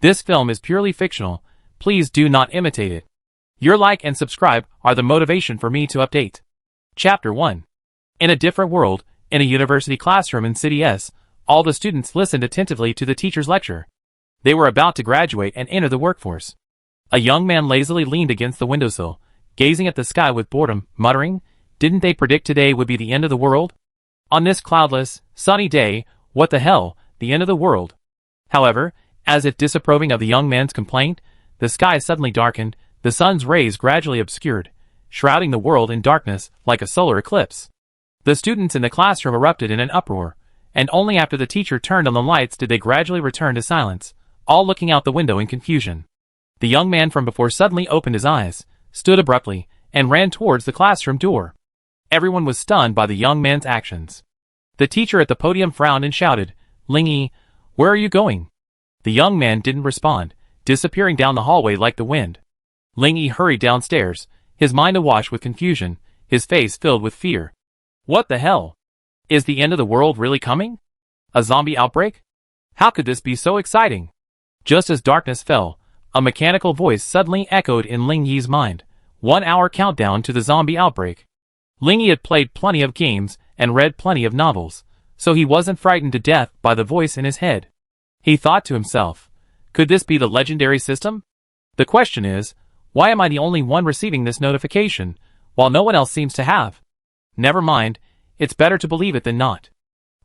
This film is purely fictional. Please do not imitate it. Your like and subscribe are the motivation for me to update. Chapter 1. In a different world, in a university classroom in City S, all the students listened attentively to the teacher's lecture. They were about to graduate and enter the workforce. A young man lazily leaned against the windowsill, gazing at the sky with boredom, muttering, "Didn't they predict today would be the end of the world? On this cloudless, sunny day, what the hell, the end of the world?" However, as if disapproving of the young man's complaint, the sky suddenly darkened, the sun's rays gradually obscured, shrouding the world in darkness like a solar eclipse. The students in the classroom erupted in an uproar, and only after the teacher turned on the lights did they gradually return to silence, all looking out the window in confusion. The young man from before suddenly opened his eyes, stood abruptly, and ran towards the classroom door. Everyone was stunned by the young man's actions. The teacher at the podium frowned and shouted, "Lingy, where are you going?" The young man didn't respond, disappearing down the hallway like the wind. Lingy hurried downstairs, his mind awash with confusion, his face filled with fear. What the hell? Is the end of the world really coming? A zombie outbreak? How could this be so exciting? Just as darkness fell, a mechanical voice suddenly echoed in Lingyi's mind. 1 hour countdown to the zombie outbreak. Lingyi had played plenty of games and read plenty of novels, so he wasn't frightened to death by the voice in his head. He thought to himself, could this be the legendary system? The question is, why am I the only one receiving this notification, while no one else seems to have? Never mind, it's better to believe it than not.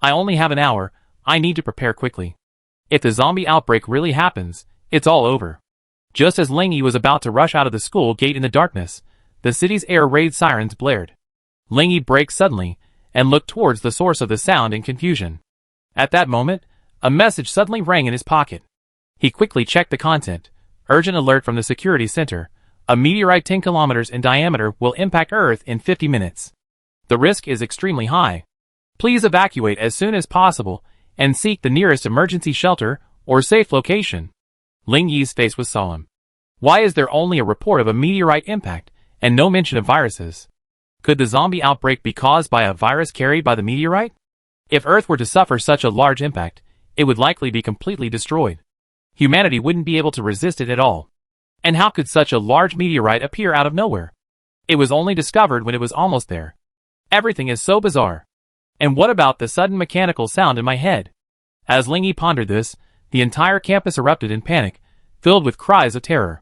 I only have an hour, I need to prepare quickly. If the zombie outbreak really happens, it's all over. Just as Lingyi was about to rush out of the school gate in the darkness, the city's air raid sirens blared. Lingyi braked suddenly, and looked towards the source of the sound in confusion. At that moment, a message suddenly rang in his pocket. He quickly checked the content. Urgent alert from the security center. A meteorite 10 kilometers in diameter will impact Earth in 50 minutes. The risk is extremely high. Please evacuate as soon as possible, and seek the nearest emergency shelter or safe location. Lingyi's face was solemn. Why is there only a report of a meteorite impact, and no mention of viruses? Could the zombie outbreak be caused by a virus carried by the meteorite? If Earth were to suffer such a large impact, it would likely be completely destroyed. Humanity wouldn't be able to resist it at all. And how could such a large meteorite appear out of nowhere? It was only discovered when it was almost there. Everything is so bizarre. And what about the sudden mechanical sound in my head? As Lingyi pondered this, the entire campus erupted in panic, filled with cries of terror.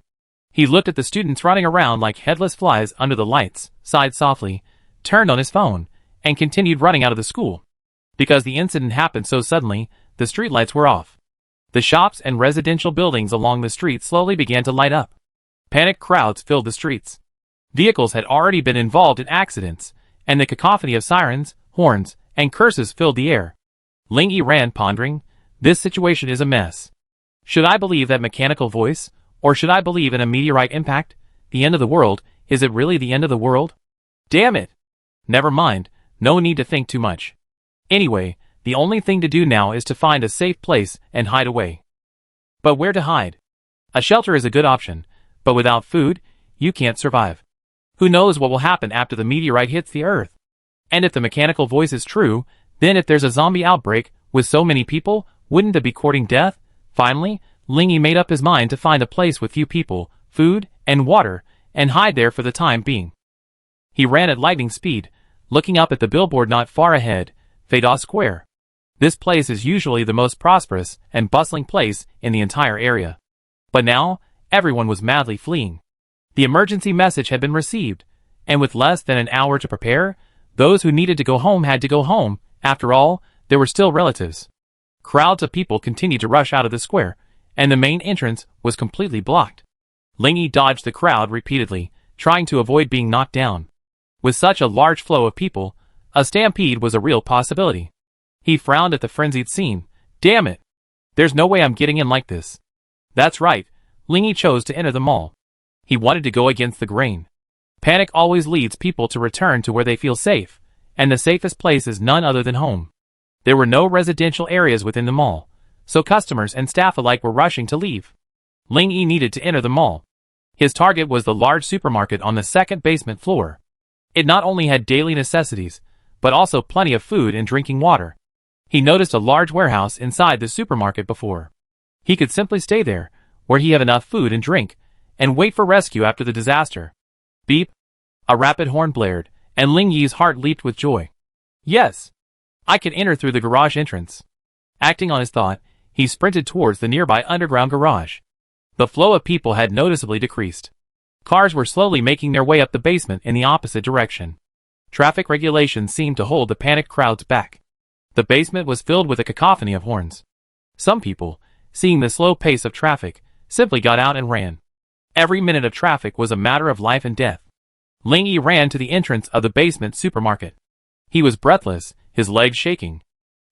He looked at the students running around like headless flies under the lights, sighed softly, turned on his phone, and continued running out of the school. Because the incident happened so suddenly, the streetlights were off. The shops and residential buildings along the street slowly began to light up. Panicked crowds filled the streets. Vehicles had already been involved in accidents, and the cacophony of sirens, horns, and curses filled the air. Lingyi ran pondering, this situation is a mess. Should I believe that mechanical voice, or should I believe in a meteorite impact? The end of the world, is it really the end of the world? Damn it! Never mind, no need to think too much. Anyway, the only thing to do now is to find a safe place and hide away. But where to hide? A shelter is a good option, but without food, you can't survive. Who knows what will happen after the meteorite hits the Earth? And if the mechanical voice is true, then if there's a zombie outbreak, with so many people, wouldn't it be courting death? Finally, Lingyi made up his mind to find a place with few people, food, and water, and hide there for the time being. He ran at lightning speed, looking up at the billboard not far ahead, Feda Square. This place is usually the most prosperous and bustling place in the entire area. But now, everyone was madly fleeing. The emergency message had been received, and with less than an hour to prepare, those who needed to go home had to go home. After all, there were still relatives. Crowds of people continued to rush out of the square, and the main entrance was completely blocked. Lingyi dodged the crowd repeatedly, trying to avoid being knocked down. With such a large flow of people, a stampede was a real possibility. He frowned at the frenzied scene. Damn it! There's no way I'm getting in like this. That's right, Lingyi chose to enter the mall. He wanted to go against the grain. Panic always leads people to return to where they feel safe, and the safest place is none other than home. There were no residential areas within the mall, so customers and staff alike were rushing to leave. Lingyi needed to enter the mall. His target was the large supermarket on the second basement floor. It not only had daily necessities, but also plenty of food and drinking water. He noticed a large warehouse inside the supermarket before. He could simply stay there, where he had enough food and drink, and wait for rescue after the disaster. Beep! A rapid horn blared, and Ling Yi's heart leaped with joy. Yes! I can enter through the garage entrance. Acting on his thought, he sprinted towards the nearby underground garage. The flow of people had noticeably decreased. Cars were slowly making their way up the basement in the opposite direction. Traffic regulations seemed to hold the panicked crowds back. The basement was filled with a cacophony of horns. Some people, seeing the slow pace of traffic, simply got out and ran. Every minute of traffic was a matter of life and death. Ling Yi ran to the entrance of the basement supermarket. He was breathless, his legs shaking.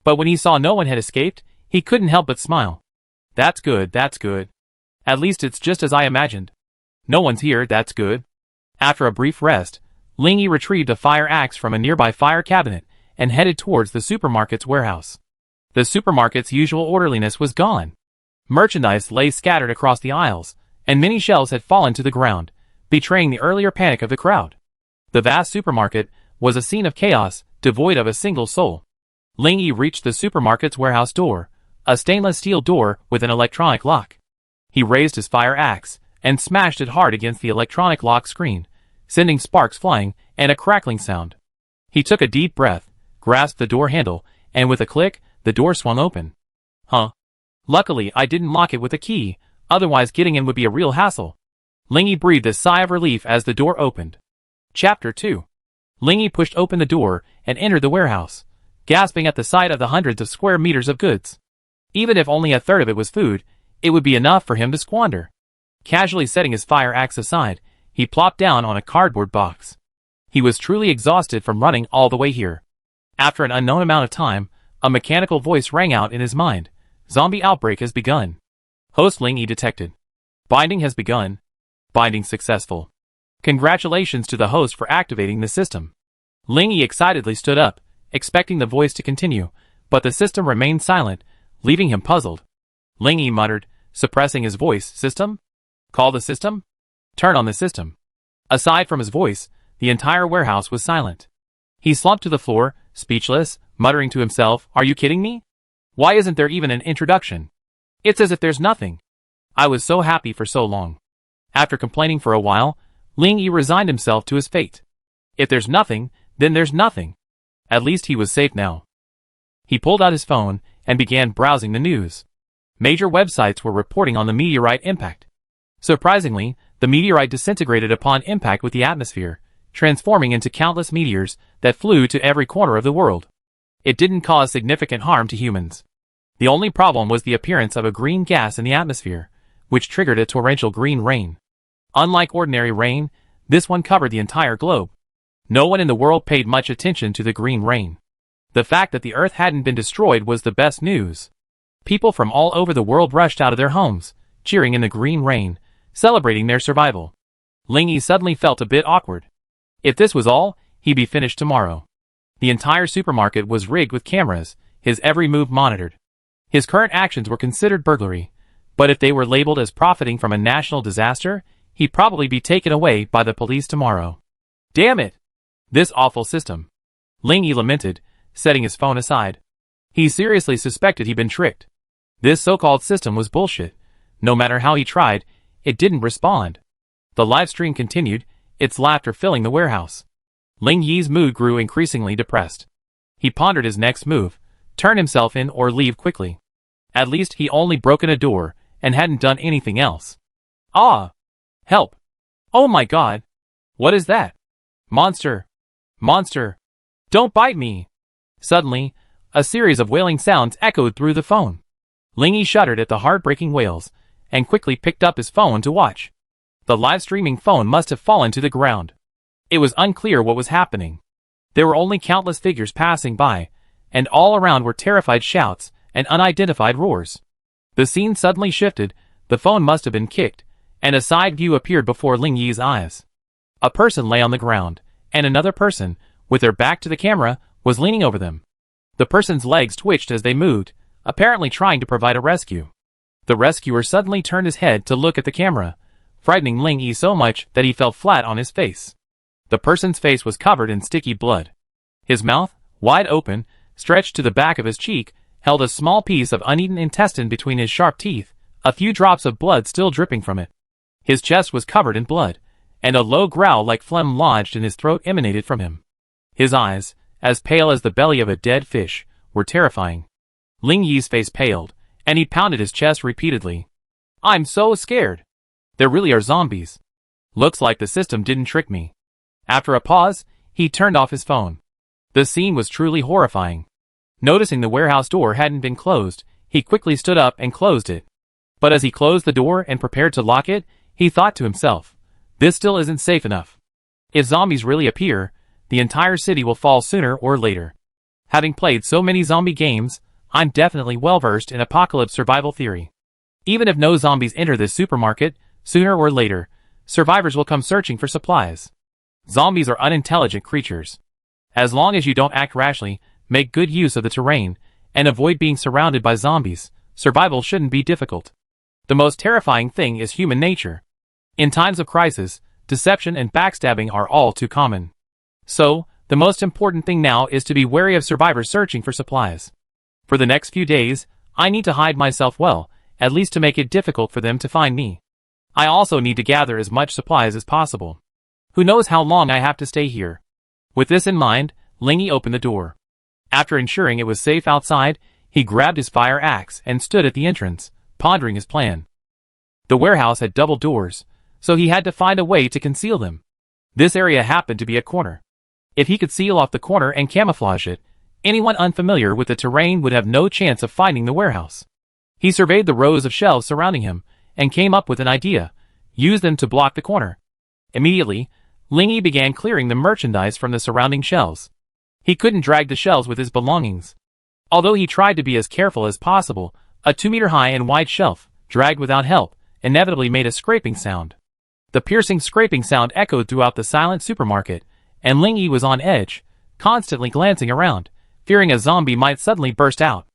But when he saw no one had escaped, he couldn't help but smile. That's good, that's good. At least it's just as I imagined. No one's here, that's good. After a brief rest, Ling Yi retrieved a fire axe from a nearby fire cabinet and headed towards the supermarket's warehouse. The supermarket's usual orderliness was gone. Merchandise lay scattered across the aisles, and many shelves had fallen to the ground, betraying the earlier panic of the crowd. The vast supermarket was a scene of chaos, devoid of a single soul. Ling Yi reached the supermarket's warehouse door, a stainless steel door with an electronic lock. He raised his fire axe and smashed it hard against the electronic lock screen, sending sparks flying and a crackling sound. He took a deep breath, grasped the door handle, and with a click, the door swung open. Huh? Luckily, I didn't lock it with a key, otherwise getting in would be a real hassle. Ling Yi breathed a sigh of relief as the door opened. Chapter 2. Ling Yi pushed open the door and entered the warehouse, gasping at the sight of the hundreds of square meters of goods. Even if only a third of it was food, it would be enough for him to squander. Casually setting his fire axe aside, he plopped down on a cardboard box. He was truly exhausted from running all the way here. After an unknown amount of time, a mechanical voice rang out in his mind. Zombie outbreak has begun. Host Ling Yi detected. Binding has begun. Binding successful. Congratulations to the host for activating the system. Ling Yi excitedly stood up, expecting the voice to continue, but the system remained silent, leaving him puzzled. Ling Yi muttered, suppressing his voice, System? Call the system? Turn on the system. Aside from his voice, the entire warehouse was silent. He slumped to the floor, speechless, muttering to himself, Are you kidding me? Why isn't there even an introduction? It's as if there's nothing. I was so happy for so long. After complaining for a while, Ling Yi resigned himself to his fate. If there's nothing, then there's nothing. At least he was safe now. He pulled out his phone and began browsing the news. Major websites were reporting on the meteorite impact. Surprisingly, the meteorite disintegrated upon impact with the atmosphere, transforming into countless meteors that flew to every corner of the world. It didn't cause significant harm to humans. The only problem was the appearance of a green gas in the atmosphere, which triggered a torrential green rain. Unlike ordinary rain, this one covered the entire globe. No one in the world paid much attention to the green rain. The fact that the Earth hadn't been destroyed was the best news. People from all over the world rushed out of their homes, cheering in the green rain, celebrating their survival. Ling Yi suddenly felt a bit awkward. If this was all, he'd be finished tomorrow. The entire supermarket was rigged with cameras, his every move monitored. His current actions were considered burglary, but if they were labeled as profiting from a national disaster, he'd probably be taken away by the police tomorrow. Damn it! This awful system. Ling Yi lamented, setting his phone aside. He seriously suspected he'd been tricked. This so-called system was bullshit. No matter how he tried, it didn't respond. The live stream continued, its laughter filling the warehouse. Ling Yi's mood grew increasingly depressed. He pondered his next move, turn himself in or leave quickly. At least he only broken a door and hadn't done anything else. Ah! Help! Oh my god! What is that? Monster! Monster! Don't bite me! Suddenly, a series of wailing sounds echoed through the phone. Ling Yi shuddered at the heartbreaking wails, and quickly picked up his phone to watch. The live-streaming phone must have fallen to the ground. It was unclear what was happening. There were only countless figures passing by, and all around were terrified shouts and unidentified roars. The scene suddenly shifted, the phone must have been kicked, and a side view appeared before Ling Yi's eyes. A person lay on the ground, and another person, with their back to the camera, was leaning over them. The person's legs twitched as they moved, apparently trying to provide a rescue. The rescuer suddenly turned his head to look at the camera, frightening Ling Yi so much that he fell flat on his face. The person's face was covered in sticky blood. His mouth, wide open, stretched to the back of his cheek, held a small piece of uneaten intestine between his sharp teeth, a few drops of blood still dripping from it. His chest was covered in blood, and a low growl like phlegm lodged in his throat emanated from him. His eyes, as pale as the belly of a dead fish, were terrifying. Ling Yi's face paled, and he pounded his chest repeatedly. I'm so scared. There really are zombies. Looks like the system didn't trick me. After a pause, he turned off his phone. The scene was truly horrifying. Noticing the warehouse door hadn't been closed, he quickly stood up and closed it. But as he closed the door and prepared to lock it, he thought to himself, this still isn't safe enough. If zombies really appear, the entire city will fall sooner or later. Having played so many zombie games, I'm definitely well versed in apocalypse survival theory. Even if no zombies enter this supermarket, sooner or later, survivors will come searching for supplies. Zombies are unintelligent creatures. As long as you don't act rashly, make good use of the terrain, and avoid being surrounded by zombies, survival shouldn't be difficult. The most terrifying thing is human nature. In times of crisis, deception and backstabbing are all too common. So, the most important thing now is to be wary of survivors searching for supplies. For the next few days, I need to hide myself well, at least to make it difficult for them to find me. I also need to gather as much supplies as possible. Who knows how long I have to stay here? With this in mind, Ling Yi opened the door. After ensuring it was safe outside, he grabbed his fire axe and stood at the entrance, pondering his plan. The warehouse had double doors, so he had to find a way to conceal them. This area happened to be a corner. If he could seal off the corner and camouflage it, anyone unfamiliar with the terrain would have no chance of finding the warehouse. He surveyed the rows of shelves surrounding him, and came up with an idea. Use them to block the corner. Immediately, Ling Yi began clearing the merchandise from the surrounding shelves. He couldn't drag the shelves with his belongings. Although he tried to be as careful as possible, a 2-meter-high and wide shelf, dragged without help, inevitably made a scraping sound. The piercing scraping sound echoed throughout the silent supermarket, and Ling Yi was on edge, constantly glancing around, fearing a zombie might suddenly burst out.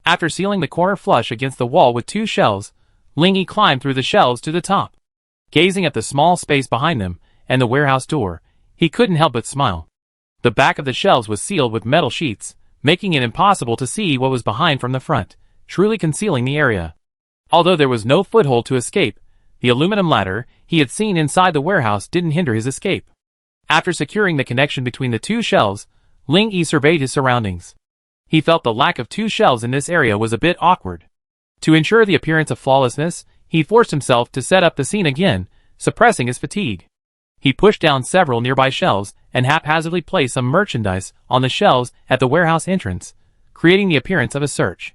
After sealing the corner flush against the wall with 2 shelves, Ling Yi climbed through the shelves to the top. Gazing at the small space behind them, and the warehouse door, he couldn't help but smile. The back of the shelves was sealed with metal sheets, making it impossible to see what was behind from the front, truly concealing the area. Although there was no foothold to escape, the aluminum ladder he had seen inside the warehouse didn't hinder his escape. After securing the connection between the 2 shelves, Ling Yi surveyed his surroundings. He felt the lack of 2 shelves in this area was a bit awkward. To ensure the appearance of flawlessness, he forced himself to set up the scene again, suppressing his fatigue. He pushed down several nearby shelves and haphazardly placed some merchandise on the shelves at the warehouse entrance, creating the appearance of a search.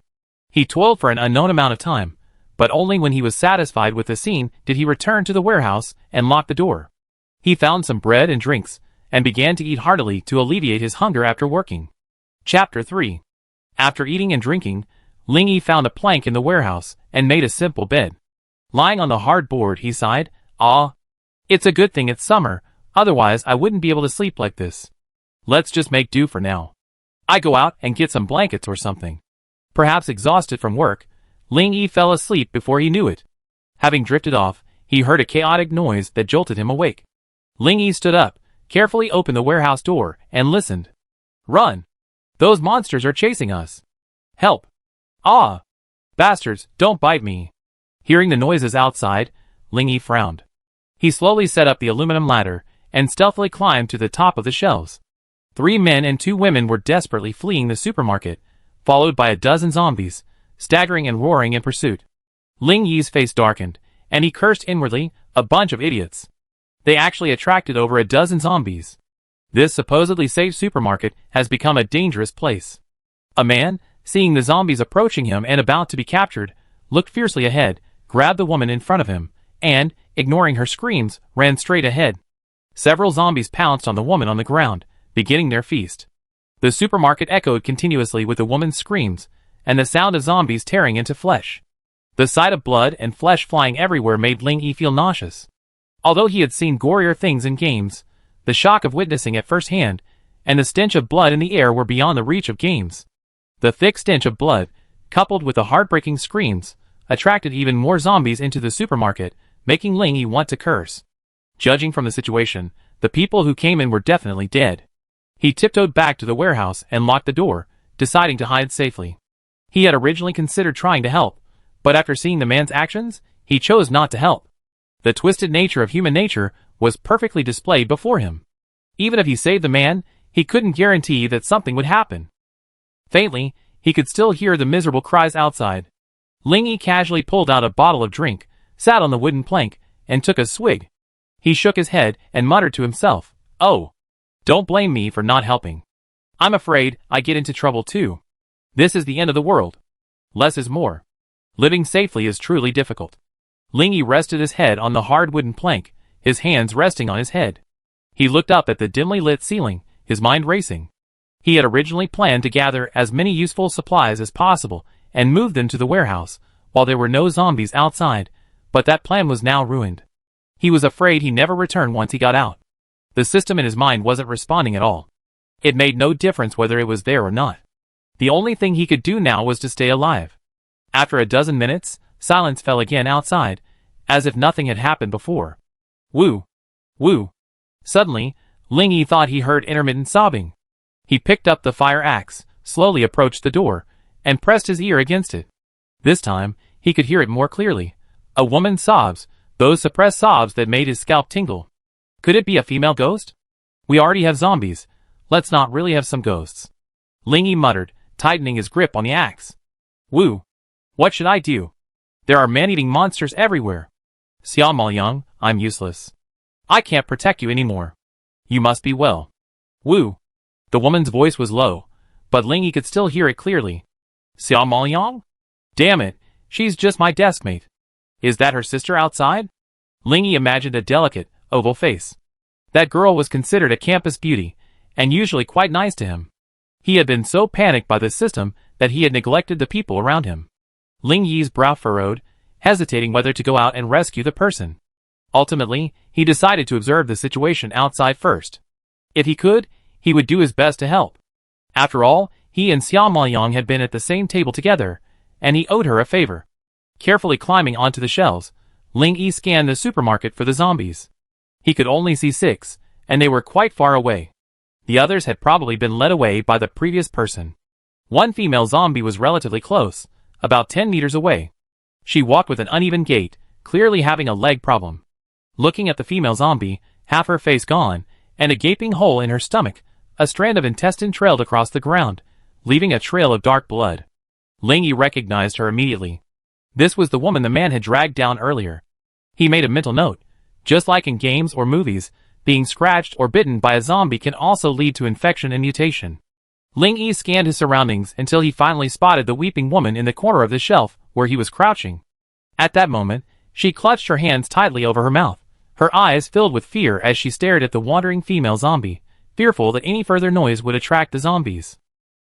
He toiled for an unknown amount of time, but only when he was satisfied with the scene did he return to the warehouse and lock the door. He found some bread and drinks, and began to eat heartily to alleviate his hunger after working. Chapter 3. After eating and drinking, Ling Yi found a plank in the warehouse and made a simple bed. Lying on the hard board, he sighed, "Ah, it's a good thing it's summer, otherwise I wouldn't be able to sleep like this. Let's just make do for now. I go out and get some blankets or something." Perhaps exhausted from work, Ling Yi fell asleep before he knew it. Having drifted off, he heard a chaotic noise that jolted him awake. Ling Yi stood up, carefully opened the warehouse door, and listened. "Run! Those monsters are chasing us! Help! Ah! Bastards, don't bite me!" Hearing the noises outside, Ling Yi frowned. He slowly set up the aluminum ladder, and stealthily climbed to the top of the shelves. 3 men and 2 women were desperately fleeing the supermarket, followed by a dozen zombies, staggering and roaring in pursuit. Ling Yi's face darkened, and he cursed inwardly, "A bunch of idiots. They actually attracted over a dozen zombies. This supposedly safe supermarket has become a dangerous place." A man, seeing the zombies approaching him and about to be captured, looked fiercely ahead, grabbed the woman in front of him, and, ignoring her screams, ran straight ahead. Several zombies pounced on the woman on the ground, beginning their feast. The supermarket echoed continuously with the woman's screams, and the sound of zombies tearing into flesh. The sight of blood and flesh flying everywhere made Ling Yi feel nauseous. Although he had seen gorier things in games, the shock of witnessing it firsthand, and the stench of blood in the air were beyond the reach of games. The thick stench of blood, coupled with the heartbreaking screams, attracted even more zombies into the supermarket, making Ling Yi want to curse. Judging from the situation, the people who came in were definitely dead. He tiptoed back to the warehouse and locked the door, deciding to hide safely. He had originally considered trying to help, But after seeing the man's actions, he chose not to help. The twisted nature of human nature was perfectly displayed before him. Even if he saved the man, he couldn't guarantee that something would happen. Faintly, he could still hear the miserable cries outside. Ling Yi casually pulled out a bottle of drink, sat on the wooden plank, and took a swig. He shook his head and muttered to himself, "Oh, don't blame me for not helping. I'm afraid I get into trouble too. This is the end of the world. Less is more. Living safely is truly difficult." Ling Yi rested his head on the hard wooden plank, his hands resting on his head. He looked up at the dimly lit ceiling, his mind racing. He had originally planned to gather as many useful supplies as possible and move them to the warehouse, while there were no zombies outside, but that plan was now ruined. He was afraid he'd never return once he got out. The system in his mind wasn't responding at all. It made no difference whether it was there or not. The only thing he could do now was to stay alive. After a dozen minutes, silence fell again outside, as if nothing had happened before. Woo! Woo! Suddenly, Ling Yi thought he heard intermittent sobbing. He picked up the fire axe, slowly approached the door, and pressed his ear against it. This time, he could hear it more clearly. A woman's sobs, those suppressed sobs that made his scalp tingle. Could it be a female ghost? We already have zombies. Let's not really have some ghosts. Ling Yi muttered, tightening his grip on the axe. Woo! What should I do? There are man-eating monsters everywhere. Xiao Maoyang, I'm useless. I can't protect you anymore. You must be well. Woo! The woman's voice was low, but Ling Yi could still hear it clearly. Xiao Maoyang? Damn it, she's just my deskmate. Is that her sister outside? Ling Yi imagined a delicate, oval face. That girl was considered a campus beauty, and usually quite nice to him. He had been so panicked by the system that he had neglected the people around him. Ling Yi's brow furrowed, hesitating whether to go out and rescue the person. Ultimately, he decided to observe the situation outside first. If he could, he would do his best to help. After all, he and Xiao Maoyang had been at the same table together, and he owed her a favor. Carefully climbing onto the shelves, Ling Yi scanned the supermarket for the zombies. He could only see 6, and they were quite far away. The others had probably been led away by the previous person. One female zombie was relatively close, about 10 meters away. She walked with an uneven gait, clearly having a leg problem. Looking at the female zombie, half her face gone, and a gaping hole in her stomach, a strand of intestine trailed across the ground, leaving a trail of dark blood. Ling Yi recognized her immediately. This was the woman the man had dragged down earlier. He made a mental note. Just like in games or movies, being scratched or bitten by a zombie can also lead to infection and mutation. Ling Yi scanned his surroundings until he finally spotted the weeping woman in the corner of the shelf where he was crouching. At that moment, she clutched her hands tightly over her mouth, her eyes filled with fear as she stared at the wandering female zombie, fearful that any further noise would attract the zombies.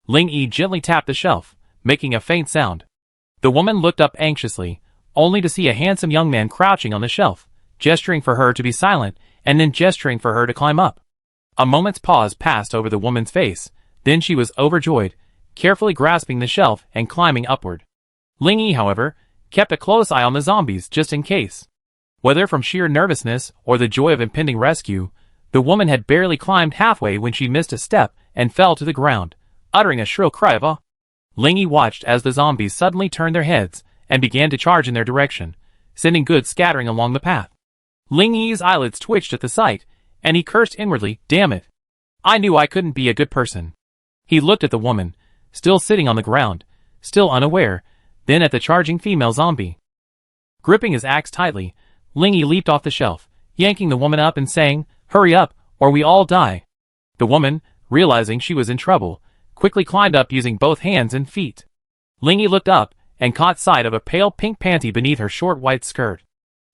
Ling Yi gently tapped the shelf, making a faint sound. The woman looked up anxiously, only to see a handsome young man crouching on the shelf, gesturing for her to be silent, and then gesturing for her to climb up. A moment's pause passed over the woman's face, then she was overjoyed, carefully grasping the shelf and climbing upward. Ling Yi, however, kept a close eye on the zombies just in case. Whether from sheer nervousness or the joy of impending rescue, the woman had barely climbed halfway when she missed a step and fell to the ground, uttering a shrill cry of "Ah!" Ling Yi watched as the zombies suddenly turned their heads and began to charge in their direction, sending goods scattering along the path. Ling Yi's eyelids twitched at the sight, and he cursed inwardly, "Damn it! I knew I couldn't be a good person." He looked at the woman, still sitting on the ground, still unaware, then at the charging female zombie. Gripping his axe tightly, Ling Yi leaped off the shelf, yanking the woman up and saying, "Hurry up, or we all die." The woman, realizing she was in trouble, quickly climbed up using both hands and feet. Ling Yi looked up and caught sight of a pale pink panty beneath her short white skirt.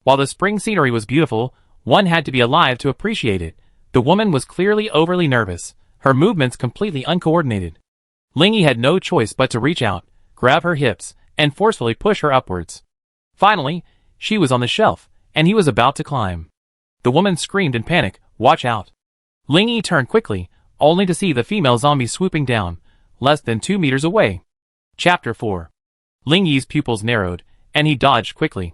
While the spring scenery was beautiful, one had to be alive to appreciate it. The woman was clearly overly nervous, her movements completely uncoordinated. Ling Yi had no choice but to reach out, grab her hips, and forcefully push her upwards. Finally, she was on the shelf, and he was about to climb. The woman screamed in panic, "Watch out!" Ling Yi turned quickly, only to see the female zombie swooping down, less than 2 meters away. Chapter 4. Ling Yi's pupils narrowed, and he dodged quickly.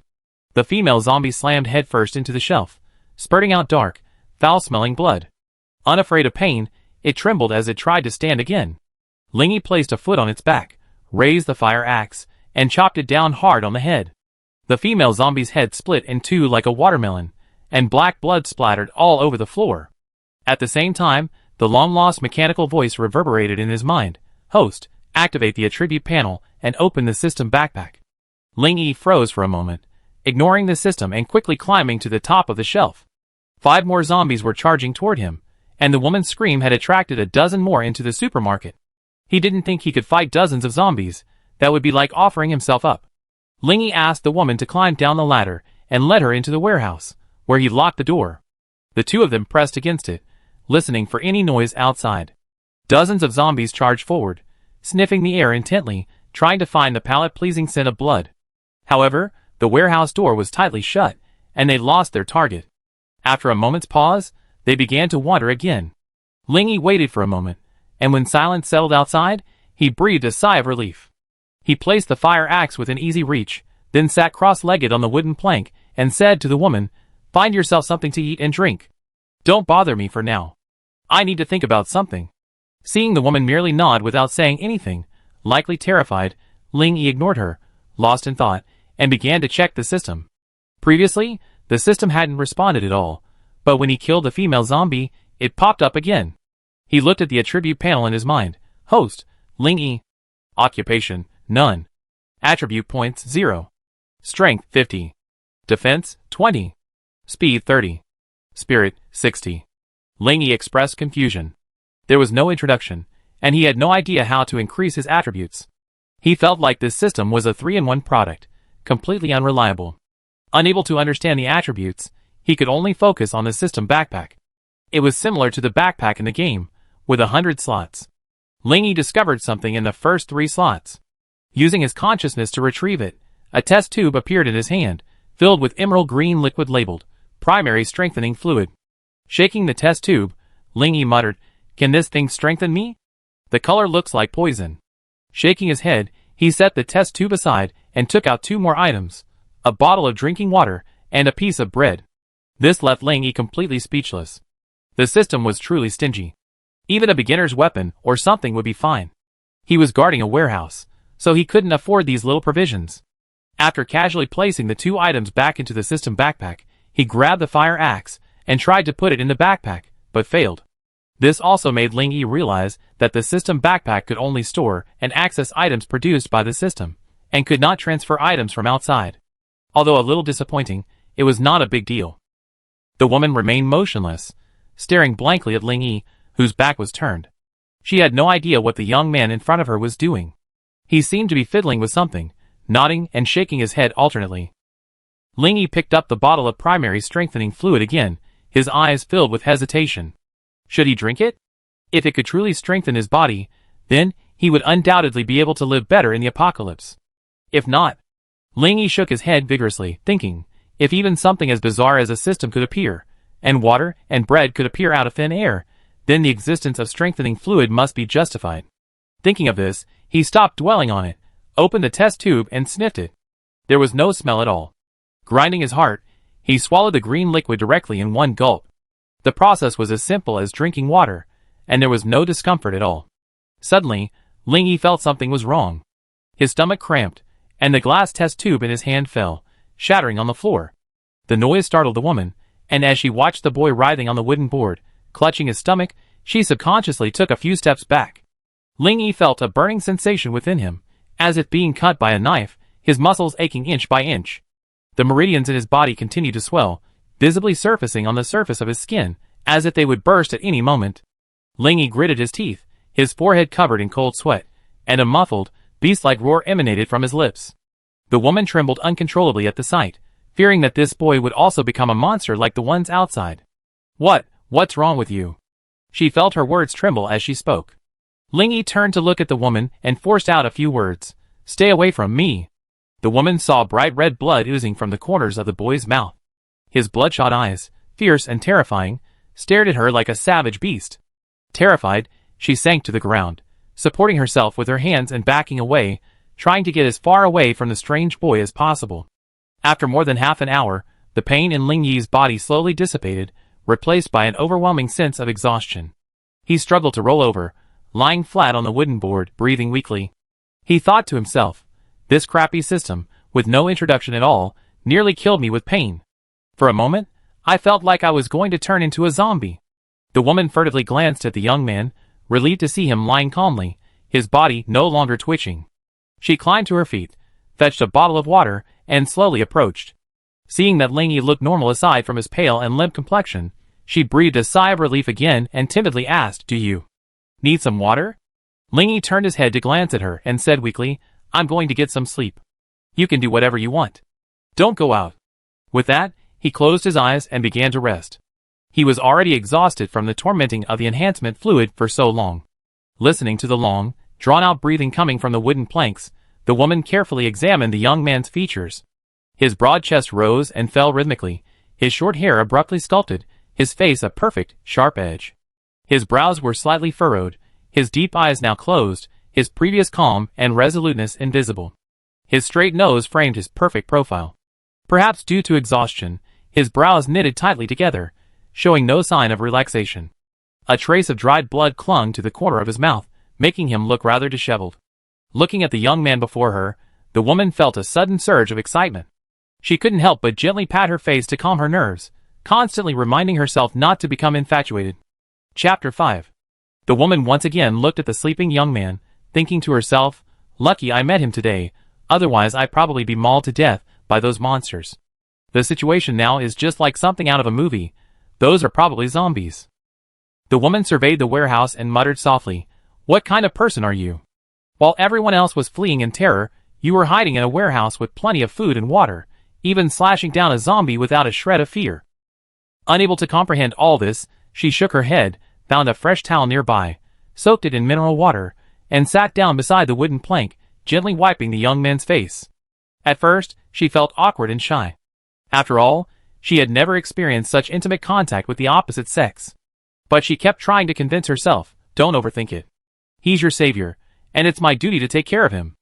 The female zombie slammed headfirst into the shelf, spurting out dark, foul-smelling blood. Unafraid of pain, it trembled as it tried to stand again. Ling Yi placed a foot on its back, raised the fire axe, and chopped it down hard on the head. The female zombie's head split in two like a watermelon, and black blood splattered all over the floor. At the same time, the long-lost mechanical voice reverberated in his mind. "Host, activate the attribute panel and open the system backpack." Ling Yi froze for a moment, ignoring the system and quickly climbing to the top of the shelf. 5 more zombies were charging toward him, and the woman's scream had attracted a dozen more into the supermarket. He didn't think he could fight dozens of zombies. That would be like offering himself up. Ling Yi asked the woman to climb down the ladder and led her into the warehouse, where he locked the door. The two of them pressed against it, listening for any noise outside. Dozens of zombies charged forward, sniffing the air intently, trying to find the palate-pleasing scent of blood. However, the warehouse door was tightly shut, and they lost their target. After a moment's pause, they began to wander again. Ling Yi waited for a moment, and when silence settled outside, he breathed a sigh of relief. He placed the fire axe within easy reach, then sat cross-legged on the wooden plank, and said to the woman, "Find yourself something to eat and drink. Don't bother me for now. I need to think about something." Seeing the woman merely nod without saying anything, likely terrified, Ling Yi ignored her, lost in thought, and began to check the system. Previously, the system hadn't responded at all, but when he killed the female zombie, it popped up again. He looked at the attribute panel in his mind. Host, Ling Yi. Occupation, none. Attribute points, 0. Strength, 50. Defense, 20. Speed, 30. Spirit, 60. Ling Yi expressed confusion. There was no introduction, and he had no idea how to increase his attributes. He felt like this system was a 3-in-1 product, completely unreliable. Unable to understand the attributes, he could only focus on the system backpack. It was similar to the backpack in the game, with 100 slots. Ling Yi discovered something in the first 3 slots. Using his consciousness to retrieve it, a test tube appeared in his hand, filled with emerald green liquid labeled primary strengthening fluid. Shaking the test tube, Ling Yi muttered, "Can this thing strengthen me? The color looks like poison." Shaking his head, he set the test tube aside and took out 2 more items, a bottle of drinking water and a piece of bread. This left Ling Yi completely speechless. The system was truly stingy. Even a beginner's weapon or something would be fine. He was guarding a warehouse, so he couldn't afford these little provisions. After casually placing the 2 items back into the system backpack, he grabbed the fire axe and tried to put it in the backpack, but failed. This also made Ling Yi realize that the system backpack could only store and access items produced by the system, and could not transfer items from outside. Although a little disappointing, it was not a big deal. The woman remained motionless, staring blankly at Ling Yi, whose back was turned. She had no idea what the young man in front of her was doing. He seemed to be fiddling with something, nodding and shaking his head alternately. Ling Yi picked up the bottle of primary strengthening fluid again, his eyes filled with hesitation. Should he drink it? If it could truly strengthen his body, then he would undoubtedly be able to live better in the apocalypse. If not, Ling Yi shook his head vigorously, thinking, if even something as bizarre as a system could appear, and water and bread could appear out of thin air, then the existence of strengthening fluid must be justified. Thinking of this, he stopped dwelling on it, opened the test tube and sniffed it. There was no smell at all. Grinding his heart, he swallowed the green liquid directly in one gulp. The process was as simple as drinking water, and there was no discomfort at all. Suddenly, Ling Yi felt something was wrong. His stomach cramped, and the glass test tube in his hand fell, shattering on the floor. The noise startled the woman, and as she watched the boy writhing on the wooden board, clutching his stomach, she subconsciously took a few steps back. Ling Yi felt a burning sensation within him, as if being cut by a knife, his muscles aching inch by inch. The meridians in his body continued to swell, visibly surfacing on the surface of his skin, as if they would burst at any moment. Ling Yi gritted his teeth, his forehead covered in cold sweat, and a muffled, beast-like roar emanated from his lips. The woman trembled uncontrollably at the sight, fearing that this boy would also become a monster like the ones outside. What's wrong with you?" She felt her words tremble as she spoke. Ling Yi turned to look at the woman and forced out a few words. "Stay away from me." The woman saw bright red blood oozing from the corners of the boy's mouth. His bloodshot eyes, fierce and terrifying, stared at her like a savage beast. Terrified, she sank to the ground, supporting herself with her hands and backing away, trying to get as far away from the strange boy as possible. After more than half an hour, the pain in Ling Yi's body slowly dissipated, replaced by an overwhelming sense of exhaustion. He struggled to roll over, lying flat on the wooden board, breathing weakly. He thought to himself, This crappy system, with no introduction at all, nearly killed me with pain. For a moment, I felt like I was going to turn into a zombie. The woman furtively glanced at the young man, relieved to see him lying calmly, his body no longer twitching. She climbed to her feet, fetched a bottle of water, and slowly approached. Seeing that Ling Yi looked normal aside from his pale and limp complexion, she breathed a sigh of relief again and timidly asked, "Do you need some water?" Ling Yi turned his head to glance at her and said weakly, "I'm going to get some sleep. You can do whatever you want. Don't go out." With that, he closed his eyes and began to rest. He was already exhausted from the tormenting of the enhancement fluid for so long. Listening to the long, drawn-out breathing coming from the wooden planks, the woman carefully examined the young man's features. His broad chest rose and fell rhythmically, his short hair abruptly sculpted, his face a perfect, sharp edge. His brows were slightly furrowed, his deep eyes now closed, his previous calm and resoluteness invisible. His straight nose framed his perfect profile. Perhaps due to exhaustion, his brows knitted tightly together, showing no sign of relaxation. A trace of dried blood clung to the corner of his mouth, making him look rather disheveled. Looking at the young man before her, the woman felt a sudden surge of excitement. She couldn't help but gently pat her face to calm her nerves, constantly reminding herself not to become infatuated. Chapter 5. The woman once again looked at the sleeping young man, thinking to herself, "Lucky I met him today, otherwise I'd probably be mauled to death by those monsters. The situation now is just like something out of a movie. Those are probably zombies." The woman surveyed the warehouse and muttered softly, "What kind of person are you? While everyone else was fleeing in terror, you were hiding in a warehouse with plenty of food and water, even slashing down a zombie without a shred of fear." Unable to comprehend all this, she shook her head, found a fresh towel nearby, soaked it in mineral water, and sat down beside the wooden plank, gently wiping the young man's face. At first, she felt awkward and shy. After all, she had never experienced such intimate contact with the opposite sex. But she kept trying to convince herself, "Don't overthink it. He's your savior, and it's my duty to take care of him.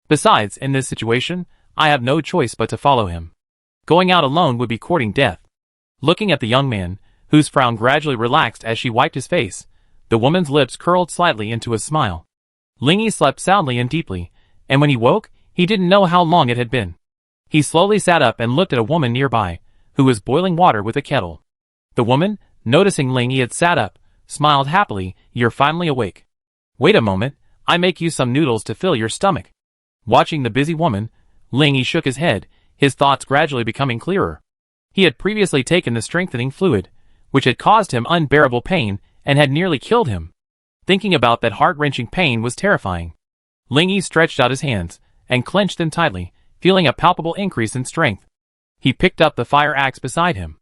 Besides, in this situation, I have no choice but to follow him. Going out alone would be courting death." Looking at the young man, whose frown gradually relaxed as she wiped his face, the woman's lips curled slightly into a smile. Ling Yi slept soundly and deeply, and when he woke, he didn't know how long it had been. He slowly sat up and looked at a woman nearby, who was boiling water with a kettle. The woman, noticing Ling Yi had sat up, smiled happily, "You're finally awake. Wait a moment, I make you some noodles to fill your stomach." Watching the busy woman, Ling Yi shook his head, his thoughts gradually becoming clearer. He had previously taken the strengthening fluid, which had caused him unbearable pain and had nearly killed him. Thinking about that heart-wrenching pain was terrifying. Ling Yi stretched out his hands and clenched them tightly, feeling a palpable increase in strength. He picked up the fire axe beside him.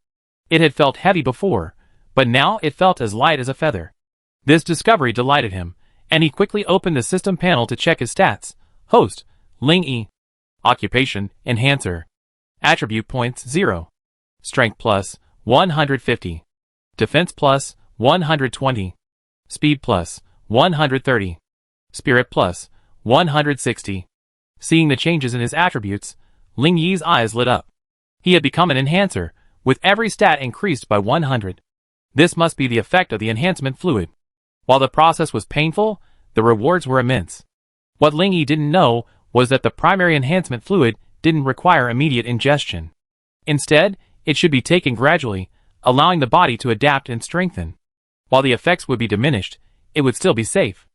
It had felt heavy before, but now it felt as light as a feather. This discovery delighted him, and he quickly opened the system panel to check his stats. Host, Ling Yi. Occupation, Enhancer. Attribute points, 0. Strength plus, 150. Defense plus, 120. Speed plus, 130. Spirit plus, 160. Seeing the changes in his attributes, Ling Yi's eyes lit up. He had become an enhancer, with every stat increased by 100. This must be the effect of the enhancement fluid. While the process was painful, the rewards were immense. What Ling Yi didn't know was that the primary enhancement fluid didn't require immediate ingestion. Instead, it should be taken gradually, allowing the body to adapt and strengthen. While the effects would be diminished, it would still be safe.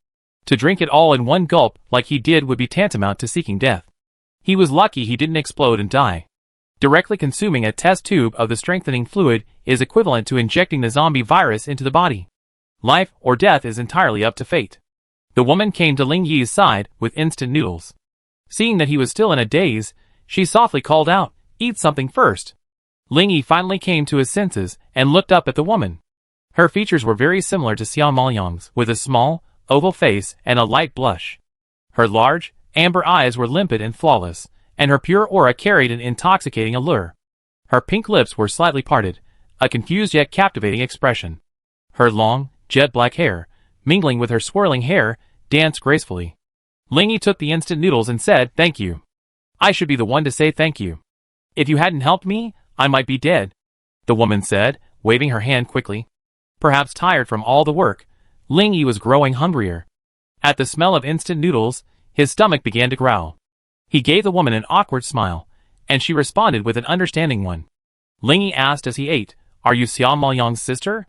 To drink it all in one gulp like he did would be tantamount to seeking death. He was lucky he didn't explode and die. Directly consuming a test tube of the strengthening fluid is equivalent to injecting the zombie virus into the body. Life or death is entirely up to fate. The woman came to Ling Yi's side with instant noodles. Seeing that he was still in a daze, she softly called out, "Eat something first." Ling Yi finally came to his senses and looked up at the woman. Her features were very similar to Xiao Maoyang's, with a small, oval face and a light blush. Her large, amber eyes were limpid and flawless, and her pure aura carried an intoxicating allure. Her pink lips were slightly parted, a confused yet captivating expression. Her long, jet-black hair, mingling with her swirling hair, danced gracefully. Ling Yi took the instant noodles and said, "Thank you. I should be the one to say thank you. If you hadn't helped me, I might be dead," the woman said, waving her hand quickly. Perhaps tired from all the work, Ling Yi was growing hungrier. At the smell of instant noodles, his stomach began to growl. He gave the woman an awkward smile, and she responded with an understanding one. Ling asked as he ate, "Are you Xia Maoyang's sister?"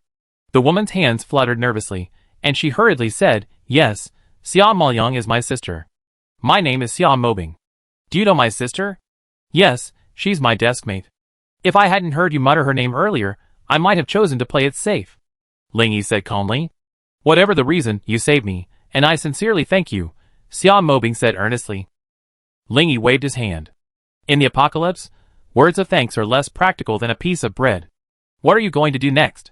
The woman's hands fluttered nervously, and she hurriedly said, "Yes, Xia Maoyang is my sister. My name is Xia Mobing. Do you know my sister?" "Yes, she's my deskmate. If I hadn't heard you mutter her name earlier, I might have chosen to play it safe," Ling Yi said calmly. "Whatever the reason, you saved me, and I sincerely thank you," Xia Mobing said earnestly. Ling Yi waved his hand. "In the apocalypse, words of thanks are less practical than a piece of bread. What are you going to do next?"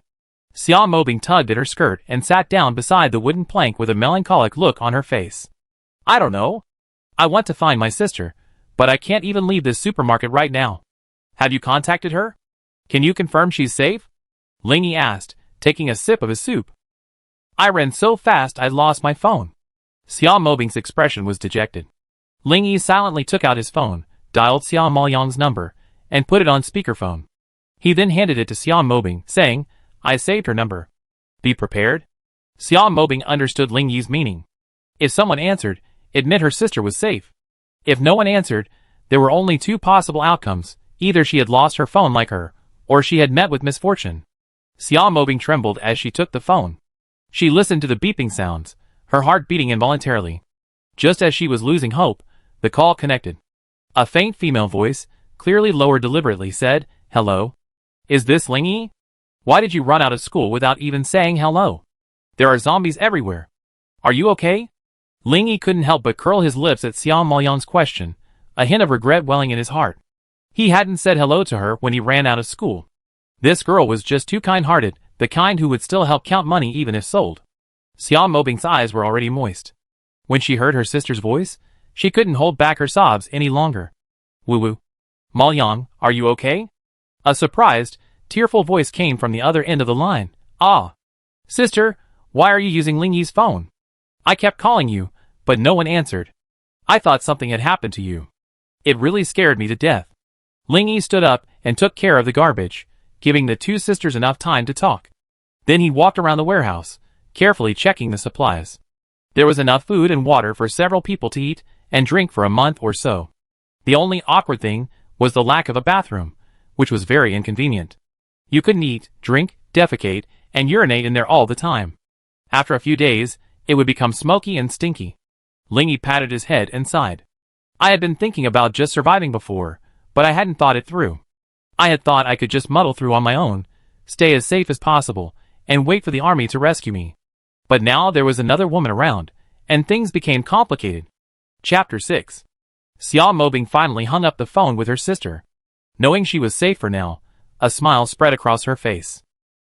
Xia Mobing tugged at her skirt and sat down beside the wooden plank with a melancholic look on her face. "I don't know. I want to find my sister, but I can't even leave this supermarket right now. Have you contacted her? Can you confirm she's safe?" Ling Yi asked, taking a sip of his soup. "I ran so fast I lost my phone." Xia Mobing's expression was dejected. Ling Yi silently took out his phone, dialed Xia Maoyang's number, and put it on speakerphone. He then handed it to Xia Mobing, saying, "I saved her number. Be prepared." Xia Mobing understood Ling Yi's meaning. If someone answered, it meant her sister was safe. If no one answered, there were only two possible outcomes: either she had lost her phone like her, or she had met with misfortune. Xia Mobing trembled as she took the phone. She listened to the beeping sounds, her heart beating involuntarily. Just as she was losing hope, the call connected. A faint female voice, clearly lowered deliberately, said, "Hello? Is this Ling Yi? Why did you run out of school without even saying hello? There are zombies everywhere. Are you okay?" Ling Yi couldn't help but curl his lips at Xia Maoyang's question, a hint of regret welling in his heart. He hadn't said hello to her when he ran out of school. This girl was just too kind-hearted, the kind who would still help count money even if sold. Xia Mobing's eyes were already moist. When she heard her sister's voice, she couldn't hold back her sobs any longer. "Woo-woo. Maoyang, are you okay?" A surprised, tearful voice came from the other end of the line. "Ah. Sister, why are you using Ling Yi's phone? I kept calling you, but no one answered. I thought something had happened to you. It really scared me to death." Ling Yi stood up and took care of the garbage, giving the two sisters enough time to talk. Then he walked around the warehouse, carefully checking the supplies. There was enough food and water for several people to eat and drink for a month or so. The only awkward thing was the lack of a bathroom, which was very inconvenient. You couldn't eat, drink, defecate, and urinate in there all the time. After a few days, it would become smoky and stinky. Ling Yi patted his head and sighed. "I had been thinking about just surviving before, but I hadn't thought it through. I had thought I could just muddle through on my own, stay as safe as possible, and wait for the army to rescue me. But now there was another woman around, and things became complicated." Chapter 6. Xia Mobing finally hung up the phone with her sister. Knowing she was safe for now, a smile spread across her face.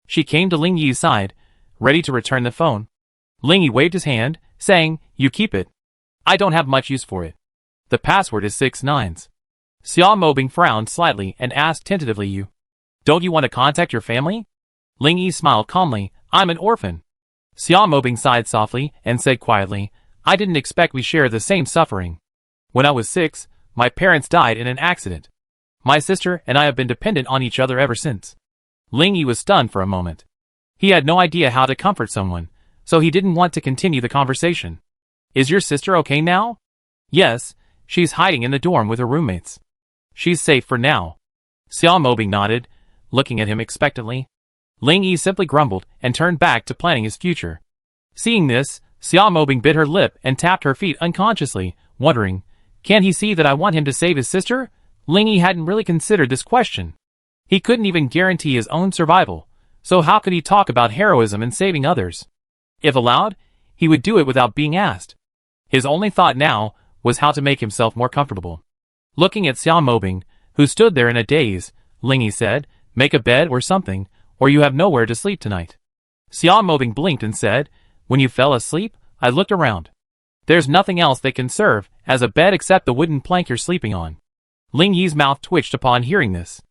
She came to Ling Yi's side, ready to return the phone. Ling Yi waved his hand, saying, "You keep it. I don't have much use for it. The password is 6 9s. Xia Mobing frowned slightly and asked tentatively, "Don't you want to contact your family?" Ling Yi smiled calmly, "I'm an orphan." Xia Mobing sighed softly and said quietly, "I didn't expect we share the same suffering. When I was 6, my parents died in an accident. My sister and I have been dependent on each other ever since." Ling Yi was stunned for a moment. He had no idea how to comfort someone, so he didn't want to continue the conversation. "Is your sister okay now?" "Yes, she's hiding in the dorm with her roommates. She's safe for now." Xia Mobing nodded, looking at him expectantly. Ling Yi simply grumbled and turned back to planning his future. Seeing this, Xia Mobing bit her lip and tapped her feet unconsciously, wondering, can he see that I want him to save his sister? Ling Yi hadn't really considered this question. He couldn't even guarantee his own survival, so how could he talk about heroism and saving others? If allowed, he would do it without being asked. His only thought now was how to make himself more comfortable. Looking at Xia Mobing, who stood there in a daze, Ling Yi said, "Make a bed or something, or you have nowhere to sleep tonight." Xia Mobing blinked and said, "When you fell asleep, I looked around. There's nothing else that can serve as a bed except the wooden plank you're sleeping on." Ling Yi's mouth twitched upon hearing this.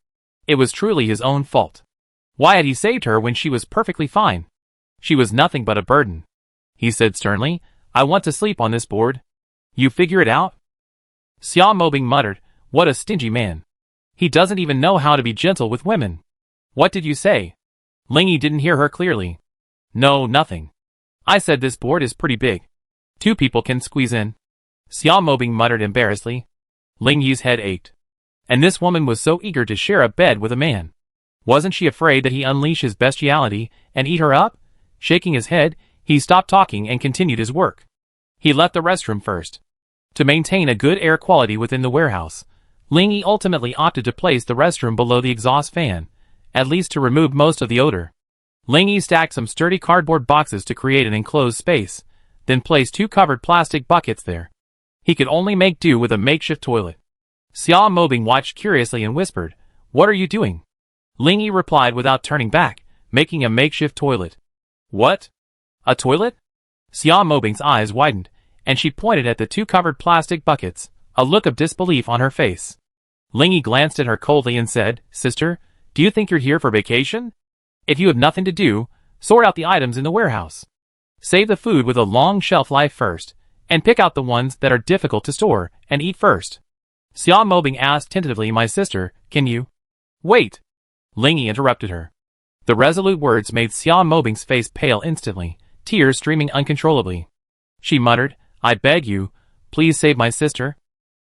It was truly his own fault. Why had he saved her when she was perfectly fine? She was nothing but a burden. He said sternly, "I want to sleep on this board. You figure it out?" Xia Mobing muttered, "What a stingy man. He doesn't even know how to be gentle with women." "What did you say?" Ling Yi didn't hear her clearly. "No, nothing. I said this board is pretty big. 2 people can squeeze in." Xia Mobing muttered embarrassedly. Ling Yi's head ached. And this woman was so eager to share a bed with a man. Wasn't she afraid that he unleash his bestiality and eat her up? Shaking his head, he stopped talking and continued his work. He left the restroom first. To maintain a good air quality within the warehouse, Ling Yi ultimately opted to place the restroom below the exhaust fan, at least to remove most of the odor. Ling Yi stacked some sturdy cardboard boxes to create an enclosed space, then placed 2 covered plastic buckets there. He could only make do with a makeshift toilet. Xia Mobing watched curiously and whispered, "What are you doing?" Ling Yi replied without turning back, "Making a makeshift toilet." "What? A toilet?" Xia Mobing's eyes widened, and she pointed at the 2 covered plastic buckets, a look of disbelief on her face. Ling Yi glanced at her coldly and said, "Sister, do you think you're here for vacation? If you have nothing to do, sort out the items in the warehouse. Save the food with a long shelf life first, and pick out the ones that are difficult to store and eat first." Xia Mobing asked tentatively, "My sister, can you?" "Wait!" Ling Yi interrupted her. The resolute words made Xia Mobing's face pale instantly, tears streaming uncontrollably. She muttered, "I beg you, please save my sister."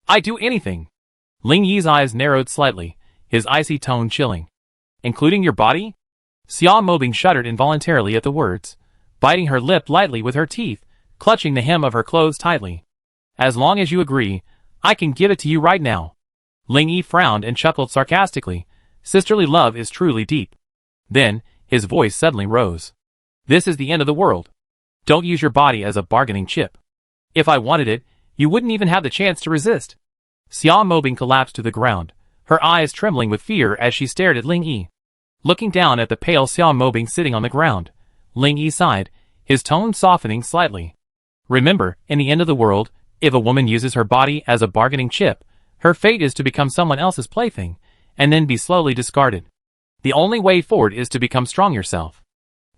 "I'd do anything." Ling Yi's eyes narrowed slightly, his icy tone chilling. "Including your body?" Xia Mobing shuddered involuntarily at the words, biting her lip lightly with her teeth, clutching the hem of her clothes tightly. "As long as you agree, I can give it to you right now." Ling Yi frowned and chuckled sarcastically. Sisterly love is truly deep. Then, his voice suddenly rose. "This is the end of the world. Don't use your body as a bargaining chip. If I wanted it, you wouldn't even have the chance to resist." Xia Mobing collapsed to the ground, her eyes trembling with fear as she stared at Ling Yi. Looking down at the pale Xia Mobing sitting on the ground, Ling Yi sighed, his tone softening slightly. "Remember, in the end of the world, if a woman uses her body as a bargaining chip, her fate is to become someone else's plaything, and then be slowly discarded. The only way forward is to become strong yourself."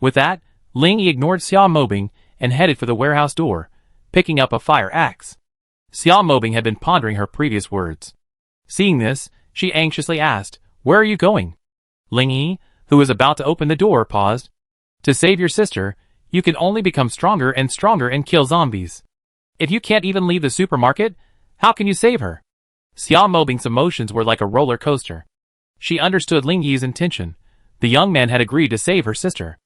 With that, Ling Yi ignored Xia Mobing and headed for the warehouse door, picking up a fire axe. Xia Mobing had been pondering her previous words. Seeing this, she anxiously asked, "Where are you going?" Ling Yi, who was about to open the door, paused. "To save your sister, you can only become stronger and kill zombies. If you can't even leave the supermarket, how can you save her?" Xia Mobing's emotions were like a roller coaster. She understood Ling Yi's intention. The young man had agreed to save her sister.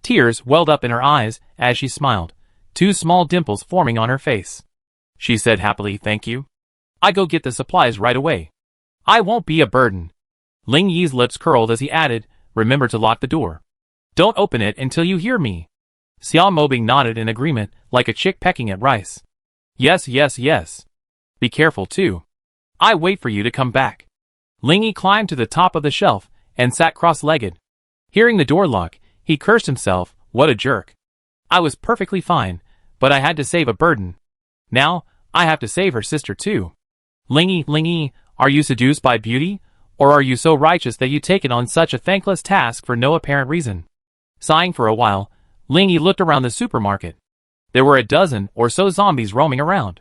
Tears welled up in her eyes as she smiled, 2 small dimples forming on her face. She said happily, "Thank you. I go get the supplies right away. I won't be a burden." Ling Yi's lips curled as he added, "Remember to lock the door. Don't open it until you hear me." Xia Mobing nodded in agreement, like a chick pecking at rice. "Yes, yes, yes. Be careful too. I wait for you to come back." Ling Yi climbed to the top of the shelf and sat cross-legged. Hearing the door lock, he cursed himself, "What a jerk. I was perfectly fine, but I had to save a burden. Now, I have to save her sister too." Ling Yi, are you seduced by beauty? Or are you so righteous that you take it on such a thankless task for no apparent reason? Sighing for a while, Ling Yi looked around the supermarket. There were a dozen or so zombies roaming around.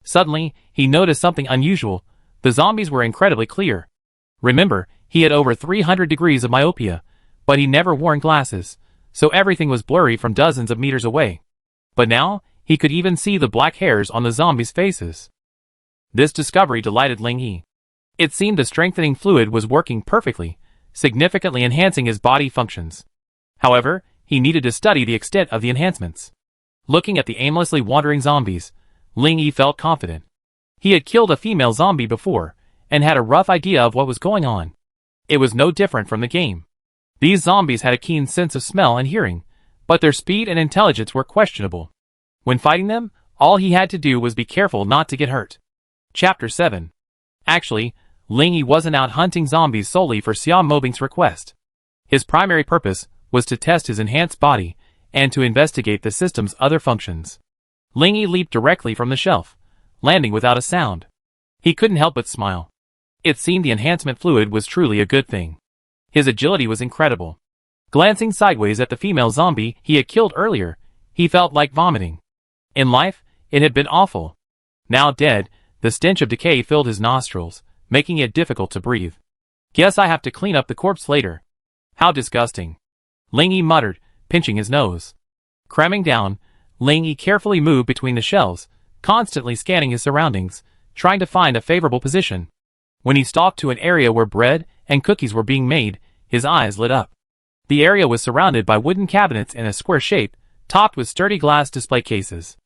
Suddenly, he noticed something unusual. The zombies were incredibly clear. Remember, he had over 300 degrees of myopia, but he never wore glasses, so everything was blurry from dozens of meters away. But now, he could even see the black hairs on the zombies' faces. This discovery delighted Ling Yi. It seemed the strengthening fluid was working perfectly, significantly enhancing his body functions. However, he needed to study the extent of the enhancements. Looking at the aimlessly wandering zombies, Ling Yi felt confident. He had killed a female zombie before, and had a rough idea of what was going on. It was no different from the game. These zombies had a keen sense of smell and hearing, but their speed and intelligence were questionable. When fighting them, all he had to do was be careful not to get hurt. Chapter 7. Actually, Ling Yi wasn't out hunting zombies solely for Xia Mobing's request. His primary purpose was to test his enhanced body and to investigate the system's other functions. Ling Yi leaped directly from the shelf, landing without a sound. He couldn't help but smile. It seemed the enhancement fluid was truly a good thing. His agility was incredible. Glancing sideways at the female zombie he had killed earlier, he felt like vomiting. In life, it had been awful. Now dead, the stench of decay filled his nostrils, making it difficult to breathe. "Guess I have to clean up the corpse later. How disgusting." Ling Yi muttered, pinching his nose. Cramming down, Ling Yi carefully moved between the shelves, constantly scanning his surroundings, trying to find a favorable position. When he stalked to an area where bread and cookies were being made, his eyes lit up. The area was surrounded by wooden cabinets in a square shape, topped with sturdy glass display cases.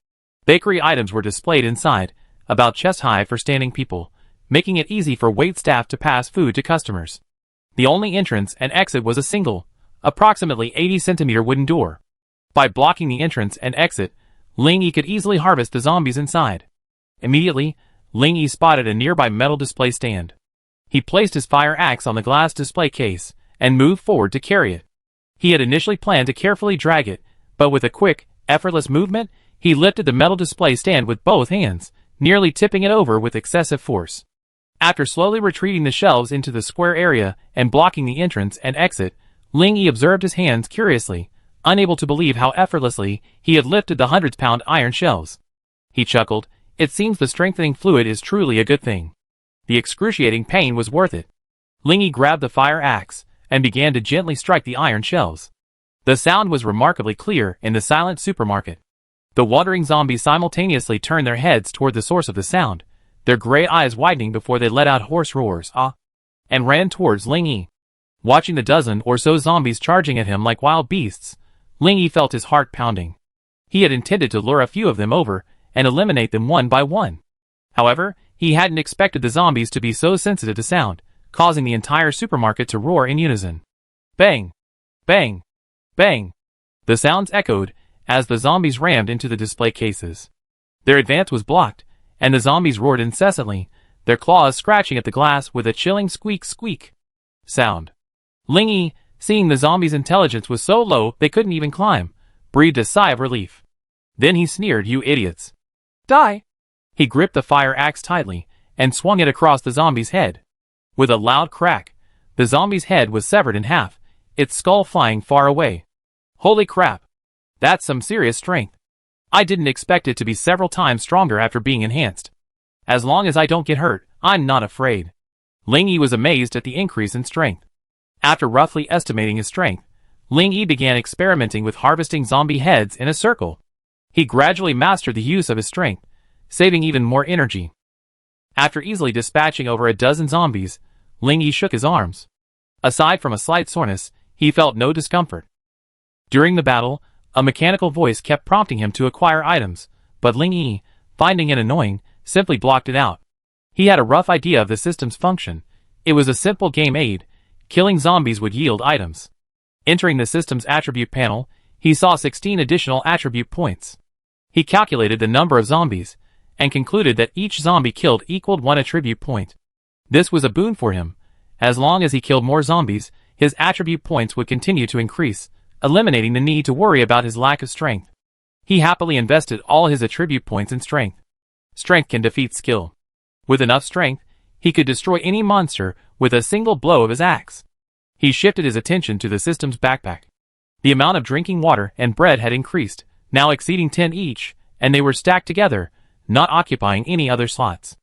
Bakery items were displayed inside, about chest high for standing people, making it easy for waitstaff to pass food to customers. The only entrance and exit was a single, approximately 80-centimeter wooden door. By blocking the entrance and exit, Ling Yi could easily harvest the zombies inside. Immediately, Ling Yi spotted a nearby metal display stand. He placed his fire axe on the glass display case and moved forward to carry it. He had initially planned to carefully drag it, but with a quick, effortless movement, he lifted the metal display stand with both hands, nearly tipping it over with excessive force. After slowly retreating the shelves into the square area and blocking the entrance and exit, Ling Yi observed his hands curiously, unable to believe how effortlessly he had lifted the hundreds-pound iron shelves. He chuckled. It seems the strengthening fluid is truly a good thing. The excruciating pain was worth it. Ling Yi grabbed the fire axe and began to gently strike the iron shelves. The sound was remarkably clear in the silent supermarket. The wandering zombies simultaneously turned their heads toward the source of the sound, their gray eyes widening before they let out hoarse roars, and ran towards Ling Yi. Watching the dozen or so zombies charging at him like wild beasts, Ling Yi felt his heart pounding. He had intended to lure a few of them over and eliminate them one by one. However, he hadn't expected the zombies to be so sensitive to sound, causing the entire supermarket to roar in unison. Bang! Bang! Bang! The sounds echoed as the zombies rammed into the display cases. Their advance was blocked, and the zombies roared incessantly, their claws scratching at the glass with a chilling squeak sound. Ling Yi, seeing the zombies' intelligence was so low they couldn't even climb, breathed a sigh of relief. Then he sneered, "You idiots. Die!" He gripped the fire axe tightly and swung it across the zombie's head. With a loud crack, the zombie's head was severed in half, its skull flying far away. Holy crap! That's some serious strength. I didn't expect it to be several times stronger after being enhanced. As long as I don't get hurt, I'm not afraid. Ling Yi was amazed at the increase in strength. After roughly estimating his strength, Ling Yi began experimenting with harvesting zombie heads in a circle. He gradually mastered the use of his strength, saving even more energy. After easily dispatching over a dozen zombies, Ling Yi shook his arms. Aside from a slight soreness, he felt no discomfort. During the battle, a mechanical voice kept prompting him to acquire items, but Ling Yi, finding it annoying, simply blocked it out. He had a rough idea of the system's function. It was a simple game aid. Killing zombies would yield items. Entering the system's attribute panel, he saw 16 additional attribute points. He calculated the number of zombies, and concluded that each zombie killed equaled 1 attribute point. This was a boon for him. As long as he killed more zombies, his attribute points would continue to increase, eliminating the need to worry about his lack of strength. He happily invested all his attribute points in strength. Strength can defeat skill. With enough strength, he could destroy any monster with a single blow of his axe. He shifted his attention to the system's backpack. The amount of drinking water and bread had increased, now exceeding 10 each, and they were stacked together, not occupying any other slots.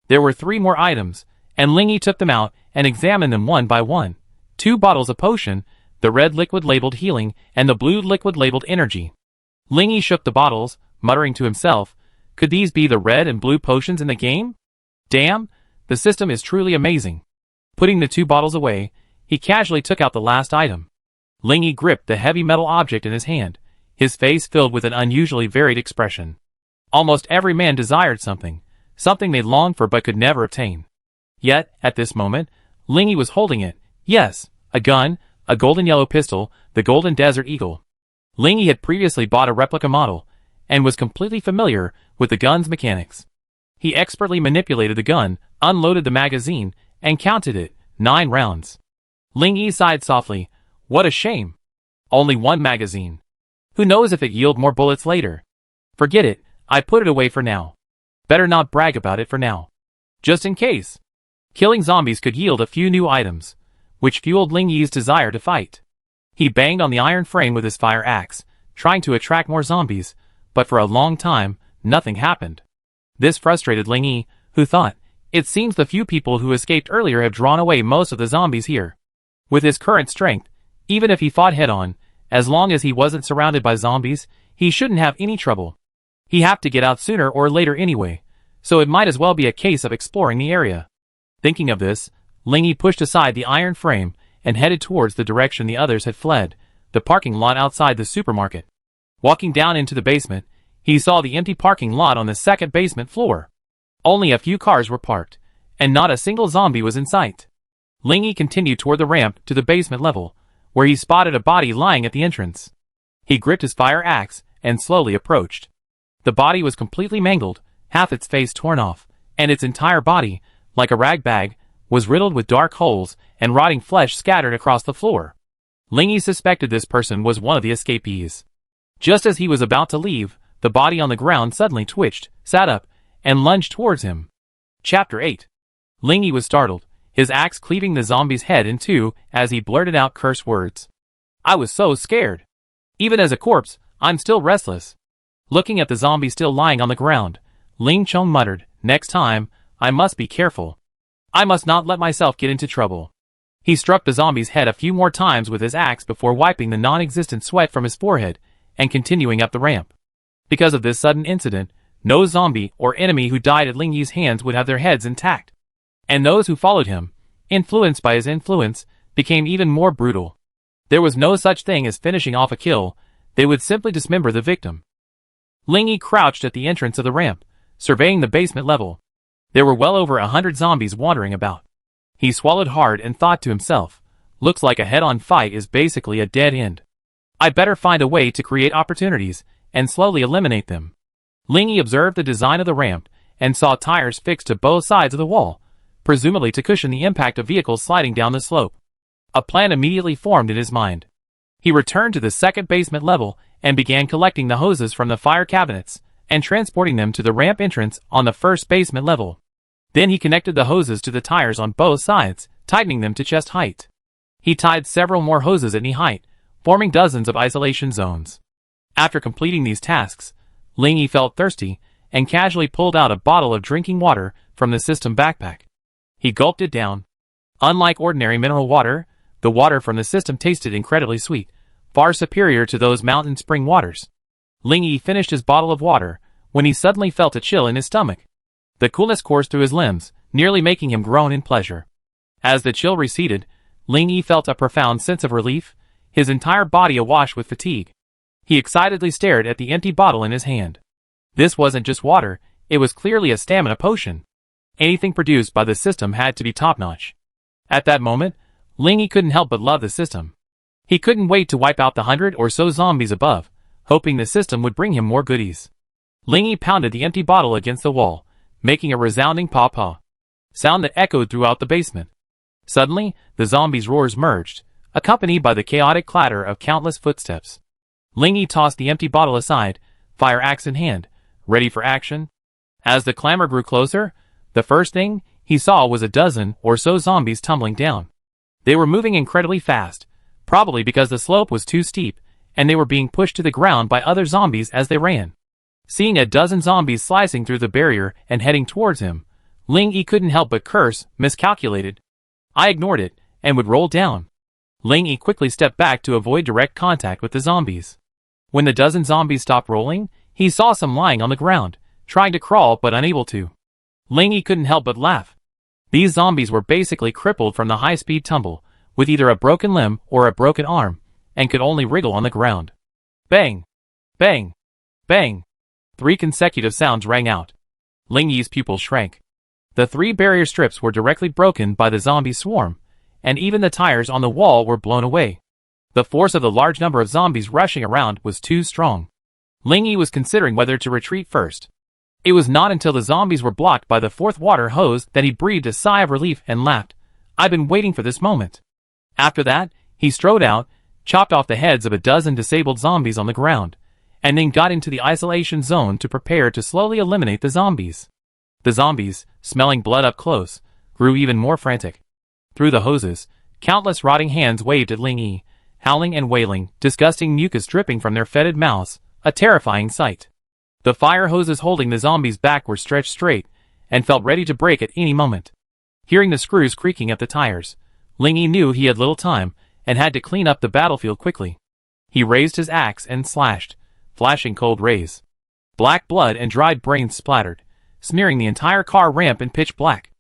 There were 3 more items, and Ling Yi took them out and examined them one by one. 2 bottles of potion, the red liquid labeled healing and the blue liquid labeled energy. Ling Yi shook the bottles, muttering to himself, could these be the red and blue potions in the game? Damn, the system is truly amazing. Putting the 2 bottles away, he casually took out the last item. Ling Yi gripped the heavy metal object in his hand, his face filled with an unusually varied expression. Almost every man desired something they longed for but could never obtain. Yet, at this moment, Ling Yi was holding it. Yes, a gun, a golden yellow pistol, the Golden Desert Eagle. Ling Yi had previously bought a replica model, and was completely familiar with the gun's mechanics. He expertly manipulated the gun, unloaded the magazine, and counted it, 9 rounds. Ling Yi sighed softly. What a shame. Only 1 magazine. Who knows if it yield more bullets later? Forget it, I put it away for now. Better not brag about it for now. Just in case. Killing zombies could yield a few new items, which fueled Ling Yi's desire to fight. He banged on the iron frame with his fire axe, trying to attract more zombies, but for a long time, nothing happened. This frustrated Ling Yi, who thought, it seems the few people who escaped earlier have drawn away most of the zombies here. With his current strength, even if he fought head-on, as long as he wasn't surrounded by zombies, he shouldn't have any trouble. He had to get out sooner or later anyway, so it might as well be a case of exploring the area. Thinking of this, Lingy pushed aside the iron frame and headed towards the direction the others had fled, the parking lot outside the supermarket. Walking down into the basement, he saw the empty parking lot on the second basement floor. Only a few cars were parked, and not a single zombie was in sight. Lingy continued toward the ramp to the basement level, where he spotted a body lying at the entrance. He gripped his fire axe and slowly approached. The body was completely mangled, half its face torn off, and its entire body, like a rag bag, was riddled with dark holes and rotting flesh scattered across the floor. Lingy suspected this person was one of the escapees. Just as he was about to leave, the body on the ground suddenly twitched, sat up, and lunged towards him. Chapter 8. Lingy was startled, his axe cleaving the zombie's head in two as he blurted out curse words. "I was so scared. Even as a corpse, I'm still restless." Looking at the zombie still lying on the ground, Ling Chung muttered, "Next time, I must be careful. I must not let myself get into trouble." He struck the zombie's head a few more times with his axe before wiping the non-existent sweat from his forehead and continuing up the ramp. Because of this sudden incident, no zombie or enemy who died at Lingyi's hands would have their heads intact. And those who followed him, influenced by his influence, became even more brutal. There was no such thing as finishing off a kill, they would simply dismember the victim. Lingyi crouched at the entrance of the ramp, surveying the basement level. There were well over 100 zombies wandering about. He swallowed hard and thought to himself, looks like a head-on fight is basically a dead end. I better find a way to create opportunities and slowly eliminate them. Lingyi observed the design of the ramp and saw tires fixed to both sides of the wall, presumably to cushion the impact of vehicles sliding down the slope. A plan immediately formed in his mind. He returned to the second basement level and began collecting the hoses from the fire cabinets and transporting them to the ramp entrance on the first basement level. Then he connected the hoses to the tires on both sides, tightening them to chest height. He tied several more hoses at knee height, forming dozens of isolation zones. After completing these tasks, Lingyi felt thirsty and casually pulled out a bottle of drinking water from the system backpack. He gulped it down. Unlike ordinary mineral water, the water from the system tasted incredibly sweet, far superior to those mountain spring waters. Lingyi finished his bottle of water when he suddenly felt a chill in his stomach. The coolness coursed through his limbs, nearly making him groan in pleasure. As the chill receded, Lingyi felt a profound sense of relief, his entire body awash with fatigue. He excitedly stared at the empty bottle in his hand. This wasn't just water, it was clearly a stamina potion. Anything produced by the system had to be top-notch. At that moment, Lingyi couldn't help but love the system. He couldn't wait to wipe out the 100 or so zombies above, hoping the system would bring him more goodies. Lingyi pounded the empty bottle against the wall, making a resounding paw-paw sound that echoed throughout the basement. Suddenly, the zombies' roars merged, accompanied by the chaotic clatter of countless footsteps. Lingyi tossed the empty bottle aside, fire axe in hand, ready for action. As the clamor grew closer, the first thing he saw was a dozen or so zombies tumbling down. They were moving incredibly fast, probably because the slope was too steep, and they were being pushed to the ground by other zombies as they ran. Seeing a dozen zombies slicing through the barrier and heading towards him, Lingyi couldn't help but curse, miscalculated. I ignored it, and would roll down. Lingyi quickly stepped back to avoid direct contact with the zombies. When the dozen zombies stopped rolling, he saw some lying on the ground, trying to crawl but unable to. Lingyi couldn't help but laugh. These zombies were basically crippled from the high-speed tumble, with either a broken limb or a broken arm, and could only wriggle on the ground. Bang! Bang! Bang! 3 consecutive sounds rang out. Lingyi's pupils shrank. The 3 barrier strips were directly broken by the zombie swarm, and even the tires on the wall were blown away. The force of the large number of zombies rushing around was too strong. Lingyi was considering whether to retreat first. It was not until the zombies were blocked by the 4th water hose that he breathed a sigh of relief and laughed. I've been waiting for this moment. After that, he strode out, chopped off the heads of a dozen disabled zombies on the ground, and then got into the isolation zone to prepare to slowly eliminate the zombies. The zombies, smelling blood up close, grew even more frantic. Through the hoses, countless rotting hands waved at Lingyi, howling and wailing, disgusting mucus dripping from their fetid mouths, a terrifying sight. The fire hoses holding the zombies back were stretched straight, and felt ready to break at any moment. Hearing the screws creaking at the tires, Lingyi knew he had little time, and had to clean up the battlefield quickly. He raised his axe and slashed, flashing cold rays. Black blood and dried brains splattered, smearing the entire car ramp in pitch black.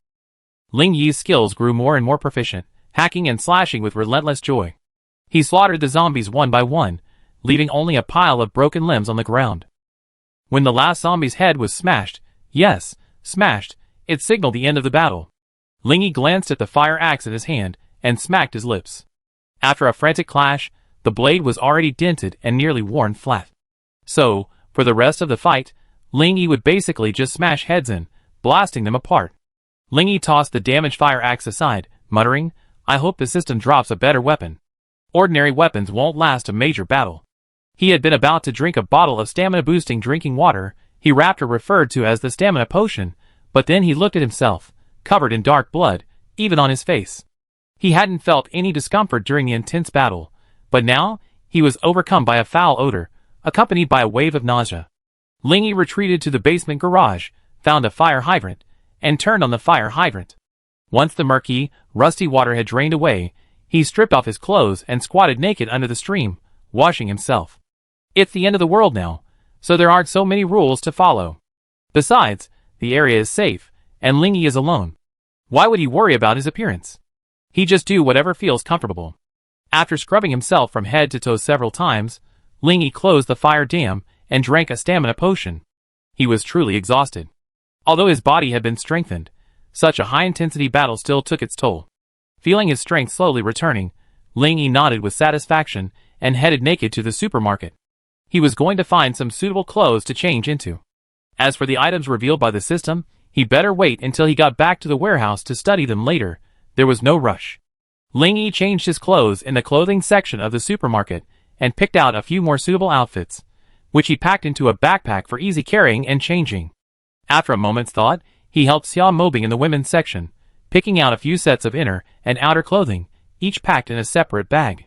Ling Yi's skills grew more and more proficient, hacking and slashing with relentless joy. He slaughtered the zombies one by one, leaving only a pile of broken limbs on the ground. When the last zombie's head was smashed, yes, smashed, it signaled the end of the battle. Ling Yi glanced at the fire axe in his hand and smacked his lips. After a frantic clash, the blade was already dented and nearly worn flat. So, for the rest of the fight, Ling Yi would basically just smash heads in, blasting them apart. Ling Yi tossed the damaged fire axe aside, muttering, "I hope the system drops a better weapon. Ordinary weapons won't last a major battle." He had been about to drink a bottle of stamina-boosting drinking water he Raptor referred to as the stamina potion, but then he looked at himself, covered in dark blood, even on his face. He hadn't felt any discomfort during the intense battle, but now, he was overcome by a foul odor, accompanied by a wave of nausea. Ling Yi retreated to the basement garage, found a fire hydrant, and turned on the fire hydrant. Once the murky, rusty water had drained away, he stripped off his clothes and squatted naked under the stream, washing himself. It's the end of the world now, so there aren't so many rules to follow. Besides, the area is safe, and Ling Yi is alone. Why would he worry about his appearance? He just do whatever feels comfortable. After scrubbing himself from head to toe several times, Ling Yi closed the fire dam and drank a stamina potion. He was truly exhausted. Although his body had been strengthened, such a high-intensity battle still took its toll. Feeling his strength slowly returning, Ling Yi nodded with satisfaction and headed naked to the supermarket. He was going to find some suitable clothes to change into. As for the items revealed by the system, he better wait until he got back to the warehouse to study them later. There was no rush. Ling Yi changed his clothes in the clothing section of the supermarket and picked out a few more suitable outfits, which he packed into a backpack for easy carrying and changing. After a moment's thought, he helped Xia Mobing in the women's section, picking out a few sets of inner and outer clothing, each packed in a separate bag.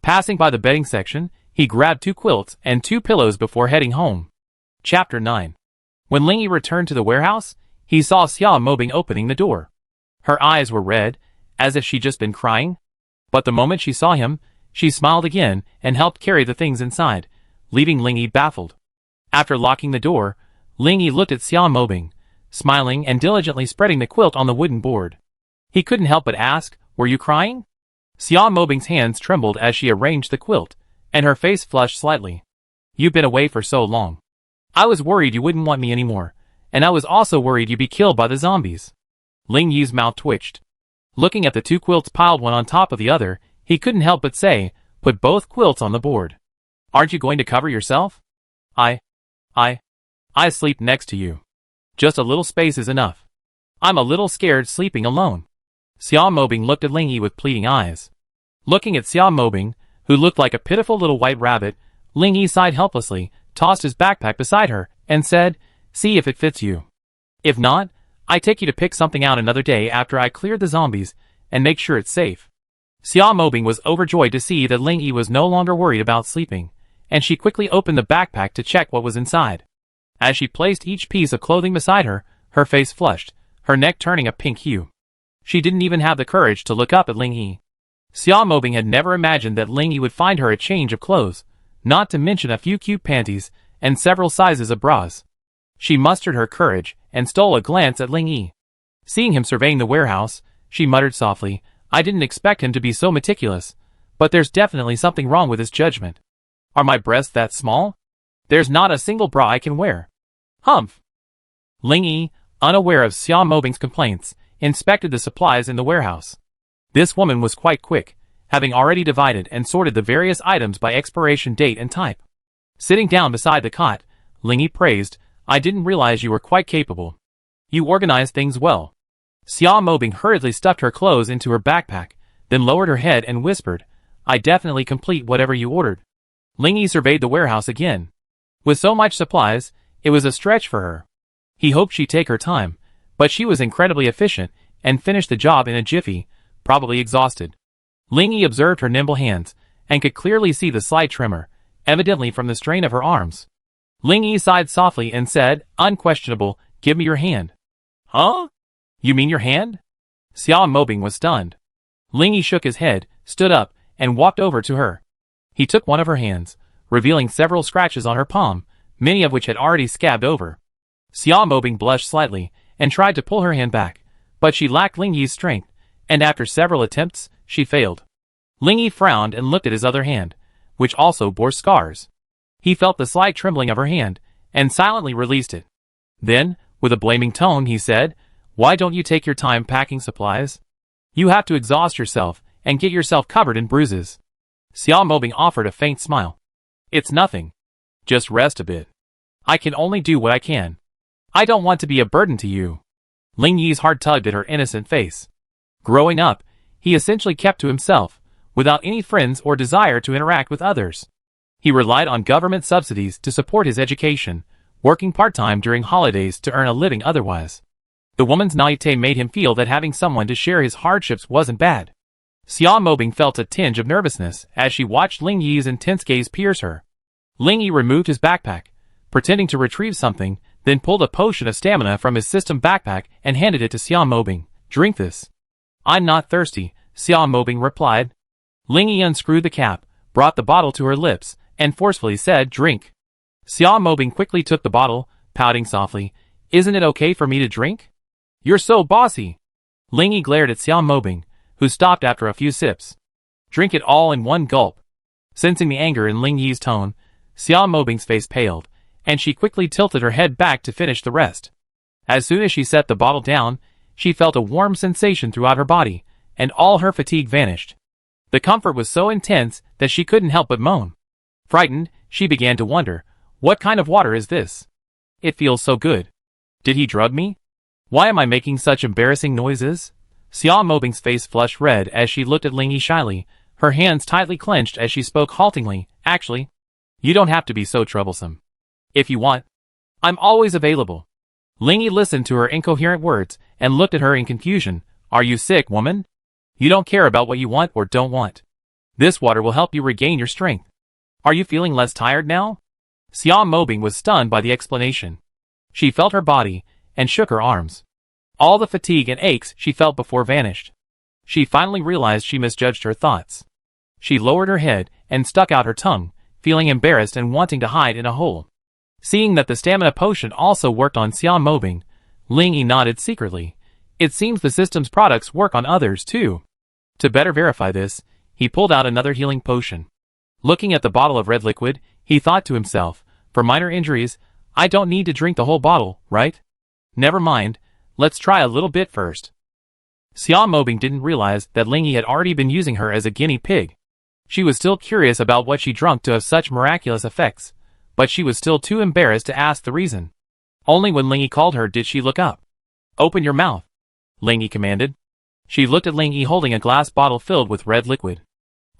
Passing by the bedding section, he grabbed 2 quilts and 2 pillows before heading home. Chapter 9. When Ling Yi returned to the warehouse, he saw Xia Mobing opening the door. Her eyes were red, as if she'd just been crying. But the moment she saw him, she smiled again and helped carry the things inside, leaving Ling Yi baffled. After locking the door, Ling Yi looked at Xia Mobing, smiling and diligently spreading the quilt on the wooden board. He couldn't help but ask, "Were you crying?" Xia Mobing's hands trembled as she arranged the quilt, and her face flushed slightly. "You've been away for so long. I was worried you wouldn't want me anymore, and I was also worried you'd be killed by the zombies." Ling Yi's mouth twitched. Looking at the 2 quilts piled one on top of the other, he couldn't help but say, "Put both quilts on the board. Aren't you going to cover yourself?" I sleep next to you. Just a little space is enough. I'm a little scared sleeping alone." Xia Mobing looked at Ling Yi with pleading eyes. Looking at Xia Mobing, who looked like a pitiful little white rabbit, Ling Yi sighed helplessly, tossed his backpack beside her, and said, "See if it fits you. If not, I take you to pick something out another day after I clear the zombies, and make sure it's safe." Xia Mobing was overjoyed to see that Ling Yi was no longer worried about sleeping, and she quickly opened the backpack to check what was inside. As she placed each piece of clothing beside her, her face flushed, her neck turning a pink hue. She didn't even have the courage to look up at Ling Yi. Xia Mobing had never imagined that Ling Yi would find her a change of clothes, not to mention a few cute panties and several sizes of bras. She mustered her courage and stole a glance at Ling Yi. Seeing him surveying the warehouse, she muttered softly, "I didn't expect him to be so meticulous, but there's definitely something wrong with his judgment. Are my breasts that small? There's not a single bra I can wear." Humph! Ling Yi, unaware of Xia Mobing's complaints, inspected the supplies in the warehouse. This woman was quite quick, having already divided and sorted the various items by expiration date and type. Sitting down beside the cot, Ling Yi praised, "I didn't realize you were quite capable. You organized things well." Xia Mobing hurriedly stuffed her clothes into her backpack, then lowered her head and whispered, "I definitely complete whatever you ordered." Ling Yi surveyed the warehouse again. With so much supplies, it was a stretch for her. He hoped she'd take her time, but she was incredibly efficient and finished the job in a jiffy, probably exhausted. Ling Yi observed her nimble hands and could clearly see the slight tremor, evidently from the strain of her arms. Ling Yi sighed softly and said, "Unquestionable, give me your hand." "Huh? You mean your hand?" Xia Mobing was stunned. Ling Yi shook his head, stood up, and walked over to her. He took one of her hands, revealing several scratches on her palm, many of which had already scabbed over. Xia Mobing blushed slightly and tried to pull her hand back, but she lacked Ling Yi's strength, and after several attempts, she failed. Ling Yi frowned and looked at his other hand, which also bore scars. He felt the slight trembling of her hand, and silently released it. Then, with a blaming tone, he said, "Why don't you take your time packing supplies? You have to exhaust yourself and get yourself covered in bruises." Xia Mobing offered a faint smile. "It's nothing. Just rest a bit. I can only do what I can. I don't want to be a burden to you." Ling Yi's heart tugged at her innocent face. Growing up, he essentially kept to himself, without any friends or desire to interact with others. He relied on government subsidies to support his education, working part-time during holidays to earn a living otherwise. The woman's naivete made him feel that having someone to share his hardships wasn't bad. Xia Mobing felt a tinge of nervousness as she watched Ling Yi's intense gaze pierce her. Ling Yi removed his backpack, pretending to retrieve something, then pulled a potion of stamina from his system backpack and handed it to Xia Mobing. "Drink this." "I'm not thirsty," Xia Mobing replied. Ling Yi unscrewed the cap, brought the bottle to her lips, and forcefully said, "Drink." Xia Mobing quickly took the bottle, pouting softly, "Isn't it okay for me to drink? You're so bossy." Ling Yi glared at Xia Mobing, who stopped after a few sips. "Drink it all in one gulp." Sensing the anger in Ling Yi's tone, Xia Mobing's face paled, and she quickly tilted her head back to finish the rest. As soon as she set the bottle down, she felt a warm sensation throughout her body, and all her fatigue vanished. The comfort was so intense that she couldn't help but moan. Frightened, she began to wonder, what kind of water is this? It feels so good. Did he drug me? Why am I making such embarrassing noises? Xia Mobing's face flushed red as she looked at Ling Yi shyly, her hands tightly clenched as she spoke haltingly, "Actually, you don't have to be so troublesome. If you want, I'm always available." Ling Yi listened to her incoherent words and looked at her in confusion. "Are you sick, woman? You don't care about what you want or don't want. This water will help you regain your strength. Are you feeling less tired now?" Xia Mobing was stunned by the explanation. She felt her body and shook her arms. All the fatigue and aches she felt before vanished. She finally realized she misjudged her thoughts. She lowered her head and stuck out her tongue, feeling embarrassed and wanting to hide in a hole. Seeing that the stamina potion also worked on Xia Mobing, Ling Yi nodded secretly. It seems the system's products work on others too. To better verify this, he pulled out another healing potion. Looking at the bottle of red liquid, he thought to himself, "For minor injuries, I don't need to drink the whole bottle, right? Never mind, let's try a little bit first." Xia Mobing didn't realize that Ling Yi had already been using her as a guinea pig. She was still curious about what she drank to have such miraculous effects, but she was still too embarrassed to ask the reason. Only when Ling Yi called her did she look up. "Open your mouth," Ling Yi commanded. She looked at Ling Yi holding a glass bottle filled with red liquid.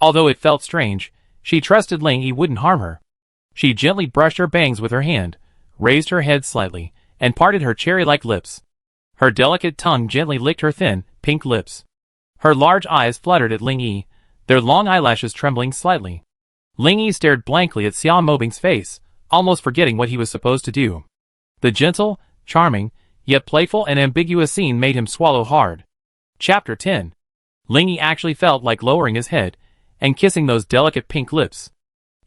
Although it felt strange, she trusted Ling Yi wouldn't harm her. She gently brushed her bangs with her hand, raised her head slightly, and parted her cherry-like lips. Her delicate tongue gently licked her thin, pink lips. Her large eyes fluttered at Ling Yi, their long eyelashes trembling slightly. Ling Yi stared blankly at Xia Mobing's face, almost forgetting what he was supposed to do. The gentle, charming, yet playful and ambiguous scene made him swallow hard. Chapter 10. Ling Yi actually felt like lowering his head and kissing those delicate pink lips.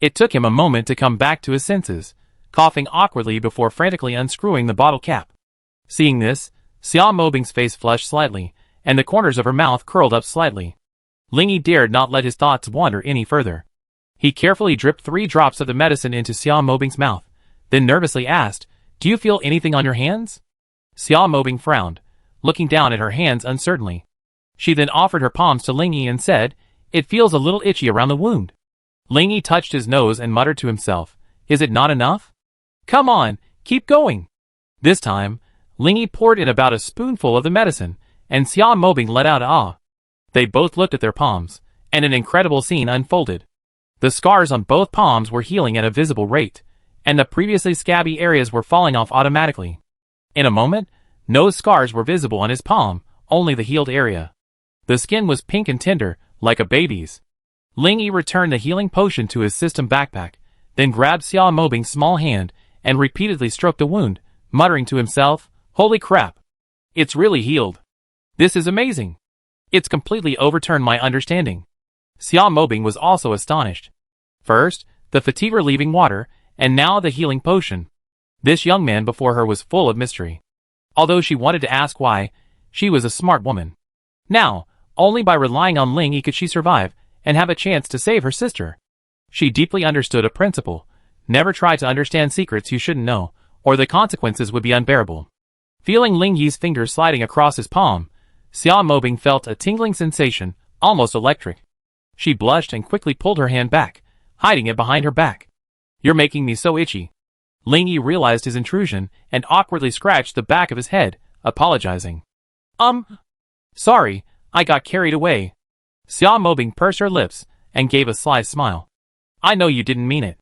It took him a moment to come back to his senses, coughing awkwardly before frantically unscrewing the bottle cap. Seeing this, Xia Mobing's face flushed slightly, and the corners of her mouth curled up slightly. Ling Yi dared not let his thoughts wander any further. He carefully dripped 3 drops of the medicine into Xia Mobing's mouth, then nervously asked, "Do you feel anything on your hands?" Xia Mobing frowned, looking down at her hands uncertainly. She then offered her palms to Ling Yi and said, "It feels a little itchy around the wound." Ling Yi touched his nose and muttered to himself, "Is it not enough? Come on, keep going." This time, Ling Yi poured in about a spoonful of the medicine, and Xia Mobing let out "ah." They both looked at their palms, and an incredible scene unfolded. The scars on both palms were healing at a visible rate, and the previously scabby areas were falling off automatically. In a moment, no scars were visible on his palm, only the healed area. The skin was pink and tender, like a baby's. Ling Yi returned the healing potion to his system backpack, then grabbed Xia Mobing's small hand and repeatedly stroked the wound, muttering to himself, "Holy crap! It's really healed. This is amazing. It's completely overturned my understanding." Xia Mobing was also astonished. First, the fatigue-relieving water, and now the healing potion. This young man before her was full of mystery. Although she wanted to ask why, she was a smart woman. Now, only by relying on Ling Yi could she survive and have a chance to save her sister. She deeply understood a principle: never try to understand secrets you shouldn't know, or the consequences would be unbearable. Feeling Ling Yi's fingers sliding across his palm, Xia Mobing felt a tingling sensation, almost electric. She blushed and quickly pulled her hand back, hiding it behind her back. "You're making me so itchy." Ling Yi realized his intrusion and awkwardly scratched the back of his head, apologizing. Sorry, I got carried away." Xia Mobing pursed her lips and gave a sly smile. "I know you didn't mean it.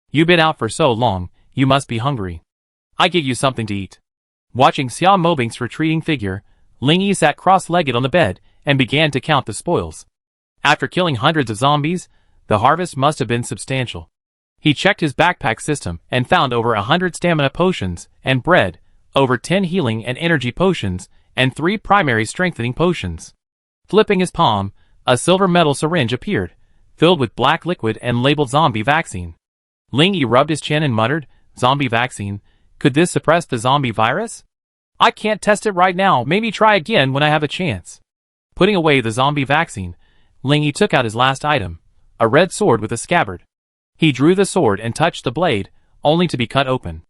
You've been out for so long, you must be hungry. I get you something to eat." Watching Xia Mobing's retreating figure, Ling Yi sat cross-legged on the bed and began to count the spoils. After killing hundreds of zombies, the harvest must have been substantial. He checked his backpack system and found over 100 stamina potions and bread, over 10 healing and energy potions, and 3 primary strengthening potions. Flipping his palm, a silver metal syringe appeared, filled with black liquid and labeled zombie vaccine. Ling Yi rubbed his chin and muttered, "Zombie vaccine? Could this suppress the zombie virus? I can't test it right now, maybe try again when I have a chance." Putting away the zombie vaccine, Ling Yi took out his last item, a red sword with a scabbard. He drew the sword and touched the blade, only to be cut open.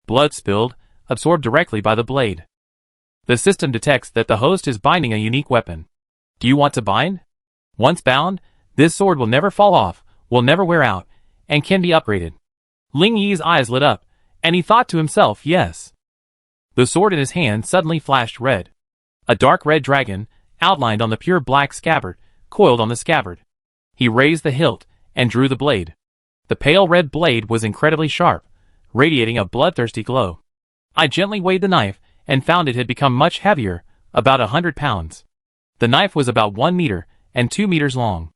Blood spilled, absorbed directly by the blade. The system detects that the host is binding a unique weapon. Do you want to bind? Once bound, this sword will never fall off, will never wear out, and can be upgraded. Ling Yi's eyes lit up, and he thought to himself, yes. The sword in his hand suddenly flashed red. A dark red dragon, outlined on the pure black scabbard, coiled on the scabbard. He raised the hilt and drew the blade. The pale red blade was incredibly sharp, radiating a bloodthirsty glow. I gently weighed the knife and found it had become much heavier, about 100 pounds. The knife was about 1 meter and 2 meters long.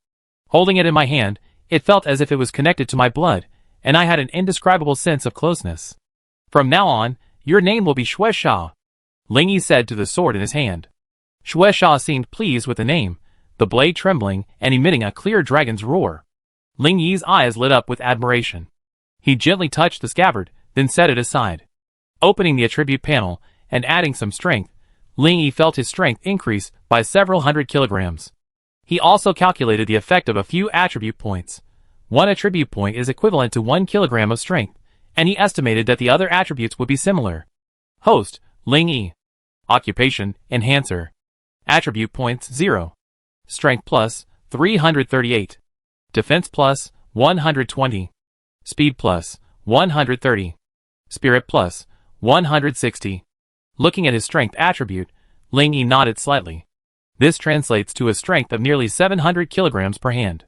Holding it in my hand, it felt as if it was connected to my blood, and I had an indescribable sense of closeness. "From now on, your name will be Xue Sha," Ling Yi said to the sword in his hand. Xue Sha seemed pleased with the name, the blade trembling and emitting a clear dragon's roar. Ling Yi's eyes lit up with admiration. He gently touched the scabbard, then set it aside. Opening the attribute panel and adding some strength, Ling Yi felt his strength increase by several hundred kilograms. He also calculated the effect of a few attribute points. 1 attribute point is equivalent to 1 kilogram of strength, and he estimated that the other attributes would be similar. Host, Ling Yi. Occupation, Enhancer. Attribute points, 0. Strength plus, 338. Defense plus, 120. Speed plus, 130. Spirit plus, 160. Looking at his strength attribute, Ling Yi nodded slightly. This translates to a strength of nearly 700 kilograms per hand.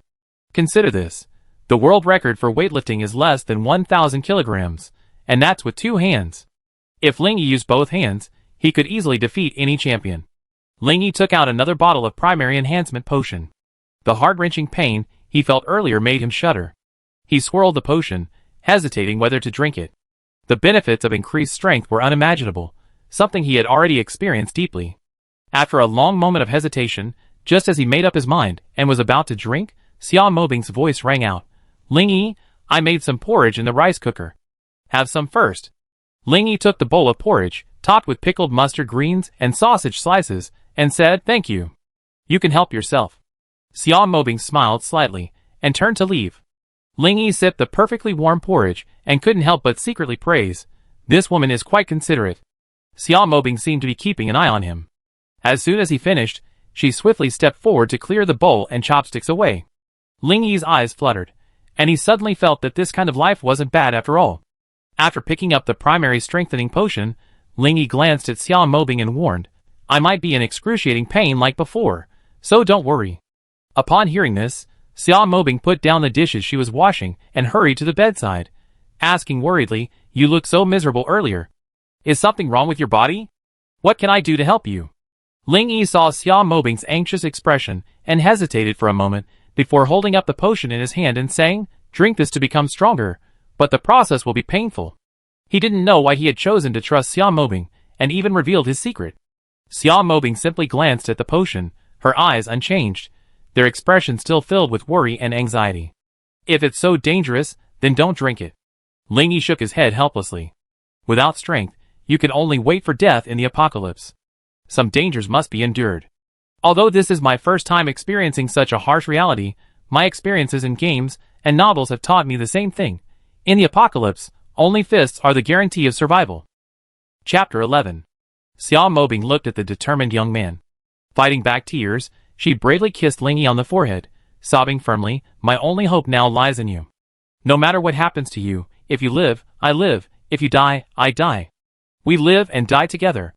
Consider this. The world record for weightlifting is less than 1,000 kilograms, and that's with 2 hands. If Ling Yi used both hands, he could easily defeat any champion. Ling Yi took out another bottle of primary enhancement potion. The heart-wrenching pain he felt earlier made him shudder. He swirled the potion, hesitating whether to drink it. The benefits of increased strength were unimaginable, something he had already experienced deeply. After a long moment of hesitation, just as he made up his mind and was about to drink, Xia Mobing's voice rang out. "Ling Yi, I made some porridge in the rice cooker. Have some first." Ling Yi took the bowl of porridge, topped with pickled mustard greens and sausage slices, and said, "Thank you. You can help yourself." Xia Mobing smiled slightly and turned to leave. Ling Yi sipped the perfectly warm porridge and couldn't help but secretly praise, "This woman is quite considerate." Xia Mobing seemed to be keeping an eye on him. As soon as he finished, she swiftly stepped forward to clear the bowl and chopsticks away. Ling Yi's eyes fluttered, and he suddenly felt that this kind of life wasn't bad after all. After picking up the primary strengthening potion, Ling Yi glanced at Xia Mobing and warned, "I might be in excruciating pain like before, so don't worry." Upon hearing this, Xia Mobing put down the dishes she was washing and hurried to the bedside, asking worriedly, "You looked so miserable earlier. Is something wrong with your body? What can I do to help you?" Ling Yi saw Xia Mobing's anxious expression and hesitated for a moment before holding up the potion in his hand and saying, "Drink this to become stronger, but the process will be painful." He didn't know why he had chosen to trust Xia Mobing, and even revealed his secret. Xia Mobing simply glanced at the potion, her eyes unchanged, their expression still filled with worry and anxiety. "If it's so dangerous, then don't drink it." Ling Yi shook his head helplessly. Without strength, you can only wait for death in the apocalypse. Some dangers must be endured. Although this is my first time experiencing such a harsh reality, my experiences in games and novels have taught me the same thing. In the apocalypse, only fists are the guarantee of survival. Chapter 11. Xiao Mobing looked at the determined young man. Fighting back tears, she bravely kissed Ling Yi on the forehead, sobbing firmly, "My only hope now lies in you. No matter what happens to you, if you live, I live, if you die, I die. We live and die together."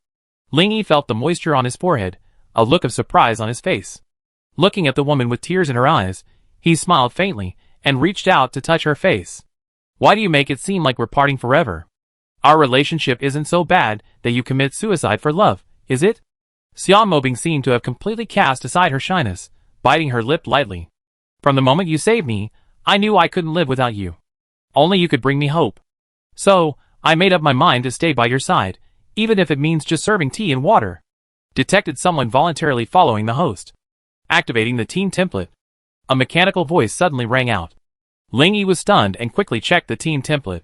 Ling Yi felt the moisture on his forehead, a look of surprise on his face. Looking at the woman with tears in her eyes, he smiled faintly and reached out to touch her face. "Why do you make it seem like we're parting forever? Our relationship isn't so bad that you commit suicide for love, is it?" Xiao Mobing seemed to have completely cast aside her shyness, biting her lip lightly. "From the moment you saved me, I knew I couldn't live without you. Only you could bring me hope. So, I made up my mind to stay by your side, even if it means just serving tea and water." Detected someone voluntarily following the host. Activating the team template. A mechanical voice suddenly rang out. Ling Yi was stunned and quickly checked the team template.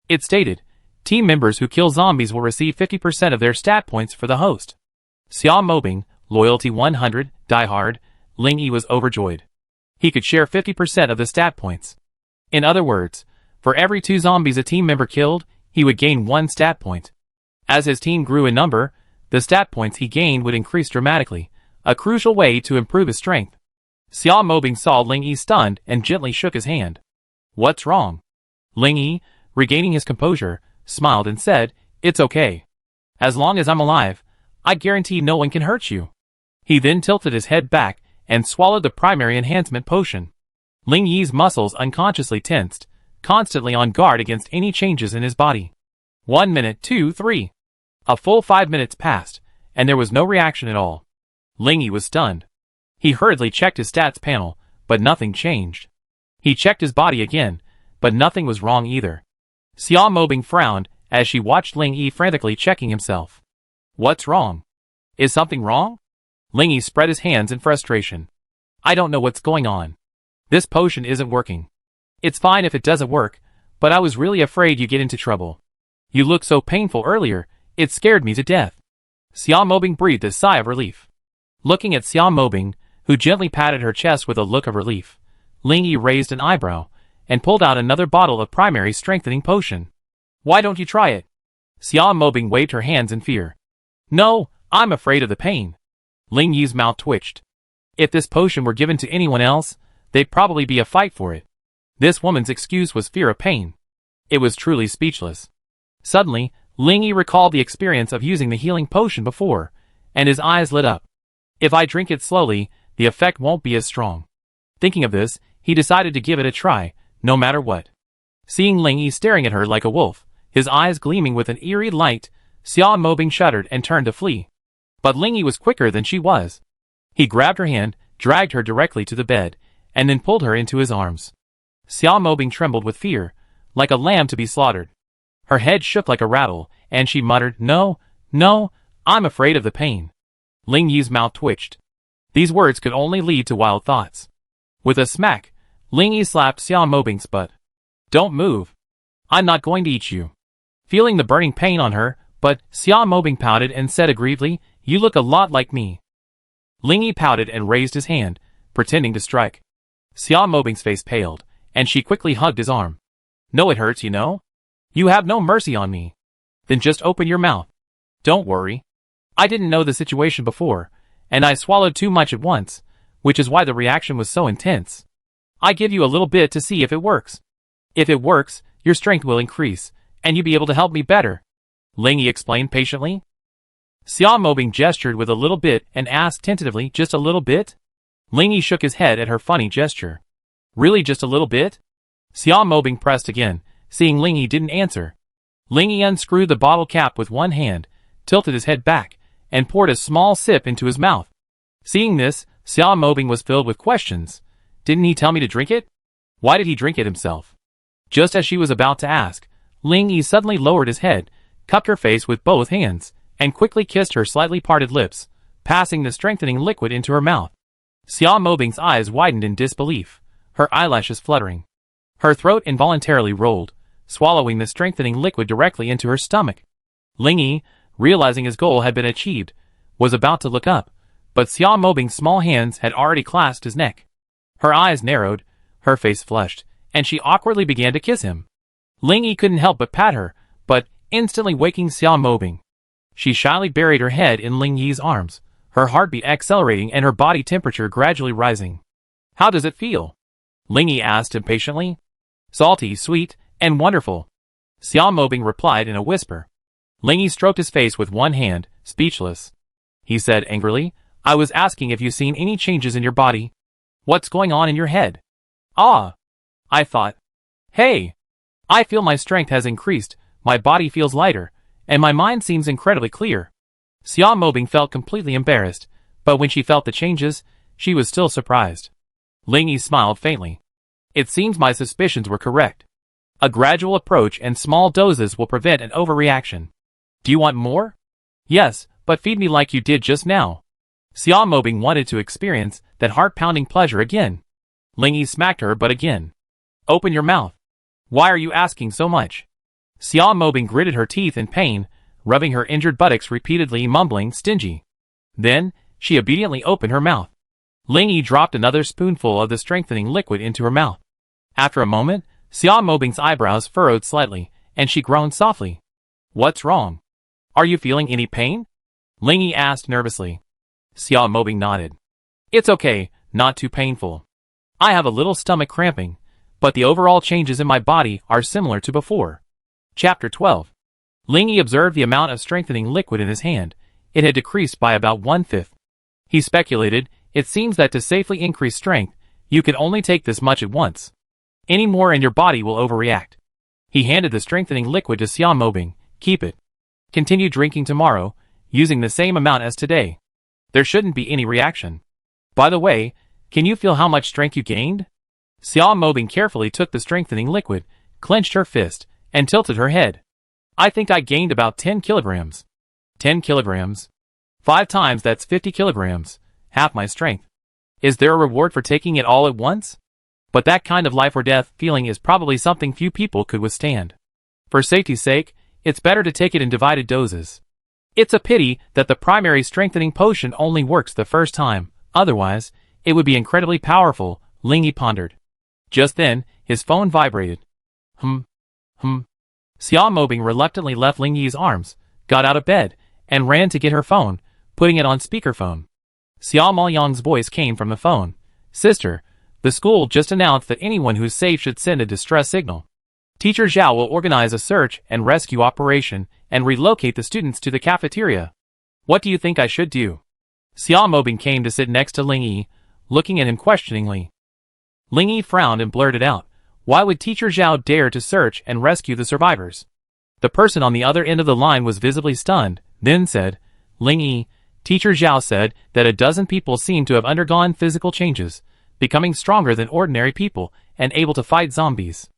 It stated, "Team members who kill zombies will receive 50% of their stat points for the host." Xiao Mobing, Loyalty 100, Die Hard. Ling Yi was overjoyed. He could share 50% of the stat points. In other words, for every 2 zombies a team member killed, he would gain 1 stat point. As his team grew in number, the stat points he gained would increase dramatically, a crucial way to improve his strength. Xiao Mobing saw Ling Yi stunned and gently shook his hand. "What's wrong?" Ling Yi, regaining his composure, smiled and said, "It's okay. As long as I'm alive, I guarantee no one can hurt you." He then tilted his head back and swallowed the primary enhancement potion. Ling Yi's muscles unconsciously tensed, constantly on guard against any changes in his body. 1 minute, 2, 3. A full 5 minutes passed, and there was no reaction at all. Ling Yi was stunned. He hurriedly checked his stats panel, but nothing changed. He checked his body again, but nothing was wrong either. Xiao Mobing frowned as she watched Ling Yi frantically checking himself. "What's wrong? Is something wrong?" Ling Yi spread his hands in frustration. "I don't know what's going on. This potion isn't working. It's fine if it doesn't work, but I was really afraid you'd get into trouble. You looked so painful earlier, it scared me to death." Xiao Mobing breathed a sigh of relief. Looking at Xiao Mobing, who gently patted her chest with a look of relief, Ling Yi raised an eyebrow and pulled out another bottle of primary strengthening potion. "Why don't you try it?" Xiao Mobing waved her hands in fear. "No, I'm afraid of the pain." Ling Yi's mouth twitched. If this potion were given to anyone else, they'd probably be a fight for it. This woman's excuse was fear of pain. It was truly speechless. Suddenly, Ling Yi recalled the experience of using the healing potion before, and his eyes lit up. "If I drink it slowly, the effect won't be as strong." Thinking of this, he decided to give it a try, no matter what. Seeing Ling Yi staring at her like a wolf, his eyes gleaming with an eerie light, Xiao Mobing shuddered and turned to flee. But Ling Yi was quicker than she was. He grabbed her hand, dragged her directly to the bed, and then pulled her into his arms. Xiao Mobing trembled with fear, like a lamb to be slaughtered. Her head shook like a rattle, and she muttered, "No, no, I'm afraid of the pain." Ling Yi's mouth twitched. These words could only lead to wild thoughts. With a smack, Ling Yi slapped Xiao Mobing's butt. "Don't move. I'm not going to eat you." Feeling the burning pain on her, but Xiao Mobing pouted and said aggrievedly, "You look a lot like me." Ling Yi pouted and raised his hand, pretending to strike. Xiao Mobing's face paled, and she quickly hugged his arm. "No, it hurts, you know? You have no mercy on me. Then just open your mouth. Don't worry. I didn't know the situation before, and I swallowed too much at once, which is why the reaction was so intense. I give you a little bit to see if it works. If it works, your strength will increase, and you'll be able to help me better," Ling Yi explained patiently. Xiao Mobing gestured with a little bit and asked tentatively, "Just a little bit?" Ling Yi shook his head at her funny gesture. "Really just a little bit?" Xiao Mobing pressed again, seeing Ling Yi didn't answer. Ling Yi unscrewed the bottle cap with one hand, tilted his head back, and poured a small sip into his mouth. Seeing this, Xiao Mobing was filled with questions. Didn't he tell me to drink it? Why did he drink it himself? Just as she was about to ask, Ling Yi suddenly lowered his head, cupped her face with both hands, and quickly kissed her slightly parted lips, passing the strengthening liquid into her mouth. Xiao Mobing's eyes widened in disbelief, her eyelashes fluttering. Her throat involuntarily rolled, swallowing the strengthening liquid directly into her stomach. Ling Yi, realizing his goal had been achieved, was about to look up, but Xia Mobing's small hands had already clasped his neck. Her eyes narrowed, her face flushed, and she awkwardly began to kiss him. Ling Yi couldn't help but pat her, but instantly waking Xia Mobing. She shyly buried her head in Ling Yi's arms, her heartbeat accelerating and her body temperature gradually rising. "How does it feel?" Ling Yi asked impatiently. "Salty, sweet, and wonderful," Xia Mobing replied in a whisper. Ling Yi stroked his face with one hand, speechless. He said angrily, "I was asking if you've seen any changes in your body. What's going on in your head?" "Ah, I thought. Hey, I feel my strength has increased, my body feels lighter, and my mind seems incredibly clear." Xia Mobing felt completely embarrassed, but when she felt the changes, she was still surprised. Ling Yi smiled faintly. "It seems my suspicions were correct. A gradual approach and small doses will prevent an overreaction. Do you want more?" "Yes, but feed me like you did just now." Xia Mobing wanted to experience that heart-pounding pleasure again. Ling Yi smacked her but again. "Open your mouth. Why are you asking so much?" Xia Mobing gritted her teeth in pain, rubbing her injured buttocks repeatedly, mumbling, "Stingy." Then, she obediently opened her mouth. Ling Yi dropped another spoonful of the strengthening liquid into her mouth. After a moment, Xia Mobing's eyebrows furrowed slightly, and she groaned softly. "What's wrong? Are you feeling any pain?" Ling Yi asked nervously. Xia Mobing nodded. "It's okay, not too painful. I have a little stomach cramping, but the overall changes in my body are similar to before." Chapter 12. Ling Yi observed the amount of strengthening liquid in his hand. It had decreased by about 1/5. He speculated, it seems that to safely increase strength, you can only take this much at once. Any more and your body will overreact. He handed the strengthening liquid to Xia Mobing. "Keep it. Continue drinking tomorrow, using the same amount as today. There shouldn't be any reaction. By the way, can you feel how much strength you gained?" Xia Mobing carefully took the strengthening liquid, clenched her fist, and tilted her head. "I think I gained about 10 kilograms. 10 kilograms? 5 times that's 50 kilograms, half my strength. Is there a reward for taking it all at once? But that kind of life or death feeling is probably something few people could withstand. For safety's sake, it's better to take it in divided doses. It's a pity that the primary strengthening potion only works the first time, otherwise, it would be incredibly powerful," Ling Yi pondered. Just then, his phone vibrated. Xia Mobing reluctantly left Ling Yi's arms, got out of bed, and ran to get her phone, putting it on speakerphone. Xia Moyang's voice came from the phone. "Sister, the school just announced that anyone who's safe should send a distress signal. Teacher Zhao will organize a search and rescue operation and relocate the students to the cafeteria. What do you think I should do?" Xia Mobing came to sit next to Ling Yi, looking at him questioningly. Ling Yi frowned and blurted out, "Why would Teacher Zhao dare to search and rescue the survivors?" The person on the other end of the line was visibly stunned, then said, "Ling Yi, Teacher Zhao said that a dozen people seem to have undergone physical changes, becoming stronger than ordinary people and able to fight zombies."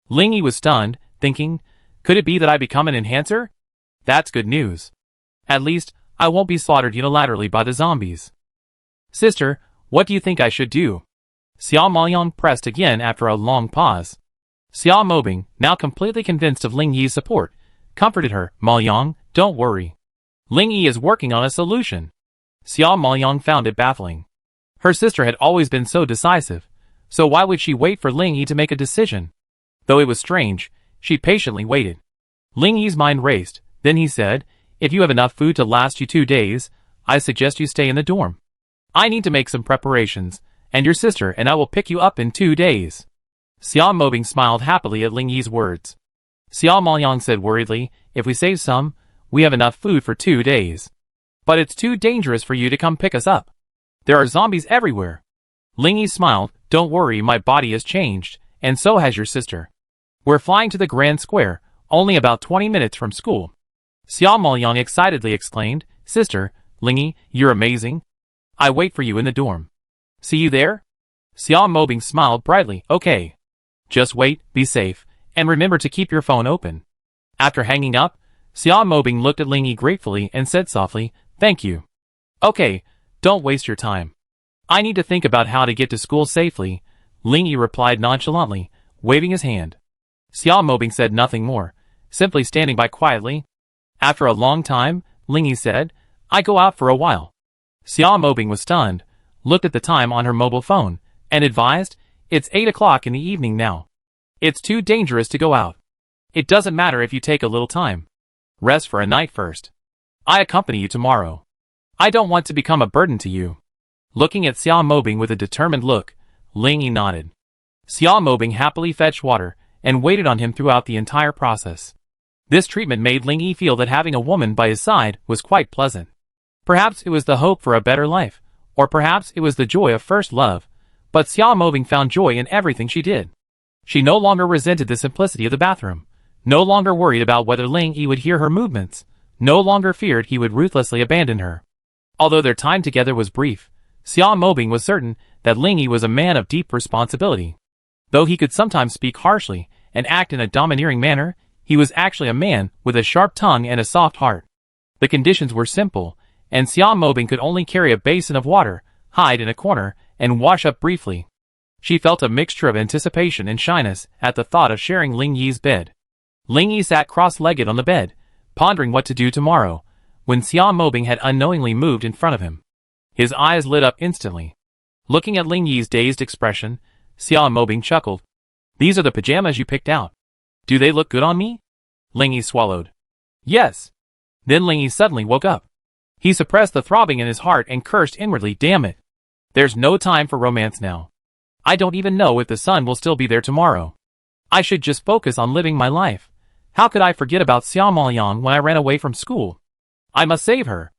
Ling Yi was stunned, thinking, could it be that I become an enhancer? That's good news. At least, I won't be slaughtered unilaterally by the zombies. "Sister, what do you think I should do?" Xia Moyang pressed again after a long pause. Xia Mobing, now completely convinced of Ling Yi's support, comforted her. "Moyang, don't worry. Ling Yi is working on a solution." Xia Moyang found it baffling. Her sister had always been so decisive, so why would she wait for Ling Yi to make a decision? Though it was strange, she patiently waited. Ling Yi's mind raced, then he said, "If you have enough food to last you 2 days, I suggest you stay in the dorm. I need to make some preparations, and your sister and I will pick you up in 2 days." Xia Mobing smiled happily at Ling Yi's words. Xia Moyang said worriedly, "If we save some, we have enough food for 2 days. But it's too dangerous for you to come pick us up. There are zombies everywhere." Ling Yi smiled, "Don't worry, my body has changed, and so has your sister. We're flying to the Grand Square, only about 20 minutes from school." Xia Moyang excitedly exclaimed, "Sister, Ling Yi, you're amazing. I wait for you in the dorm. See you there?" Xia Mobing smiled brightly, "Okay. Just wait, be safe, and remember to keep your phone open." After hanging up, Xia Mobing looked at Ling Yi gratefully and said softly, "Thank you." "Okay, don't waste your time. I need to think about how to get to school safely," Ling Yi replied nonchalantly, waving his hand. Xiao Mobing said nothing more, simply standing by quietly. After a long time, Lingyi said, I go out for a while. Xiao Mobing was stunned, looked at the time on her mobile phone, and advised, it's 8 o'clock in the evening now. It's too dangerous to go out. It doesn't matter if you take a little time. Rest for a night first. I accompany you tomorrow. I don't want to become a burden to you. Looking at Xiao Mobing with a determined look, Lingyi nodded. Xiao Mobing happily fetched water and waited on him throughout the entire process. This treatment made Lingyi feel that having a woman by his side was quite pleasant. Perhaps it was the hope for a better life, or perhaps it was the joy of first love, but Xiao Mobing found joy in everything she did. She no longer resented the simplicity of the bathroom, no longer worried about whether Lingyi would hear her movements, no longer feared he would ruthlessly abandon her. Although their time together was brief, Xiao Mobing was certain that Lingyi was a man of deep responsibility. Though he could sometimes speak harshly and act in a domineering manner, he was actually a man with a sharp tongue and a soft heart. The conditions were simple, and Xiao Mobing could only carry a basin of water, hide in a corner, and wash up briefly. She felt a mixture of anticipation and shyness at the thought of sharing Lingyi's bed. Lingyi sat cross-legged on the bed, pondering what to do tomorrow, when Xiao Mobing had unknowingly moved in front of him. His eyes lit up instantly. Looking at Lingyi's dazed expression, Xiao Mobing chuckled. These are the pajamas you picked out. Do they look good on me? Lingyi swallowed. Yes. Then Lingyi suddenly woke up. He suppressed the throbbing in his heart and cursed inwardly, damn it. There's no time for romance now. I don't even know if the sun will still be there tomorrow. I should just focus on living my life. How could I forget about Xiao Moyang when I ran away from school? I must save her.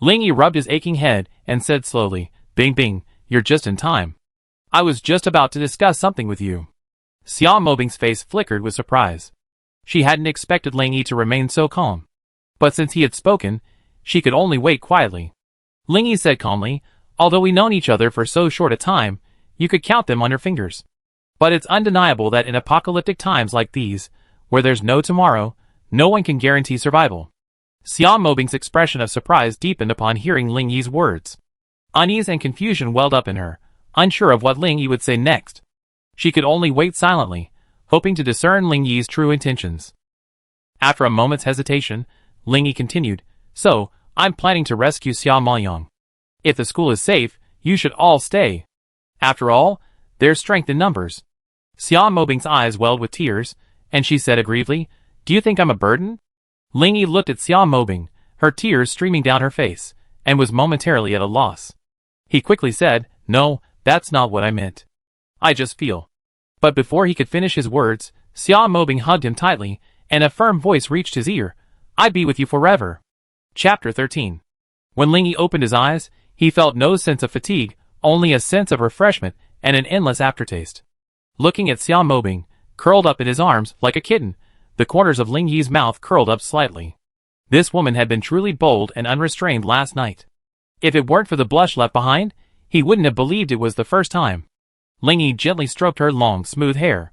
Lingyi rubbed his aching head and said slowly, Bing Bing, you're just in time. I was just about to discuss something with you. Xiao Mobing's face flickered with surprise. She hadn't expected Lingyi to remain so calm. But since he had spoken, she could only wait quietly. Lingyi said calmly, although we known each other for so short a time, you could count them on your fingers. But it's undeniable that in apocalyptic times like these, where there's no tomorrow, no one can guarantee survival. Xiao Mobing's expression of surprise deepened upon hearing Lingyi's words. Unease and confusion welled up in her, unsure of what Lingyi would say next. She could only wait silently, hoping to discern Lingyi's true intentions. After a moment's hesitation, Lingyi continued, So, I'm planning to rescue Xiao Moyang. If the school is safe, you should all stay. After all, there's strength in numbers. Xiao Mobing's eyes welled with tears, and she said aggrievedly, Do you think I'm a burden? Lingyi looked at Xiao Mobing, her tears streaming down her face, and was momentarily at a loss. He quickly said, No, that's not what I meant. I just feel. But before he could finish his words, Xiao Mobing hugged him tightly, and a firm voice reached his ear, I'd be with you forever. Chapter 13. When Lingyi opened his eyes, he felt no sense of fatigue, only a sense of refreshment and an endless aftertaste. Looking at Xiao Mobing, curled up in his arms like a kitten, the corners of Lingyi's mouth curled up slightly. This woman had been truly bold and unrestrained last night. If it weren't for the blush left behind, he wouldn't have believed it was the first time. Lingyi gently stroked her long, smooth hair.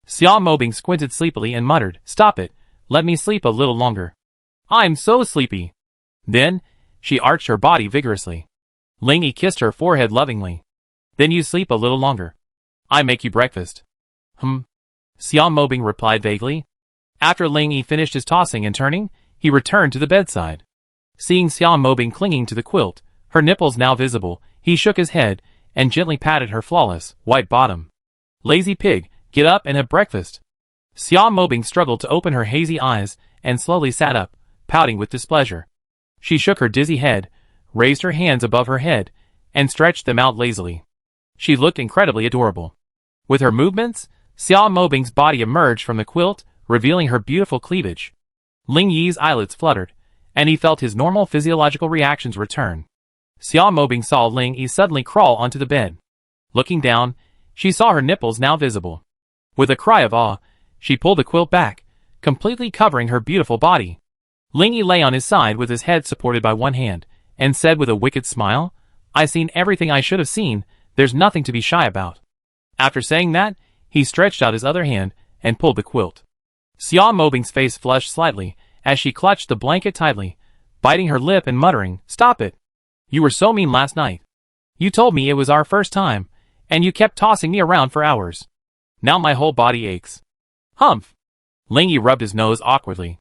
Xiao Mobing squinted sleepily and muttered, Stop it, let me sleep a little longer. I'm so sleepy. Then, she arched her body vigorously. Lingyi kissed her forehead lovingly. Then you sleep a little longer. I make you breakfast. Xiao Mobing replied vaguely. After Lingyi finished his tossing and turning, he returned to the bedside. Seeing Xiao Mobing clinging to the quilt, her nipples now visible, he shook his head and gently patted her flawless, white bottom. Lazy pig, get up and have breakfast. Xiao Mobing struggled to open her hazy eyes and slowly sat up, pouting with displeasure. She shook her dizzy head, raised her hands above her head, and stretched them out lazily. She looked incredibly adorable. With her movements, Xiao Mobing's body emerged from the quilt, revealing her beautiful cleavage. Lingyi's eyelids fluttered, and he felt his normal physiological reactions return. Xiao Mobing saw Lingyi suddenly crawl onto the bed. Looking down, she saw her nipples now visible. With a cry of awe, she pulled the quilt back, completely covering her beautiful body. Lingyi lay on his side with his head supported by one hand, and said with a wicked smile, I've seen everything I should have seen, there's nothing to be shy about. After saying that, he stretched out his other hand and pulled the quilt. Xiao Mobing's face flushed slightly as she clutched the blanket tightly, biting her lip and muttering, Stop it. You were so mean last night. You told me it was our first time, and you kept tossing me around for hours. Now my whole body aches. Humph. Ling Yi rubbed his nose awkwardly.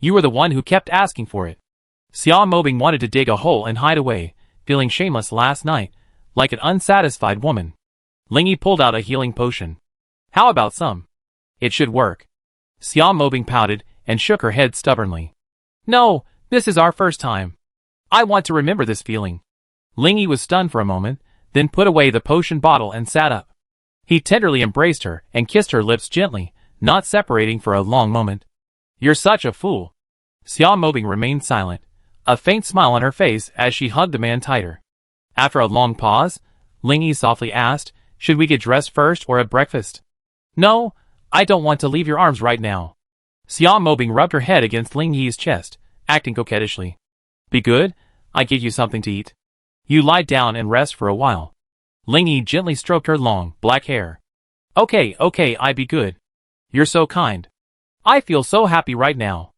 You were the one who kept asking for it. Xia Mobing wanted to dig a hole and hide away, feeling shameless last night, like an unsatisfied woman. Ling Yi pulled out a healing potion. How about some? It should work. Xia Mobing pouted and shook her head stubbornly. No, this is our first time. I want to remember this feeling. Ling Yi was stunned for a moment, then put away the potion bottle and sat up. He tenderly embraced her and kissed her lips gently, not separating for a long moment. You're such a fool. Xia Mobing remained silent, a faint smile on her face as she hugged the man tighter. After a long pause, Ling Yi softly asked, should we get dressed first or at breakfast? No, I don't want to leave your arms right now. Xia Mobing rubbed her head against Ling Yi's chest, acting coquettishly. Be good, I give you something to eat. You lie down and rest for a while. Ling Yi gently stroked her long, black hair. Okay, I be good. You're so kind. I feel so happy right now.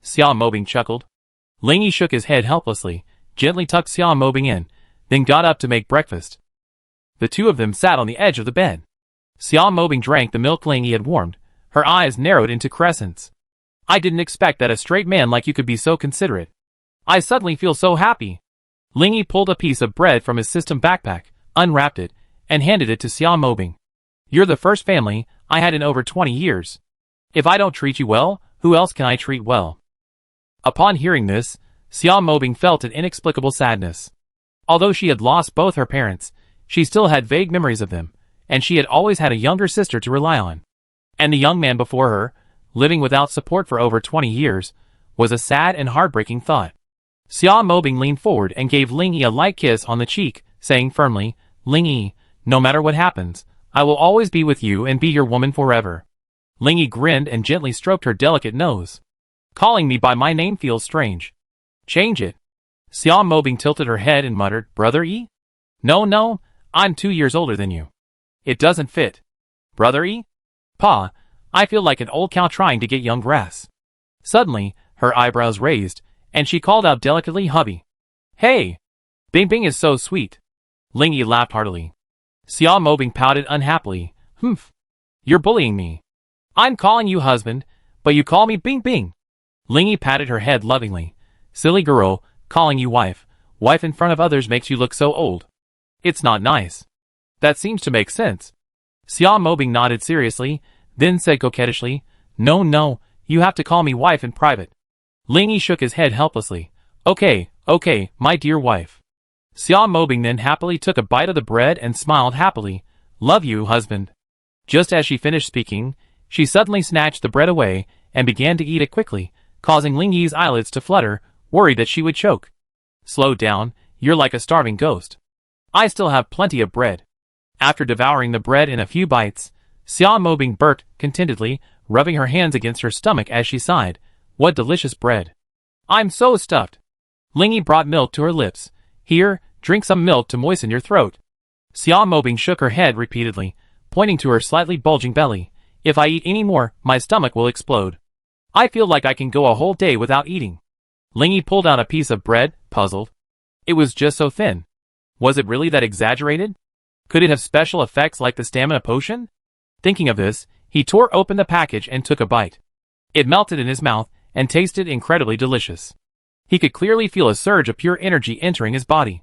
Xia Mobing chuckled. Ling Yi shook his head helplessly, gently tucked Xia Mobing in, then got up to make breakfast. The two of them sat on the edge of the bed. Xia Mobing drank the milk Ling Yi had warmed, her eyes narrowed into crescents. I didn't expect that a straight man like you could be so considerate. I suddenly feel so happy. Ling Yi pulled a piece of bread from his system backpack, unwrapped it, and handed it to Xia Mobing. You're the first family I had in over 20 years. If I don't treat you well, who else can I treat well? Upon hearing this, Xia Mobing felt an inexplicable sadness. Although she had lost both her parents, she still had vague memories of them, and she had always had a younger sister to rely on. And the young man before her, living without support for over 20 years, was a sad and heartbreaking thought. Xia Mobing leaned forward and gave Ling Yi a light kiss on the cheek, saying firmly, Ling Yi, no matter what happens, I will always be with you and be your woman forever. Ling Yi grinned and gently stroked her delicate nose. Calling me by my name feels strange. Change it. Xia Mobing tilted her head and muttered, Brother Yi? No, I'm 2 years older than you. It doesn't fit. Brother Yi? Pa, I feel like an old cow trying to get young grass. Suddenly, her eyebrows raised, and she called out delicately, hubby. Hey! Bing Bing is so sweet. Ling Yi laughed heartily. Xia Mobing pouted unhappily. Humph. You're bullying me. I'm calling you husband, but you call me Bing Bing. Ling Yi patted her head lovingly. Silly girl, calling you wife. Wife in front of others makes you look so old. It's not nice. That seems to make sense. Xia Mobing nodded seriously, then said coquettishly, No, you have to call me wife in private. Ling Yi shook his head helplessly. Okay, my dear wife. Xia Mobing then happily took a bite of the bread and smiled happily. Love you, husband. Just as she finished speaking, she suddenly snatched the bread away and began to eat it quickly, causing Ling Yi's eyelids to flutter, worried that she would choke. Slow down, you're like a starving ghost. I still have plenty of bread. After devouring the bread in a few bites, Xia Mobing burped contentedly, rubbing her hands against her stomach as she sighed. What delicious bread. I'm so stuffed. Ling Yi brought milk to her lips. Here, drink some milk to moisten your throat. Xia Mobing shook her head repeatedly, pointing to her slightly bulging belly. If I eat any more, my stomach will explode. I feel like I can go a whole day without eating. Ling Yi pulled out a piece of bread, puzzled. It was just so thin. Was it really that exaggerated? Could it have special effects like the stamina potion? Thinking of this, he tore open the package and took a bite. It melted in his mouth and tasted incredibly delicious. He could clearly feel a surge of pure energy entering his body.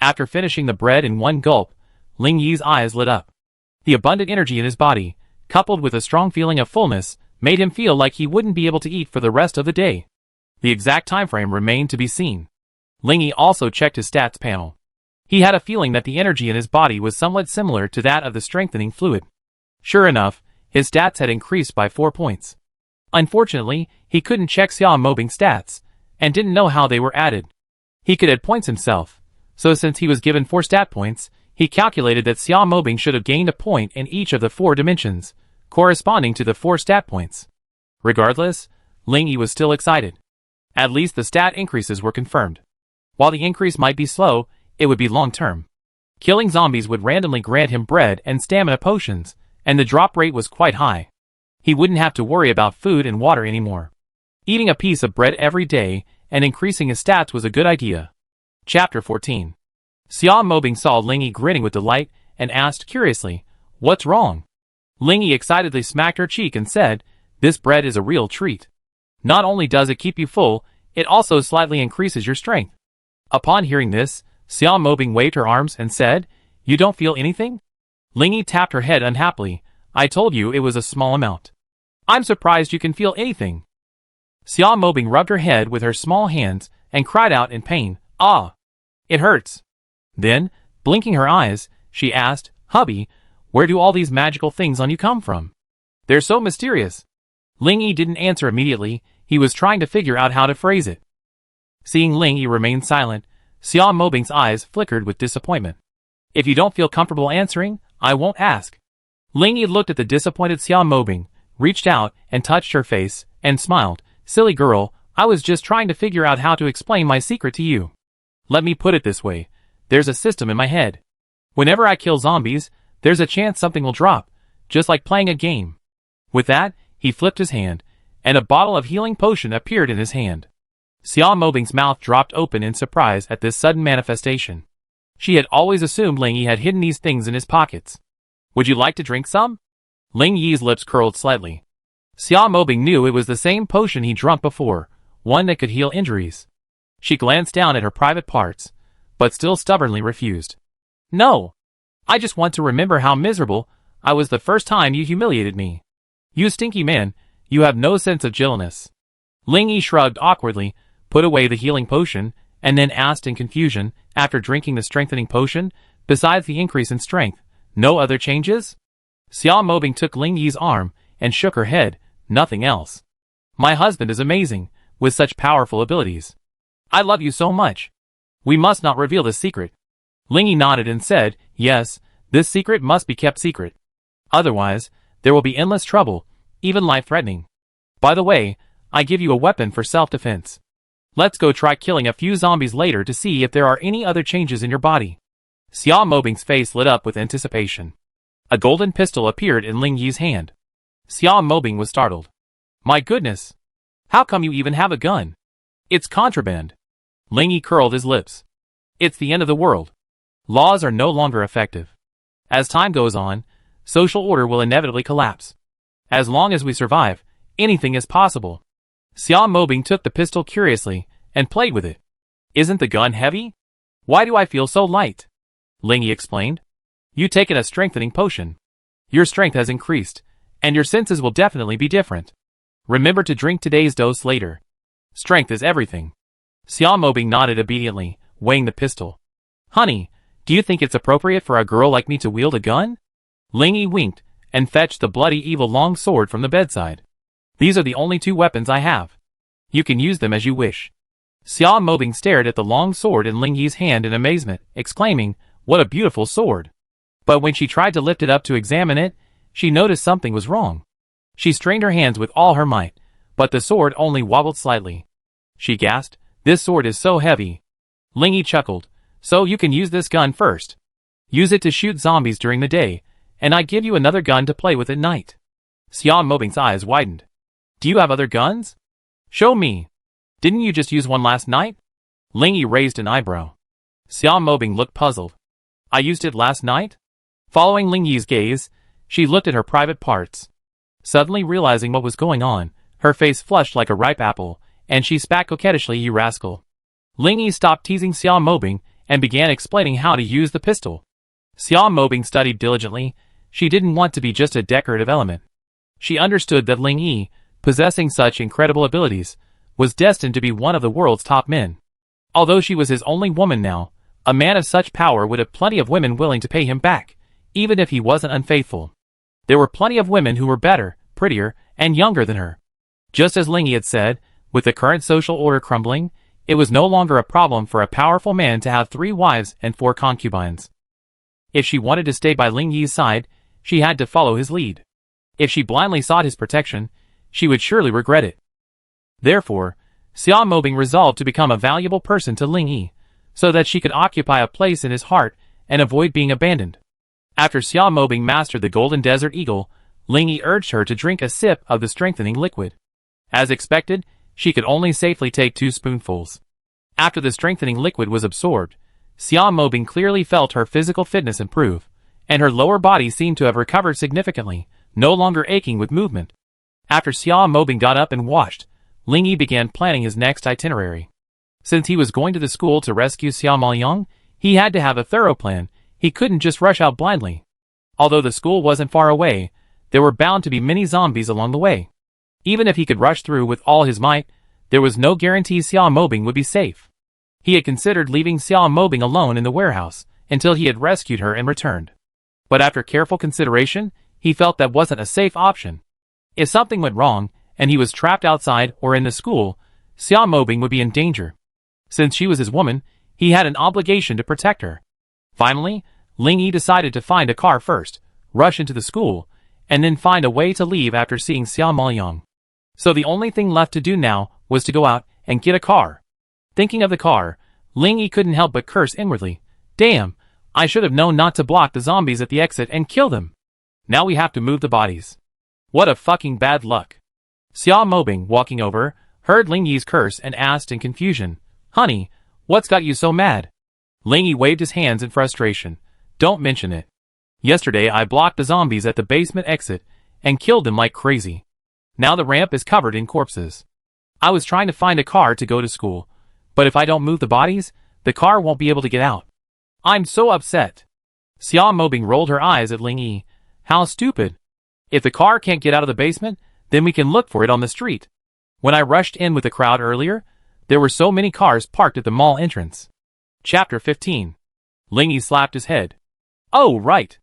After finishing the bread in one gulp, Ling Yi's eyes lit up. The abundant energy in his body, coupled with a strong feeling of fullness, made him feel like he wouldn't be able to eat for the rest of the day. The exact time frame remained to be seen. Ling Yi also checked his stats panel. He had a feeling that the energy in his body was somewhat similar to that of the strengthening fluid. Sure enough, his stats had increased by 4 points. Unfortunately, he couldn't check Xia Mobing's stats, and didn't know how they were added. He could add points himself, so since he was given 4 stat points, he calculated that Xia Mobing should have gained a point in each of the 4 dimensions, corresponding to the 4 stat points. Regardless, Ling Yi was still excited. At least the stat increases were confirmed. While the increase might be slow, it would be long-term. Killing zombies would randomly grant him bread and stamina potions, and the drop rate was quite high. He wouldn't have to worry about food and water anymore. Eating a piece of bread every day and increasing his stats was a good idea. Chapter 14. Xia Mobing saw Ling Yi grinning with delight and asked curiously, What's wrong? Ling Yi excitedly smacked her cheek and said, This bread is a real treat. Not only does it keep you full, it also slightly increases your strength. Upon hearing this, Xiao Mobing waved her arms and said, "You don't feel anything?" Ling Yi tapped her head unhappily. "I told you it was a small amount. I'm surprised you can feel anything." Xiao Mobing rubbed her head with her small hands and cried out in pain, "Ah! It hurts." Then, blinking her eyes, she asked, "Hubby, where do all these magical things on you come from? They're so mysterious." Ling Yi didn't answer immediately. He was trying to figure out how to phrase it. Seeing Ling Yi remain silent, Xiao Mobing's eyes flickered with disappointment. "If you don't feel comfortable answering, I won't ask." Ling Yi looked at the disappointed Xiao Mobing, reached out and touched her face, and smiled. "Silly girl, I was just trying to figure out how to explain my secret to you. Let me put it this way. There's a system in my head. Whenever I kill zombies, there's a chance something will drop, just like playing a game." With that, he flipped his hand, and a bottle of healing potion appeared in his hand. Xiao Mobing's mouth dropped open in surprise at this sudden manifestation. She had always assumed Ling Yi had hidden these things in his pockets. "Would you like to drink some?" Ling Yi's lips curled slightly. Xiao Mobing knew it was the same potion he drunk before, one that could heal injuries. She glanced down at her private parts, but still stubbornly refused. "No. I just want to remember how miserable I was the first time you humiliated me. You stinky man, you have no sense of gentleness." Ling Yi shrugged awkwardly, put away the healing potion, and then asked in confusion, after drinking the strengthening potion, "Besides the increase in strength, no other changes?" Xiao Mobing took Ling Yi's arm and shook her head. "Nothing else. My husband is amazing, with such powerful abilities. I love you so much. We must not reveal this secret." Ling Yi nodded and said, "Yes, this secret must be kept secret. Otherwise, there will be endless trouble, even life-threatening. By the way, I give you a weapon for self-defense. Let's go try killing a few zombies later to see if there are any other changes in your body." Xiao Mobing's face lit up with anticipation. A golden pistol appeared in Ling Yi's hand. Xiao Mobing was startled. "My goodness! How come you even have a gun? It's contraband." Ling Yi curled his lips. "It's the end of the world. Laws are no longer effective. As time goes on, social order will inevitably collapse. As long as we survive, anything is possible." Xiao Mobing took the pistol curiously and played with it. "Isn't the gun heavy? Why do I feel so light?" Ling Yi explained. "You've taken a strengthening potion. Your strength has increased, and your senses will definitely be different. Remember to drink today's dose later. Strength is everything." Xiao Mobing nodded obediently, weighing the pistol. "Honey, do you think it's appropriate for a girl like me to wield a gun?" Ling Yi winked and fetched the bloody evil long sword from the bedside. "These are the only two weapons I have. You can use them as you wish." Xiao Mobing stared at the long sword in Ling Yi's hand in amazement, exclaiming, "What a beautiful sword." But when she tried to lift it up to examine it, she noticed something was wrong. She strained her hands with all her might, but the sword only wobbled slightly. She gasped, "This sword is so heavy." Ling Yi chuckled, "So you can use this gun first. Use it to shoot zombies during the day, and I give you another gun to play with at night." Xiao Mobing's eyes widened. "Do you have other guns? Show me. Didn't you just use one last night?" Ling Yi raised an eyebrow. Xiao Mobing looked puzzled. "I used it last night?" Following Ling Yi's gaze, she looked at her private parts. Suddenly realizing what was going on, her face flushed like a ripe apple, and she spat coquettishly, "You rascal." Ling Yi stopped teasing Xiao Mobing and began explaining how to use the pistol. Xiao Mobing studied diligently. She didn't want to be just a decorative element. She understood that Ling Yi, possessing such incredible abilities, was destined to be one of the world's top men. Although she was his only woman now, a man of such power would have plenty of women willing to pay him back, even if he wasn't unfaithful. There were plenty of women who were better, prettier, and younger than her. Just as Ling Yi had said, with the current social order crumbling, it was no longer a problem for a powerful man to have 3 wives and 4 concubines. If she wanted to stay by Ling Yi's side, she had to follow his lead. If she blindly sought his protection, she would surely regret it. Therefore, Xiao Mobing resolved to become a valuable person to Ling Yi, so that she could occupy a place in his heart and avoid being abandoned. After Xiao Mobing mastered the Golden Desert Eagle, Ling Yi urged her to drink a sip of the strengthening liquid. As expected, she could only safely take 2 spoonfuls. After the strengthening liquid was absorbed, Xiao Mobing clearly felt her physical fitness improve, and her lower body seemed to have recovered significantly, no longer aching with movement. After Xia Mobing got up and washed, Ling Yi began planning his next itinerary. Since he was going to the school to rescue Xia Maoyang, he had to have a thorough plan. He couldn't just rush out blindly. Although the school wasn't far away, there were bound to be many zombies along the way. Even if he could rush through with all his might, there was no guarantee Xia Mobing would be safe. He had considered leaving Xia Mobing alone in the warehouse until he had rescued her and returned. But after careful consideration, he felt that wasn't a safe option. If something went wrong, and he was trapped outside or in the school, Xia Mobing would be in danger. Since she was his woman, he had an obligation to protect her. Finally, Ling Yi decided to find a car first, rush into the school, and then find a way to leave after seeing Xia Maoyang. So the only thing left to do now was to go out and get a car. Thinking of the car, Ling Yi couldn't help but curse inwardly. Damn, I should have known not to block the zombies at the exit and kill them. Now we have to move the bodies. What a fucking bad luck. Xia Mobing, walking over, heard Ling Yi's curse and asked in confusion, Honey, what's got you so mad? Ling Yi waved his hands in frustration. Don't mention it. Yesterday I blocked the zombies at the basement exit and killed them like crazy. Now the ramp is covered in corpses. I was trying to find a car to go to school, but if I don't move the bodies, the car won't be able to get out. I'm so upset. Xia Mobing rolled her eyes at Ling Yi. How stupid. If the car can't get out of the basement, then we can look for it on the street. When I rushed in with the crowd earlier, there were so many cars parked at the mall entrance. Chapter 15. Ling Yi slapped his head. Oh, right.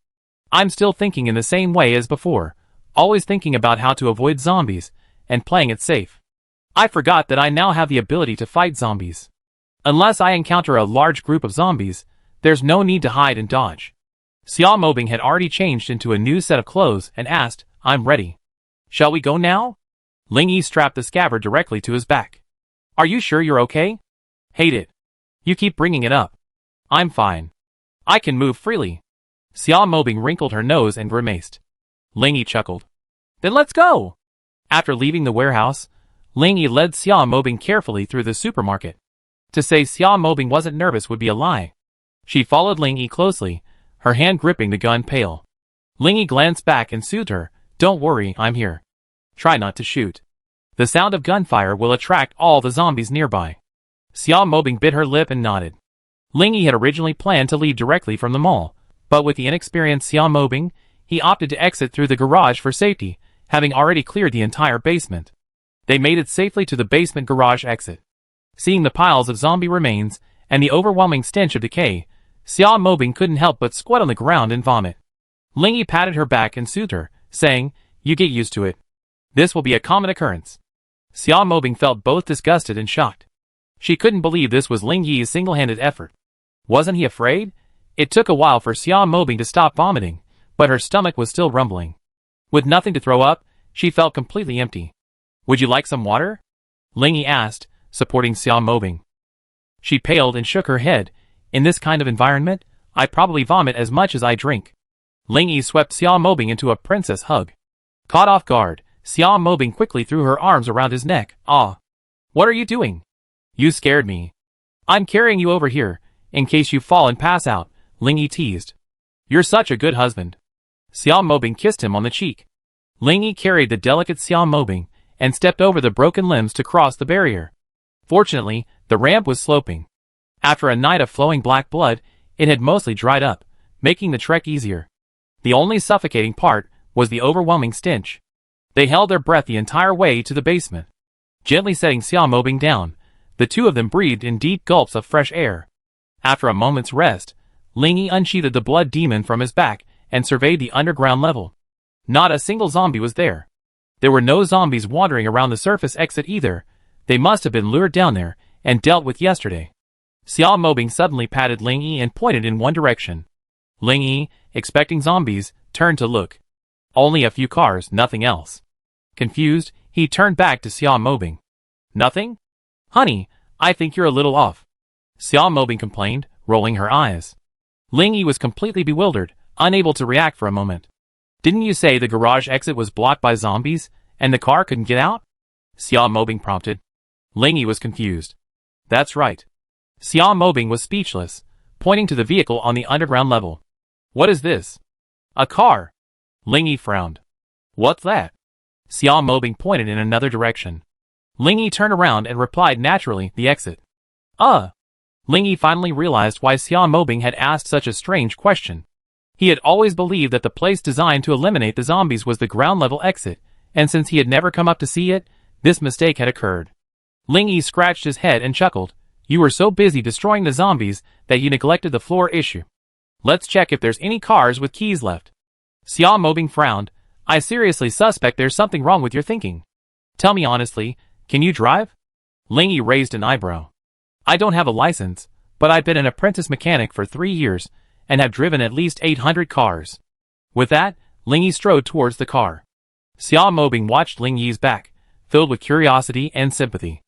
I'm still thinking in the same way as before, always thinking about how to avoid zombies, and playing it safe. I forgot that I now have the ability to fight zombies. Unless I encounter a large group of zombies, there's no need to hide and dodge. Xia Mobing had already changed into a new set of clothes and asked, I'm ready. Shall we go now? Ling Yi strapped the scabbard directly to his back. Are you sure you're okay? Hate it. You keep bringing it up. I'm fine. I can move freely. Xia Mobing wrinkled her nose and grimaced. Ling Yi chuckled. Then let's go! After leaving the warehouse, Ling Yi led Xia Mobing carefully through the supermarket. To say Xia Mobing wasn't nervous would be a lie. She followed Ling Yi closely, her hand gripping the gun pail. Ling Yi glanced back and soothed her. Don't worry, I'm here. Try not to shoot. The sound of gunfire will attract all the zombies nearby. Xia Mobing bit her lip and nodded. Ling Yi had originally planned to leave directly from the mall, but with the inexperienced Xia Mobing, he opted to exit through the garage for safety, having already cleared the entire basement. They made it safely to the basement garage exit. Seeing the piles of zombie remains and the overwhelming stench of decay, Xia Mobing couldn't help but squat on the ground and vomit. Ling Yi patted her back and soothed her, saying, You get used to it. This will be a common occurrence. Xia Mobing felt both disgusted and shocked. She couldn't believe this was Ling Yi's single-handed effort. Wasn't he afraid? It took a while for Xia Mobing to stop vomiting, but her stomach was still rumbling. With nothing to throw up, she felt completely empty. Would you like some water? Ling Yi asked, supporting Xia Mobing. She paled and shook her head. In this kind of environment, I probably vomit as much as I drink. Ling Yi swept Xia Mobing into a princess hug. Caught off guard, Xia Mobing quickly threw her arms around his neck. Ah. What are you doing? You scared me. I'm carrying you over here, in case you fall and pass out, Ling Yi teased. You're such a good husband. Xia Mobing kissed him on the cheek. Ling Yi carried the delicate Xia Mobing and stepped over the broken limbs to cross the barrier. Fortunately, the ramp was sloping. After a night of flowing black blood, it had mostly dried up, making the trek easier. The only suffocating part was the overwhelming stench. They held their breath the entire way to the basement. Gently setting Xia Mobing down, the two of them breathed in deep gulps of fresh air. After a moment's rest, Ling Yi unsheathed the blood demon from his back and surveyed the underground level. Not a single zombie was there. There were no zombies wandering around the surface exit either. They must have been lured down there and dealt with yesterday. Xia Mobing suddenly patted Ling Yi and pointed in one direction. Ling Yi, expecting zombies, turned to look. Only a few cars, nothing else. Confused, he turned back to Xia Mobing. Nothing? Honey, I think you're a little off. Xia Mobing complained, rolling her eyes. Ling Yi was completely bewildered, unable to react for a moment. Didn't you say the garage exit was blocked by zombies, and the car couldn't get out? Xia Mobing prompted. Ling Yi was confused. That's right. Xia Mobing was speechless, pointing to the vehicle on the underground level. What is this? A car. Ling Yi frowned. What's that? Xiao Mobing pointed in another direction. Ling Yi turned around and replied naturally, the exit. Ling Yi finally realized why Xiao Mobing had asked such a strange question. He had always believed that the place designed to eliminate the zombies was the ground-level exit, and since he had never come up to see it, this mistake had occurred. Ling Yi scratched his head and chuckled. You were so busy destroying the zombies that you neglected the floor issue. Let's check if there's any cars with keys left. Xiao Mobing frowned. I seriously suspect there's something wrong with your thinking. Tell me honestly, can you drive? Ling Yi raised an eyebrow. I don't have a license, but I've been an apprentice mechanic for 3 years, and have driven at least 800 cars. With that, Ling Yi strode towards the car. Xiao Mobing watched Ling Yi's back, filled with curiosity and sympathy.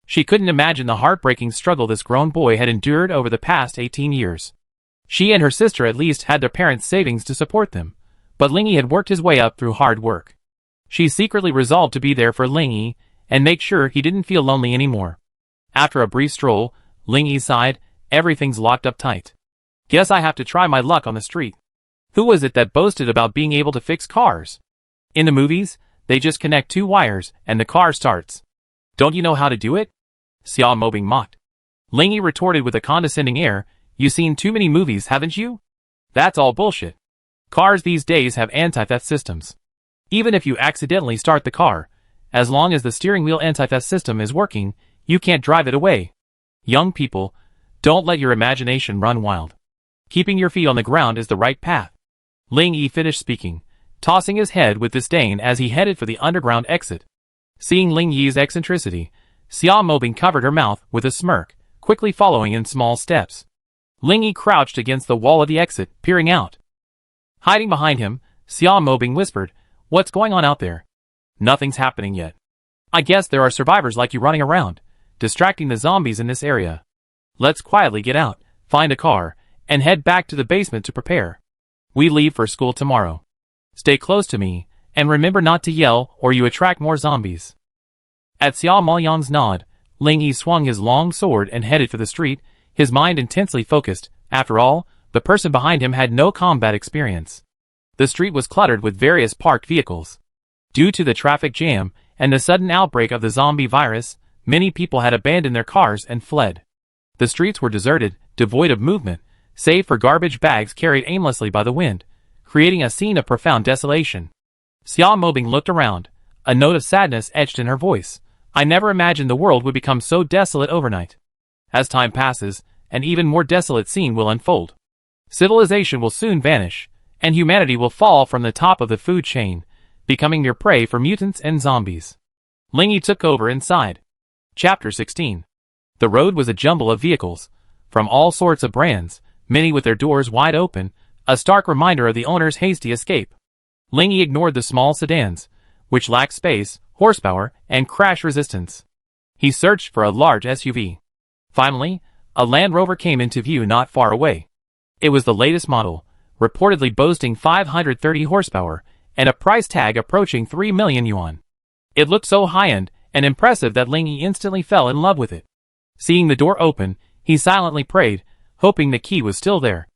She couldn't imagine the heartbreaking struggle this grown boy had endured over the past 18 years. She and her sister at least had their parents' savings to support them, but Ling Yi had worked his way up through hard work. She secretly resolved to be there for Ling Yi and make sure he didn't feel lonely anymore. After a brief stroll, Ling Yi sighed, everything's locked up tight. Guess I have to try my luck on the street. Who was it that boasted about being able to fix cars? In the movies, they just connect 2 wires and the car starts. Don't you know how to do it? Xiao Mobing mocked. Ling Yi retorted with a condescending air, you seen too many movies, haven't you? That's all bullshit. Cars these days have anti-theft systems. Even if you accidentally start the car, as long as the steering wheel anti-theft system is working, you can't drive it away. Young people, don't let your imagination run wild. Keeping your feet on the ground is the right path. Ling Yi finished speaking, tossing his head with disdain as he headed for the underground exit. Seeing Ling Yi's eccentricity, Xiao Mobing covered her mouth with a smirk, quickly following in small steps. Ling Yi crouched against the wall of the exit, peering out. Hiding behind him, Xiao Mobing whispered, what's going on out there? Nothing's happening yet. I guess there are survivors like you running around, distracting the zombies in this area. Let's quietly get out, find a car, and head back to the basement to prepare. We leave for school tomorrow. Stay close to me, and remember not to yell or you attract more zombies. At Xiao Moyang's nod, Ling Yi swung his long sword and headed for the street, his mind intensely focused. After all, the person behind him had no combat experience. The street was cluttered with various parked vehicles. Due to the traffic jam and the sudden outbreak of the zombie virus, many people had abandoned their cars and fled. The streets were deserted, devoid of movement, save for garbage bags carried aimlessly by the wind, creating a scene of profound desolation. Xiao Mobing looked around, a note of sadness etched in her voice. I never imagined the world would become so desolate overnight. As time passes, an even more desolate scene will unfold. Civilization will soon vanish, and humanity will fall from the top of the food chain, becoming mere prey for mutants and zombies. Ling Yi took over inside. Chapter 16. The road was a jumble of vehicles, from all sorts of brands, many with their doors wide open, a stark reminder of the owner's hasty escape. Ling Yi ignored the small sedans, which lacked space, horsepower, and crash resistance. He searched for a large SUV. Finally, a Land Rover came into view not far away. It was the latest model, reportedly boasting 530 horsepower, and a price tag approaching 3 million yuan. It looked so high-end and impressive that Ling Yi instantly fell in love with it. Seeing the door open, he silently prayed, hoping the key was still there.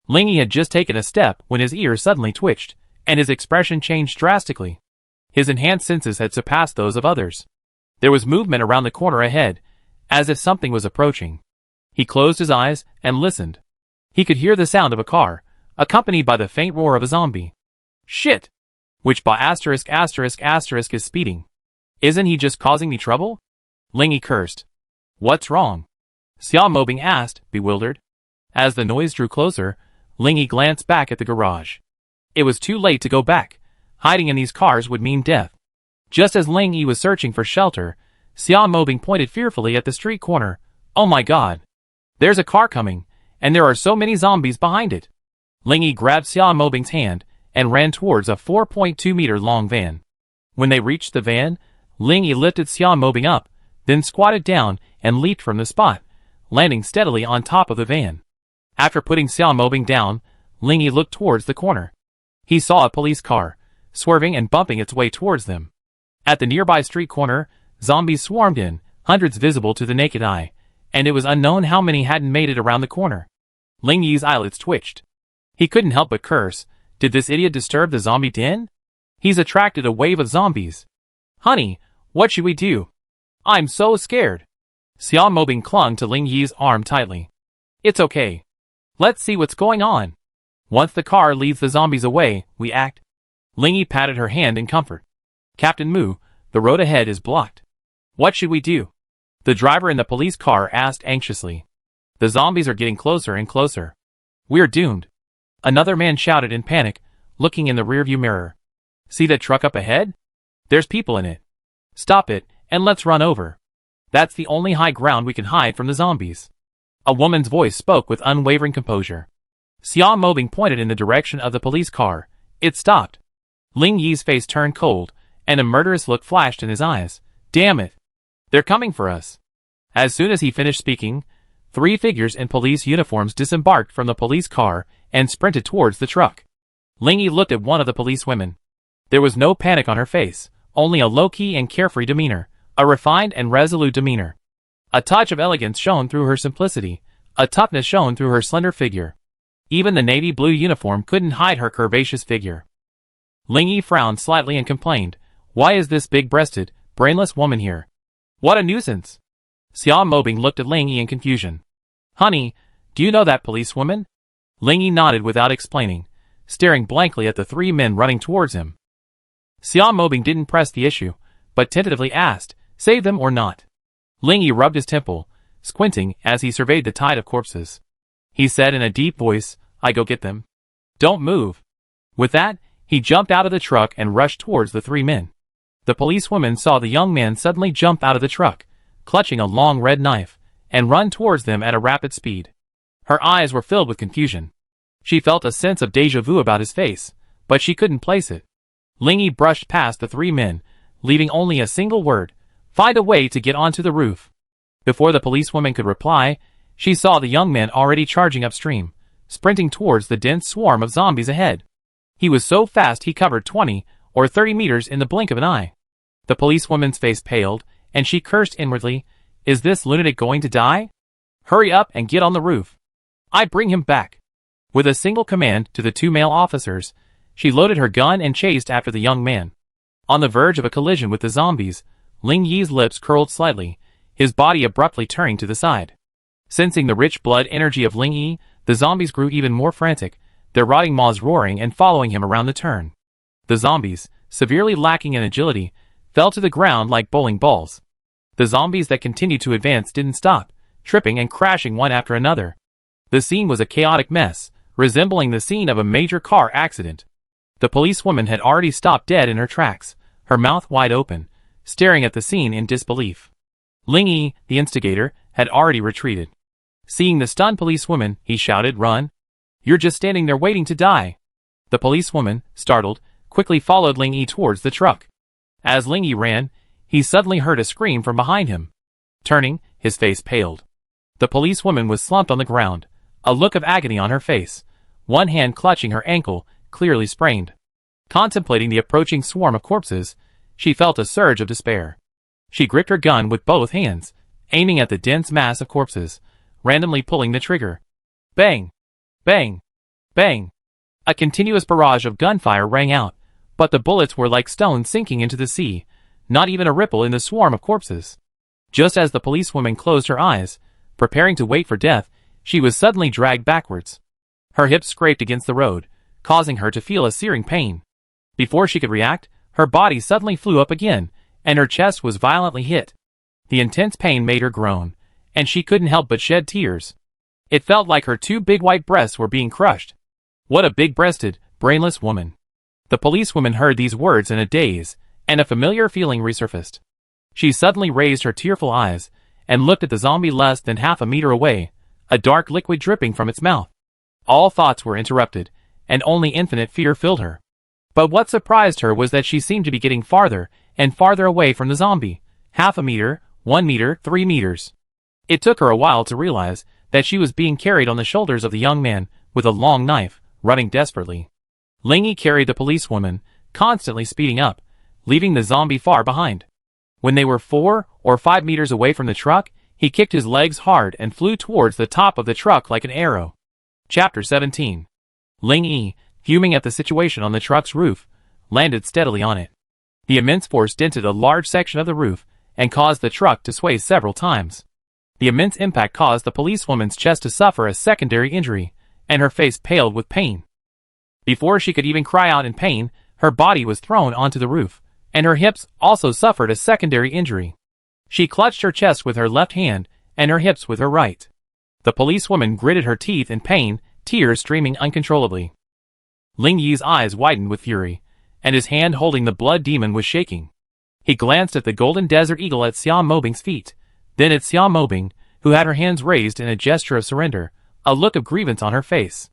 Ling Yi had just taken a step when his ears suddenly twitched, and his expression changed drastically. His enhanced senses had surpassed those of others. There was movement around the corner ahead, as if something was approaching. He closed his eyes and listened. He could hear the sound of a car, accompanied by the faint roar of a zombie. Shit! Which by **** is speeding. Isn't he just causing me trouble? Ling Yi cursed. What's wrong? Xiao Mobing asked, bewildered. As the noise drew closer, Ling Yi glanced back at the garage. It was too late to go back. Hiding in these cars would mean death. Just as Ling Yi was searching for shelter, Xiao Mobing pointed fearfully at the street corner. Oh my god! There's a car coming, and there are so many zombies behind it. Ling Yi grabbed Xiao Mobing's hand and ran towards a 4.2-meter-long van. When they reached the van, Ling Yi lifted Xiao Mobing up, then squatted down and leaped from the spot, landing steadily on top of the van. After putting Xiao Mobing down, Ling Yi looked towards the corner. He saw a police car, swerving and bumping its way towards them. At the nearby street corner, zombies swarmed in, hundreds visible to the naked eye, and it was unknown how many hadn't made it around the corner. Ling Yi's eyelids twitched. He couldn't help but curse. Did this idiot disturb the zombie den? He's attracted a wave of zombies. Honey, what should we do? I'm so scared. Xia Mobing clung to Ling Yi's arm tightly. It's okay. Let's see what's going on. Once the car leads the zombies away, we act. Ling Yi patted her hand in comfort. Captain Mu, the road ahead is blocked. What should we do? The driver in the police car asked anxiously. The zombies are getting closer and closer. We're doomed. Another man shouted in panic, looking in the rearview mirror. See that truck up ahead? There's people in it. Stop it, and let's run over. That's the only high ground we can hide from the zombies. A woman's voice spoke with unwavering composure. Xia Mobing pointed in the direction of the police car. It stopped. Ling Yi's face turned cold, and a murderous look flashed in his eyes. Damn it! They're coming for us. As soon as he finished speaking, 3 figures in police uniforms disembarked from the police car and sprinted towards the truck. Ling Yi looked at one of the policewomen. There was no panic on her face, only a low-key and carefree demeanor, a refined and resolute demeanor. A touch of elegance shone through her simplicity, a toughness shone through her slender figure. Even the navy blue uniform couldn't hide her curvaceous figure. Ling Yi frowned slightly and complained, "Why is this big-breasted, brainless woman here? What a nuisance!" Xia Mobing looked at Ling Yi in confusion. "Honey, do you know that policewoman?" Ling Yi nodded without explaining, staring blankly at the 3 men running towards him. Xia Mobing didn't press the issue, but tentatively asked, "Save them or not?" Ling Yi rubbed his temple, squinting as he surveyed the tide of corpses. He said in a deep voice, "I go get them. Don't move." With that, he jumped out of the truck and rushed towards the 3 men. The policewoman saw the young man suddenly jump out of the truck, clutching a long red knife, and run towards them at a rapid speed. Her eyes were filled with confusion. She felt a sense of déjà vu about his face, but she couldn't place it. Ling Yi brushed past the 3 men, leaving only a single word: "Find a way to get onto the roof." Before the policewoman could reply, she saw the young man already charging upstream, sprinting towards the dense swarm of zombies ahead. He was so fast he covered 20 or 30 meters in the blink of an eye. The policewoman's face paled, and she cursed inwardly, "Is this lunatic going to die? Hurry up and get on the roof. I bring him back." With a single command to the 2 male officers, she loaded her gun and chased after the young man. On the verge of a collision with the zombies, Ling Yi's lips curled slightly, his body abruptly turning to the side. Sensing the rich blood energy of Ling Yi, the zombies grew even more frantic, their rotting maws roaring and following him around the turn. The zombies, severely lacking in agility, fell to the ground like bowling balls. The zombies that continued to advance didn't stop, tripping and crashing one after another. The scene was a chaotic mess, resembling the scene of a major car accident. The policewoman had already stopped dead in her tracks, her mouth wide open, staring at the scene in disbelief. Ling Yi, the instigator, had already retreated. Seeing the stunned policewoman, he shouted, "Run! You're just standing there waiting to die." The policewoman, startled, quickly followed Ling Yi towards the truck. As Ling Yi ran, he suddenly heard a scream from behind him. Turning, his face paled. The policewoman was slumped on the ground, a look of agony on her face, one hand clutching her ankle, clearly sprained. Contemplating the approaching swarm of corpses, she felt a surge of despair. She gripped her gun with both hands, aiming at the dense mass of corpses, randomly pulling the trigger. Bang! Bang! Bang! A continuous barrage of gunfire rang out, but the bullets were like stones sinking into the sea, not even a ripple in the swarm of corpses. Just as the policewoman closed her eyes, preparing to wait for death, she was suddenly dragged backwards. Her hips scraped against the road, causing her to feel a searing pain. Before she could react, her body suddenly flew up again, and her chest was violently hit. The intense pain made her groan, and she couldn't help but shed tears. It felt like her 2 big white breasts were being crushed. What a big-breasted, brainless woman. The policewoman heard these words in a daze, and a familiar feeling resurfaced. She suddenly raised her tearful eyes, and looked at the zombie less than half a meter away, a dark liquid dripping from its mouth. All thoughts were interrupted, and only infinite fear filled her. But what surprised her was that she seemed to be getting farther and farther away from the zombie. Half a meter, 1 meter, 3 meters. It took her a while to realize that she was being carried on the shoulders of the young man with a long knife, running desperately. Ling Yi carried the policewoman, constantly speeding up, leaving the zombie far behind. When they were 4 or 5 meters away from the truck, he kicked his legs hard and flew towards the top of the truck like an arrow. Chapter 17. Ling Yi, fuming at the situation on the truck's roof, landed steadily on it. The immense force dented a large section of the roof and caused the truck to sway several times. The immense impact caused the policewoman's chest to suffer a secondary injury, and her face paled with pain. Before she could even cry out in pain, her body was thrown onto the roof, and her hips also suffered a secondary injury. She clutched her chest with her left hand and her hips with her right. The policewoman gritted her teeth in pain, tears streaming uncontrollably. Ling Yi's eyes widened with fury, and his hand holding the blood demon was shaking. He glanced at the golden desert eagle at Xia Mobing's feet, then at Xia Mobing, who had her hands raised in a gesture of surrender, a look of grievance on her face.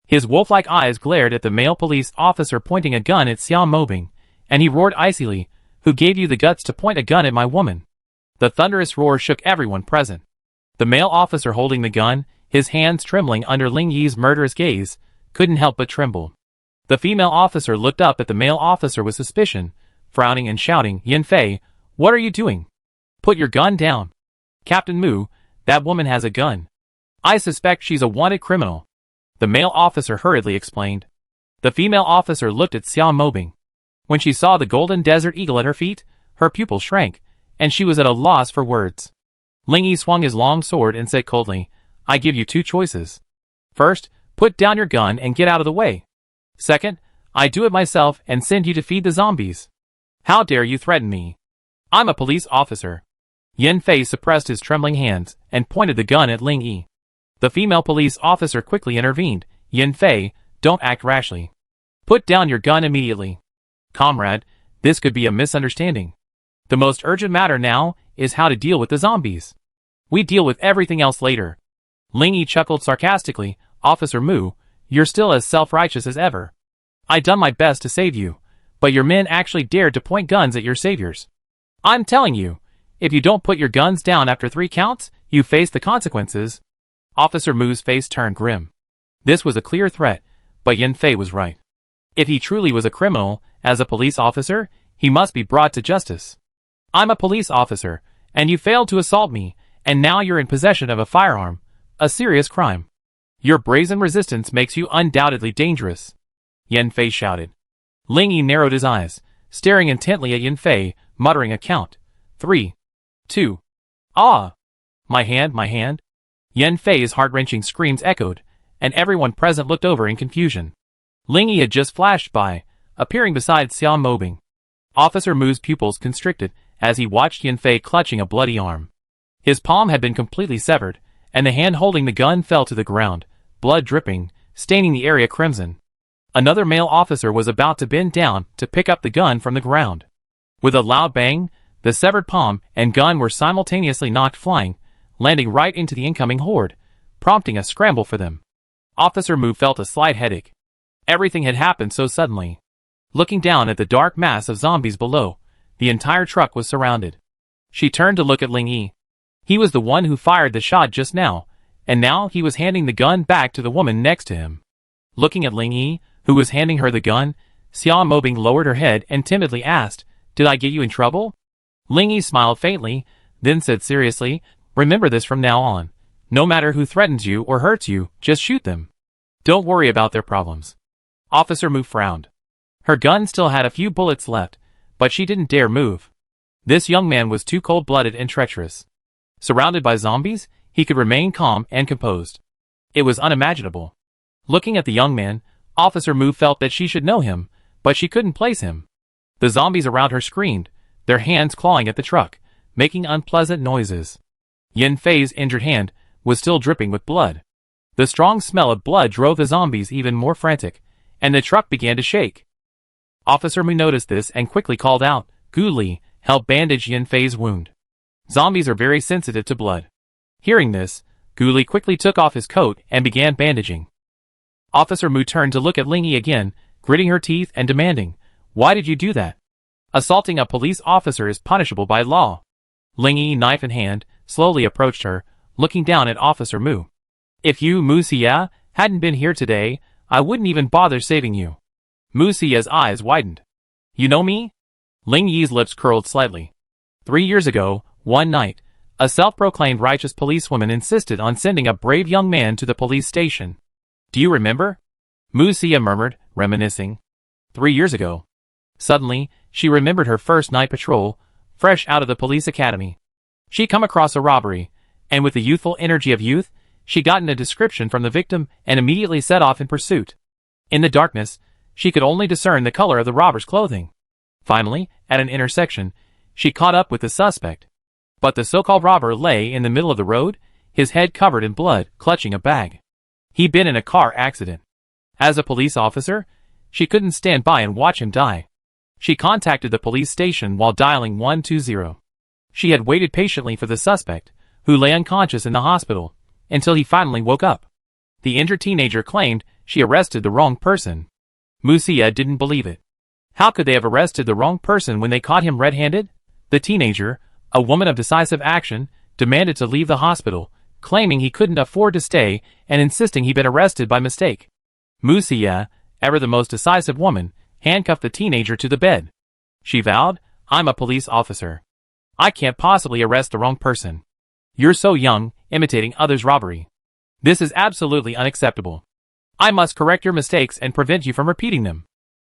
His wolf-like eyes glared at the male police officer pointing a gun at Xia Mobing, and he roared icily, "Who gave you the guts to point a gun at my woman?" The thunderous roar shook everyone present. The male officer holding the gun, his hands trembling under Ling Yi's murderous gaze, couldn't help but tremble. The female officer looked up at the male officer with suspicion, frowning and shouting, "Yin Fei, what are you doing? Put your gun down. Captain Mu, that woman has a gun. I suspect she's a wanted criminal." The male officer hurriedly explained. The female officer looked at Xia Mobing. When she saw the golden desert eagle at her feet, her pupils shrank, and she was at a loss for words. Ling Yi swung his long sword and said coldly, "I give you two choices. First, put down your gun and get out of the way. Second, I do it myself and send you to feed the zombies. How dare you threaten me? I'm a police officer." Yin Fei suppressed his trembling hands and pointed the gun at Ling Yi. The female police officer quickly intervened. "Yin Fei, don't act rashly. Put down your gun immediately. Comrade, this could be a misunderstanding. The most urgent matter now is how to deal with the zombies. We deal with everything else later." Ling Yi chuckled sarcastically. "Officer Mu, you're still as self-righteous as ever. I done my best to save you, but your men actually dared to point guns at your saviors. I'm telling you, if you don't put your guns down after 3 counts, you face the consequences." Officer Mu's face turned grim. This was a clear threat, but Yin Fei was right. If he truly was a criminal, as a police officer, he must be brought to justice. "I'm a police officer, and you failed to assault me, and now you're in possession of a firearm, a serious crime. Your brazen resistance makes you undoubtedly dangerous," Yin Fei shouted. Ling Yi narrowed his eyes, staring intently at Yin Fei, muttering a count. 3, 2. "Ah! My hand, my hand." Yin Fei's heart-wrenching screams echoed, and everyone present looked over in confusion. Ling Yi had just flashed by, appearing beside Xia Mobing. Officer Mu's pupils constricted as he watched Yin Fei clutching a bloody arm. His palm had been completely severed, and the hand holding the gun fell to the ground, blood dripping, staining the area crimson. Another male officer was about to bend down to pick up the gun from the ground. With a loud bang, the severed palm and gun were simultaneously knocked flying, landing right into the incoming horde, prompting a scramble for them. Officer Mu felt a slight headache. Everything had happened so suddenly. Looking down at the dark mass of zombies below, the entire truck was surrounded. She turned to look at Ling Yi. He was the one who fired the shot just now, and now he was handing the gun back to the woman next to him. Looking at Ling Yi, who was handing her the gun, Xia Mobing lowered her head and timidly asked, "Did I get you in trouble?" Ling Yi smiled faintly, then said seriously, "Remember this from now on. No matter who threatens you or hurts you, just shoot them. Don't worry about their problems." Officer Mu frowned. Her gun still had a few bullets left, but she didn't dare move. This young man was too cold-blooded and treacherous. Surrounded by zombies, he could remain calm and composed. It was unimaginable. Looking at the young man, Officer Mu felt that she should know him, but she couldn't place him. The zombies around her screamed, their hands clawing at the truck, making unpleasant noises. Yin Fei's injured hand was still dripping with blood. The strong smell of blood drove the zombies even more frantic, and the truck began to shake. Officer Mu noticed this and quickly called out, "Gu Li, help bandage Yin Fei's wound. Zombies are very sensitive to blood." Hearing this, Gu Li quickly took off his coat and began bandaging. Officer Mu turned to look at Ling Yi again, gritting her teeth and demanding, "Why did you do that? Assaulting a police officer is punishable by law." Ling Yi, knife in hand, slowly approached her, looking down at Officer Mu. "If you, Mu Xia, hadn't been here today, I wouldn't even bother saving you." Mu Xia's eyes widened. "You know me?" Ling Yi's lips curled slightly. 3 years ago, one night, a self-proclaimed righteous policewoman insisted on sending a brave young man to the police station. "Do you remember?" Mu Xia murmured, reminiscing. 3 years ago. Suddenly, she remembered her first night patrol, fresh out of the police academy. She come across a robbery, and with the youthful energy of youth, she got a description from the victim and immediately set off in pursuit. In the darkness, she could only discern the color of the robber's clothing. Finally, at an intersection, she caught up with the suspect. But the so-called robber lay in the middle of the road, his head covered in blood, clutching a bag. He'd been in a car accident. As a police officer, she couldn't stand by and watch him die. She contacted the police station while dialing 120. She had waited patiently for the suspect, who lay unconscious in the hospital, until he finally woke up. The injured teenager claimed she arrested the wrong person. Musia didn't believe it. How could they have arrested the wrong person when they caught him red-handed? The teenager, a woman of decisive action, demanded to leave the hospital, claiming he couldn't afford to stay and insisting he'd been arrested by mistake. Musia, ever the most decisive woman, handcuffed the teenager to the bed. She vowed, "I'm a police officer. I can't possibly arrest the wrong person. You're so young, imitating others' robbery. This is absolutely unacceptable. I must correct your mistakes and prevent you from repeating them."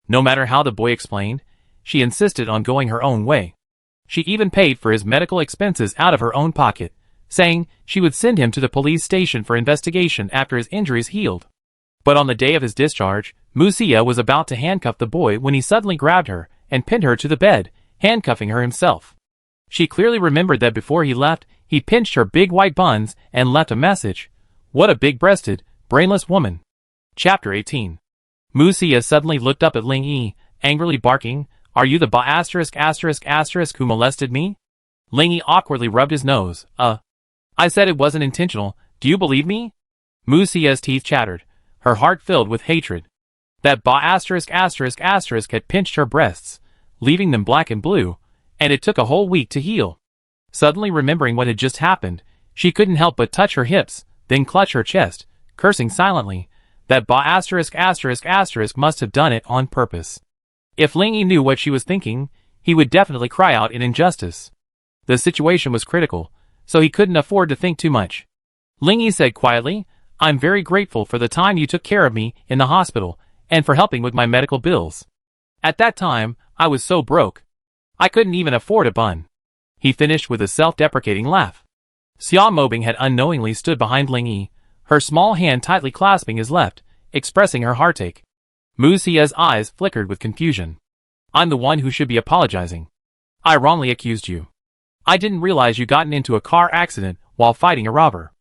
No matter how the boy explained, she insisted on going her own way. She even paid for his medical expenses out of her own pocket, saying she would send him to the police station for investigation after his injuries healed. But on the day of his discharge, Musia was about to handcuff the boy when he suddenly grabbed her and pinned her to the bed, handcuffing her himself. She clearly remembered that before he left, he pinched her big white buns and left a message. What a big-breasted, brainless woman. Chapter 18. Musia suddenly looked up at Ling Yi, angrily barking, "Are you the who molested me?" Ling Yi awkwardly rubbed his nose. I said it wasn't intentional. Do you believe me?" Musia's teeth chattered, her heart filled with hatred. That had pinched her breasts, leaving them black and blue, and it took a whole week to heal. Suddenly remembering what had just happened, she couldn't help but touch her hips, then clutch her chest, cursing silently. That must have done it on purpose. If Ling Yi knew what she was thinking, he would definitely cry out in injustice. The situation was critical, so he couldn't afford to think too much. Ling Yi said quietly, "I'm very grateful for the time you took care of me in the hospital, and for helping with my medical bills. At that time, I was so broke. I couldn't even afford a bun." He finished with a self-deprecating laugh. Xia Mobing had unknowingly stood behind Ling Yi, her small hand tightly clasping his left, expressing her heartache. Musia's eyes flickered with confusion. "I'm the one who should be apologizing. I wrongly accused you. I didn't realize you gotten into a car accident while fighting a robber.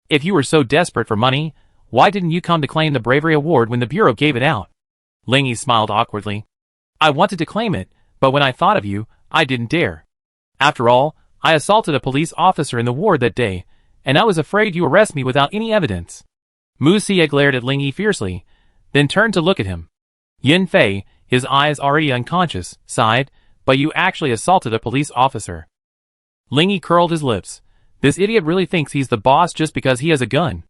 If you were so desperate for money, why didn't you come to claim the bravery award when the bureau gave it out?" Ling Yi smiled awkwardly. "I wanted to claim it, but when I thought of you, I didn't dare. After all, I assaulted a police officer in the ward that day, and I was afraid you arrest me without any evidence." Musia glared at Ling Yi fiercely, then turned to look at him. Yin Fei, his eyes already unconscious, sighed, "But you actually assaulted a police officer." Ling Yi curled his lips. This idiot really thinks he's the boss just because he has a gun.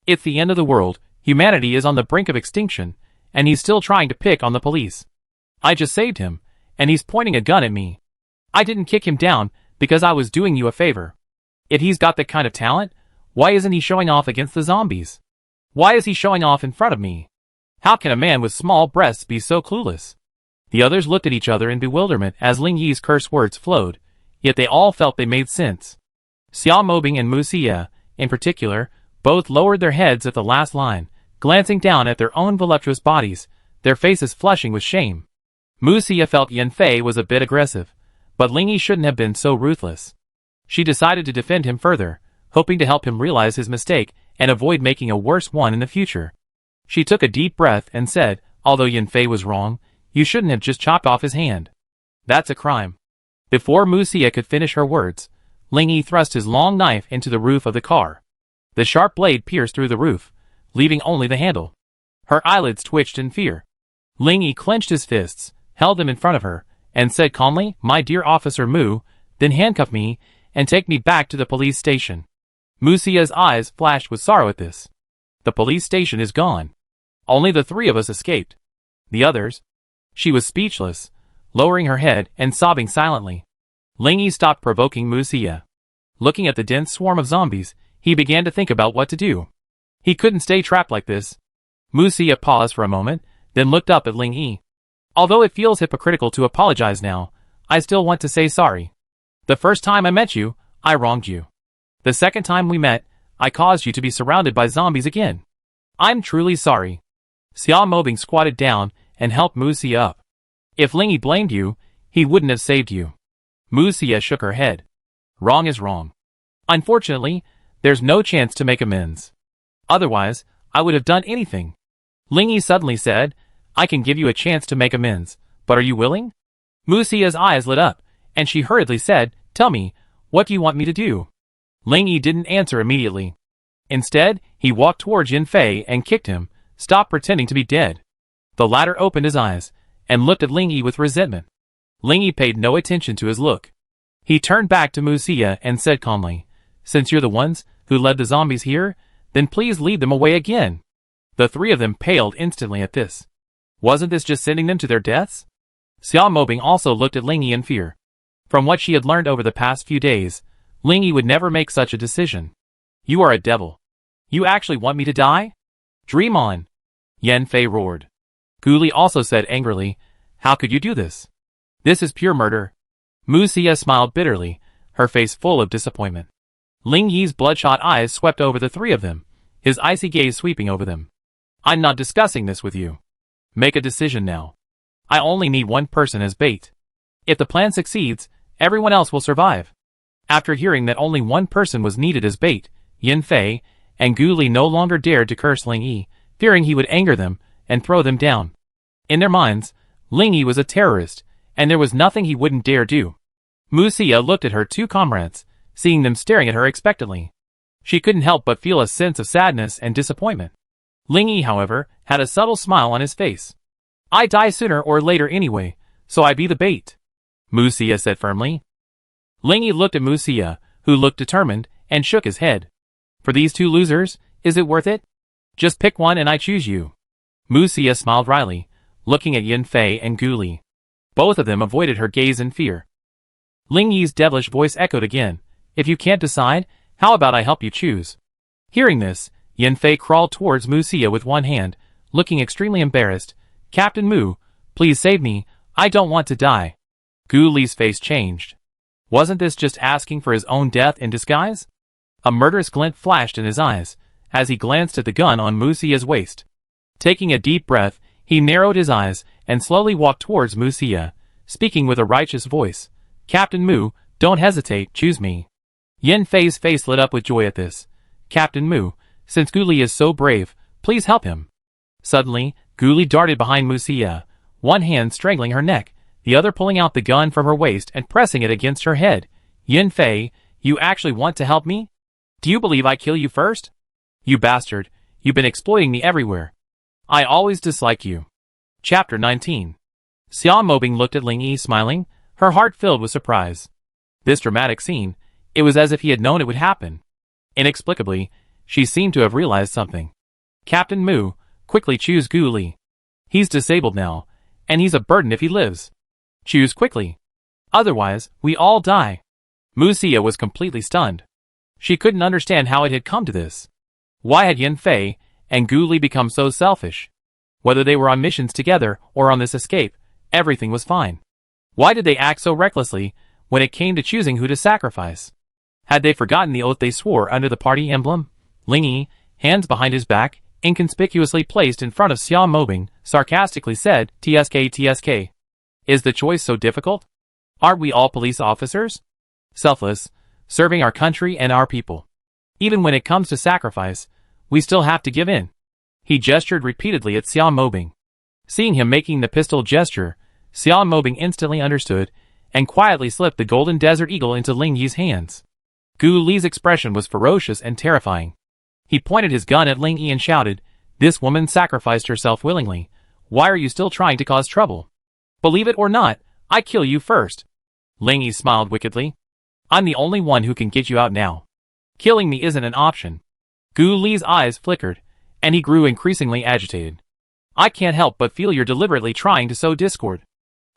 It's the end of the world, humanity is on the brink of extinction, and he's still trying to pick on the police. I just saved him, and he's pointing a gun at me. I didn't kick him down because I was doing you a favor. If he's got that kind of talent, why isn't he showing off against the zombies? Why is he showing off in front of me? How can a man with small breasts be so clueless? The others looked at each other in bewilderment as Ling Yi's curse words flowed, yet they all felt they made sense. Xia Mobing and Musia, in particular, both lowered their heads at the last line, glancing down at their own voluptuous bodies, their faces flushing with shame. Musia felt Yin Fei was a bit aggressive, but Ling Yi shouldn't have been so ruthless. She decided to defend him further, hoping to help him realize his mistake and avoid making a worse one in the future. She took a deep breath and said, "Although Yin Fei was wrong, you shouldn't have just chopped off his hand. That's a crime." Before Musia could finish her words, Ling Yi thrust his long knife into the roof of the car. The sharp blade pierced through the roof, leaving only the handle. Her eyelids twitched in fear. Ling Yi clenched his fists, held them in front of her, and said calmly, "My dear Officer Mu, then handcuff me and take me back to the police station." Musia's eyes flashed with sorrow at this. "The police station is gone. Only the three of us escaped. The others?" She was speechless, lowering her head and sobbing silently. Ling Yi stopped provoking Musia. Looking at the dense swarm of zombies, he began to think about what to do. He couldn't stay trapped like this. Musia paused for a moment, then looked up at Ling Yi. Although it feels hypocritical to apologize now, I still want to say sorry. The first time I met you, I wronged you. The second time we met, I caused you to be surrounded by zombies again. I'm truly sorry. Xiao Mobing squatted down and helped Mu Xie up. If Lingyi blamed you, he wouldn't have saved you. Mu Xie shook her head. Wrong is wrong. Unfortunately, there's no chance to make amends. Otherwise, I would have done anything. Lingyi suddenly said, I can give you a chance to make amends, but are you willing? Mu Xie's eyes lit up, and she hurriedly said, Tell me, what do you want me to do? Lingyi didn't answer immediately. Instead, he walked towards Yin Fei and kicked him. Stop pretending to be dead. The latter opened his eyes and looked at Lingyi with resentment. Lingyi paid no attention to his look. He turned back to Mu Xie and said calmly, Since you're the ones who led the zombies here, then please lead them away again. The three of them paled instantly at this. Wasn't this just sending them to their deaths? Xiao Mobing also looked at Lingyi in fear. From what she had learned over the past few days, Lingyi would never make such a decision. You are a devil. You actually want me to die? Dream on. Yin Fei roared. Gu Li also said angrily, How could you do this? This is pure murder. Mu Xie smiled bitterly, her face full of disappointment. Lingyi's bloodshot eyes swept over the three of them, his icy gaze sweeping over them. I'm not discussing this with you. Make a decision now. I only need one person as bait. If the plan succeeds, everyone else will survive. After hearing that only one person was needed as bait, Yin Fei and Gu Li no longer dared to curse Lingyi, fearing he would anger them and throw them down. In their minds, Lingyi was a terrorist, and there was nothing he wouldn't dare do. Mu Xie looked at her two comrades, seeing them staring at her expectantly. She couldn't help but feel a sense of sadness and disappointment. Lingyi, however, had a subtle smile on his face. I die sooner or later anyway, so I be the bait, Mu Xie said firmly. Lingyi looked at Mu Xie, who looked determined, and shook his head. For these two losers, is it worth it? Just pick one and I choose you. Mu Xie smiled wryly, looking at Yin Fei and Gu Li. Both of them avoided her gaze in fear. Lingyi's devilish voice echoed again. If you can't decide, how about I help you choose? Hearing this, Yin Fei crawled towards Mu Xie with one hand, looking extremely embarrassed. Captain Mu, please save me, I don't want to die. Gu Li's face changed. Wasn't this just asking for his own death in disguise? A murderous glint flashed in his eyes, as he glanced at the gun on Mu Xie's waist. Taking a deep breath, he narrowed his eyes and slowly walked towards Mu Xie, speaking with a righteous voice. Captain Mu, don't hesitate, choose me. Yin Fei's face lit up with joy at this. Captain Mu, since Gu Li is so brave, please help him. Suddenly, Gu Li darted behind Mu Xie, one hand strangling her neck, the other pulling out the gun from her waist and pressing it against her head. Yin Fei, you actually want to help me? Do you believe I kill you first? You bastard, you've been exploiting me everywhere. I always dislike you. Chapter 19. Xiao Mobing looked at Lingyi smiling, her heart filled with surprise. This dramatic scene, it was as if he had known it would happen. Inexplicably, she seemed to have realized something. Captain Mu, quickly choose Gu Li. He's disabled now, and he's a burden if he lives. Choose quickly. Otherwise, we all die. Mu Xie was completely stunned. She couldn't understand how it had come to this. Why had Yin Fei and Gu Li become so selfish? Whether they were on missions together or on this escape, everything was fine. Why did they act so recklessly when it came to choosing who to sacrifice? Had they forgotten the oath they swore under the party emblem? Lingyi, hands behind his back, inconspicuously placed in front of Xiao Mobing, sarcastically said, TSK. Is the choice so difficult? Aren't we all police officers? Selfless, serving our country and our people. Even when it comes to sacrifice, we still have to give in. He gestured repeatedly at Xiao Mobing. Seeing him making the pistol gesture, Xiao Mobing instantly understood, and quietly slipped the golden desert eagle into Lingyi's hands. Gu Li's expression was ferocious and terrifying. He pointed his gun at Lingyi and shouted, This woman sacrificed herself willingly. Why are you still trying to cause trouble? Believe it or not, I kill you first. Lingyi smiled wickedly. I'm the only one who can get you out now. Killing me isn't an option. Gu Li's eyes flickered, and he grew increasingly agitated. I can't help but feel you're deliberately trying to sow discord.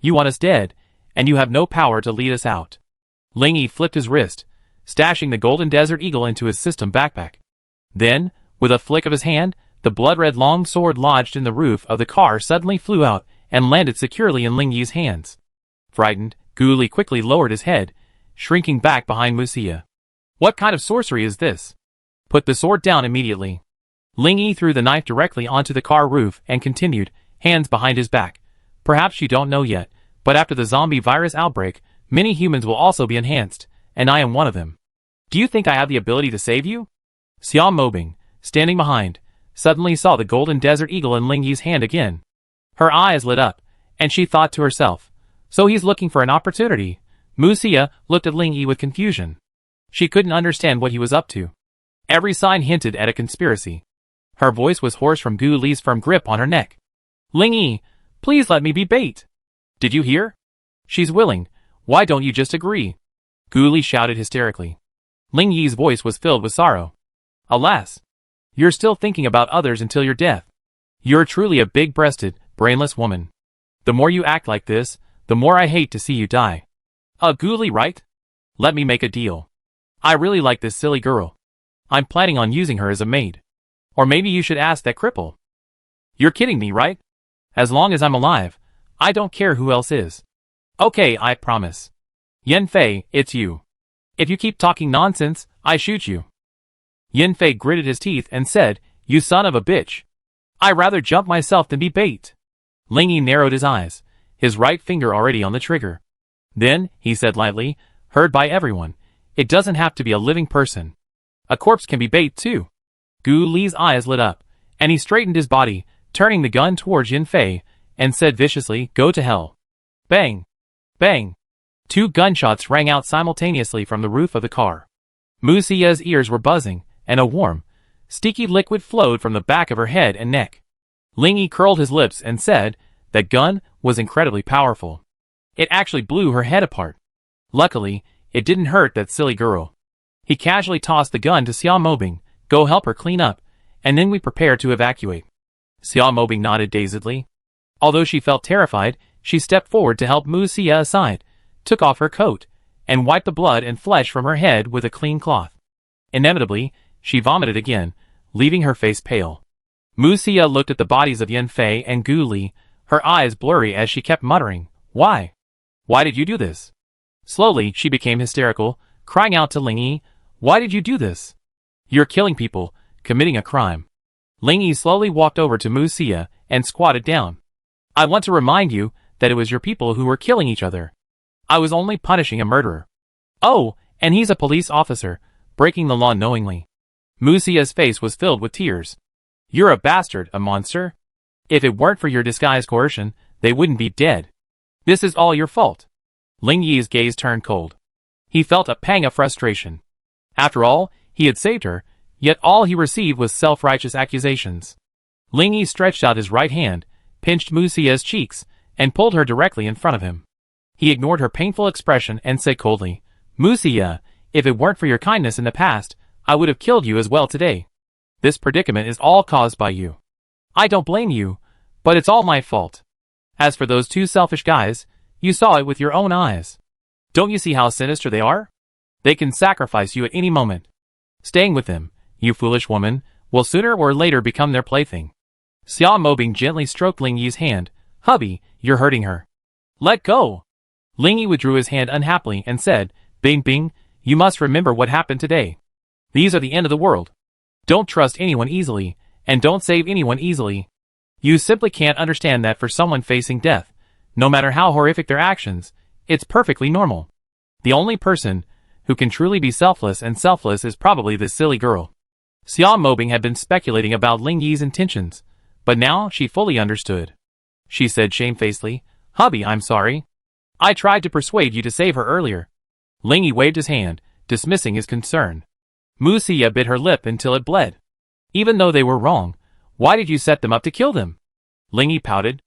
You want us dead, and you have no power to lead us out. Lingyi flipped his wrist, stashing the golden desert eagle into his system backpack. Then, with a flick of his hand, the blood-red long sword lodged in the roof of the car suddenly flew out and landed securely in Ling Yi's hands. Frightened, Gu Li quickly lowered his head, shrinking back behind Mu Xie. What kind of sorcery is this? Put the sword down immediately. Ling Yi threw the knife directly onto the car roof and continued, hands behind his back. Perhaps you don't know yet, but after the zombie virus outbreak, many humans will also be enhanced, and I am one of them. Do you think I have the ability to save you? Xiao Mobing, standing behind, suddenly saw the golden desert eagle in Ling Yi's hand again. Her eyes lit up, and she thought to herself, so he's looking for an opportunity. Mu Xie looked at Ling Yi with confusion. She couldn't understand what he was up to. Every sign hinted at a conspiracy. Her voice was hoarse from Gu Li's firm grip on her neck. Ling Yi, please let me be bait. Did you hear? She's willing. Why don't you just agree? Gu Li shouted hysterically. Ling Yi's voice was filled with sorrow. Alas. You're still thinking about others until your death. You're truly a big-breasted, brainless woman. The more you act like this, the more I hate to see you die. Gu Li, right? Let me make a deal. I really like this silly girl. I'm planning on using her as a maid. Or maybe you should ask that cripple. You're kidding me, right? As long as I'm alive, I don't care who else is. Okay, I promise. Yan Fei, it's you. If you keep talking nonsense, I shoot you. Yan Fei gritted his teeth and said, you son of a bitch. I'd rather jump myself than be bait. Ling Yi narrowed his eyes, his right finger already on the trigger. Then, he said lightly, heard by everyone, it doesn't have to be a living person. A corpse can be bait too. Gu Li's eyes lit up, and he straightened his body, turning the gun towards Yan Fei, and said viciously, go to hell. Bang! Bang! 2 gunshots rang out simultaneously from the roof of the car. Mu Xie's ears were buzzing, and a warm, sticky liquid flowed from the back of her head and neck. Ling Yi curled his lips and said, that gun was incredibly powerful. It actually blew her head apart. Luckily, it didn't hurt that silly girl. He casually tossed the gun to Xiao Mobing, go help her clean up, and then we prepare to evacuate. Xiao Mobing nodded dazedly. Although she felt terrified, she stepped forward to help Mu Xie aside, took off her coat, and wiped the blood and flesh from her head with a clean cloth. Inevitably, she vomited again, leaving her face pale. Mu Xie looked at the bodies of Yan Fei and Gu Li, her eyes blurry as she kept muttering, why? Why did you do this? Slowly, she became hysterical, crying out to Ling Yi, why did you do this? You're killing people, committing a crime. Ling Yi slowly walked over to Mu Xie and squatted down. I want to remind you that it was your people who were killing each other. I was only punishing a murderer. Oh, and he's a police officer, breaking the law knowingly. Mu Xie's face was filled with tears. You're a bastard, a monster. If it weren't for your disguised coercion, they wouldn't be dead. This is all your fault. Ling Yi's gaze turned cold. He felt a pang of frustration. After all, he had saved her, yet all he received was self-righteous accusations. Ling Yi stretched out his right hand, pinched Mu Xie's cheeks, and pulled her directly in front of him. He ignored her painful expression and said coldly, Mu Xie, if it weren't for your kindness in the past, I would have killed you as well today. This predicament is all caused by you. I don't blame you, but it's all my fault. As for those 2 selfish guys, you saw it with your own eyes. Don't you see how sinister they are? They can sacrifice you at any moment. Staying with them, you foolish woman, will sooner or later become their plaything. Xiao Mobing gently stroked Ling Yi's hand. Hubby, you're hurting her. Let go. Ling Yi withdrew his hand unhappily and said, Bing Bing, you must remember what happened today. These are the end of the world. Don't trust anyone easily, and don't save anyone easily. You simply can't understand that for someone facing death, no matter how horrific their actions, it's perfectly normal. The only person who can truly be selfless and selfless is probably this silly girl. Xiao Mobing had been speculating about Ling Yi's intentions, but now she fully understood. She said shamefacedly, Hubby, I'm sorry. I tried to persuade you to save her earlier. Ling Yi waved his hand, dismissing his concern. Mu Xie bit her lip until it bled. Even though they were wrong, why did you set them up to kill them? Ling Yi pouted.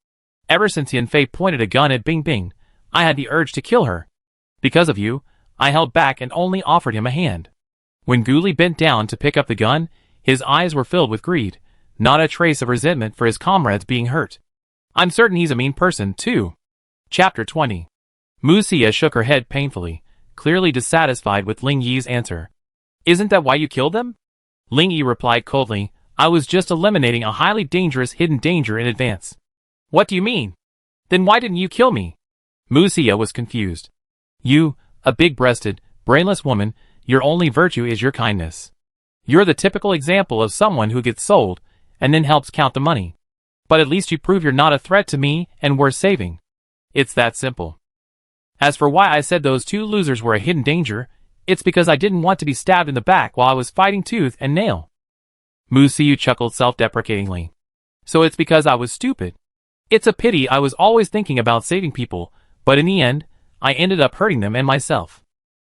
Ever since Yan Fei pointed a gun at Bing Bing, I had the urge to kill her. Because of you, I held back and only offered him a hand. When Gu Li bent down to pick up the gun, his eyes were filled with greed, not a trace of resentment for his comrades being hurt. I'm certain he's a mean person, too. Chapter 20. Mu Xie shook her head painfully, clearly dissatisfied with Ling Yi's answer. Isn't that why you killed them? Ling Yi replied coldly, I was just eliminating a highly dangerous hidden danger in advance. What do you mean? Then why didn't you kill me? Musia was confused. You, a big-breasted, brainless woman, your only virtue is your kindness. You're the typical example of someone who gets sold, and then helps count the money. But at least you prove you're not a threat to me and worth saving. It's that simple. As for why I said those two losers were a hidden danger, it's because I didn't want to be stabbed in the back while I was fighting tooth and nail. Musiu chuckled self-deprecatingly. So it's because I was stupid. It's a pity. I was always thinking about saving people, but in the end, I ended up hurting them and myself.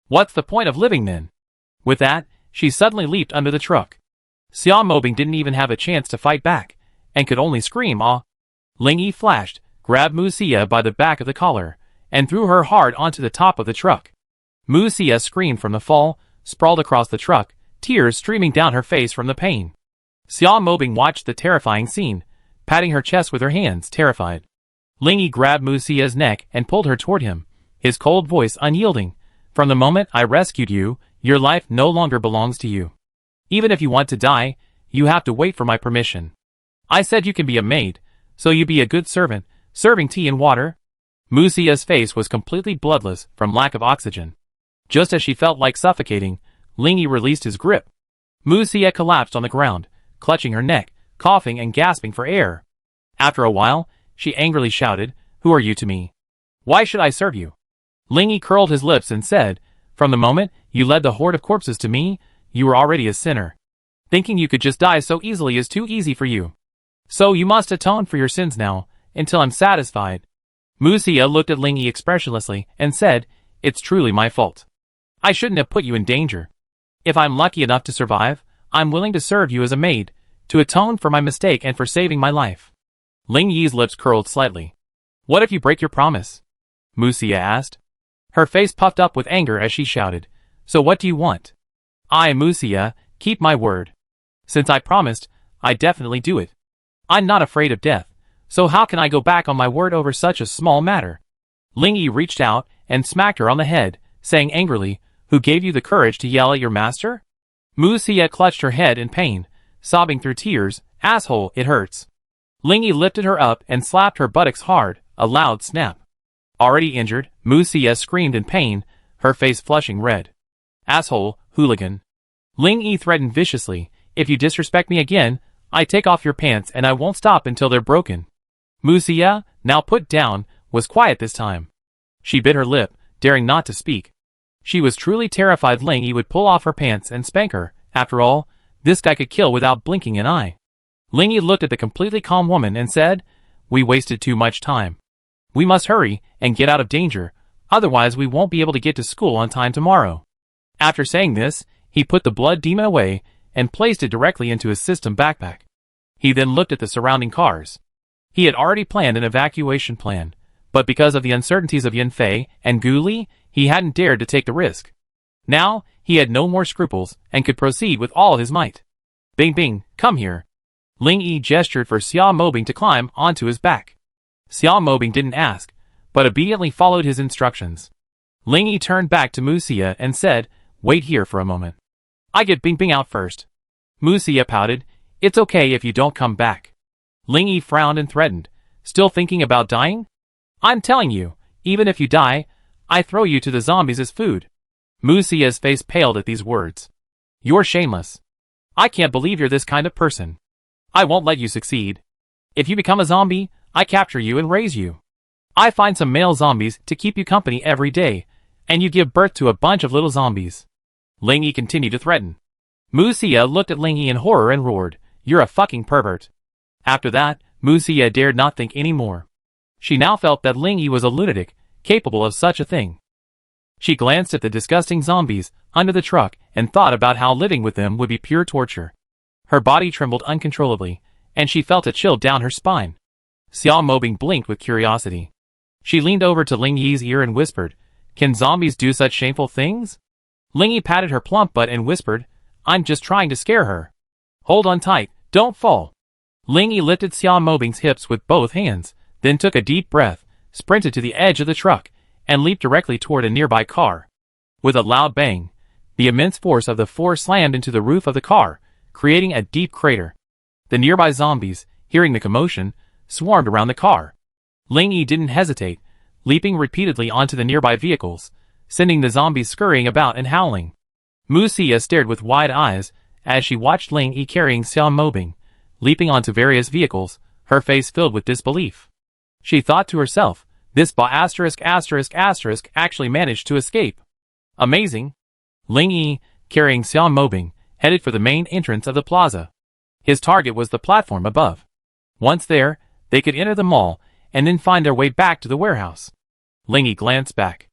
What's the point of living then? With that, she suddenly leaped under the truck. Xia Mobing didn't even have a chance to fight back, and could only scream ah. Ling Yi flashed, grabbed Musia by the back of the collar, and threw her hard onto the top of the truck. Musia screamed from the fall, sprawled across the truck, tears streaming down her face from the pain. Xia Mobing watched the terrifying scene, patting her chest with her hands, terrified. Ling Yi grabbed Musia's neck and pulled her toward him, his cold voice unyielding. From the moment I rescued you, your life no longer belongs to you. Even if you want to die, you have to wait for my permission. I said you can be a maid, so you be a good servant, serving tea and water. Musia's face was completely bloodless from lack of oxygen. Just as she felt like suffocating, Ling Yi released his grip. Musia collapsed on the ground, clutching her neck, coughing and gasping for air. After a while, she angrily shouted, "Who are you to me? Why should I serve you?" Ling Yi curled his lips and said, "From the moment you led the horde of corpses to me, you were already a sinner. Thinking you could just die so easily is too easy for you. So you must atone for your sins now, until I'm satisfied." Musia looked at Ling Yi expressionlessly and said, "It's truly my fault. I shouldn't have put you in danger. If I'm lucky enough to survive, I'm willing to serve you as a maid, to atone for my mistake and for saving my life." Ling Yi's lips curled slightly. "What if you break your promise?" Musia asked. Her face puffed up with anger as she shouted, "So what do you want?" "I, Musia, keep my word. Since I promised, I definitely do it. I'm not afraid of death, so how can I go back on my word over such a small matter?" Ling Yi reached out and smacked her on the head, saying angrily, "Who gave you the courage to yell at your master?" Musia clutched her head in pain, sobbing through tears, "Asshole, it hurts." Ling Yi lifted her up and slapped her buttocks hard, a loud snap. Already injured, Musia screamed in pain, her face flushing red. "Asshole, hooligan." Ling Yi threatened viciously, "If you disrespect me again, I take off your pants and I won't stop until they're broken." Musia, now put down, was quiet this time. She bit her lip, daring not to speak. She was truly terrified Ling Yi would pull off her pants and spank her. After all, this guy could kill without blinking an eye. Ling Yi looked at the completely calm woman and said, "We wasted too much time. We must hurry and get out of danger, otherwise we won't be able to get to school on time tomorrow." After saying this, he put the blood demon away and placed it directly into his system backpack. He then looked at the surrounding cars. He had already planned an evacuation plan, but because of the uncertainties of Yanfei and Gu Li, he hadn't dared to take the risk. Now, he had no more scruples and could proceed with all his might. "Bing Bing, come here." Ling Yi gestured for Xia Mobing to climb onto his back. Xia Mobing didn't ask, but obediently followed his instructions. Ling Yi turned back to Musia and said, "Wait here for a moment. I get Bing Bing out first." Musia pouted, "It's okay if you don't come back." Ling Yi frowned and threatened, "Still thinking about dying? I'm telling you, even if you die, I throw you to the zombies as food." Musia's face paled at these words. "You're shameless. I can't believe you're this kind of person. I won't let you succeed. If you become a zombie, I capture you and raise you. I find some male zombies to keep you company every day, and you give birth to a bunch of little zombies." Ling Yi continued to threaten. Musia looked at Ling Yi in horror and roared, "You're a fucking pervert." After that, Musia dared not think any more. She now felt that Ling Yi was a lunatic, capable of such a thing. She glanced at the disgusting zombies under the truck and thought about how living with them would be pure torture. Her body trembled uncontrollably, and she felt a chill down her spine. Xia Mobing blinked with curiosity. She leaned over to Ling Yi's ear and whispered, "Can zombies do such shameful things?" Ling Yi patted her plump butt and whispered, "I'm just trying to scare her. Hold on tight, don't fall." Ling Yi lifted Xia Mobing's hips with both hands, then took a deep breath, sprinted to the edge of the truck, and leaped directly toward a nearby car. With a loud bang, the immense force of the force slammed into the roof of the car, creating a deep crater. The nearby zombies, hearing the commotion, swarmed around the car. Ling Yi didn't hesitate, leaping repeatedly onto the nearby vehicles, sending the zombies scurrying about and howling. Mu Xia stared with wide eyes as she watched Ling Yi carrying Xiao Mobing, leaping onto various vehicles, her face filled with disbelief. She thought to herself, this actually managed to escape. Amazing. Ling Yi, carrying Xiao Mobing, headed for the main entrance of the plaza. His target was the platform above. Once there, they could enter the mall and then find their way back to the warehouse. Ling Yi glanced back.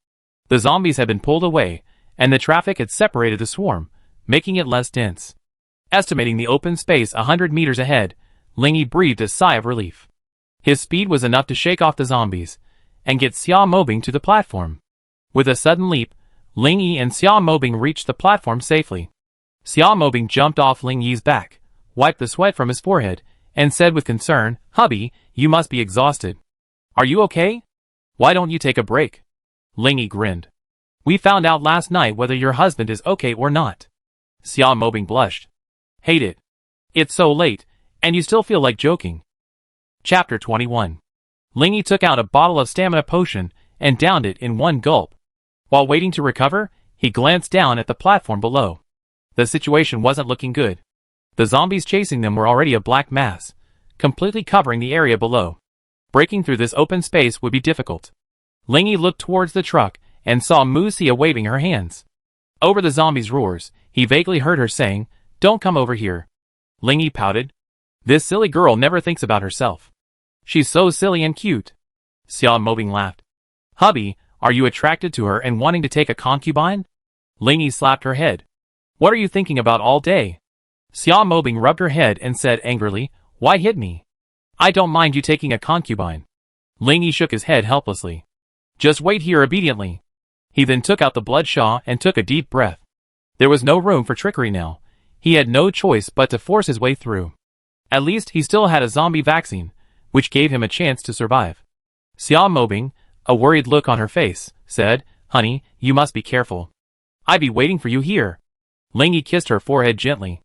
The zombies had been pulled away, and the traffic had separated the swarm, making it less dense. Estimating the open space 100 meters ahead, Ling Yi breathed a sigh of relief. His speed was enough to shake off the zombies and get Xiao Mobing to the platform. With a sudden leap, Ling Yi and Xiao Mobing reached the platform safely. Xiao Mobing jumped off Ling Yi's back, wiped the sweat from his forehead, and said with concern, "Hubby, you must be exhausted. Are you okay? Why don't you take a break?" Ling Yi grinned. "We found out last night whether your husband is okay or not." Xiao Mobing blushed. "Hate it. It's so late, and you still feel like joking." Chapter 21. Ling Yi took out a bottle of stamina potion and downed it in one gulp. While waiting to recover, he glanced down at the platform below. The situation wasn't looking good. The zombies chasing them were already a black mass, completely covering the area below. Breaking through this open space would be difficult. Ling Yi looked towards the truck and saw Mu Xia waving her hands. Over the zombies' roars, he vaguely heard her saying, "Don't come over here." Ling Yi pouted. This silly girl never thinks about herself. She's so silly and cute. Xiao Mobing laughed. "Hubby, are you attracted to her and wanting to take a concubine?" Ling Yi slapped her head. "What are you thinking about all day?" Xiao Mobing rubbed her head and said angrily, "Why hit me? I don't mind you taking a concubine." Ling Yi shook his head helplessly. "Just wait here obediently." He then took out the bloodshot and took a deep breath. There was no room for trickery now. He had no choice but to force his way through. At least he still had a zombie vaccine, which gave him a chance to survive. Xiao Mobing, a worried look on her face, said, "Honey, you must be careful. I'd be waiting for you here." Ling Yi kissed her forehead gently.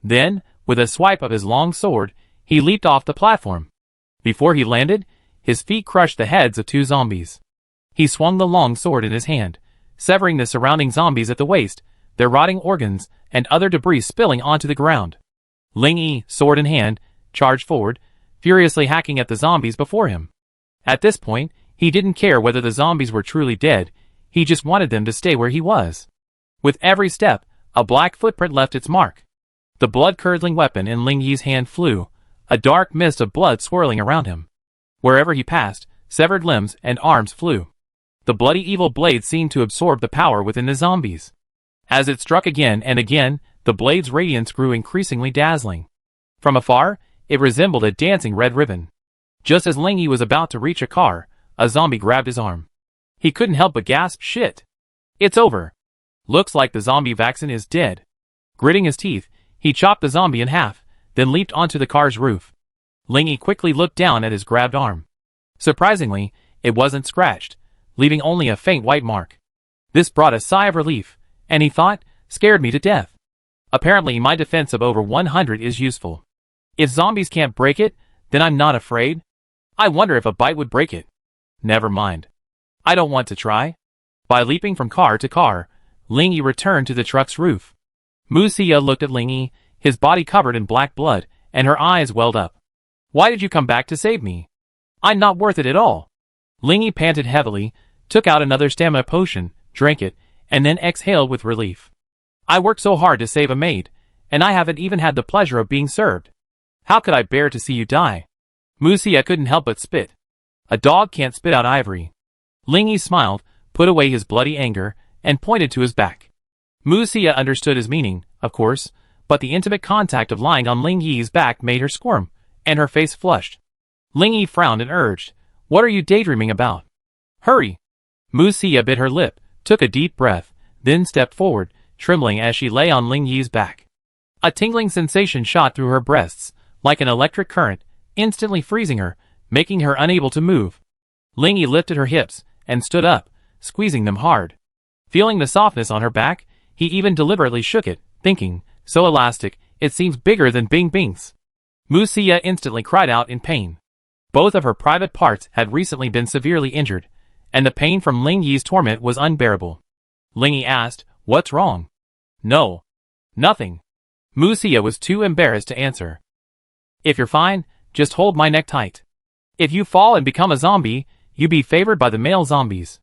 Then, with a swipe of his long sword, he leaped off the platform. Before he landed, his feet crushed the heads of two zombies. He swung the long sword in his hand, severing the surrounding zombies at the waist, their rotting organs and other debris spilling onto the ground. Ling Yi, sword in hand, charged forward, furiously hacking at the zombies before him. At this point, he didn't care whether the zombies were truly dead, he just wanted them to stay where he was. With every step, a black footprint left its mark. The blood-curdling weapon in Ling Yi's hand flew, a dark mist of blood swirling around him. Wherever he passed, severed limbs and arms flew. The bloody evil blade seemed to absorb the power within the zombies. As it struck again and again, the blade's radiance grew increasingly dazzling. From afar, it resembled a dancing red ribbon. Just as Ling Yi was about to reach a car, a zombie grabbed his arm. He couldn't help but gasp, "Shit! It's over. Looks like the zombie vaccine is dead." Gritting his teeth, he chopped the zombie in half, then leaped onto the car's roof. Ling Yi quickly looked down at his grabbed arm. Surprisingly, it wasn't scratched, leaving only a faint white mark. This brought a sigh of relief, and he thought, "Scared me to death. Apparently my defense of over 100 is useful. If zombies can't break it, then I'm not afraid. I wonder if a bite would break it. Never mind. I don't want to try." By leaping from car to car, Ling Yi returned to the truck's roof. Mu Xia looked at Ling Yi, his body covered in black blood, and her eyes welled up. "Why did you come back to save me? I'm not worth it at all." Ling Yi panted heavily, took out another stamina potion, drank it, and then exhaled with relief. "I worked so hard to save a maid, and I haven't even had the pleasure of being served. How could I bear to see you die?" Mu Xia couldn't help but spit. A dog can't spit out ivory. Ling Yi smiled, put away his bloody anger, and pointed to his back. Mu Xia understood his meaning, of course, but the intimate contact of lying on Ling Yi's back made her squirm, and her face flushed. Ling Yi frowned and urged, "What are you daydreaming about? Hurry!" Mu Xia bit her lip, took a deep breath, then stepped forward, trembling as she lay on Ling Yi's back. A tingling sensation shot through her breasts, like an electric current, instantly freezing her, making her unable to move. Ling Yi lifted her hips, and stood up, squeezing them hard. Feeling the softness on her back, he even deliberately shook it, thinking, "So elastic, it seems bigger than Bing Bing's." Mu Xia instantly cried out in pain. Both of her private parts had recently been severely injured, and the pain from Ling Yi's torment was unbearable. Ling Yi asked, "What's wrong?" "No. Nothing." Mu Xia was too embarrassed to answer. "If you're fine, just hold my neck tight. If you fall and become a zombie, you be favored by the male zombies,"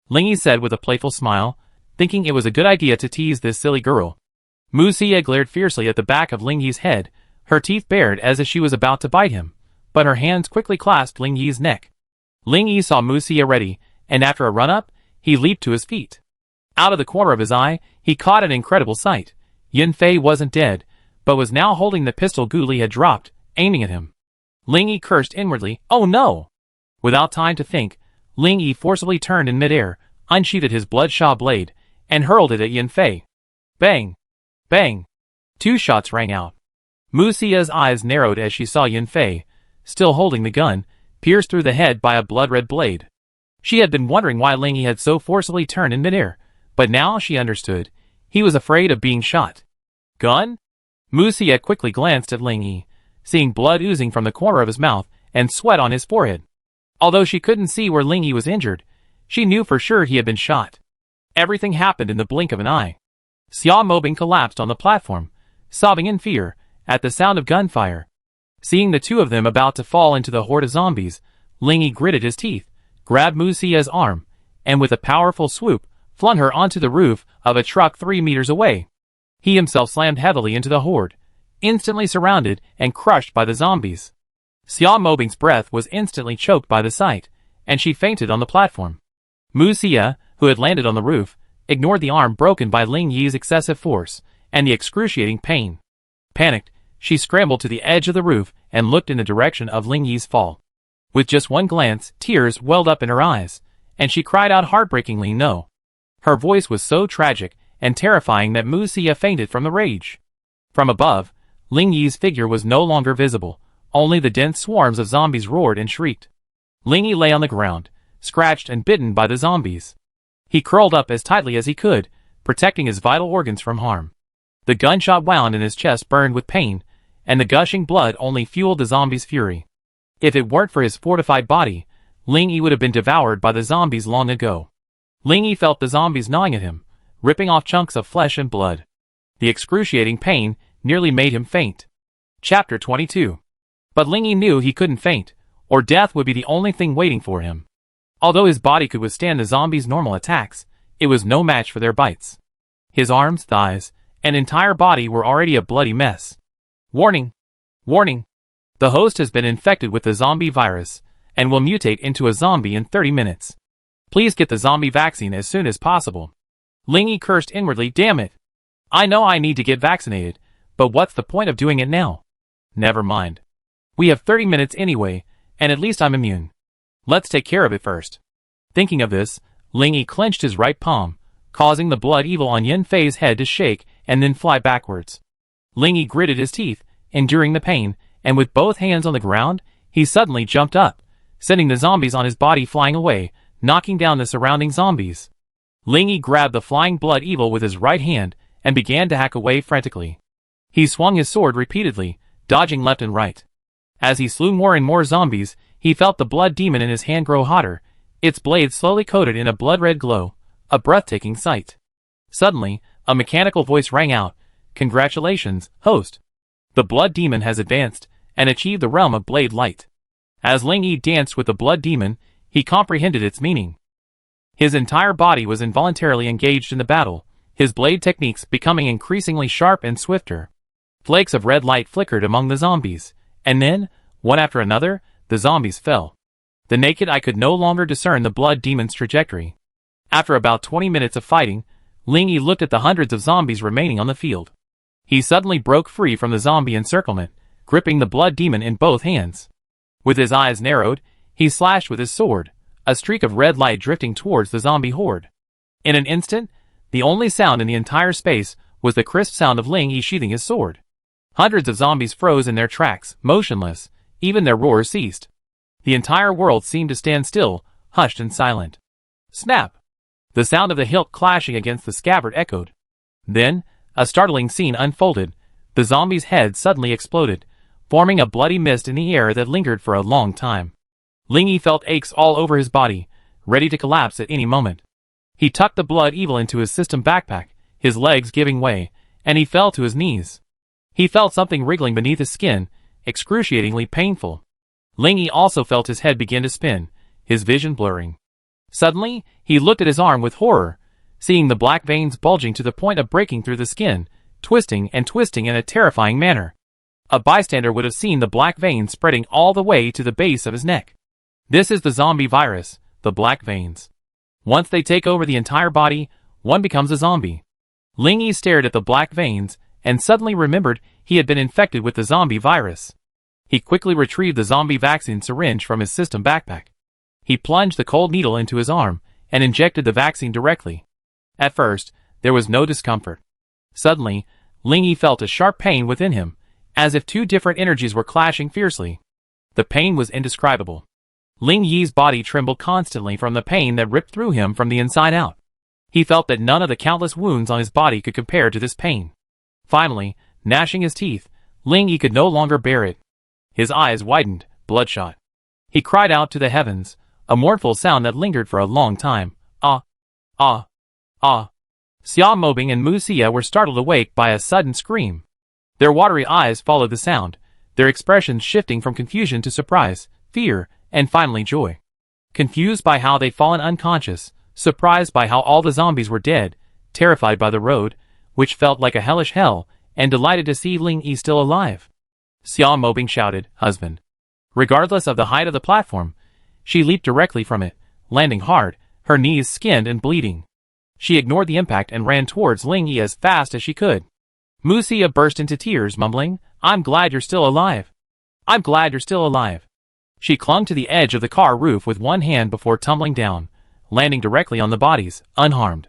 Ling Yi said with a playful smile, thinking it was a good idea to tease this silly girl. Mu Xia glared fiercely at the back of Ling Yi's head, her teeth bared as if she was about to bite him, but her hands quickly clasped Ling Yi's neck. Ling Yi saw Mu Xia ready, and after a run-up, he leaped to his feet. Out of the corner of his eye, he caught an incredible sight. Yin Fei wasn't dead, but was now holding the pistol Gu Li had dropped, aiming at him. Ling Yi cursed inwardly, "Oh no!" Without time to think, Ling Yi forcibly turned in midair, unsheathed his bloodshot blade, and hurled it at Yin Fei. Bang! Bang! 2 shots rang out. Mu Xia's eyes narrowed as she saw Yin Fei, still holding the gun, pierced through the head by a blood-red blade. She had been wondering why Ling Yi had so forcibly turned in midair, but now she understood. He was afraid of being shot. Gun? Mu Xia quickly glanced at Ling Yi, seeing blood oozing from the corner of his mouth and sweat on his forehead. Although she couldn't see where Ling Yi was injured, she knew for sure he had been shot. Everything happened in the blink of an eye. Xia Mobing collapsed on the platform, sobbing in fear at the sound of gunfire. Seeing the two of them about to fall into the horde of zombies, Ling Yi gritted his teeth, grabbed Mu Xia's arm, and with a powerful swoop, flung her onto the roof of a truck 3 meters away. He himself slammed heavily into the horde, instantly surrounded and crushed by the zombies. Xia Mobing's breath was instantly choked by the sight, and she fainted on the platform. Mu Xia, who had landed on the roof, ignored the arm broken by Ling Yi's excessive force and the excruciating pain. Panicked, she scrambled to the edge of the roof and looked in the direction of Ling Yi's fall. With just one glance, tears welled up in her eyes, and she cried out heartbreakingly no. Her voice was so tragic and terrifying that Mu Xia fainted from the rage. From above, Ling Yi's figure was no longer visible, only the dense swarms of zombies roared and shrieked. Ling Yi lay on the ground, scratched and bitten by the zombies. He curled up as tightly as he could, protecting his vital organs from harm. The gunshot wound in his chest burned with pain, and the gushing blood only fueled the zombies' fury. If it weren't for his fortified body, Ling Yi would have been devoured by the zombies long ago. Ling Yi felt the zombies gnawing at him, ripping off chunks of flesh and blood. The excruciating pain nearly made him faint. Chapter 22. But Ling Yi knew he couldn't faint, or death would be the only thing waiting for him. Although his body could withstand the zombies' normal attacks, it was no match for their bites. His arms, thighs, and entire body were already a bloody mess. Warning! Warning! The host has been infected with the zombie virus, and will mutate into a zombie in 30 minutes. Please get the zombie vaccine as soon as possible. Ling Yi cursed inwardly, damn it. I know I need to get vaccinated, but what's the point of doing it now? Never mind. We have 30 minutes anyway, and at least I'm immune. Let's take care of it first. Thinking of this, Ling Yi clenched his right palm, causing the blood evil on Yin Fei's head to shake and then fly backwards. Ling Yi gritted his teeth, enduring the pain, and with both hands on the ground, he suddenly jumped up, sending the zombies on his body flying away, knocking down the surrounding zombies. Ling Yi grabbed the flying blood evil with his right hand and began to hack away frantically. He swung his sword repeatedly, dodging left and right. As he slew more and more zombies, he felt the blood demon in his hand grow hotter, its blade slowly coated in a blood-red glow, a breathtaking sight. Suddenly, a mechanical voice rang out, "Congratulations, host! The blood demon has advanced and achieved the realm of blade light." As Ling Yi danced with the blood demon, he comprehended its meaning. His entire body was involuntarily engaged in the battle, his blade techniques becoming increasingly sharp and swifter. Flakes of red light flickered among the zombies, and then, one after another, the zombies fell. The naked eye could no longer discern the blood demon's trajectory. After about 20 minutes of fighting, Ling Yi looked at the hundreds of zombies remaining on the field. He suddenly broke free from the zombie encirclement, gripping the blood demon in both hands. With his eyes narrowed, he slashed with his sword, a streak of red light drifting towards the zombie horde. In an instant, the only sound in the entire space was the crisp sound of Ling Yi sheathing his sword. Hundreds of zombies froze in their tracks, motionless, even their roars ceased. The entire world seemed to stand still, hushed and silent. Snap! The sound of the hilt clashing against the scabbard echoed. Then, a startling scene unfolded. The zombie's head suddenly exploded, forming a bloody mist in the air that lingered for a long time. Ling Yi felt aches all over his body, ready to collapse at any moment. He tucked the blood evil into his system backpack, his legs giving way, and he fell to his knees. He felt something wriggling beneath his skin, excruciatingly painful. Ling Yi also felt his head begin to spin, his vision blurring. Suddenly, he looked at his arm with horror, seeing the black veins bulging to the point of breaking through the skin, twisting and twisting in a terrifying manner. A bystander would have seen the black veins spreading all the way to the base of his neck. This is the zombie virus, the black veins. Once they take over the entire body, one becomes a zombie. Ling Yi stared at the black veins, and suddenly remembered he had been infected with the zombie virus. He quickly retrieved the zombie vaccine syringe from his system backpack. He plunged the cold needle into his arm, and injected the vaccine directly. At first, there was no discomfort. Suddenly, Ling Yi felt a sharp pain within him, as if two different energies were clashing fiercely. The pain was indescribable. Ling Yi's body trembled constantly from the pain that ripped through him from the inside out. He felt that none of the countless wounds on his body could compare to this pain. Finally, gnashing his teeth, Ling Yi could no longer bear it. His eyes widened, bloodshot. He cried out to the heavens, a mournful sound that lingered for a long time. Ah! Ah! Ah! Xia Mobing and Mu Xia were startled awake by a sudden scream. Their watery eyes followed the sound, their expressions shifting from confusion to surprise, fear, and finally joy. Confused by how they'd fallen unconscious, surprised by how all the zombies were dead, terrified by the road, which felt like a hellish hell, and delighted to see Ling Yi still alive. Xia Mobing shouted, "Husband!" Regardless of the height of the platform, she leaped directly from it, landing hard, her knees skinned and bleeding. She ignored the impact and ran towards Ling Yi as fast as she could. Mu Xia burst into tears, mumbling, "I'm glad you're still alive. I'm glad you're still alive." She clung to the edge of the car roof with one hand before tumbling down, landing directly on the bodies, unharmed.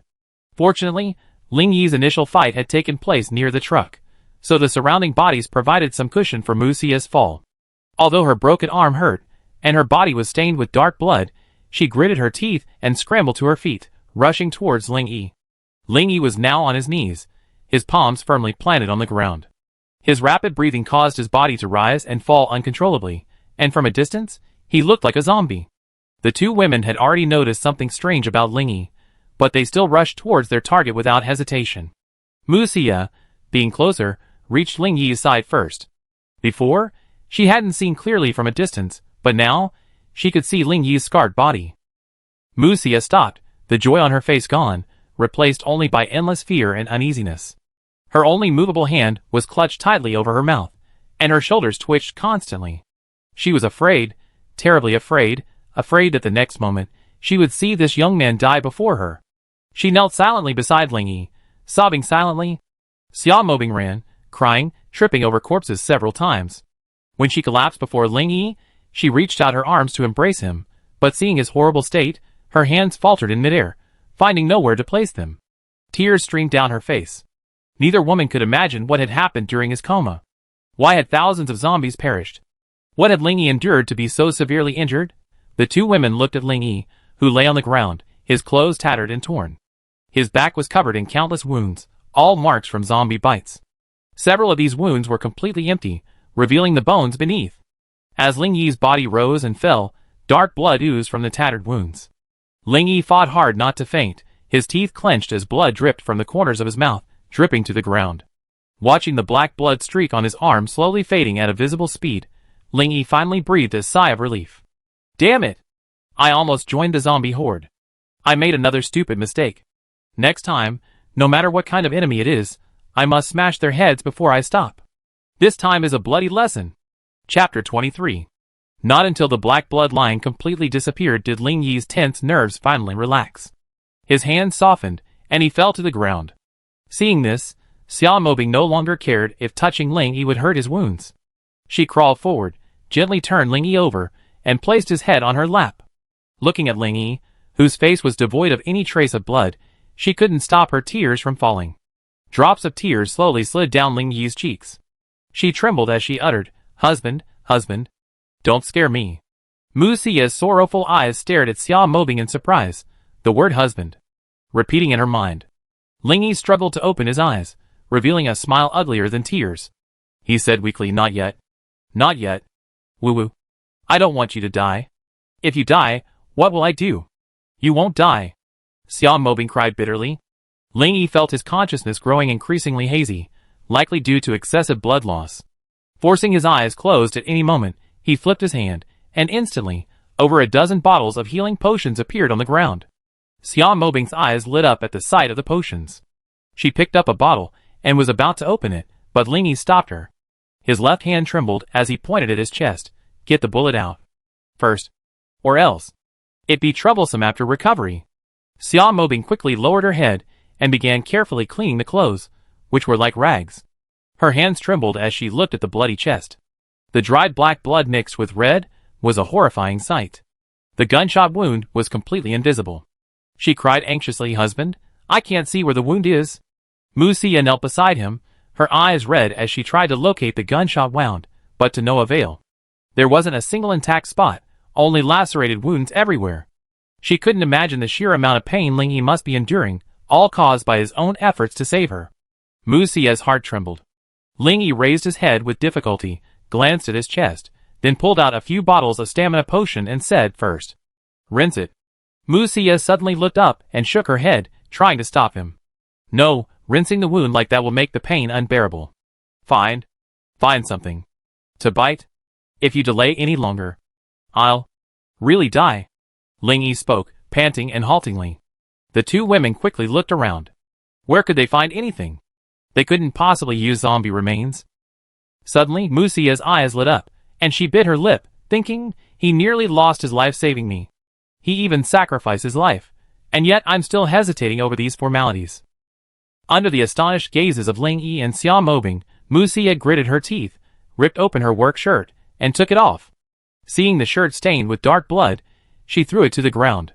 Fortunately, Ling Yi's initial fight had taken place near the truck, so the surrounding bodies provided some cushion for Mu Xia's fall. Although her broken arm hurt, and her body was stained with dark blood, she gritted her teeth and scrambled to her feet, rushing towards Ling Yi. Ling Yi was now on his knees, his palms firmly planted on the ground. His rapid breathing caused his body to rise and fall uncontrollably, and from a distance, he looked like a zombie. The two women had already noticed something strange about Ling Yi, but they still rushed towards their target without hesitation. Mu Xia, being closer, reached Ling Yi's side first. Before, she hadn't seen clearly from a distance, but now, she could see Ling Yi's scarred body. Mu Xia stopped, the joy on her face gone, replaced only by endless fear and uneasiness. Her only movable hand was clutched tightly over her mouth, and her shoulders twitched constantly. She was afraid, terribly afraid, afraid that the next moment, she would see this young man die before her. She knelt silently beside Ling Yi, sobbing silently. Xia Mobing ran, crying, tripping over corpses several times. When she collapsed before Ling Yi, she reached out her arms to embrace him, but seeing his horrible state, her hands faltered in midair, finding nowhere to place them. Tears streamed down her face. Neither woman could imagine what had happened during his coma. Why had thousands of zombies perished? What had Ling Yi endured to be so severely injured? The two women looked at Ling Yi, who lay on the ground, his clothes tattered and torn. His back was covered in countless wounds, all marks from zombie bites. Several of these wounds were completely empty, revealing the bones beneath. As Ling Yi's body rose and fell, dark blood oozed from the tattered wounds. Ling Yi fought hard not to faint, his teeth clenched as blood dripped from the corners of his mouth, dripping to the ground. Watching the black blood streak on his arm slowly fading at a visible speed, Ling Yi finally breathed a sigh of relief. Damn it! I almost joined the zombie horde. I made another stupid mistake. Next time, no matter what kind of enemy it is, I must smash their heads before I stop. This time is a bloody lesson. Chapter 23. Not until the black blood line completely disappeared did Ling Yi's tense nerves finally relax. His hands softened, and he fell to the ground. Seeing this, Xia Mobing no longer cared if touching Ling Yi would hurt his wounds. She crawled forward, gently turned Ling Yi over, and placed his head on her lap. Looking at Ling Yi, whose face was devoid of any trace of blood, she couldn't stop her tears from falling. Drops of tears slowly slid down Ling Yi's cheeks. She trembled as she uttered, "Husband, husband. Don't scare me." Mu Xia's sorrowful eyes stared at Xia Mobing in surprise, the word husband repeating in her mind. Ling Yi struggled to open his eyes, revealing a smile uglier than tears. He said weakly, "Not yet. Not yet. Woo-woo. I don't want you to die. If you die, what will I do? You won't die. Xiao Mobing cried bitterly. Ling Yi felt his consciousness growing increasingly hazy, likely due to excessive blood loss. Forcing his eyes closed at any moment, he flipped his hand, and instantly, over a dozen bottles of healing potions appeared on the ground. Xiao Mobing's eyes lit up at the sight of the potions. She picked up a bottle, and was about to open it, but Ling Yi stopped her. His left hand trembled as he pointed at his chest. Get the bullet out. First. Or else. It'd be troublesome after recovery. Xiao Mobing quickly lowered her head, and began carefully cleaning the clothes, which were like rags. Her hands trembled as she looked at the bloody chest. The dried black blood mixed with red was a horrifying sight. The gunshot wound was completely invisible. She cried anxiously, "Husband, I can't see where the wound is." Mu Xia knelt beside him, her eyes red as she tried to locate the gunshot wound, but to no avail. There wasn't a single intact spot, only lacerated wounds everywhere. She couldn't imagine the sheer amount of pain Ling Yi must be enduring, all caused by his own efforts to save her. Mu Xia's heart trembled. Ling Yi raised his head with difficulty, glanced at his chest, then pulled out a few bottles of stamina potion and said, "First, rinse it." Mu Xia suddenly looked up and shook her head, trying to stop him. "No, rinsing the wound like that will make the pain unbearable. Find something to bite. If you delay any longer, I'll really die." Ling Yi spoke, panting and haltingly. The two women quickly looked around. Where could they find anything? They couldn't possibly use zombie remains. Suddenly, Mu Xia's eyes lit up, and she bit her lip, thinking, he nearly lost his life saving me. He even sacrificed his life, and yet I'm still hesitating over these formalities. Under the astonished gazes of Ling Yi and Xiao Mobing, Mu Xia gritted her teeth, ripped open her work shirt, and took it off. Seeing the shirt stained with dark blood, she threw it to the ground.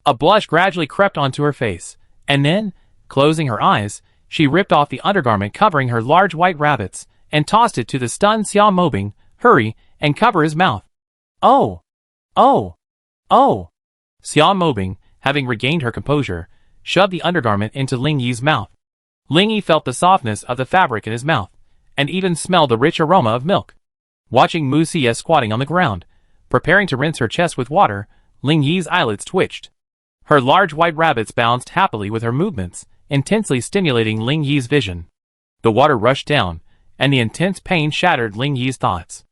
A blush gradually crept onto her face, and then, closing her eyes, she ripped off the undergarment covering her large white rabbits, and tossed it to the stunned Xiao Mobing. "Hurry, and cover his mouth." "Oh! Oh! Oh!" Xiao Mobing, having regained her composure, shoved the undergarment into Ling Yi's mouth. Ling Yi felt the softness of the fabric in his mouth, and even smelled the rich aroma of milk. Watching Mu Xia squatting on the ground, preparing to rinse her chest with water, Ling Yi's eyelids twitched. Her large white rabbits bounced happily with her movements, intensely stimulating Ling Yi's vision. The water rushed down, and the intense pain shattered Ling Yi's thoughts.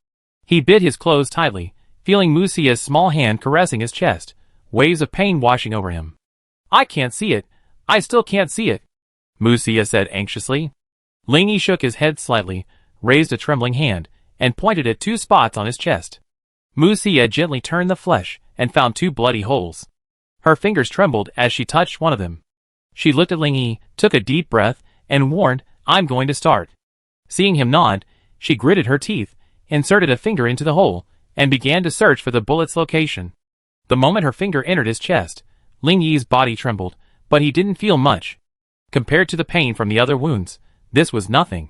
He bit his clothes tightly, feeling Mu Xia's small hand caressing his chest, waves of pain washing over him. "I can't see it. I still can't see it," Mu Xia said anxiously. Ling Yi shook his head slightly, raised a trembling hand, and pointed at two spots on his chest. Mu Xia gently turned the flesh, and found two bloody holes. Her fingers trembled as she touched one of them. She looked at Ling Yi, took a deep breath, and warned, "I'm going to start." Seeing him nod, she gritted her teeth, inserted a finger into the hole, and began to search for the bullet's location. The moment her finger entered his chest, Ling Yi's body trembled, but he didn't feel much. Compared to the pain from the other wounds, this was nothing.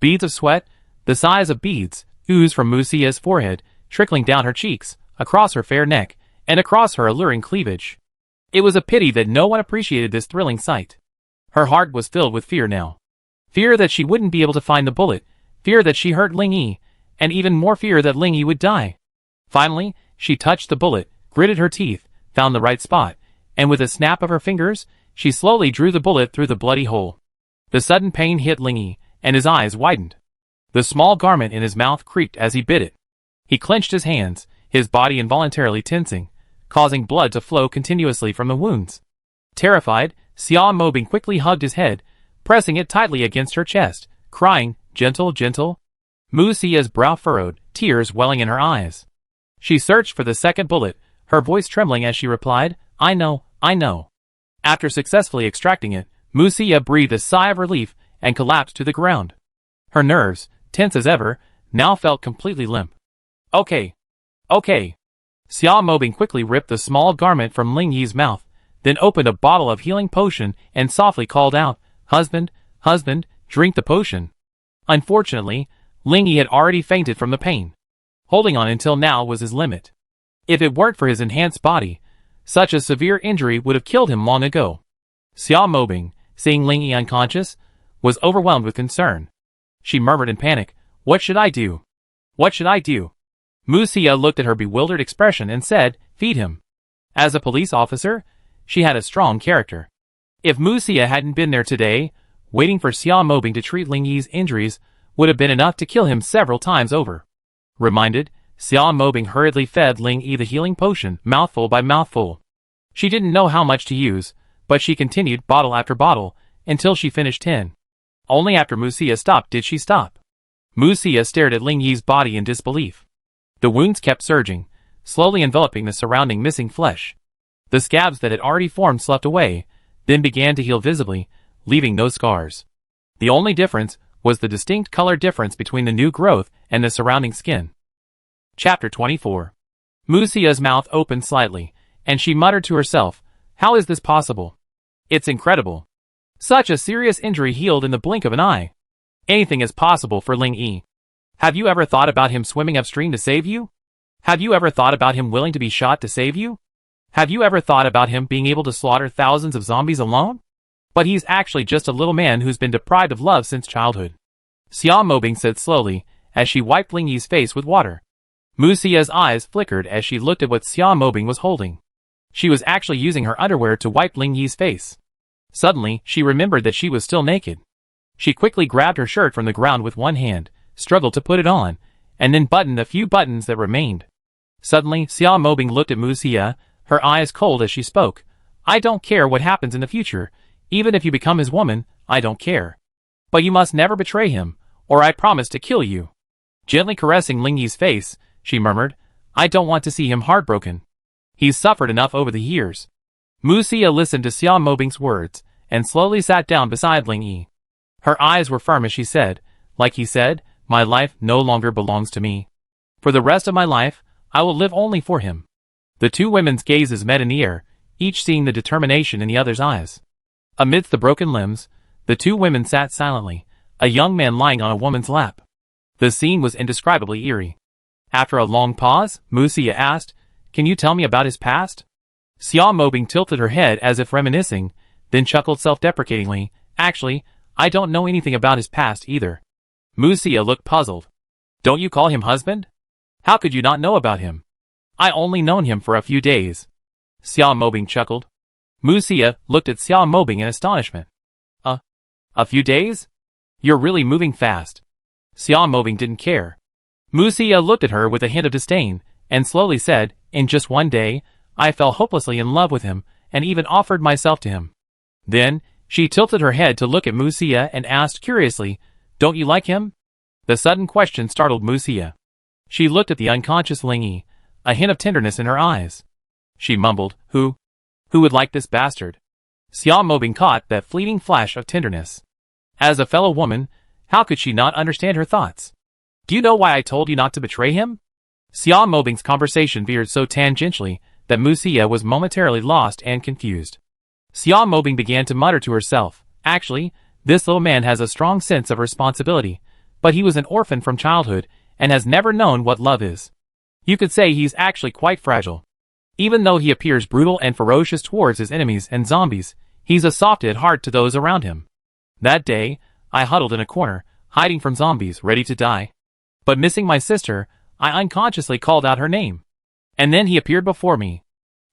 Beads of sweat, the size of beads, oozed from Mu Xia's forehead, trickling down her cheeks, across her fair neck, and across her alluring cleavage. It was a pity that no one appreciated this thrilling sight. Her heart was filled with fear now. Fear that she wouldn't be able to find the bullet, fear that she hurt Ling Yi, and even more fear that Ling Yi would die. Finally, she touched the bullet, gritted her teeth, found the right spot, and with a snap of her fingers, she slowly drew the bullet through the bloody hole. The sudden pain hit Ling Yi, and his eyes widened. The small garment in his mouth creaked as he bit it. He clenched his hands, his body involuntarily tensing, causing blood to flow continuously from the wounds. Terrified, Xiao Mobing quickly hugged his head, pressing it tightly against her chest, crying, "Gentle, gentle." Mu Xia's brow furrowed, tears welling in her eyes. She searched for the second bullet, her voice trembling as she replied, I know. After successfully extracting it, Mu Xia breathed a sigh of relief and collapsed to the ground. Her nerves, tense as ever, now felt completely limp. Okay. Xiao Mobing quickly ripped the small garment from Ling Yi's mouth, then opened a bottle of healing potion and softly called out, Husband, drink the potion." Unfortunately, Ling Yi had already fainted from the pain. Holding on until now was his limit. If it weren't for his enhanced body, such a severe injury would have killed him long ago. Xiao Mobing, seeing Ling Yi unconscious, was overwhelmed with concern. She murmured in panic, "What should I do? What should I do?" Mu Xia looked at her bewildered expression and said, feed him. As a police officer, she had a strong character. If Mu Xia hadn't been there today, waiting for Xia Mobing to treat Ling Yi's injuries would have been enough to kill him several times over. Reminded, Xia Mobing hurriedly fed Ling Yi the healing potion, mouthful by mouthful. She didn't know how much to use, but she continued bottle after bottle until she finished 10. Only after Mu Xia stopped did she stop. Mu Xia stared at Ling Yi's body in disbelief. The wounds kept surging, slowly enveloping the surrounding missing flesh. The scabs that had already formed sloughed away, then began to heal visibly, leaving no scars. The only difference was the distinct color difference between the new growth and the surrounding skin. Chapter 24. Mu Xia's mouth opened slightly, and she muttered to herself, "How is this possible? It's incredible. Such a serious injury healed in the blink of an eye. Anything is possible for Ling Yi. Have you ever thought about him swimming upstream to save you? Have you ever thought about him willing to be shot to save you? Have you ever thought about him being able to slaughter thousands of zombies alone? But he's actually just a little man who's been deprived of love since childhood." Xia Mobing said slowly, as she wiped Ling Yi's face with water. Mu Xia's eyes flickered as she looked at what Xia Mobing was holding. She was actually using her underwear to wipe Ling Yi's face. Suddenly, she remembered that she was still naked. She quickly grabbed her shirt from the ground with one hand, struggled to put it on, and then buttoned the few buttons that remained. Suddenly, Xia Mobing looked at Mu Xia, her eyes cold as she spoke. "I don't care what happens in the future. Even if you become his woman, I don't care. But you must never betray him, or I promise to kill you." Gently caressing Ling Yi's face, she murmured, "I don't want to see him heartbroken. He's suffered enough over the years." Mu Xia listened to Xia Mobing's words, and slowly sat down beside Ling Yi. Her eyes were firm as she said, "Like he said, my life no longer belongs to me. For the rest of my life, I will live only for him." The two women's gazes met in the air, each seeing the determination in the other's eyes. Amidst the broken limbs, the two women sat silently, a young man lying on a woman's lap. The scene was indescribably eerie. After a long pause, Mu Xia asked, "Can you tell me about his past?" Xia Mobing tilted her head as if reminiscing, then chuckled self-deprecatingly, "Actually, I don't know anything about his past either." Mu Xia looked puzzled. "Don't you call him husband? How could you not know about him? I only known him for a few days." Xia Mobing chuckled. Mu Xia looked at Xia Mobing in astonishment. A few days? You're really moving fast." Xia Mobing didn't care. Mu Xia looked at her with a hint of disdain, and slowly said, "In just one day, I fell hopelessly in love with him, and even offered myself to him." Then, she tilted her head to look at Mu Xia and asked curiously, "Don't you like him?" The sudden question startled Mu Xia. She looked at the unconscious Ling Yi, a hint of tenderness in her eyes. She mumbled, Who would like this bastard?" Xia Mobing caught that fleeting flash of tenderness. As a fellow woman, how could she not understand her thoughts? "Do you know why I told you not to betray him?" Xia Mobing's conversation veered so tangentially that Mu Xia was momentarily lost and confused. Xia Mobing began to mutter to herself, "Actually, this little man has a strong sense of responsibility, but he was an orphan from childhood and has never known what love is. You could say he's actually quite fragile. Even though he appears brutal and ferocious towards his enemies and zombies, he's a soft at heart to those around him. That day, I huddled in a corner, hiding from zombies, ready to die. But missing my sister, I unconsciously called out her name. And then he appeared before me.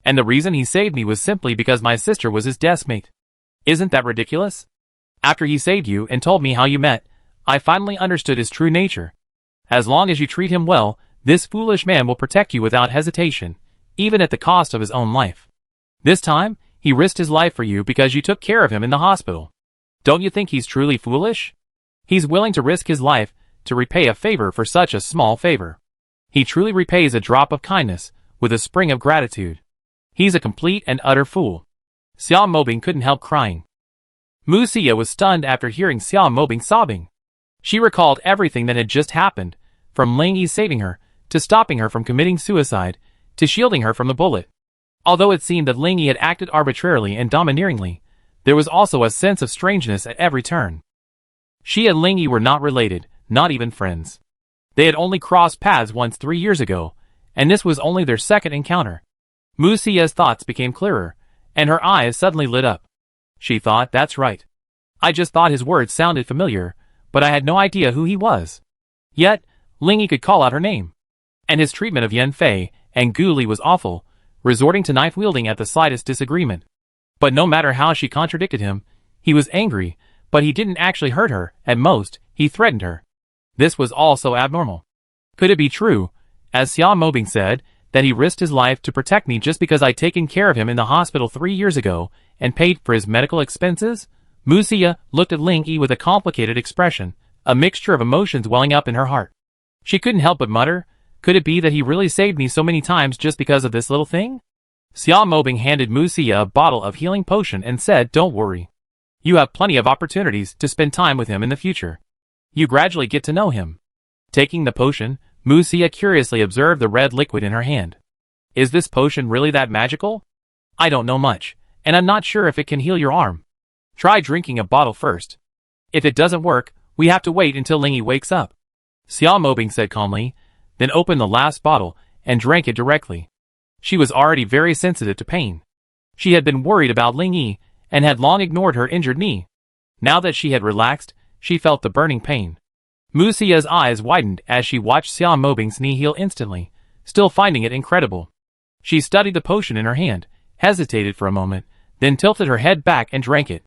And the reason he saved me was simply because my sister was his deskmate. Isn't that ridiculous? After he saved you and told me how you met, I finally understood his true nature. As long as you treat him well, this foolish man will protect you without hesitation, even at the cost of his own life. This time, he risked his life for you because you took care of him in the hospital. Don't you think he's truly foolish? He's willing to risk his life to repay a favor for such a small favor. He truly repays a drop of kindness with a spring of gratitude. He's a complete and utter fool." Xia Mobing couldn't help crying. Mu Xia was stunned after hearing Xia Mobing sobbing. She recalled everything that had just happened, from Ling Yi saving her, to stopping her from committing suicide, to shielding her from the bullet. Although it seemed that Ling Yi had acted arbitrarily and domineeringly, there was also a sense of strangeness at every turn. She and Ling Yi were not related, not even friends. They had only crossed paths once 3 years ago, and this was only their second encounter. Mu Xia's thoughts became clearer, and her eyes suddenly lit up. She thought, "That's right. I just thought his words sounded familiar, but I had no idea who he was." Yet, Ling Yi could call out her name. And his treatment of Yan Fei and Gu Li was awful, resorting to knife-wielding at the slightest disagreement. But no matter how she contradicted him, he was angry, but he didn't actually hurt her. At most, he threatened her. This was all so abnormal. Could it be true, as Xia Mobing said, that he risked his life to protect me just because I'd taken care of him in the hospital 3 years ago and paid for his medical expenses? Mu Xia looked at Ling Yi with a complicated expression, a mixture of emotions welling up in her heart. She couldn't help but mutter, could it be that he really saved me so many times just because of this little thing? Xia Mobing handed Mu Xia a bottle of healing potion and said, don't worry. You have plenty of opportunities to spend time with him in the future. You gradually get to know him. Taking the potion, Mu Xia curiously observed the red liquid in her hand. Is this potion really that magical? I don't know much, and I'm not sure if it can heal your arm. Try drinking a bottle first. If it doesn't work, we have to wait until Ling Yi wakes up. Xia Mobing said calmly, then opened the last bottle and drank it directly. She was already very sensitive to pain. She had been worried about Ling Yi and had long ignored her injured knee. Now that she had relaxed, she felt the burning pain. Mu Xia's eyes widened as she watched Xia Mobing's knee heal instantly, still finding it incredible. She studied the potion in her hand, hesitated for a moment, then tilted her head back and drank it.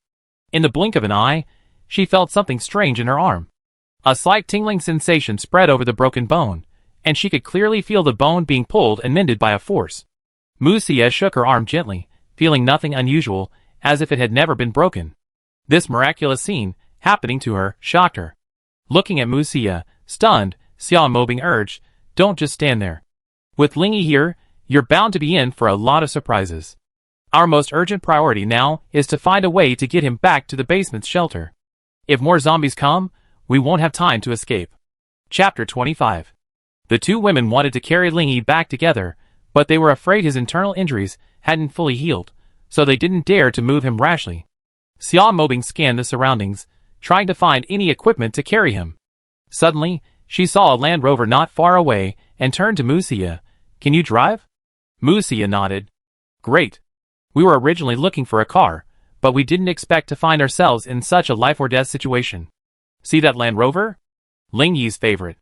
In the blink of an eye, she felt something strange in her arm. A slight tingling sensation spread over the broken bone, and she could clearly feel the bone being pulled and mended by a force. Mu Xia shook her arm gently, feeling nothing unusual, as if it had never been broken. This miraculous scene, happening to her, shocked her. Looking at Mu Xia, stunned, Xia Mobing urged, don't just stand there. With Ling Yi here, you're bound to be in for a lot of surprises. Our most urgent priority now is to find a way to get him back to the basement's shelter. If more zombies come, we won't have time to escape. Chapter 25. The two women wanted to carry Ling Yi back together, but they were afraid his internal injuries hadn't fully healed, so they didn't dare to move him rashly. Xia Mobing scanned the surroundings, trying to find any equipment to carry him. Suddenly, she saw a Land Rover not far away and turned to Mu Xia. Can you drive? Mu Xia nodded. Great. We were originally looking for a car, but we didn't expect to find ourselves in such a life-or-death situation. See that Land Rover? Ling Yi's favorite.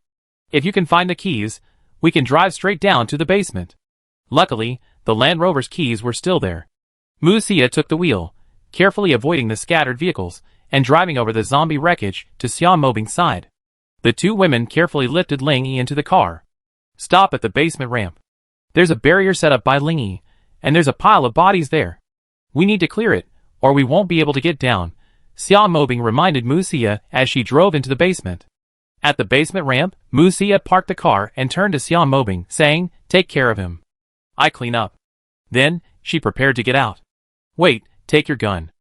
If you can find the keys, we can drive straight down to the basement. Luckily, the Land Rover's keys were still there. Mu Xia took the wheel, carefully avoiding the scattered vehicles, and driving over the zombie wreckage to Xia Mobing's side. The two women carefully lifted Ling Yi into the car. Stop at the basement ramp. There's a barrier set up by Ling Yi, and there's a pile of bodies there. We need to clear it, or we won't be able to get down, Xia Mobing reminded Mu Xia as she drove into the basement. At the basement ramp, Mu Xia parked the car and turned to Xia Mobing, saying, take care of him. I clean up. Then, she prepared to get out. Wait, take your gun.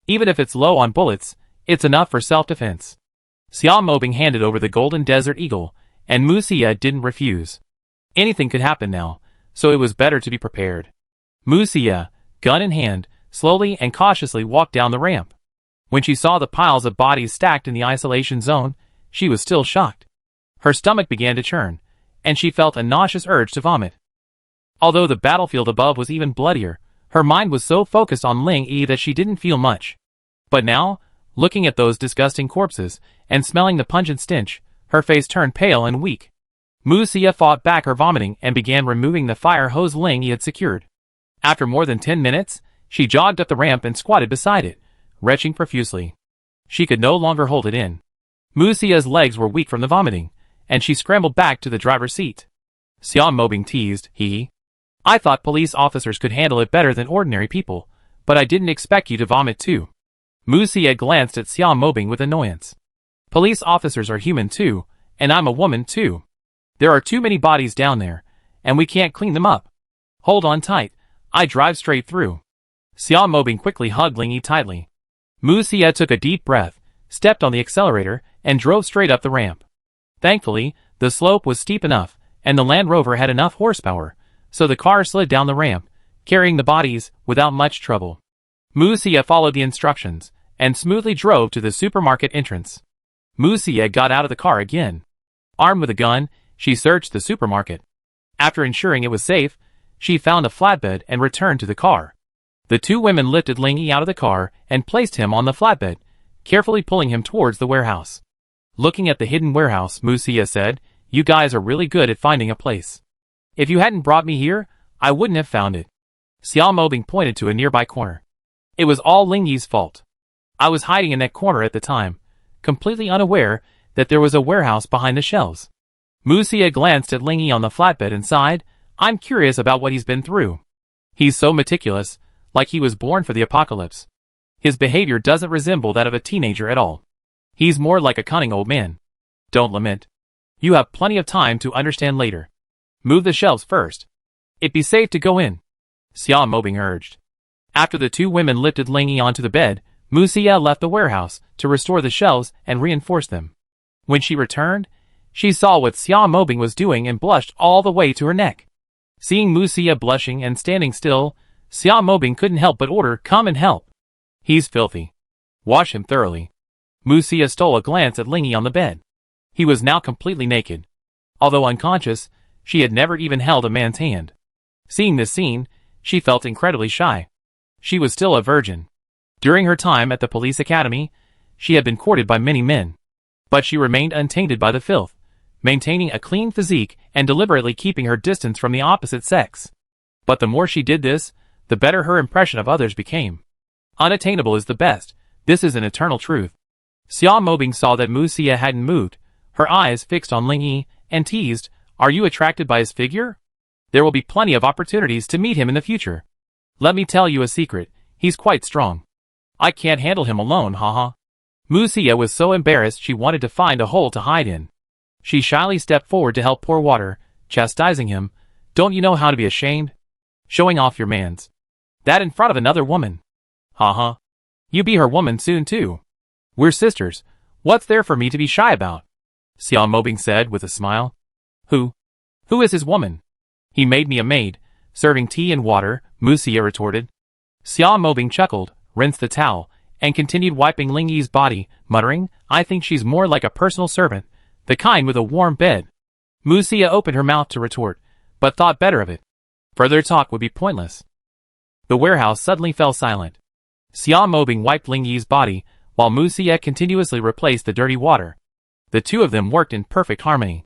Even if it's low on bullets, it's enough for self-defense. Xia Mobing handed over the Golden Desert Eagle, and Mu Xia didn't refuse. Anything could happen now, so it was better to be prepared. Mu Xia, gun in hand, slowly and cautiously walked down the ramp. When she saw the piles of bodies stacked in the isolation zone, she was still shocked. Her stomach began to churn, and she felt a nauseous urge to vomit. Although the battlefield above was even bloodier, her mind was so focused on Ling Yi that she didn't feel much. But now, looking at those disgusting corpses, and smelling the pungent stench, her face turned pale and weak. Mu Xia fought back her vomiting and began removing the fire hose Ling Yi had secured. After more than 10 minutes, she jogged up the ramp and squatted beside it, retching profusely. She could no longer hold it in. Mu Xia's legs were weak from the vomiting, and she scrambled back to the driver's seat. Xia Mobing teased, I thought police officers could handle it better than ordinary people, but I didn't expect you to vomit too. Mu Xia glanced at Xia Mobing with annoyance. Police officers are human too, and I'm a woman too. There are too many bodies down there, and we can't clean them up. Hold on tight, I drive straight through. Xia Mobing quickly hugged Ling Yi tightly. Mu Xia took a deep breath, stepped on the accelerator, and drove straight up the ramp. Thankfully, the slope was steep enough, and the Land Rover had enough horsepower, so the car slid down the ramp, carrying the bodies without much trouble. Mu Xia followed the instructions, and smoothly drove to the supermarket entrance. Mu Xia got out of the car again. Armed with a gun, she searched the supermarket. After ensuring it was safe, she found a flatbed and returned to the car. The two women lifted Ling Yi out of the car and placed him on the flatbed, carefully pulling him towards the warehouse. Looking at the hidden warehouse, Mu Xia said, You guys are really good at finding a place. If you hadn't brought me here, I wouldn't have found it. Xiao Mobing pointed to a nearby corner. It was all Ling Yi's fault. I was hiding in that corner at the time, completely unaware that there was a warehouse behind the shelves. Mu Xie glanced at Ling Yi on the flatbed and sighed, I'm curious about what he's been through. He's so meticulous, like he was born for the apocalypse. His behavior doesn't resemble that of a teenager at all. He's more like a cunning old man. Don't lament. You have plenty of time to understand later. Move the shelves first. It'd be safe to go in, Xiao Mobing urged. After the two women lifted Ling Yi onto the bed, Mu Xie left the warehouse to restore the shelves and reinforce them. When she returned, she saw what Xiao Mobing was doing and blushed all the way to her neck. Seeing Mu Xie blushing and standing still, Xiao Mobing couldn't help but order, come and help. He's filthy. Wash him thoroughly. Mu Xie stole a glance at Ling Yi on the bed. He was now completely naked. Although unconscious, she had never even held a man's hand. Seeing this scene, she felt incredibly shy. She was still a virgin. During her time at the police academy, she had been courted by many men. But she remained untainted by the filth, maintaining a clean physique and deliberately keeping her distance from the opposite sex. But the more she did this, the better her impression of others became. Unattainable is the best, this is an eternal truth. Xiao Mobing saw that Mu Xie hadn't moved, her eyes fixed on Ling Yi, and teased, are you attracted by his figure? There will be plenty of opportunities to meet him in the future. Let me tell you a secret, he's quite strong. I can't handle him alone, haha. Mu Xie was so embarrassed she wanted to find a hole to hide in. She shyly stepped forward to help pour water, chastising him, don't you know how to be ashamed? Showing off your mans. That in front of another woman. Haha. You be her woman soon too. We're sisters, what's there for me to be shy about? Xiao Mobing said with a smile. Who is his woman? He made me a maid, serving tea and water, Mu Xie retorted. Xiao Mobing chuckled, rinsed the towel, and continued wiping Ling Yi's body, muttering, I think she's more like a personal servant, the kind with a warm bed. Mu Xie opened her mouth to retort, but thought better of it. Further talk would be pointless. The warehouse suddenly fell silent. Xiao Mobing wiped Ling Yi's body, while Mu Xie continuously replaced the dirty water. The two of them worked in perfect harmony.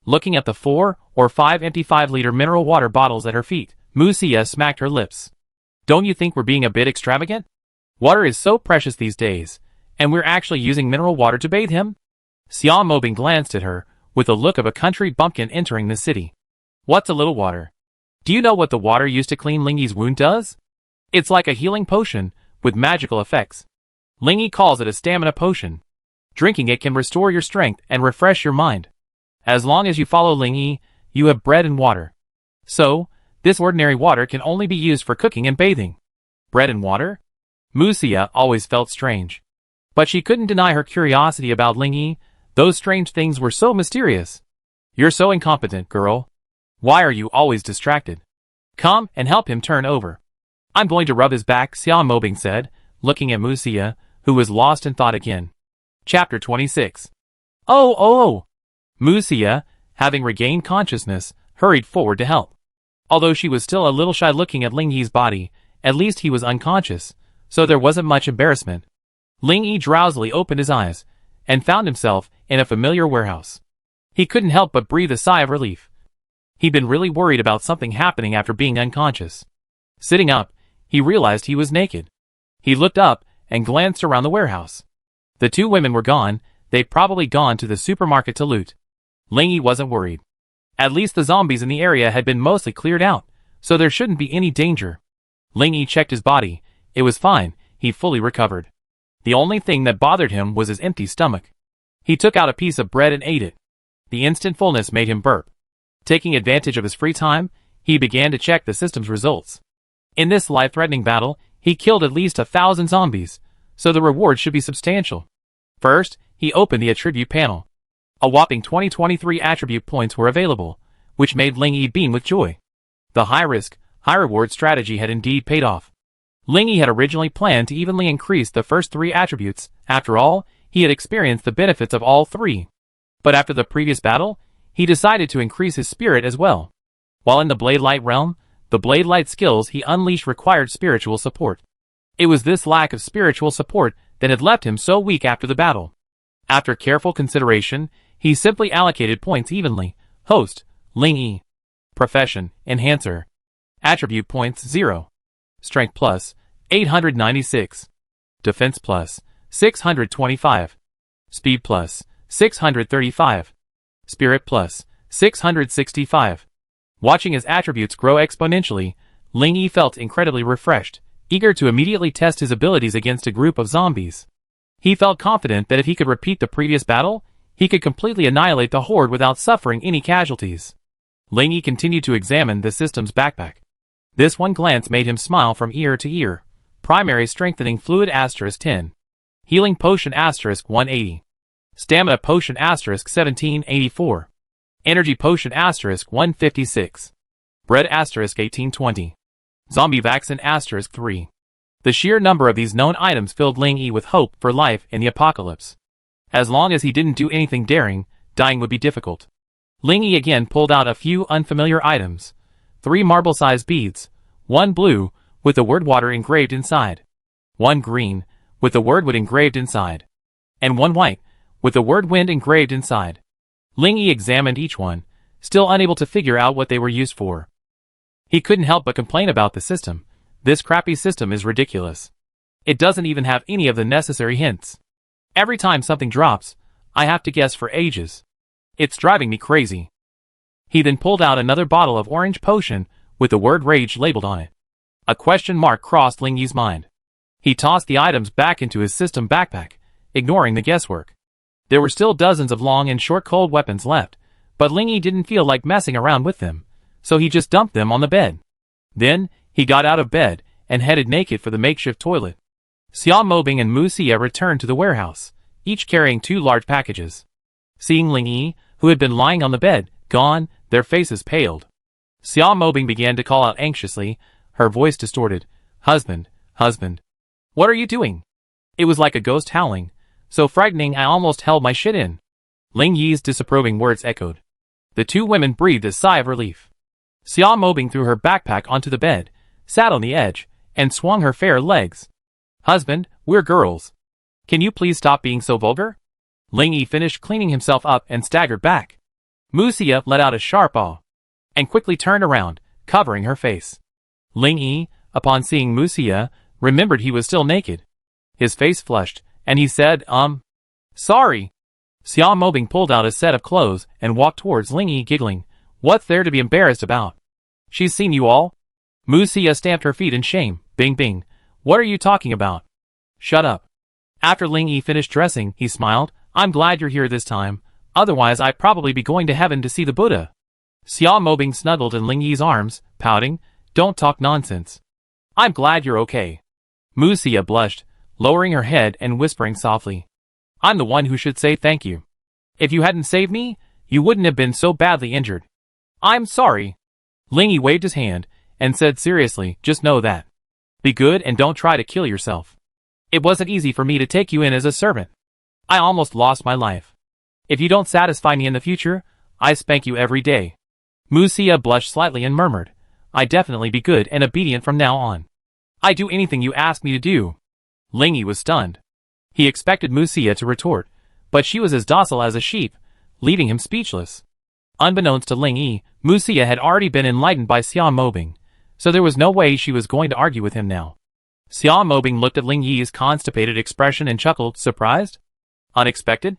Looking at the 4 or 5 empty 5-liter mineral water bottles at her feet, Mu Xie smacked her lips. Don't you think we're being a bit extravagant? Water is so precious these days, and we're actually using mineral water to bathe him? Xiao Mobing glanced at her, with the look of a country bumpkin entering the city. What's a little water? Do you know what the water used to clean Ling Yi's wound does? It's like a healing potion, with magical effects. Ling Yi calls it a stamina potion. Drinking it can restore your strength and refresh your mind. As long as you follow Ling Yi, you have bread and water. So, this ordinary water can only be used for cooking and bathing. Bread and water? Mu Xie always felt strange. But she couldn't deny her curiosity about Ling Yi, those strange things were so mysterious. You're so incompetent, girl. Why are you always distracted? Come and help him turn over. I'm going to rub his back, Xiao Mobing said, looking at Mu Xie, who was lost in thought again. Chapter 26. Oh! Mu Xie, having regained consciousness, hurried forward to help. Although she was still a little shy looking at Ling Yi's body, at least he was unconscious, so there wasn't much embarrassment. Ling Yi drowsily opened his eyes, and found himself in a familiar warehouse. He couldn't help but breathe a sigh of relief. He'd been really worried about something happening after being unconscious. Sitting up, he realized he was naked. He looked up and glanced around the warehouse. The two women were gone, they'd probably gone to the supermarket to loot. Ling Yi wasn't worried. At least the zombies in the area had been mostly cleared out, so there shouldn't be any danger. Ling Yi checked his body, it was fine, he'd fully recovered. The only thing that bothered him was his empty stomach. He took out a piece of bread and ate it. The instant fullness made him burp. Taking advantage of his free time, he began to check the system's results. In this life-threatening battle, he killed at least 1,000 zombies, so the reward should be substantial. First, he opened the attribute panel. A whopping 23 attribute points were available, which made Ling Yi beam with joy. The high-risk, high-reward strategy had indeed paid off. Ling Yi had originally planned to evenly increase the first 3 attributes. After all, he had experienced the benefits of all 3. But after the previous battle, he decided to increase his spirit as well. While in the Blade Light realm, the Blade Light skills he unleashed required spiritual support. It was this lack of spiritual support that had left him so weak after the battle. After careful consideration, he simply allocated points evenly. Host, Ling Yi. Profession, Enhancer. Attribute points 0. Strength plus 896. Defense plus 625. Speed plus 635. Spirit plus 665. Watching his attributes grow exponentially, Ling Yi felt incredibly refreshed, eager to immediately test his abilities against a group of zombies. He felt confident that if he could repeat the previous battle, he could completely annihilate the horde without suffering any casualties. Ling Yi continued to examine the system's backpack. This one glance made him smile from ear to ear. Primary strengthening fluid *10. Healing potion *180. Stamina potion *1784. Energy potion *156. Bread *1820. Zombie vaccine *3. The sheer number of these known items filled Ling Yi with hope for life in the apocalypse. As long as he didn't do anything daring, dying would be difficult. Ling Yi again pulled out a few unfamiliar items. 3 marble-sized beads, 1 blue, with the word water engraved inside. 1 green, with the word wood engraved inside. And 1 white, with the word wind engraved inside. Ling Yi examined each one, still unable to figure out what they were used for. He couldn't help but complain about the system. This crappy system is ridiculous. It doesn't even have any of the necessary hints. Every time something drops, I have to guess for ages. It's driving me crazy. He then pulled out another bottle of orange potion with the word rage labeled on it. A question mark crossed Ling Yi's mind. He tossed the items back into his system backpack, ignoring the guesswork. There were still dozens of long and short cold weapons left, but Ling Yi didn't feel like messing around with them, so he just dumped them on the bed. Then, he got out of bed and headed naked for the makeshift toilet. Xia Mobing and Mu Xia returned to the warehouse, each carrying 2 large packages. Seeing Ling Yi, who had been lying on the bed, gone, their faces paled. Xia Mobing began to call out anxiously, her voice distorted. Husband, husband. What are you doing? It was like a ghost howling, so frightening I almost held my shit in. Ling Yi's disapproving words echoed. The 2 women breathed a sigh of relief. Xia Mobing threw her backpack onto the bed, sat on the edge, and swung her fair legs. Husband, we're girls. Can you please stop being so vulgar? Ling Yi finished cleaning himself up and staggered back. Mu Xia let out a sharp awe, and quickly turned around, covering her face. Ling Yi, upon seeing Mu Xia, remembered he was still naked. His face flushed, and he said, sorry. Xia Mobing pulled out a set of clothes and walked towards Ling Yi giggling. What's there to be embarrassed about? She's seen you all. Mu Xia stamped her feet in shame. Bing bing. What are you talking about? Shut up. After Ling Yi finished dressing, he smiled. I'm glad you're here this time. Otherwise I'd probably be going to heaven to see the Buddha. Xia Mobing snuggled in Ling Yi's arms, pouting. Don't talk nonsense. I'm glad you're okay. Mu Xia blushed, lowering her head and whispering softly. I'm the one who should say thank you. If you hadn't saved me, you wouldn't have been so badly injured. I'm sorry. Ling Yi waved his hand and said seriously, just know that. Be good and don't try to kill yourself. It wasn't easy for me to take you in as a servant. I almost lost my life. If you don't satisfy me in the future, I spank you every day. Mu Xia blushed slightly and murmured, I definitely be good and obedient from now on. I do anything you ask me to do. Ling Yi was stunned. He expected Mu Xia to retort, but she was as docile as a sheep, leaving him speechless. Unbeknownst to Ling Yi, Mu Xia had already been enlightened by Xia Mobing, so there was no way she was going to argue with him now. Xia Mobing looked at Ling Yi's constipated expression and chuckled, surprised? Unexpected?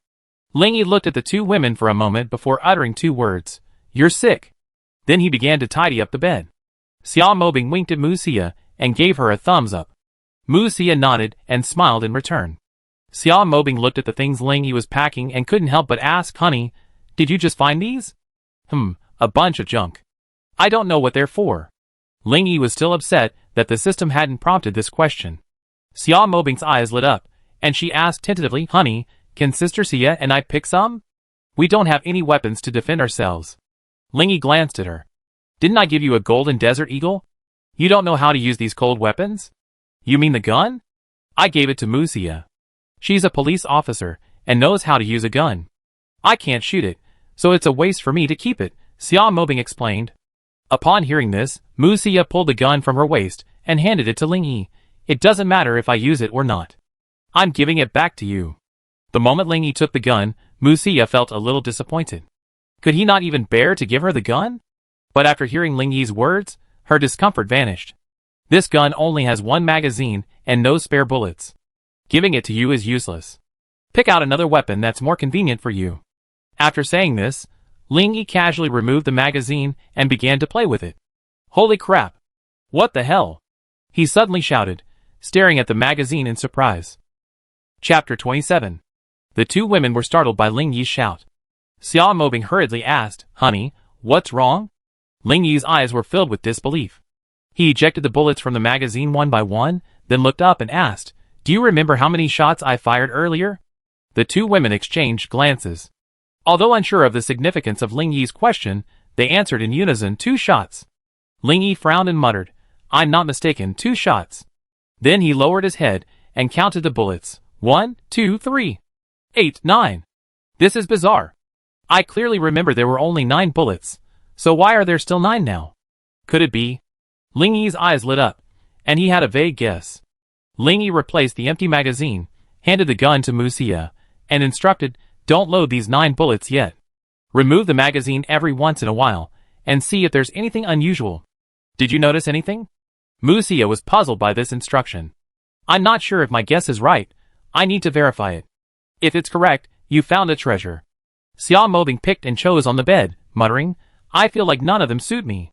Ling Yi looked at the 2 women for a moment before uttering 2 words. You're sick. Then he began to tidy up the bed. Xia Mobing winked at Mu Xia and gave her a thumbs up. Mu Xia nodded and smiled in return. Xia Mobing looked at the things Ling Yi was packing and couldn't help but ask, Honey, did you just find these? A bunch of junk. I don't know what they're for. Ling Yi was still upset that the system hadn't prompted this question. Xia Mobing's eyes lit up, and she asked tentatively, Honey, can Sister Xia and I pick some? We don't have any weapons to defend ourselves. Ling Yi glanced at her. Didn't I give you a golden desert eagle? You don't know how to use these cold weapons? You mean the gun? I gave it to Mu Xia. She's a police officer and knows how to use a gun. I can't shoot it, so it's a waste for me to keep it, Xia Mobing explained. Upon hearing this, Mu Xia pulled the gun from her waist and handed it to Ling Yi. It doesn't matter if I use it or not. I'm giving it back to you. The moment Ling Yi took the gun, Mu Xia felt a little disappointed. Could he not even bear to give her the gun? But after hearing Ling Yi's words, her discomfort vanished. This gun only has one magazine and no spare bullets. Giving it to you is useless. Pick out another weapon that's more convenient for you. After saying this, Ling Yi casually removed the magazine and began to play with it. Holy crap! What the hell? He suddenly shouted, staring at the magazine in surprise. Chapter 27. The two women were startled by Ling Yi's shout. Xia Mobing hurriedly asked, "Honey, what's wrong?" Ling Yi's eyes were filled with disbelief. He ejected the bullets from the magazine one by one, then looked up and asked, "Do you remember how many shots I fired earlier?" The two women exchanged glances. Although unsure of the significance of Ling Yi's question, they answered in unison, 2 shots. Ling Yi frowned and muttered, "I'm not mistaken, 2 shots. Then he lowered his head and counted the bullets. 1, 2, 3, 8, 9. This is bizarre. I clearly remember there were only 9 bullets, so why are there still 9 now? Could it be? Ling Yi's eyes lit up, and he had a vague guess. Ling Yi replaced the empty magazine, handed the gun to Mu Xia, and instructed, "Don't load these 9 bullets yet. Remove the magazine every once in a while, and see if there's anything unusual. Did you notice anything?" Mu Xia was puzzled by this instruction. "I'm not sure if my guess is right. I need to verify it. If it's correct, you found a treasure." Xia Mobing picked and chose on the bed, muttering, "I feel like none of them suit me.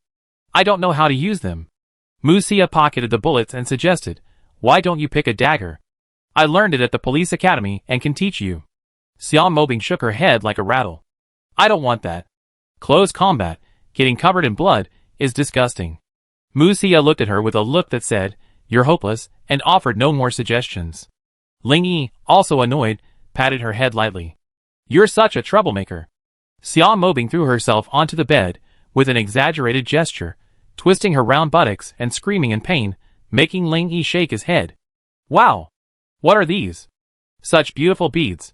I don't know how to use them." Mu Xia pocketed the bullets and suggested, "Why don't you pick a dagger? I learned it at the police academy and can teach you." Xia Mobing shook her head like a rattle. "I don't want that. Close combat, getting covered in blood, is disgusting." Mu Xia looked at her with a look that said, "You're hopeless," and offered no more suggestions. Ling Yi, also annoyed, patted her head lightly. "You're such a troublemaker." Xia Mobing threw herself onto the bed, with an exaggerated gesture, twisting her round buttocks and screaming in pain, making Ling Yi shake his head. "Wow! What are these? Such beautiful beads."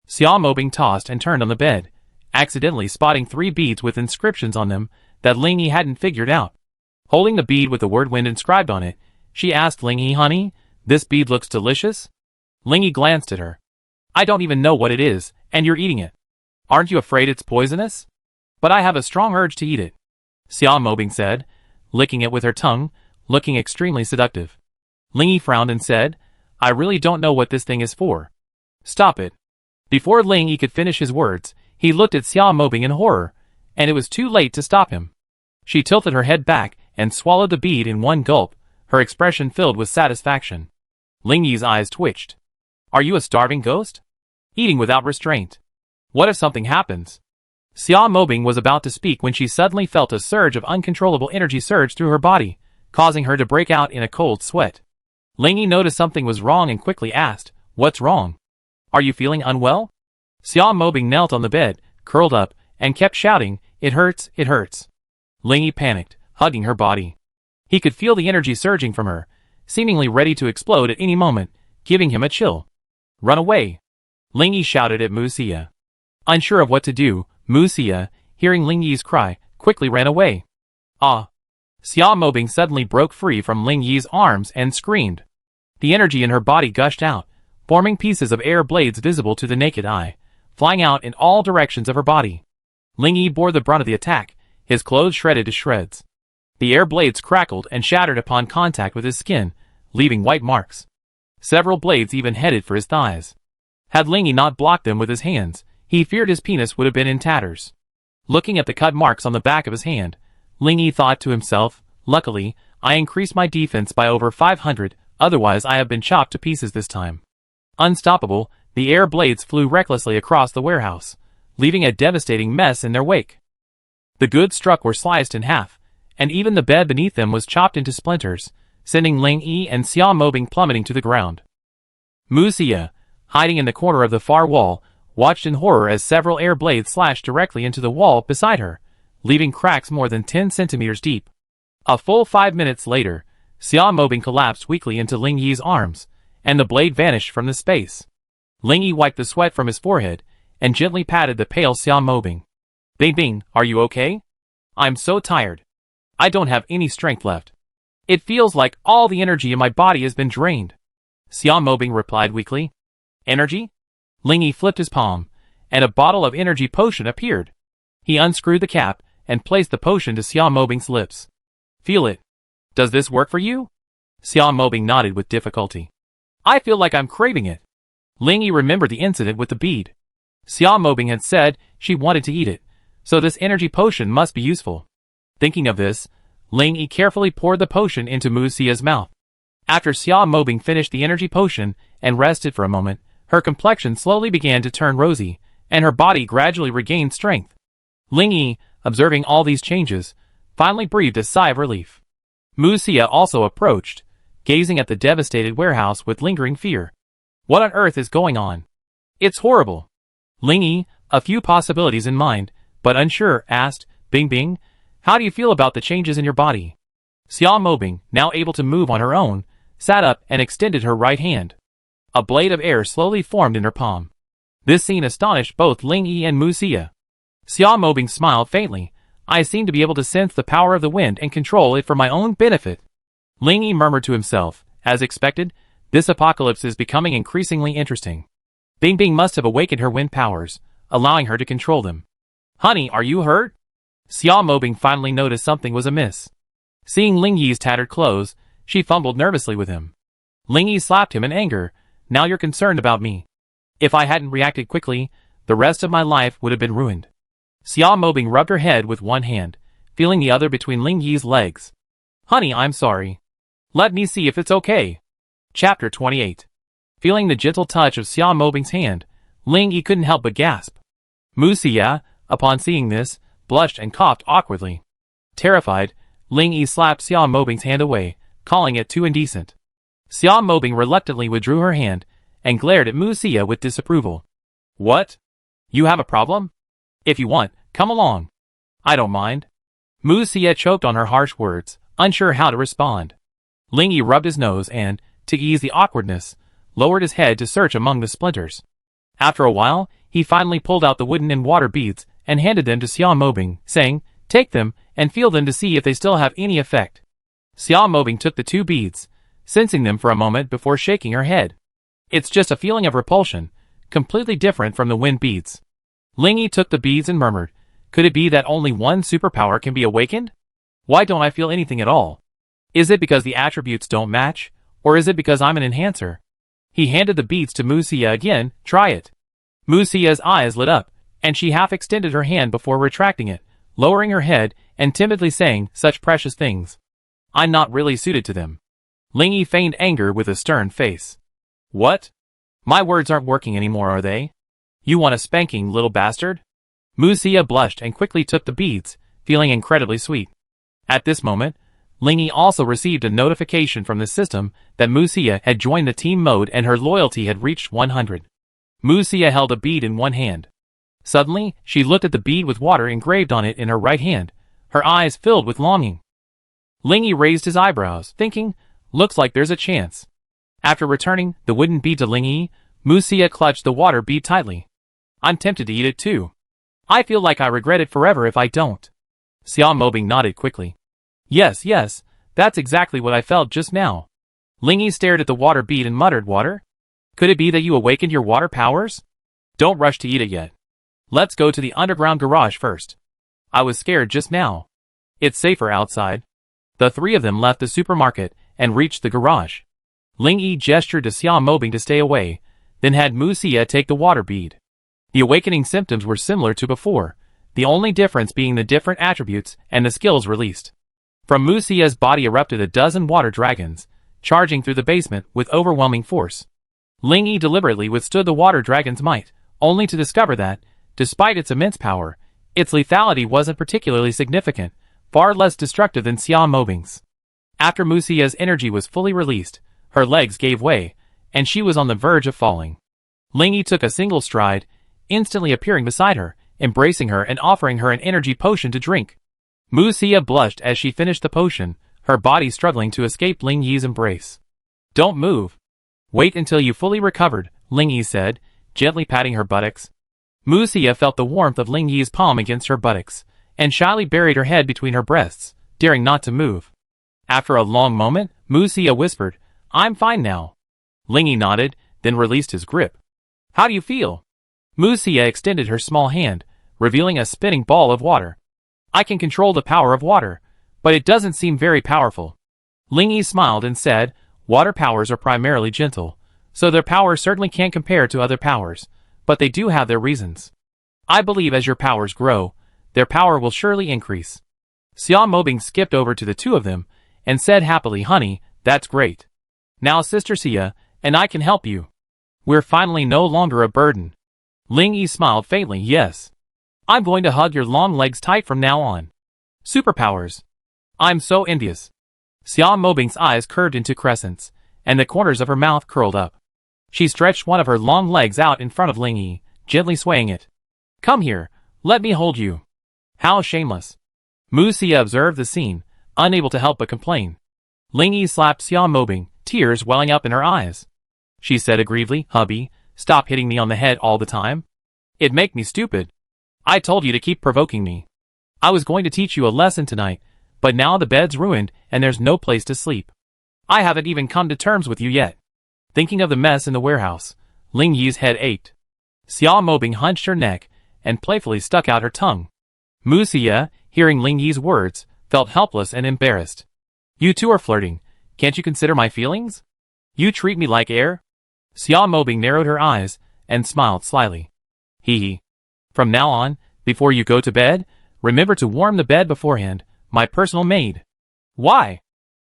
Xia Mobing tossed and turned on the bed, accidentally spotting 3 beads with inscriptions on them that Ling Yi hadn't figured out. Holding the bead with the word "wind" inscribed on it, she asked Ling Yi, "Honey, this bead looks delicious?" Ling Yi glanced at her. "I don't even know what it is, and you're eating it. Aren't you afraid it's poisonous?" "But I have a strong urge to eat it," Xia Mobing said, licking it with her tongue, looking extremely seductive. Ling Yi frowned and said, "I really don't know what this thing is for." "Stop it." Before Ling Yi could finish his words, he looked at Xia Mobing in horror, and it was too late to stop him. She tilted her head back and swallowed the bead in one gulp, her expression filled with satisfaction. Ling Yi's eyes twitched. "Are you a starving ghost? Eating without restraint? What if something happens?" Xia Mobing was about to speak when she suddenly felt a surge of uncontrollable energy surge through her body, causing her to break out in a cold sweat. Ling Yi noticed something was wrong and quickly asked, "What's wrong? Are you feeling unwell?" Xia Mobing knelt on the bed, curled up, and kept shouting, "It hurts, it hurts." Ling Yi panicked, hugging her body. He could feel the energy surging from her, seemingly ready to explode at any moment, giving him a chill. "Run away!" Ling Yi shouted at Mu Xia. Unsure of what to do, Mu Xia, hearing Ling Yi's cry, quickly ran away. "Ah!" Xia Mobing suddenly broke free from Ling Yi's arms and screamed. The energy in her body gushed out, forming pieces of air blades visible to the naked eye, flying out in all directions of her body. Ling Yi bore the brunt of the attack, his clothes shredded to shreds. The air blades crackled and shattered upon contact with his skin, leaving white marks. Several blades even headed for his thighs. Had Ling Yi not blocked them with his hands, he feared his penis would have been in tatters. Looking at the cut marks on the back of his hand, Ling Yi thought to himself, "Luckily, I increased my defense by over 500, otherwise I have been chopped to pieces this time." Unstoppable, the air blades flew recklessly across the warehouse, leaving a devastating mess in their wake. The goods struck were sliced in half, and even the bed beneath them was chopped into splinters, sending Ling Yi and Xia Mobing plummeting to the ground. Mu Xia, hiding in the corner of the far wall, watched in horror as several air blades slashed directly into the wall beside her, leaving cracks more than 10 centimeters deep. A full 5 minutes later, Xia Mobing collapsed weakly into Ling Yi's arms, and the blade vanished from the space. Ling Yi wiped the sweat from his forehead, and gently patted the pale Xia Mobing. "Bing Bing, are you okay? I'm so tired. I don't have any strength left. It feels like all the energy in my body has been drained." Xia Mobing replied weakly. "Energy?" Ling Yi flipped his palm, and a bottle of energy potion appeared. He unscrewed the cap and placed the potion to Xia Mobing's lips. "Feel it. Does this work for you?" Xia Mobing nodded with difficulty. I feel like I'm craving it. Ling Yi remembered the incident with the bead. Xia Mobing had said she wanted to eat it, so this energy potion must be useful. Thinking of this, Ling Yi carefully poured the potion into Mu Xia's mouth. After Xia Mobing finished the energy potion and rested for a moment, her complexion slowly began to turn rosy, and her body gradually regained strength. Ling Yi, observing all these changes, finally breathed a sigh of relief. Mu Xia also approached, gazing at the devastated warehouse with lingering fear. What on earth is going on? It's horrible. Ling Yi, a few possibilities in mind, but unsure, asked, Bing Bing, how do you feel about the changes in your body? Xia Mobing, now able to move on her own, sat up and extended her right hand. A blade of air slowly formed in her palm. This scene astonished both Ling Yi and Mu Xia. Xia Mobing smiled faintly. I seem to be able to sense the power of the wind and control it for my own benefit. Ling Yi murmured to himself, as expected, this apocalypse is becoming increasingly interesting. Bing Bing must have awakened her wind powers, allowing her to control them. Honey, are you hurt? Xia Mobing finally noticed something was amiss. Seeing Ling Yi's tattered clothes, she fumbled nervously with him. Ling Yi slapped him in anger. Now you're concerned about me. If I hadn't reacted quickly, the rest of my life would have been ruined. Xia Mobing rubbed her head with one hand, feeling the other between Ling Yi's legs. Honey, I'm sorry. Let me see if it's okay. Chapter 28. Feeling the gentle touch of Xia Mobing's hand, Ling Yi couldn't help but gasp. Mu Xia, upon seeing this, blushed and coughed awkwardly. Terrified, Ling Yi slapped Xia Mobing's hand away, calling it too indecent. Xia Mobing reluctantly withdrew her hand and glared at Mu Xia with disapproval. What? You have a problem? If you want, come along. I don't mind. Mu Xia choked on her harsh words, unsure how to respond. Ling Yi rubbed his nose and, to ease the awkwardness, lowered his head to search among the splinters. After a while, he finally pulled out the wooden and water beads and handed them to Xia Mobing, saying, Take them and feel them to see if they still have any effect. Xia Mobing took the 2 beads, sensing them for a moment before shaking her head. It's just a feeling of repulsion, completely different from the wind beads. Ling Yi took the beads and murmured, Could it be that only one superpower can be awakened? Why don't I feel anything at all? Is it because the attributes don't match, or is it because I'm an enhancer? He handed the beads to Mu Xia again. Try it. Mu Xia's eyes lit up, and she half extended her hand before retracting it, lowering her head and timidly saying, Such precious things. I'm not really suited to them. Ling Yi feigned anger with a stern face. What? My words aren't working anymore, are they? You want a spanking, little bastard? Mu Xia blushed and quickly took the beads, feeling incredibly sweet. At this moment, Ling Yi also received a notification from the system that Mu Xia had joined the team mode and her loyalty had reached 100. Mu Xia held a bead in one hand. Suddenly, she looked at the bead with water engraved on it in her right hand, her eyes filled with longing. Ling Yi raised his eyebrows, thinking, Looks like there's a chance. After returning the wooden bead to Ling Yi, Mu Xia clutched the water bead tightly. I'm tempted to eat it too. I feel like I regret it forever if I don't. Xia Mobing nodded quickly. Yes, that's exactly what I felt just now. Ling Yi stared at the water bead and muttered, Water? Could it be that you awakened your water powers? Don't rush to eat it yet. Let's go to the underground garage first. I was scared just now. It's safer outside. The 3 of them left the supermarket and reached the garage. Ling Yi gestured to Xia Mobing to stay away, then had Mu Xia take the water bead. The awakening symptoms were similar to before, the only difference being the different attributes and the skills released. From Mu Xia's body erupted a dozen water dragons, charging through the basement with overwhelming force. Ling Yi deliberately withstood the water dragon's might, only to discover that, despite its immense power, its lethality wasn't particularly significant, far less destructive than Xia Mobing's. After Mu Xia's energy was fully released, her legs gave way, and she was on the verge of falling. Ling Yi took a single stride, instantly appearing beside her, embracing her and offering her an energy potion to drink. Mu Xia blushed as she finished the potion, her body struggling to escape Ling Yi's embrace. Don't move. Wait until you fully recovered, Ling Yi said, gently patting her buttocks. Mu Xia felt the warmth of Ling Yi's palm against her buttocks, and shyly buried her head between her breasts, daring not to move. After a long moment, Mu Xia whispered, I'm fine now. Ling Yi nodded, then released his grip. How do you feel? Mu Xia extended her small hand, revealing a spinning ball of water. I can control the power of water, but it doesn't seem very powerful. Ling Yi smiled and said, water powers are primarily gentle, so their power certainly can't compare to other powers, but they do have their reasons. I believe as your powers grow, their power will surely increase. Xia Mobing skipped over to the two of them and said happily, honey, that's great. Now Sister Xia and I can help you. We're finally no longer a burden. Ling Yi smiled faintly, yes. I'm going to hug your long legs tight from now on. Superpowers. I'm so envious. Xia Mobing's eyes curved into crescents, and the corners of her mouth curled up. She stretched one of her long legs out in front of Ling Yi, gently swaying it. Come here, let me hold you. How shameless. Mu Xia observed the scene, unable to help but complain. Ling Yi slapped Xia Mobing, tears welling up in her eyes. She said aggrievedly, hubby, stop hitting me on the head all the time. It make me stupid. I told you to keep provoking me. I was going to teach you a lesson tonight, but now the bed's ruined and there's no place to sleep. I haven't even come to terms with you yet. Thinking of the mess in the warehouse, Ling Yi's head ached. Xia Mobing hunched her neck and playfully stuck out her tongue. Mu Xia, hearing Ling Yi's words, felt helpless and embarrassed. You two are flirting. Can't you consider my feelings? You treat me like air? Xia Mobing narrowed her eyes and smiled slyly. Hee hee. From now on, before you go to bed, remember to warm the bed beforehand, my personal maid. Why?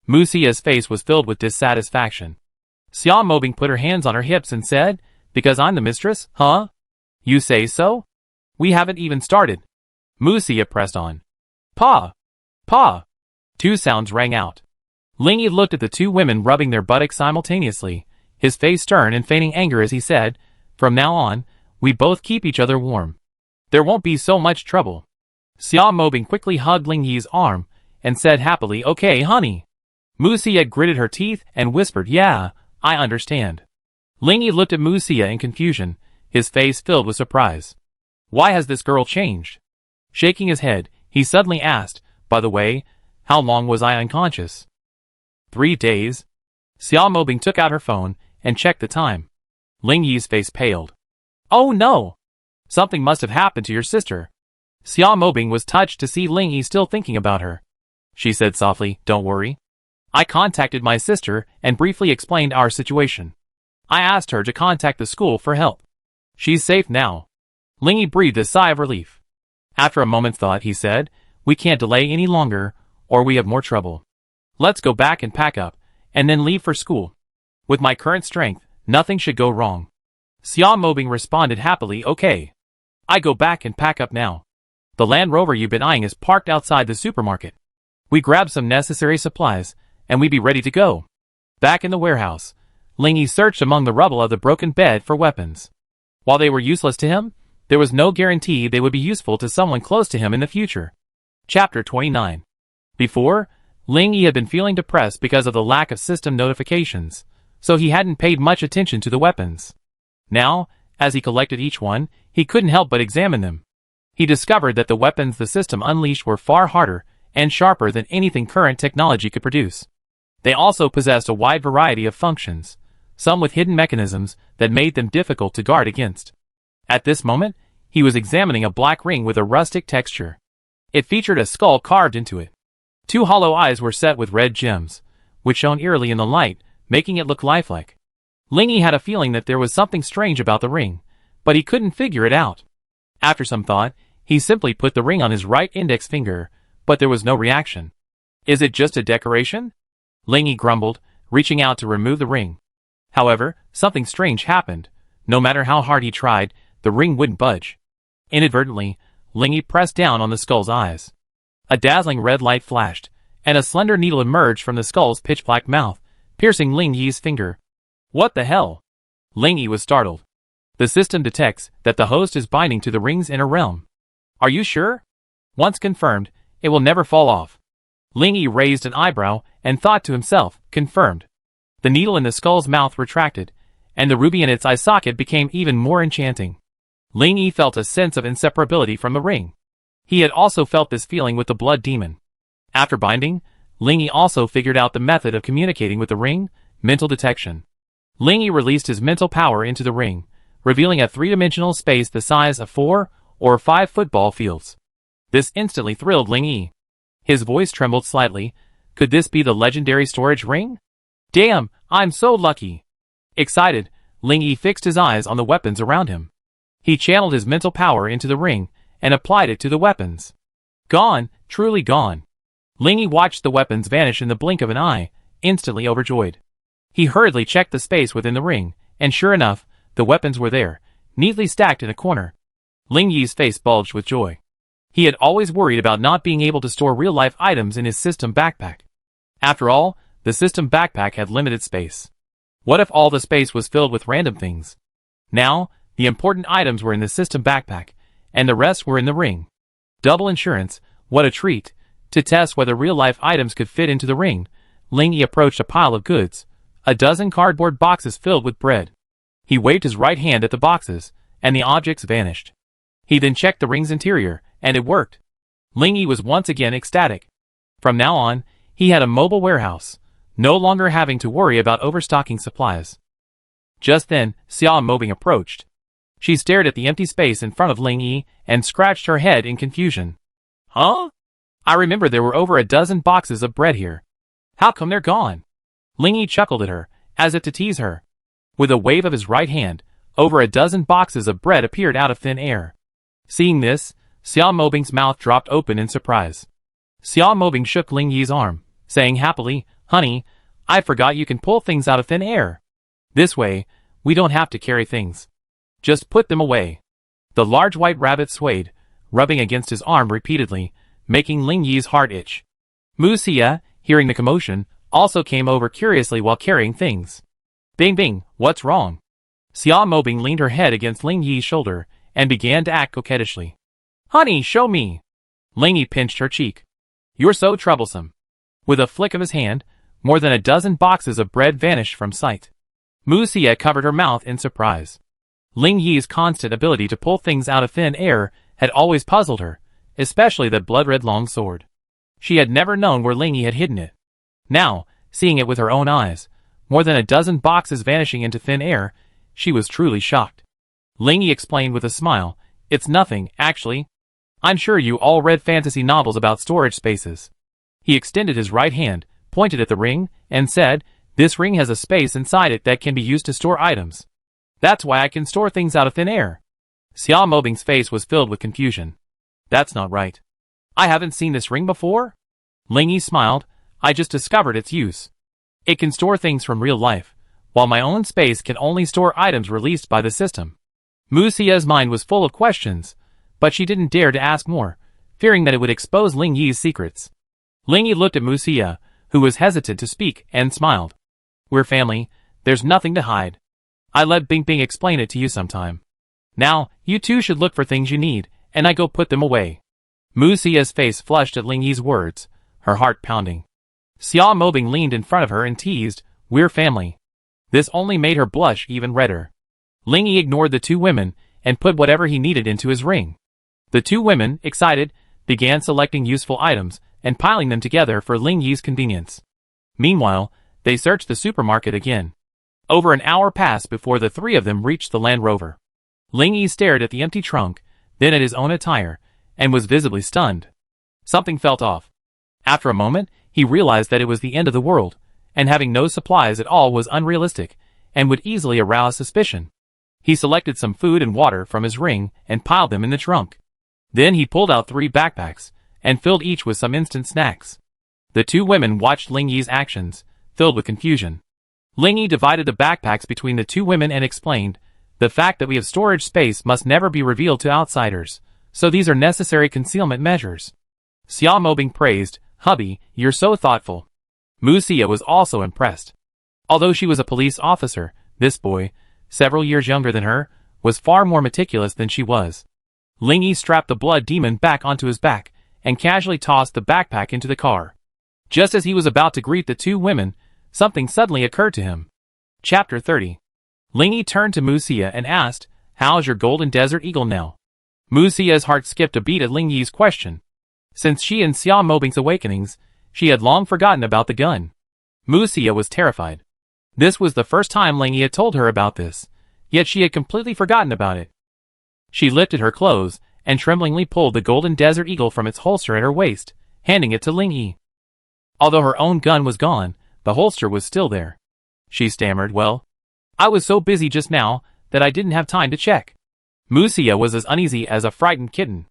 Mu Xia's face was filled with dissatisfaction. Xia Mobing put her hands on her hips and said, because I'm the mistress, huh? You say so? We haven't even started. Mu Xia pressed on. Pa! Pa! Two sounds rang out. Ling Yi looked at the two women rubbing their buttocks simultaneously, his face stern and feigning anger as he said, from now on, we both keep each other warm. There won't be so much trouble. Xia Mobing quickly hugged Ling Yi's arm and said happily, okay, honey. Mu Xia gritted her teeth and whispered, yeah, I understand. Ling Yi looked at Mu Xia in confusion, his face filled with surprise. Why has this girl changed? Shaking his head, he suddenly asked, by the way, how long was I unconscious? 3 days. Xia Mobing took out her phone and checked the time. Ling Yi's face paled. Oh no! Something must have happened to your sister. Xia Mobing was touched to see Ling Yi still thinking about her. She said softly, don't worry. I contacted my sister and briefly explained our situation. I asked her to contact the school for help. She's safe now. Ling Yi breathed a sigh of relief. After a moment's thought, he said, we can't delay any longer, or we have more trouble. Let's go back and pack up, and then leave for school. With my current strength, nothing should go wrong. Xia Mobing responded happily, okay. I go back and pack up now. The Land Rover you've been eyeing is parked outside the supermarket. We grab some necessary supplies, and we be ready to go. Back in the warehouse, Ling Yi searched among the rubble of the broken bed for weapons. While they were useless to him, there was no guarantee they would be useful to someone close to him in the future. Chapter 29. Before, Ling Yi had been feeling depressed because of the lack of system notifications, so he hadn't paid much attention to the weapons. Now, as he collected each one, he couldn't help but examine them. He discovered that the weapons the system unleashed were far harder and sharper than anything current technology could produce. They also possessed a wide variety of functions, some with hidden mechanisms that made them difficult to guard against. At this moment, he was examining a black ring with a rustic texture. It featured a skull carved into it. 2 hollow eyes were set with red gems, which shone eerily in the light, making it look lifelike. Ling Yi had a feeling that there was something strange about the ring, but he couldn't figure it out. After some thought, he simply put the ring on his right index finger, but there was no reaction. Is it just a decoration? Ling Yi grumbled, reaching out to remove the ring. However, something strange happened. No matter how hard he tried, the ring wouldn't budge. Inadvertently, Ling Yi pressed down on the skull's eyes. A dazzling red light flashed, and a slender needle emerged from the skull's pitch-black mouth, piercing Ling Yi's finger. What the hell? Ling Yi was startled. The system detects that the host is binding to the ring's inner realm. Are you sure? Once confirmed, it will never fall off. Ling Yi raised an eyebrow and thought to himself, confirmed. The needle in the skull's mouth retracted, and the ruby in its eye socket became even more enchanting. Ling Yi felt a sense of inseparability from the ring. He had also felt this feeling with the blood demon. After binding, Ling Yi also figured out the method of communicating with the ring, mental detection. Ling Yi released his mental power into the ring, revealing a 3-dimensional space the size of 4 or 5 football fields. This instantly thrilled Ling Yi. His voice trembled slightly, Could this be the legendary storage ring? Damn, I'm so lucky. Excited, Ling Yi fixed his eyes on the weapons around him. He channeled his mental power into the ring and applied it to the weapons. Gone, truly gone. Ling Yi watched the weapons vanish in the blink of an eye, instantly overjoyed. He hurriedly checked the space within the ring, and sure enough, the weapons were there, neatly stacked in a corner. Ling Yi's face bulged with joy. He had always worried about not being able to store real-life items in his system backpack. After all, the system backpack had limited space. What if all the space was filled with random things? Now, the important items were in the system backpack, and the rest were in the ring. Double insurance, what a treat. To test whether real-life items could fit into the ring, Ling Yi approached a pile of goods, a dozen cardboard boxes filled with bread. He waved his right hand at the boxes, and the objects vanished. He then checked the ring's interior, and it worked. Ling Yi was once again ecstatic. From now on, he had a mobile warehouse, no longer having to worry about overstocking supplies. Just then, Xia Mobing approached. She stared at the empty space in front of Ling Yi and scratched her head in confusion. Huh? I remember there were over a dozen boxes of bread here. How come they're gone? Ling Yi chuckled at her, as if to tease her. With a wave of his right hand, over a dozen boxes of bread appeared out of thin air. Seeing this, Xia Mobing's mouth dropped open in surprise. Xia Mobing shook Ling Yi's arm, saying happily, "Honey, I forgot you can pull things out of thin air. This way, we don't have to carry things. Just put them away." The large white rabbit swayed, rubbing against his arm repeatedly, making Ling Yi's heart itch. Mu Xia, hearing the commotion, also came over curiously while carrying things. Bing bing, what's wrong? Xia Mobing leaned her head against Ling Yi's shoulder and began to act coquettishly. Honey, show me. Ling Yi pinched her cheek. You're so troublesome. With a flick of his hand, more than a dozen boxes of bread vanished from sight. Mu Xia covered her mouth in surprise. Ling Yi's constant ability to pull things out of thin air had always puzzled her, especially the blood-red long sword. She had never known where Ling Yi had hidden it. Now, seeing it with her own eyes, more than a dozen boxes vanishing into thin air, she was truly shocked. Ling Yi explained with a smile, "It's nothing, actually. I'm sure you all read fantasy novels about storage spaces." He extended his right hand, pointed at the ring, and said, "This ring has a space inside it that can be used to store items. That's why I can store things out of thin air." Xia Mobing's face was filled with confusion. That's not right. I haven't seen this ring before? Ling Yi smiled, I just discovered its use. It can store things from real life, while my own space can only store items released by the system. Mu Xia's mind was full of questions, but she didn't dare to ask more, fearing that it would expose Ling Yi's secrets. Ling Yi looked at Mu Xia, who was hesitant to speak, and smiled. We're family, there's nothing to hide. I let Bing Bing explain it to you sometime. Now, you two should look for things you need, and I go put them away. Mu Xia's face flushed at Ling Yi's words, her heart pounding. Xia Mobing leaned in front of her and teased, we're family. This only made her blush even redder. Ling Yi ignored the two women and put whatever he needed into his ring. The two women, excited, began selecting useful items and piling them together for Ling Yi's convenience. Meanwhile, they searched the supermarket again. Over an hour passed before the three of them reached the Land Rover. Ling Yi stared at the empty trunk, then at his own attire, and was visibly stunned. Something felt off. After a moment, he realized that it was the end of the world, and having no supplies at all was unrealistic, and would easily arouse suspicion. He selected some food and water from his ring and piled them in the trunk. Then he pulled out 3 backpacks, and filled each with some instant snacks. The two women watched Ling Yi's actions, filled with confusion. Ling Yi divided the backpacks between the two women and explained, the fact that we have storage space must never be revealed to outsiders, so these are necessary concealment measures. Xia Mobing praised, hubby, you're so thoughtful. Mu Xia was also impressed. Although she was a police officer, this boy, several years younger than her, was far more meticulous than she was. Ling Yi strapped the blood demon back onto his back, and casually tossed the backpack into the car. Just as he was about to greet the two women, something suddenly occurred to him. Chapter 30. Ling Yi turned to Mu Xia and asked, how's your golden desert eagle now? Mu Xia's heart skipped a beat at Ling Yi's question. Since she and Xia Mobing's awakenings, she had long forgotten about the gun. Mu Xia was terrified. This was the first time Ling Yi had told her about this, yet she had completely forgotten about it. She lifted her clothes, and tremblingly pulled the golden desert eagle from its holster at her waist, handing it to Ling Yi. Although her own gun was gone, the holster was still there. She stammered, "Well, I was so busy just now that I didn't have time to check." Musia was as uneasy as a frightened kitten.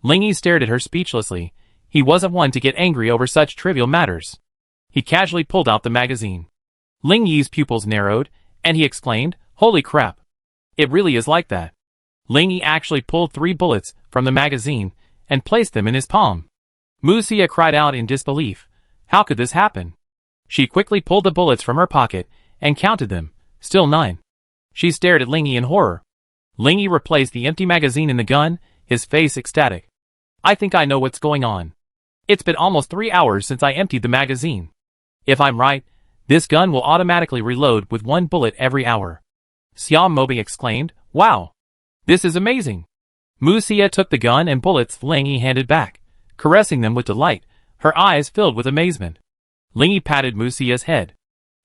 Lingy stared at her speechlessly. He wasn't one to get angry over such trivial matters. He casually pulled out the magazine. Lingy's pupils narrowed, and he exclaimed, "Holy crap! It really is like that." Lingy actually pulled 3 bullets from the magazine and placed them in his palm. Musia cried out in disbelief. How could this happen? She quickly pulled the bullets from her pocket and counted them. Still 9. She stared at Lingy in horror. Lingy replaced the empty magazine in the gun, his face ecstatic. "I think I know what's going on. It's been almost 3 hours since I emptied the magazine. If I'm right, this gun will automatically reload with 1 bullet every hour." Xiao Mobing exclaimed, "Wow! This is amazing." Musia took the gun and bullets Lingy handed back, caressing them with delight, her eyes filled with amazement. Lingy patted Musia's head.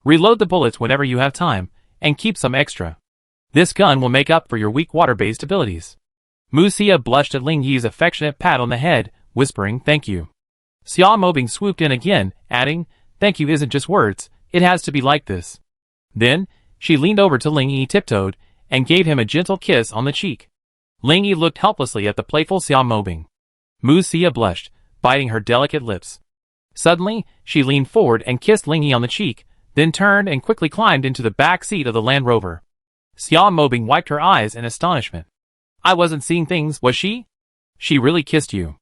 "Reload the bullets whenever you have time, and keep some extra. This gun will make up for your weak water-based abilities." Musia blushed at Lingy's affectionate pat on the head, whispering, "Thank you." Xiao Mobing swooped in again, adding, "Thank you isn't just words, it has to be like this." Then, she leaned over to Lingy, tiptoed, and gave him a gentle kiss on the cheek. Lingy looked helplessly at the playful Xiao Mobing. Musia blushed, biting her delicate lips. Suddenly, she leaned forward and kissed Lingy on the cheek, then turned and quickly climbed into the back seat of the Land Rover. Xiao Mobing wiped her eyes in astonishment. "I wasn't seeing things, was she? She really kissed you."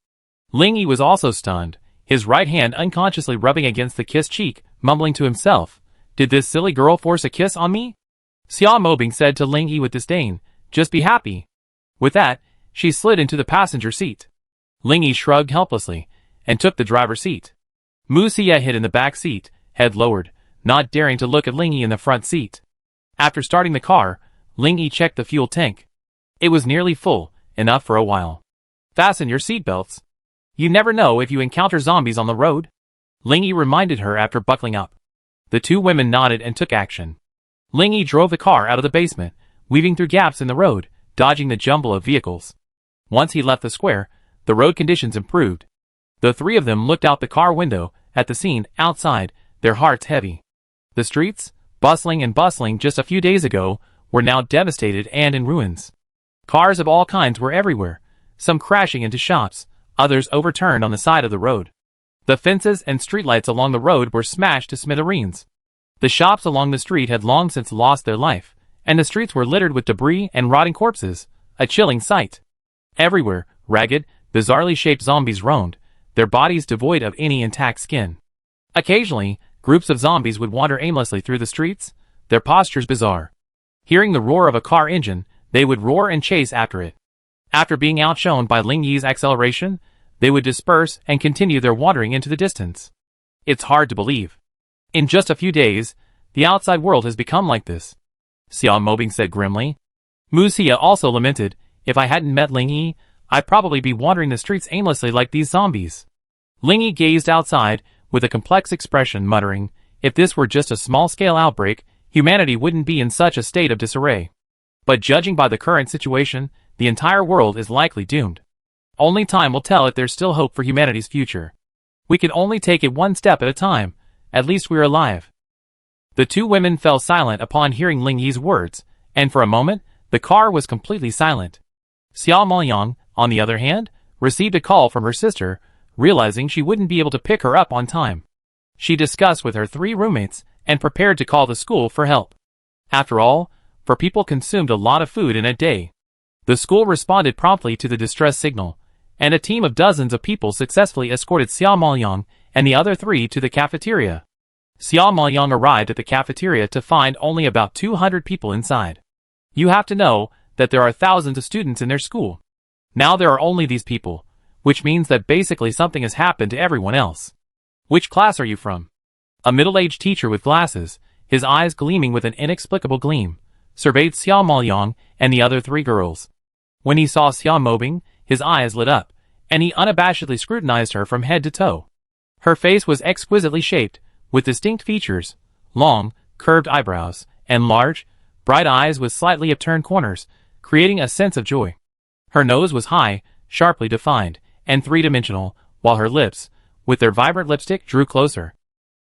Lingy was also stunned, his right hand unconsciously rubbing against the kissed cheek, mumbling to himself, "Did this silly girl force a kiss on me?" Xiao Mobing said to Lingy with disdain, "Just be happy." With that, she slid into the passenger seat. Lingy shrugged helplessly, and took the driver's seat. Musia hid in the back seat, head lowered, not daring to look at Lingy in the front seat. After starting the car, Lingy checked the fuel tank. It was nearly full, enough for a while. "Fasten your seatbelts. You never know if you encounter zombies on the road," Lingy reminded her after buckling up. The 2 women nodded and took action. Lingy drove the car out of the basement, weaving through gaps in the road, dodging the jumble of vehicles. Once he left the square, the road conditions improved. The 3 of them looked out the car window at the scene outside, their hearts heavy. The streets, bustling just a few days ago, were now devastated and in ruins. Cars of all kinds were everywhere, some crashing into shops, others overturned on the side of the road. The fences and streetlights along the road were smashed to smithereens. The shops along the street had long since lost their life, and the streets were littered with debris and rotting corpses, a chilling sight. Everywhere, ragged, bizarrely shaped zombies roamed, their bodies devoid of any intact skin. Occasionally, groups of zombies would wander aimlessly through the streets, their postures bizarre. Hearing the roar of a car engine, they would roar and chase after it. After being outshone by Lingyi's acceleration, they would disperse and continue their wandering into the distance. It's hard to believe. In just a few days, the outside world has become like this, Xiao Mobing said grimly. Musia also lamented, if I hadn't met Lingyi, I'd probably be wandering the streets aimlessly like these zombies. Lingyi gazed outside, with a complex expression, muttering, if this were just a small-scale outbreak, humanity wouldn't be in such a state of disarray. But judging by the current situation, the entire world is likely doomed. Only time will tell if there's still hope for humanity's future. We can only take it one step at a time. At least we're alive. The two women fell silent upon hearing Lingyi's words, and for a moment, the car was completely silent. Xiao Maoyang, on the other hand, received a call from her sister, realizing she wouldn't be able to pick her up on time. She discussed with her 3 roommates and prepared to call the school for help. After all, 4 people consumed a lot of food in a day. The school responded promptly to the distress signal, and a team of dozens of people successfully escorted Xiao Maoyang and the other 3 to the cafeteria. Xiao Maoyang arrived at the cafeteria to find only about 200 people inside. You have to know that there are thousands of students in their school. Now there are only these people, which means that basically something has happened to everyone else. Which class are you from? A middle-aged teacher with glasses, his eyes gleaming with an inexplicable gleam, surveyed Xiao Maoyang and the other 3 girls. When he saw Xiao Mobing, his eyes lit up, and he unabashedly scrutinized her from head to toe. Her face was exquisitely shaped, with distinct features, long, curved eyebrows, and large, bright eyes with slightly upturned corners, creating a sense of joy. Her nose was high, sharply defined, and 3-dimensional, while her lips, with their vibrant lipstick, drew closer.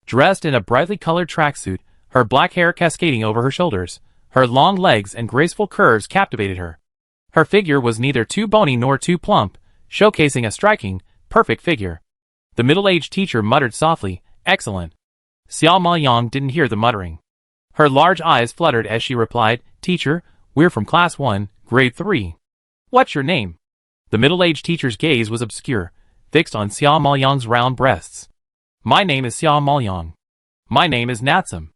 Dressed in a brightly colored tracksuit, her black hair cascading over her shoulders, her long legs and graceful curves captivated her. Her figure was neither too bony nor too plump, showcasing a striking, perfect figure. The middle-aged teacher muttered softly, "Excellent." Xiao Maoyang didn't hear the muttering. Her large eyes fluttered as she replied, "Teacher, we're from Class 1, Grade 3. What's your name?" The middle-aged teacher's gaze was obscure, fixed on Xiao Maoyang's round breasts. "My name is Xiao Maoyang." "My name is Natsum."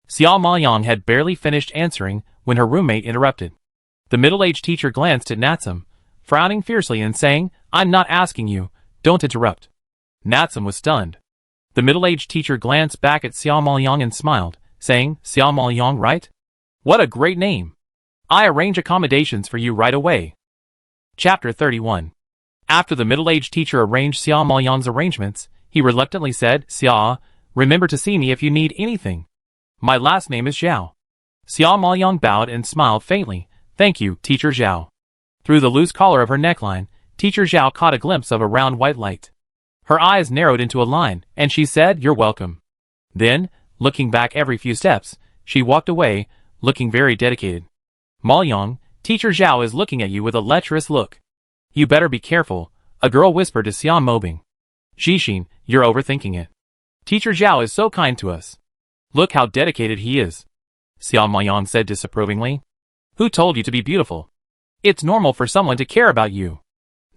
Xiao Maoyang had barely finished answering when her roommate interrupted. The middle-aged teacher glanced at Natsum, frowning fiercely and saying, "I'm not asking you, don't interrupt." Natsum was stunned. The middle-aged teacher glanced back at Xiao Maoyang and smiled, saying, "Xiao Maoyang, right? What a great name. I arrange accommodations for you right away." Chapter 31. After the middle-aged teacher arranged Xiao Maoyang's arrangements, he reluctantly said, "Xiao, remember to see me if you need anything. My last name is Zhao." Xiao Maoyang bowed and smiled faintly. "Thank you, Teacher Zhao." Through the loose collar of her neckline, Teacher Zhao caught a glimpse of a round white light. Her eyes narrowed into a line, and she said, "You're welcome." Then, looking back every few steps, she walked away, looking very dedicated. "Maoyang, Teacher Zhao is looking at you with a lecherous look. You better be careful," a girl whispered to Xiao Mobing. "Xixin, you're overthinking it. Teacher Zhao is so kind to us. Look how dedicated he is," Xiao Maoyang said disapprovingly. "Who told you to be beautiful? It's normal for someone to care about you."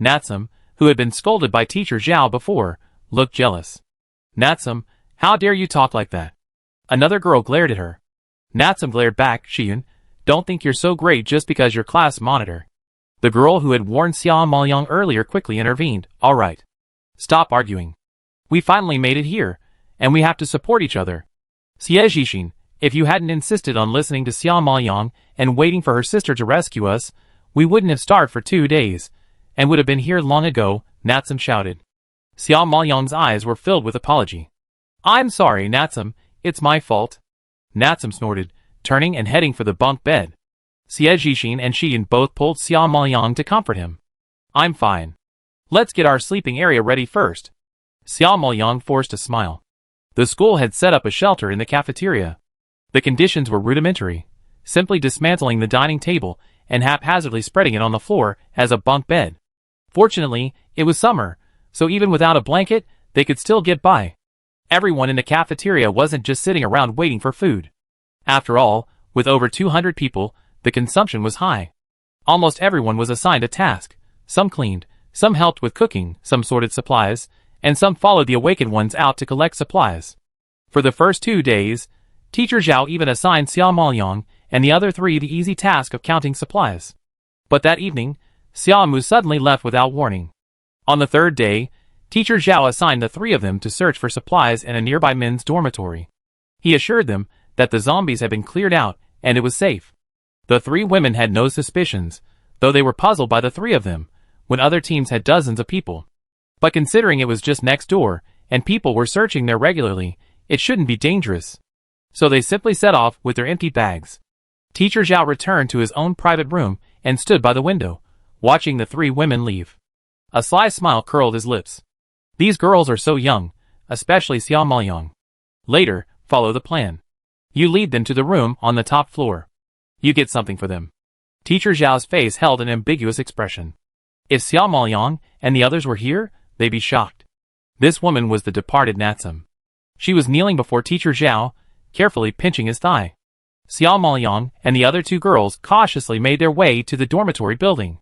Natsum, who had been scolded by Teacher Zhao before, looked jealous. "Natsum, how dare you talk like that?" Another girl glared at her. Natsum glared back, "Xiyun, don't think you're so great just because you're class monitor." The girl who had warned Xiao Maoyang earlier quickly intervened, "All right. Stop arguing. We finally made it here, and we have to support each other. Xie Xixin, if you hadn't insisted on listening to Xiao Maoyang and waiting for her sister to rescue us, we wouldn't have starved for 2 days, and would have been here long ago," Natsum shouted. Xiao Maoyang's eyes were filled with apology. "I'm sorry, Natsum, it's my fault." Natsum snorted, turning and heading for the bunk bed. Xie Xixin and Xiyin both pulled Xiao Maoyang to comfort him. "I'm fine. Let's get our sleeping area ready first." Xiao Maoyang forced a smile. The school had set up a shelter in the cafeteria. The conditions were rudimentary, simply dismantling the dining table and haphazardly spreading it on the floor as a bunk bed. Fortunately, it was summer, so even without a blanket, they could still get by. Everyone in the cafeteria wasn't just sitting around waiting for food. After all, with over 200 people, the consumption was high. Almost everyone was assigned a task. Some cleaned, some helped with cooking, some sorted supplies, and some followed the awakened ones out to collect supplies. For the first 2 days, Teacher Zhao even assigned Xiao Maoyang and the other 3 the easy task of counting supplies. But that evening, Xiao Mu suddenly left without warning. On the 3rd day, Teacher Zhao assigned the 3 of them to search for supplies in a nearby men's dormitory. He assured them that the zombies had been cleared out and it was safe. The 3 women had no suspicions, though they were puzzled by the 3 of them, when other teams had dozens of people. But considering it was just next door, and people were searching there regularly, it shouldn't be dangerous. So they simply set off with their empty bags. Teacher Zhao returned to his own private room and stood by the window, watching the 3 women leave. A sly smile curled his lips. These girls are so young, especially Xiao Maoyang. Later, follow the plan. You lead them to the room on the top floor. You get something for them. Teacher Zhao's face held an ambiguous expression. If Xiao Maoyang and the others were here, they'd be shocked. This woman was the departed Natsum. She was kneeling before Teacher Zhao, carefully pinching his thigh. Xiao Maoyang and the other 2 girls cautiously made their way to the dormitory building.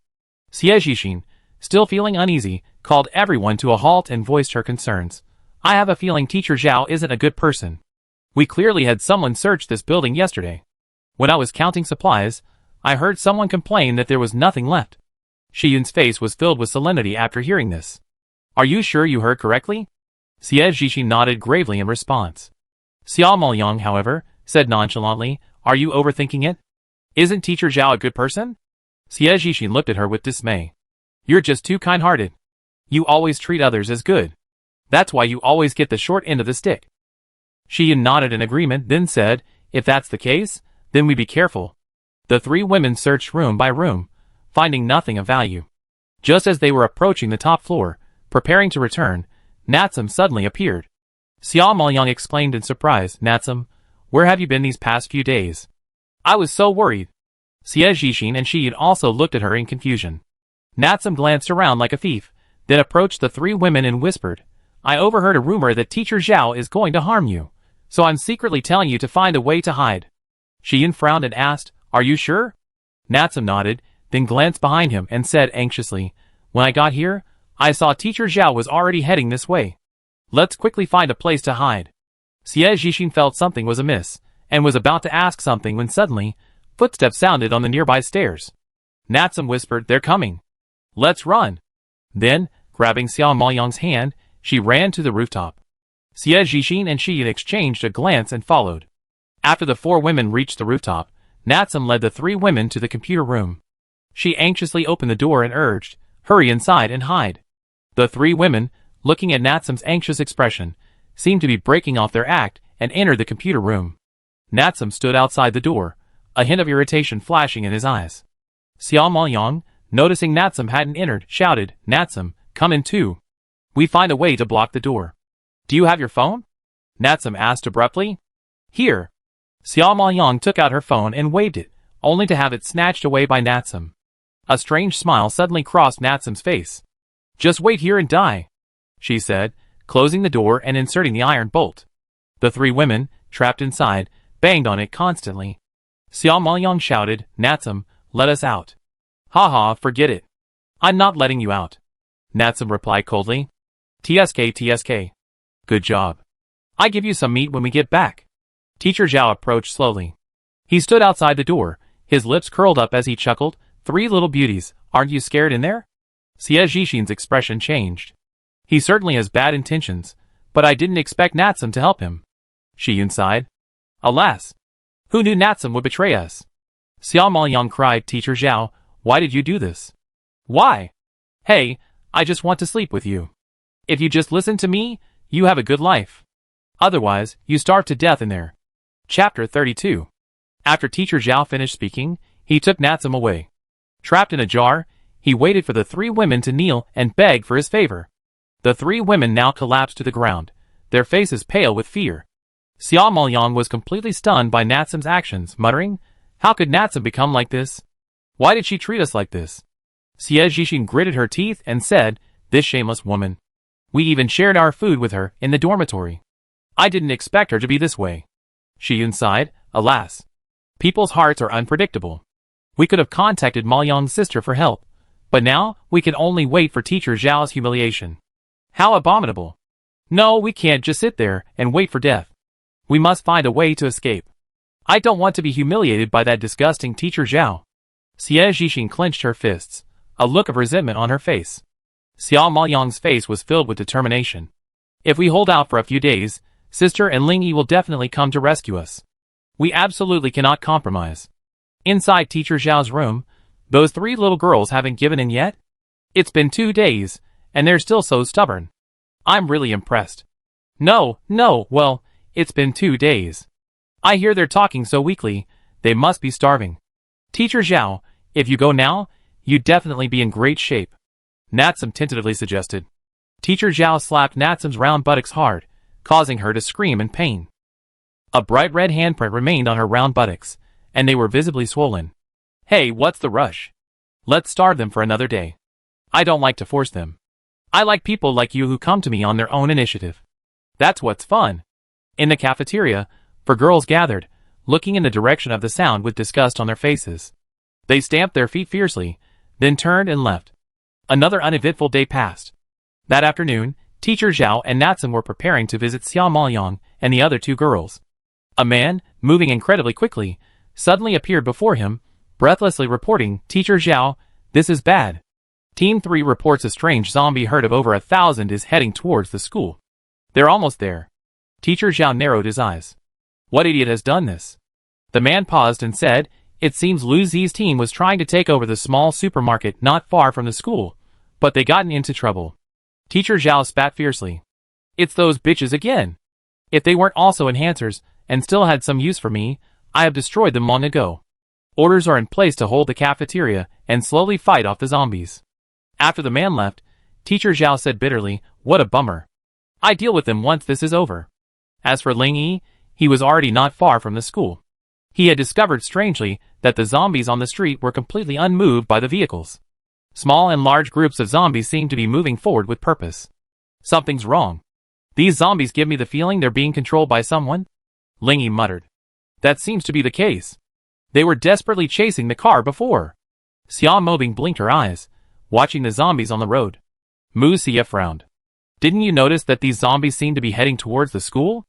Xie Xixin, still feeling uneasy, called everyone to a halt and voiced her concerns. "I have a feeling Teacher Zhao isn't a good person. We clearly had someone search this building yesterday. When I was counting supplies, I heard someone complain that there was nothing left." Xiyun's face was filled with solemnity after hearing this. "Are you sure you heard correctly?" Xie Xixin nodded gravely in response. Xiao Maoyang, however, said nonchalantly, "Are you overthinking it? Isn't Teacher Zhao a good person?" Xie Xixin looked at her with dismay. "You're just too kind-hearted. You always treat others as good. That's why you always get the short end of the stick." Xiyun nodded in agreement, then said, "If that's the case, then we be careful." The 3 women searched room by room, finding nothing of value. Just as they were approaching the top floor, preparing to return, Natsum suddenly appeared. Xiao Maoyang exclaimed in surprise. Natsum, where have you been these past few days? I was so worried. Xie Zhixin and Shi Yun also looked at her in confusion. Natsum glanced around like a thief, then approached the three women and whispered, I overheard a rumor that Teacher Zhao is going to harm you, so I'm secretly telling you to find a way to hide. Shi Yun frowned and asked, Are you sure? Natsum nodded, then glanced behind him and said anxiously, When I got here, I saw Teacher Zhao was already heading this way. Let's quickly find a place to hide. Xie Zhixin felt something was amiss, and was about to ask something when suddenly, footsteps sounded on the nearby stairs. Natsum whispered, They're coming. Let's run. Then, grabbing Xiao Maoyang's hand, she ran to the rooftop. Xie Zhixin and Shi Yun exchanged a glance and followed. After the four women reached the rooftop, Natsum led the three women to the computer room. She anxiously opened the door and urged, Hurry inside and hide. The three women, looking at Natsum's anxious expression, seemed to be breaking off their act and entered the computer room. Natsum stood outside the door, a hint of irritation flashing in his eyes. Xiao Maoyang, noticing Natsum hadn't entered, shouted, Natsum, come in too. We find a way to block the door. Do you have your phone? Natsum asked abruptly. Here. Xiao Maoyang took out her phone and waved it, only to have it snatched away by Natsum. A strange smile suddenly crossed Natsum's face. Just wait here and die, she said, closing the door and inserting the iron bolt. The three women, trapped inside, banged on it constantly. Xiao Maoyang shouted, Natsum, let us out. Haha, forget it. I'm not letting you out. Natsum replied coldly. TSK. Good job. I give you some meat when we get back. Teacher Zhao approached slowly. He stood outside the door, his lips curled up as he chuckled, Three little beauties, aren't you scared in there? Xie Zhixin's expression changed. He certainly has bad intentions, but I didn't expect Natsum to help him. Shi Yun sighed. Alas! Who knew Natsum would betray us? Xiao Maoyang cried, Teacher Zhao, why did you do this? Why? Hey, I just want to sleep with you. If you just listen to me, you have a good life. Otherwise, you starve to death in there. Chapter 32. After Teacher Zhao finished speaking, he took Natsum away. Trapped in a jar, he waited for the three women to kneel and beg for his favor. The three women now collapsed to the ground, their faces pale with fear. Xiao Maoyang was completely stunned by Natsum's actions, muttering, How could Natsum become like this? Why did she treat us like this? Xie Zhixin gritted her teeth and said, This shameless woman. We even shared our food with her in the dormitory. I didn't expect her to be this way. Shi Yun sighed, Alas. People's hearts are unpredictable. We could have contacted Maoyang's sister for help, but now we can only wait for Teacher Zhao's humiliation. How abominable. No, we can't just sit there and wait for death. We must find a way to escape. I don't want to be humiliated by that disgusting Teacher Zhao. Xie Zhixin clenched her fists, a look of resentment on her face. Xiao Maoyang's face was filled with determination. If we hold out for a few days, Sister and Ling Yi will definitely come to rescue us. We absolutely cannot compromise. Inside Teacher Zhao's room, those three little girls haven't given in yet? It's been 2 days, and they're still so stubborn. I'm really impressed. No, well, it's been 2 days. I hear they're talking so weakly, they must be starving. Teacher Zhao, if you go now, you'd definitely be in great shape. Natsum tentatively suggested. Teacher Zhao slapped Natsum's round buttocks hard, causing her to scream in pain. A bright red handprint remained on her round buttocks, and they were visibly swollen. Hey, what's the rush? Let's starve them for another day. I don't like to force them. I like people like you who come to me on their own initiative. That's what's fun. In the cafeteria, four girls gathered, looking in the direction of the sound with disgust on their faces. They stamped their feet fiercely, then turned and left. Another uneventful day passed. That afternoon, Teacher Zhao and Natsum were preparing to visit Xiao Maoyang and the other two girls. A man, moving incredibly quickly, suddenly appeared before him, breathlessly reporting, Teacher Zhao, this is bad. Team 3 reports a strange zombie herd of over 1,000 is heading towards the school. They're almost there. Teacher Zhao narrowed his eyes. What idiot has done this? The man paused and said, It seems Lu Zi's team was trying to take over the small supermarket not far from the school, but they gotten into trouble. Teacher Zhao spat fiercely. It's those bitches again. If they weren't also enhancers and still had some use for me, I have destroyed them long ago. Orders are in place to hold the cafeteria and slowly fight off the zombies. After the man left, Teacher Zhao said bitterly, What a bummer. I deal with them once this is over. As for Ling Yi, he was already not far from the school. He had discovered strangely that the zombies on the street were completely unmoved by the vehicles. Small and large groups of zombies seemed to be moving forward with purpose. Something's wrong. These zombies give me the feeling they're being controlled by someone, Ling Yi muttered. That seems to be the case. They were desperately chasing the car before. Xia Mobing blinked her eyes, watching the zombies on the road. Mu Xia frowned. Didn't you notice that these zombies seem to be heading towards the school?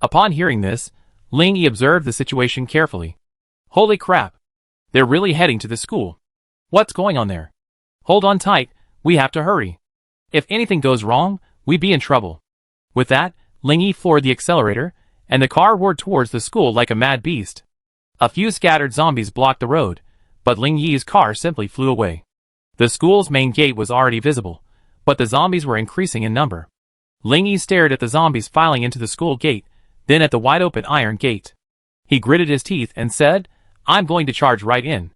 Upon hearing this, Ling Yi observed the situation carefully. Holy crap! They're really heading to the school. What's going on there? Hold on tight, we have to hurry. If anything goes wrong, we'd be in trouble. With that, Ling Yi floored the accelerator, and the car roared towards the school like a mad beast. A few scattered zombies blocked the road, but Ling Yi's car simply flew away. The school's main gate was already visible, but the zombies were increasing in number. Ling Yi stared at the zombies filing into the school gate, then at the wide-open iron gate. He gritted his teeth and said, I'm going to charge right in.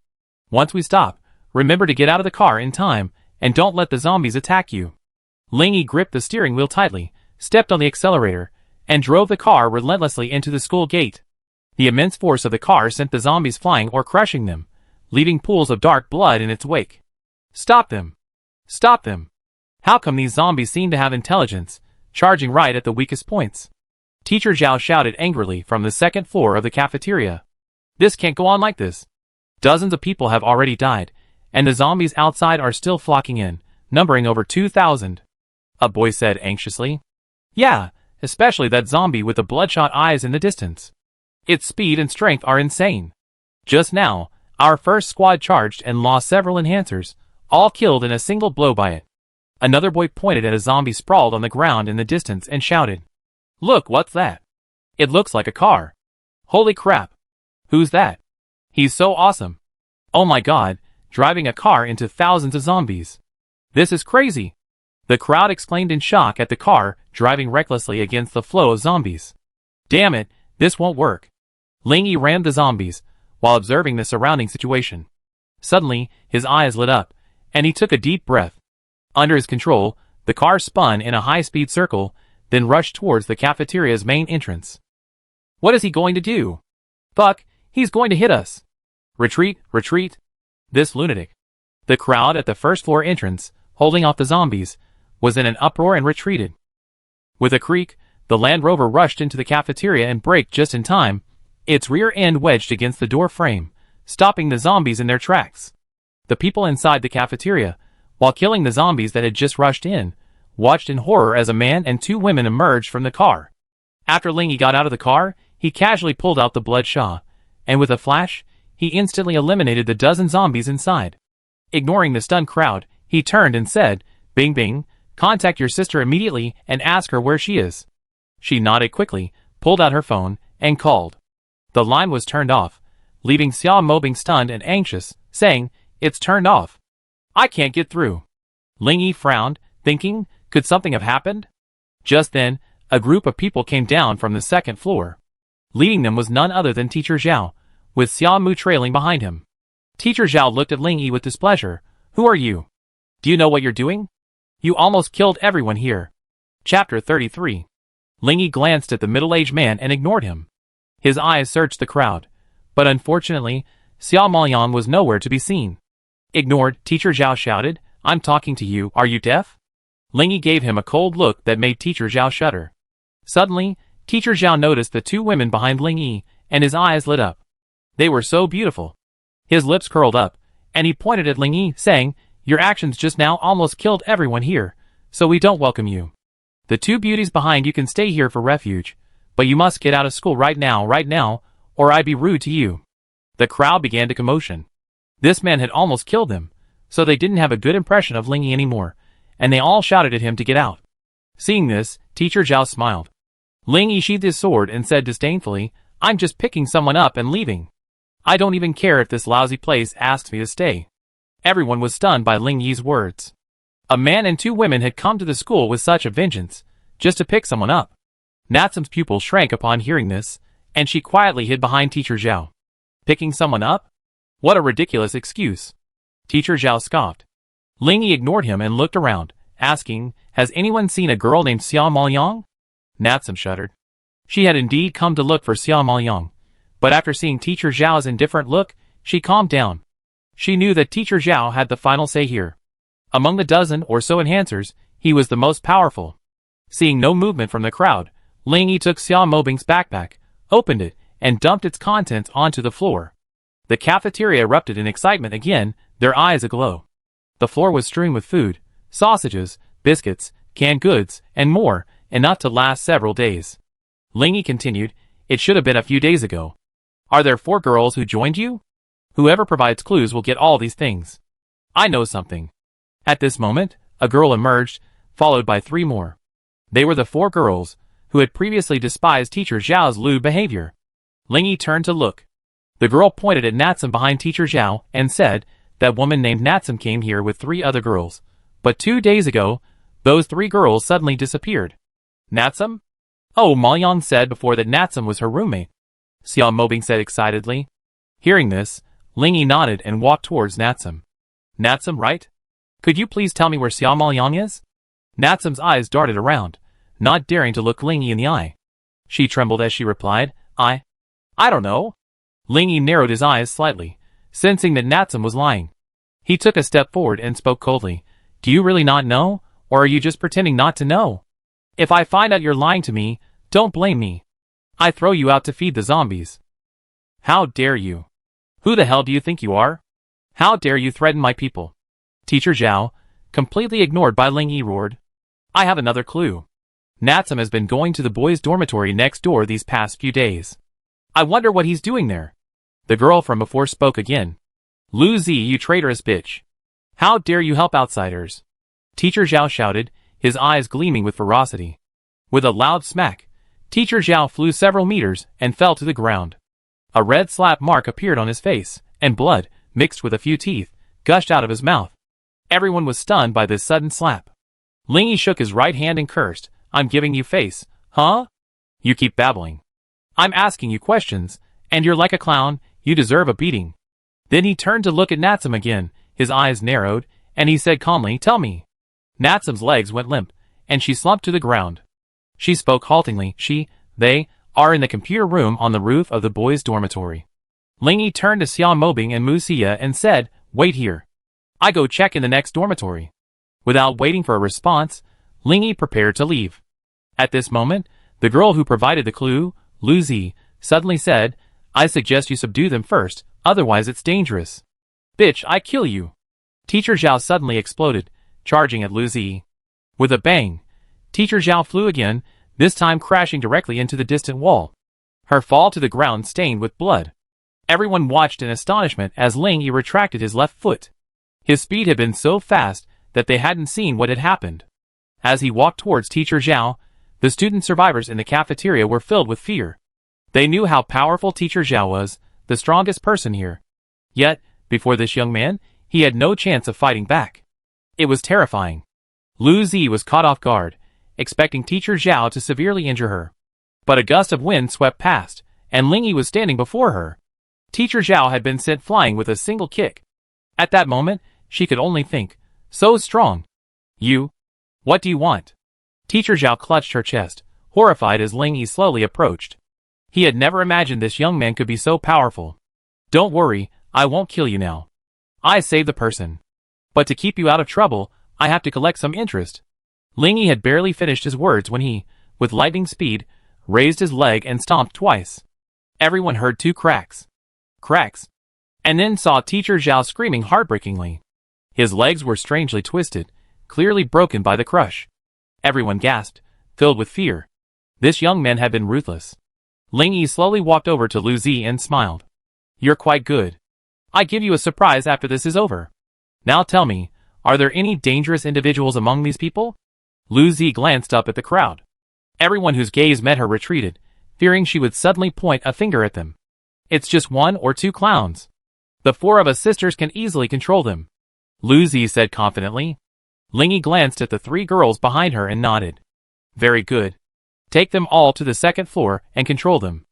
Once we stop, remember to get out of the car in time, and don't let the zombies attack you. Ling Yi gripped the steering wheel tightly, stepped on the accelerator, and drove the car relentlessly into the school gate. The immense force of the car sent the zombies flying or crushing them, leaving pools of dark blood in its wake. Stop them! Stop them! How come these zombies seem to have intelligence, charging right at the weakest points? Teacher Zhao shouted angrily from the second floor of the cafeteria. This can't go on like this. Dozens of people have already died, and the zombies outside are still flocking in, numbering over 2,000. A boy said anxiously. Yeah, especially that zombie with the bloodshot eyes in the distance. Its speed and strength are insane. Just now, our first squad charged and lost several enhancers, all killed in a single blow by it. Another boy pointed at a zombie sprawled on the ground in the distance and shouted. Look, what's that? It looks like a car. Holy crap. Who's that? He's so awesome. Oh my god, driving a car into thousands of zombies. This is crazy. The crowd exclaimed in shock at the car driving recklessly against the flow of zombies. Damn it, this won't work. Ling Yi rammed the zombies, while observing the surrounding situation. Suddenly, his eyes lit up, and he took a deep breath. Under his control, the car spun in a high-speed circle, then rushed towards the cafeteria's main entrance. What is he going to do? Fuck, he's going to hit us. Retreat, retreat. This lunatic. The crowd at the first floor entrance, holding off the zombies, was in an uproar and retreated. With a creak, the Land Rover rushed into the cafeteria and braked just in time, its rear end wedged against the door frame, stopping the zombies in their tracks. The people inside the cafeteria, while killing the zombies that had just rushed in, watched in horror as a man and two women emerged from the car. After Ling Yi got out of the car, he casually pulled out the bloodshot, and with a flash, he instantly eliminated the dozen zombies inside. Ignoring the stunned crowd, he turned and said, Bing Bing, contact your sister immediately and ask her where she is. She nodded quickly, pulled out her phone, and called. The line was turned off, leaving Xia Mobing stunned and anxious, saying, It's turned off. I can't get through. Ling Yi frowned, thinking, could something have happened? Just then, a group of people came down from the second floor. Leading them was none other than Teacher Zhao, with Xia Mu trailing behind him. Teacher Zhao looked at Ling Yi with displeasure. Who are you? Do you know what you're doing? You almost killed everyone here. Chapter 33. Ling Yi glanced at the middle-aged man and ignored him. His eyes searched the crowd, but unfortunately, Xia Maoyan was nowhere to be seen. Ignored, Teacher Zhao shouted, I'm talking to you, are you deaf? Ling Yi gave him a cold look that made Teacher Zhao shudder. Suddenly, Teacher Zhao noticed the two women behind Ling Yi, and his eyes lit up. They were so beautiful. His lips curled up, and he pointed at Ling Yi, saying, Your actions just now almost killed everyone here, so we don't welcome you. The two beauties behind you can stay here for refuge, but you must get out of school right now, or I'd be rude to you. The crowd began to commotion. This man had almost killed them, so they didn't have a good impression of Ling Yi anymore, and they all shouted at him to get out. Seeing this, Teacher Zhao smiled. Ling Yi sheathed his sword and said disdainfully, I'm just picking someone up and leaving. I don't even care if this lousy place asks me to stay. Everyone was stunned by Ling Yi's words. A man and two women had come to the school with such a vengeance, just to pick someone up. Natsam's pupil shrank upon hearing this, and she quietly hid behind Teacher Zhao. Picking someone up? What a ridiculous excuse. Teacher Zhao scoffed. Ling Yi ignored him and looked around, asking, Has anyone seen a girl named Xia Maoyang? Natsam shuddered. She had indeed come to look for Xia Maoyang, but after seeing Teacher Zhao's indifferent look, she calmed down. She knew that Teacher Zhao had the final say here. Among the dozen or so enhancers, he was the most powerful. Seeing no movement from the crowd, Ling Yi took Xia Mobing's backpack, opened it, and dumped its contents onto the floor. The cafeteria erupted in excitement again, their eyes aglow. The floor was strewn with food, sausages, biscuits, canned goods, and more, enough to last several days. Ling Yi continued, "It should have been a few days ago. Are there 4 girls who joined you? Whoever provides clues will get all these things. I know something." At this moment, a girl emerged, followed by 3 more. They were the 4 girls, who had previously despised Teacher Zhao's lewd behavior. Ling Yi turned to look. The girl pointed at Natsum behind Teacher Zhao and said, "That woman named Natsum came here with 3 other girls. But 2 days ago, those 3 girls suddenly disappeared." "Natsum?" "Oh," Maoyang said before that Natsum was her roommate. Xia Mobing said excitedly. Hearing this, Ling Yi nodded and walked towards Natsum. "Natsum, right? Could you please tell me where Xia Maoyang is?" Natsum's eyes darted around, not daring to look Ling Yi in the eye. She trembled as she replied, I don't know." Ling Yi narrowed his eyes slightly, sensing that Natsum was lying. He took a step forward and spoke coldly. "Do you really not know, or are you just pretending not to know? If I find out you're lying to me, don't blame me. I throw you out to feed the zombies." "How dare you? Who the hell do you think you are? How dare you threaten my people?" Teacher Zhao, completely ignored by Ling Yi, roared. "I have another clue. Natsum has been going to the boys' dormitory next door these past few days. I wonder what he's doing there." The girl from before spoke again. "Lu Zi, you traitorous bitch. How dare you help outsiders?" Teacher Zhao shouted, his eyes gleaming with ferocity. With a loud smack, Teacher Zhao flew several meters and fell to the ground. A red slap mark appeared on his face, and blood, mixed with a few teeth, gushed out of his mouth. Everyone was stunned by this sudden slap. Ling Yi shook his right hand and cursed, "I'm giving you face, huh? You keep babbling. I'm asking you questions, and you're like a clown, you deserve a beating." Then he turned to look at Natsum again, his eyes narrowed, and he said calmly, "Tell me." Natsum's legs went limp, and she slumped to the ground. She spoke haltingly, "They are in the computer room on the roof of the boys' dormitory." Ling Yi turned to Xia Mobing and Mu Xia and said, "Wait here. I go check in the next dormitory." Without waiting for a response, Ling Yi prepared to leave. At this moment, the girl who provided the clue, Lu Zi, suddenly said, "I suggest you subdue them first, otherwise it's dangerous." "Bitch, I kill you." Teacher Zhao suddenly exploded, charging at Lu Zi. With a bang, Teacher Zhao flew again, this time crashing directly into the distant wall. Her fall to the ground stained with blood. Everyone watched in astonishment as Ling Yi retracted his left foot. His speed had been so fast that they hadn't seen what had happened. As he walked towards Teacher Zhao, the student survivors in the cafeteria were filled with fear. They knew how powerful Teacher Zhao was, the strongest person here. Yet, before this young man, he had no chance of fighting back. It was terrifying. Lu Zi was caught off guard, expecting Teacher Zhao to severely injure her. But a gust of wind swept past, and Ling Yi was standing before her. Teacher Zhao had been sent flying with a single kick. At that moment, she could only think, "So strong. You? What do you want?" Teacher Zhao clutched her chest, horrified as Ling Yi slowly approached. He had never imagined this young man could be so powerful. "Don't worry, I won't kill you now. I saved the person. But to keep you out of trouble, I have to collect some interest." Ling Yi had barely finished his words when he, with lightning speed, raised his leg and stomped twice. Everyone heard 2 cracks. Cracks. And then saw Teacher Zhao screaming heartbreakingly. His legs were strangely twisted, clearly broken by the crush. Everyone gasped, filled with fear. This young man had been ruthless. Ling Yi slowly walked over to Lu Zi and smiled. "You're quite good. I give you a surprise after this is over. Now tell me, are there any dangerous individuals among these people?" Lu Zi glanced up at the crowd. Everyone whose gaze met her retreated, fearing she would suddenly point a finger at them. "It's just 1 or 2 clowns. The 4 of us sisters can easily control them," Lu Zi said confidently. Ling Yi glanced at the 3 girls behind her and nodded. "Very good. Take them all to the 2nd floor and control them.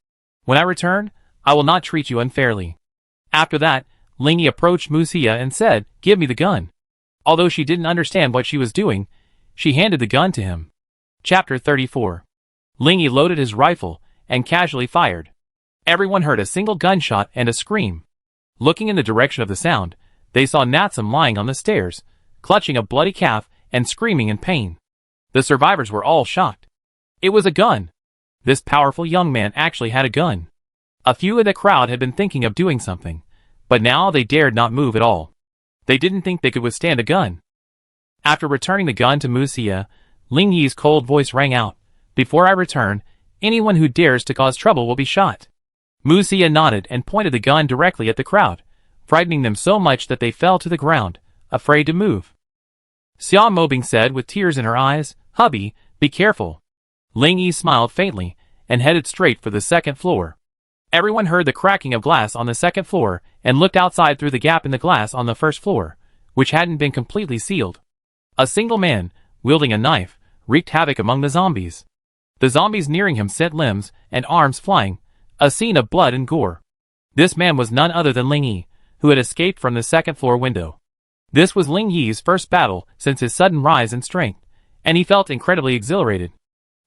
When I return, I will not treat you unfairly." After that, Ling Yi approached Mu Xia and said, "Give me the gun." Although she didn't understand what she was doing, she handed the gun to him. Chapter 34. Ling Yi loaded his rifle and casually fired. Everyone heard a single gunshot and a scream. Looking in the direction of the sound, they saw Natsum lying on the stairs, clutching a bloody calf and screaming in pain. The survivors were all shocked. It was a gun. This powerful young man actually had a gun. A few in the crowd had been thinking of doing something, but now they dared not move at all. They didn't think they could withstand a gun. After returning the gun to Musia, Ling Yi's cold voice rang out, "Before I return, anyone who dares to cause trouble will be shot." Musia nodded and pointed the gun directly at the crowd, frightening them so much that they fell to the ground, afraid to move. Xia Mobing said with tears in her eyes, "Hubby, be careful." Ling Yi smiled faintly and headed straight for the second floor. Everyone heard the cracking of glass on the second floor and looked outside through the gap in the glass on the first floor, which hadn't been completely sealed. A single man, wielding a knife, wreaked havoc among the zombies. The zombies nearing him sent limbs and arms flying, a scene of blood and gore. This man was none other than Ling Yi, who had escaped from the second floor window. This was Ling Yi's first battle since his sudden rise in strength, and he felt incredibly exhilarated.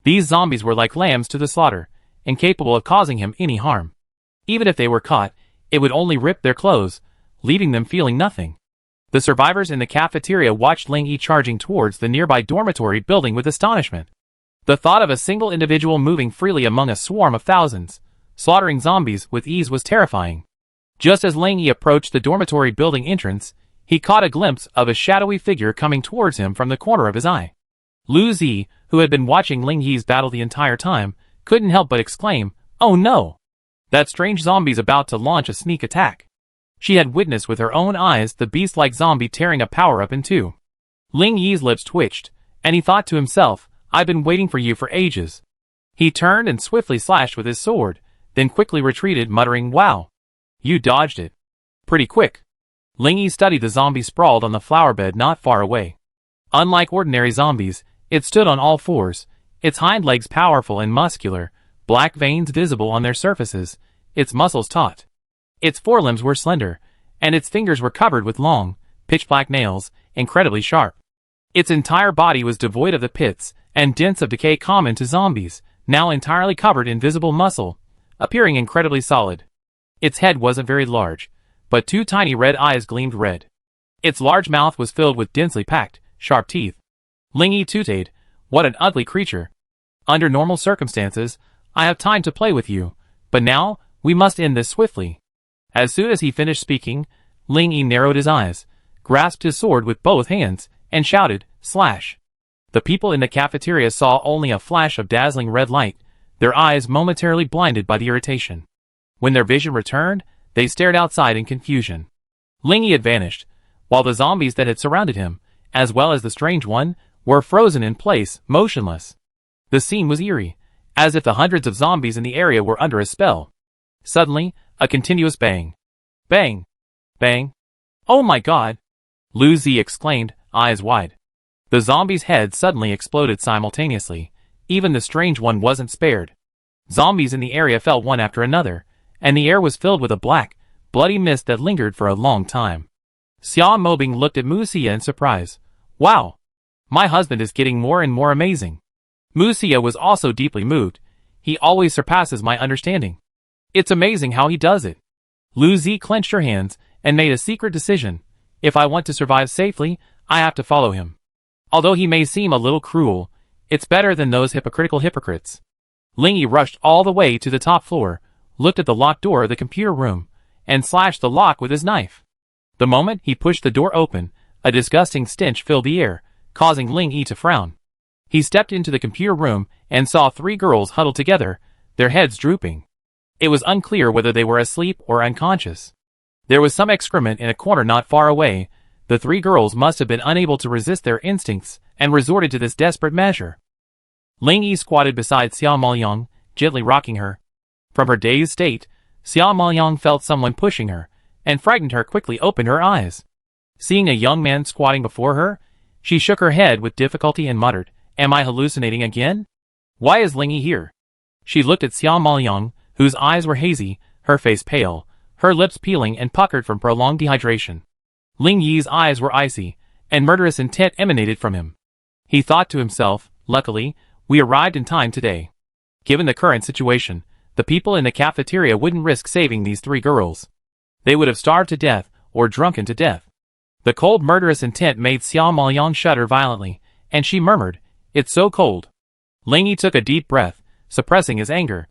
These zombies were like lambs to the slaughter, incapable of causing him any harm. Even if they were caught, it would only rip their clothes, leaving them feeling nothing. The survivors in the cafeteria watched Ling Yi charging towards the nearby dormitory building with astonishment. The thought of a single individual moving freely among a swarm of thousands, slaughtering zombies with ease was terrifying. Just as Ling Yi approached the dormitory building entrance, he caught a glimpse of a shadowy figure coming towards him from the corner of his eye. Lu Zi, who had been watching Ling Yi's battle the entire time, couldn't help but exclaim, "Oh no! That strange zombie's about to launch a sneak attack." She had witnessed with her own eyes the beast-like zombie tearing a power-up in two. Ling Yi's lips twitched, and he thought to himself, "I've been waiting for you for ages." He turned and swiftly slashed with his sword, then quickly retreated muttering, "Wow! You dodged it pretty quick." Ling Yi studied the zombie sprawled on the flower bed not far away. Unlike ordinary zombies, it stood on all fours, its hind legs powerful and muscular, black veins visible on their surfaces, its muscles taut. Its forelimbs were slender, and its fingers were covered with long, pitch-black nails, incredibly sharp. Its entire body was devoid of the pits and dents of decay common to zombies, now entirely covered in visible muscle, appearing incredibly solid. Its head wasn't very large, but two tiny red eyes gleamed red. Its large mouth was filled with densely packed, sharp teeth. Ling Yi tooted, "What an ugly creature. Under normal circumstances, I have time to play with you, but now, we must end this swiftly." As soon as he finished speaking, Ling Yi narrowed his eyes, grasped his sword with both hands, and shouted, "Slash!" The people in the cafeteria saw only a flash of dazzling red light, their eyes momentarily blinded by the irritation. When their vision returned, they stared outside in confusion. Ling Yi had vanished, while the zombies that had surrounded him, as well as the strange one, were frozen in place, motionless. The scene was eerie, as if the hundreds of zombies in the area were under a spell. Suddenly, a continuous bang. Bang. Bang. "Oh my god!" Lu Zi exclaimed, eyes wide. The zombies' heads suddenly exploded simultaneously. Even the strange one wasn't spared. Zombies in the area fell one after another, and the air was filled with a black, bloody mist that lingered for a long time. Xia Mobing looked at Musia in surprise. "Wow! My husband is getting more and more amazing." Musia was also deeply moved. "He always surpasses my understanding. It's amazing how he does it." Lu Zi clenched her hands and made a secret decision. "If I want to survive safely, I have to follow him. Although he may seem a little cruel, it's better than those hypocritical hypocrites." Ling Yi rushed all the way to the top floor, looked at the locked door of the computer room, and slashed the lock with his knife. The moment he pushed the door open, a disgusting stench filled the air, causing Ling Yi to frown. He stepped into the computer room and saw three girls huddled together, their heads drooping. It was unclear whether they were asleep or unconscious. There was some excrement in a corner not far away. The three girls must have been unable to resist their instincts and resorted to this desperate measure. Ling Yi squatted beside Xia Maoyang, gently rocking her. From her dazed state, Xia Maoyang felt someone pushing her, and frightened her quickly opened her eyes. Seeing a young man squatting before her, she shook her head with difficulty and muttered, "Am I hallucinating again? Why is Ling Yi here?" She looked at Xia Maoyang, whose eyes were hazy, her face pale, her lips peeling and puckered from prolonged dehydration. Ling Yi's eyes were icy, and murderous intent emanated from him. He thought to himself, "Luckily, we arrived in time today." Given the current situation, the people in the cafeteria wouldn't risk saving these three girls. They would have starved to death or drunken to death. The cold murderous intent made Xiao Maoyang shudder violently, and she murmured, "It's so cold." Ling Yi took a deep breath, suppressing his anger.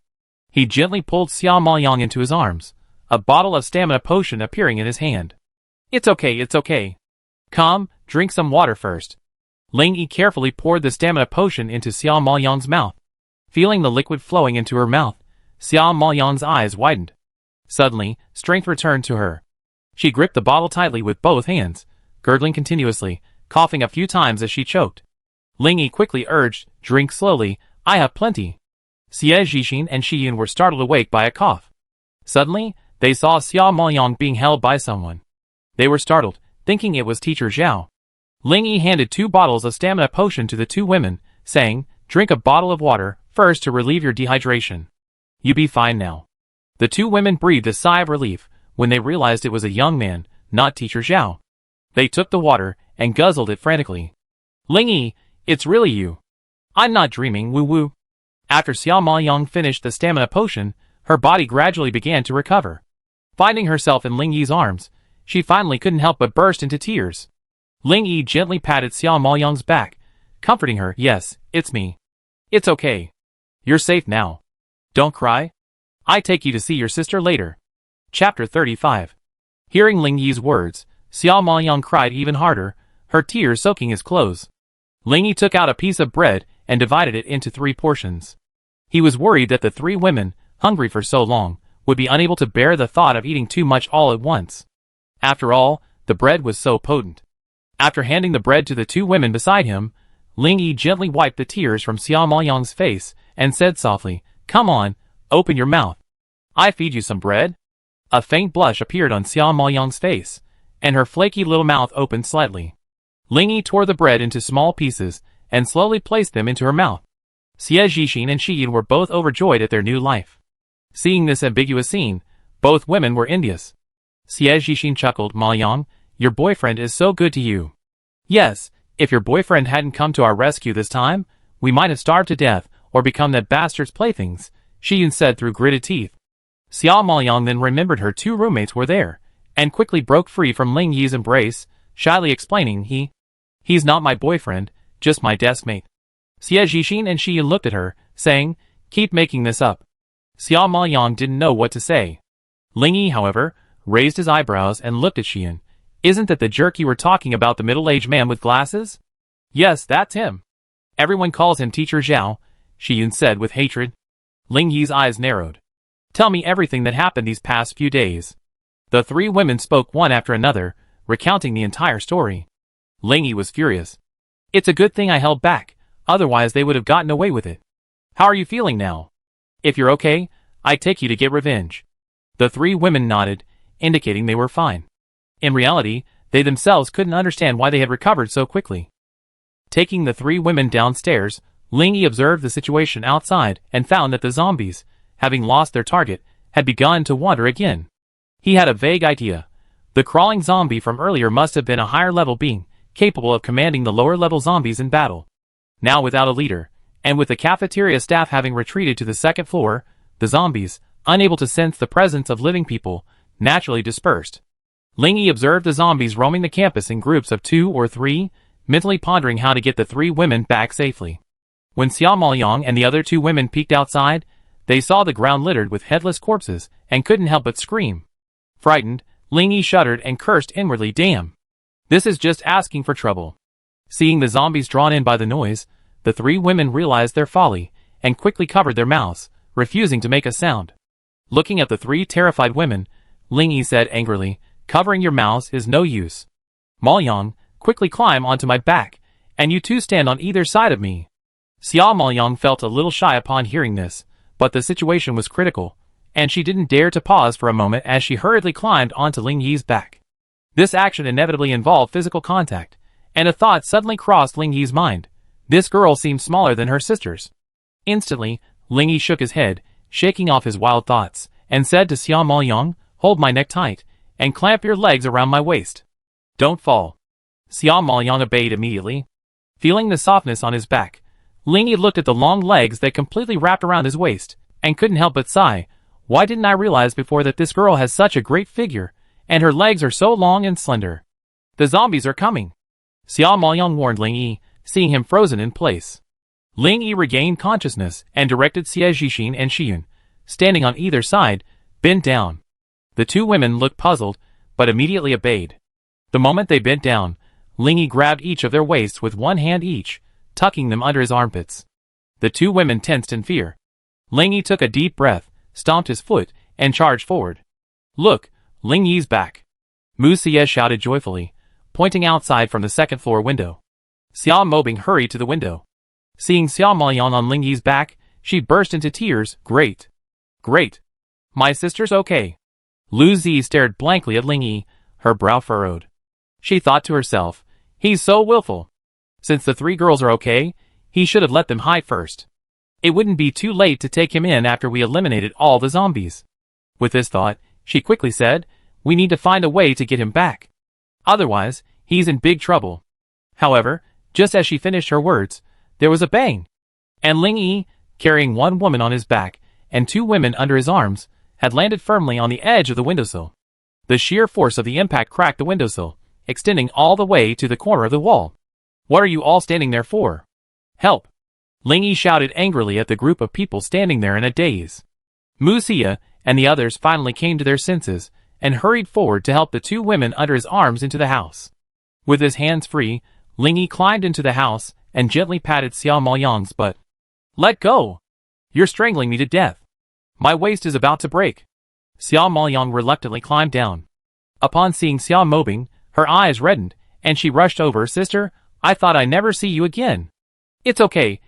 He gently pulled Xiao Maoyang into his arms, a bottle of stamina potion appearing in his hand. "It's okay, it's okay. Come, drink some water first." Ling Yi carefully poured the stamina potion into Xiao Maoyang's mouth. Feeling the liquid flowing into her mouth, Xiao Maoyang's eyes widened. Suddenly, strength returned to her. She gripped the bottle tightly with both hands, gurgling continuously, coughing a few times as she choked. Ling Yi quickly urged, "Drink slowly, I have plenty." Xie Zhixin and Shi Yun were startled awake by a cough. Suddenly, they saw Xiao Maoyang being held by someone. They were startled, thinking it was Teacher Zhao. Ling Yi handed 2 bottles of stamina potion to the 2 women, saying, "Drink a bottle of water first to relieve your dehydration. You be fine now." The 2 women breathed a sigh of relief when they realized it was a young man, not Teacher Zhao. They took the water and guzzled it frantically. "Ling Yi, it's really you. I'm not dreaming, woo-woo." After Xiao Maoyang finished the stamina potion, her body gradually began to recover. Finding herself in Ling Yi's arms, she finally couldn't help but burst into tears. Ling Yi gently patted Xiao Maoyang's back, comforting her. "Yes, it's me. It's okay. You're safe now. Don't cry. I take you to see your sister later." Chapter 35. Hearing Ling Yi's words, Xiao Maoyang cried even harder, her tears soaking his clothes. Ling Yi took out a piece of bread and divided it into 3 portions. He was worried that the 3 women, hungry for so long, would be unable to bear the thought of eating too much all at once. After all, the bread was so potent. After handing the bread to the 2 women beside him, Ling Yi gently wiped the tears from Xiao Maoyang's face and said softly, "Come on, open your mouth. I feed you some bread." A faint blush appeared on Xiao Maoyang's face, and her flaky little mouth opened slightly. Ling Yi tore the bread into small pieces and slowly placed them into her mouth. Xie Zhixin and Shi Yun were both overjoyed at their new life. Seeing this ambiguous scene, both women were envious. Xie Zhixin chuckled, "Maoyang, your boyfriend is so good to you." "Yes, if your boyfriend hadn't come to our rescue this time, we might have starved to death or become that bastard's playthings," Shi Yun said through gritted teeth. Xiao Maoyang then remembered her 2 roommates were there, and quickly broke free from Ling Yi's embrace, shyly explaining, He's not my boyfriend, just my deskmate." Xie Zhixin and Shi Yun looked at her, saying, "Keep making this up." Xiao Maoyang didn't know what to say. Ling Yi, however, raised his eyebrows and looked at Shi Yun. "Isn't that the jerk you were talking about, the middle-aged man with glasses?" "Yes, that's him. Everyone calls him Teacher Zhao," Shi Yun said with hatred. Ling Yi's eyes narrowed. "Tell me everything that happened these past few days." The 3 women spoke one after another, recounting the entire story. Ling Yi was furious. "It's a good thing I held back, otherwise they would have gotten away with it. How are you feeling now? If you're okay, I take you to get revenge." The 3 women nodded, indicating they were fine. In reality, they themselves couldn't understand why they had recovered so quickly. Taking the 3 women downstairs, Ling Yi observed the situation outside and found that the zombies, having lost their target, had begun to wander again. He had a vague idea. The crawling zombie from earlier must have been a higher-level being, capable of commanding the lower-level zombies in battle. Now without a leader, and with the cafeteria staff having retreated to the 2nd floor, the zombies, unable to sense the presence of living people, naturally dispersed. Ling Yi observed the zombies roaming the campus in groups of 2 or 3, mentally pondering how to get the 3 women back safely. When Xiao Maoyang and the other 2 women peeked outside, they saw the ground littered with headless corpses and couldn't help but scream. Frightened, Ling Yi shuddered and cursed inwardly, "Damn! This is just asking for trouble." Seeing the zombies drawn in by the noise, the 3 women realized their folly and quickly covered their mouths, refusing to make a sound. Looking at the 3 terrified women, Ling Yi said angrily, "Covering your mouths is no use. Maoyang, quickly climb onto my back, and you 2 stand on either side of me." Xiao Maoyang felt a little shy upon hearing this, but the situation was critical, and she didn't dare to pause for a moment as she hurriedly climbed onto Ling Yi's back. This action inevitably involved physical contact, and a thought suddenly crossed Ling Yi's mind. This girl seemed smaller than her sisters. Instantly, Ling Yi shook his head, shaking off his wild thoughts, and said to Xiao Maoyang, "Hold my neck tight, and clamp your legs around my waist. Don't fall." Xiao Maoyang obeyed immediately. Feeling the softness on his back, Ling Yi looked at the long legs that completely wrapped around his waist, and couldn't help but sigh. Why didn't I realize before that this girl has such a great figure, and her legs are so long and slender? The zombies are coming. Xiao Maoyang warned Ling Yi, seeing him frozen in place. Ling Yi regained consciousness and directed Xie Zhixin and Xiyun, standing on either side, bent down. The two women looked puzzled, but immediately obeyed. The moment they bent down, Ling Yi grabbed each of their waists with one hand each, tucking them under his armpits. The two women tensed in fear. Ling Yi took a deep breath, stomped his foot, and charged forward. Look, Ling Yi's back! Mu Xie shouted joyfully, pointing outside from the second-floor window. Xiao Mobing hurried to the window. Seeing Xiao Maoyang on Ling Yi's back, she burst into tears. Great! Great! My sister's okay. Lu Zi stared blankly at Ling Yi, her brow furrowed. She thought to herself, he's so willful. Since the three girls are okay, he should have let them hide first. It wouldn't be too late to take him in after we eliminated all the zombies. With this thought, she quickly said, we need to find a way to get him back. Otherwise, he's in big trouble. However, just as she finished her words, there was a bang. And Ling Yi, carrying one woman on his back and two women under his arms, had landed firmly on the edge of the windowsill. The sheer force of the impact cracked the windowsill, extending all the way to the corner of the wall. What are you all standing there for? Help! Ling Yi shouted angrily at the group of people standing there in a daze. Mu Xie and the others finally came to their senses and hurried forward to help the two women under his arms into the house. With his hands free, Ling Yi climbed into the house and gently patted Xiao Maoyang's butt. Let go! You're strangling me to death. My waist is about to break. Xiao Maoyang reluctantly climbed down. Upon seeing Xiao Mobing, her eyes reddened, and she rushed over. Sister, I thought I'd never see you again. It's okay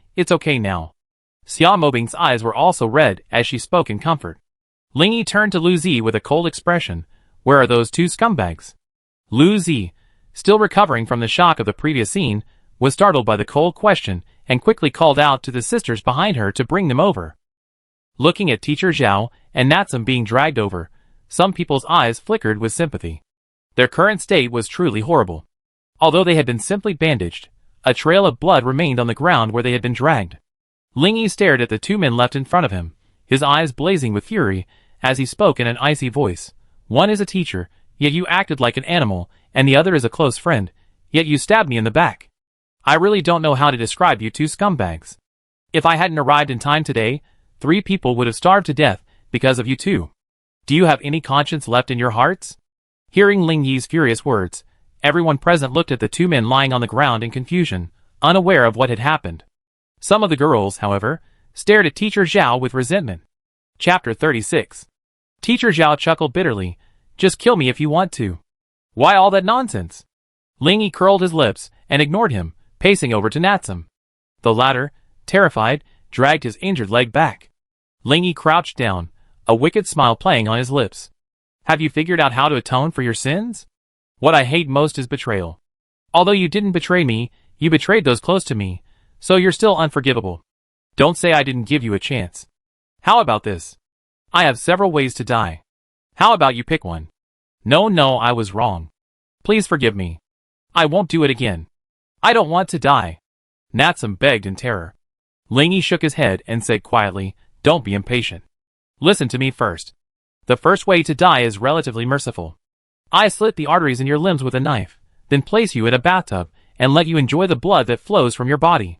now. Xiao Mobing's eyes were also red as she spoke in comfort. Ling Yi turned to Lu Zi with a cold expression. Where are those two scumbags? Lu Zi, still recovering from the shock of the previous scene, was startled by the cold question and quickly called out to the sisters behind her to bring them over. Looking at Teacher Zhao and Natsum being dragged over, some people's eyes flickered with sympathy. Their current state was truly horrible. Although they had been simply bandaged, a trail of blood remained on the ground where they had been dragged. Ling Yi stared at the two men left in front of him, his eyes blazing with fury, as he spoke in an icy voice. One is a teacher, yet you acted like an animal, and the other is a close friend, yet you stabbed me in the back. I really don't know how to describe you two scumbags. If I hadn't arrived in time today, 3 people would have starved to death because of you two. Do you have any conscience left in your hearts? Hearing Ling Yi's furious words, everyone present looked at the two men lying on the ground in confusion, unaware of what had happened. Some of the girls, however, stared at Teacher Zhao with resentment. Chapter 36. Teacher Zhao chuckled bitterly. Just kill me if you want to. Why all that nonsense? Ling Yi curled his lips and ignored him, pacing over to Natsum. The latter, terrified, dragged his injured leg back. Ling Yi crouched down, a wicked smile playing on his lips. Have you figured out how to atone for your sins? What I hate most is betrayal. Although you didn't betray me, you betrayed those close to me, so you're still unforgivable. Don't say I didn't give you a chance. How about this? I have several ways to die. How about you pick one? No, I was wrong. Please forgive me. I won't do it again. I don't want to die. Natsum begged in terror. Ling Yi shook his head and said quietly, don't be impatient. Listen to me first. The first way to die is relatively merciful. I slit the arteries in your limbs with a knife, then place you in a bathtub and let you enjoy the blood that flows from your body.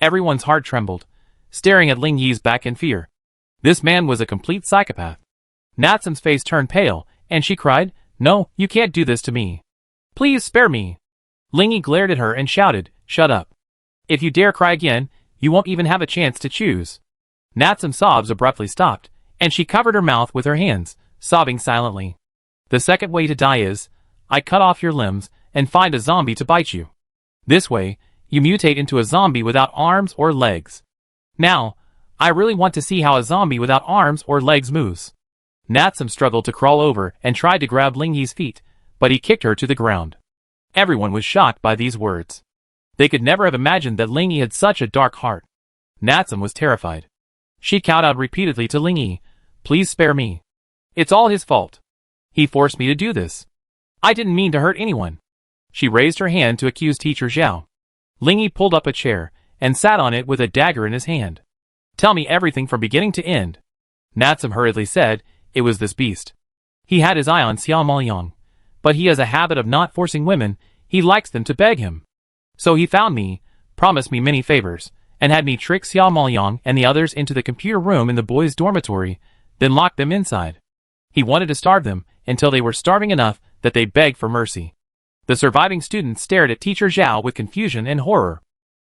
Everyone's heart trembled, staring at Ling Yi's back in fear. This man was a complete psychopath. Natsum's face turned pale, and she cried, no, you can't do this to me. Please spare me. Ling Yi glared at her and shouted, shut up. If you dare cry again, you won't even have a chance to choose. Natsum's sobs abruptly stopped, and she covered her mouth with her hands, sobbing silently. The second way to die is, I cut off your limbs and find a zombie to bite you. This way, you mutate into a zombie without arms or legs. Now, I really want to see how a zombie without arms or legs moves. Natsum struggled to crawl over and tried to grab Ling Yi's feet, but he kicked her to the ground. Everyone was shocked by these words. They could never have imagined that Ling Yi had such a dark heart. Natsum was terrified. She called out repeatedly to Ling Yi, please spare me. It's all his fault. He forced me to do this. I didn't mean to hurt anyone. She raised her hand to accuse Teacher Zhao. Ling Yi pulled up a chair and sat on it with a dagger in his hand. Tell me everything from beginning to end. Natsum hurriedly said. It was this beast. He had his eye on Xiao Maoyang, but he has a habit of not forcing women. He likes them to beg him. So he found me, promised me many favors, and had me trick Xiao Maoyang and the others into the computer room in the boys' dormitory, then locked them inside. He wanted to starve them until they were starving enough that they begged for mercy. The surviving students stared at Teacher Zhao with confusion and horror.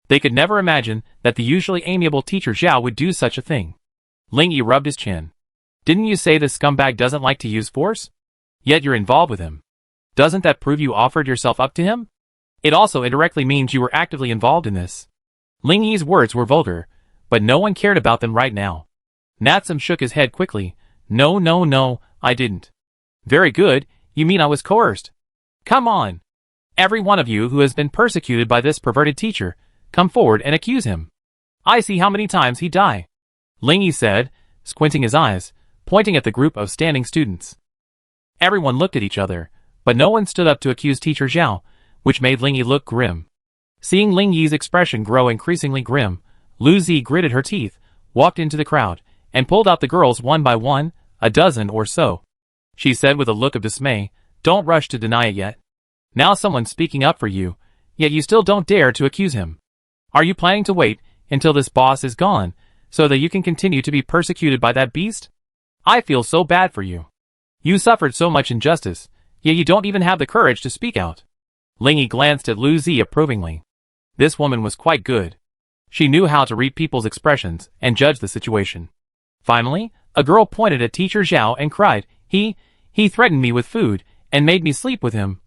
They could never imagine that the usually amiable Teacher Zhao would do such a thing. Ling Yi rubbed his chin. Didn't you say this scumbag doesn't like to use force? Yet you're involved with him. Doesn't that prove you offered yourself up to him? It also indirectly means you were actively involved in this. Ling Yi's words were vulgar, but no one cared about them right now. Natsum shook his head quickly. No, I didn't. Very good, you mean I was coerced? Come on. Every one of you who has been persecuted by this perverted teacher, come forward and accuse him. I see how many times he'd die. Ling Yi said, squinting his eyes, pointing at the group of standing students. Everyone looked at each other, but no one stood up to accuse Teacher Zhao, which made Ling Yi look grim. Seeing Ling Yi's expression grow increasingly grim, Lu Zi gritted her teeth, walked into the crowd, and pulled out the girls one by one, a dozen or so. She said with a look of dismay, Don't rush to deny it yet. Now someone's speaking up for you, yet you still don't dare to accuse him. Are you planning to wait until this boss is gone, so that you can continue to be persecuted by that beast? I feel so bad for you. You suffered so much injustice, yet you don't even have the courage to speak out. Ling Yi glanced at Lu Zi approvingly. This woman was quite good. She knew how to read people's expressions and judge the situation. Finally, a girl pointed at Teacher Zhao and cried, He threatened me with food and made me sleep with him.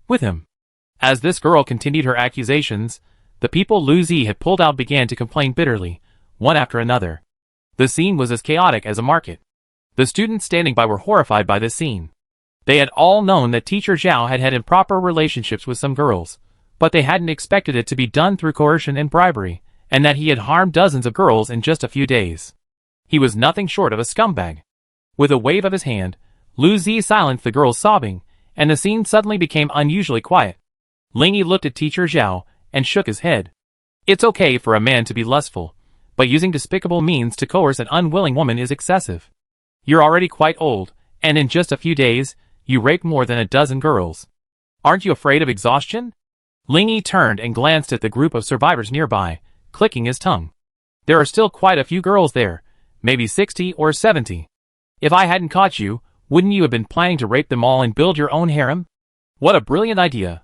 As this girl continued her accusations, the people Lu Zi had pulled out began to complain bitterly, one after another. The scene was as chaotic as a market. The students standing by were horrified by this scene. They had all known that Teacher Zhao had had improper relationships with some girls, but they hadn't expected it to be done through coercion and bribery, and that he had harmed dozens of girls in just a few days. He was nothing short of a scumbag. With a wave of his hand, Lu Zi silenced the girls' sobbing, and the scene suddenly became unusually quiet. Ling Yi looked at Teacher Zhao and shook his head. It's okay for a man to be lustful, but using despicable means to coerce an unwilling woman is excessive. You're already quite old, and in just a few days, you raped more than a dozen girls. Aren't you afraid of exhaustion? Ling Yi turned and glanced at the group of survivors nearby, clicking his tongue. There are still quite a few girls there, maybe 60 or 70. If I hadn't caught you, wouldn't you have been planning to rape them all and build your own harem? What a brilliant idea.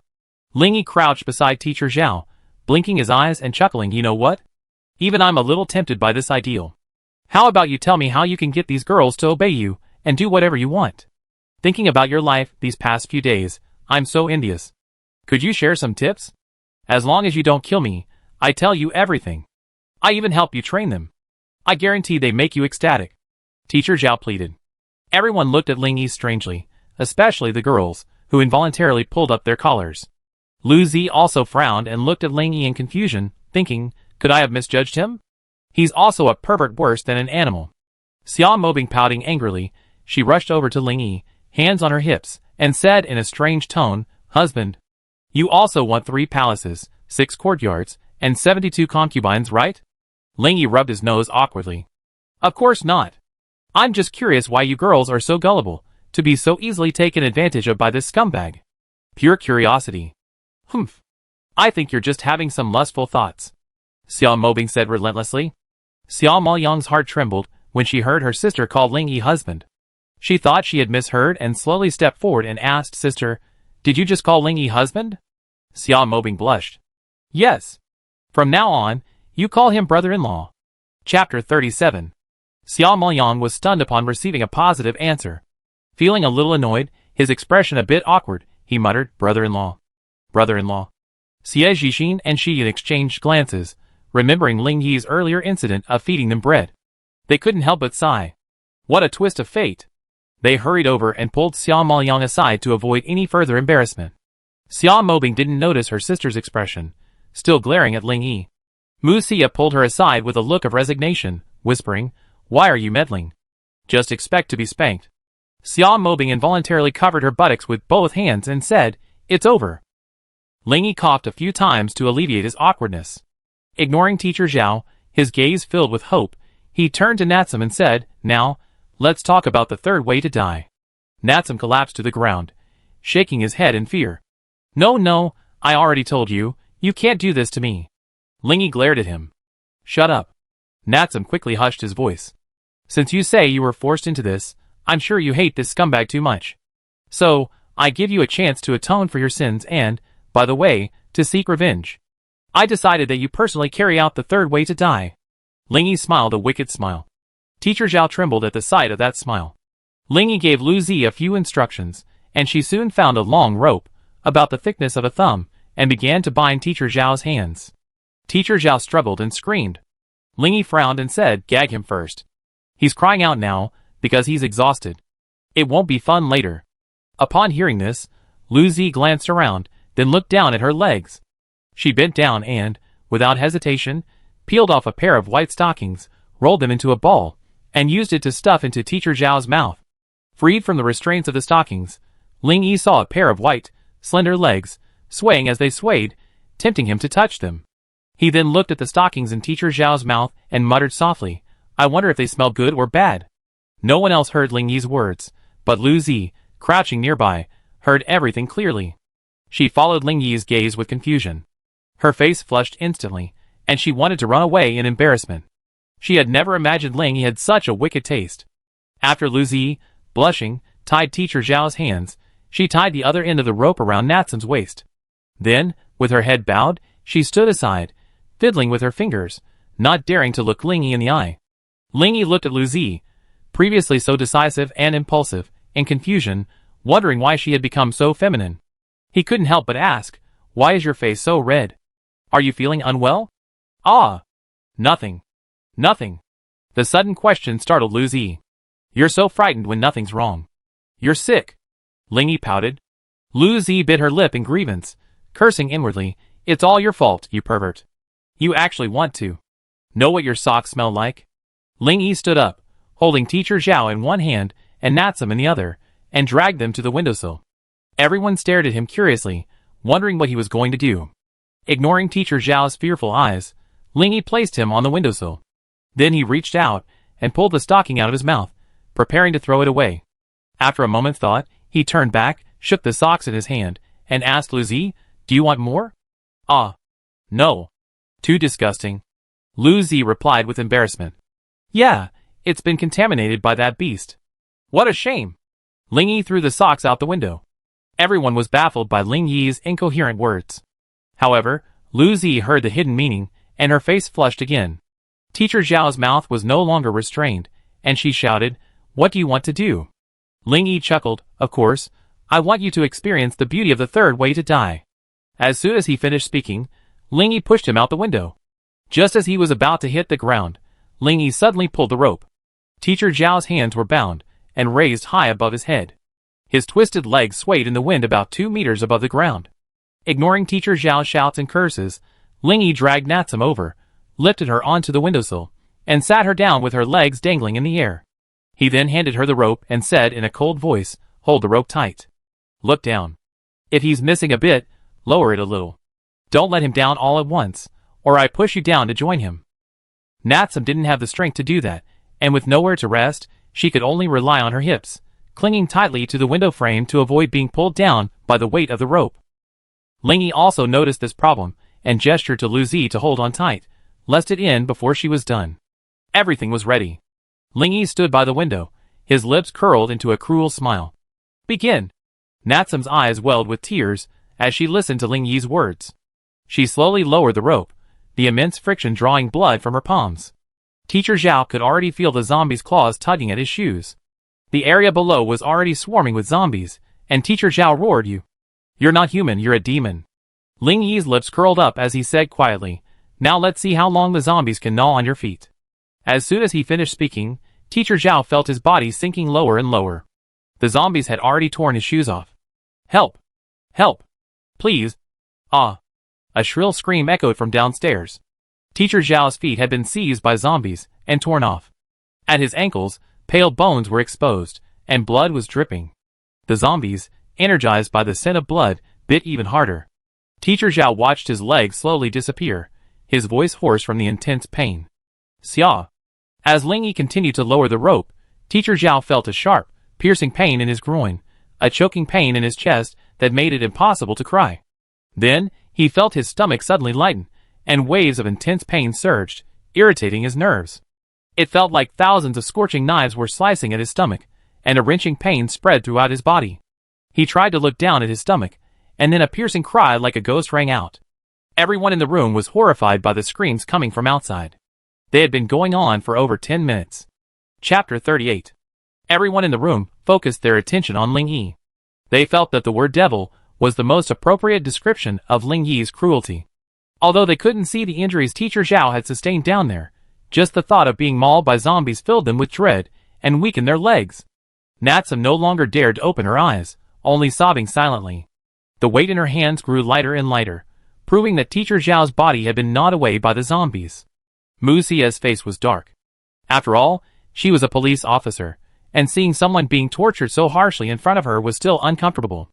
Ling Yi crouched beside Teacher Zhao, blinking his eyes and chuckling. You know what? Even I'm a little tempted by this ideal. How about you tell me how you can get these girls to obey you and do whatever you want? Thinking about your life these past few days, I'm so envious. Could you share some tips? As long as you don't kill me, I tell you everything. I even help you train them. I guarantee they make you ecstatic. Teacher Zhao pleaded. Everyone looked at Ling Yi strangely, especially the girls, who involuntarily pulled up their collars. Lu Zi also frowned and looked at Ling Yi in confusion, thinking, could I have misjudged him? He's also a pervert worse than an animal. Xiao Mobing pouting angrily, she rushed over to Ling Yi, hands on her hips, and said in a strange tone, Husband, you also want 3 palaces, 6 courtyards, and 72 concubines, right? Ling Yi rubbed his nose awkwardly. Of course not. I'm just curious why you girls are so gullible, to be so easily taken advantage of by this scumbag. Pure curiosity. Humph. I think you're just having some lustful thoughts. Xiao Mobing said relentlessly. Xiao Maoyang's heart trembled when she heard her sister call Ling Yi husband. She thought she had misheard and slowly stepped forward and asked, Sister, did you just call Ling Yi husband? Xiao Mobing blushed. Yes. From now on, you call him brother-in-law. Chapter 37. Xiao Maoyang was stunned upon receiving a positive answer. Feeling a little annoyed, his expression a bit awkward, he muttered, brother-in-law. Brother-in-law. Xie Zhixin and Shi Yin exchanged glances, remembering Ling Yi's earlier incident of feeding them bread. They couldn't help but sigh. What a twist of fate. They hurried over and pulled Xiao Maoyang aside to avoid any further embarrassment. Xiao Mobing didn't notice her sister's expression, still glaring at Ling Yi. Mu Xia pulled her aside with a look of resignation, whispering, Why are you meddling? Just expect to be spanked. Xiao Mobing involuntarily covered her buttocks with both hands and said, It's over. Ling Yi coughed a few times to alleviate his awkwardness. Ignoring Teacher Zhao, his gaze filled with hope, he turned to Natsum and said, "Now, let's talk about the third way to die." Natsum collapsed to the ground, shaking his head in fear. No, I already told you, you can't do this to me." Lingyi glared at him. "Shut up." Natsum quickly hushed his voice. "Since you say you were forced into this, I'm sure you hate this scumbag too much. So, I give you a chance to atone for your sins and, by the way, to seek revenge. I decided that you personally carry out the third way to die." Lingyi smiled a wicked smile. Teacher Zhao trembled at the sight of that smile. Lingyi gave Lu Zi a few instructions, and she soon found a long rope, about the thickness of a thumb, and began to bind Teacher Zhao's hands. Teacher Zhao struggled and screamed. Lingyi frowned and said, "Gag him first. He's crying out now, because he's exhausted. It won't be fun later." Upon hearing this, Lu Zi glanced around, then looked down at her legs. She bent down and, without hesitation, peeled off a pair of white stockings, rolled them into a ball, and used it to stuff into Teacher Zhao's mouth. Freed from the restraints of the stockings, Lingyi saw a pair of white, slender legs, swaying as they swayed, tempting him to touch them. He then looked at the stockings in Teacher Zhao's mouth and muttered softly, "I wonder if they smell good or bad." No one else heard Lingyi's words, but Lu Zi, crouching nearby, heard everything clearly. She followed Lingyi's gaze with confusion. Her face flushed instantly, and she wanted to run away in embarrassment. She had never imagined Lingyi had such a wicked taste. After Lu Zi, blushing, tied Teacher Zhao's hands, she tied the other end of the rope around Natsum's waist. Then, with her head bowed, she stood aside, fiddling with her fingers, not daring to look Lingyi in the eye. Lingyi looked at Lu Zi, previously so decisive and impulsive, in confusion, wondering why she had become so feminine. He couldn't help but ask, "Why is your face so red? Are you feeling unwell?" "Ah, nothing. Nothing." The sudden question startled Lu Zi. "You're so frightened when nothing's wrong. You're sick." Lingyi pouted. Lu Zi bit her lip in grievance, cursing inwardly, "It's all your fault, you pervert. You actually want to know what your socks smell like?" Lingyi stood up, holding Teacher Zhao in one hand and Natsum in the other, and dragged them to the windowsill. Everyone stared at him curiously, wondering what he was going to do. Ignoring Teacher Zhao's fearful eyes, Lingyi placed him on the windowsill. Then he reached out and pulled the stocking out of his mouth, preparing to throw it away. After a moment's thought, he turned back, shook the socks in his hand, and asked Lu Zi, "Do you want more?" "Ah, no. Too disgusting." Lu Zi replied with embarrassment. "Yeah, it's been contaminated by that beast." "What a shame." Lingyi threw the socks out the window. Everyone was baffled by Lingyi's incoherent words. However, Lu Zi heard the hidden meaning, and her face flushed again. Teacher Zhao's mouth was no longer restrained, and she shouted, "What do you want to do?" Lingyi chuckled, "Of course, I want you to experience the beauty of the third way to die." As soon as he finished speaking, Lingyi pushed him out the window. Just as he was about to hit the ground, Lingyi suddenly pulled the rope. Teacher Zhao's hands were bound, and raised high above his head. His twisted legs swayed in the wind about 2 meters above the ground. Ignoring Teacher Zhao's shouts and curses, Lingyi dragged Natsum over, lifted her onto the windowsill, and sat her down with her legs dangling in the air. He then handed her the rope and said in a cold voice, "Hold the rope tight. Look down. If he's missing a bit, lower it a little. Don't let him down all at once, or I push you down to join him." Natsum didn't have the strength to do that, and with nowhere to rest, she could only rely on her hips, clinging tightly to the window frame to avoid being pulled down by the weight of the rope. Lingyi also noticed this problem, and gestured to Lu Zi to hold on tight, lest it end before she was done. Everything was ready. Lingyi stood by the window, his lips curled into a cruel smile. "Begin." Natsum's eyes welled with tears as she listened to Lingyi's words. She slowly lowered the rope, the immense friction drawing blood from her palms. Teacher Zhao could already feel the zombies' claws tugging at his shoes. The area below was already swarming with zombies, and Teacher Zhao roared, "You're not human, you're a demon." Lingyi's lips curled up as he said quietly, "Now let's see how long the zombies can gnaw on your feet." As soon as he finished speaking, Teacher Zhao felt his body sinking lower and lower. The zombies had already torn his shoes off. "Help! Help! Please! Ah!" A shrill scream echoed from downstairs. Teacher Zhao's feet had been seized by zombies and torn off. At his ankles, pale bones were exposed, and blood was dripping. The zombies, energized by the scent of blood, bit even harder. Teacher Zhao watched his legs slowly disappear, his voice hoarse from the intense pain. Xia. As Ling Yi continued to lower the rope, Teacher Zhao felt a sharp, piercing pain in his groin, a choking pain in his chest that made it impossible to cry. Then, he felt his stomach suddenly lighten, and waves of intense pain surged, irritating his nerves. It felt like thousands of scorching knives were slicing at his stomach, and a wrenching pain spread throughout his body. He tried to look down at his stomach, and then a piercing cry like a ghost rang out. Everyone in the room was horrified by the screams coming from outside. They had been going on for over 10 minutes. Chapter 38. Everyone in the room focused their attention on Ling Yi. They felt that the word devil was the most appropriate description of Ling Yi's cruelty. Although they couldn't see the injuries Teacher Zhao had sustained down there, just the thought of being mauled by zombies filled them with dread and weakened their legs. Natsum no longer dared to open her eyes, only sobbing silently. The weight in her hands grew lighter and lighter, proving that Teacher Zhao's body had been gnawed away by the zombies. Mu Xia's face was dark. After all, she was a police officer, and seeing someone being tortured so harshly in front of her was still uncomfortable.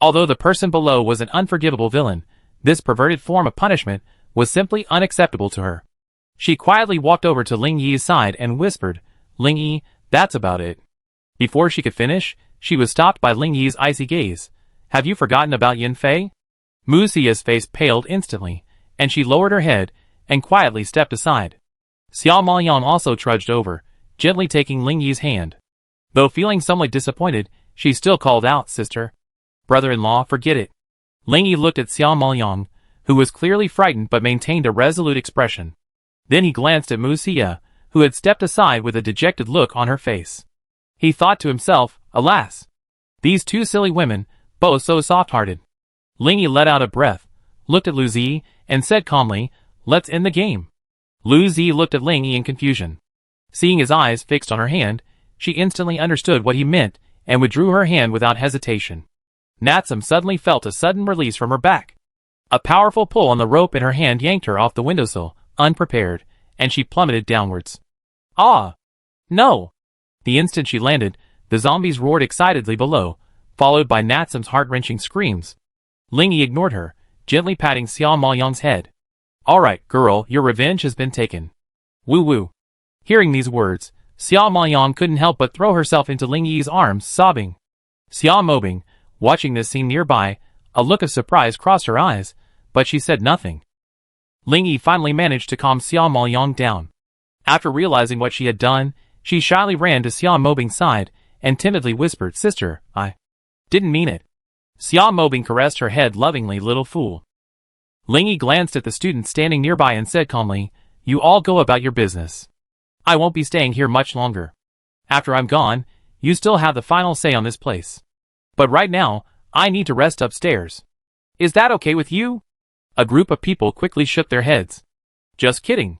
Although the person below was an unforgivable villain, this perverted form of punishment was simply unacceptable to her. She quietly walked over to Ling Yi's side and whispered, "Ling Yi, that's about it." Before she could finish, she was stopped by Ling Yi's icy gaze. "Have you forgotten about Yin Fei?" Mu Xia's face paled instantly, and she lowered her head and quietly stepped aside. Xia Maoyang also trudged over, gently taking Ling Yi's hand. Though feeling somewhat disappointed, she still called out, "Sister. Brother-in-law, forget it." Ling Yi looked at Xia Maoyang, who was clearly frightened but maintained a resolute expression. Then he glanced at Mu Xia, who had stepped aside with a dejected look on her face. He thought to himself, alas! These two silly women, both so soft-hearted. Ling Yi let out a breath, looked at Lu Zi, and said calmly, "Let's end the game." Lu Zi looked at Ling Yi in confusion. Seeing his eyes fixed on her hand, she instantly understood what he meant and withdrew her hand without hesitation. Natsum suddenly felt a sudden release from her back. A powerful pull on the rope in her hand yanked her off the windowsill, unprepared, and she plummeted downwards. Ah! No! The instant she landed, the zombies roared excitedly below, followed by Natsum's heart-wrenching screams. Ling Yi ignored her, gently patting Xia Maoyang's head. "Alright, girl, your revenge has been taken." Woo-woo. Hearing these words, Xia Maoyang couldn't help but throw herself into Ling Yi's arms, sobbing. Xia Mobing, watching this scene nearby, a look of surprise crossed her eyes, but she said nothing. Ling Yi finally managed to calm Xia Maoyang down. After realizing what she had done, she shyly ran to Xia Mobing's side and timidly whispered, "Sister, I didn't mean it." Xia Mobing caressed her head lovingly, "Little fool." Ling Yi glanced at the students standing nearby and said calmly, "You all go about your business. I won't be staying here much longer. After I'm gone, you still have the final say on this place. But right now, I need to rest upstairs. Is that okay with you?" A group of people quickly shook their heads. "Just kidding.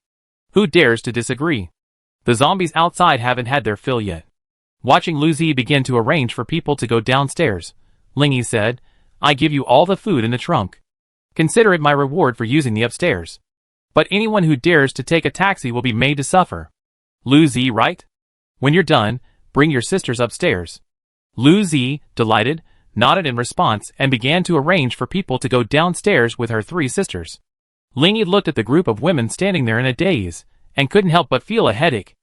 Who dares to disagree? The zombies outside haven't had their fill yet." Watching Lu Zi begin to arrange for people to go downstairs, Ling Yi said, "I give you all the food in the trunk. Consider it my reward for using the upstairs. But anyone who dares to take a taxi will be made to suffer. Lu Zi, right? When you're done, bring your sisters upstairs." Lu Zi, delighted, nodded in response and began to arrange for people to go downstairs with her three sisters. Ling Yi looked at the group of women standing there in a daze, and couldn't help but feel a headache.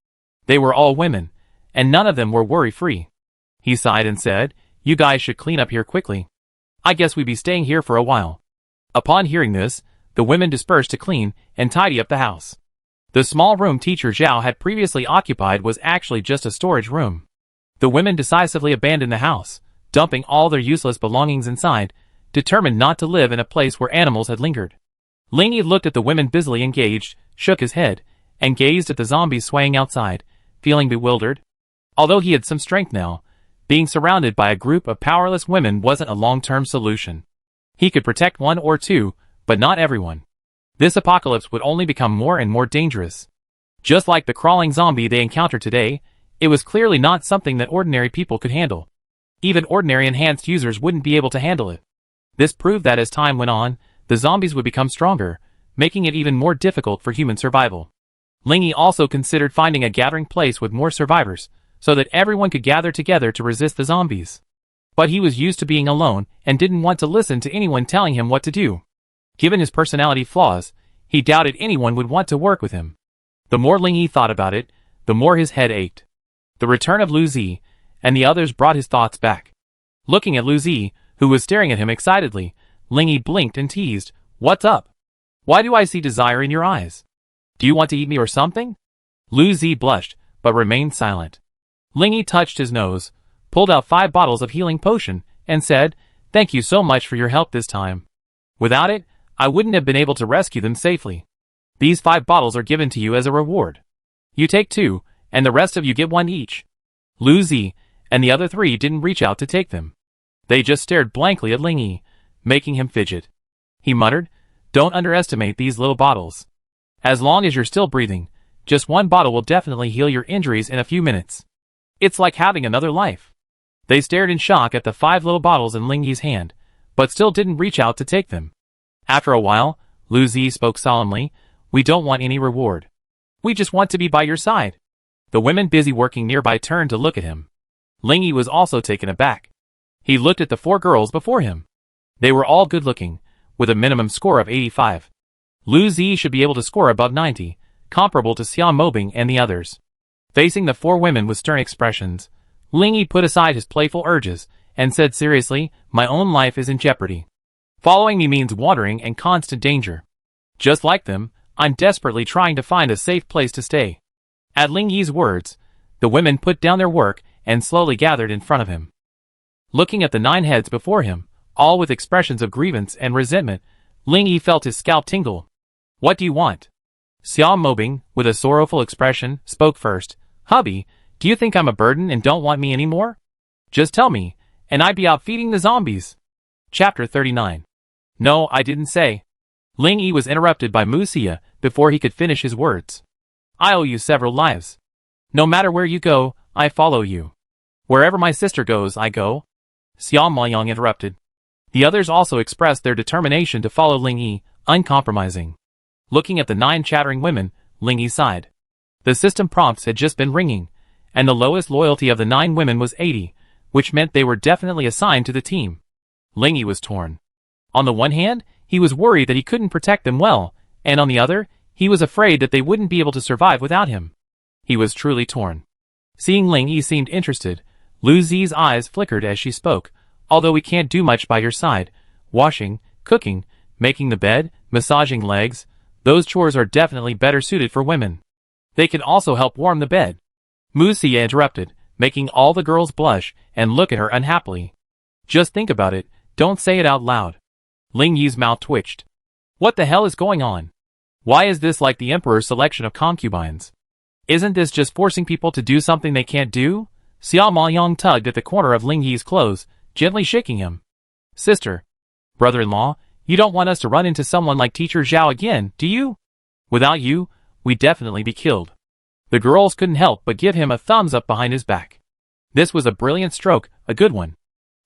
They were all women, and none of them were worry-free. He sighed and said, "You guys should clean up here quickly. I guess we'd be staying here for a while." Upon hearing this, the women dispersed to clean and tidy up the house. The small room Teacher Zhao had previously occupied was actually just a storage room. The women decisively abandoned the house, dumping all their useless belongings inside, determined not to live in a place where animals had lingered. Ling Yi looked at the women busily engaged, shook his head, and gazed at the zombies swaying outside, feeling bewildered. Although he had some strength now, being surrounded by a group of powerless women wasn't a long-term solution. He could protect one or two, but not everyone. This apocalypse would only become more and more dangerous. Just like the crawling zombie they encountered today, it was clearly not something that ordinary people could handle. Even ordinary enhanced users wouldn't be able to handle it. This proved that as time went on, the zombies would become stronger, making it even more difficult for human survival. Ling Yi also considered finding a gathering place with more survivors, so that everyone could gather together to resist the zombies. But he was used to being alone and didn't want to listen to anyone telling him what to do. Given his personality flaws, He doubted anyone would want to work with him. The more Ling Yi thought about it, the more his head ached. The return of Lu Zi and the others brought his thoughts back. Looking at Lu Zi, who was staring at him excitedly, Ling Yi blinked and teased, "What's up? Why do I see desire in your eyes? Do you want to eat me or something?" Lu Zi blushed, but remained silent. Ling Yi touched his nose, pulled out 5 bottles of healing potion, and said, "Thank you so much for your help this time. Without it, I wouldn't have been able to rescue them safely. These 5 bottles are given to you as a reward. You take 2, and the rest of you get 1 each." Lu Zi and the other 3 didn't reach out to take them. They just stared blankly at Ling Yi, making him fidget. He muttered, "Don't underestimate these little bottles. As long as you're still breathing, just 1 bottle will definitely heal your injuries in a few minutes. It's like having another life." They stared in shock at the 5 little bottles in Ling Yi's hand, but still didn't reach out to take them. After a while, Lu Zi spoke solemnly, "We don't want any reward. We just want to be by your side." The women busy working nearby turned to look at him. Ling Yi was also taken aback. He looked at the 4 girls before him. They were all good-looking, with a minimum score of 85. Lu Zi should be able to score above 90, comparable to Xia Mobing and the others. Facing the 4 women with stern expressions, Ling Yi put aside his playful urges and said seriously, "My own life is in jeopardy. Following me means wandering and constant danger. Just like them, I'm desperately trying to find a safe place to stay." At Ling Yi's words, the women put down their work and slowly gathered in front of him. Looking at the 9 heads before him, all with expressions of grievance and resentment, Ling Yi felt his scalp tingle. "What do you want?" Xia Mobing, with a sorrowful expression, spoke first. "Hubby, do you think I'm a burden and don't want me anymore? Just tell me, and I'd be out feeding the zombies." Chapter 39. "No, I didn't say." Ling Yi was interrupted by Mu Xia before he could finish his words. "I owe you several lives. No matter where you go, I follow you. Wherever my sister goes, I go." Xia Maoyang interrupted. The others also expressed their determination to follow Ling Yi, uncompromising. Looking at the 9 chattering women, Ling Yi sighed. The system prompts had just been ringing, and the lowest loyalty of the 9 women was 80, which meant they were definitely assigned to the team. Ling Yi was torn. On the one hand, he was worried that he couldn't protect them well, and on the other, he was afraid that they wouldn't be able to survive without him. He was truly torn. Seeing Ling Yi seemed interested, Lu Zi's eyes flickered as she spoke. "Although we can't do much by your side, washing, cooking, making the bed, massaging legs, those chores are definitely better suited for women. They can also help warm the bed." Mu Xia interrupted, making all the girls blush and look at her unhappily. "Just think about it, don't say it out loud." Ling Yi's mouth twitched. What the hell is going on? Why is this like the Emperor's selection of concubines? Isn't this just forcing people to do something they can't do? Xia Maoyang tugged at the corner of Ling Yi's clothes, gently shaking him. "Sister, brother-in-law, you don't want us to run into someone like Teacher Zhao again, do you? Without you, we'd definitely be killed." The girls couldn't help but give him a thumbs up behind his back. This was a brilliant stroke, a good one.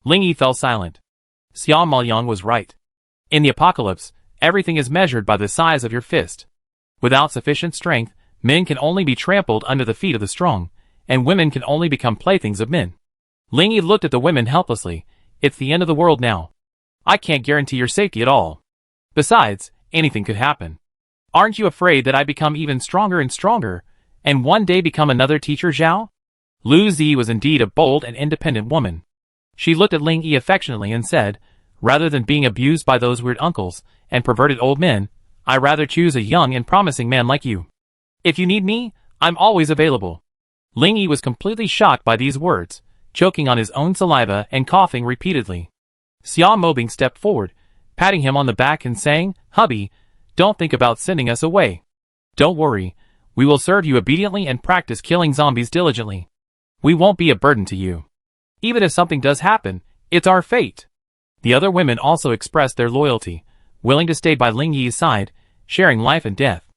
Ling Yi fell silent. Xia Maoyang was right. In the apocalypse, everything is measured by the size of your fist. Without sufficient strength, men can only be trampled under the feet of the strong, and women can only become playthings of men. Ling Yi looked at the women helplessly. "It's the end of the world now. I can't guarantee your safety at all. Besides, anything could happen. Aren't you afraid that I become even stronger and stronger, and one day become another Teacher Zhao?" Lu Zi was indeed a bold and independent woman. She looked at Ling Yi affectionately and said, "Rather than being abused by those weird uncles and perverted old men, I rather choose a young and promising man like you. If you need me, I'm always available." Ling Yi was completely shocked by these words, choking on his own saliva and coughing repeatedly. Xia Mobing stepped forward, patting him on the back and saying, "Hubby, don't think about sending us away. Don't worry, we will serve you obediently and practice killing zombies diligently. We won't be a burden to you. Even if something does happen, it's our fate." The other women also expressed their loyalty, willing to stay by Ling Yi's side, sharing life and death.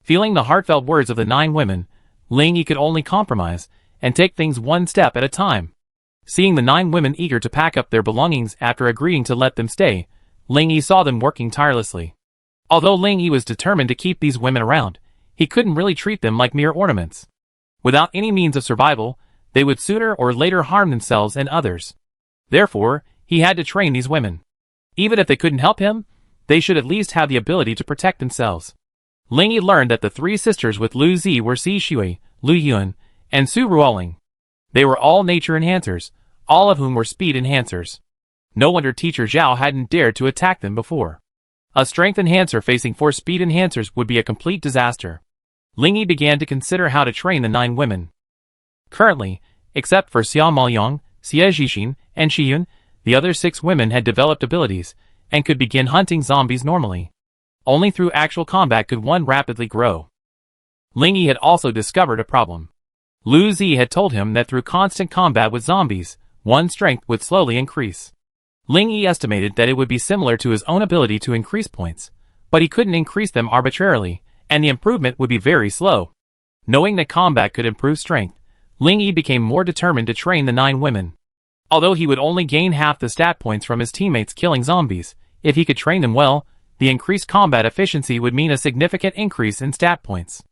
Feeling the heartfelt words of the 9 women, Ling Yi could only compromise and take things one step at a time. Seeing the 9 women eager to pack up their belongings after agreeing to let them stay, Ling Yi saw them working tirelessly. Although Ling Yi was determined to keep these women around, he couldn't really treat them like mere ornaments. Without any means of survival, they would sooner or later harm themselves and others. Therefore, he had to train these women. Even if they couldn't help him, they should at least have the ability to protect themselves. Ling Yi learned that the three sisters with Lu Zi were Si Shui, Lu Yun, and Su Ruoling. They were all nature enhancers, all of whom were speed enhancers. No wonder teacher Zhao hadn't dared to attack them before. A strength enhancer facing 4 speed enhancers would be a complete disaster. Ling Yi began to consider how to train the 9 women. Currently, except for Xia Maoyong, Xie Zhixin, and Shiyun, the other 6 women had developed abilities, and could begin hunting zombies normally. Only through actual combat could one rapidly grow. Ling Yi had also discovered a problem. Lu Zi had told him that through constant combat with zombies, one's strength would slowly increase. Ling Yi estimated that it would be similar to his own ability to increase points, but he couldn't increase them arbitrarily, and the improvement would be very slow. Knowing that combat could improve strength, Ling Yi became more determined to train the 9 women. Although he would only gain half the stat points from his teammates killing zombies, if he could train them well, the increased combat efficiency would mean a significant increase in stat points.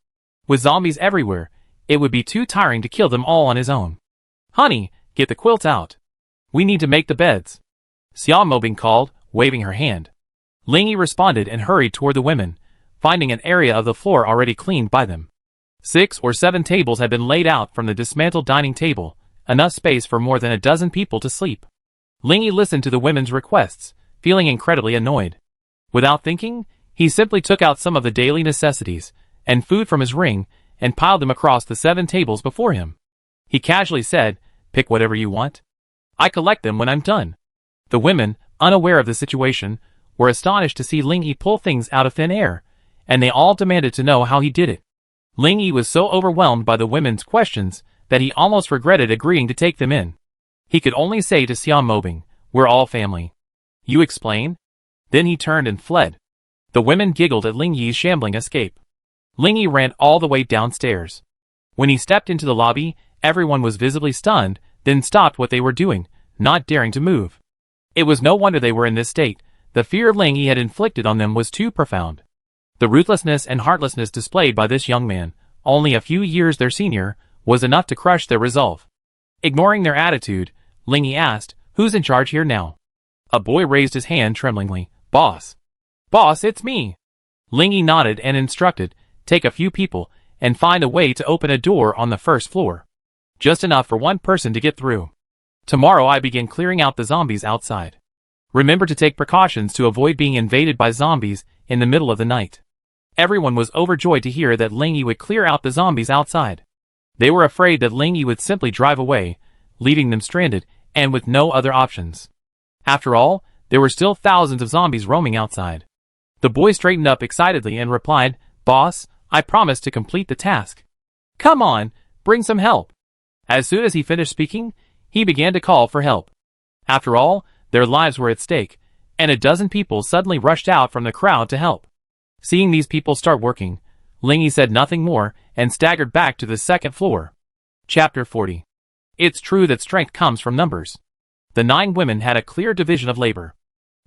With zombies everywhere, it would be too tiring to kill them all on his own. "Honey, get the quilt out. We need to make the beds," Xia Mobing called, waving her hand. Ling Yi responded and hurried toward the women, finding an area of the floor already cleaned by them. 6 or 7 tables had been laid out from the dismantled dining table, enough space for more than a dozen people to sleep. Ling Yi listened to the women's requests, feeling incredibly annoyed. Without thinking, he simply took out some of the daily necessities and food from his ring and piled them across the 7 tables before him. He casually said, "Pick whatever you want. I collect them when I'm done." The women, unaware of the situation, were astonished to see Ling Yi pull things out of thin air, and they all demanded to know how he did it. Ling Yi was so overwhelmed by the women's questions that he almost regretted agreeing to take them in. He could only say to Xia Mobing, "We're all family." "You explain?" Then he turned and fled. The women giggled at Ling Yi's shambling escape. Ling Yi ran all the way downstairs. When he stepped into the lobby, everyone was visibly stunned, then stopped what they were doing, not daring to move. It was no wonder they were in this state. The fear Ling Yi had inflicted on them was too profound. The ruthlessness and heartlessness displayed by this young man, only a few years their senior, was enough to crush their resolve. Ignoring their attitude, Ling Yi asked, "Who's in charge here now?" A boy raised his hand tremblingly. "Boss." "Boss, it's me." Ling Yi nodded and instructed, "Take a few people, and find a way to open a door on the first floor. Just enough for one person to get through. Tomorrow I begin clearing out the zombies outside. Remember to take precautions to avoid being invaded by zombies in the middle of the night." Everyone was overjoyed to hear that Ling Yi would clear out the zombies outside. They were afraid that Ling Yi would simply drive away, leaving them stranded, and with no other options. After all, there were still thousands of zombies roaming outside. The boy straightened up excitedly and replied, "Boss, I promise to complete the task. Come on, bring some help." As soon as he finished speaking, he began to call for help. After all, their lives were at stake, and a dozen people suddenly rushed out from the crowd to help. Seeing these people start working, Ling Yi said nothing more and staggered back to the second floor. Chapter 40. It's true that strength comes from numbers. The 9 women had a clear division of labor.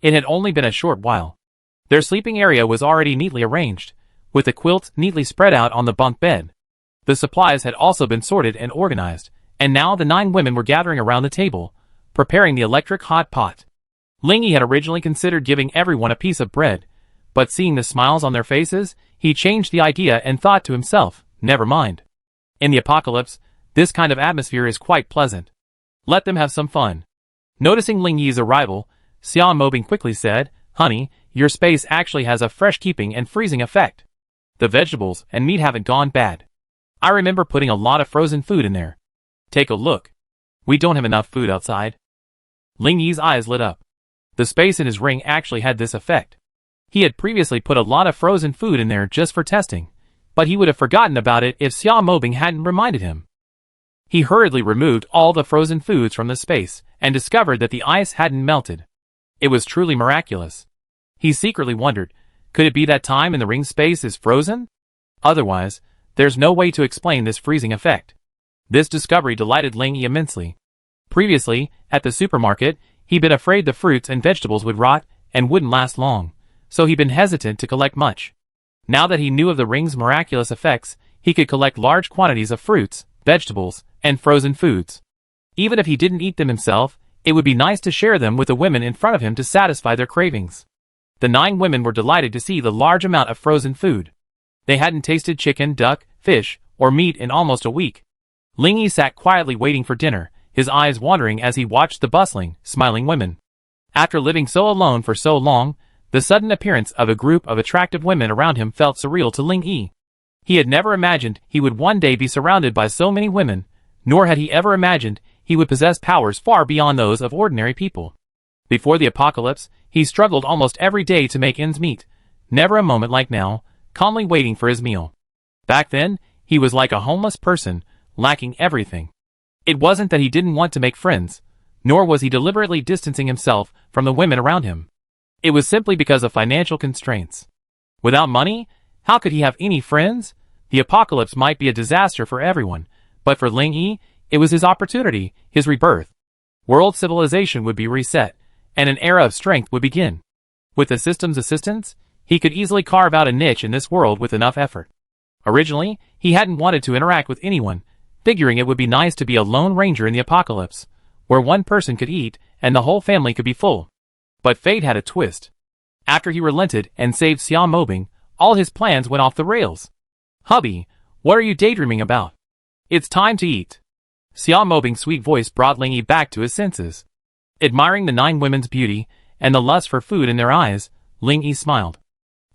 It had only been a short while. Their sleeping area was already neatly arranged, with the quilts neatly spread out on the bunk bed. The supplies had also been sorted and organized, and now the 9 women were gathering around the table, preparing the electric hot pot. Ling Yi had originally considered giving everyone a piece of bread, but seeing the smiles on their faces, he changed the idea and thought to himself, "Never mind. In the apocalypse, this kind of atmosphere is quite pleasant. Let them have some fun." Noticing Ling Yi's arrival, Xia Mobing quickly said, "Honey, your space actually has a fresh keeping and freezing effect. The vegetables and meat haven't gone bad. I remember putting a lot of frozen food in there. Take a look. We don't have enough food outside." Ling Yi's eyes lit up. The space in his ring actually had this effect. He had previously put a lot of frozen food in there just for testing, but he would have forgotten about it if Xia Mobing hadn't reminded him. He hurriedly removed all the frozen foods from the space and discovered that the ice hadn't melted. It was truly miraculous. He secretly wondered, could it be that time in the ring space is frozen? Otherwise, there's no way to explain this freezing effect. This discovery delighted Ling Yi immensely. Previously, at the supermarket, he'd been afraid the fruits and vegetables would rot and wouldn't last long, so he'd been hesitant to collect much. Now that he knew of the ring's miraculous effects, he could collect large quantities of fruits, vegetables, and frozen foods. Even if he didn't eat them himself, it would be nice to share them with the women in front of him to satisfy their cravings. The 9 women were delighted to see the large amount of frozen food. They hadn't tasted chicken, duck, fish, or meat in almost a week. Ling Yi sat quietly waiting for dinner, his eyes wandering as he watched the bustling, smiling women. After living so alone for so long, the sudden appearance of a group of attractive women around him felt surreal to Ling Yi. He had never imagined he would one day be surrounded by so many women, nor had he ever imagined he would possess powers far beyond those of ordinary people. Before the apocalypse, he struggled almost every day to make ends meet, never a moment like now, calmly waiting for his meal. Back then, he was like a homeless person, lacking everything. It wasn't that he didn't want to make friends, nor was he deliberately distancing himself from the women around him. It was simply because of financial constraints. Without money, how could he have any friends? The apocalypse might be a disaster for everyone, but for Ling Yi, it was his opportunity, his rebirth. World civilization would be reset, and an era of strength would begin. With the system's assistance, he could easily carve out a niche in this world with enough effort. Originally, he hadn't wanted to interact with anyone, figuring it would be nice to be a lone ranger in the apocalypse, where one person could eat and the whole family could be full. But fate had a twist. After he relented and saved Xia Mobing, all his plans went off the rails. "Hubby, what are you daydreaming about? It's time to eat." Xia Mobing's sweet voice brought Ling Yi back to his senses. Admiring the 9 women's beauty and the lust for food in their eyes, Ling Yi smiled.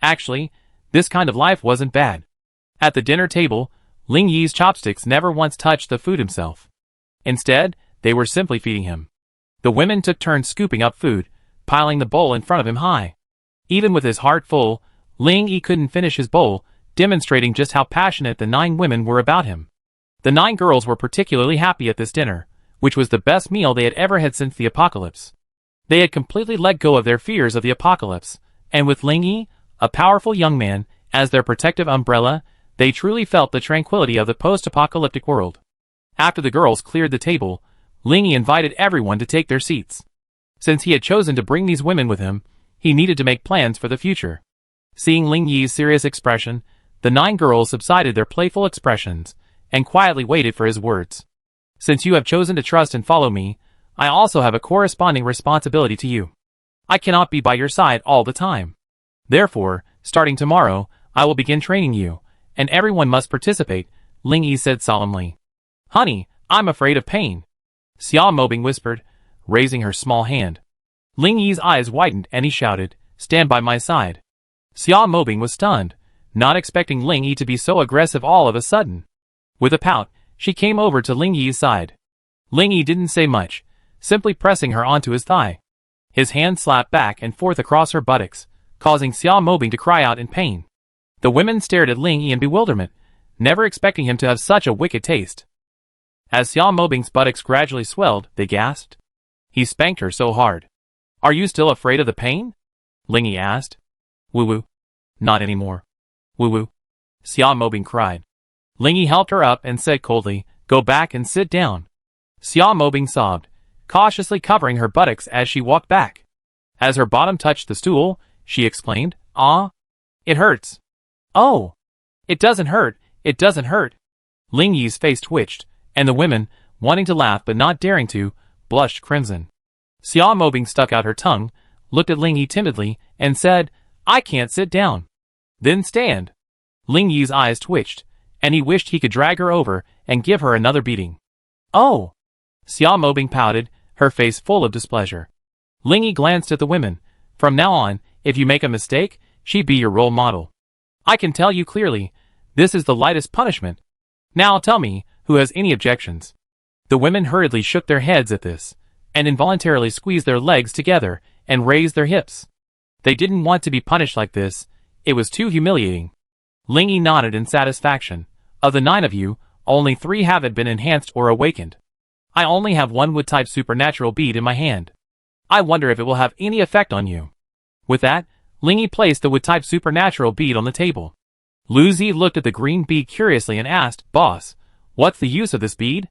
Actually, this kind of life wasn't bad. At the dinner table, Ling Yi's chopsticks never once touched the food himself. Instead, they were simply feeding him. The women took turns scooping up food, piling the bowl in front of him high. Even with his heart full, Ling Yi couldn't finish his bowl, demonstrating just how passionate the 9 women were about him. The 9 girls were particularly happy at this dinner, which was the best meal they had ever had since the apocalypse. They had completely let go of their fears of the apocalypse, and with Ling Yi, a powerful young man, as their protective umbrella, they truly felt the tranquility of the post-apocalyptic world. After the girls cleared the table, Ling Yi invited everyone to take their seats. Since he had chosen to bring these women with him, he needed to make plans for the future. Seeing Ling Yi's serious expression, the 9 girls subsided their playful expressions, and quietly waited for his words. "Since you have chosen to trust and follow me, I also have a corresponding responsibility to you. I cannot be by your side all the time. Therefore, starting tomorrow, I will begin training you, and everyone must participate," Ling Yi said solemnly. "Honey, I'm afraid of pain," Xia Mobing whispered, raising her small hand. Ling Yi's eyes widened and he shouted, "Stand by my side." Xia Mobing was stunned, not expecting Ling Yi to be so aggressive all of a sudden. With a pout, she came over to Ling Yi's side. Ling Yi didn't say much, simply pressing her onto his thigh. His hand slapped back and forth across her buttocks, causing Xia Mobing to cry out in pain. The women stared at Ling Yi in bewilderment, never expecting him to have such a wicked taste. As Xia Mobing's buttocks gradually swelled, they gasped. He spanked her so hard. "Are you still afraid of the pain?" Ling Yi asked. "Woo-woo. Not anymore. Woo-woo," Xia Mobing cried. Ling Yi helped her up and said coldly, "Go back and sit down." Xia Mobing sobbed, cautiously covering her buttocks as she walked back. As her bottom touched the stool, she exclaimed, "Ah, it hurts." "Oh, it doesn't hurt, it doesn't hurt." Ling Yi's face twitched, and the women, wanting to laugh but not daring to, blushed crimson. Xia Mobing stuck out her tongue, looked at Ling Yi timidly, and said, "I can't sit down." "Then stand." Ling Yi's eyes twitched, and he wished he could drag her over and give her another beating. "Oh!" Xia Mobing pouted, her face full of displeasure. Ling Yi glanced at the women. "From now on, if you make a mistake, she'd be your role model. I can tell you clearly, this is the lightest punishment. Now tell me, who has any objections?" The women hurriedly shook their heads at this, and involuntarily squeezed their legs together and raised their hips. They didn't want to be punished like this. It was too humiliating. Ling Yi nodded in satisfaction. "Of the 9 of you, only 3 haven't been enhanced or awakened. I only have 1 wood-type supernatural bead in my hand. I wonder if it will have any effect on you." With that, Ling Yi placed the wood-type supernatural bead on the table. Lu Zi looked at the green bead curiously and asked, "Boss, what's the use of this bead?"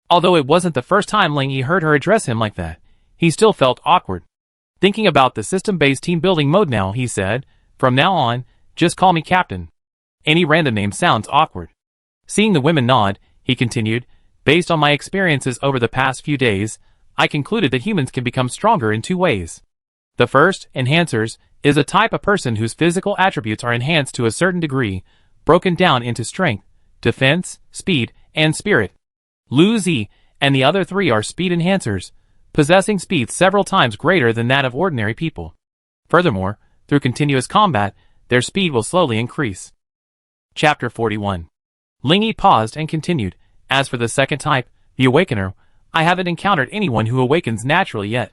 Although it wasn't the first time Ling Yi heard her address him like that, he still felt awkward. Thinking about the system-based team-building mode now, he said, "From now on, just call me Captain. Any random name sounds awkward." Seeing the women nod, he continued, "Based on my experiences over the past few days, I concluded that humans can become stronger in 2 ways. The first, enhancers, is a type of person whose physical attributes are enhanced to a certain degree, broken down into strength, defense, speed, and spirit. Lu Zi and the other three are speed enhancers, possessing speed several times greater than that of ordinary people. Furthermore, through continuous combat, their speed will slowly increase. Chapter 41. Ling Yi paused and continued, as for the second type, the Awakener, I haven't encountered anyone who awakens naturally yet.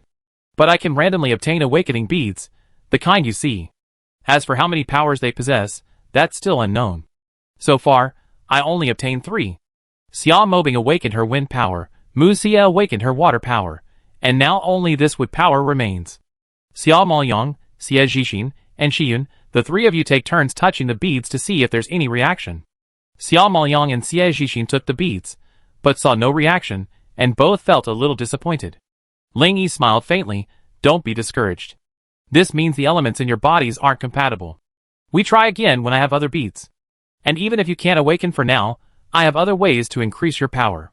But I can randomly obtain awakening beads, the kind you see. As for how many powers they possess, that's still unknown. So far, I only obtained 3. Xia Mobing awakened her wind power, Mu Xia awakened her water power, and now only this wood power remains. Xia Maoyang, Xia Zhixin, and Xiyun, the 3 of you take turns touching the beads to see if there's any reaction. Xia Maoyang and Xia Zhixin took the beads, but saw no reaction, and both felt a little disappointed. Ling Yi smiled faintly, don't be discouraged. This means the elements in your bodies aren't compatible. We try again when I have other beads. And even if you can't awaken for now, I have other ways to increase your power.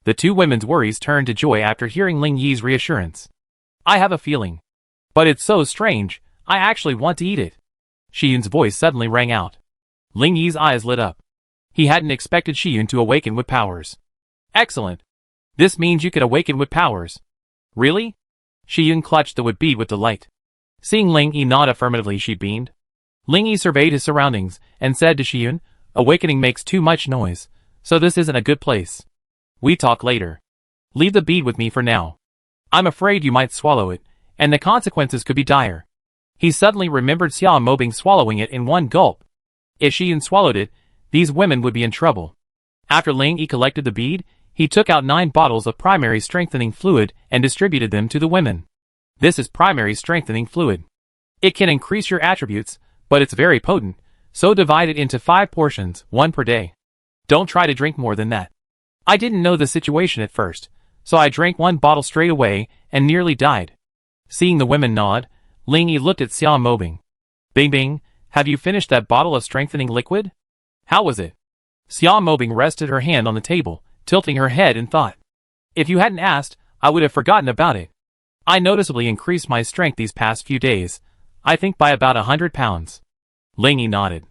The 2 women's worries turned to joy after hearing Ling Yi's reassurance. I have a feeling. But it's so strange, I actually want to eat it. Xiyun's voice suddenly rang out. Ling Yi's eyes lit up. He hadn't expected Xiyun to awaken with powers. Excellent. This means you could awaken with powers. Really? Xiyun clutched the wood bead with delight. Seeing Ling Yi nod affirmatively, she beamed. Ling Yi surveyed his surroundings and said to Xiyun, awakening makes too much noise, so this isn't a good place. We talk later. Leave the bead with me for now. I'm afraid you might swallow it, and the consequences could be dire. He suddenly remembered Xia Mobing swallowing it in one gulp. If Xiyun swallowed it, these women would be in trouble. After Ling Yi collected the bead, he took out 9 bottles of primary strengthening fluid and distributed them to the women. This is primary strengthening fluid. It can increase your attributes, but it's very potent, so divide it into 5 portions, 1 per day. Don't try to drink more than that. I didn't know the situation at first, so I drank 1 bottle straight away and nearly died. Seeing the women nod, Ling Yi looked at Xia Mobing. Bing Bing, have you finished that bottle of strengthening liquid? How was it? Xia Mobing rested her hand on the table, tilting her head in thought. If you hadn't asked, I would have forgotten about it. I noticeably increased my strength these past few days, I think by about 100 pounds. Ling Yi nodded.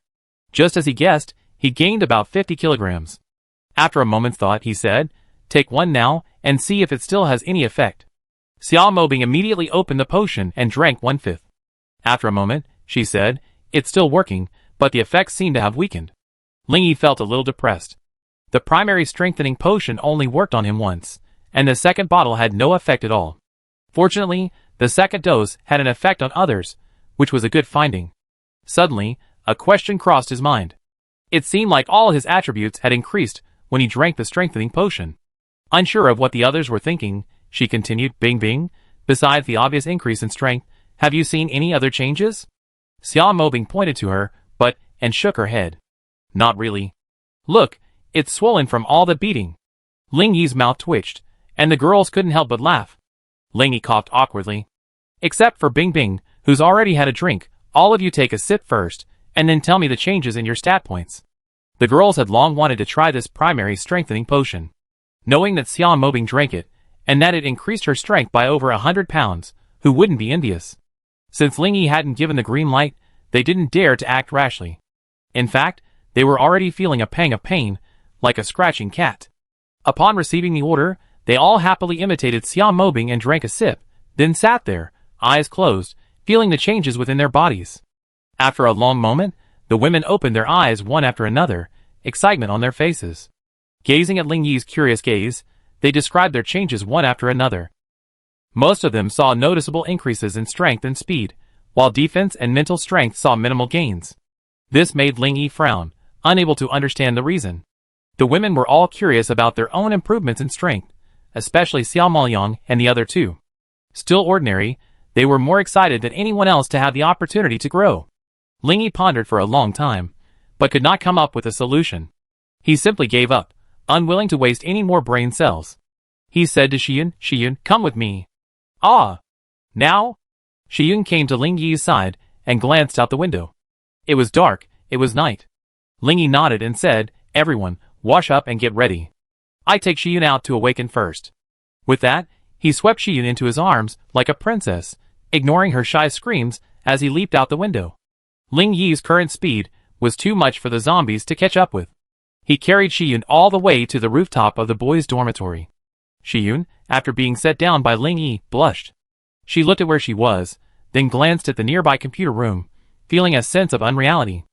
Just as he guessed, he gained about 50 kilograms. After a moment's thought, he said, take 1 now, and see if it still has any effect. Xia Mobing immediately opened the potion and drank 1/5. After a moment, she said, it's still working, but the effects seem to have weakened. Ling Yi felt a little depressed. The primary strengthening potion only worked on him once, and the second bottle had no effect at all. Fortunately, the second dose had an effect on others, which was a good finding. Suddenly, a question crossed his mind. It seemed like all his attributes had increased when he drank the strengthening potion. Unsure of what the others were thinking, she continued, Bing Bing, besides the obvious increase in strength, have you seen any other changes? Xia Mobing pointed to her, and shook her head. Not really. Look, it's swollen from all the beating. Ling Yi's mouth twitched, and the girls couldn't help but laugh. Ling Yi coughed awkwardly. Except for Bing Bing, who's already had a drink, all of you take a sip first, and then tell me the changes in your stat points. The girls had long wanted to try this primary strengthening potion. Knowing that Xia Mobing drank it, and that it increased her strength by over 100 pounds, who wouldn't be envious? Since Ling Yi hadn't given the green light, they didn't dare to act rashly. In fact, they were already feeling a pang of pain, like a scratching cat. Upon receiving the order, they all happily imitated Xia Mobing and drank a sip, then sat there, eyes closed, feeling the changes within their bodies. After a long moment, the women opened their eyes one after another, excitement on their faces. Gazing at Ling Yi's curious gaze, they described their changes one after another. Most of them saw noticeable increases in strength and speed, while defense and mental strength saw minimal gains. This made Ling Yi frown, unable to understand the reason. The women were all curious about their own improvements in strength, especially Xia Maoyang and the other 2. Still ordinary, they were more excited than anyone else to have the opportunity to grow. Ling Yi pondered for a long time, but could not come up with a solution. He simply gave up, unwilling to waste any more brain cells. He said to Xiyun, Xiyun, come with me. Ah! Now? Xiyun came to Ling Yi's side and glanced out the window. It was dark, it was night. Ling Yi nodded and said, everyone, wash up and get ready. I take Xiyun out to awaken first. With that, he swept Xiyun into his arms like a princess, ignoring her shy screams as he leaped out the window. Ling Yi's current speed, was too much for the zombies to catch up with. He carried Shiyun all the way to the rooftop of the boys' dormitory. Shiyun, after being set down by Ling Yi, blushed. She looked at where she was, then glanced at the nearby computer room, feeling a sense of unreality.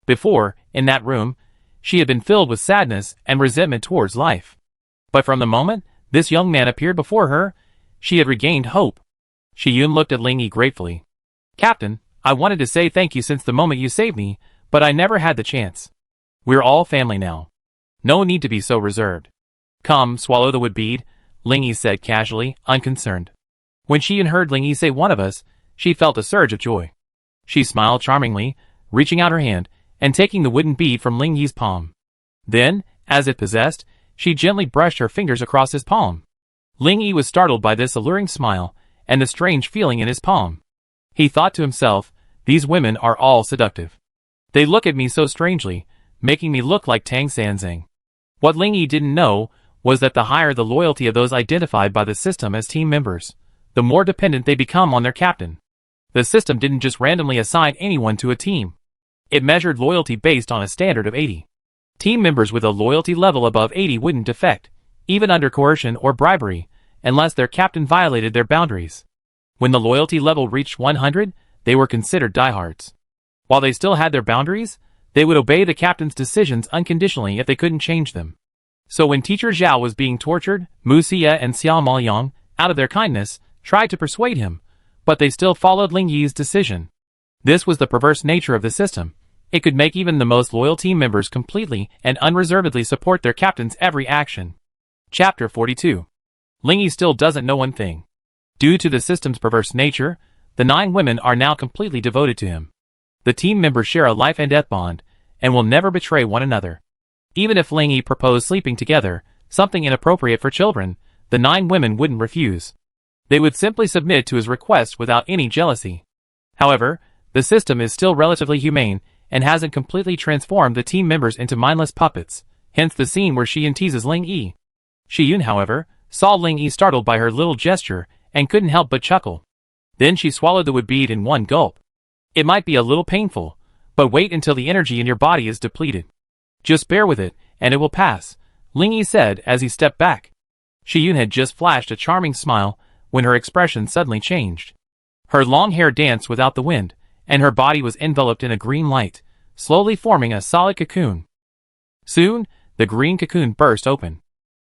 Before, in that room, she had been filled with sadness and resentment towards life. But from the moment this young man appeared before her, she had regained hope. Shiyun looked at Ling Yi gratefully. "Captain, I wanted to say thank you since the moment you saved me, but I never had the chance. We're all family now. No need to be so reserved." "Come, swallow the wood bead," Ling Yi said casually, unconcerned. When Shiyun heard Ling Yi say one of us, she felt a surge of joy. She smiled charmingly, reaching out her hand and taking the wooden bead from Ling Yi's palm. Then, as if possessed, she gently brushed her fingers across his palm. Ling Yi was startled by this alluring smile and the strange feeling in his palm. He thought to himself, "These women are all seductive. They look at me so strangely, making me look like Tang Sanzang." What Ling Yi didn't know was that the higher the loyalty of those identified by the system as team members, the more dependent they become on their captain. The system didn't just randomly assign anyone to a team. It measured loyalty based on a standard of 80. Team members with a loyalty level above 80 wouldn't defect, even under coercion or bribery, unless their captain violated their boundaries. When the loyalty level reached 100, they were considered diehards. While they still had their boundaries, they would obey the captain's decisions unconditionally if they couldn't change them. So when Teacher Zhao was being tortured, Mu Xie and Xiao Maoyang, out of their kindness, tried to persuade him, but they still followed Ling Yi's decision. This was the perverse nature of the system. It could make even the most loyal team members completely and unreservedly support their captain's every action. Chapter 42. Ling Yi still doesn't know one thing. Due to the system's perverse nature, the 9 women are now completely devoted to him. The team members share a life and death bond, and will never betray one another. Even if Ling Yi proposed sleeping together, something inappropriate for children, the 9 women wouldn't refuse. They would simply submit to his request without any jealousy. However, the system is still relatively humane, and hasn't completely transformed the team members into mindless puppets, hence the scene where Shiyun teases Ling Yi. Shiyun, however, saw Ling Yi startled by her little gesture, and couldn't help but chuckle. Then she swallowed the wood bead in one gulp. "It might be a little painful, but wait until the energy in your body is depleted. Just bear with it, and it will pass," Ling Yi said as he stepped back. Shiyun had just flashed a charming smile, when her expression suddenly changed. Her long hair danced without the wind, and her body was enveloped in a green light, slowly forming a solid cocoon. Soon, the green cocoon burst open.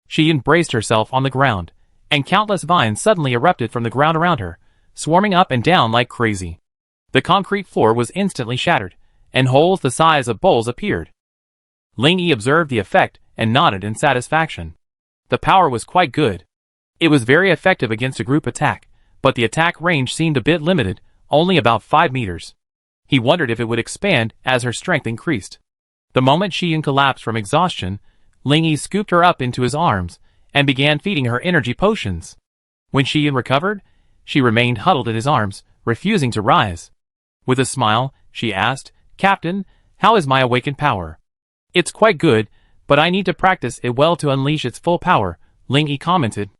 She braced herself on the ground, and countless vines suddenly erupted from the ground around her, swarming up and down like crazy. The concrete floor was instantly shattered, and holes the size of bowls appeared. Ling Yi observed the effect and nodded in satisfaction. The power was quite good. It was very effective against a group attack, but the attack range seemed a bit limited, only about 5 meters. He wondered if it would expand as her strength increased. The moment Shiyun collapsed from exhaustion, Ling Yi scooped her up into his arms and began feeding her energy potions. When Shiyun recovered, she remained huddled in his arms, refusing to rise. With a smile, she asked, "Captain, how is my awakened power?" "It's quite good, but I need to practice it well to unleash its full power," Ling Yi commented.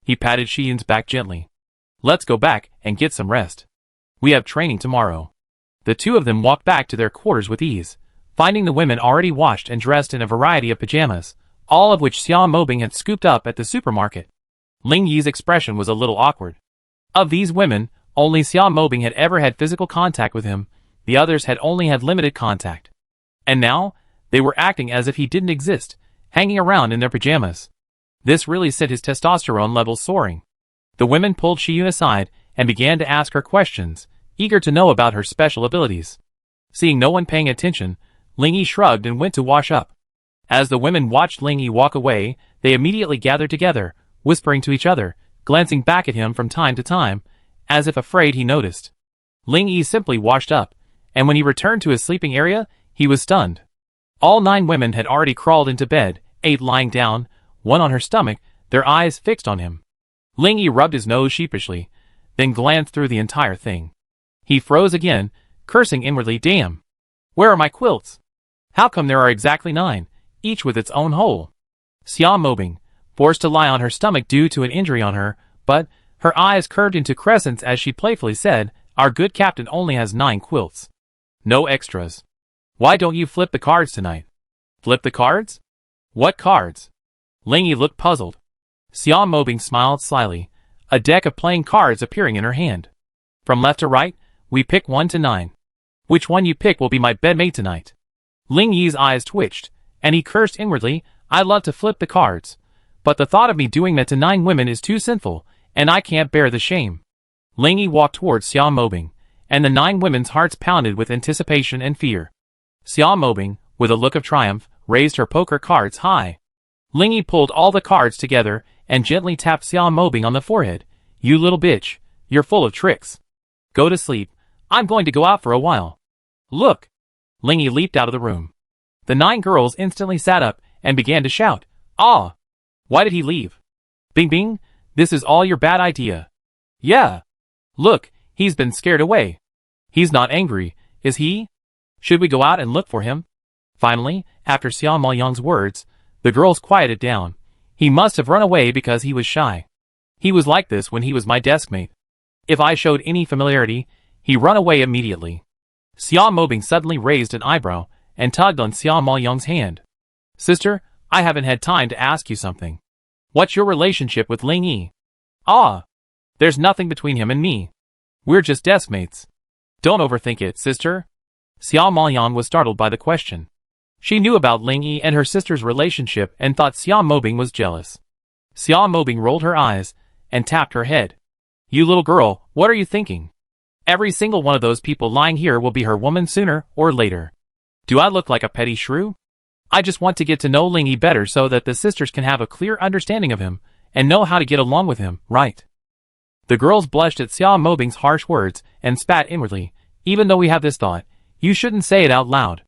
He patted Shiyun's back gently. "Let's go back and get some rest. We have training tomorrow." The two of them walked back to their quarters with ease, finding the women already washed and dressed in a variety of pajamas, all of which Xia Mobing had scooped up at the supermarket. Ling Yi's expression was a little awkward. Of these women, only Xia Mobing had ever had physical contact with him, the others had only had limited contact. And now, they were acting as if he didn't exist, hanging around in their pajamas. This really sent his testosterone levels soaring. The women pulled Shiyun aside and began to ask her questions, eager to know about her special abilities. Seeing no one paying attention, Ling Yi shrugged and went to wash up. As the women watched Ling Yi walk away, they immediately gathered together, whispering to each other, glancing back at him from time to time, as if afraid he noticed. Ling Yi simply washed up, and when he returned to his sleeping area, he was stunned. All 9 women had already crawled into bed, 8 lying down, 1 on her stomach, their eyes fixed on him. Ling Yi rubbed his nose sheepishly, then glanced through the entire thing. He froze again, cursing inwardly, "Damn! Where are my quilts? How come there are exactly 9, each with its own hole?" Xia Mobing, forced to lie on her stomach due to an injury on her, but her eyes curved into crescents as she playfully said, "Our good captain only has 9 quilts. No extras." Why don't you flip the cards tonight? Flip the cards? What cards? Ling Yi looked puzzled. Xiao Mobing smiled slyly, a deck of playing cards appearing in her hand. From left to right, we pick 1 to 9. Which one you pick will be my bedmate tonight. Ling Yi's eyes twitched, and he cursed inwardly, I love to flip the cards, but the thought of me doing that to 9 women is too sinful, and I can't bear the shame. Ling Yi walked towards Xiao Mobing, and the 9 women's hearts pounded with anticipation and fear. Xiao Mobing, with a look of triumph, raised her poker cards high. Ling Yi pulled all the cards together and gently tapped Xiao Mobing on the forehead. You little bitch, you're full of tricks. Go to sleep, I'm going to go out for a while. Look! Ling Yi leaped out of the room. The 9 girls instantly sat up and began to shout, Ah! Why did he leave? Bing bing, this is all your bad idea. Yeah. Look, he's been scared away. He's not angry, is he? Should we go out and look for him? Finally, after Xiao Moyang's words, the girls quieted down. He must have run away because he was shy. He was like this when he was my deskmate. If I showed any familiarity, he'd run away immediately. Xiao Mobing suddenly raised an eyebrow and tugged on Xiao Moyang's hand. Sister, I haven't had time to ask you something. What's your relationship with Ling Yi? Ah! There's nothing between him and me. We're just deskmates. Don't overthink it, sister. Xiao Moyang was startled by the question. She knew about Ling Yi and her sister's relationship and thought Xiao Mobing was jealous. Xiao Mobing rolled her eyes and tapped her head. You little girl, what are you thinking? Every single one of those people lying here will be her woman sooner or later. Do I look like a petty shrew? I just want to get to know Ling Yi better so that the sisters can have a clear understanding of him and know how to get along with him, right? The girls blushed at Xiao Mobing's harsh words and spat inwardly. Even though we have this thought, you shouldn't say it out loud.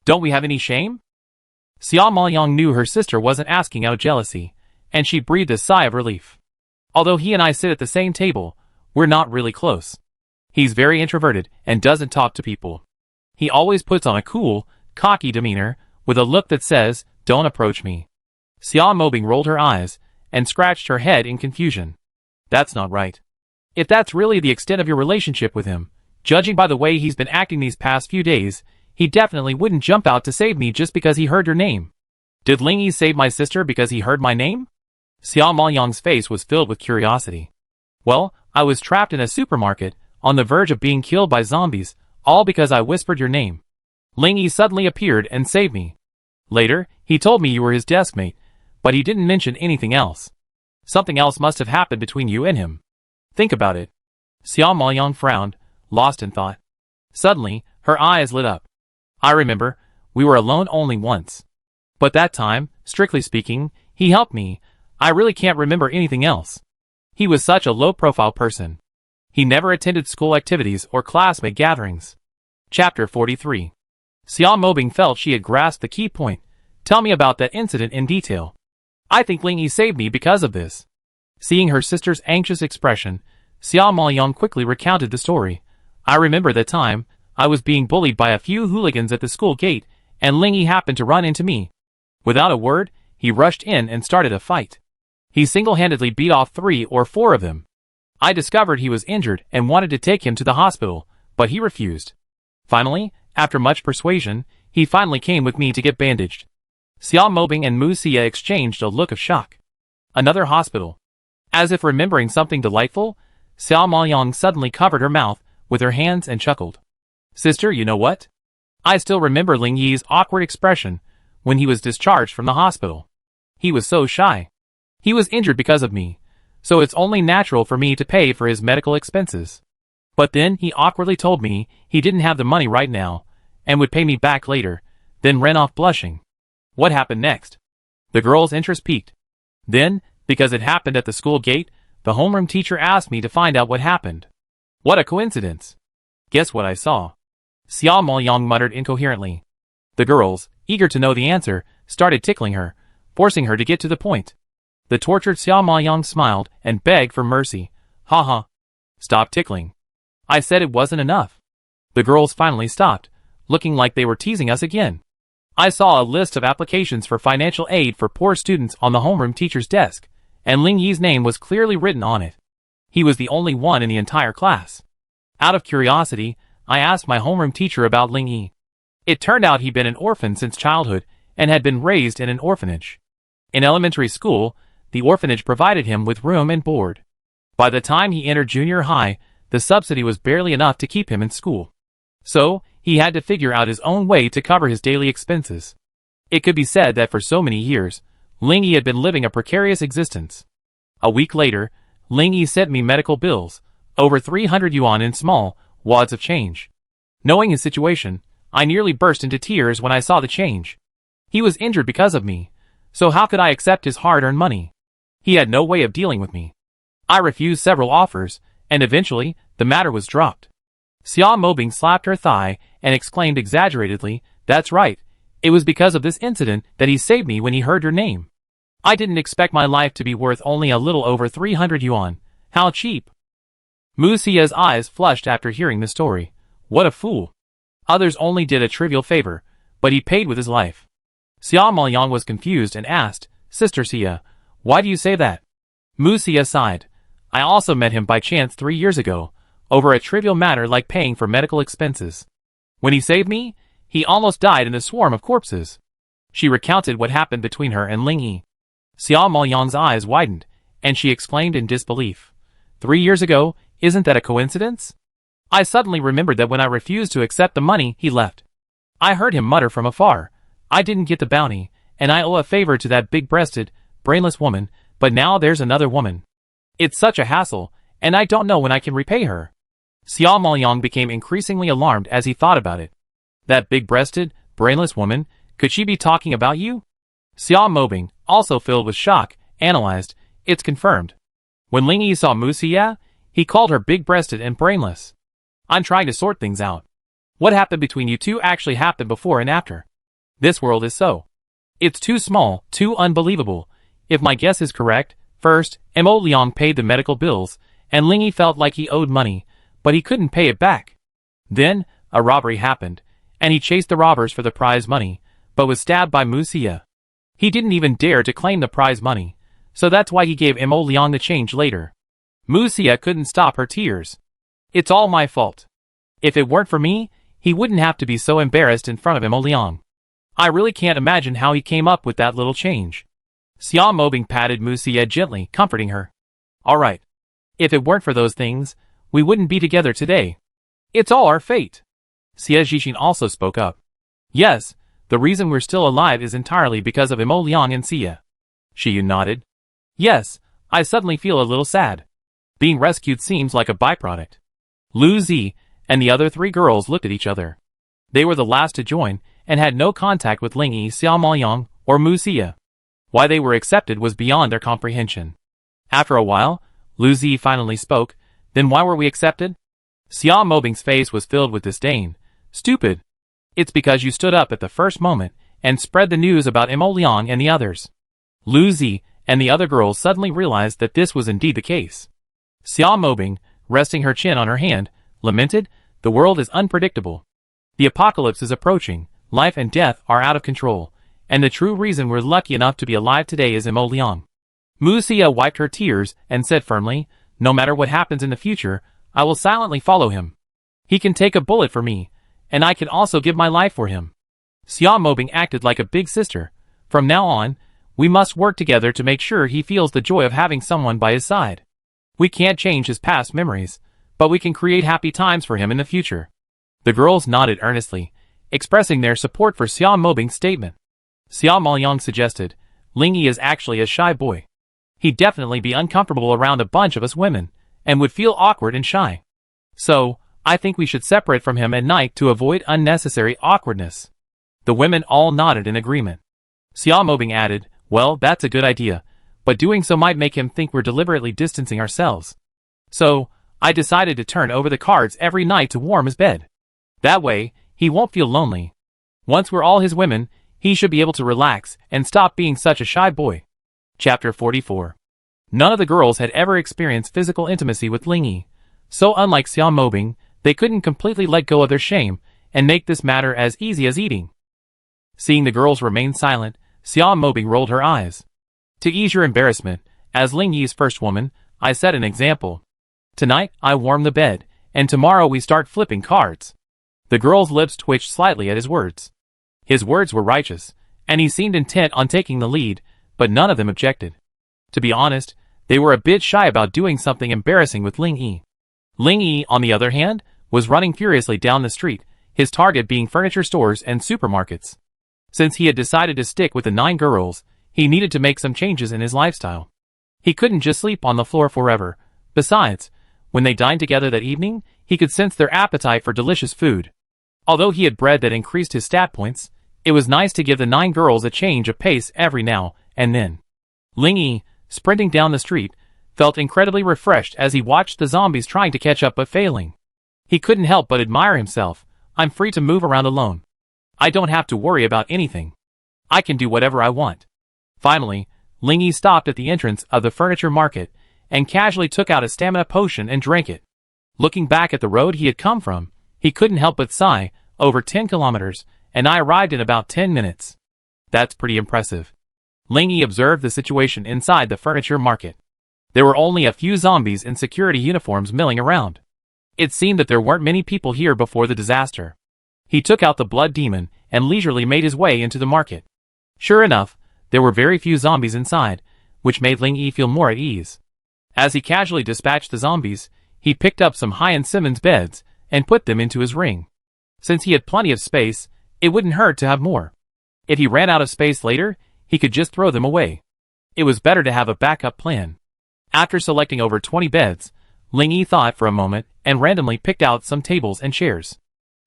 Don't we have any shame? Xiao Moyang knew her sister wasn't asking out of jealousy, and she breathed a sigh of relief. Although he and I sit at the same table, we're not really close. He's very introverted and doesn't talk to people. He always puts on a cool, cocky demeanor, with a look that says, don't approach me. Xiao Mobing rolled her eyes and scratched her head in confusion. That's not right. If that's really the extent of your relationship with him, judging by the way he's been acting these past few days, he definitely wouldn't jump out to save me just because he heard your name. Did Ling Yi save my sister because he heard my name? Xiao Moyang's face was filled with curiosity. Well, I was trapped in a supermarket, on the verge of being killed by zombies, all because I whispered your name. Ling Yi suddenly appeared and saved me. Later, he told me you were his deskmate, but he didn't mention anything else. Something else must have happened between you and him. Think about it. Xiao Moyang frowned, lost in thought. Suddenly, her eyes lit up. I remember, we were alone only once. But that time, strictly speaking, he helped me. I really can't remember anything else. He was such a low-profile person. He never attended school activities or classmate gatherings. Chapter 43. Xiao Mobing felt she had grasped the key point. Tell me about that incident in detail. I think Ling Yi saved me because of this. Seeing her sister's anxious expression, Xiao Moyang quickly recounted the story. I remember that time, I was being bullied by a few hooligans at the school gate, and Ling Yi happened to run into me. Without a word, he rushed in and started a fight. He single-handedly beat off 3 or 4 of them. I discovered he was injured and wanted to take him to the hospital, but he refused. Finally, after much persuasion, he finally came with me to get bandaged. Xiao Mobing and Mu Xia exchanged a look of shock. Another hospital. As if remembering something delightful, Xiao Moyang suddenly covered her mouth with her hands and chuckled. Sister, you know what? I still remember Ling Yi's awkward expression when he was discharged from the hospital. He was so shy. He was injured because of me, so it's only natural for me to pay for his medical expenses. But then he awkwardly told me he didn't have the money right now, and would pay me back later, then ran off blushing. What happened next? The girl's interest piqued. Then, because it happened at the school gate, the homeroom teacher asked me to find out what happened. What a coincidence. Guess what I saw? Xiao Moyang muttered incoherently. The girls, eager to know the answer, started tickling her, forcing her to get to the point. The tortured Xiao Moyang smiled and begged for mercy. Ha ha. Stop tickling. I said it wasn't enough. The girls finally stopped, looking like they were teasing us again. I saw a list of applications for financial aid for poor students on the homeroom teacher's desk, and Ling Yi's name was clearly written on it. He was the only one in the entire class. Out of curiosity, I asked my homeroom teacher about Ling Yi. It turned out he'd been an orphan since childhood and had been raised in an orphanage. In elementary school, the orphanage provided him with room and board. By the time he entered junior high, the subsidy was barely enough to keep him in school. So, he had to figure out his own way to cover his daily expenses. It could be said that for so many years, Ling Yi had been living a precarious existence. A week later, Ling Yi sent me medical bills, over 300 yuan in small wads of change. Knowing his situation, I nearly burst into tears when I saw the change. He was injured because of me, so how could I accept his hard-earned money? He had no way of dealing with me. I refused several offers, and eventually, the matter was dropped. Xia Mobing slapped her thigh and exclaimed exaggeratedly, "That's right. It was because of this incident that he saved me when he heard your name. I didn't expect my life to be worth only a little over 300 yuan. How cheap." Mu Xia's eyes flushed after hearing the story. What a fool. Others only did a trivial favor, but he paid with his life. Xia Maoyang was confused and asked, "Sister Xia, why do you say that?" Mu Xia sighed. "I also met him by chance 3 years ago, over a trivial matter like paying for medical expenses. When he saved me, he almost died in a swarm of corpses." She recounted what happened between her and Ling Yi. Xia Maoyang's eyes widened, and she exclaimed in disbelief, 3 years ago, isn't that a coincidence? I suddenly remembered that when I refused to accept the money, he left. I heard him mutter from afar, "I didn't get the bounty, and I owe a favor to that big-breasted, brainless woman, but now there's another woman. It's such a hassle, and I don't know when I can repay her." Xia Maoyang became increasingly alarmed as he thought about it. That big-breasted, brainless woman, could she be talking about you? Xia Mobing, also filled with shock, analyzed, "It's confirmed." When Ling Yi saw Mu Xia, he called her big-breasted and brainless. "I'm trying to sort things out. What happened between you two actually happened before and after. This world is so. It's too small, too unbelievable. If my guess is correct, first, Mo Liang paid the medical bills, and Ling Yi felt like he owed money, but he couldn't pay it back. Then, a robbery happened, and he chased the robbers for the prize money, but was stabbed by Mu Xia. He didn't even dare to claim the prize money, so that's why he gave Mo Liang the change later. Mu Xia couldn't stop her tears. It's all my fault. If it weren't for me, he wouldn't have to be so embarrassed in front of Mo Liang. I really can't imagine how he came up with that little change." Xia Mobing patted Mu Xia gently, comforting her. "All right. If it weren't for those things, we wouldn't be together today. It's all our fate." Xia Zhixin also spoke up. "Yes, the reason we're still alive is entirely because of Mo Liang and Xia." Shi nodded. "Yes, I suddenly feel a little sad. Being rescued seems like a byproduct." Lu Zi and the other 3 girls looked at each other. They were the last to join, and had no contact with Ling Yi, Xia Maoyang, or Mu Xia. Why they were accepted was beyond their comprehension. After a while, Lu Zi finally spoke, "Then why were we accepted?" Xia Mobing's face was filled with disdain. "Stupid. It's because you stood up at the first moment, and spread the news about Mo Liang and the others." Lu Zi and the other girls suddenly realized that this was indeed the case. Xia Mobing, resting her chin on her hand, lamented, "The world is unpredictable. The apocalypse is approaching, life and death are out of control, and the true reason we're lucky enough to be alive today is Mo Liang." Mu Xia wiped her tears and said firmly, "No matter what happens in the future, I will silently follow him. He can take a bullet for me, and I can also give my life for him." Xia Mobing acted like a big sister. "From now on, we must work together to make sure he feels the joy of having someone by his side. We can't change his past memories, but we can create happy times for him in the future." The girls nodded earnestly, expressing their support for Xia Mobing's statement. Xia Maoyang suggested, "Ling Yi is actually a shy boy. He'd definitely be uncomfortable around a bunch of us women, and would feel awkward and shy. So, I think we should separate from him at night to avoid unnecessary awkwardness." The women all nodded in agreement. Xia Mobing added, "Well, that's a good idea, but doing so might make him think we're deliberately distancing ourselves. So, I decided to turn over the cards every night to warm his bed. That way, he won't feel lonely. Once we're all his women, he should be able to relax and stop being such a shy boy." Chapter 44. None of the girls had ever experienced physical intimacy with Ling Yi, so unlike Xia Mobing, they couldn't completely let go of their shame and make this matter as easy as eating. Seeing the girls remain silent, Xia Mobing rolled her eyes. "To ease your embarrassment, as Ling Yi's first woman, I set an example. Tonight, I warm the bed, and tomorrow we start flipping cards. The girl's lips twitched slightly at his words. His words were righteous, and he seemed intent on taking the lead, but none of them objected. To be honest, they were a bit shy about doing something embarrassing with Ling Yi. Ling Yi, on the other hand, was running furiously down the street, his target being furniture stores and supermarkets. Since he had decided to stick with the 9 girls, he needed to make some changes in his lifestyle. He couldn't just sleep on the floor forever. Besides, when they dined together that evening, he could sense their appetite for delicious food. Although he had bread that increased his stat points, it was nice to give the 9 girls a change of pace every now and then. Ling Yi, sprinting down the street, felt incredibly refreshed as he watched the zombies trying to catch up but failing. He couldn't help but admire himself. I'm free to move around alone. I don't have to worry about anything. I can do whatever I want. Finally, Ling Yi stopped at the entrance of the furniture market and casually took out a stamina potion and drank it. Looking back at the road he had come from, he couldn't help but sigh. Over 10 kilometers, and I arrived in about 10 minutes. That's pretty impressive. Ling Yi observed the situation inside the furniture market. There were only a few zombies in security uniforms milling around. It seemed that there weren't many people here before the disaster. He took out the blood demon and leisurely made his way into the market. Sure enough, there were very few zombies inside, which made Ling Yi feel more at ease. As he casually dispatched the zombies, he picked up some high-end Simmons beds and put them into his ring. Since he had plenty of space, it wouldn't hurt to have more. If he ran out of space later, he could just throw them away. It was better to have a backup plan. After selecting over 20 beds, Ling Yi thought for a moment and randomly picked out some tables and chairs.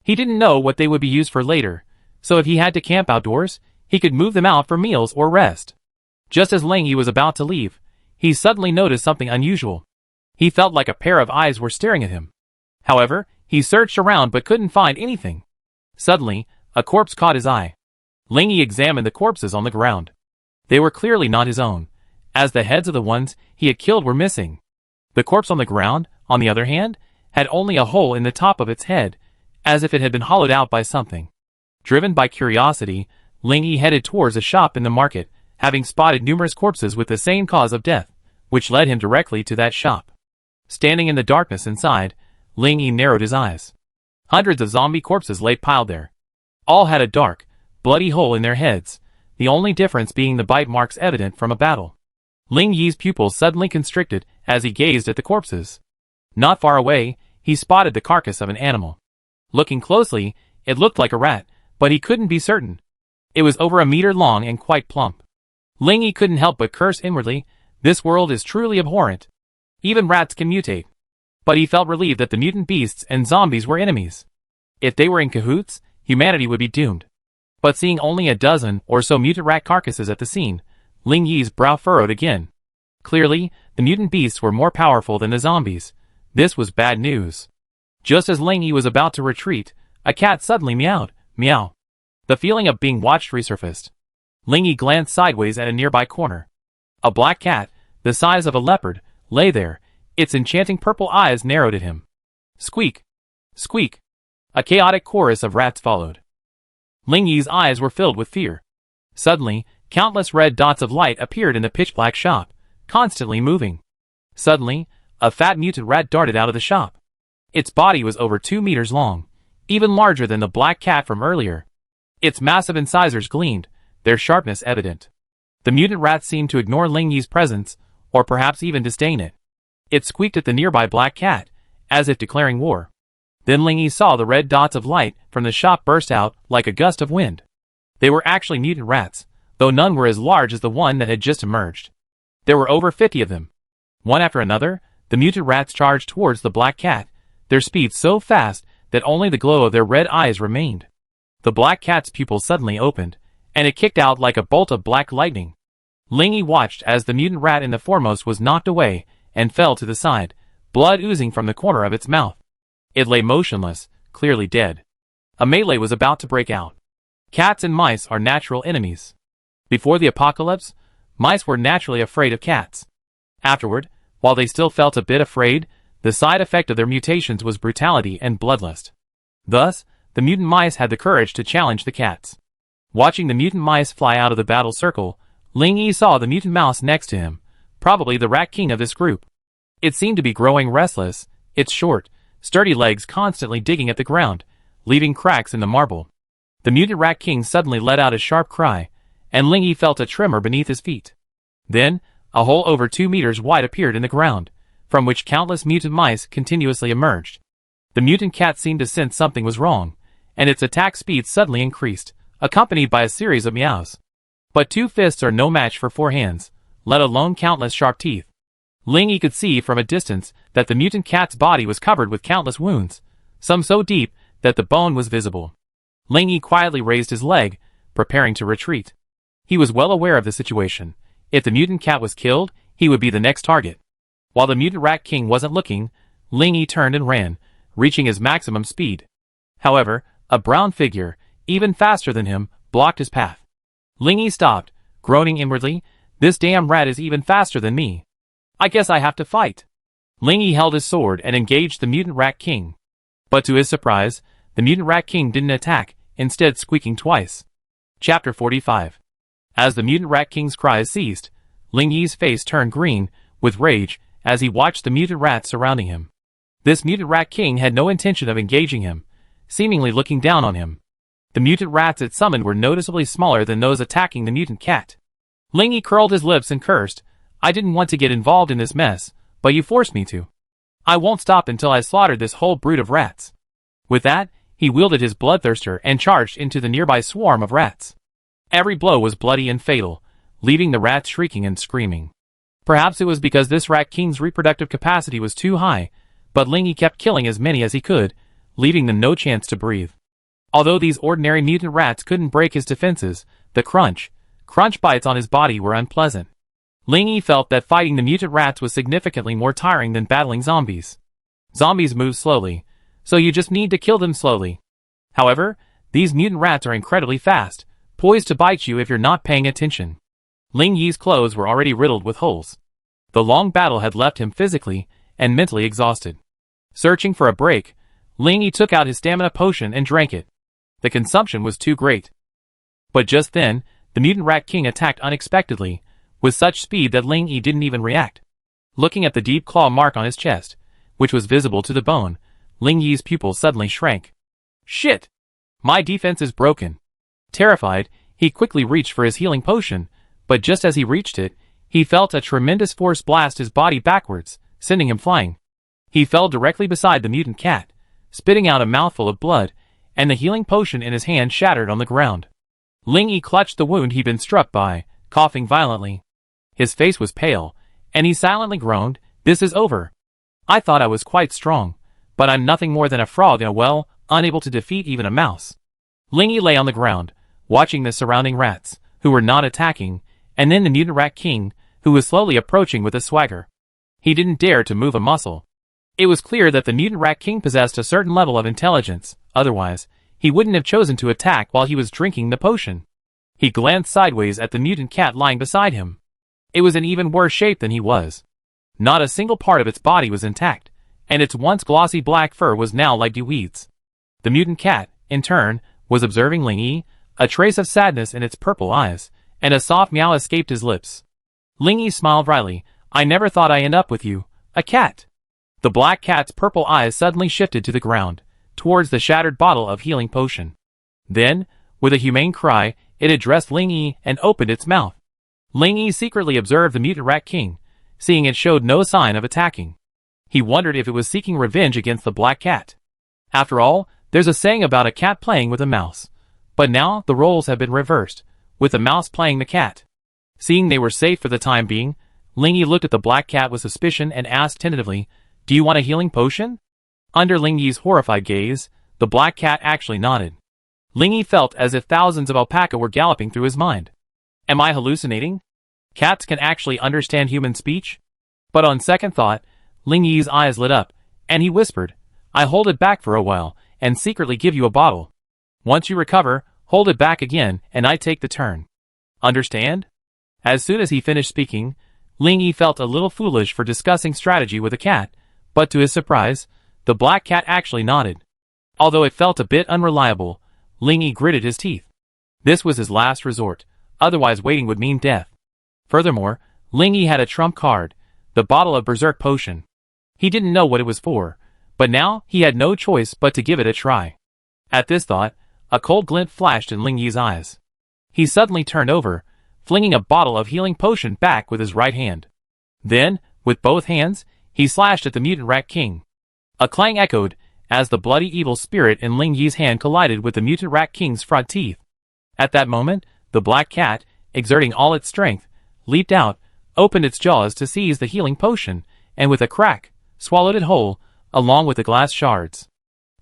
He didn't know what they would be used for later, so if he had to camp outdoors, he could move them out for meals or rest. Just as Ling Yi was about to leave, he suddenly noticed something unusual. He felt like a pair of eyes were staring at him. However, he searched around but couldn't find anything. Suddenly, a corpse caught his eye. Ling Yi examined the corpses on the ground. They were clearly not his own, as the heads of the ones he had killed were missing. The corpse on the ground, on the other hand, had only a hole in the top of its head, as if it had been hollowed out by something. Driven by curiosity, Ling Yi headed towards a shop in the market, having spotted numerous corpses with the same cause of death, which led him directly to that shop. Standing in the darkness inside, Ling Yi narrowed his eyes. Hundreds of zombie corpses lay piled there. All had a dark, bloody hole in their heads, the only difference being the bite marks evident from a battle. Ling Yi's pupils suddenly constricted as he gazed at the corpses. Not far away, he spotted the carcass of an animal. Looking closely, it looked like a rat, but he couldn't be certain. It was over a meter long and quite plump. Ling Yi couldn't help but curse inwardly. This world is truly abhorrent. Even rats can mutate. But he felt relieved that the mutant beasts and zombies were enemies. If they were in cahoots, humanity would be doomed. But seeing only a dozen or so mutant rat carcasses at the scene, Ling Yi's brow furrowed again. Clearly, the mutant beasts were more powerful than the zombies. This was bad news. Just as Ling Yi was about to retreat, a cat suddenly meowed. Meow. The feeling of being watched resurfaced. Ling Yi glanced sideways at a nearby corner. A black cat, the size of a leopard, lay there, its enchanting purple eyes narrowed at him. Squeak! Squeak! A chaotic chorus of rats followed. Ling Yi's eyes were filled with fear. Suddenly, countless red dots of light appeared in the pitch-black shop, constantly moving. Suddenly, a fat mutant rat darted out of the shop. Its body was over 2 meters long, even larger than the black cat from earlier. Its massive incisors gleamed, their sharpness evident. The mutant rat seemed to ignore Ling Yi's presence, or perhaps even disdain it. It squeaked at the nearby black cat, as if declaring war. Then Ling Yi saw the red dots of light from the shop burst out like a gust of wind. They were actually mutant rats, though none were as large as the one that had just emerged. There were over 50 of them. One after another, the mutant rats charged towards the black cat, their speed so fast that only the glow of their red eyes remained. The black cat's pupils suddenly opened, and it kicked out like a bolt of black lightning. Ling Yi watched as the mutant rat in the foremost was knocked away and fell to the side, blood oozing from the corner of its mouth. It lay motionless, clearly dead. A melee was about to break out. Cats and mice are natural enemies. Before the apocalypse, mice were naturally afraid of cats. Afterward, while they still felt a bit afraid, the side effect of their mutations was brutality and bloodlust. Thus, the mutant mice had the courage to challenge the cats. Watching the mutant mice fly out of the battle circle, Ling Yi saw the mutant mouse next to him, probably the rat king of this group. It seemed to be growing restless, its short, sturdy legs constantly digging at the ground, leaving cracks in the marble. The mutant rat king suddenly let out a sharp cry, and Ling Yi felt a tremor beneath his feet. Then, a hole over 2 meters wide appeared in the ground, from which countless mutant mice continuously emerged. The mutant cat seemed to sense something was wrong, and its attack speed suddenly increased, accompanied by a series of meows. But 2 fists are no match for 4 hands, let alone countless sharp teeth. Ling Yi could see from a distance that the mutant cat's body was covered with countless wounds, some so deep that the bone was visible. Ling Yi quietly raised his leg, preparing to retreat. He was well aware of the situation. If the mutant cat was killed, he would be the next target. While the mutant rat king wasn't looking, Ling Yi turned and ran, reaching his maximum speed. However, a brown figure, even faster than him, blocked his path. Ling Yi stopped, groaning inwardly, "This damn rat is even faster than me. I guess I have to fight." Ling Yi held his sword and engaged the mutant rat king. But to his surprise, the mutant rat king didn't attack, instead squeaking twice. Chapter 45. As the mutant rat king's cries ceased, Ling Yi's face turned green with rage as he watched the mutant rats surrounding him. This mutant rat king had no intention of engaging him, seemingly looking down on him. The mutant rats it summoned were noticeably smaller than those attacking the mutant cat. Ling Yi curled his lips and cursed, "I didn't want to get involved in this mess, but you forced me to. I won't stop until I slaughtered this whole brood of rats." With that, he wielded his bloodthirster and charged into the nearby swarm of rats. Every blow was bloody and fatal, leaving the rats shrieking and screaming. Perhaps it was because this rat king's reproductive capacity was too high, but Ling Yi kept killing as many as he could, leaving them no chance to breathe. Although these ordinary mutant rats couldn't break his defenses, the crunch bites on his body were unpleasant. Ling Yi felt that fighting the mutant rats was significantly more tiring than battling zombies. Zombies move slowly, so you just need to kill them slowly. However, these mutant rats are incredibly fast, poised to bite you if you're not paying attention. Ling Yi's clothes were already riddled with holes. The long battle had left him physically and mentally exhausted. Searching for a break, Ling Yi took out his stamina potion and drank it. The consumption was too great. But just then, the mutant rat king attacked unexpectedly, with such speed that Ling Yi didn't even react. Looking at the deep claw mark on his chest, which was visible to the bone, Ling Yi's pupil suddenly shrank. "Shit! My defense is broken." Terrified, he quickly reached for his healing potion, but just as he reached it, he felt a tremendous force blast his body backwards, sending him flying. He fell directly beside the mutant cat, spitting out a mouthful of blood, and the healing potion in his hand shattered on the ground. Ling Yi clutched the wound he'd been struck by, coughing violently. His face was pale, and he silently groaned, "This is over. I thought I was quite strong, but I'm nothing more than a frog in a well, unable to defeat even a mouse." Ling Yi lay on the ground, watching the surrounding rats, who were not attacking, and then the mutant rat king, who was slowly approaching with a swagger. He didn't dare to move a muscle. It was clear that the mutant rat king possessed a certain level of intelligence, otherwise, he wouldn't have chosen to attack while he was drinking the potion. He glanced sideways at the mutant cat lying beside him. It was in even worse shape than he was. Not a single part of its body was intact, and its once glossy black fur was now like weeds. The mutant cat, in turn, was observing Ling Yi, a trace of sadness in its purple eyes, and a soft meow escaped his lips. Ling Yi smiled wryly, "I never thought I'd end up with you, a cat." The black cat's purple eyes suddenly shifted to the ground, towards the shattered bottle of healing potion. Then, with a humane cry, it addressed Ling Yi and opened its mouth. Ling Yi secretly observed the mutant rat king, seeing it showed no sign of attacking. He wondered if it was seeking revenge against the black cat. After all, there's a saying about a cat playing with a mouse. But now the roles have been reversed, with the mouse playing the cat. Seeing they were safe for the time being, Ling Yi looked at the black cat with suspicion and asked tentatively, "Do you want a healing potion?" Under Ling Yi's horrified gaze, the black cat actually nodded. Ling Yi felt as if thousands of alpaca were galloping through his mind. Am I hallucinating? Cats can actually understand human speech? But on second thought, Ling Yi's eyes lit up, and he whispered, "I hold it back for a while, and secretly give you a bottle. Once you recover, hold it back again, and I take the turn. Understand?" As soon as he finished speaking, Ling Yi felt a little foolish for discussing strategy with a cat, but to his surprise, the black cat actually nodded. Although it felt a bit unreliable, Ling Yi gritted his teeth. This was his last resort, otherwise waiting would mean death. Furthermore, Ling Yi had a trump card, the bottle of berserk potion. He didn't know what it was for, but now he had no choice but to give it a try. At this thought, a cold glint flashed in Ling Yi's eyes. He suddenly turned over, flinging a bottle of healing potion back with his right hand. Then, with both hands, he slashed at the mutant rat king. A clang echoed as the bloody evil spirit in Ling Yi's hand collided with the mutant rat king's front teeth. At that moment, the black cat, exerting all its strength, leaped out, opened its jaws to seize the healing potion, and with a crack, swallowed it whole, along with the glass shards.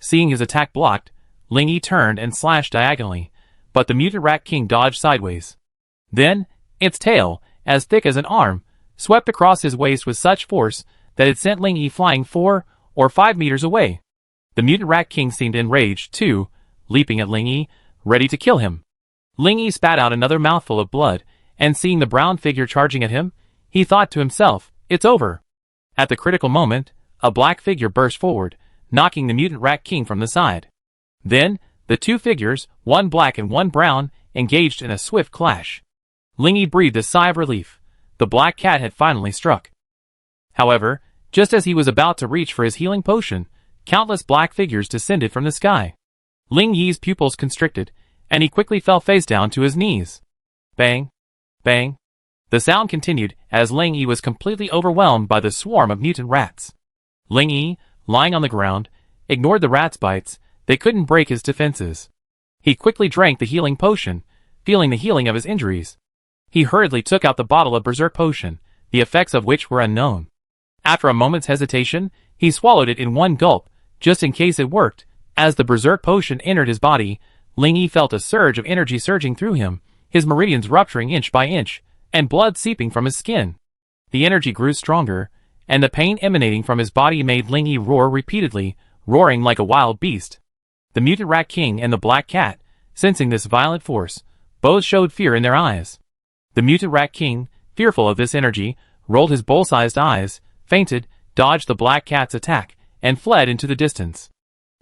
Seeing his attack blocked, Ling Yi turned and slashed diagonally, but the mutant rat king dodged sideways. Then, its tail, as thick as an arm, swept across his waist with such force that it sent Ling Yi flying 4 or 5 meters away. The mutant rat king seemed enraged, too, leaping at Ling Yi, ready to kill him. Ling Yi spat out another mouthful of blood, and seeing the brown figure charging at him, he thought to himself, "It's over." At the critical moment, a black figure burst forward, knocking the mutant rat king from the side. Then, the two figures, one black and one brown, engaged in a swift clash. Ling Yi breathed a sigh of relief. The black cat had finally struck. However, just as he was about to reach for his healing potion, countless black figures descended from the sky. Ling Yi's pupils constricted, and he quickly fell face down to his knees. Bang! Bang! The sound continued as Ling Yi was completely overwhelmed by the swarm of mutant rats. Ling Yi, lying on the ground, ignored the rats' bites. They couldn't break his defenses. He quickly drank the healing potion, feeling the healing of his injuries. He hurriedly took out the bottle of berserk potion, the effects of which were unknown. After a moment's hesitation, he swallowed it in one gulp, just in case it worked. As the berserk potion entered his body, Ling Yi felt a surge of energy surging through him, his meridians rupturing inch by inch, and blood seeping from his skin. The energy grew stronger, and the pain emanating from his body made Ling Yi roar repeatedly, roaring like a wild beast. The mutant rat king and the black cat, sensing this violent force, both showed fear in their eyes. The mutant rat king, fearful of this energy, rolled his bowl-sized eyes, fainted, dodged the black cat's attack, and fled into the distance.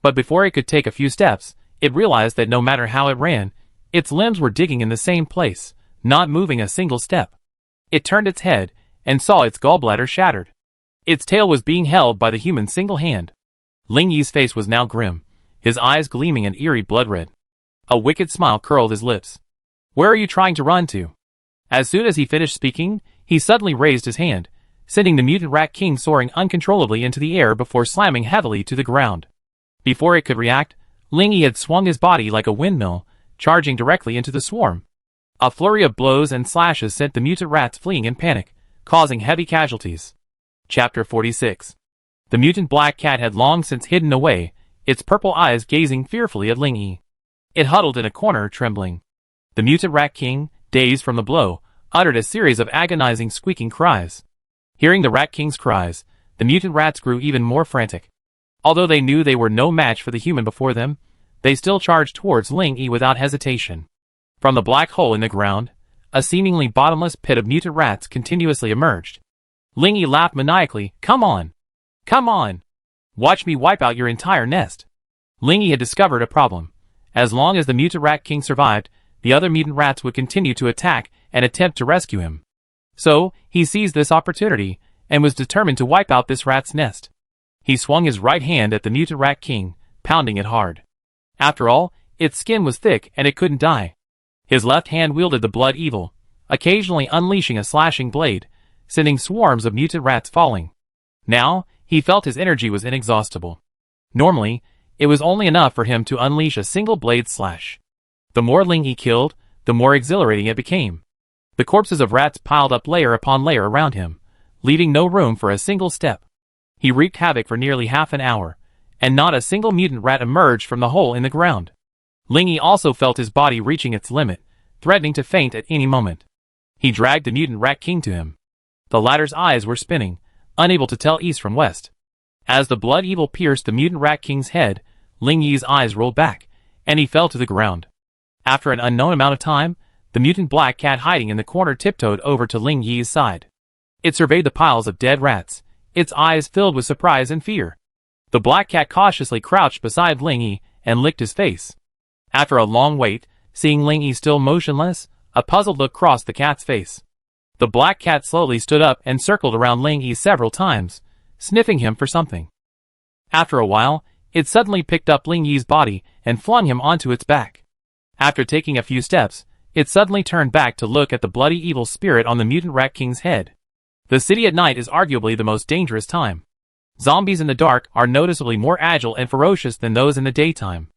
But before it could take a few steps, it realized that no matter how it ran, its limbs were digging in the same place, not moving a single step. It turned its head, and saw its gallbladder shattered. Its tail was being held by the human single hand. Ling Yi's face was now grim, his eyes gleaming an eerie blood red. A wicked smile curled his lips. "Where are you trying to run to?" As soon as he finished speaking, he suddenly raised his hand, sending the mutant rat king soaring uncontrollably into the air before slamming heavily to the ground. Before it could react, Ling Yi had swung his body like a windmill, charging directly into the swarm. A flurry of blows and slashes sent the mutant rats fleeing in panic, causing heavy casualties. Chapter 46. The mutant black cat had long since hidden away, its purple eyes gazing fearfully at Ling Yi. It huddled in a corner, trembling. The mutant rat king, dazed from the blow, uttered a series of agonizing squeaking cries. Hearing the rat king's cries, the mutant rats grew even more frantic. Although they knew they were no match for the human before them, they still charged towards Ling Yi without hesitation. From the black hole in the ground, a seemingly bottomless pit of mutant rats continuously emerged. Ling Yi laughed maniacally. "Come on! Come on! Watch me wipe out your entire nest." Ling Yi had discovered a problem. As long as the mutant rat king survived, the other mutant rats would continue to attack and attempt to rescue him. So, he seized this opportunity, and was determined to wipe out this rat's nest. He swung his right hand at the mutant rat king, pounding it hard. After all, its skin was thick and it couldn't die. His left hand wielded the blood evil, occasionally unleashing a slashing blade, sending swarms of mutant rats falling. Now, he felt his energy was inexhaustible. Normally, it was only enough for him to unleash a single blade slash. The more Ling Yi killed, the more exhilarating it became. The corpses of rats piled up layer upon layer around him, leaving no room for a single step. He wreaked havoc for nearly half an hour, and not a single mutant rat emerged from the hole in the ground. Ling Yi also felt his body reaching its limit, threatening to faint at any moment. He dragged the mutant rat king to him. The latter's eyes were spinning, unable to tell east from west. As the blood evil pierced the mutant rat king's head, Ling Yi's eyes rolled back, and he fell to the ground. After an unknown amount of time, the mutant black cat hiding in the corner tiptoed over to Ling Yi's side. It surveyed the piles of dead rats, its eyes filled with surprise and fear. The black cat cautiously crouched beside Ling Yi and licked his face. After a long wait, seeing Ling Yi still motionless, a puzzled look crossed the cat's face. The black cat slowly stood up and circled around Ling Yi several times, sniffing him for something. After a while, it suddenly picked up Ling Yi's body and flung him onto its back. After taking a few steps, it suddenly turned back to look at the bloody evil spirit on the mutant rat king's head. The city at night is arguably the most dangerous time. Zombies in the dark are noticeably more agile and ferocious than those in the daytime.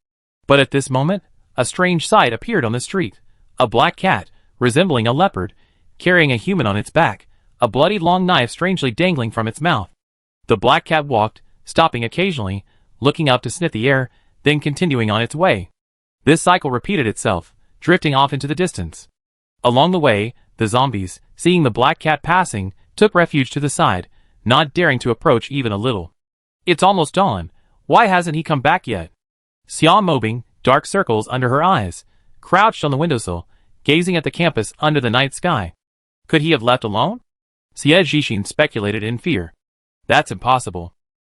But at this moment, a strange sight appeared on the street. A black cat, resembling a leopard, carrying a human on its back, a bloody long knife strangely dangling from its mouth. The black cat walked, stopping occasionally, looking up to sniff the air, then continuing on its way. This cycle repeated itself, drifting off into the distance. Along the way, the zombies, seeing the black cat passing, took refuge to the side, not daring to approach even a little. It's almost dawn. Why hasn't he come back yet? Xia Mobing, dark circles under her eyes, crouched on the windowsill, gazing at the campus under the night sky. Could he have left alone? Xie Zhixin speculated in fear. That's impossible.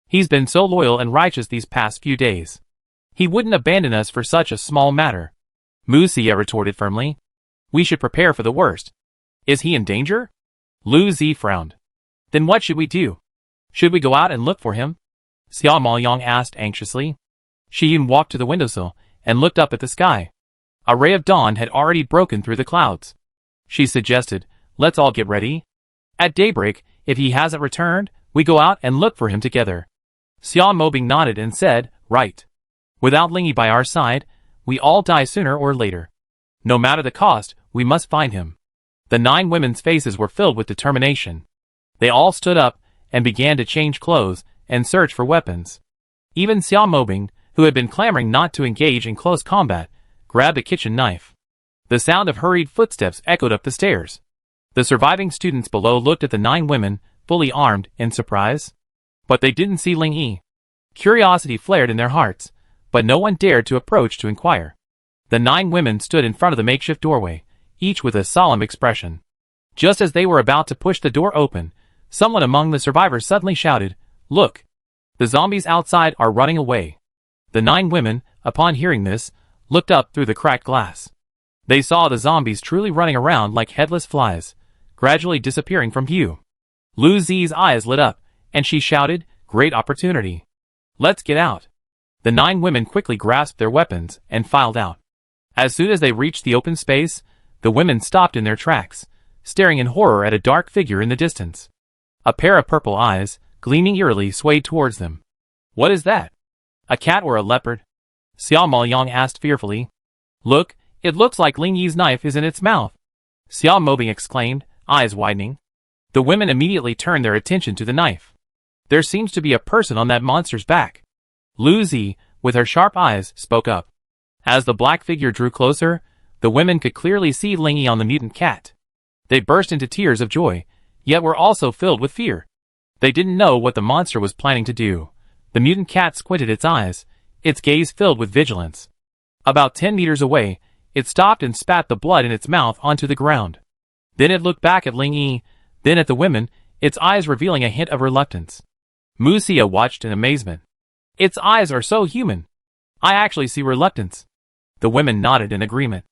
He's been so loyal and righteous these past few days. He wouldn't abandon us for such a small matter. Mu Xie retorted firmly. We should prepare for the worst. Is he in danger? Lu Zi frowned. Then what should we do? Should we go out and look for him? Xia Maoyang asked anxiously. Shi Yun walked to the windowsill and looked up at the sky. A ray of dawn had already broken through the clouds. She suggested, let's all get ready. At daybreak, if he hasn't returned, we go out and look for him together. Xia Mobing nodded and said, right. Without Ling Yi by our side, we all die sooner or later. No matter the cost, we must find him. The 9 women's faces were filled with determination. They all stood up and began to change clothes and search for weapons. Even Xia Mobing, who had been clamoring not to engage in close combat, grabbed a kitchen knife. The sound of hurried footsteps echoed up the stairs. The surviving students below looked at the 9 women, fully armed, in surprise. But they didn't see Ling Yi. Curiosity flared in their hearts, but no one dared to approach to inquire. The 9 women stood in front of the makeshift doorway, each with a solemn expression. Just as they were about to push the door open, someone among the survivors suddenly shouted, "Look! The zombies outside are running away." The 9 women, upon hearing this, looked up through the cracked glass. They saw the zombies truly running around like headless flies, gradually disappearing from view. Lu Zi's eyes lit up, and she shouted, "Great opportunity! Let's get out!" The 9 women quickly grasped their weapons and filed out. As soon as they reached the open space, the women stopped in their tracks, staring in horror at a dark figure in the distance. A pair of purple eyes, gleaming eerily, swayed towards them. What is that? A cat or a leopard? Xia Maoyang asked fearfully. Look, it looks like Ling Yi's knife is in its mouth. Xia Mobing exclaimed, eyes widening. The women immediately turned their attention to the knife. There seems to be a person on that monster's back. Lu Zi, with her sharp eyes, spoke up. As the black figure drew closer, the women could clearly see Ling Yi on the mutant cat. They burst into tears of joy, yet were also filled with fear. They didn't know what the monster was planning to do. The mutant cat squinted its eyes, its gaze filled with vigilance. About 10 meters away, it stopped and spat the blood in its mouth onto the ground. Then it looked back at Ling Yi, then at the women, its eyes revealing a hint of reluctance. Mu Xie watched in amazement. Its eyes are so human. I actually see reluctance. The women nodded in agreement.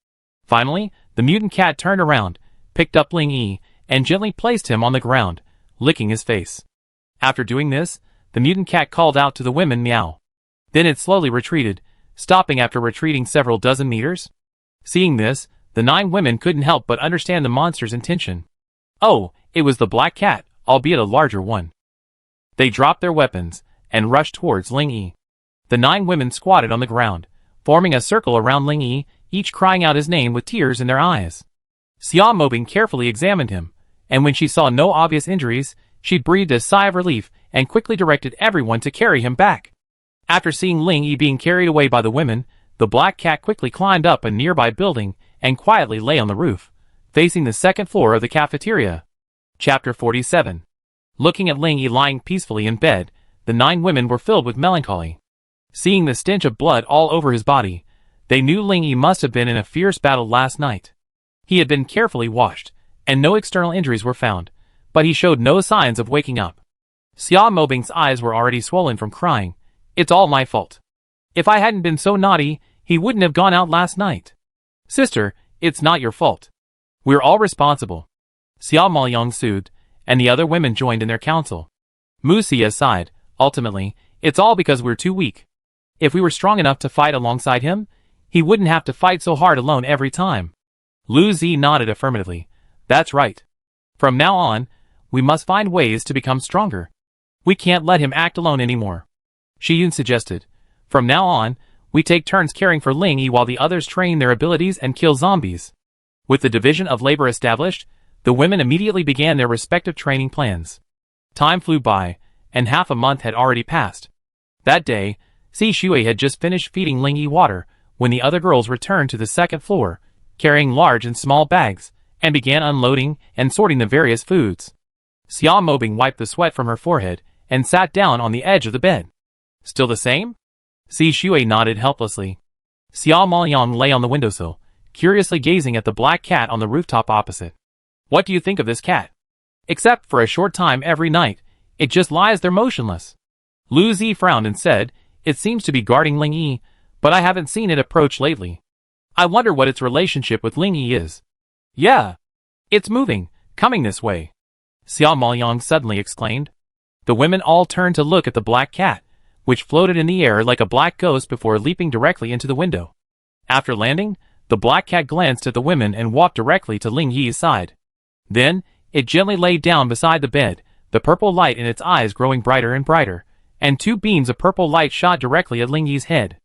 Finally, the mutant cat turned around, picked up Ling Yi, and gently placed him on the ground, licking his face. After doing this, the mutant cat called out to the women, meow. Then it slowly retreated, stopping after retreating several dozen meters. Seeing this, the 9 women couldn't help but understand the monster's intention. Oh, it was the black cat, albeit a larger one. They dropped their weapons and rushed towards Ling Yi. The 9 women squatted on the ground, forming a circle around Ling Yi, each crying out his name with tears in their eyes. Xia Mobing carefully examined him, and when she saw no obvious injuries, she breathed a sigh of relief and quickly directed everyone to carry him back. After seeing Ling Yi being carried away by the women, the black cat quickly climbed up a nearby building and quietly lay on the roof, facing the 2nd floor of the cafeteria. Chapter 47. Looking at Ling Yi lying peacefully in bed, the 9 women were filled with melancholy. Seeing the stench of blood all over his body, they knew Ling Yi must have been in a fierce battle last night. He had been carefully washed, and no external injuries were found, but he showed no signs of waking up. Xia Mobing's eyes were already swollen from crying. It's all my fault. If I hadn't been so naughty, he wouldn't have gone out last night. Sister, it's not your fault. We're all responsible. Xia Maoyang soothed, and the other women joined in their counsel. Mu Xie sighed, ultimately, it's all because we're too weak. If we were strong enough to fight alongside him, he wouldn't have to fight so hard alone every time. Lu Zi nodded affirmatively. That's right. From now on, we must find ways to become stronger. We can't let him act alone anymore. Shi Yun suggested. From now on, we take turns caring for Ling Yi while the others train their abilities and kill zombies. With the division of labor established, the women immediately began their respective training plans. Time flew by, and half a month had already passed. That day, Si Shui had just finished feeding Ling Yi water when the other girls returned to the second floor, carrying large and small bags, and began unloading and sorting the various foods. Xia Mobing wiped the sweat from her forehead and sat down on the edge of the bed. Still the same? Si Shui nodded helplessly. Xia Maoyang lay on the windowsill, curiously gazing at the black cat on the rooftop opposite. What do you think of this cat? Except for a short time every night, it just lies there motionless. Lu Zi frowned and said, it seems to be guarding Ling Yi, but I haven't seen it approach lately. I wonder what its relationship with Ling Yi is. Yeah. It's moving, coming this way. Xia Maoyang suddenly exclaimed. The women all turned to look at the black cat, which floated in the air like a black ghost before leaping directly into the window. After landing, the black cat glanced at the women and walked directly to Ling Yi's side. Then, it gently lay down beside the bed, the purple light in its eyes growing brighter and brighter, and two beams of purple light shot directly at Ling Yi's head.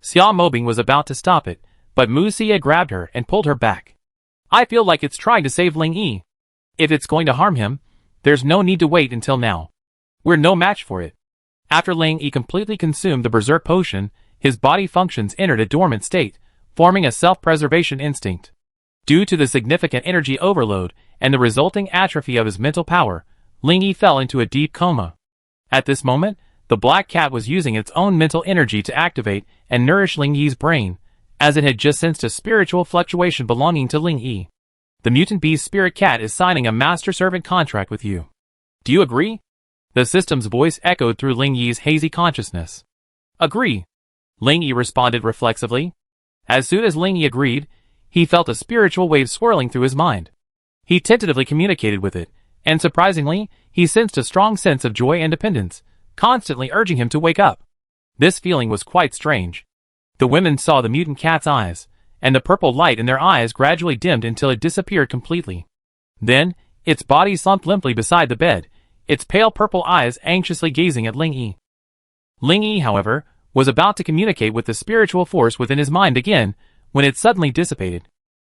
Xia Mobing was about to stop it, but Mu Xie grabbed her and pulled her back. I feel like it's trying to save Ling Yi. If it's going to harm him, there's no need to wait until now. We're no match for it. After Ling Yi completely consumed the berserk potion, his body functions entered a dormant state, forming a self-preservation instinct. Due to the significant energy overload and the resulting atrophy of his mental power, Ling Yi fell into a deep coma. At this moment, the black cat was using its own mental energy to activate and nourish Ling Yi's brain, as it had just sensed a spiritual fluctuation belonging to Ling Yi. The mutant beast spirit cat is signing a master-servant contract with you. Do you agree? The system's voice echoed through Ling Yi's hazy consciousness. Agree. Ling Yi responded reflexively. As soon as Ling Yi agreed, he felt a spiritual wave swirling through his mind. He tentatively communicated with it, and surprisingly, he sensed a strong sense of joy and dependence, constantly urging him to wake up. This feeling was quite strange. The women saw the mutant cat's eyes, and the purple light in their eyes gradually dimmed until it disappeared completely. Then, its body slumped limply beside the bed, its pale purple eyes anxiously gazing at Ling Yi. Ling Yi, however, was about to communicate with the spiritual force within his mind again, when it suddenly dissipated.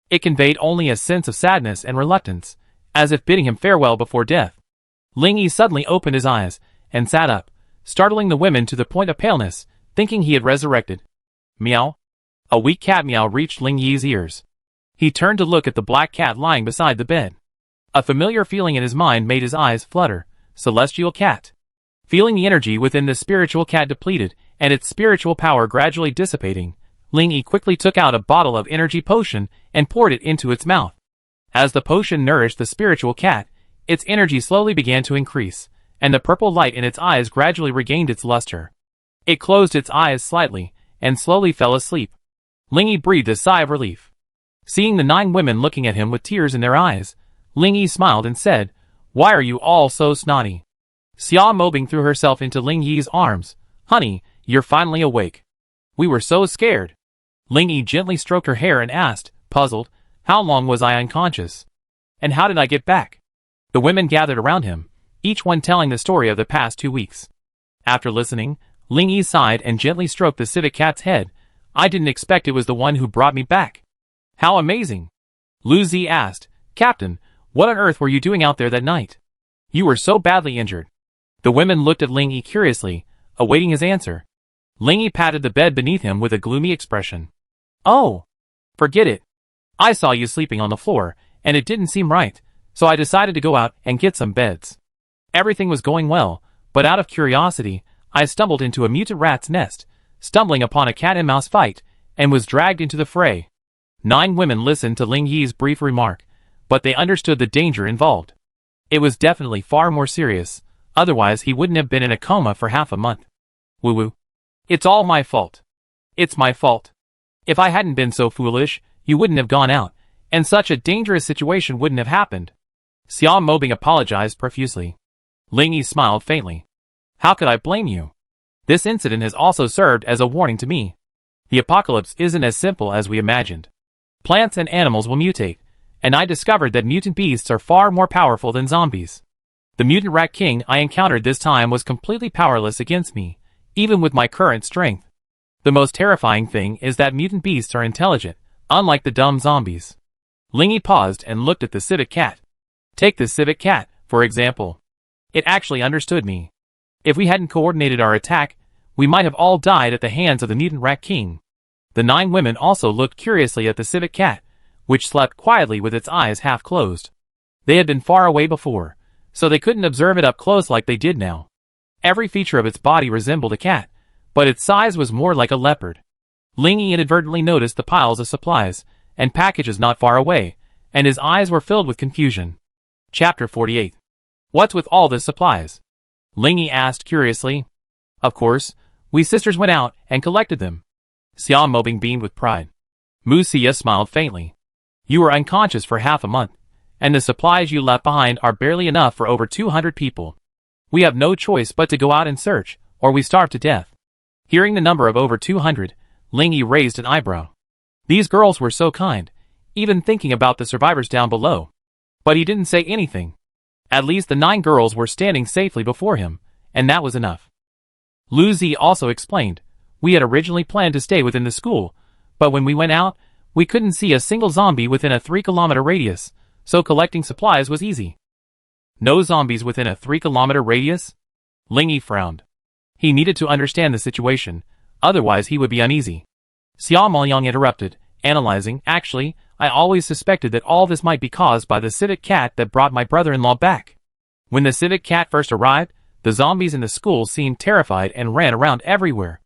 It conveyed only a sense of sadness and reluctance, as if bidding him farewell before death. Ling Yi suddenly opened his eyes, and sat up, startling the women to the point of paleness, thinking he had resurrected. Meow. A weak cat meow reached Ling Yi's ears. He turned to look at the black cat lying beside the bed. A familiar feeling in his mind made his eyes flutter. Celestial cat. Feeling the energy within the spiritual cat depleted, and its spiritual power gradually dissipating, Ling Yi quickly took out a bottle of energy potion and poured it into its mouth. As the potion nourished the spiritual cat, its energy slowly began to increase, and the purple light in its eyes gradually regained its luster. It closed its eyes slightly, and slowly fell asleep. Ling Yi breathed a sigh of relief. Seeing the 9 women looking at him with tears in their eyes, Ling Yi smiled and said, Why are you all so snotty? Xia Mobing threw herself into Ling Yi's arms. Honey, you're finally awake. We were so scared. Ling Yi gently stroked her hair and asked, puzzled, how long was I unconscious? And how did I get back? The women gathered around him, each one telling the story of the past 2 weeks. After listening, Ling Yi sighed and gently stroked the civet cat's head. I didn't expect it was the one who brought me back. How amazing! Lu Zi asked, Captain, what on earth were you doing out there that night? You were so badly injured. The women looked at Ling Yi curiously, awaiting his answer. Ling Yi patted the bed beneath him with a gloomy expression. Oh! Forget it. I saw you sleeping on the floor, and it didn't seem right, so I decided to go out and get some beds. Everything was going well, but out of curiosity, I stumbled into a mutant rat's nest, stumbling upon a cat-and-mouse fight, and was dragged into the fray. 9 women listened to Ling Yi's brief remark, but they understood the danger involved. It was definitely far more serious, otherwise he wouldn't have been in a coma for half a month. Woo-woo. It's all my fault. It's my fault. If I hadn't been so foolish, you wouldn't have gone out, and such a dangerous situation wouldn't have happened. Xia Mobing apologized profusely. Ling Yi smiled faintly. How could I blame you? This incident has also served as a warning to me. The apocalypse isn't as simple as we imagined. Plants and animals will mutate, and I discovered that mutant beasts are far more powerful than zombies. The mutant rat king I encountered this time was completely powerless against me, even with my current strength. The most terrifying thing is that mutant beasts are intelligent, unlike the dumb zombies. Lingy paused and looked at the civet cat. Take the civet cat, for example. It actually understood me. If we hadn't coordinated our attack, we might have all died at the hands of the mutant rat king. The 9 women also looked curiously at the civet cat, which slept quietly with its eyes half closed. They had been far away before, so they couldn't observe it up close like they did now. Every feature of its body resembled a cat, but its size was more like a leopard. Lingy inadvertently noticed the piles of supplies and packages not far away, and his eyes were filled with confusion. Chapter 48. What's with all the supplies? Lingy asked curiously. Of course, we sisters went out and collected them. Xiao Mobing beamed with pride. Mu Xia smiled faintly. You were unconscious for half a month, and the supplies you left behind are barely enough for over 200 people. We have no choice but to go out and search, or we starve to death. Hearing the number of over 200, Lingy raised an eyebrow. These girls were so kind, even thinking about the survivors down below. But he didn't say anything. At least the 9 girls were standing safely before him, and that was enough. Lu Zi also explained, we had originally planned to stay within the school, but when we went out, we couldn't see a single zombie within a 3-kilometer radius, so collecting supplies was easy. No zombies within a 3-kilometer radius? Lingy frowned. He needed to understand the situation, otherwise he would be uneasy. Xiao Moyang interrupted, analyzing, actually, I always suspected that all this might be caused by the civet cat that brought my brother-in-law back. When the civet cat first arrived, the zombies in the school seemed terrified and ran around everywhere.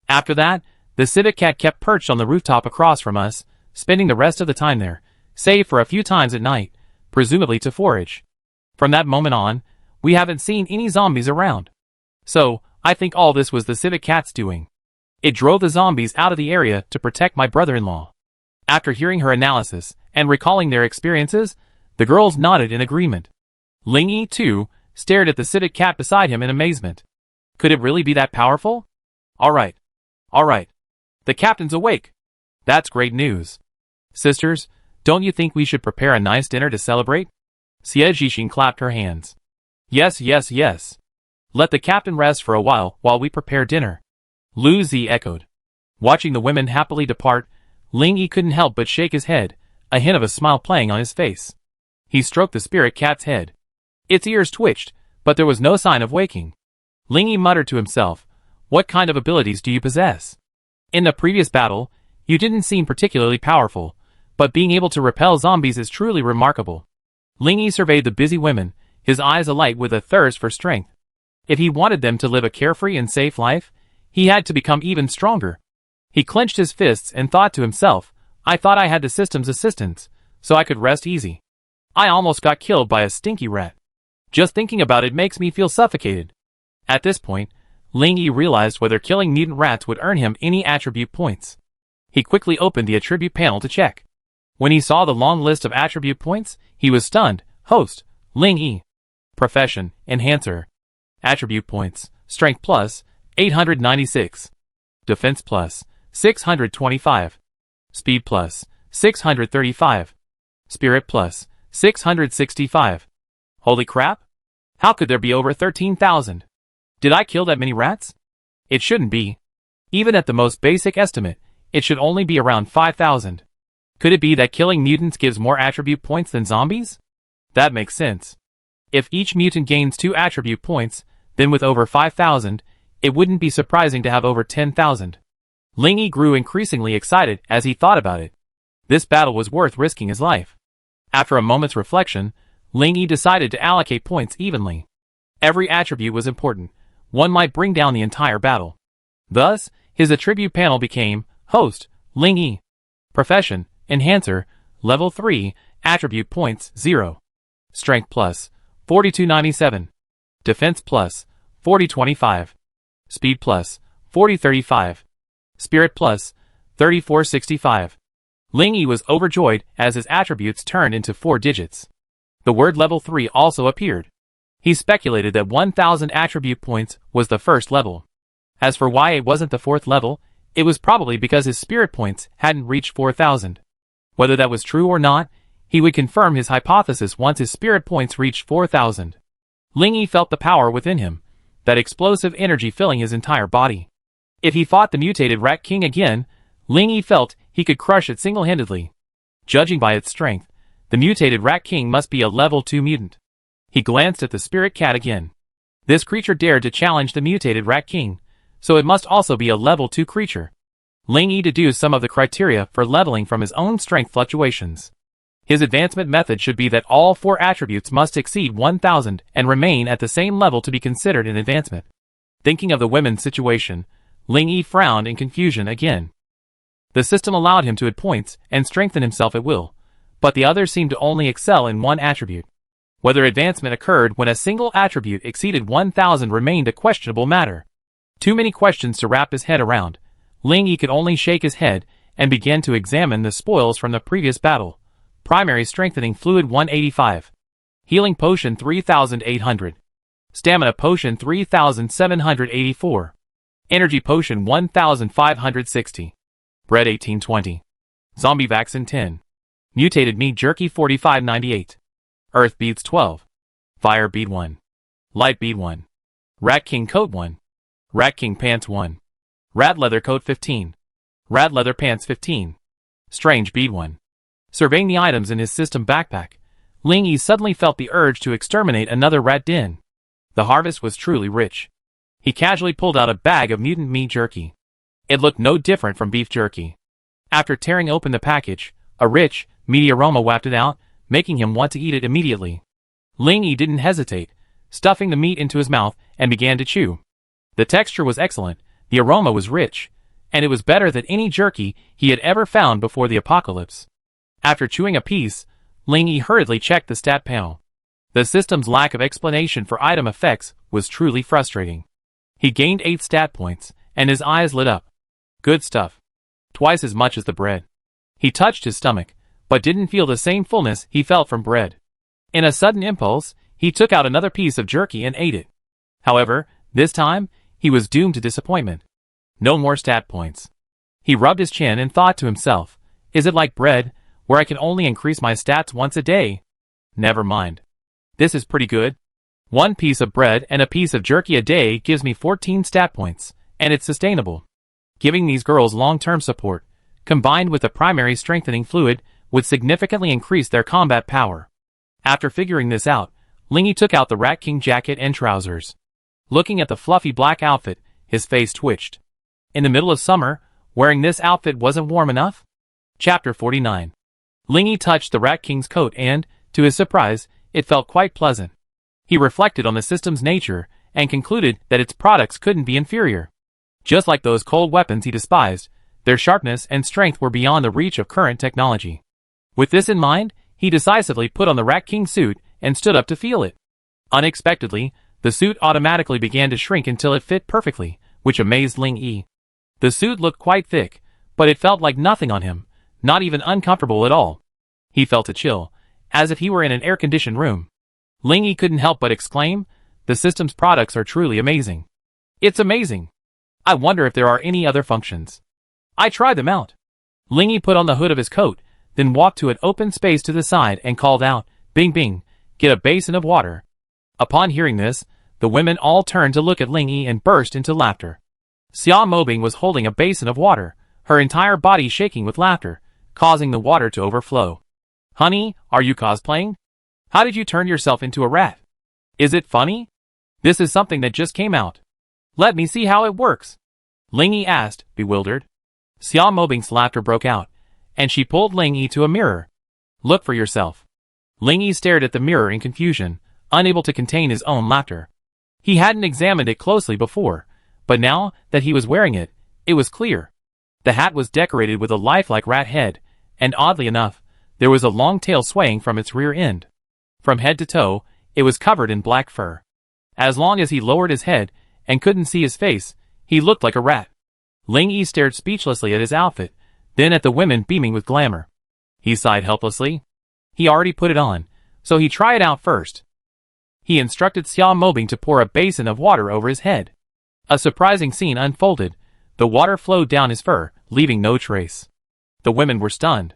After that, the civet cat kept perched on the rooftop across from us, spending the rest of the time there, save for a few times at night, presumably to forage. From that moment on, we haven't seen any zombies around. So, I think all this was the civet cat's doing. It drove the zombies out of the area to protect my brother-in-law. After hearing her analysis and recalling their experiences, the girls nodded in agreement. Lingy, too, stared at the civet cat beside him in amazement. Could it really be that powerful? All right. The captain's awake. That's great news. Sisters, don't you think we should prepare a nice dinner to celebrate? Xie Zhixing clapped her hands. Yes. Let the captain rest for a while we prepare dinner. Lu Zi echoed. Watching the women happily depart, Lingy couldn't help but shake his head, a hint of a smile playing on his face. He stroked the spirit cat's head. Its ears twitched, but there was no sign of waking. Lingy muttered to himself, what kind of abilities do you possess? In the previous battle, you didn't seem particularly powerful, but being able to repel zombies is truly remarkable. Lingy surveyed the busy women, his eyes alight with a thirst for strength. If he wanted them to live a carefree and safe life, he had to become even stronger. He clenched his fists and thought to himself, I thought I had the system's assistance, so I could rest easy. I almost got killed by a stinky rat. Just thinking about it makes me feel suffocated. At this point, Lingy realized whether killing mutant rats would earn him any attribute points. He quickly opened the attribute panel to check. When he saw the long list of attribute points, he was stunned. Host, Lingy. Profession, Enhancer. Attribute points, Strength plus, 896. Defense plus, 625. Speed plus, 635. Spirit plus, 665. Holy crap! How could there be over 13,000? Did I kill that many rats? It shouldn't be. Even at the most basic estimate, it should only be around 5,000. Could it be that killing mutants gives more attribute points than zombies? That makes sense. If each mutant gains 2 attribute points, then with over 5,000, it wouldn't be surprising to have over 10,000. Lingy grew increasingly excited as he thought about it. This battle was worth risking his life. After a moment's reflection, Lingy decided to allocate points evenly. Every attribute was important. One might bring down the entire battle. Thus, his attribute panel became Host, Lingy. Profession, Enhancer, Level 3, Attribute Points, 0. Strength plus, 4297. Defense plus, 4025. Speed plus, 4035. Spirit plus, 3465. Lingy was overjoyed as his attributes turned into 4 digits. The word Level 3 also appeared. He speculated that 1,000 attribute points was the first level. As for why it wasn't the 4th level, it was probably because his spirit points hadn't reached 4,000. Whether that was true or not, he would confirm his hypothesis once his spirit points reached 4,000. Ling Yi felt the power within him, that explosive energy filling his entire body. If he fought the mutated Rat King again, Ling Yi felt he could crush it single-handedly. Judging by its strength, the mutated Rat King must be a level 2 mutant. He glanced at the spirit cat again. This creature dared to challenge the mutated Rat King, so it must also be a level 2 creature. Ling Yi deduced some of the criteria for leveling from his own strength fluctuations. His advancement method should be that all 4 attributes must exceed 1,000 and remain at the same level to be considered an advancement. Thinking of the women's situation, Ling Yi frowned in confusion again. The system allowed him to add points and strengthen himself at will, but the others seemed to only excel in one attribute. Whether advancement occurred when a single attribute exceeded 1,000 remained a questionable matter. Too many questions to wrap his head around. Ling Yi could only shake his head and began to examine the spoils from the previous battle. Primary Strengthening Fluid 185. Healing Potion 3,800. Stamina Potion 3,784. Energy Potion 1,560. Bread 1820. Zombie Vaccine 10. Mutated Meat Jerky 4598. Earth Beads 12. Fire Bead 1. Light Bead 1. Rat King Coat 1. Rat King Pants 1. Rat Leather Coat 15. Rat Leather Pants 15. Strange Bead 1. Surveying the items in his system backpack, Ling Yi suddenly felt the urge to exterminate another rat den. The harvest was truly rich. He casually pulled out a bag of mutant meat jerky. It looked no different from beef jerky. After tearing open the package, a rich, meaty aroma wafted out, making him want to eat it immediately. Ling Yi didn't hesitate, stuffing the meat into his mouth and began to chew. The texture was excellent, the aroma was rich, and it was better than any jerky he had ever found before the apocalypse. After chewing a piece, Ling Yi hurriedly checked the stat panel. The system's lack of explanation for item effects was truly frustrating. He gained 8 stat points, and his eyes lit up. Good stuff. Twice as much as the bread. He touched his stomach, but didn't feel the same fullness he felt from bread. In a sudden impulse, he took out another piece of jerky and ate it. However, this time, he was doomed to disappointment. No more stat points. He rubbed his chin and thought to himself, is it like bread, where I can only increase my stats once a day? Never mind. This is pretty good. 1 piece of bread and a piece of jerky a day gives me 14 stat points, and it's sustainable. Giving these girls long-term support, combined with the primary strengthening fluid, would significantly increase their combat power. After figuring this out, Ling Yi took out the Rat King jacket and trousers. Looking at the fluffy black outfit, his face twitched. In the middle of summer, wearing this outfit wasn't warm enough? Chapter 49. Ling Yi touched the Rat King's coat and, to his surprise, it felt quite pleasant. He reflected on the system's nature and concluded that its products couldn't be inferior. Just like those cold weapons he despised, their sharpness and strength were beyond the reach of current technology. With this in mind, he decisively put on the Rat King suit and stood up to feel it. Unexpectedly, the suit automatically began to shrink until it fit perfectly, which amazed Ling Yi. The suit looked quite thick, but it felt like nothing on him, not even uncomfortable at all. He felt a chill, as if he were in an air-conditioned room. Ling Yi couldn't help but exclaim, the system's products are truly amazing. It's amazing. I wonder if there are any other functions. I tried them out. Ling Yi put on the hood of his coat, then walked to an open space to the side and called out, Bing Bing, get a basin of water. Upon hearing this, the women all turned to look at Ling Yi and burst into laughter. Xia Mobing was holding a basin of water, her entire body shaking with laughter, causing the water to overflow. Honey, are you cosplaying? How did you turn yourself into a rat? Is it funny? This is something that just came out. Let me see how it works. Ling Yi asked, bewildered. Xia Mobing's laughter broke out, and she pulled Ling Yi to a mirror. Look for yourself. Ling Yi stared at the mirror in confusion, unable to contain his own laughter. He hadn't examined it closely before, but now that he was wearing it, it was clear. The hat was decorated with a lifelike rat head, and oddly enough, there was a long tail swaying from its rear end. From head to toe, it was covered in black fur. As long as he lowered his head and couldn't see his face, he looked like a rat. Ling Yi stared speechlessly at his outfit, then at the women beaming with glamour. He sighed helplessly. He already put it on, so he tried it out first. He instructed Xia Mobing to pour a basin of water over his head. A surprising scene unfolded. The water flowed down his fur, leaving no trace. The women were stunned.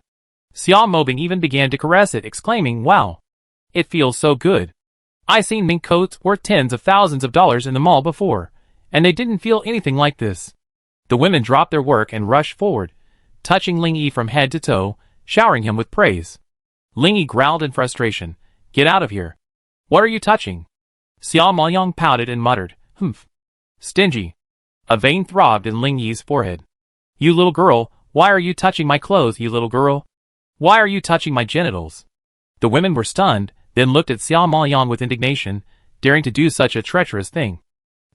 Xiao Mobing even began to caress it, exclaiming, "Wow! It feels so good. I seen mink coats worth tens of thousands of dollars in the mall before, and they didn't feel anything like this." The women dropped their work and rushed forward, touching Ling Yi from head to toe, showering him with praise. Ling Yi growled in frustration, "Get out of here. What are you touching?" Xiao Maoyang pouted and muttered, "Humph. Stingy." A vein throbbed in Ling Yi's forehead. "You little girl, why are you touching my clothes, you little girl? Why are you touching my genitals?" The women were stunned, then looked at Xiao Maoyang with indignation, daring to do such a treacherous thing.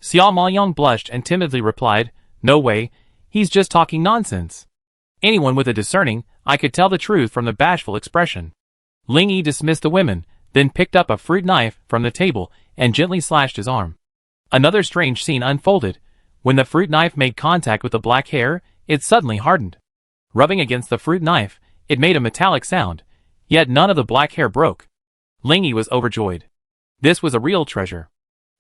Xiao Maoyang blushed and timidly replied, "No way, he's just talking nonsense." Anyone with a discerning eye could tell the truth from the bashful expression. Ling Yi dismissed the women, then picked up a fruit knife from the table and gently slashed his arm. Another strange scene unfolded. When the fruit knife made contact with the black hair, it suddenly hardened. Rubbing against the fruit knife, it made a metallic sound, yet none of the black hair broke. Ling Yi was overjoyed. This was a real treasure.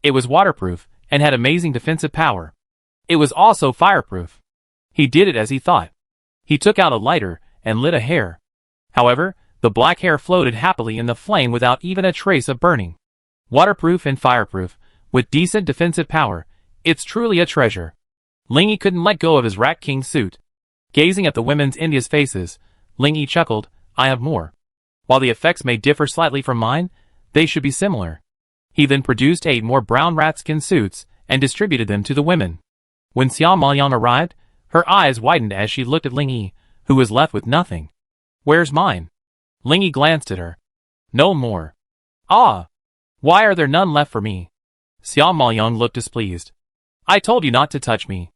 It was waterproof and had amazing defensive power. It was also fireproof. He did it as he thought. He took out a lighter and lit a hair. However, the black hair floated happily in the flame without even a trace of burning. Waterproof and fireproof, with decent defensive power, it's truly a treasure. Ling Yi couldn't let go of his Rat King suit. Gazing at the women's India's faces, Ling Yi chuckled, "I have more. While the effects may differ slightly from mine, they should be similar." He then produced 8 more brown rat skin suits and distributed them to the women. When Xiao Maoyang arrived, her eyes widened as she looked at Ling Yi, who was left with nothing. "Where's mine?" Ling Yi glanced at her. "No more." "Ah! Why are there none left for me?" Xiao Maoyang looked displeased. "I told you not to touch me,"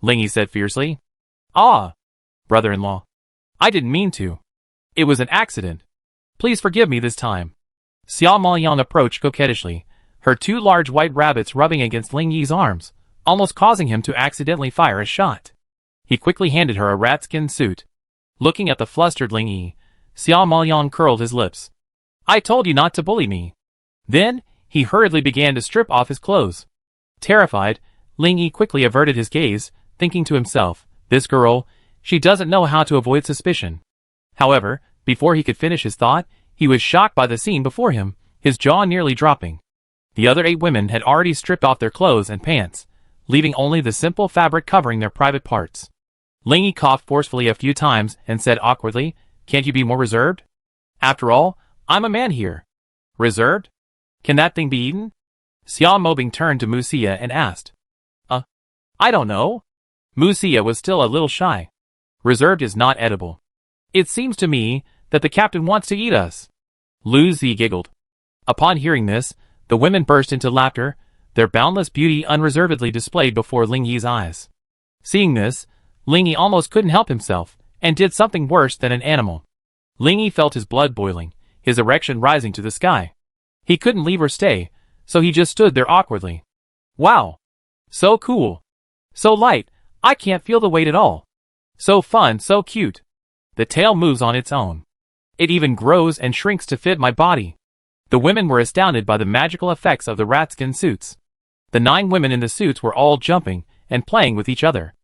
Ling Yi said fiercely. "Ah! Brother-in-law. I didn't mean to. It was an accident. Please forgive me this time." Xiao Maoyang approached coquettishly, her 2 large white rabbits rubbing against Ling Yi's arms, almost causing him to accidentally fire a shot. He quickly handed her a rat-skin suit. Looking at the flustered Ling Yi, Xiao Maoyang curled his lips. "I told you not to bully me." Then, he hurriedly began to strip off his clothes. Terrified, Ling Yi quickly averted his gaze, thinking to himself, "This girl, she doesn't know how to avoid suspicion." However, before he could finish his thought, he was shocked by the scene before him, his jaw nearly dropping. The other 8 women had already stripped off their clothes and pants, leaving only the simple fabric covering their private parts. Ling Yi coughed forcefully a few times and said awkwardly, "Can't you be more reserved? After all, I'm a man here." "Reserved? Can that thing be eaten?" Xiao Mobing turned to Musia and asked. I don't know." Musia was still a little shy. "Reserved is not edible. It seems to me that the captain wants to eat us." Lu Zi giggled. Upon hearing this, the women burst into laughter, their boundless beauty unreservedly displayed before Ling Yi's eyes. Seeing this, Ling Yi almost couldn't help himself, and did something worse than an animal. Ling Yi felt his blood boiling, his erection rising to the sky. He couldn't leave or stay, so he just stood there awkwardly. "Wow! So cool! So light, I can't feel the weight at all. So fun, so cute. The tail moves on its own. It even grows and shrinks to fit my body." The women were astounded by the magical effects of the rat-skin suits. The 9 women in the suits were all jumping and playing with each other.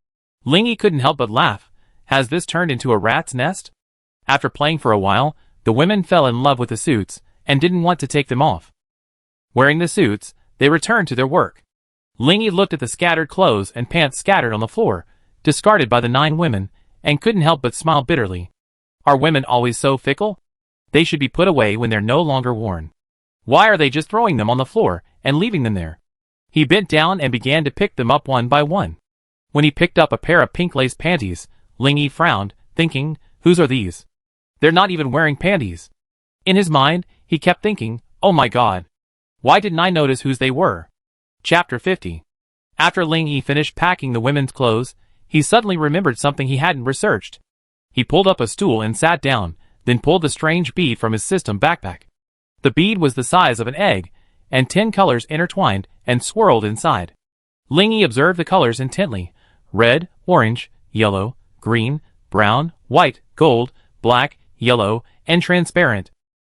Ling Yi couldn't help but laugh. Has this turned into a rat's nest? After playing for a while, the women fell in love with the suits and didn't want to take them off. Wearing the suits, they returned to their work. Ling Yi looked at the scattered clothes and pants scattered on the floor, discarded by the 9 women, and couldn't help but smile bitterly. Are women always so fickle? They should be put away when they're no longer worn. Why are they just throwing them on the floor and leaving them there? He bent down and began to pick them up one by one. When he picked up a pair of pink lace panties, Ling Yi frowned, thinking, "Whose are these? They're not even wearing panties." In his mind, he kept thinking, "Oh my god. Why didn't I notice whose they were?" Chapter 50. After Ling Yi finished packing the women's clothes, he suddenly remembered something he hadn't researched. He pulled up a stool and sat down, then pulled the strange bead from his system backpack. The bead was the size of an egg, and 10 colors intertwined and swirled inside. Ling Yi observed the colors intently: red, orange, yellow, green, brown, white, gold, black, yellow, and transparent.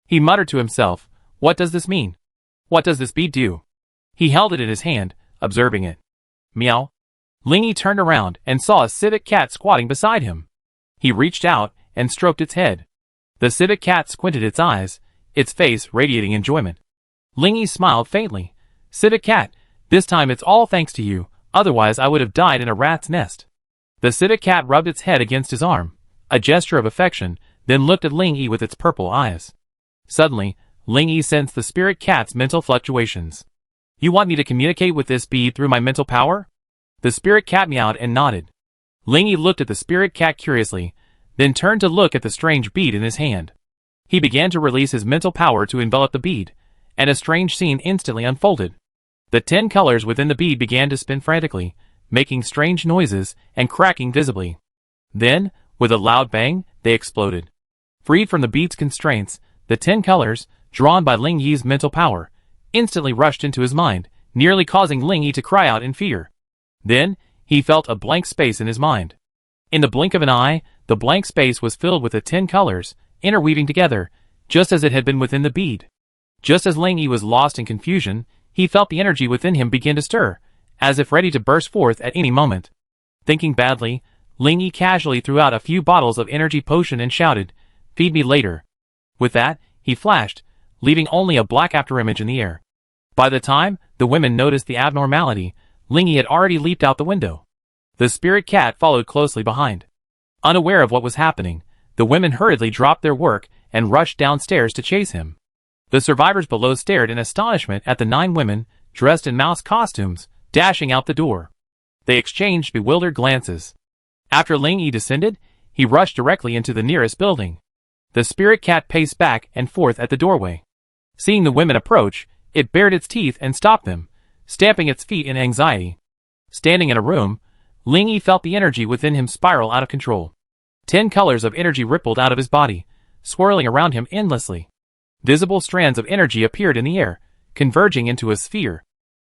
He muttered to himself, "What does this mean? What does this bead do?" He held it in his hand, observing it. Meow. Ling turned around and saw a civet cat squatting beside him. He reached out and stroked its head. The civet cat squinted its eyes, its face radiating enjoyment. Ling smiled faintly. Civet cat, this time it's all thanks to you, otherwise I would have died in a rat's nest. The civet cat rubbed its head against his arm, a gesture of affection, then looked at Ling with its purple eyes. Suddenly, Ling sensed the spirit cat's mental fluctuations. You want me to communicate with this bead through my mental power? The spirit cat meowed and nodded. Ling looked at the spirit cat curiously, then turned to look at the strange bead in his hand. He began to release his mental power to envelop the bead, and a strange scene instantly unfolded. The 10 colors within the bead began to spin frantically, making strange noises and cracking visibly. Then, with a loud bang, they exploded. Freed from the bead's constraints, the 10 colors, drawn by Ling Yi's mental power, instantly rushed into his mind, nearly causing Ling Yi to cry out in fear. Then, he felt a blank space in his mind. In the blink of an eye, the blank space was filled with the 10 colors, interweaving together, just as it had been within the bead. Just as Ling Yi was lost in confusion, he felt the energy within him begin to stir, as if ready to burst forth at any moment. Thinking badly, Ling Yi casually threw out a few bottles of energy potion and shouted, "Feed me later." With that, he flashed, leaving only a black afterimage in the air. By the time the women noticed the abnormality, Ling Yi had already leaped out the window. The spirit cat followed closely behind. Unaware of what was happening, the women hurriedly dropped their work and rushed downstairs to chase him. The survivors below stared in astonishment at the 9 women, dressed in mouse costumes, dashing out the door. They exchanged bewildered glances. After Ling Yi descended, he rushed directly into the nearest building. The spirit cat paced back and forth at the doorway. Seeing the women approach, it bared its teeth and stopped them, stamping its feet in anxiety. Standing in a room, Ling Yi felt the energy within him spiral out of control. 10 colors of energy rippled out of his body, swirling around him endlessly. Visible strands of energy appeared in the air, converging into a sphere.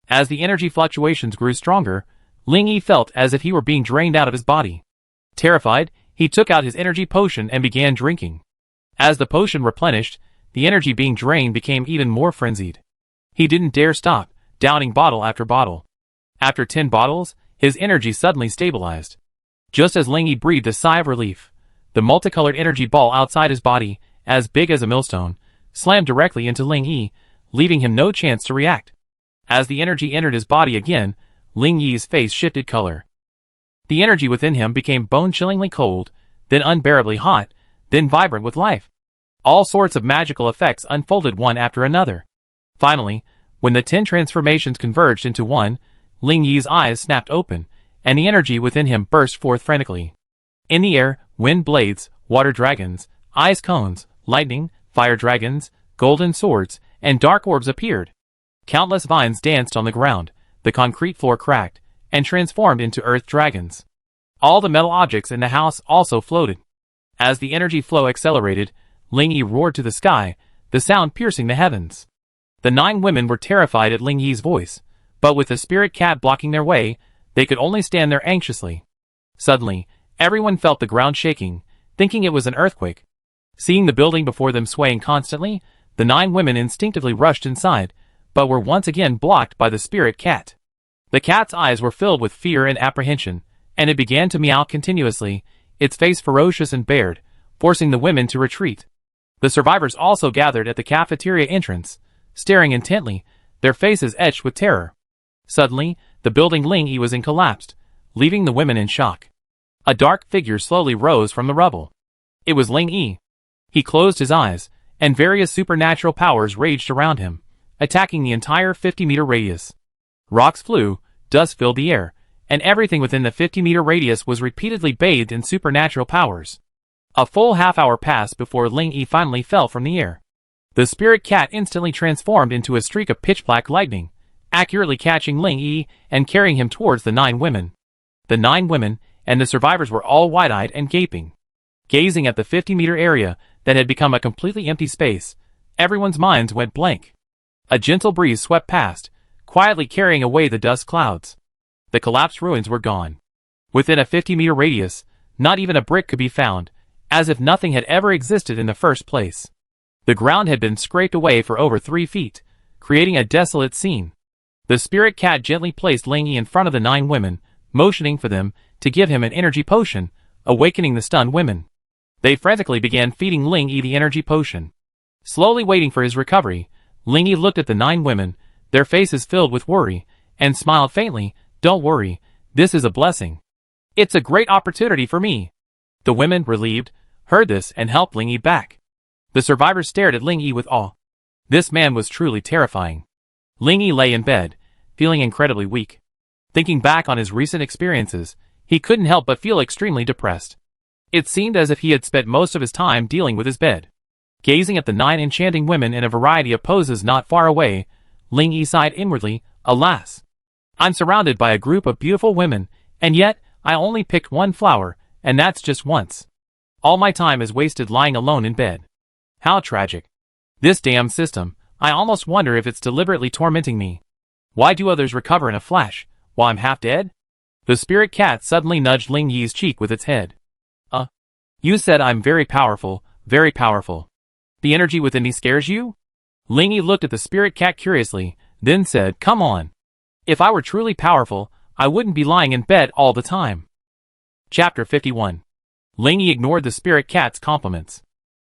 As the energy fluctuations grew stronger, Ling Yi felt as if he were being drained out of his body. Terrified, he took out his energy potion and began drinking. As the potion replenished, the energy being drained became even more frenzied. He didn't dare stop, downing bottle after bottle. After 10 bottles, his energy suddenly stabilized. Just as Ling Yi breathed a sigh of relief, the multicolored energy ball outside his body, as big as a millstone, slammed directly into Ling Yi, leaving him no chance to react. As the energy entered his body again, Ling Yi's face shifted color. The energy within him became bone-chillingly cold, then unbearably hot, then vibrant with life. All sorts of magical effects unfolded one after another. Finally, when the 10 transformations converged into one, Ling Yi's eyes snapped open, and the energy within him burst forth frantically. In the air, wind blades, water dragons, ice cones, lightning, fire dragons, golden swords, and dark orbs appeared. Countless vines danced on the ground, the concrete floor cracked, and transformed into earth dragons. All the metal objects in the house also floated. As the energy flow accelerated, Ling Yi roared to the sky, the sound piercing the heavens. The 9 women were terrified at Ling Yi's voice, but with the spirit cat blocking their way, they could only stand there anxiously. Suddenly, everyone felt the ground shaking, thinking it was an earthquake. Seeing the building before them swaying constantly, the 9 women instinctively rushed inside, but were once again blocked by the spirit cat. The cat's eyes were filled with fear and apprehension, and it began to meow continuously, its face ferocious and bared, forcing the women to retreat. The survivors also gathered at the cafeteria entrance, staring intently, their faces etched with terror. Suddenly, the building Ling Yi was in collapsed, leaving the women in shock. A dark figure slowly rose from the rubble. It was Ling Yi. He closed his eyes, and various supernatural powers raged around him, attacking the entire 50-meter radius. Rocks flew, dust filled the air, and everything within the 50-meter radius was repeatedly bathed in supernatural powers. A full half-hour passed before Ling Yi finally fell from the air. The spirit cat instantly transformed into a streak of pitch-black lightning, accurately catching Ling Yi and carrying him towards the 9 women. The 9 women and the survivors were all wide-eyed and gaping. Gazing at the 50-meter area that had become a completely empty space, everyone's minds went blank. A gentle breeze swept past, quietly carrying away the dust clouds. The collapsed ruins were gone. Within a 50-meter radius, not even a brick could be found, as if nothing had ever existed in the first place. The ground had been scraped away for over 3 feet, creating a desolate scene. The spirit cat gently placed Ling Yi in front of the 9 women, motioning for them to give him an energy potion, awakening the stunned women. They frantically began feeding Ling Yi the energy potion. Slowly waiting for his recovery, Ling Yi looked at the 9 women, their faces filled with worry, and smiled faintly. "Don't worry, this is a blessing. It's a great opportunity for me." The women, relieved, heard this and helped Ling Yi back. The survivors stared at Ling Yi with awe. This man was truly terrifying. Ling Yi lay in bed, feeling incredibly weak. Thinking back on his recent experiences, he couldn't help but feel extremely depressed. It seemed as if he had spent most of his time dealing with his bed. Gazing at the 9 enchanting women in a variety of poses not far away, Ling Yi sighed inwardly. "Alas! I'm surrounded by a group of beautiful women, and yet I only picked one flower, and that's just once. All my time is wasted lying alone in bed. How tragic. This damn system, I almost wonder if it's deliberately tormenting me. Why do others recover in a flash, while I'm half dead?" The spirit cat suddenly nudged Ling Yi's cheek with its head. You said I'm very powerful, very powerful. The energy within me scares you?" Ling Yi looked at the spirit cat curiously, then said, "Come on. If I were truly powerful, I wouldn't be lying in bed all the time." Chapter 51. Ling Yi ignored the spirit cat's compliments.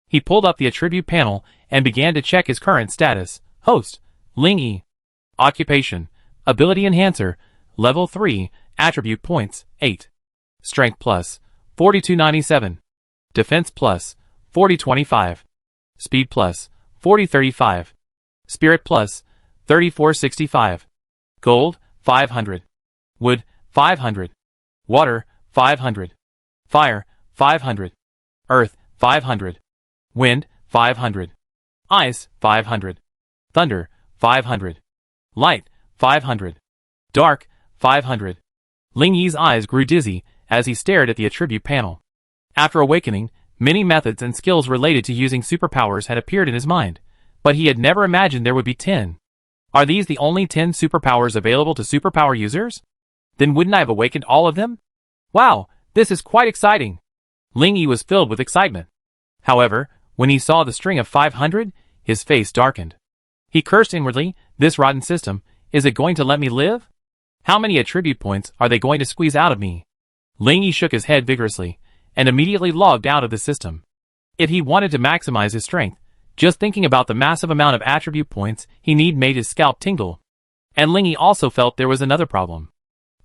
He pulled up the attribute panel and began to check his current status. Host, Ling Yi. Occupation, Ability Enhancer, Level 3, Attribute Points, 8. Strength Plus, 4297. Defense Plus, 4025. Speed Plus, 4035. Spirit Plus, 3465. Gold, 500. Wood, 500. Water, 500. Fire, 500. Earth, 500. Wind, 500. Ice, 500. Thunder, 500. Light, 500. Dark, 500. Ling Yi's eyes grew dizzy as he stared at the attribute panel. After awakening, many methods and skills related to using superpowers had appeared in his mind, but he had never imagined there would be 10. Are these the only 10 superpowers available to superpower users? Then wouldn't I have awakened all of them? Wow, this is quite exciting. Ling Yi was filled with excitement. However, when he saw the string of 500, his face darkened. He cursed inwardly, "This rotten system, is it going to let me live? How many attribute points are they going to squeeze out of me?" Ling Yi shook his head vigorously, and immediately logged out of the system. If he wanted to maximize his strength, just thinking about the massive amount of attribute points he need made his scalp tingle. And Ling Yi also felt there was another problem.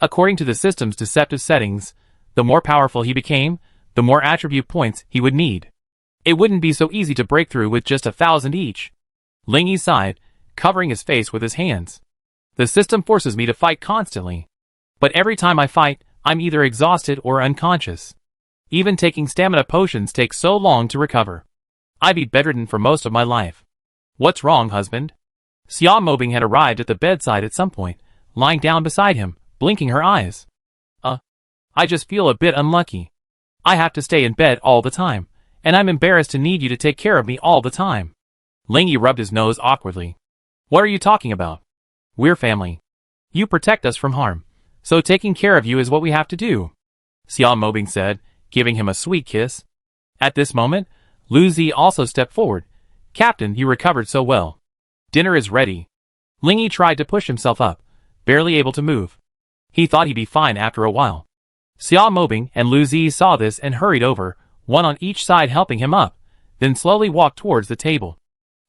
According to the system's deceptive settings, the more powerful he became, the more attribute points he would need. It wouldn't be so easy to break through with just 1,000 each. Ling Yi sighed, covering his face with his hands. The system forces me to fight constantly. But every time I fight, I'm either exhausted or unconscious. Even taking stamina potions takes so long to recover. I'd be bedridden for most of my life. What's wrong, husband? Xia Mobing had arrived at the bedside at some point, lying down beside him, blinking her eyes. I just feel a bit unlucky. I have to stay in bed all the time, and I'm embarrassed to need you to take care of me all the time. Ling Yi rubbed his nose awkwardly. What are you talking about? We're family. You protect us from harm, so taking care of you is what we have to do, Xia Mobing said, giving him a sweet kiss. At this moment, Lu Zi also stepped forward. Captain, you recovered so well. Dinner is ready. Ling Yi tried to push himself up, barely able to move. He thought he'd be fine after a while. Xia Mobing and Lu Zi saw this and hurried over, one on each side helping him up, then slowly walked towards the table.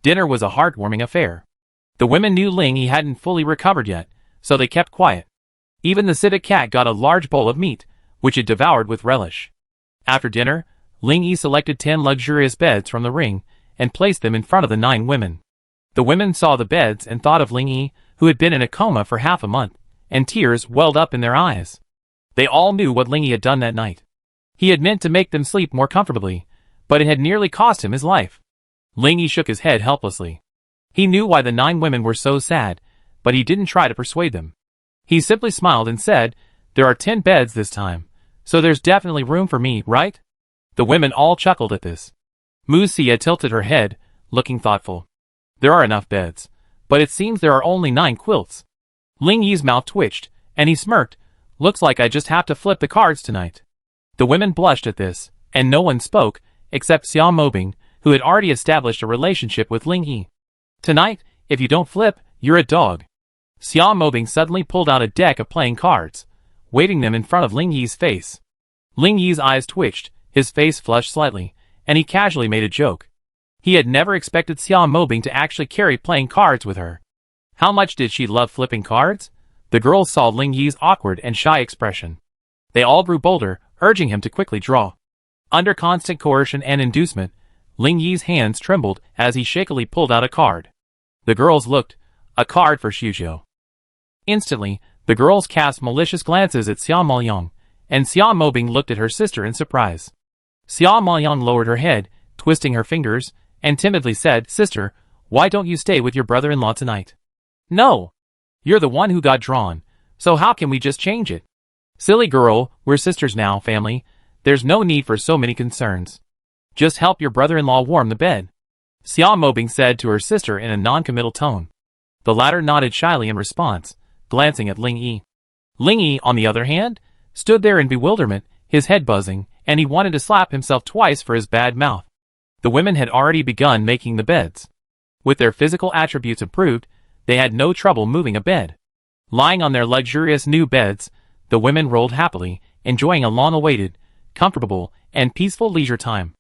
Dinner was a heartwarming affair. The women knew Ling Yi hadn't fully recovered yet, so they kept quiet. Even the civet cat got a large bowl of meat, which it devoured with relish. After dinner, Ling Yi selected 10 luxurious beds from the ring and placed them in front of the 9 women. The women saw the beds and thought of Ling Yi, who had been in a coma for half a month, and tears welled up in their eyes. They all knew what Ling Yi had done that night. He had meant to make them sleep more comfortably, but it had nearly cost him his life. Ling Yi shook his head helplessly. He knew why the 9 women were so sad, but he didn't try to persuade them. He simply smiled and said, "There are 10 beds this time, so there's definitely room for me, right?" The women all chuckled at this. Mu Xia tilted her head, looking thoughtful. "There are enough beds, but it seems there are only 9 quilts." Ling Yi's mouth twitched, and he smirked. "Looks like I just have to flip the cards tonight." The women blushed at this, and no one spoke, except Xia Mobing, who had already established a relationship with Ling Yi. "Tonight, if you don't flip, you're a dog." Xia Mobing suddenly pulled out a deck of playing cards, waving them in front of Ling Yi's face. Ling Yi's eyes twitched, his face flushed slightly, and he casually made a joke. He had never expected Xia Mobing to actually carry playing cards with her. How much did she love flipping cards? The girls saw Ling Yi's awkward and shy expression. They all grew bolder, urging him to quickly draw. Under constant coercion and inducement, Ling Yi's hands trembled as he shakily pulled out a card. The girls looked. A card for Shuzhou. Instantly, the girls cast malicious glances at Xia Moyang, and Xia Mobing looked at her sister in surprise. Xia Moyang lowered her head, twisting her fingers, and timidly said, "Sister, why don't you stay with your brother-in-law tonight?" "No. You're the one who got drawn, so how can we just change it?" "Silly girl, we're sisters now, family. There's no need for so many concerns. Just help your brother-in-law warm the bed," Xia Mobing said to her sister in a non-committal tone. The latter nodded shyly in response, glancing at Ling Yi. Ling Yi, on the other hand, stood there in bewilderment, his head buzzing, and he wanted to slap himself twice for his bad mouth. The women had already begun making the beds. With their physical attributes improved, they had no trouble moving a bed. Lying on their luxurious new beds, the women rolled happily, enjoying a long-awaited, comfortable, and peaceful leisure time.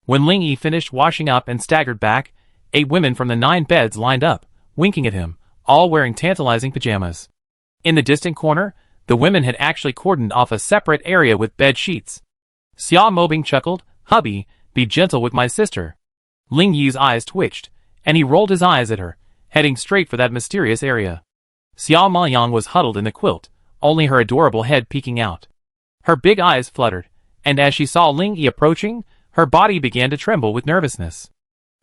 When Ling Yi finished washing up and staggered back, 8 women from the 9 beds lined up, winking at him, all wearing tantalizing pajamas. In the distant corner, the women had actually cordoned off a separate area with bed sheets. Xia Mobing chuckled, "Hubby, be gentle with my sister." Ling Yi's eyes twitched, and he rolled his eyes at her, heading straight for that mysterious area. Xia Moyang was huddled in the quilt, only her adorable head peeking out. Her big eyes fluttered, and as she saw Ling Yi approaching, her body began to tremble with nervousness.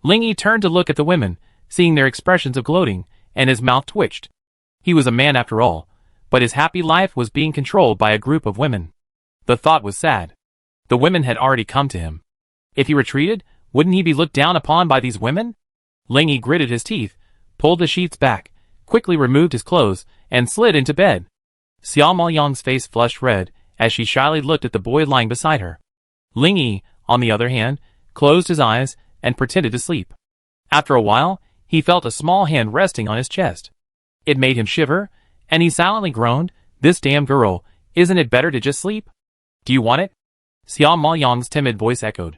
Ling Yi turned to look at the women, seeing their expressions of gloating, and his mouth twitched. He was a man after all, but his happy life was being controlled by a group of women. The thought was sad. The women had already come to him. If he retreated, wouldn't he be looked down upon by these women? Ling Yi gritted his teeth, pulled the sheets back, quickly removed his clothes, and slid into bed. Xia Moyang's face flushed red as she shyly looked at the boy lying beside her. Ling Yi, on the other hand, closed his eyes and pretended to sleep. After a while, he felt a small hand resting on his chest. It made him shiver, and he silently groaned, "This damn girl, isn't it better to just sleep?" "Do you want it?" Xia Moyang's timid voice echoed.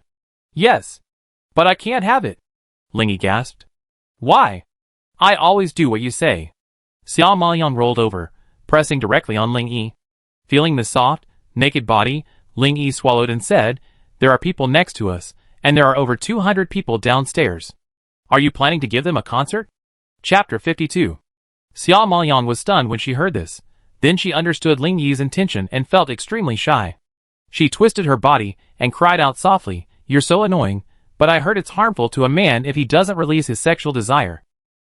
"Yes. But I can't have it," Ling Yi gasped. "Why?" "I always do what you say." Xia Moyang rolled over, pressing directly on Ling Yi. Feeling the soft, naked body, Ling Yi swallowed and said, "There are people next to us, and there are over 200 people downstairs. Are you planning to give them a concert?" Chapter 52. Xia Moyang was stunned when she heard this. Then she understood Ling Yi's intention and felt extremely shy. She twisted her body and cried out softly, "You're so annoying, but I heard it's harmful to a man if he doesn't release his sexual desire."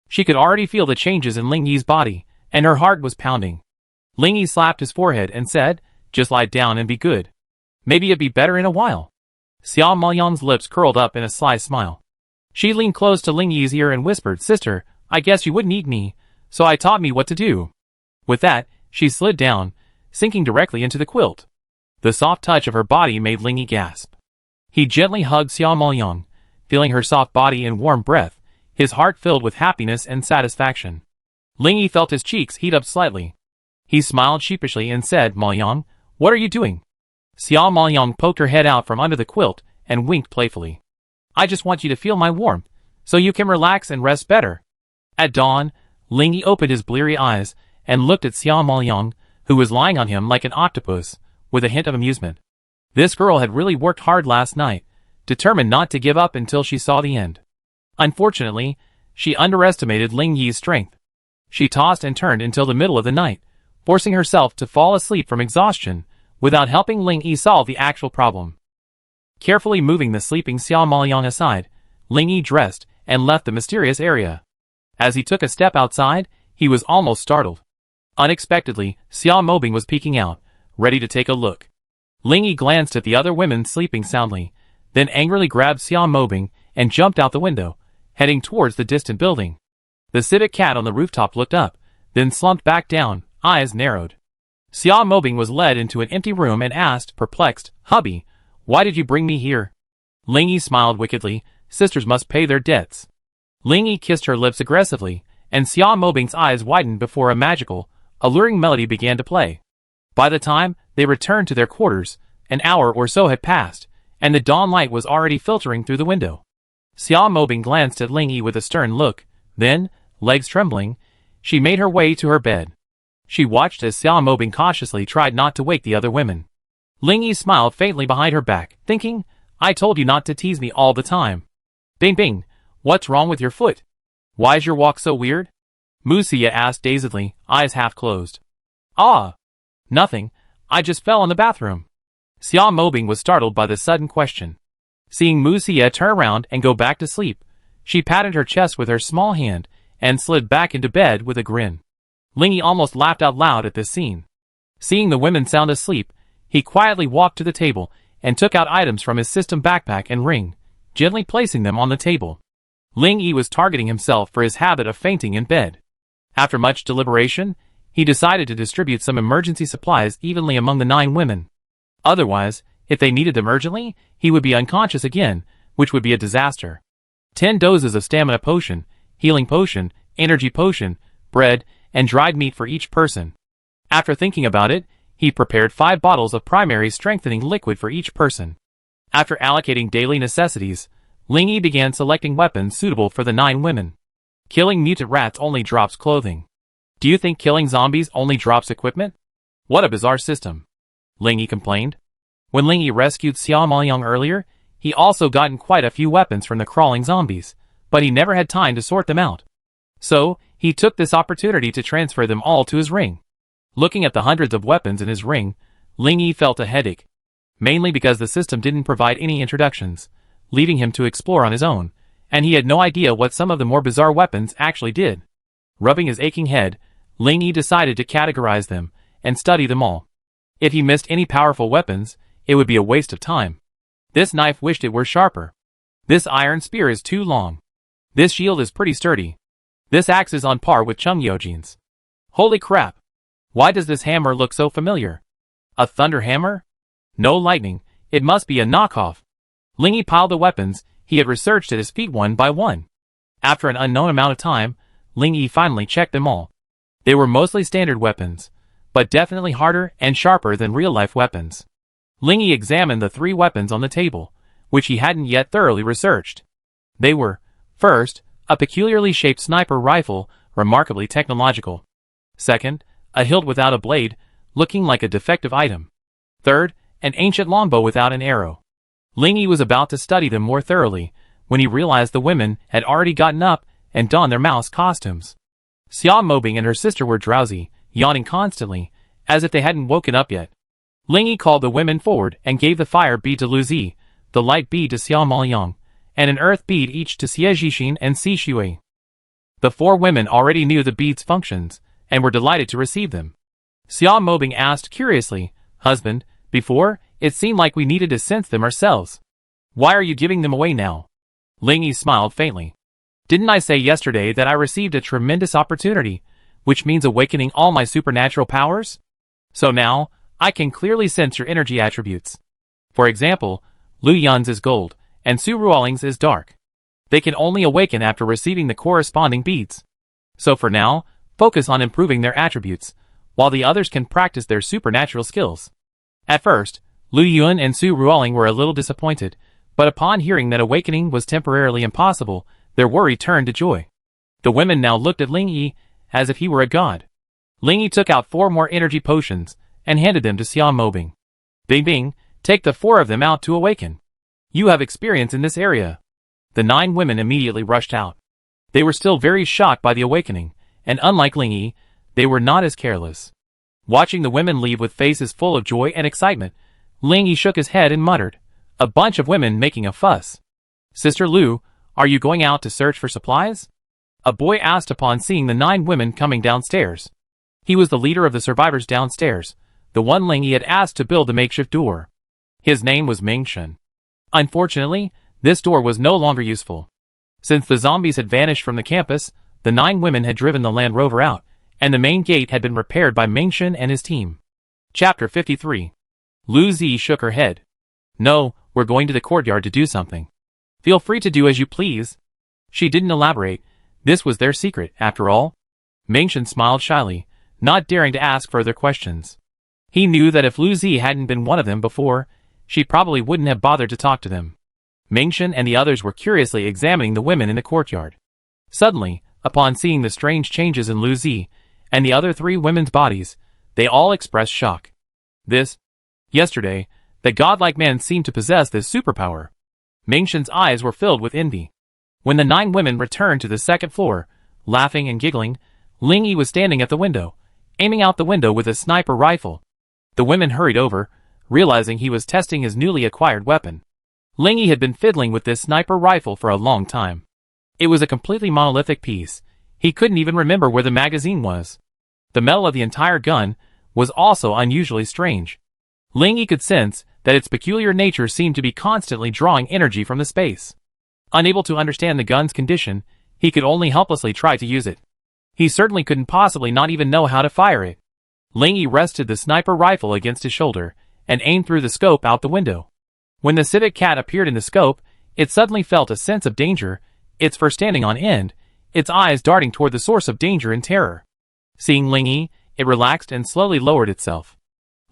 She could already feel the changes in Ling Yi's body, and her heart was pounding. Ling Yi slapped his forehead and said, "Just lie down and be good. Maybe it'd be better in a while." Xia Moyang's lips curled up in a sly smile. She leaned close to Ling Yi's ear and whispered, "Sister, I guess you wouldn't eat me, so I taught me what to do." With that, she slid down, sinking directly into the quilt. The soft touch of her body made Ling Yi gasp. He gently hugged Xia Moyang, feeling her soft body and warm breath, his heart filled with happiness and satisfaction. Ling Yi felt his cheeks heat up slightly. He smiled sheepishly and said, "Moyang, what are you doing?" Xia Moyang poked her head out from under the quilt and winked playfully. "I just want you to feel my warmth, so you can relax and rest better." At dawn, Ling Yi opened his bleary eyes and looked at Xia Moyang, who was lying on him like an octopus, with a hint of amusement. This girl had really worked hard last night, determined not to give up until she saw the end. Unfortunately, she underestimated Ling Yi's strength. She tossed and turned until the middle of the night, forcing herself to fall asleep from exhaustion, without helping Ling Yi solve the actual problem. Carefully moving the sleeping Xia Moyang aside, Ling Yi dressed and left the mysterious area. As he took a step outside, he was almost startled. Unexpectedly, Xia Mobing was peeking out, ready to take a look. Ling Yi glanced at the other women sleeping soundly, then angrily grabbed Xia Mobing and jumped out the window, heading towards the distant building. The civet cat on the rooftop looked up, then slumped back down, eyes narrowed. Xia Mobing was led into an empty room and asked, perplexed, "Hubby, why did you bring me here?" Ling Yi smiled wickedly, "Sisters must pay their debts." Ling Yi kissed her lips aggressively, and Xia Mobing's eyes widened before a magical, alluring melody began to play. By the time they returned to their quarters, an hour or so had passed, and the dawn light was already filtering through the window. Xia Mobing glanced at Ling Yi with a stern look, then, legs trembling, she made her way to her bed. She watched as Xia Mobing cautiously tried not to wake the other women. Ling Yi smiled faintly behind her back, thinking, I told you not to tease me all the time. Bing bing, what's wrong with your foot? Why's your walk so weird? Mu Xia asked dazedly, eyes half closed. Ah! Nothing, I just fell in the bathroom. Xia Mobing was startled by the sudden question. Seeing Mu Xia turn around and go back to sleep, she patted her chest with her small hand and slid back into bed with a grin. Ling Yi almost laughed out loud at this scene. Seeing the women sound asleep, he quietly walked to the table and took out items from his system backpack and ring, gently placing them on the table. Ling Yi was targeting himself for his habit of fainting in bed. After much deliberation, he decided to distribute some emergency supplies evenly among the 9 women. Otherwise, if they needed them urgently, he would be unconscious again, which would be a disaster. 10 doses of stamina potion, healing potion, energy potion, bread, and dried meat for each person. After thinking about it, he prepared 5 bottles of primary strengthening liquid for each person. After allocating daily necessities, Ling Yi began selecting weapons suitable for the 9 women. Killing mutant rats only drops clothing. Do you think killing zombies only drops equipment? What a bizarre system. Ling Yi complained. When Ling Yi rescued Xia Maoyang earlier, he also gotten quite a few weapons from the crawling zombies, but he never had time to sort them out. So, he took this opportunity to transfer them all to his ring. Looking at the hundreds of weapons in his ring, Ling Yi felt a headache. Mainly because the system didn't provide any introductions, leaving him to explore on his own, and he had no idea what some of the more bizarre weapons actually did. Rubbing his aching head, Ling Yi decided to categorize them and study them all. If he missed any powerful weapons, it would be a waste of time. This knife wished it were sharper. This iron spear is too long. This shield is pretty sturdy. This axe is on par with Chung Yojin's. Holy crap! Why does this hammer look so familiar? A thunder hammer? No lightning, it must be a knockoff. Ling Yi piled the weapons he had researched at his feet one by one. After an unknown amount of time, Ling Yi finally checked them all. They were mostly standard weapons, but definitely harder and sharper than real-life weapons. Ling Yi examined the 3 weapons on the table, which he hadn't yet thoroughly researched. They were, first, a peculiarly shaped sniper rifle, remarkably technological. Second, a hilt without a blade, looking like a defective item. Third, an ancient longbow without an arrow. Ling Yi was about to study them more thoroughly, when he realized the women had already gotten up and donned their mouse costumes. Xia Mobing and her sister were drowsy, yawning constantly, as if they hadn't woken up yet. Ling Yi called the women forward and gave the fire bead to Lu Zi, the light bead to Xia Maoyang, and an earth bead each to Xie Zhixin and Si Shui. The 4 women already knew the bead's functions, and were delighted to receive them. Xia Mobing asked curiously, Husband, before, it seemed like we needed to sense them ourselves. Why are you giving them away now? Ling Yi smiled faintly. Didn't I say yesterday that I received a tremendous opportunity, which means awakening all my supernatural powers? So now, I can clearly sense your energy attributes. For example, Lu Yun's is gold, and Su Ruoling's is dark. They can only awaken after receiving the corresponding beads. So for now, focus on improving their attributes, while the others can practice their supernatural skills. At first, Lu Yun and Su Ruoling were a little disappointed, but upon hearing that awakening was temporarily impossible, their worry turned to joy. The women now looked at Ling Yi as if he were a god. Ling Yi took out 4 more energy potions and handed them to Xia Mobing. Bing bing, take the 4 of them out to awaken. You have experience in this area. The 9 women immediately rushed out. They were still very shocked by the awakening, and unlike Ling Yi, they were not as careless. Watching the women leave with faces full of joy and excitement, Ling Yi shook his head and muttered, a bunch of women making a fuss. Sister Lu, are you going out to search for supplies? A boy asked upon seeing the 9 women coming downstairs. He was the leader of the survivors downstairs, the one Ling Yi had asked to build the makeshift door. His name was Ming Shen. Unfortunately, this door was no longer useful. Since the zombies had vanished from the campus, the 9 women had driven the Land Rover out, and the main gate had been repaired by Ming Shen and his team. Chapter 53. Lu Zi shook her head. No, we're going to the courtyard to do something. Feel free to do as you please. She didn't elaborate, This was their secret, after all. Mengshen smiled shyly, not daring to ask further questions. He knew that if Lu Zi hadn't been one of them before, she probably wouldn't have bothered to talk to them. Mengshen and the others were curiously examining the women in the courtyard. Suddenly, upon seeing the strange changes in Lu Zi and the other 3 women's bodies, they all expressed shock. Yesterday, the godlike man seemed to possess this superpower. Mengshen's eyes were filled with envy. When the 9 women returned to the second floor, laughing and giggling, Ling Yi was standing at the window, aiming out the window with a sniper rifle. The women hurried over, realizing he was testing his newly acquired weapon. Ling Yi had been fiddling with this sniper rifle for a long time. It was a completely monolithic piece. He couldn't even remember where the magazine was. The metal of the entire gun was also unusually strange. Ling Yi could sense that its peculiar nature seemed to be constantly drawing energy from the space. Unable to understand the gun's condition, he could only helplessly try to use it. He certainly couldn't possibly not even know how to fire it. Ling Yi rested the sniper rifle against his shoulder and aimed through the scope out the window. When the civet cat appeared in the scope, it suddenly felt a sense of danger, its fur standing on end, its eyes darting toward the source of danger and terror. Seeing Ling Yi, it relaxed and slowly lowered itself.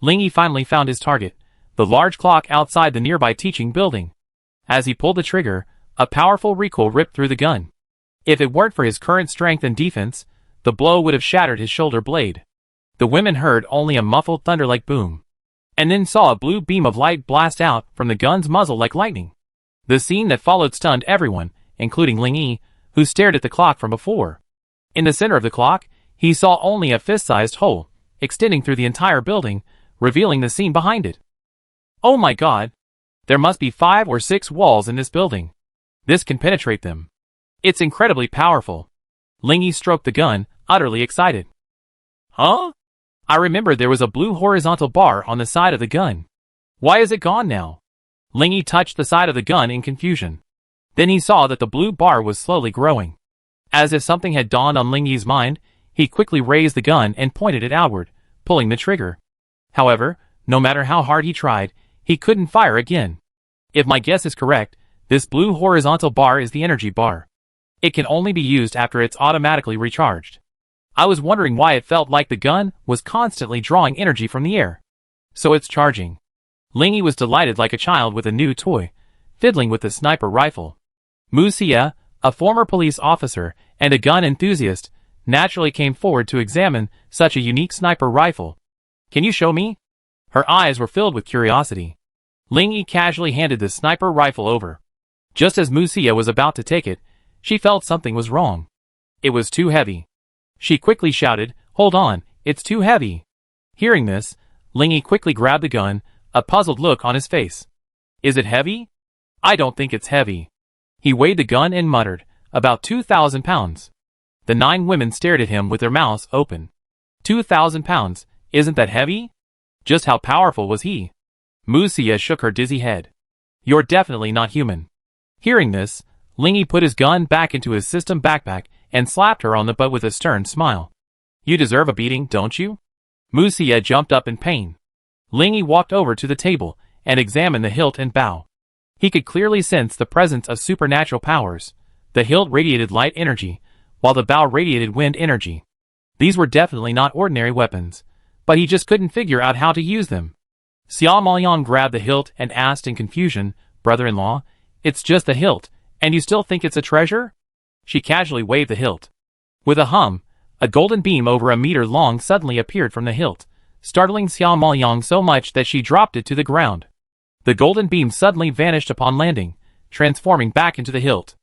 Ling Yi finally found his target, the large clock outside the nearby teaching building. As he pulled the trigger, a powerful recoil ripped through the gun. If it weren't for his current strength and defense, the blow would have shattered his shoulder blade. The women heard only a muffled thunder-like boom, and then saw a blue beam of light blast out from the gun's muzzle like lightning. The scene that followed stunned everyone, including Ling Yi, who stared at the clock from before. In the center of the clock, he saw only a fist-sized hole, extending through the entire building, revealing the scene behind it. Oh my god! There must be 5 or 6 walls in this building. This can penetrate them. It's incredibly powerful. Ling Yi stroked the gun, utterly excited. Huh? I remember there was a blue horizontal bar on the side of the gun. Why is it gone now? Ling Yi touched the side of the gun in confusion. Then he saw that the blue bar was slowly growing. As if something had dawned on Ling Yi's mind, he quickly raised the gun and pointed it outward, pulling the trigger. However, no matter how hard he tried, he couldn't fire again. If my guess is correct, this blue horizontal bar is the energy bar. It can only be used after it's automatically recharged. I was wondering why it felt like the gun was constantly drawing energy from the air. So it's charging. Ling Yi was delighted like a child with a new toy, fiddling with the sniper rifle. Mu Xie, a former police officer and a gun enthusiast, naturally came forward to examine such a unique sniper rifle. Can you show me? Her eyes were filled with curiosity. Ling Yi casually handed the sniper rifle over. Just as Mu Xie was about to take it, she felt something was wrong. It was too heavy. She quickly shouted, "Hold on, it's too heavy." Hearing this, Ling Yi quickly grabbed the gun, a puzzled look on his face. Is it heavy? I don't think it's heavy. He weighed the gun and muttered, about 2,000 pounds. The 9 women stared at him with their mouths open. 2,000 pounds, isn't that heavy? Just how powerful was he? Mu Xie shook her dizzy head. You're definitely not human. Hearing this, Ling Yi put his gun back into his system backpack and slapped her on the butt with a stern smile. You deserve a beating, don't you? Mu Xie jumped up in pain. Ling Yi walked over to the table and examined the hilt and bow. He could clearly sense the presence of supernatural powers. The hilt radiated light energy, while the bow radiated wind energy. These were definitely not ordinary weapons, but he just couldn't figure out how to use them. Xia Maoyang grabbed the hilt and asked in confusion, "Brother-in-law, it's just the hilt, and you still think it's a treasure?" She casually waved the hilt. With a hum, a golden beam over a meter long suddenly appeared from the hilt, startling Xia Maoyang so much that she dropped it to the ground. The golden beam suddenly vanished upon landing, transforming back into the hilt.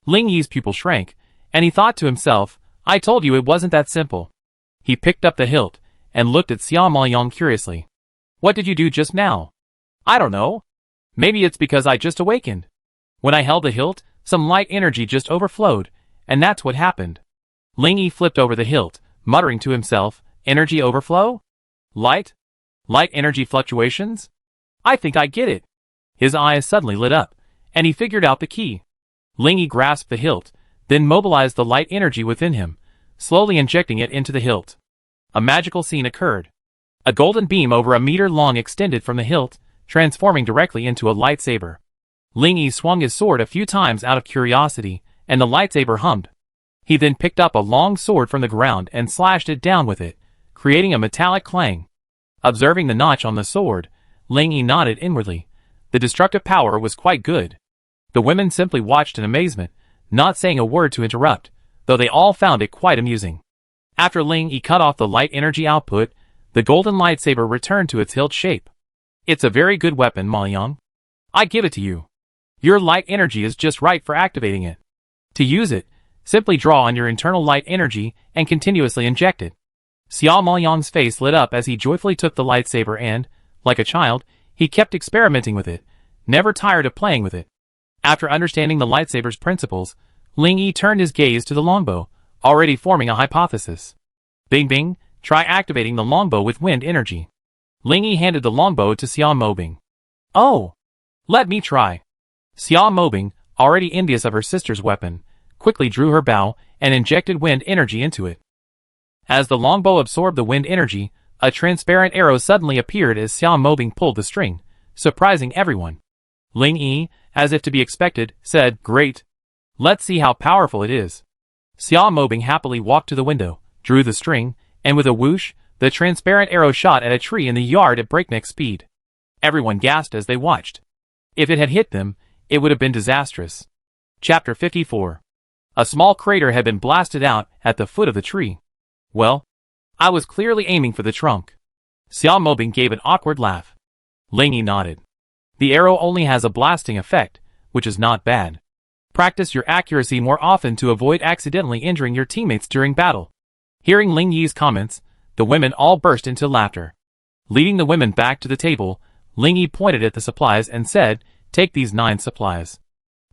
Ling Yi's pupil shrank, and he thought to himself, I told you it wasn't that simple. He picked up the hilt, and looked at Xia Maoyang curiously. What did you do just now? I don't know. Maybe it's because I just awakened. When I held the hilt, some light energy just overflowed, and that's what happened. Ling Yi flipped over the hilt, muttering to himself, energy overflow? Light? Light energy fluctuations? I think I get it. His eyes suddenly lit up, and he figured out the key. Ling Yi grasped the hilt, then mobilized the light energy within him, slowly injecting it into the hilt. A magical scene occurred. A golden beam over a meter long extended from the hilt, transforming directly into a lightsaber. Ling Yi swung his sword a few times out of curiosity, and the lightsaber hummed. He then picked up a long sword from the ground and slashed it down with it, creating a metallic clang. Observing the notch on the sword, Ling Yi nodded inwardly. The destructive power was quite good. The women simply watched in amazement, not saying a word to interrupt, though they all found it quite amusing. After Ling Yi cut off the light energy output, the golden lightsaber returned to its hilt shape. It's a very good weapon, Ma Yang. I give it to you. Your light energy is just right for activating it. To use it, simply draw on your internal light energy and continuously inject it. Xiao Maoyang's face lit up as he joyfully took the lightsaber and, like a child, he kept experimenting with it, never tired of playing with it. After understanding the lightsaber's principles, Ling Yi turned his gaze to the longbow, already forming a hypothesis. Bing Bing, try activating the longbow with wind energy. Ling Yi handed the longbow to Xiao Mobing. Oh! Let me try. Xiao Mobing, already envious of her sister's weapon, quickly drew her bow and injected wind energy into it. As the longbow absorbed the wind energy, a transparent arrow suddenly appeared as Xiao Mobing pulled the string, surprising everyone. Ling Yi, as if to be expected, said, "Great. Let's see how powerful it is." Xiao Mobing happily walked to the window, drew the string, and with a whoosh, the transparent arrow shot at a tree in the yard at breakneck speed. Everyone gasped as they watched. If it had hit them, it would have been disastrous. Chapter 54. A small crater had been blasted out at the foot of the tree. Well, I was clearly aiming for the trunk. Xiao Mobing gave an awkward laugh. Ling Yi nodded. The arrow only has a blasting effect, which is not bad. Practice your accuracy more often to avoid accidentally injuring your teammates during battle. Hearing Ling Yi's comments, the women all burst into laughter. Leading the women back to the table, Ling Yi pointed at the supplies and said, "Take these 9 supplies.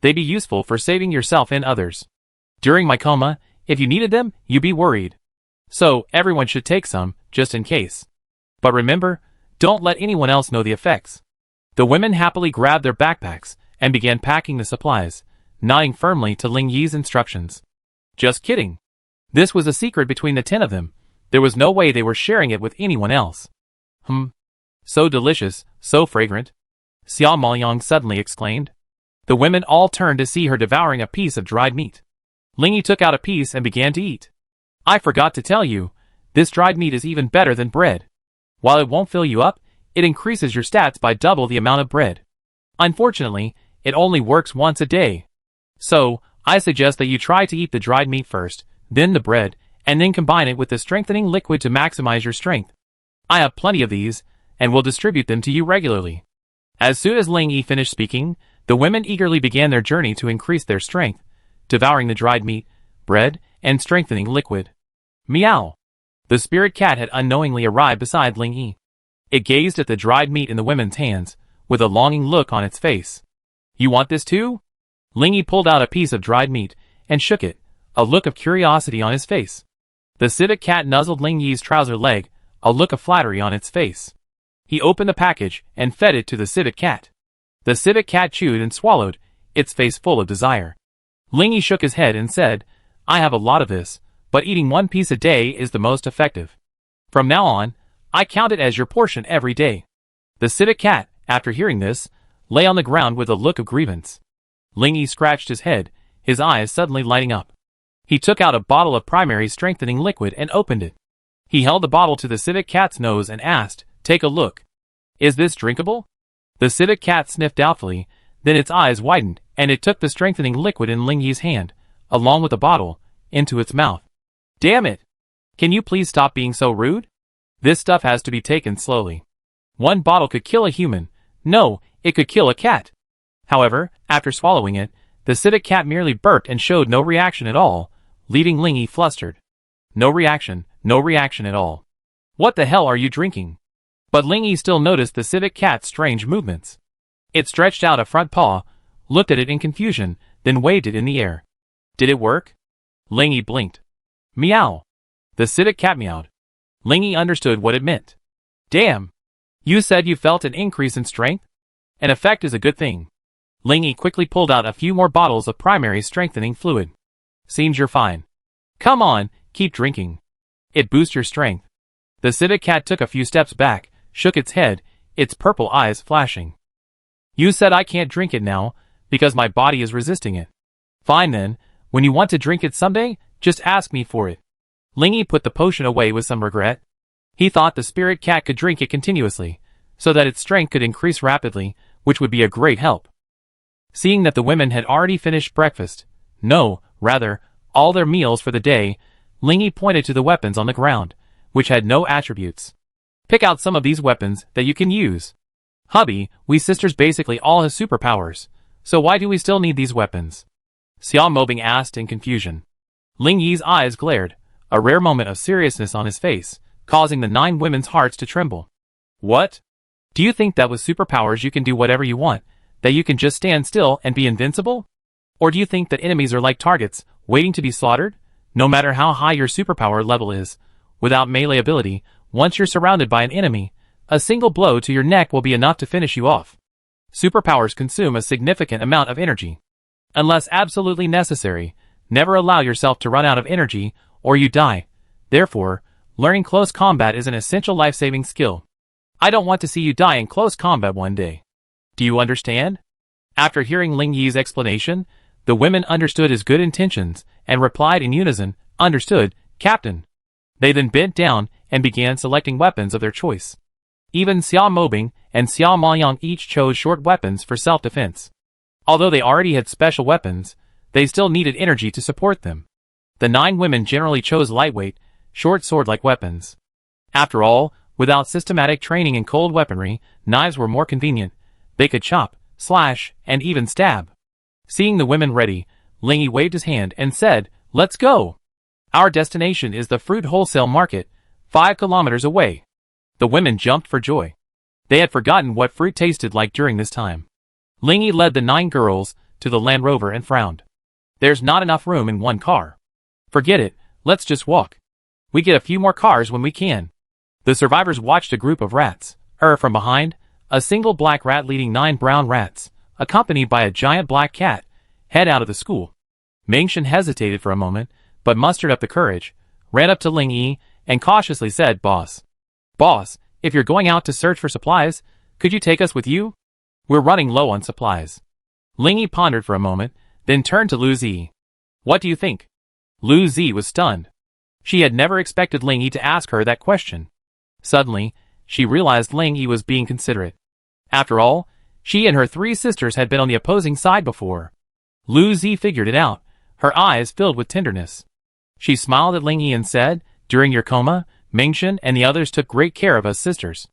They'd be useful for saving yourself and others. During my coma, if you needed them, you'd be worried. So, everyone should take some, just in case. But remember, don't let anyone else know the effects." The women happily grabbed their backpacks and began packing the supplies, nodding firmly to Ling Yi's instructions. Just kidding. This was a secret between the 10 of them. There was no way they were sharing it with anyone else. So delicious, so fragrant. Xiao Maoyang suddenly exclaimed. The women all turned to see her devouring a piece of dried meat. Ling Yi took out a piece and began to eat. I forgot to tell you, this dried meat is even better than bread. While it won't fill you up, it increases your stats by double the amount of bread. Unfortunately, it only works once a day. So, I suggest that you try to eat the dried meat first, then the bread, and then combine it with the strengthening liquid to maximize your strength. I have plenty of these, and will distribute them to you regularly. As soon as Ling Yi finished speaking, the women eagerly began their journey to increase their strength, devouring the dried meat, bread, and strengthening liquid. Meow! The spirit cat had unknowingly arrived beside Ling Yi. It gazed at the dried meat in the women's hands, with a longing look on its face. You want this too? Ling Yi pulled out a piece of dried meat, and shook it, a look of curiosity on his face. The civet cat nuzzled Ling Yi's trouser leg, a look of flattery on its face. He opened the package, and fed it to the civet cat. The civet cat chewed and swallowed, its face full of desire. Ling Yi shook his head and said, I have a lot of this, but eating 1 piece a day is the most effective. From now on, I count it as your portion every day. The civet cat, after hearing this, lay on the ground with a look of grievance. Ling Yi scratched his head, his eyes suddenly lighting up. He took out a bottle of primary strengthening liquid and opened it. He held the bottle to the civet cat's nose and asked, Take a look. Is this drinkable? The civet cat sniffed doubtfully, then its eyes widened, and it took the strengthening liquid in Ling Yi's hand, along with the bottle, into its mouth. Damn it! Can you please stop being so rude? This stuff has to be taken slowly. 1 bottle could kill a human. No, it could kill a cat. However, after swallowing it, the civet cat merely burped and showed no reaction at all, leaving Ling Yi flustered. No reaction at all. What the hell are you drinking? But Ling Yi still noticed the civet cat's strange movements. It stretched out a front paw, looked at it in confusion, then waved it in the air. Did it work? Ling Yi blinked. Meow. The civet cat meowed. Ling Yi understood what it meant. Damn. You said you felt an increase in strength? An effect is a good thing. Ling Yi quickly pulled out a few more bottles of primary strengthening fluid. Seems you're fine. Come on, keep drinking. It boosts your strength. The civet cat took a few steps back, shook its head, its purple eyes flashing. You said I can't drink it now, because my body is resisting it. Fine then, when you want to drink it someday, Just ask me for it. Ling Yi put the potion away with some regret. He thought the spirit cat could drink it continuously, so that its strength could increase rapidly, which would be a great help. Seeing that the women had already finished breakfast, rather, all their meals for the day, Ling Yi pointed to the weapons on the ground, which had no attributes. Pick out some of these weapons that you can use. Hubby, we sisters basically all have superpowers, so why do we still need these weapons? Xiao Mobing asked in confusion. Ling Yi's eyes glared, a rare moment of seriousness on his face, causing the 9 women's hearts to tremble. What? Do you think that with superpowers you can do whatever you want, that you can just stand still and be invincible? Or do you think that enemies are like targets, waiting to be slaughtered? No matter how high your superpower level is, without melee ability, once you're surrounded by an enemy, a single blow to your neck will be enough to finish you off. Superpowers consume a significant amount of energy. Unless absolutely necessary, never allow yourself to run out of energy, or you die. Therefore, learning close combat is an essential life-saving skill. I don't want to see you die in close combat one day. Do you understand? After hearing Ling Yi's explanation, the women understood his good intentions and replied in unison, "Understood, Captain." They then bent down and began selecting weapons of their choice. Even Xiao Mobing and Xiao Maoyang each chose short weapons for self-defense. Although they already had special weapons, they still needed energy to support them. The 9 women generally chose lightweight, short sword-like weapons. After all, without systematic training in cold weaponry, knives were more convenient. They could chop, slash, and even stab. Seeing the women ready, Ling Yi waved his hand and said, "Let's go. Our destination is the fruit wholesale market, 5 kilometers away." The women jumped for joy. They had forgotten what fruit tasted like during this time. Ling Yi led the 9 girls to the Land Rover and frowned. "There's not enough room in one car. Forget it, let's just walk. We get a few more cars when we can." The survivors watched a group of rats, from behind, a single black rat leading 9 brown rats, accompanied by a giant black cat, head out of the school. Mengshen hesitated for a moment, but mustered up the courage, ran up to Ling Yi, and cautiously said, "Boss, if you're going out to search for supplies, could you take us with you? We're running low on supplies." Ling Yi pondered for a moment, then turned to Lu Zi. "What do you think?" Lu Zi was stunned. She had never expected Ling Yi to ask her that question. Suddenly, she realized Ling Yi was being considerate. After all, she and her 3 sisters had been on the opposing side before. Lu Zi figured it out, her eyes filled with tenderness. She smiled at Ling Yi and said, "During your coma, Mengshen and the others took great care of us sisters.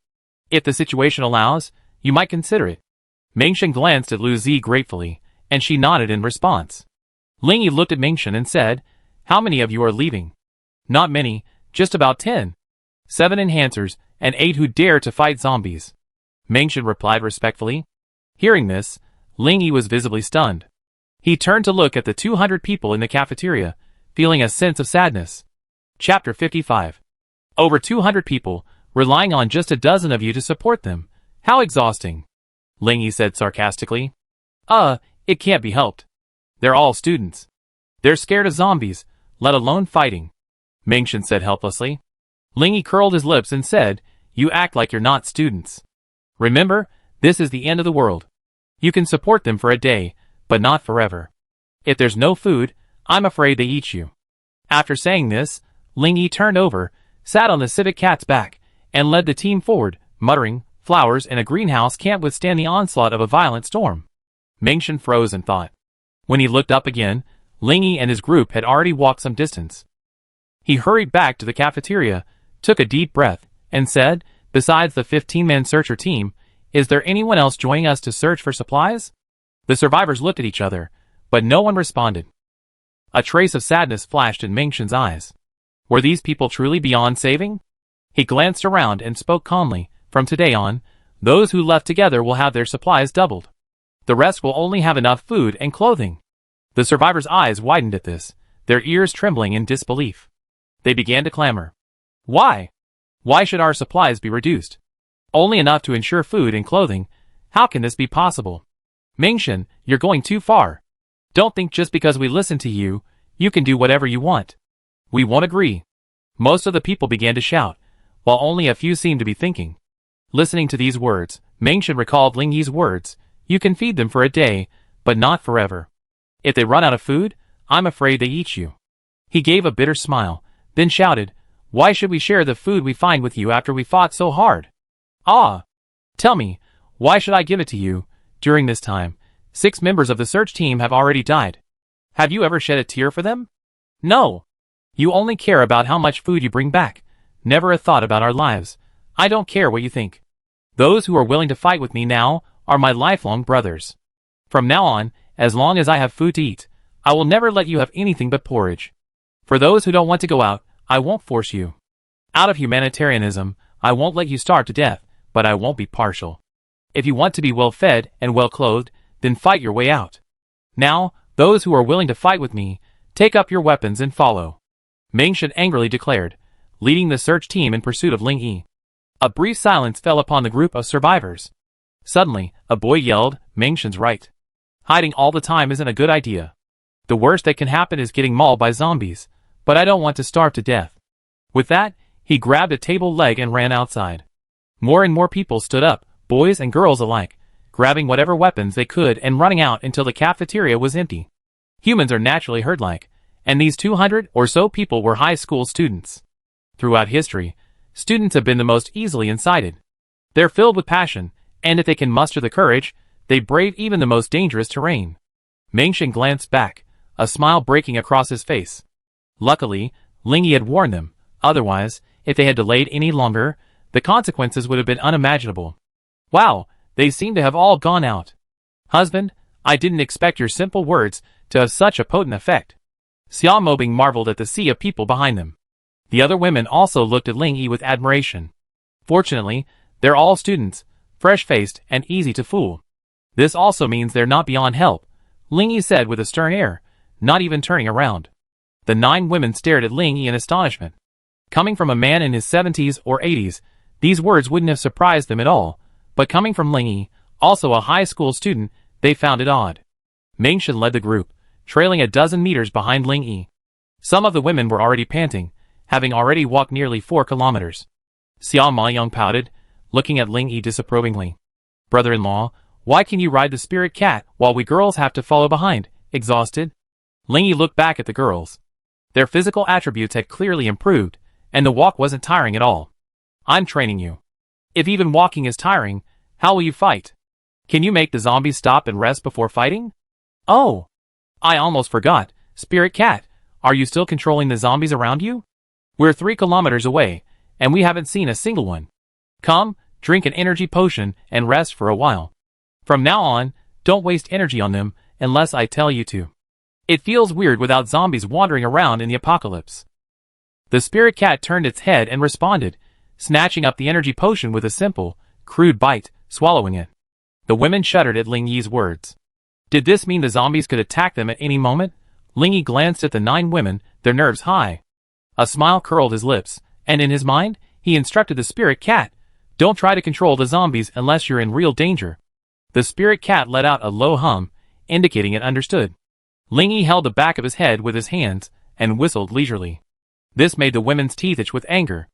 If the situation allows, you might consider it." Mengshen glanced at Lu Zi gratefully, and she nodded in response. Ling Yi looked at Mengshen and said, "How many of you are leaving?" "Not many, just about 10. 7 enhancers, and 8 who dare to fight zombies," Mengshen replied respectfully. Hearing this, Ling Yi was visibly stunned. He turned to look at the 200 people in the cafeteria, feeling a sense of sadness. Chapter 55. Over 200 people, relying on just a dozen of you to support them. How exhausting, Ling Yi said sarcastically. It can't be helped. They're all students. They're scared of zombies, let alone fighting, Mengshen said helplessly. Ling Yi curled his lips and said, "You act like you're not students. Remember, this is the end of the world. You can support them for a day, but not forever. If there's no food, I'm afraid they eat you." After saying this, Ling Yi turned over, sat on the civet cat's back, and led the team forward, muttering, "Flowers in a greenhouse can't withstand the onslaught of a violent storm." Mengshen froze in thought. When he looked up again, Ling Yi and his group had already walked some distance. He hurried back to the cafeteria, took a deep breath, and said, "Besides the 15-man searcher team, is there anyone else joining us to search for supplies?" The survivors looked at each other, but no one responded. A trace of sadness flashed in Mengshen's eyes. Were these people truly beyond saving? He glanced around and spoke calmly, "From today on, those who left together will have their supplies doubled. The rest will only have enough food and clothing." The survivors' eyes widened at this, their ears trembling in disbelief. They began to clamor. "Why? Why should our supplies be reduced? Only enough to ensure food and clothing. How can this be possible? Mengshen, you're going too far. Don't think just because we listen to you, you can do whatever you want. We won't agree." Most of the people began to shout, while only a few seemed to be thinking. Listening to these words, Mengshen recalled Ling Yi's words, "You can feed them for a day, but not forever. If they run out of food, I'm afraid they eat you." He gave a bitter smile, then shouted, "Why should we share the food we find with you after we fought so hard? Ah! Tell me, why should I give it to you? During this time, 6 members of the search team have already died. Have you ever shed a tear for them? No. You only care about how much food you bring back, never a thought about our lives. I don't care what you think. Those who are willing to fight with me now are my lifelong brothers. From now on, as long as I have food to eat, I will never let you have anything but porridge. For those who don't want to go out, I won't force you. Out of humanitarianism, I won't let you starve to death, but I won't be partial. If you want to be well fed and well clothed, then fight your way out. Now, those who are willing to fight with me, take up your weapons and follow." Mengshen angrily declared, leading the search team in pursuit of Ling Yi. A brief silence fell upon the group of survivors. Suddenly, a boy yelled, "Mengshen's right. Hiding all the time isn't a good idea. The worst that can happen is getting mauled by zombies, but I don't want to starve to death." With that, he grabbed a table leg and ran outside. More and more people stood up, boys and girls alike, grabbing whatever weapons they could and running out until the cafeteria was empty. Humans are naturally herd-like, and these 200 or so people were high school students. Throughout history, students have been the most easily incited. They're filled with passion, and if they can muster the courage, they brave even the most dangerous terrain. Mengshen glanced back, a smile breaking across his face. Luckily, Ling Yi had warned them, otherwise, if they had delayed any longer, the consequences would have been unimaginable. Wow, they seem to have all gone out. Husband, I didn't expect your simple words to have such a potent effect. Xia Mobing marveled at the sea of people behind them. The other women also looked at Ling Yi with admiration. Fortunately, they're all students, fresh-faced and easy to fool. This also means they're not beyond help, Ling Yi said with a stern air, not even turning around. The 9 women stared at Ling Yi in astonishment. Coming from a man in his 70s or 80s, these words wouldn't have surprised them at all, but coming from Ling Yi, also a high school student, they found it odd. Mengshen led the group, trailing a dozen meters behind Ling Yi. Some of the women were already panting, having already walked nearly 4 kilometers. Xia Maoyong pouted, looking at Ling Yi disapprovingly. "Brother-in-law, why can you ride the spirit cat while we girls have to follow behind, exhausted?" Ling Yi looked back at the girls. Their physical attributes had clearly improved, and the walk wasn't tiring at all. "I'm training you. If even walking is tiring, how will you fight? Can you make the zombies stop and rest before fighting?" "Oh, I almost forgot. Spirit cat, are you still controlling the zombies around you? We're 3 kilometers away, and we haven't seen a single one. Come, drink an energy potion and rest for a while. From now on, don't waste energy on them unless I tell you to. It feels weird without zombies wandering around in the apocalypse." The spirit cat turned its head and responded, snatching up the energy potion with a simple, crude bite, swallowing it. The women shuddered at Ling Yi's words. Did this mean the zombies could attack them at any moment? Ling Yi glanced at the 9 women, their nerves high. A smile curled his lips, and in his mind, he instructed the spirit cat, "Don't try to control the zombies unless you're in real danger." The spirit cat let out a low hum, indicating it understood. Ling Yi held the back of his head with his hands, and whistled leisurely. This made the women's teeth itch with anger.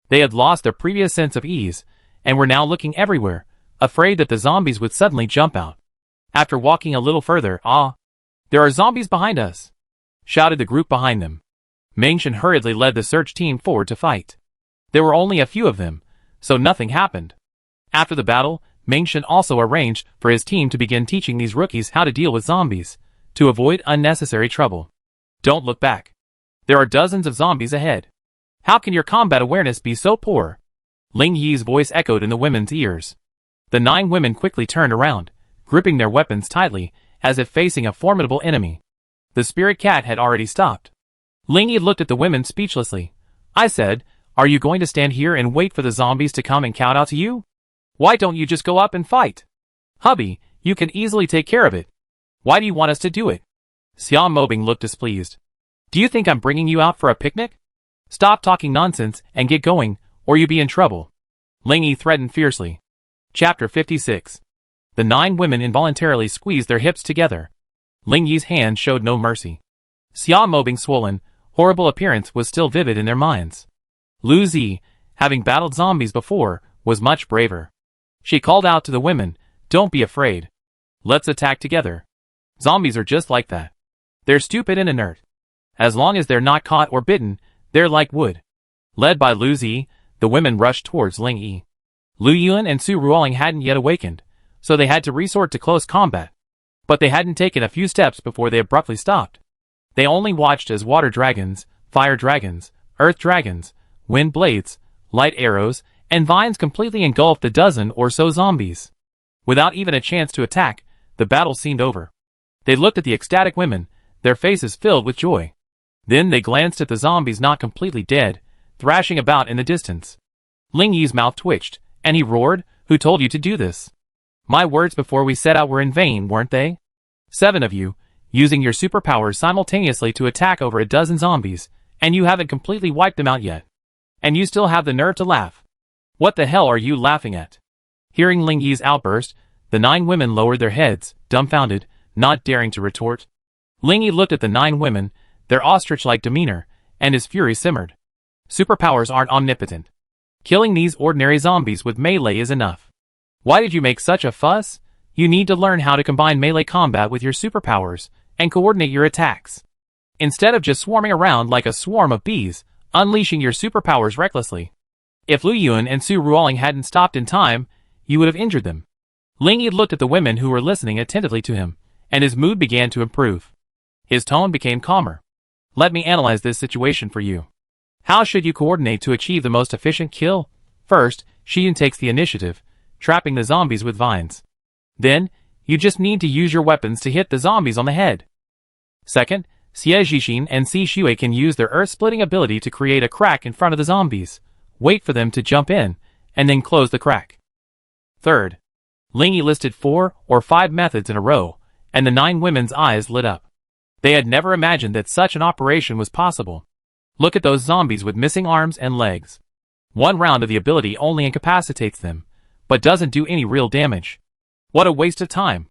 They had lost their previous sense of ease, and were now looking everywhere, afraid that the zombies would suddenly jump out. After walking a little further, "There are zombies behind us!" shouted the group behind them. Mengshen hurriedly led the search team forward to fight. There were only a few of them, so nothing happened. After the battle, Mengshen also arranged for his team to begin teaching these rookies how to deal with zombies, to avoid unnecessary trouble. Don't look back. There are dozens of zombies ahead. How can your combat awareness be so poor? Ling Yi's voice echoed in the women's ears. The 9 women quickly turned around, gripping their weapons tightly, as if facing a formidable enemy. The spirit cat had already stopped. Ling Yi looked at the women speechlessly. "I said, are you going to stand here and wait for the zombies to come and kowtow to you? Why don't you just go up and fight? Hubby, you can easily take care of it. Why do you want us to do it?" Xia Mobing looked displeased. "Do you think I'm bringing you out for a picnic? Stop talking nonsense and get going, or you be in trouble." Ling Yi threatened fiercely. Chapter 56. The 9 women involuntarily squeezed their hips together. Ling Yi's hand showed no mercy. Xia Mobing's swollen, horrible appearance was still vivid in their minds. Lu Zi, having battled zombies before, was much braver. She called out to the women, "Don't be afraid. Let's attack together. Zombies are just like that. They're stupid and inert. As long as they're not caught or bitten, they're like wood. Led by Lu Zi, the women rushed towards Ling Yi. Lu Yuan and Su Ruoling hadn't yet awakened, so they had to resort to close combat. But they hadn't taken a few steps before they abruptly stopped. They only watched as water dragons, fire dragons, earth dragons, wind blades, light arrows, and vines completely engulfed a dozen or so zombies. Without even a chance to attack, the battle seemed over. They looked at the ecstatic women, their faces filled with joy. Then they glanced at the zombies not completely dead, thrashing about in the distance. Ling Yi's mouth twitched, and he roared, "Who told you to do this? My words before we set out were in vain, weren't they? 7 of you, using your superpowers simultaneously to attack over a dozen zombies, and you haven't completely wiped them out yet. And you still have the nerve to laugh. What the hell are you laughing at?" Hearing Ling Yi's outburst, the 9 women lowered their heads, dumbfounded, not daring to retort. Ling Yi looked at the 9 women, their ostrich-like demeanor, and his fury simmered. Superpowers aren't omnipotent. Killing these ordinary zombies with melee is enough. Why did you make such a fuss? You need to learn how to combine melee combat with your superpowers, and coordinate your attacks. Instead of just swarming around like a swarm of bees, unleashing your superpowers recklessly. If Lu Yuan and Su Ruoling hadn't stopped in time, you would have injured them. Ling Yi looked at the women who were listening attentively to him, and his mood began to improve. His tone became calmer. Let me analyze this situation for you. How should you coordinate to achieve the most efficient kill? First, Xian takes the initiative, trapping the zombies with vines. Then, you just need to use your weapons to hit the zombies on the head. Second, Xie Zhixin and Si Shui can use their earth-splitting ability to create a crack in front of the zombies, wait for them to jump in, and then close the crack. Third, Ling Yi listed 4 or 5 methods in a row, and the 9 women's eyes lit up. They had never imagined that such an operation was possible. Look at those zombies with missing arms and legs. 1 round of the ability only incapacitates them, but doesn't do any real damage. What a waste of time.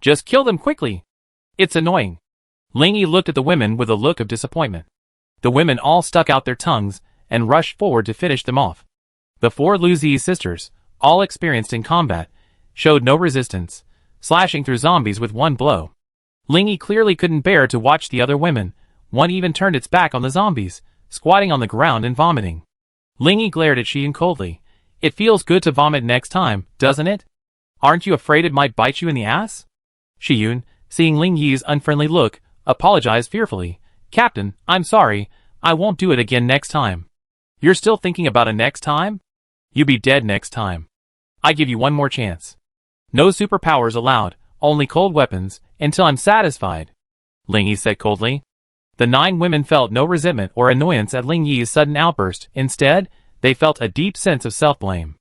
Just kill them quickly. It's annoying. Ling Yi looked at the women with a look of disappointment. The women all stuck out their tongues and rushed forward to finish them off. The 4 Lu Zi sisters, all experienced in combat, showed no resistance, slashing through zombies with 1 blow. Ling Yi clearly couldn't bear to watch the other women. One even turned its back on the zombies, squatting on the ground and vomiting. Ling Yi glared at Xian coldly. It feels good to vomit next time, doesn't it? Aren't you afraid it might bite you in the ass? Xian, seeing Ling Yi's unfriendly look, apologized fearfully. Captain, I'm sorry, I won't do it again next time. You're still thinking about a next time? You be dead next time. I give you 1 more chance. No superpowers allowed, only cold weapons, until I'm satisfied. Ling Yi said coldly. The 9 women felt no resentment or annoyance at Ling Yi's sudden outburst. Instead, they felt a deep sense of self-blame.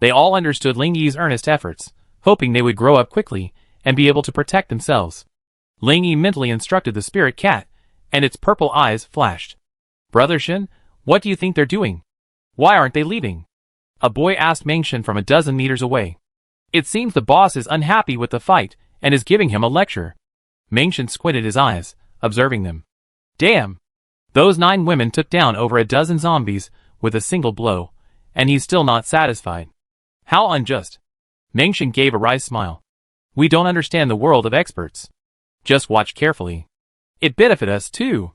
They all understood Ling Yi's earnest efforts, hoping they would grow up quickly and be able to protect themselves. Ling Yi mentally instructed the spirit cat, and its purple eyes flashed. Brother Shen, what do you think they're doing? Why aren't they leaving? A boy asked Mengshen from a dozen meters away. It seems the boss is unhappy with the fight and is giving him a lecture. Mengshen squinted his eyes, observing them. Damn! Those 9 women took down over a dozen zombies with a single blow, and he's still not satisfied. How unjust! Mengshen gave a wry smile. We don't understand the world of experts. Just watch carefully. It benefited us too.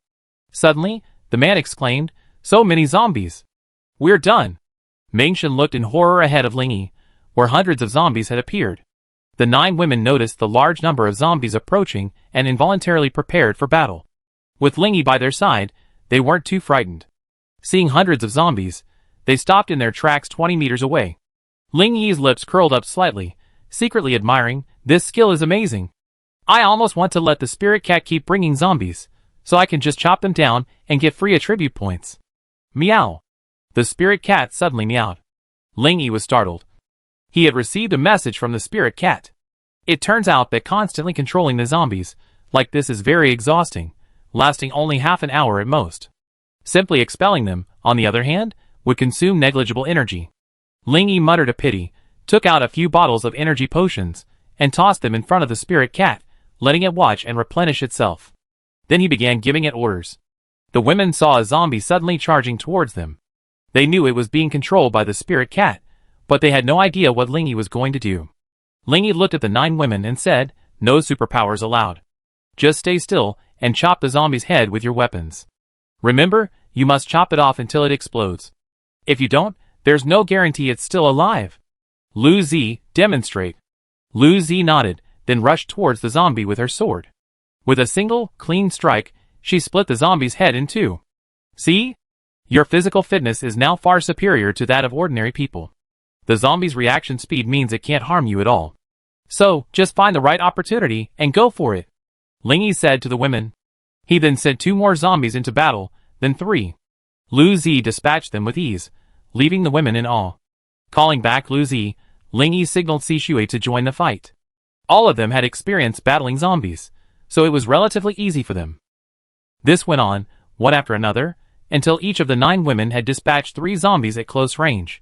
Suddenly, the man exclaimed, so many zombies. We're done. Mengshen looked in horror ahead of Ling Yi, where hundreds of zombies had appeared. The 9 women noticed the large number of zombies approaching and involuntarily prepared for battle. With Ling Yi by their side, they weren't too frightened. Seeing hundreds of zombies, they stopped in their tracks 20 meters away. Ling Yi's lips curled up slightly, secretly admiring, this skill is amazing. I almost want to let the spirit cat keep bringing zombies, so I can just chop them down and get free attribute points. Meow. The spirit cat suddenly meowed. Ling Yi was startled. He had received a message from the spirit cat. It turns out that constantly controlling the zombies, like this, is very exhausting, lasting only half an hour at most. Simply expelling them, on the other hand, would consume negligible energy. Ling Yi muttered a pity, took out a few bottles of energy potions, and tossed them in front of the spirit cat, letting it watch and replenish itself. Then he began giving it orders. The women saw a zombie suddenly charging towards them. They knew it was being controlled by the spirit cat, but they had no idea what Ling Yi was going to do. Ling Yi looked at the 9 women and said, no superpowers allowed. Just stay still and chop the zombie's head with your weapons. Remember, you must chop it off until it explodes. If you don't, there's no guarantee it's still alive. Lu Zi, demonstrate. Lu Zi nodded, then rushed towards the zombie with her sword. With a single, clean strike, she split the zombie's head in two. See? Your physical fitness is now far superior to that of ordinary people. The zombie's reaction speed means it can't harm you at all. So, just find the right opportunity and go for it, Ling Yi said to the women. He then sent 2 more zombies into battle, then 3. Lu Zi dispatched them with ease, leaving the women in awe. Calling back Lu Zi, Ling Yi signaled Shui to join the fight. All of them had experience battling zombies, so it was relatively easy for them. This went on, one after another, until each of the 9 women had dispatched 3 zombies at close range.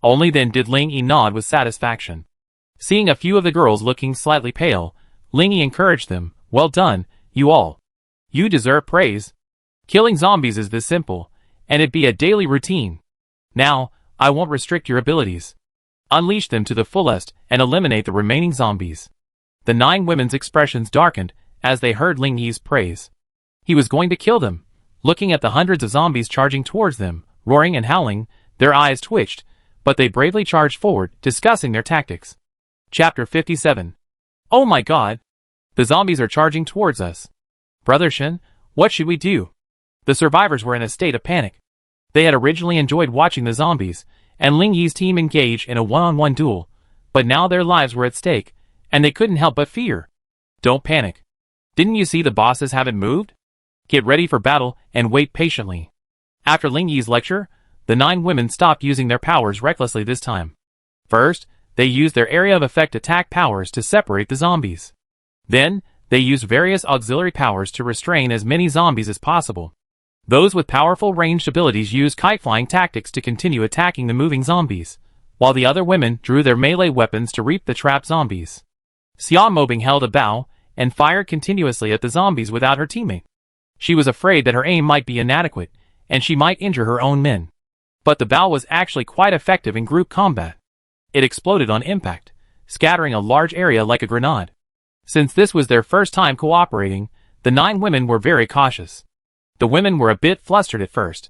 Only then did Ling Yi nod with satisfaction. Seeing a few of the girls looking slightly pale, Ling Yi encouraged them, "Well done, you all. You deserve praise. Killing zombies is this simple, and it be a daily routine. Now, I won't restrict your abilities. Unleash them to the fullest and eliminate the remaining zombies." The 9 women's expressions darkened as they heard Ling Yi's praise. He was going to kill them. Looking at the hundreds of zombies charging towards them, roaring and howling, their eyes twitched, but they bravely charged forward, discussing their tactics. Chapter 57. Oh my god! The zombies are charging towards us. Brother Shen, what should we do? The survivors were in a state of panic. They had originally enjoyed watching the zombies and Ling Yi's team engage in a one-on-one duel, but now their lives were at stake, and they couldn't help but fear. Don't panic. Didn't you see the bosses haven't moved? Get ready for battle and wait patiently. After Ling Yi's lecture, the 9 women stopped using their powers recklessly this time. First, they used their area of effect attack powers to separate the zombies. Then, they used various auxiliary powers to restrain as many zombies as possible. Those with powerful ranged abilities used kite-flying tactics to continue attacking the moving zombies, while the other women drew their melee weapons to reap the trapped zombies. Xia Mobing held a bow and fired continuously at the zombies without her teammate. She was afraid that her aim might be inadequate, and she might injure her own men. But the bow was actually quite effective in group combat. It exploded on impact, scattering a large area like a grenade. Since this was their first time cooperating, the 9 women were very cautious. The women were a bit flustered at first.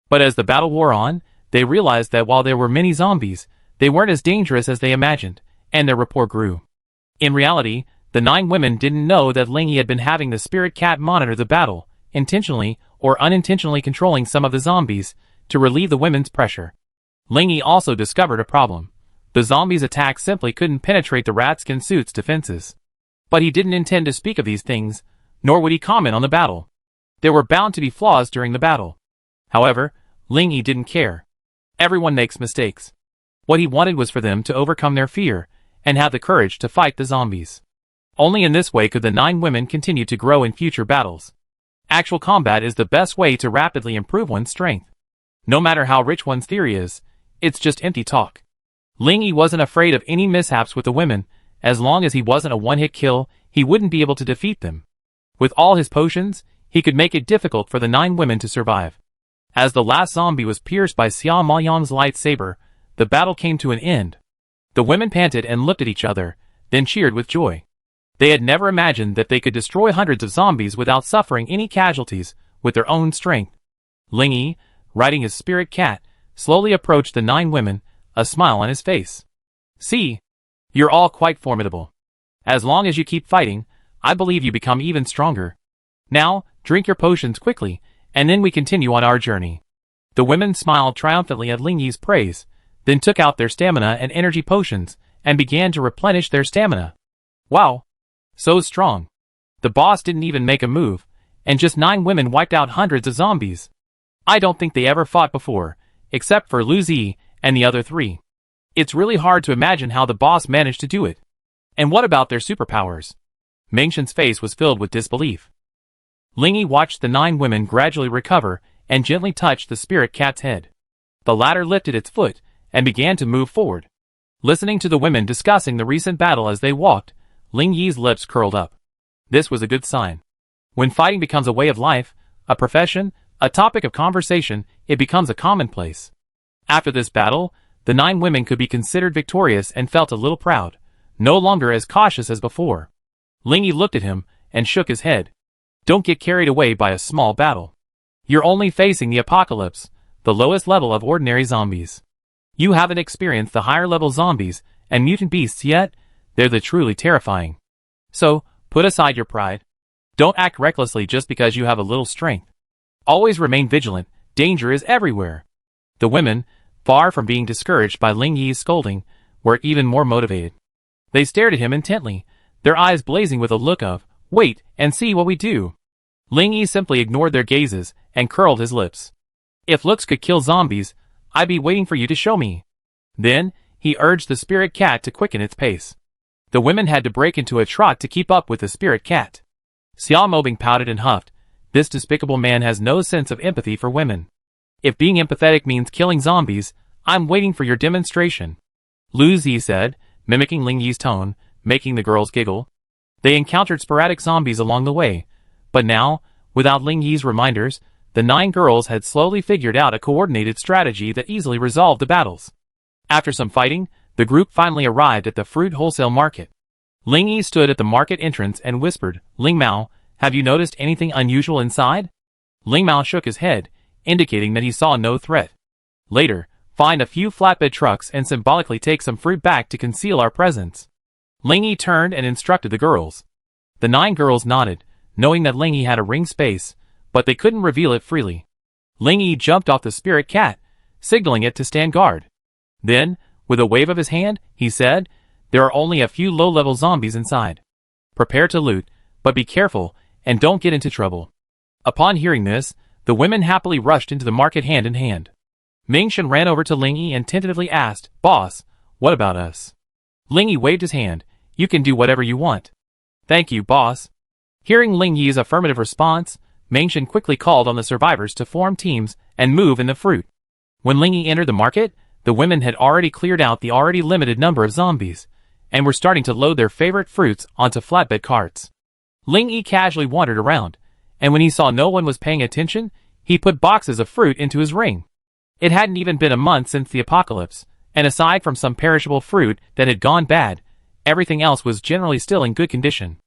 But as the battle wore on, they realized that while there were many zombies, they weren't as dangerous as they imagined, and their rapport grew. In reality, the 9 women didn't know that Ling Yi had been having the spirit cat monitor the battle, intentionally or unintentionally controlling some of the zombies, to relieve the women's pressure. Ling Yi also discovered a problem. The zombies' attacks simply couldn't penetrate the ratskin suit's defenses. But he didn't intend to speak of these things, nor would he comment on the battle. There were bound to be flaws during the battle. However, Ling Yi didn't care. Everyone makes mistakes. What he wanted was for them to overcome their fear, and have the courage to fight the zombies. Only in this way could the 9 women continue to grow in future battles. Actual combat is the best way to rapidly improve one's strength. No matter how rich one's theory is, it's just empty talk. Ling Yi wasn't afraid of any mishaps with the women. As long as he wasn't a one-hit kill, he wouldn't be able to defeat them. With all his potions, he could make it difficult for the 9 women to survive. As the last zombie was pierced by Xia Maoyang's lightsaber, the battle came to an end. The women panted and looked at each other, then cheered with joy. They had never imagined that they could destroy hundreds of zombies without suffering any casualties with their own strength. Ling Yi, riding his spirit cat, slowly approached the 9 women, a smile on his face. "See? You're all quite formidable. As long as you keep fighting, I believe you become even stronger. Now, drink your potions quickly, and then we continue on our journey." The women smiled triumphantly at Ling Yi's praise, then took out their stamina and energy potions, and began to replenish their stamina. Wow! So strong. The boss didn't even make a move, and just 9 women wiped out hundreds of zombies. I don't think they ever fought before, except for Lu Zi and the other 3. It's really hard to imagine how the boss managed to do it. And what about their superpowers? Mengshen's face was filled with disbelief. Ling Yi watched the 9 women gradually recover and gently touched the spirit cat's head. The latter lifted its foot and began to move forward. Listening to the women discussing the recent battle as they walked, Ling Yi's lips curled up. This was a good sign. When fighting becomes a way of life, a profession, a topic of conversation, it becomes a commonplace. After this battle, the 9 women could be considered victorious and felt a little proud, no longer as cautious as before. Ling Yi looked at him and shook his head. Don't get carried away by a small battle. You're only facing the apocalypse, the lowest level of ordinary zombies. You haven't experienced the higher level zombies and mutant beasts yet. They're the truly terrifying. So, put aside your pride. Don't act recklessly just because you have a little strength. Always remain vigilant. Danger is everywhere. The women, far from being discouraged by Ling Yi's scolding, were even more motivated. They stared at him intently, their eyes blazing with a look of, wait and see what we do. Ling Yi simply ignored their gazes and curled his lips. If looks could kill zombies, I'd be waiting for you to show me. Then, he urged the spirit cat to quicken its pace. The women had to break into a trot to keep up with the spirit cat. Xia Mobing pouted and huffed. This despicable man has no sense of empathy for women. If being empathetic means killing zombies, I'm waiting for your demonstration. Lu Zi said, mimicking Ling Yi's tone, making the girls giggle. They encountered sporadic zombies along the way, but now, without Ling Yi's reminders, the 9 girls had slowly figured out a coordinated strategy that easily resolved the battles. After some fighting, the group finally arrived at the fruit wholesale market. Ling Yi stood at the market entrance and whispered, Ling Mao, have you noticed anything unusual inside? Ling Mao shook his head, indicating that he saw no threat. Later, find a few flatbed trucks and symbolically take some fruit back to conceal our presence. Ling Yi turned and instructed the girls. The 9 girls nodded, knowing that Ling Yi had a ring space, but they couldn't reveal it freely. Ling Yi jumped off the spirit cat, signaling it to stand guard. Then, with a wave of his hand, he said, there are only a few low-level zombies inside. Prepare to loot, but be careful and don't get into trouble. Upon hearing this, the women happily rushed into the market hand in hand. Mingshen ran over to Ling Yi and tentatively asked, Boss, what about us? Ling Yi waved his hand, you can do whatever you want. Thank you, boss. Hearing Ling Yi's affirmative response, Mingshen quickly called on the survivors to form teams and move in the fruit. When Ling Yi entered the market, the women had already cleared out the already limited number of zombies, and were starting to load their favorite fruits onto flatbed carts. Ling Yi casually wandered around, and when he saw no one was paying attention, he put boxes of fruit into his ring. It hadn't even been a month since the apocalypse, and aside from some perishable fruit that had gone bad, everything else was generally still in good condition.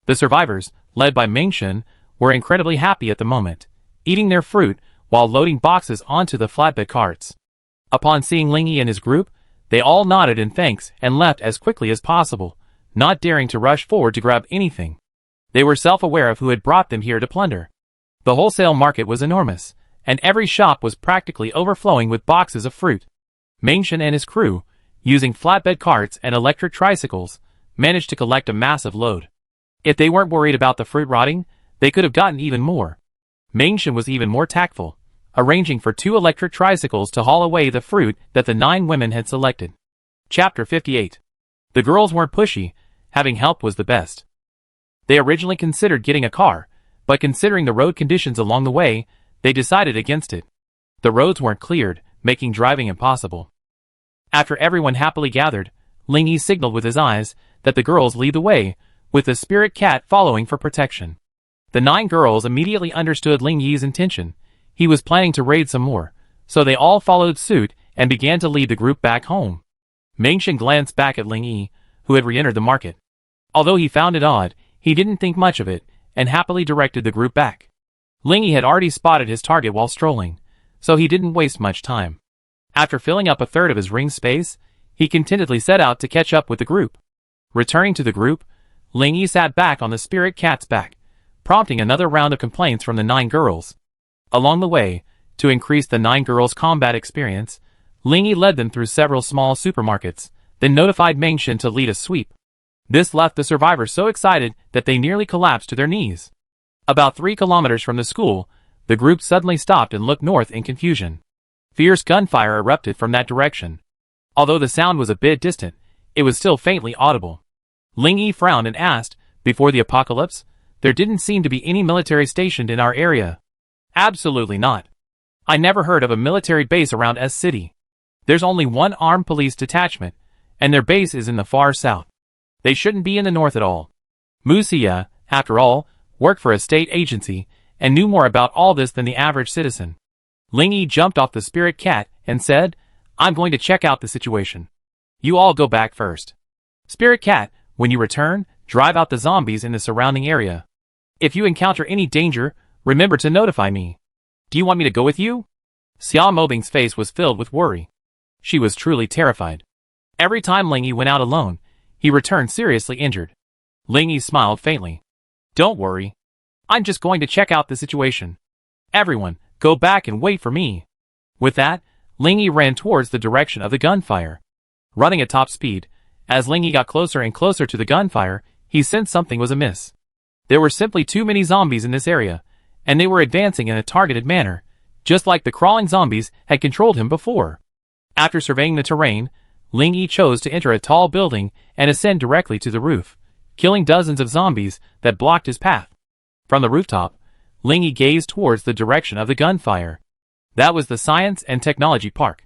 The survivors, led by Mingshen, were incredibly happy at the moment, eating their fruit while loading boxes onto the flatbed carts. Upon seeing Ling Yi and his group, they all nodded in thanks and left as quickly as possible, not daring to rush forward to grab anything. They were self-aware of who had brought them here to plunder. The wholesale market was enormous, and every shop was practically overflowing with boxes of fruit. Mingshen and his crew, using flatbed carts and electric tricycles, managed to collect a massive load. If they weren't worried about the fruit rotting, they could have gotten even more. Mingshen was even more tactful, arranging for 2 electric tricycles to haul away the fruit that the 9 women had selected. Chapter 58. The girls weren't pushy, having help was the best. They originally considered getting a car, but considering the road conditions along the way, they decided against it. The roads weren't cleared, making driving impossible. After everyone happily gathered, Ling Yi signaled with his eyes that the girls lead the way, with the spirit cat following for protection. The 9 girls immediately understood Ling Yi's intention. He was planning to raid some more, so they all followed suit and began to lead the group back home. Mingshen glanced back at Ling Yi, who had re-entered the market. Although he found it odd, he didn't think much of it, and happily directed the group back. Ling Yi had already spotted his target while strolling, so he didn't waste much time. After filling up a third of his ring space, he contentedly set out to catch up with the group. Returning to the group, Ling Yi sat back on the spirit cat's back, prompting another round of complaints from the 9 girls. Along the way, to increase the 9 girls' combat experience, Ling Yi led them through several small supermarkets, then notified Mingshen to lead a sweep. This left the survivors so excited that they nearly collapsed to their knees. About 3 kilometers from the school, the group suddenly stopped and looked north in confusion. Fierce gunfire erupted from that direction. Although the sound was a bit distant, it was still faintly audible. Ling Yi frowned and asked, before the apocalypse, there didn't seem to be any military stationed in our area. Absolutely not. I never heard of a military base around S City. There's only one armed police detachment, and their base is in the far south. They shouldn't be in the north at all. Mu Xia, after all, worked for a state agency, and knew more about all this than the average citizen. Ling Yi jumped off the spirit cat and said, I'm going to check out the situation. You all go back first. Spirit cat, when you return, drive out the zombies in the surrounding area. If you encounter any danger, remember to notify me. Do you want me to go with you? Xia Mobing's face was filled with worry. She was truly terrified. Every time Ling Yi went out alone, he returned seriously injured. Ling Yi smiled faintly. Don't worry. I'm just going to check out the situation. Everyone, go back and wait for me. With that, Ling Yi ran towards the direction of the gunfire. Running at top speed, as Ling Yi got closer and closer to the gunfire, he sensed something was amiss. There were simply too many zombies in this area, and they were advancing in a targeted manner, just like the crawling zombies had controlled him before. After surveying the terrain, Ling Yi chose to enter a tall building and ascend directly to the roof, killing dozens of zombies that blocked his path. From the rooftop, Ling Yi gazed towards the direction of the gunfire. That was the Science and Technology Park.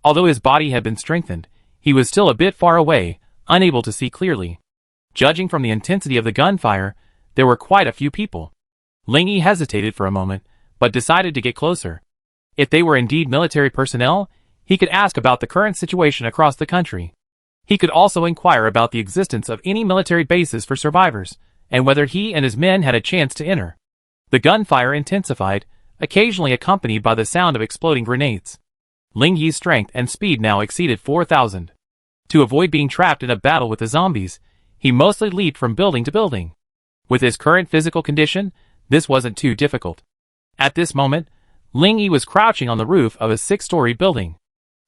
Although his body had been strengthened, he was still a bit far away, unable to see clearly. Judging from the intensity of the gunfire, there were quite a few people. Ling Yi hesitated for a moment, but decided to get closer. If they were indeed military personnel, he could ask about the current situation across the country. He could also inquire about the existence of any military bases for survivors, and whether he and his men had a chance to enter. The gunfire intensified, occasionally accompanied by the sound of exploding grenades. Ling Yi's strength and speed now exceeded 4,000. To avoid being trapped in a battle with the zombies, he mostly leaped from building to building. With his current physical condition, this wasn't too difficult. At this moment, Ling Yi was crouching on the roof of a 6-story building.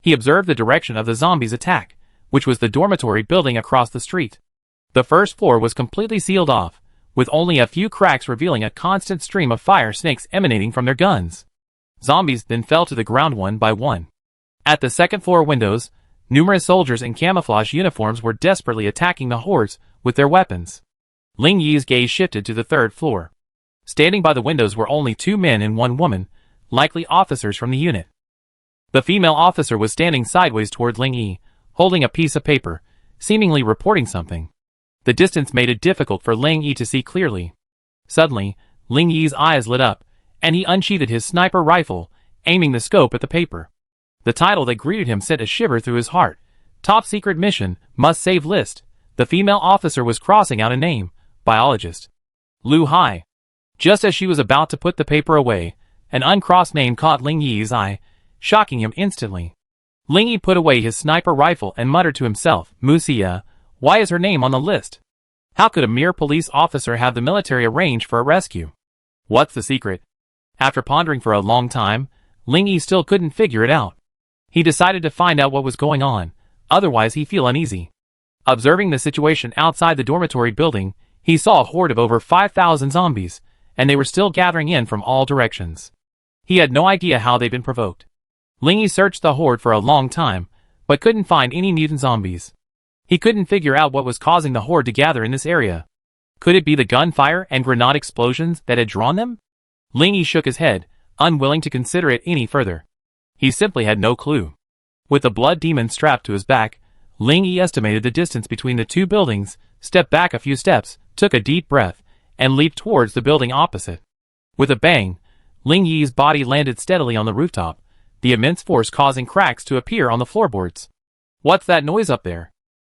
He observed the direction of the zombies' attack, which was the dormitory building across the street. The first floor was completely sealed off, with only a few cracks revealing a constant stream of fire snakes emanating from their guns. Zombies then fell to the ground one by one. At the second floor windows, numerous soldiers in camouflage uniforms were desperately attacking the hordes with their weapons. Ling Yi's gaze shifted to the third floor. Standing by the windows were only 2 men and 1 woman, likely officers from the unit. The female officer was standing sideways toward Ling Yi, holding a piece of paper, seemingly reporting something. The distance made it difficult for Ling Yi to see clearly. Suddenly, Ling Yi's eyes lit up, and he unsheathed his sniper rifle, aiming the scope at the paper. The title that greeted him sent a shiver through his heart. Top secret mission, must save list. The female officer was crossing out a name, biologist. Lu Hai. Just as she was about to put the paper away, an uncrossed name caught Ling Yi's eye, shocking him instantly. Ling Yi put away his sniper rifle and muttered to himself, Musia, why is her name on the list? How could a mere police officer have the military arrange for a rescue? What's the secret? After pondering for a long time, Ling Yi still couldn't figure it out. He decided to find out what was going on, otherwise he'd feel uneasy. Observing the situation outside the dormitory building, he saw a horde of over 5,000 zombies, and they were still gathering in from all directions. He had no idea how they'd been provoked. Ling Yi searched the horde for a long time, but couldn't find any mutant zombies. He couldn't figure out what was causing the horde to gather in this area. Could it be the gunfire and grenade explosions that had drawn them? Ling Yi shook his head, unwilling to consider it any further. He simply had no clue. With the blood demon strapped to his back, Ling Yi estimated the distance between the 2 buildings, stepped back a few steps, took a deep breath, and leaped towards the building opposite. With a bang, Ling Yi's body landed steadily on the rooftop, the immense force causing cracks to appear on the floorboards. What's that noise up there?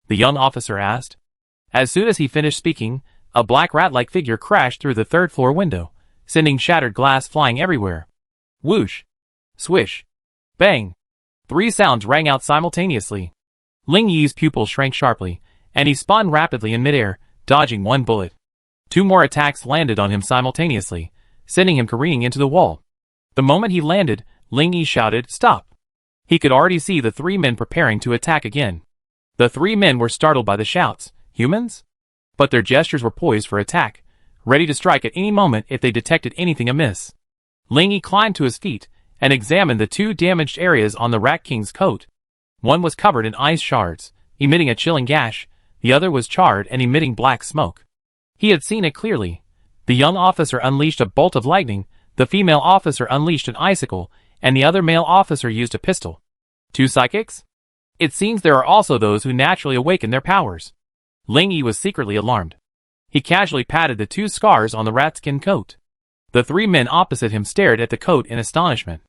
The young officer asked. As soon as he finished speaking, a black rat-like figure crashed through the 3rd floor window, sending shattered glass flying everywhere. Whoosh! Swish! Bang! 3 sounds rang out simultaneously. Ling Yi's pupil shrank sharply, and he spun rapidly in midair, dodging 1 bullet. 2 more attacks landed on him simultaneously, sending him careening into the wall. The moment he landed, Ling Yi shouted, "Stop!" He could already see the 3 men preparing to attack again. The 3 men were startled by the shouts. Humans? But their gestures were poised for attack, ready to strike at any moment if they detected anything amiss. Ling Yi climbed to his feet and examined the 2 damaged areas on the Rat King's coat. One was covered in ice shards, emitting a chilling gash. The other was charred and emitting black smoke. He had seen it clearly. The young officer unleashed a bolt of lightning, the female officer unleashed an icicle, and the other male officer used a pistol. 2 psychics? It seems there are also those who naturally awaken their powers. Ling Yi was secretly alarmed. He casually patted the 2 scars on the ratskin coat. The 3 men opposite him stared at the coat in astonishment.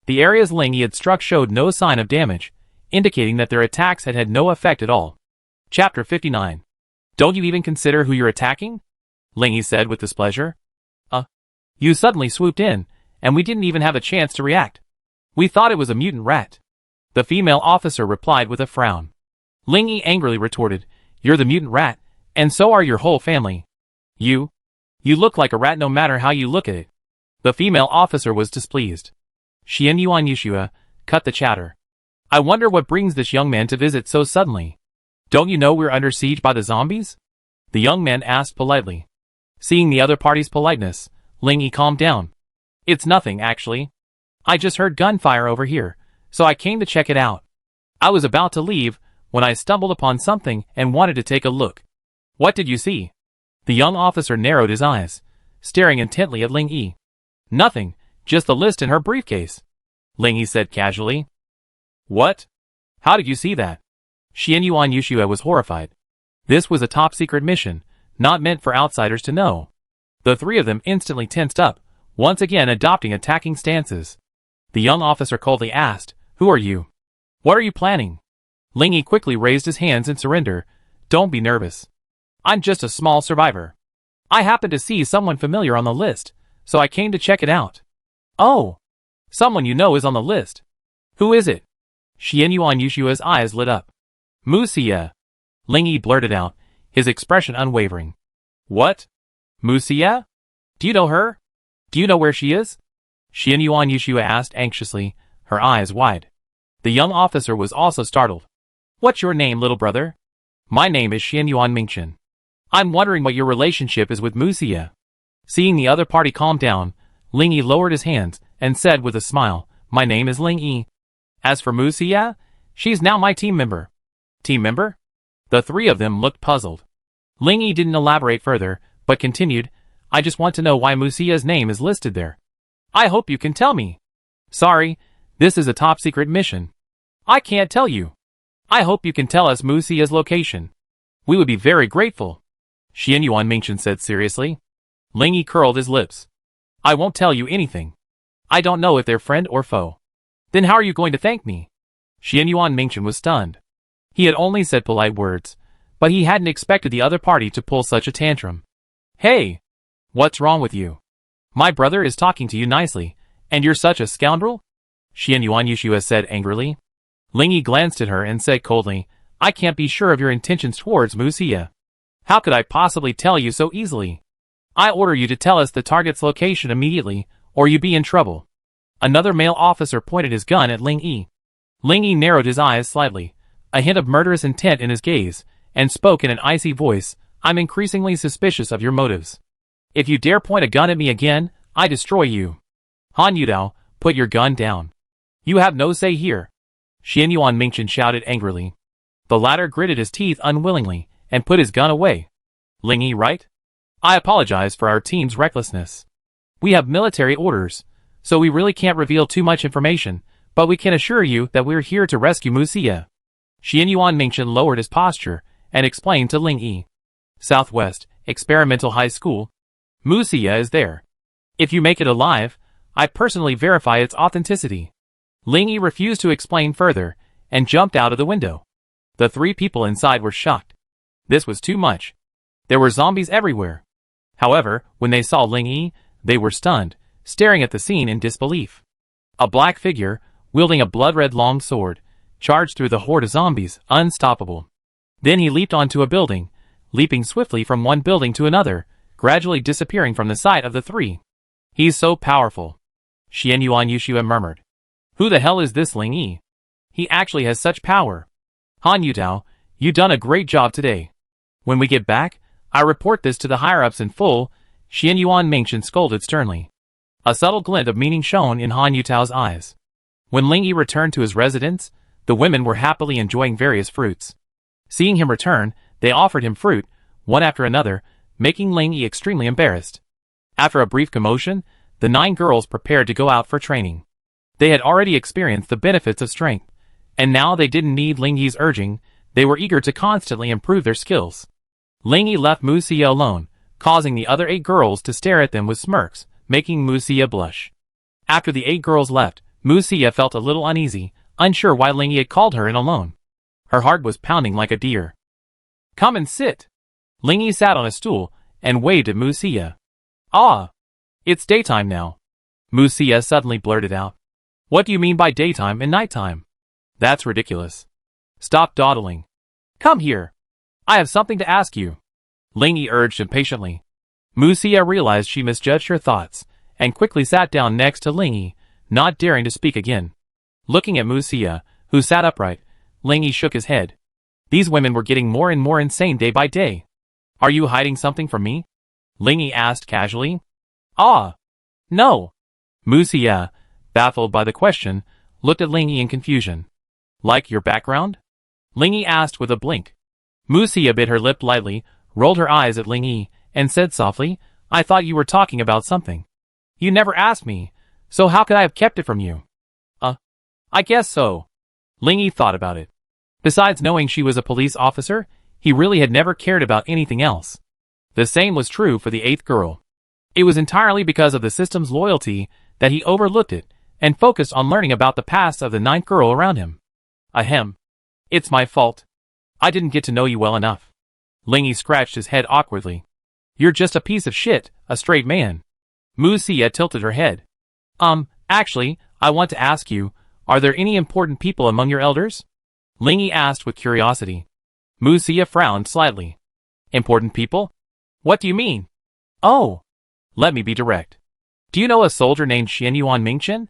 The areas Ling Yi had struck showed no sign of damage, indicating that their attacks had had no effect at all. Chapter 59. Don't you even consider who you're attacking? Ling Yi said with displeasure. You suddenly swooped in, and we didn't even have a chance to react. We thought it was a mutant rat. The female officer replied with a frown. Ling Yi angrily retorted, "You're the mutant rat, and so are your whole family. You look like a rat no matter how you look at it." The female officer was displeased. Xian Yuan Yushua, cut the chatter. I wonder what brings this young man to visit so suddenly. Don't you know we're under siege by the zombies? The young man asked politely. Seeing the other party's politeness, Ling Yi calmed down. It's nothing, actually. I just heard gunfire over here, so I came to check it out. I was about to leave when I stumbled upon something and wanted to take a look. What did you see? The young officer narrowed his eyes, staring intently at Ling Yi. Nothing, just the list in her briefcase, Ling Yi said casually. What? How did you see that? Xian Yuan Yushua was horrified. This was a top-secret mission, not meant for outsiders to know. The three of them instantly tensed up, once again adopting attacking stances. The young officer coldly asked, "Who are you? What are you planning?" Ling Yi quickly raised his hands in surrender. "Don't be nervous. I'm just a small survivor. I happened to see someone familiar on the list, so I came to check it out." "Oh, someone you know is on the list. Who is it?" Xian Yuan Yushua's eyes lit up. "Mu Xie," Ling Yi blurted out, his expression unwavering. "What? Mu Xie? Do you know her? Do you know where she is?" Xian Yuan Yushua asked anxiously, her eyes wide. The young officer was also startled. "What's your name, little brother?" "My name is Xian Yuan Mingchen. I'm wondering what your relationship is with Mu Xie." Seeing the other party calm down, Ling Yi lowered his hands and said with a smile, "My name is Ling Yi. As for Mu Xie, she's now my team member." "Team member?" The three of them looked puzzled. Ling Yi didn't elaborate further, but continued, "I just want to know why Mu Xie's name is listed there. I hope you can tell me." "Sorry, this is a top-secret mission. I can't tell you. I hope you can tell us Mu Xie's location. We would be very grateful," Xian Yuan Mingchen said seriously. Ling Yi curled his lips. "I won't tell you anything. I don't know if they're friend or foe." "Then how are you going to thank me?" Xian Yuan Mingchen was stunned. He had only said polite words, but he hadn't expected the other party to pull such a tantrum. "Hey! What's wrong with you? My brother is talking to you nicely, and you're such a scoundrel?" Xian Yuan Yushua said angrily. Ling Yi glanced at her and said coldly, "I can't be sure of your intentions towards Mu Xie. How could I possibly tell you so easily? I order you to tell us the target's location immediately, or you be in trouble." Another male officer pointed his gun at Ling Yi. Ling Yi narrowed his eyes slightly, a hint of murderous intent in his gaze, and spoke in an icy voice, "I'm increasingly suspicious of your motives. If you dare point a gun at me again, I destroy you. Han Yudao, put your gun down. You have no say here." Xian Yuan Mingchen shouted angrily. The latter gritted his teeth unwillingly, and put his gun away. "Ling Yi, right? I apologize for our team's recklessness. We have military orders, so we really can't reveal too much information, but we can assure you that we're here to rescue Mu Xie." Xian Yuan Mingchen lowered his posture, and explained to Ling Yi. "Southwest, Experimental High School. Mu Xie is there. If you make it alive, I personally verify its authenticity." Ling Yi refused to explain further, and jumped out of the window. The three people inside were shocked. This was too much. There were zombies everywhere. However, when they saw Ling Yi, they were stunned, staring at the scene in disbelief. A black figure, wielding a blood-red long sword, charged through the horde of zombies, unstoppable. Then he leaped onto a building, leaping swiftly from one building to another, gradually disappearing from the sight of the three. "He's so powerful," Xian Yuan Yushua murmured. "Who the hell is this Ling Yi? He actually has such power. Han Yudao, you done a great job today. When we get back, I report this to the higher-ups in full," Xian Yuan Mingchen scolded sternly. A subtle glint of meaning shone in Han Yutao's eyes. When Ling Yi returned to his residence, the women were happily enjoying various fruits. Seeing him return, they offered him fruit, one after another, making Ling Yi extremely embarrassed. After a brief commotion, the 9 girls prepared to go out for training. They had already experienced the benefits of strength, and now they didn't need Ling Yi's urging, they were eager to constantly improve their skills. Ling Yi left Mu Xie alone, causing the other 8 girls to stare at them with smirks, making Mu Xie blush. After the 8 girls left, Mu Xie felt a little uneasy, unsure why Ling Yi had called her in alone. Her heart was pounding like a deer. "Come and sit." Ling Yi sat on a stool, and waved at Mu Xie. "Ah! It's daytime now. Musia suddenly blurted out. What do you mean by daytime and nighttime? That's ridiculous. Stop dawdling. Come here. I have something to ask you. Lingyi urged impatiently. Musia realized she misjudged her thoughts, and quickly sat down next to Lingyi, not daring to speak again. Looking at Musia, who sat upright, Lingyi shook his head. These women were getting more and more insane day by day. Are you hiding something from me? Lingyi asked casually. Ah. No. Musia, baffled by the question, looked at Lingyi in confusion. Like your background? Lingyi asked with a blink. Musia bit her lip lightly, rolled her eyes at Lingyi, and said softly, I thought you were talking about something. You never asked me, so how could I have kept it from you? I guess so. Lingyi thought about it. Besides knowing she was a police officer, he really had never cared about anything else. The same was true for the 8th girl. It was entirely because of the system's loyalty that he overlooked it and focused on learning about the past of the 9th girl around him. Ahem. It's my fault. I didn't get to know you well enough. Lingyi scratched his head awkwardly. You're just a piece of shit, a straight man. Musia tilted her head. Actually, I want to ask you, are there any important people among your elders? Lingyi asked with curiosity. Musia frowned slightly. Important people? What do you mean? Oh. Let me be direct. Do you know a soldier named Xianyuan Mingchen?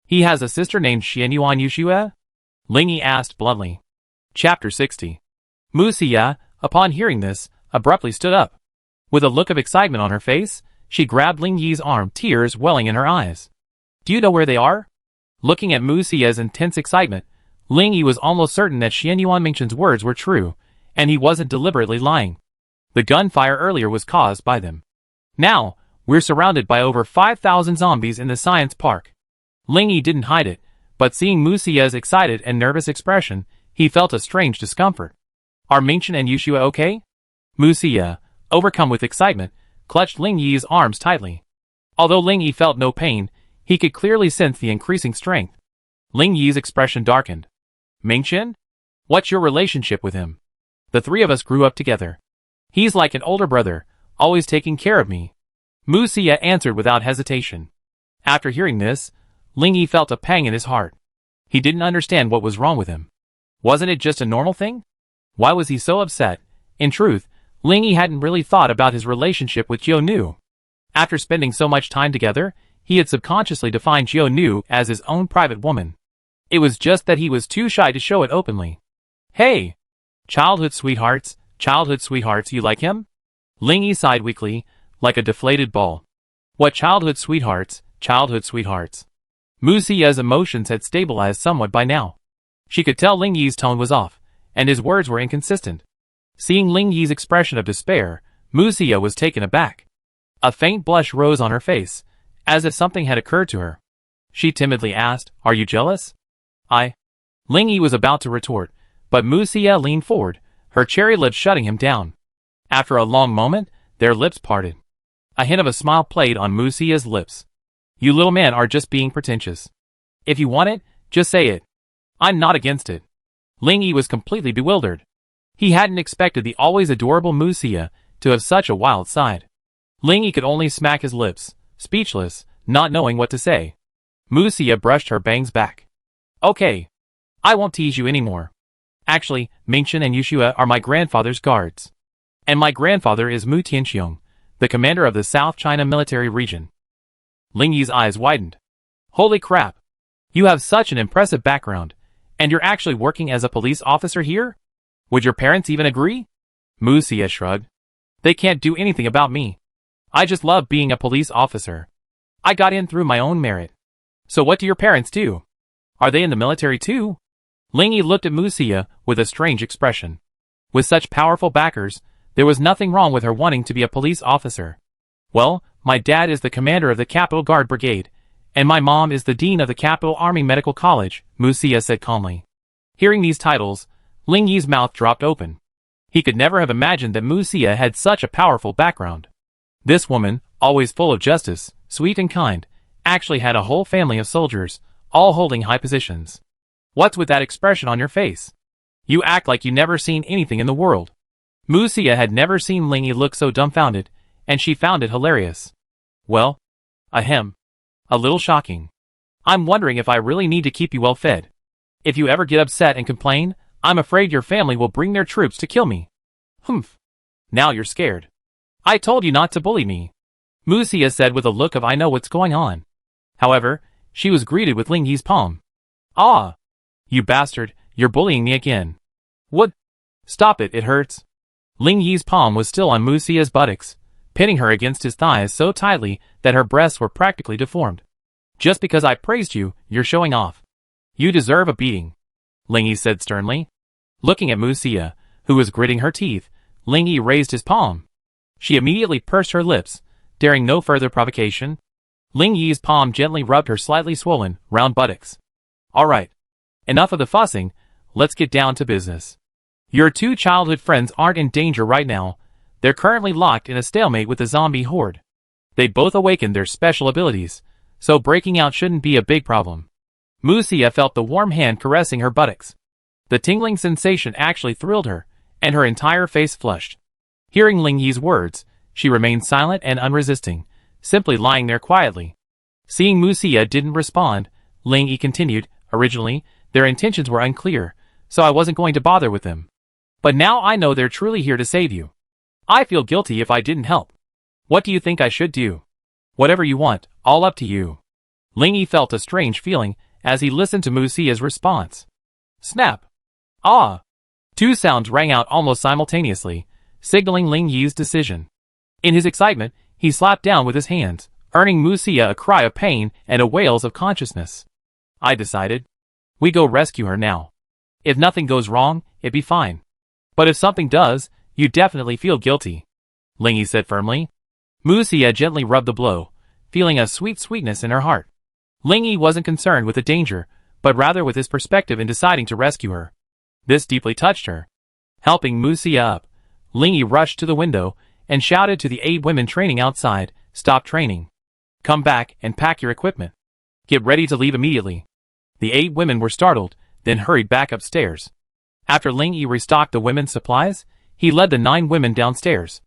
He has a sister named Xianyuan Yuxue? Lingyi asked bluntly. Chapter 60. Musia, upon hearing this, abruptly stood up. With a look of excitement on her face, she grabbed Lingyi's arm, tears welling in her eyes. Do you know where they are? Looking at Musia's intense excitement, Lingyi was almost certain that Xianyuan Mingchen's words were true, and he wasn't deliberately lying. The gunfire earlier was caused by them. Now, we're surrounded by over 5,000 zombies in the science park. Lingyi didn't hide it, but seeing Musia's excited and nervous expression, he felt a strange discomfort. Are Mingchen and Yuxue okay? Musia, overcome with excitement, clutched Lingyi's arms tightly. Although Lingyi felt no pain, he could clearly sense the increasing strength. Lingyi's expression darkened. Mingchen? What's your relationship with him? The three of us grew up together. He's like an older brother, always taking care of me. Musia answered without hesitation. After hearing this, Lingyi felt a pang in his heart. He didn't understand what was wrong with him. Wasn't it just a normal thing? Why was he so upset? In truth, Lingyi hadn't really thought about his relationship with Jiu Nu. After spending so much time together, he had subconsciously defined Jiu Nu as his own private woman. It was just that he was too shy to show it openly. Hey! Childhood sweethearts, you like him? Lingyi sighed weakly, like a deflated ball. What childhood sweethearts? Musia's emotions had stabilized somewhat by now. She could tell Lingyi's tone was off, and his words were inconsistent. Seeing Lingyi's expression of despair, Musia was taken aback. A faint blush rose on her face, as if something had occurred to her. She timidly asked, Are you jealous? Lingyi was about to retort, but Musia leaned forward, her cherry lips shutting him down. After a long moment, their lips parted. A hint of a smile played on Musia's lips. You little men are just being pretentious. If you want it, just say it. I'm not against it. Lingyi was completely bewildered. He hadn't expected the always adorable Musia to have such a wild side. Lingyi could only smack his lips, speechless, not knowing what to say. Musia brushed her bangs back. Okay. I won't tease you anymore. Actually, Mingchen and Yuxue are my grandfather's guards. And my grandfather is Mu Tianxiong, the commander of the South China military region. Lingyi's eyes widened. Holy crap. You have such an impressive background, and you're actually working as a police officer here? Would your parents even agree? Musia shrugged. They can't do anything about me. I just love being a police officer. I got in through my own merit. So what do your parents do? Are they in the military too? Lingyi looked at Musia with a strange expression. With such powerful backers, there was nothing wrong with her wanting to be a police officer. Well, my dad is the commander of the Capital Guard Brigade, and my mom is the dean of the Capital Army Medical College, Musia said calmly. Hearing these titles, Lingyi's mouth dropped open. He could never have imagined that Musia had such a powerful background. This woman, always full of justice, sweet and kind, actually had a whole family of soldiers, all holding high positions. What's with that expression on your face? You act like you never seen anything in the world. Musia had never seen Lingyi look so dumbfounded, and she found it hilarious. Well, Ahem. A little shocking. I'm wondering if I really need to keep you well fed. If you ever get upset and complain, I'm afraid your family will bring their troops to kill me. Humph. Now you're scared. I told you not to bully me, Musia said with a look of I know what's going on. However, she was greeted with Ling Yi's palm. Ah! You bastard, you're bullying me again. What? Stop it, it hurts. Ling Yi's palm was still on Musia's buttocks, pinning her against his thighs so tightly that her breasts were practically deformed. Just because I praised you, you're showing off. You deserve a beating, Ling Yi said sternly. Looking at Musia, who was gritting her teeth, Ling Yi raised his palm. She immediately pursed her lips, daring no further provocation. Ling Yi's palm gently rubbed her slightly swollen, round buttocks. All right. Enough of the fussing, let's get down to business. Your two childhood friends aren't in danger right now. They're currently locked in a stalemate with the zombie horde. They both awakened their special abilities, so breaking out shouldn't be a big problem. Musia felt the warm hand caressing her buttocks. The tingling sensation actually thrilled her, and her entire face flushed. Hearing Ling Yi's words, she remained silent and unresisting, simply lying there quietly. Seeing Musia didn't respond, Ling Yi continued, originally, their intentions were unclear, so I wasn't going to bother with them. But now I know they're truly here to save you. I feel guilty if I didn't help. What do you think I should do? Whatever you want, all up to you. Ling Yi felt a strange feeling as he listened to Musia's response. Snap! Ah! Two sounds rang out almost simultaneously, signaling Ling Yi's decision. In his excitement, he slapped down with his hands, earning Musia a cry of pain and a wail of consciousness. I decided. We go rescue her now. If nothing goes wrong, it'd be fine. But if something does, you definitely feel guilty, Ling Yi said firmly. Musia gently rubbed the blow, feeling a sweetness in her heart. Ling Yi wasn't concerned with the danger, but rather with his perspective in deciding to rescue her. This deeply touched her. Helping Musia up, Ling Yi rushed to the window and shouted to the 8 women training outside, stop training. Come back and pack your equipment. Get ready to leave immediately. The 8 women were startled, then hurried back upstairs. After Ling Yi restocked the women's supplies, he led the 9 women downstairs.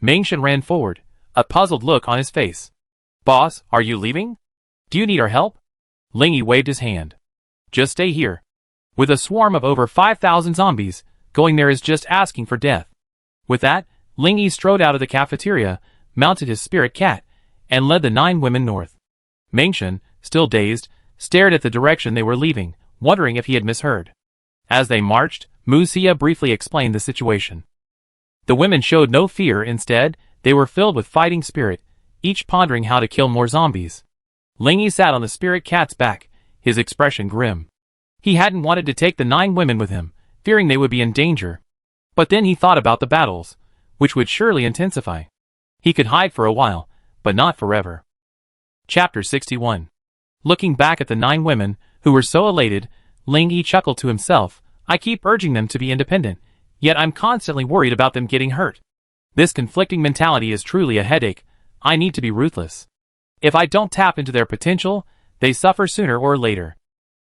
Mengshan ran forward, a puzzled look on his face. Boss, are you leaving? Do you need our help? Ling Yi waved his hand. Just stay here. With a swarm of over 5,000 zombies, going there is just asking for death. With that, Ling Yi strode out of the cafeteria, mounted his spirit cat, and led the 9 women north. Mengshan, still dazed, stared at the direction they were leaving, wondering if he had misheard. As they marched, Musia briefly explained the situation. The women showed no fear, instead, they were filled with fighting spirit, each pondering how to kill more zombies. Ling Yi sat on the spirit cat's back, his expression grim. He hadn't wanted to take the 9 women with him, fearing they would be in danger. But then he thought about the battles, which would surely intensify. He could hide for a while, but not forever. Chapter 61. Looking back at the 9 women, who were so elated, Ling Yi chuckled to himself. I keep urging them to be independent, yet I'm constantly worried about them getting hurt. This conflicting mentality is truly a headache. I need to be ruthless. If I don't tap into their potential, they suffer sooner or later.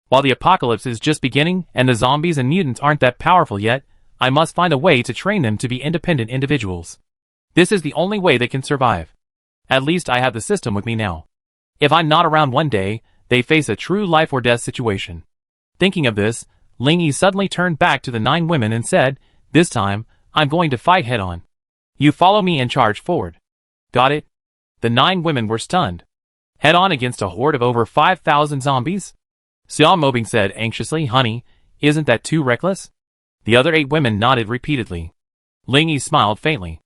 While the apocalypse is just beginning and the zombies and mutants aren't that powerful yet, I must find a way to train them to be independent individuals. This is the only way they can survive. At least I have the system with me now. If I'm not around one day, they face a true life or death situation. Thinking of this, Ling Yi suddenly turned back to the 9 women and said, this time, I'm going to fight head on. You follow me and charge forward. Got it? The 9 women were stunned. Head on against a horde of over 5,000 zombies? Xiao Mobing said anxiously, honey, isn't that too reckless? The other 8 women nodded repeatedly. Ling Yi smiled faintly.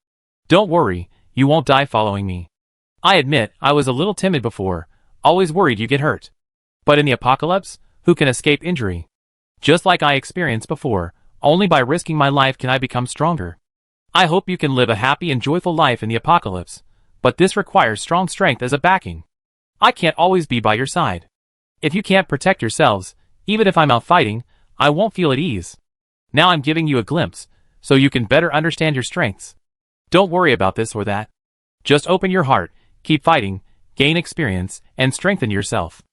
Don't worry, you won't die following me. I admit, I was a little timid before, always worried you get hurt. But in the apocalypse, who can escape injury? Just like I experienced before, only by risking my life can I become stronger. I hope you can live a happy and joyful life in the apocalypse, but this requires strong strength as a backing. I can't always be by your side. If you can't protect yourselves, even if I'm out fighting, I won't feel at ease. Now I'm giving you a glimpse, so you can better understand your strengths. Don't worry about this or that. Just open your heart, keep fighting, gain experience, and strengthen yourself.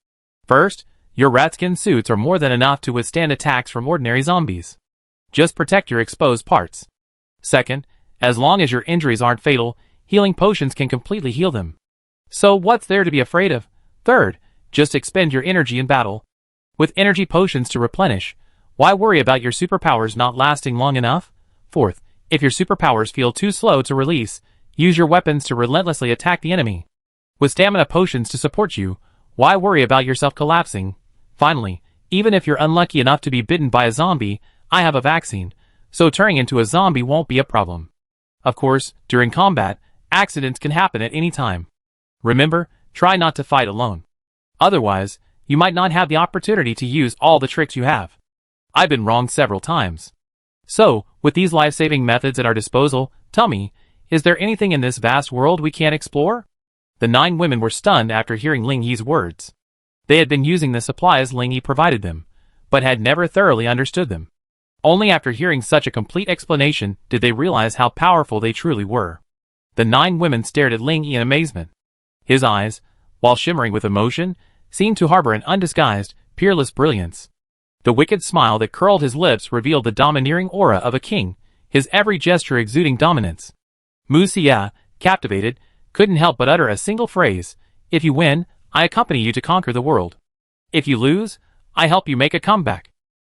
First, your ratskin suits are more than enough to withstand attacks from ordinary zombies. Just protect your exposed parts. Second, as long as your injuries aren't fatal, healing potions can completely heal them. So what's there to be afraid of? Third, just expend your energy in battle. With energy potions to replenish, why worry about your superpowers not lasting long enough? Fourth, if your superpowers feel too slow to release, use your weapons to relentlessly attack the enemy. With stamina potions to support you, why worry about yourself collapsing? Finally, even if you're unlucky enough to be bitten by a zombie, I have a vaccine, so turning into a zombie won't be a problem. Of course, during combat, accidents can happen at any time. Remember, try not to fight alone. Otherwise, you might not have the opportunity to use all the tricks you have. I've been wrong several times. So, with these life-saving methods at our disposal, tell me, is there anything in this vast world we can't explore? The 9 women were stunned after hearing Ling Yi's words. They had been using the supplies Ling Yi provided them, but had never thoroughly understood them. Only after hearing such a complete explanation did they realize how powerful they truly were. The 9 women stared at Ling Yi in amazement. His eyes, while shimmering with emotion, seemed to harbor an undisguised, peerless brilliance. The wicked smile that curled his lips revealed the domineering aura of a king, his every gesture exuding dominance. Mu Xia, captivated, couldn't help but utter a single phrase: "If you win, I accompany you to conquer the world. If you lose, I help you make a comeback."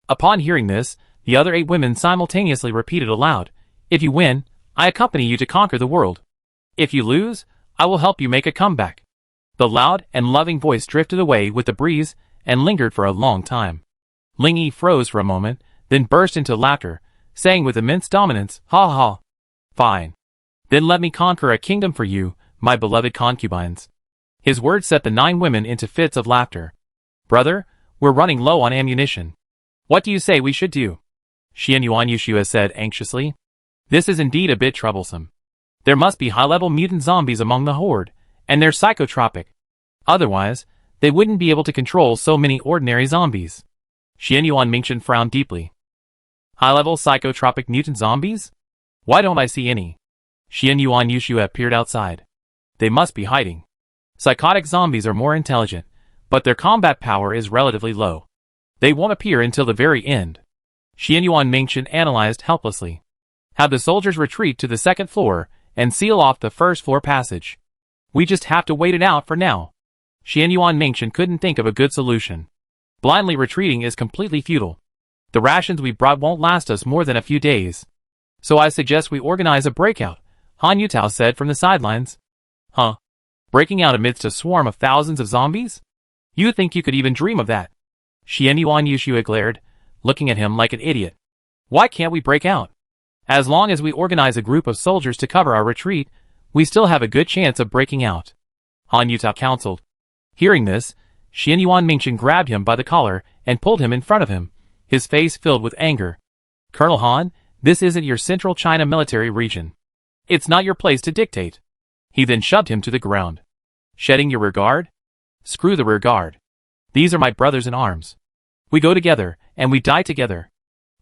Upon hearing this, the other 8 women simultaneously repeated aloud: "If you win, I accompany you to conquer the world. If you lose, I will help you make a comeback." The loud and loving voice drifted away with the breeze and lingered for a long time. Ling Yi froze for a moment, then burst into laughter, saying with immense dominance, "Ha ha! Fine. Then let me conquer a kingdom for you, my beloved concubines." His words set the 9 women into fits of laughter. "Brother, we're running low on ammunition. What do you say we should do?" Xian Yuan Yushua said anxiously. "This is indeed a bit troublesome. There must be high-level mutant zombies among the horde, and they're psychotropic. Otherwise, they wouldn't be able to control so many ordinary zombies." Xian Yuan Mingchen frowned deeply. "High-level psychotropic mutant zombies? Why don't I see any?" Xian Yuan Yushua appeared outside. "They must be hiding. Psychotic zombies are more intelligent, but their combat power is relatively low. They won't appear until the very end." Xian Yuan Mingchen analyzed helplessly. "Have the soldiers retreat to the 2nd floor and seal off the 1st floor passage. We just have to wait it out for now." Xian Yuan Mingchen couldn't think of a good solution. Blindly retreating is completely futile. The rations we brought won't last us more than a few days. "So I suggest we organize a breakout," Han Yutao said from the sidelines. "Huh? Breaking out amidst a swarm of thousands of zombies? You think you could even dream of that?" Xian Yuan Yushua glared, looking at him like an idiot. "Why can't we break out? As long as we organize a group of soldiers to cover our retreat, we still have a good chance of breaking out," Han Yutao counseled. Hearing this, Xian Yuan Mingchen grabbed him by the collar and pulled him in front of him, his face filled with anger. "Colonel Han, this isn't your Central China military region. It's not your place to dictate." He then shoved him to the ground. "Shedding your rear guard? Screw the rear guard. These are my brothers in arms. We go together, and we die together.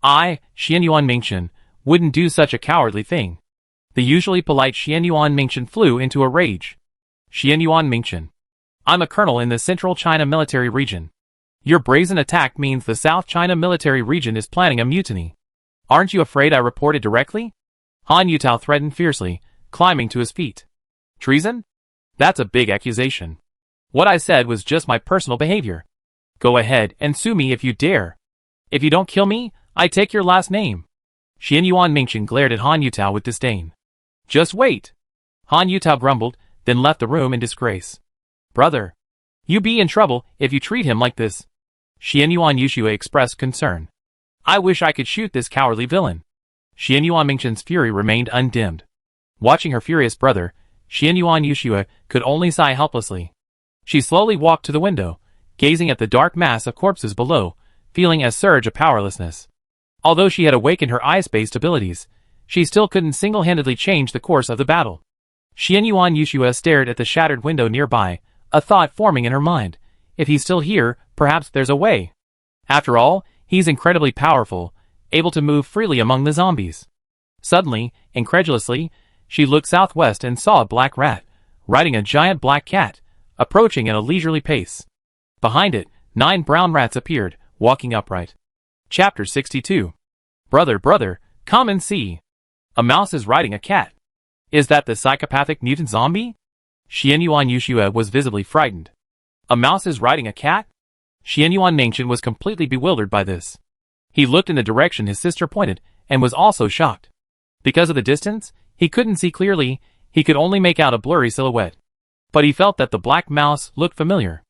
I, Xian Yuan Mingchen, wouldn't do such a cowardly thing." The usually polite Xian Yuan Mingchen flew into a rage. "Xian Yuan Mingchen, I'm a colonel in the Central China military region. Your brazen attack means the South China military region is planning a mutiny. Aren't you afraid I reported directly?" Han Yutao threatened fiercely, climbing to his feet. "Treason? That's a big accusation. What I said was just my personal behavior. Go ahead and sue me if you dare. If you don't kill me, I take your last name." Xian Yuan Mingchen glared at Han Yutao with disdain. "Just wait." Han Yutao grumbled, then left the room in disgrace. "Brother, you be in trouble if you treat him like this." Xian Yuan Yushua expressed concern. "I wish I could shoot this cowardly villain." Xian Yuan Mingchen's fury remained undimmed. Watching her furious brother, Xian Yuan Yushua could only sigh helplessly. She slowly walked to the window, gazing at the dark mass of corpses below, feeling a surge of powerlessness. Although she had awakened her ice-based abilities, she still couldn't single-handedly change the course of the battle. Xian Yuan Yushua stared at the shattered window nearby, a thought forming in her mind. If he's still here, perhaps there's a way. After all, he's incredibly powerful, able to move freely among the zombies. Suddenly, incredulously, she looked southwest and saw a black rat, riding a giant black cat, approaching at a leisurely pace. Behind it, 9 brown rats appeared, walking upright. Chapter 62. Brother, come and see. A mouse is riding a cat. Is that the psychopathic mutant zombie? Xianyuan Yushua was visibly frightened. A mouse is riding a cat? Xianyuan Mingchen was completely bewildered by this. He looked in the direction his sister pointed, and was also shocked. Because of the distance, he couldn't see clearly, he could only make out a blurry silhouette. But he felt that the black mouse looked familiar.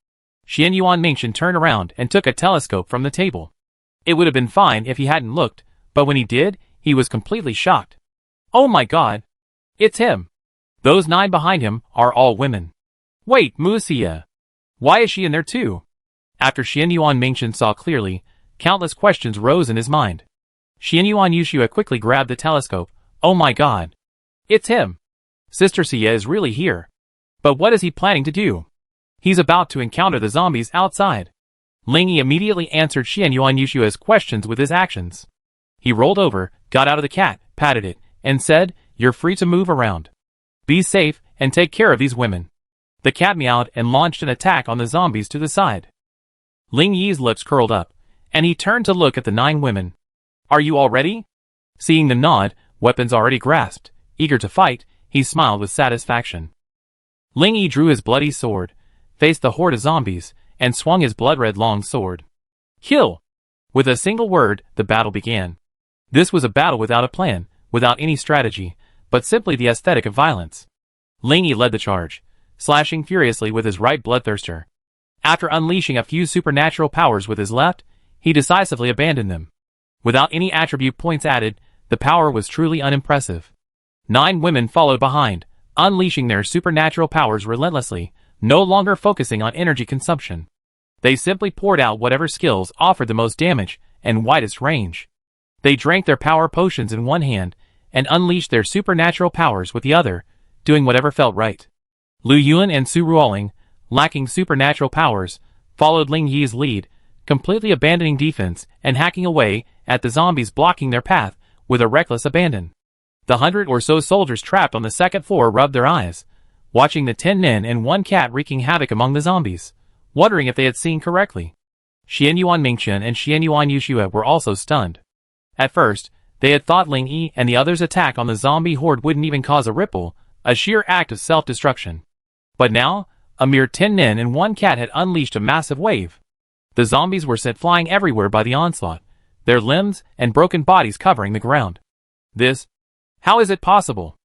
Xianyuan Mingchen turned around and took a telescope from the table. It would have been fine if he hadn't looked, but when he did, he was completely shocked. Oh my god! It's him! Those 9 behind him are all women. Wait, Musia! Why is she in there too? After Xianyuan Mingchen saw clearly, countless questions rose in his mind. Xianyuan Yushua quickly grabbed the telescope. Oh my god! It's him! Sister Xia is really here. But what is he planning to do? He's about to encounter the zombies outside. Ling Yi immediately answered Xianyuan Yushua's questions with his actions. He rolled over, got out of the cat, patted it, and said, "You're free to move around. Be safe, and take care of these women." The cat meowed and launched an attack on the zombies to the side. Ling Yi's lips curled up, and he turned to look at the 9 women. "Are you all ready?" Seeing them nod, weapons already grasped, eager to fight, he smiled with satisfaction. Ling Yi drew his bloody sword, faced the horde of zombies, and swung his blood-red long sword. Kill! With a single word, the battle began. This was a battle without a plan, without any strategy, but simply the aesthetic of violence. Ling Yi led the charge, slashing furiously with his right bloodthirster. After unleashing a few supernatural powers with his left, he decisively abandoned them. Without any attribute points added, the power was truly unimpressive. 9 women followed behind, unleashing their supernatural powers relentlessly, no longer focusing on energy consumption. They simply poured out whatever skills offered the most damage and widest range. They drank their power potions in one hand and unleashed their supernatural powers with the other, doing whatever felt right. Lu Yuan and Su Ruoling, lacking supernatural powers, followed Ling Yi's lead, completely abandoning defense and hacking away at the zombies blocking their path with a reckless abandon. The 100 or so soldiers trapped on the second floor rubbed their eyes, watching the 10 men and 1 cat wreaking havoc among the zombies, wondering if they had seen correctly. Xianyuan Mingchen and Xianyuan Yushua were also stunned. At first, they had thought Ling Yi and the others' attack on the zombie horde wouldn't even cause a ripple, a sheer act of self-destruction. But now, a mere 10 men and 1 cat had unleashed a massive wave. The zombies were sent flying everywhere by the onslaught, their limbs and broken bodies covering the ground. How is it possible?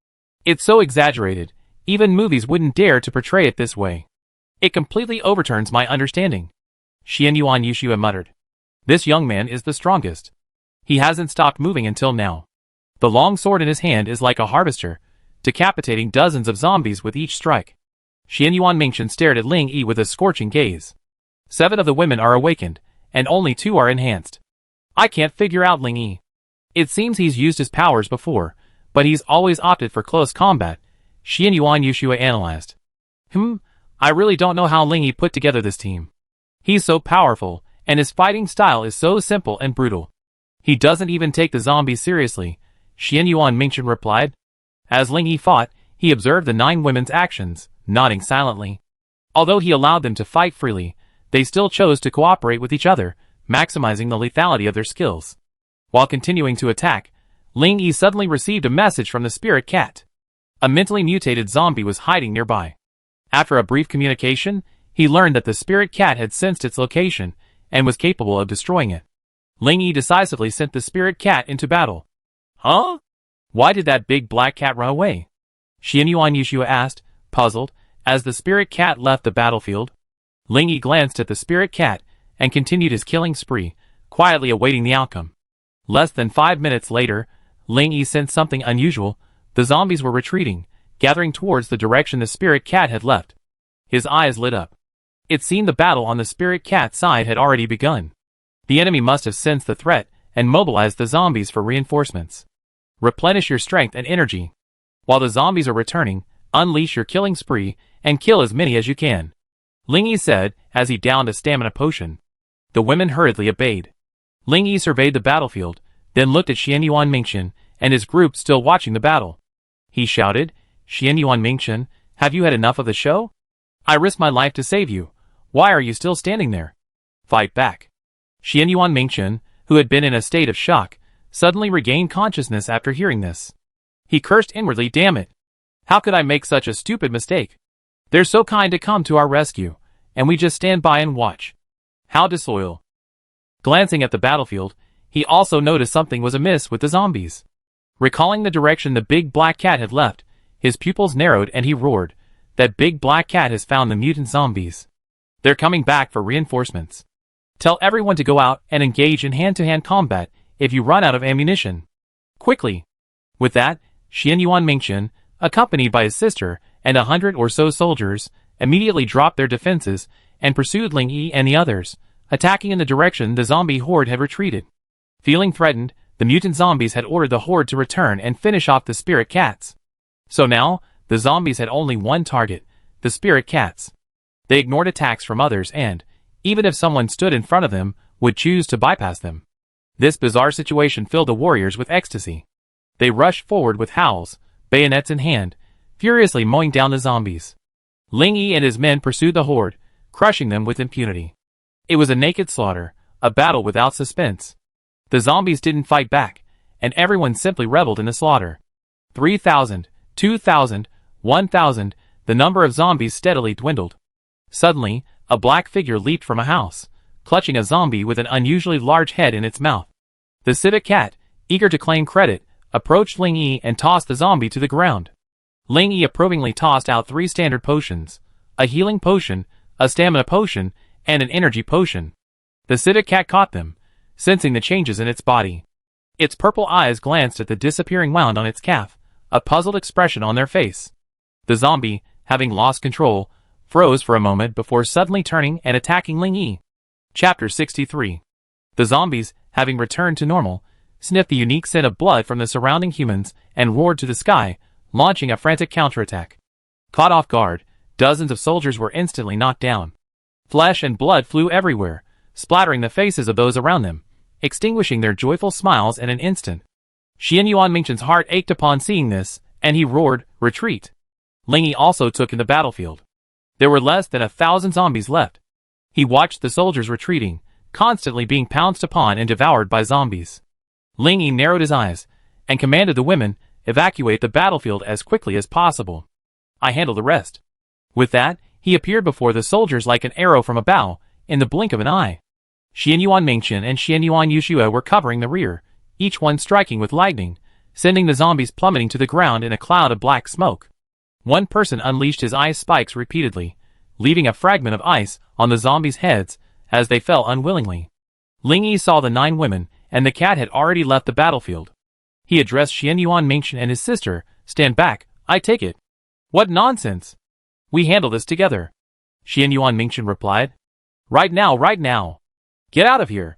It's so exaggerated, even movies wouldn't dare to portray it this way. It completely overturns my understanding. Xianyuan Yushua muttered. This young man is the strongest. He hasn't stopped moving until now. The long sword in his hand is like a harvester, decapitating dozens of zombies with each strike. Xianyuan Mingchen stared at Ling Yi with a scorching gaze. 7 of the women are awakened, and only 2 are enhanced. I can't figure out Ling Yi. It seems he's used his powers before, but he's always opted for close combat, Xianyuan Yushua analyzed. I really don't know how Ling Yi put together this team. He's so powerful, and his fighting style is so simple and brutal. He doesn't even take the zombies seriously, Xianyuan Mingchen replied. As Ling Yi fought, he observed the 9 women's actions, nodding silently. Although he allowed them to fight freely, they still chose to cooperate with each other, maximizing the lethality of their skills. While continuing to attack, Ling Yi suddenly received a message from the spirit cat. A mentally mutated zombie was hiding nearby. After a brief communication, he learned that the spirit cat had sensed its location and was capable of destroying it. Ling Yi decisively sent the spirit cat into battle. Huh? Why did that big black cat run away? Xianyuan Yushua asked, puzzled, as the spirit cat left the battlefield. Ling Yi glanced at the spirit cat and continued his killing spree, quietly awaiting the outcome. Less than 5 minutes later, Ling Yi sensed something unusual. The zombies were retreating, gathering towards the direction the spirit cat had left. His eyes lit up. It seemed the battle on the spirit cat's side had already begun. The enemy must have sensed the threat and mobilized the zombies for reinforcements. Replenish your strength and energy. While the zombies are returning, unleash your killing spree and kill as many as you can, Ling Yi said as he downed a stamina potion. The women hurriedly obeyed. Ling Yi surveyed the battlefield, then looked at Xianyuan Mingchen and his group still watching the battle. He shouted, Xianyuan Mingchen, have you had enough of the show? I risked my life to save you. Why are you still standing there? Fight back. Xianyuan Mingchen, who had been in a state of shock, suddenly regained consciousness after hearing this. He cursed inwardly, damn it. How could I make such a stupid mistake? They're so kind to come to our rescue, and we just stand by and watch. How disloyal. Glancing at the battlefield, he also noticed something was amiss with the zombies. Recalling the direction the big black cat had left, his pupils narrowed and he roared, "That big black cat has found the mutant zombies. They're coming back for reinforcements. Tell everyone to go out and engage in hand-to-hand combat if you run out of ammunition. Quickly." With that, Xianyuan Mingchen, accompanied by his sister and 100 or so soldiers, immediately dropped their defenses and pursued Ling Yi and the others, attacking in the direction the zombie horde had retreated. Feeling threatened, the mutant zombies had ordered the horde to return and finish off the spirit cats. So now, the zombies had only one target, the spirit cats. They ignored attacks from others and, even if someone stood in front of them, would choose to bypass them. This bizarre situation filled the warriors with ecstasy. They rushed forward with howls, bayonets in hand, furiously mowing down the zombies. Ling Yi and his men pursued the horde, crushing them with impunity. It was a naked slaughter, a battle without suspense. The zombies didn't fight back, and everyone simply reveled in the slaughter. 3,000, 2,000, 1,000, the number of zombies steadily dwindled. Suddenly, a black figure leaped from a house, clutching a zombie with an unusually large head in its mouth. The civet cat, eager to claim credit, approached Ling Yi and tossed the zombie to the ground. Ling Yi approvingly tossed out 3 standard potions, a healing potion, a stamina potion, and an energy potion. The civet cat caught them, sensing the changes in its body. Its purple eyes glanced at the disappearing wound on its calf, a puzzled expression on their face. The zombie, having lost control, froze for a moment before suddenly turning and attacking Ling Yi. Chapter 63. The zombies, having returned to normal, sniffed the unique scent of blood from the surrounding humans and roared to the sky, launching a frantic counterattack. Caught off guard, dozens of soldiers were instantly knocked down. Flesh and blood flew everywhere, splattering the faces of those around them, extinguishing their joyful smiles in an instant. Xianyuan Mingchen's heart ached upon seeing this, and he roared, "Retreat!" Ling Yi also took in the battlefield. There were less than 1,000 zombies left. He watched the soldiers retreating, constantly being pounced upon and devoured by zombies. Ling Yi narrowed his eyes, and commanded the women, "Evacuate the battlefield as quickly as possible. I handle the rest." With that, he appeared before the soldiers like an arrow from a bow, in the blink of an eye. Xianyuan Mingchen and Xianyuan Yushua were covering the rear, each one striking with lightning, sending the zombies plummeting to the ground in a cloud of black smoke. One person unleashed his ice spikes repeatedly, leaving a fragment of ice on the zombies' heads as they fell unwillingly. Ling Yi saw the 9 women, and the cat had already left the battlefield. He addressed Xianyuan Mingchen and his sister, "Stand back, I take it." "What nonsense! We handle this together," Xianyuan Mingchen replied. Right now. Get out of here.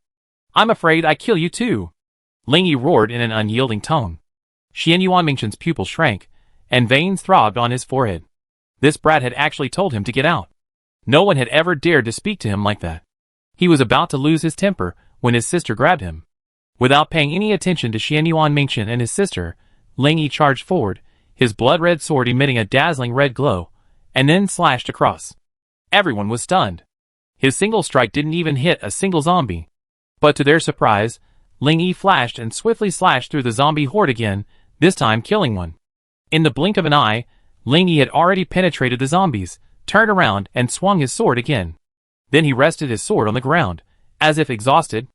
I'm afraid I kill you too." Ling Yi roared in an unyielding tone. Xianyuan Mingchen's pupils shrank, and veins throbbed on his forehead. This brat had actually told him to get out. No one had ever dared to speak to him like that. He was about to lose his temper when his sister grabbed him. Without paying any attention to Xianyuan Mingchen and his sister, Ling Yi charged forward, his blood-red sword emitting a dazzling red glow, and then slashed across. Everyone was stunned. His single strike didn't even hit a single zombie. But to their surprise, Ling Yi flashed and swiftly slashed through the zombie horde again, this time killing one. In the blink of an eye, Ling Yi had already penetrated the zombies, turned around and swung his sword again. Then he rested his sword on the ground, as if exhausted.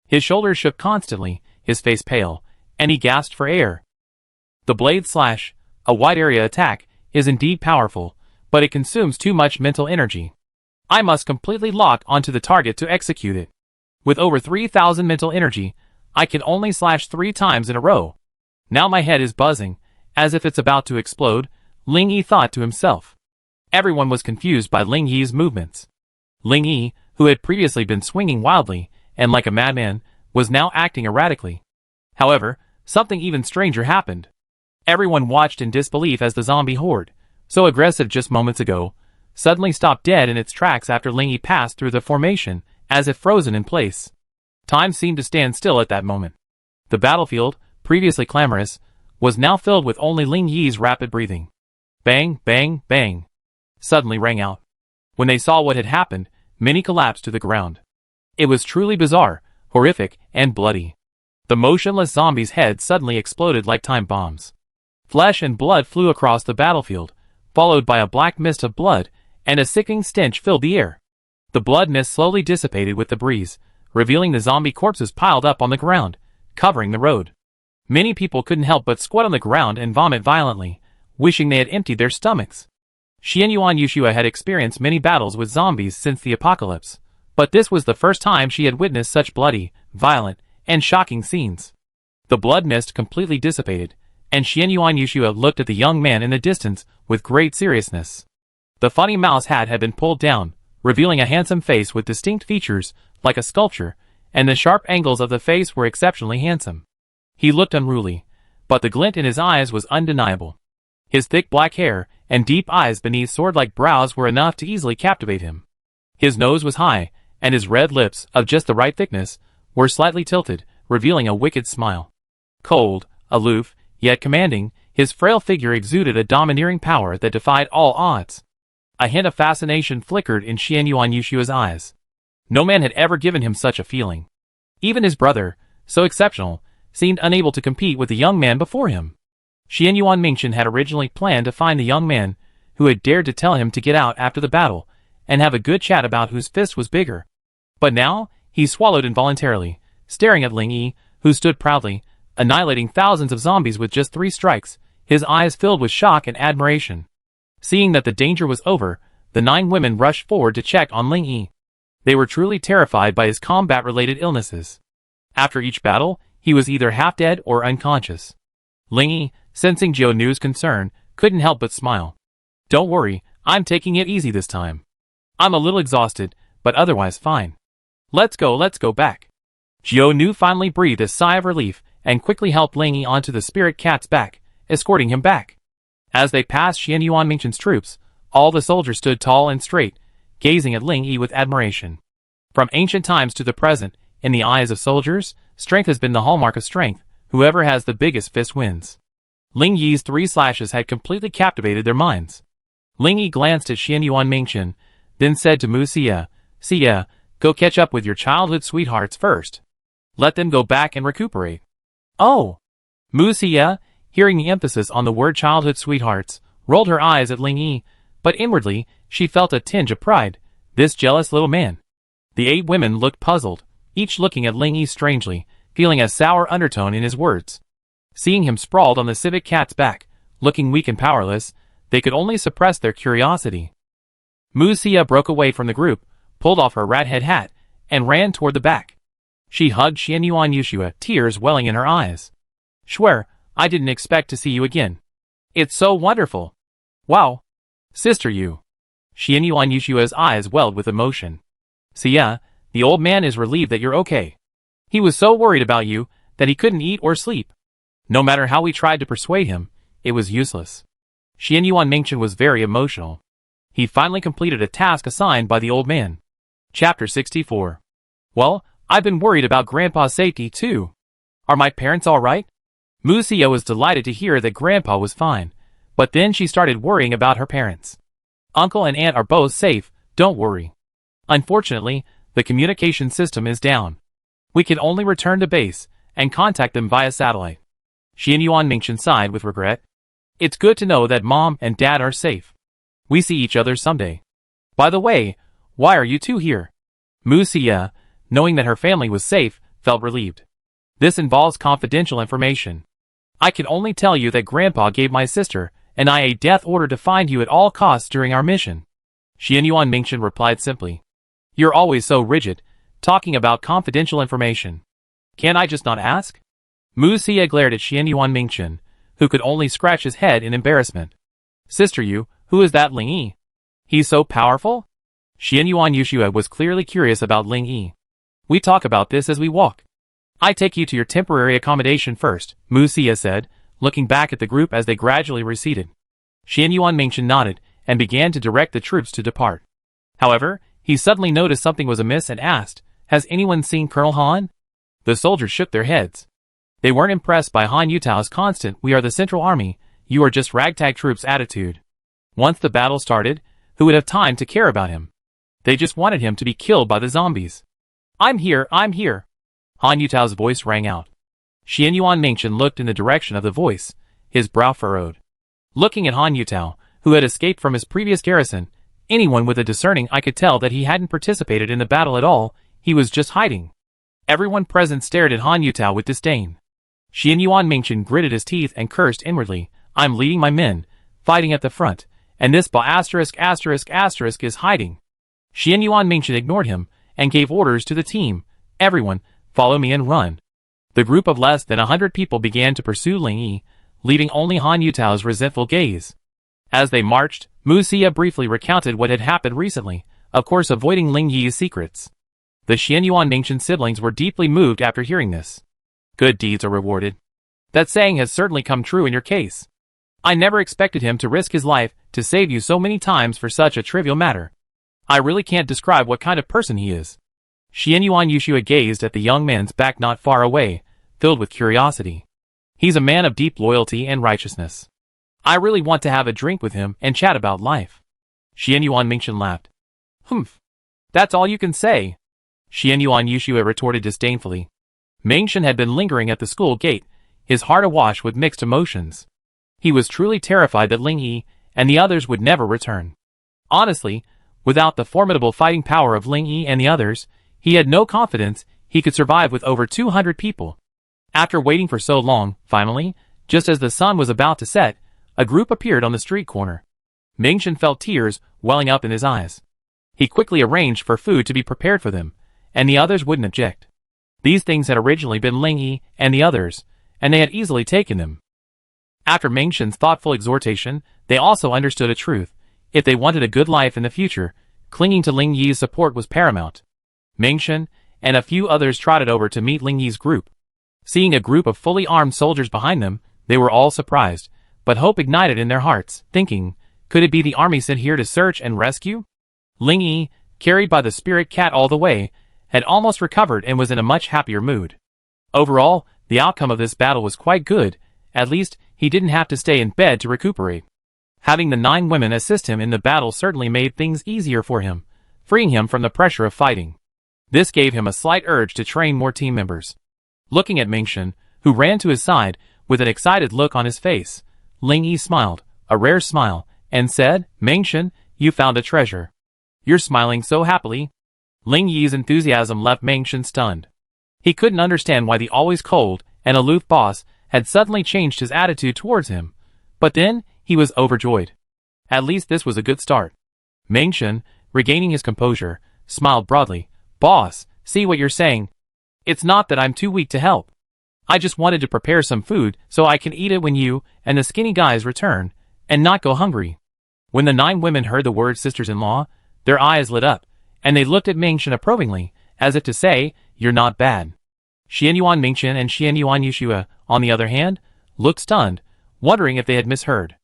His shoulders shook constantly, his face pale, and he gasped for air. The blade slash, a wide area attack, is indeed powerful, but it consumes too much mental energy. I must completely lock onto the target to execute it. With over 3,000 mental energy, I can only slash 3 times in a row. Now my head is buzzing, as if it's about to explode, Ling Yi thought to himself. Everyone was confused by Ling Yi's movements. Ling Yi, who had previously been swinging wildly, and like a madman, was now acting erratically. However, something even stranger happened. Everyone watched in disbelief as the zombie horde, so aggressive just moments ago, suddenly stopped dead in its tracks after Ling Yi passed through the formation, as if frozen in place. Time seemed to stand still at that moment. The battlefield, previously clamorous, was now filled with only Ling Yi's rapid breathing. Bang, bang, bang, suddenly rang out. When they saw what had happened, many collapsed to the ground. It was truly bizarre, horrific, and bloody. The motionless zombies' heads suddenly exploded like time bombs. Flesh and blood flew across the battlefield, followed by a black mist of blood, and a sickening stench filled the air. The blood mist slowly dissipated with the breeze, revealing the zombie corpses piled up on the ground, covering the road. Many people couldn't help but squat on the ground and vomit violently, wishing they had emptied their stomachs. Xianyuan Yushua had experienced many battles with zombies since the apocalypse, but this was the first time she had witnessed such bloody, violent, and shocking scenes. The blood mist completely dissipated, and Xianyuan Yushua looked at the young man in the distance with great seriousness. The funny mouse hat had been pulled down, revealing a handsome face with distinct features, like a sculpture, and the sharp angles of the face were exceptionally handsome. He looked unruly, but the glint in his eyes was undeniable. His thick black hair and deep eyes beneath sword-like brows were enough to easily captivate him. His nose was high, and his red lips, of just the right thickness, were slightly tilted, revealing a wicked smile. Cold, aloof, yet commanding, his frail figure exuded a domineering power that defied all odds. A hint of fascination flickered in Xianyuan Yushua's eyes. No man had ever given him such a feeling. Even his brother, so exceptional, seemed unable to compete with the young man before him. Xianyuan Mingchen had originally planned to find the young man who had dared to tell him to get out after the battle and have a good chat about whose fist was bigger. But now, he swallowed involuntarily, staring at Ling Yi, who stood proudly, annihilating thousands of zombies with just 3 strikes, his eyes filled with shock and admiration. Seeing that the danger was over, the 9 women rushed forward to check on Ling Yi. They were truly terrified by his combat-related illnesses. After each battle, he was either half dead or unconscious. Ling Yi, sensing Jiao Nu's concern, couldn't help but smile. "Don't worry, I'm taking it easy this time. I'm a little exhausted, but otherwise fine. Let's go back." Jiao Nu finally breathed a sigh of relief and quickly helped Ling Yi onto the spirit cat's back, escorting him back. As they passed Xianyuan Mingchen's troops, all the soldiers stood tall and straight, gazing at Ling Yi with admiration. From ancient times to the present, in the eyes of soldiers, strength has been the hallmark of strength. Whoever has the biggest fist wins. Ling Yi's 3 slashes had completely captivated their minds. Ling Yi glanced at Xianyuan Mingchen, then said to Mu Xia, "Xia, go catch up with your childhood sweethearts first. Let them go back and recuperate." "Oh!" Mu Xia, hearing the emphasis on the word childhood sweethearts, rolled her eyes at Ling Yi, but inwardly, she felt a tinge of pride. This jealous little man. The 8 women looked puzzled, each looking at Ling Yi strangely, feeling a sour undertone in his words. Seeing him sprawled on the civet cat's back, looking weak and powerless, they could only suppress their curiosity. Mu Xia broke away from the group, pulled off her rat head hat, and ran toward the back. She hugged Xianyuan Yushua, tears welling in her eyes. "Schwer, I didn't expect to see you again. It's so wonderful. Wow. Sister you." Xianyuan Yushua's eyes welled with emotion. "Xia, the old man is relieved that you're okay. He was so worried about you that he couldn't eat or sleep. No matter how we tried to persuade him, it was useless." Xianyuan Mingchen was very emotional. He finally completed a task assigned by the old man. Chapter 64. "Well, I've been worried about Grandpa's safety too. Are my parents all right?" Mu Xia was delighted to hear that Grandpa was fine, but then she started worrying about her parents. "Uncle and Aunt are both safe, don't worry. Unfortunately, the communication system is down. We can only return to base and contact them via satellite." Xianyuan Mingchen sighed with regret. "It's good to know that Mom and Dad are safe. We see each other someday. By the way, why are you 2 here?" Mu Xia, knowing that her family was safe, felt relieved. "This involves confidential information. I can only tell you that Grandpa gave my sister and I a death order to find you at all costs during our mission." Xianyuan Mingchen replied simply. "You're always so rigid, talking about confidential information. Can't I just not ask?" Mu Xia glared at Xianyuan Mingchen, who could only scratch his head in embarrassment. "Sister you, who is that Ling Yi? He's so powerful?" Xianyuan Yushua was clearly curious about Ling Yi. "We talk about this as we walk. I take you to your temporary accommodation first," Mu Xia said, looking back at the group as they gradually receded. Xianyuan Mingchen nodded and began to direct the troops to depart. However, he suddenly noticed something was amiss and asked, "Has anyone seen Colonel Han?" The soldiers shook their heads. They weren't impressed by Han Yutao's constant "we are the Central Army, you are just ragtag troops" attitude. Once the battle started, who would have time to care about him? They just wanted him to be killed by the zombies. I'm here. Han Yutao's voice rang out. Xianyuan Mingchen looked in the direction of the voice, his brow furrowed. Looking at Han Yutao, who had escaped from his previous garrison. Anyone with a discerning eye could tell that he hadn't participated in the battle at all, he was just hiding. Everyone present stared at Han Yutao with disdain. Xian Yuan Mingchen gritted his teeth and cursed inwardly. I'm leading my men, fighting at the front, and this **** is hiding. Xian Yuan Mingchen ignored him, and gave orders to the team. Everyone, follow me and run. The group of less than 100 people began to pursue Ling Yi, leaving only Han Yutao's resentful gaze. As they marched, Mu Xia briefly recounted what had happened recently, of course avoiding Ling Yi's secrets. The Xian Yuan Mingchen siblings were deeply moved after hearing this. Good deeds are rewarded. That saying has certainly come true in your case. I never expected him to risk his life to save you so many times for such a trivial matter. I really can't describe what kind of person he is. Xian Yuan Yushua gazed at the young man's back not far away, filled with curiosity. He's a man of deep loyalty and righteousness. I really want to have a drink with him and chat about life. Xian Yuan Mingchen laughed. Humph. That's all you can say. Xian Yuan Yushua retorted disdainfully. Mingchen had been lingering at the school gate, his heart awash with mixed emotions. He was truly terrified that Ling Yi and the others would never return. Honestly, without the formidable fighting power of Ling Yi and the others, he had no confidence he could survive with over 200 people. After waiting for so long, finally, just as the sun was about to set, a group appeared on the street corner. Mingchen felt tears welling up in his eyes. He quickly arranged for food to be prepared for them, and the others wouldn't object. These things had originally been Ling Yi and the others, and they had easily taken them. After Mingchen's thoughtful exhortation, they also understood a truth. If they wanted a good life in the future, clinging to Ling Yi's support was paramount. Mingchen and a few others trotted over to meet Ling Yi's group. Seeing a group of fully armed soldiers behind them, they were all surprised, but hope ignited in their hearts, thinking, could it be the army sent here to search and rescue? Ling Yi, carried by the spirit cat all the way, had almost recovered and was in a much happier mood. Overall, the outcome of this battle was quite good. At least, he didn't have to stay in bed to recuperate. Having the 9 women assist him in the battle certainly made things easier for him, freeing him from the pressure of fighting. This gave him a slight urge to train more team members. Looking at Mingchen, who ran to his side, with an excited look on his face, Ling Yi smiled, a rare smile, and said, Mingchen, you found a treasure. You're smiling so happily. Ling Yi's enthusiasm left Mingchen stunned. He couldn't understand why the always cold and aloof boss had suddenly changed his attitude towards him. But then, he was overjoyed. At least this was a good start. Mingchen, regaining his composure, smiled broadly. Boss, see what you're saying. It's not that I'm too weak to help. I just wanted to prepare some food so I can eat it when you and the skinny guys return, and not go hungry. When the 9 women heard the word sisters-in-law, their eyes lit up, and they looked at Mingchen approvingly, as if to say, you're not bad. Xian Yuan Mingchen and Xian Yuan Yushua, on the other hand, looked stunned, wondering if they had misheard.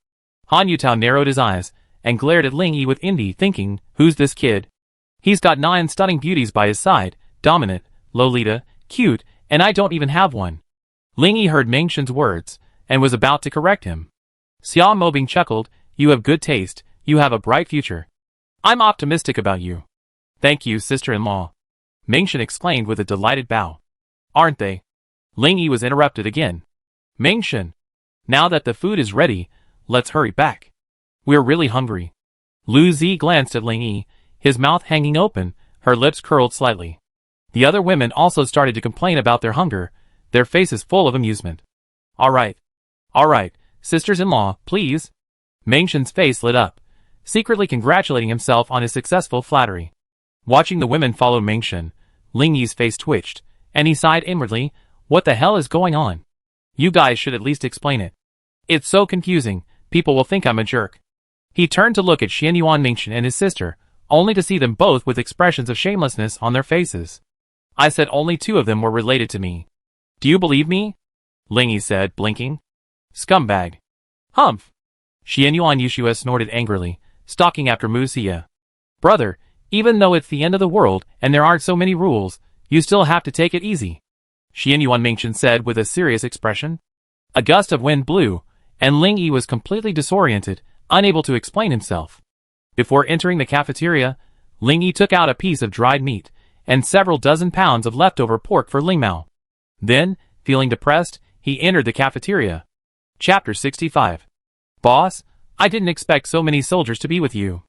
Han Yutao narrowed his eyes, and glared at Ling Yi with envy, thinking, who's this kid? He's got 9 stunning beauties by his side, dominant, Lolita, cute, and I don't even have one. Ling Yi heard Mingchen's words, and was about to correct him. Xia Mobing chuckled, you have good taste, you have a bright future. I'm optimistic about you. Thank you, sister-in-law. Mingchen exclaimed with a delighted bow. Aren't they? Ling Yi was interrupted again. Mingchen, now that the food is ready, let's hurry back. We're really hungry. Lu Zi glanced at Ling Yi, his mouth hanging open, her lips curled slightly. The other women also started to complain about their hunger, their faces full of amusement. All right, sisters-in-law, please. Mingchen's face lit up, secretly congratulating himself on his successful flattery. Watching the women follow Mingchen, Ling Yi's face twitched, and he sighed inwardly, what the hell is going on? You guys should at least explain it. It's so confusing, people will think I'm a jerk. He turned to look at Xian Yuan Mingchen and his sister, only to see them both with expressions of shamelessness on their faces. I said only 2 of them were related to me. Do you believe me? Ling Yi said, blinking. Scumbag. Humph. Xian Yuan Yushua snorted angrily, stalking after Mu Xia. Brother, even though it's the end of the world and there aren't so many rules, you still have to take it easy. Xian Yuan Mingchen said with a serious expression. A gust of wind blew, and Ling Yi was completely disoriented, unable to explain himself. Before entering the cafeteria, Ling Yi took out a piece of dried meat, and several dozen pounds of leftover pork for Ling Mao. Then, feeling depressed, he entered the cafeteria. Chapter 65. Boss, I didn't expect so many soldiers to be with you.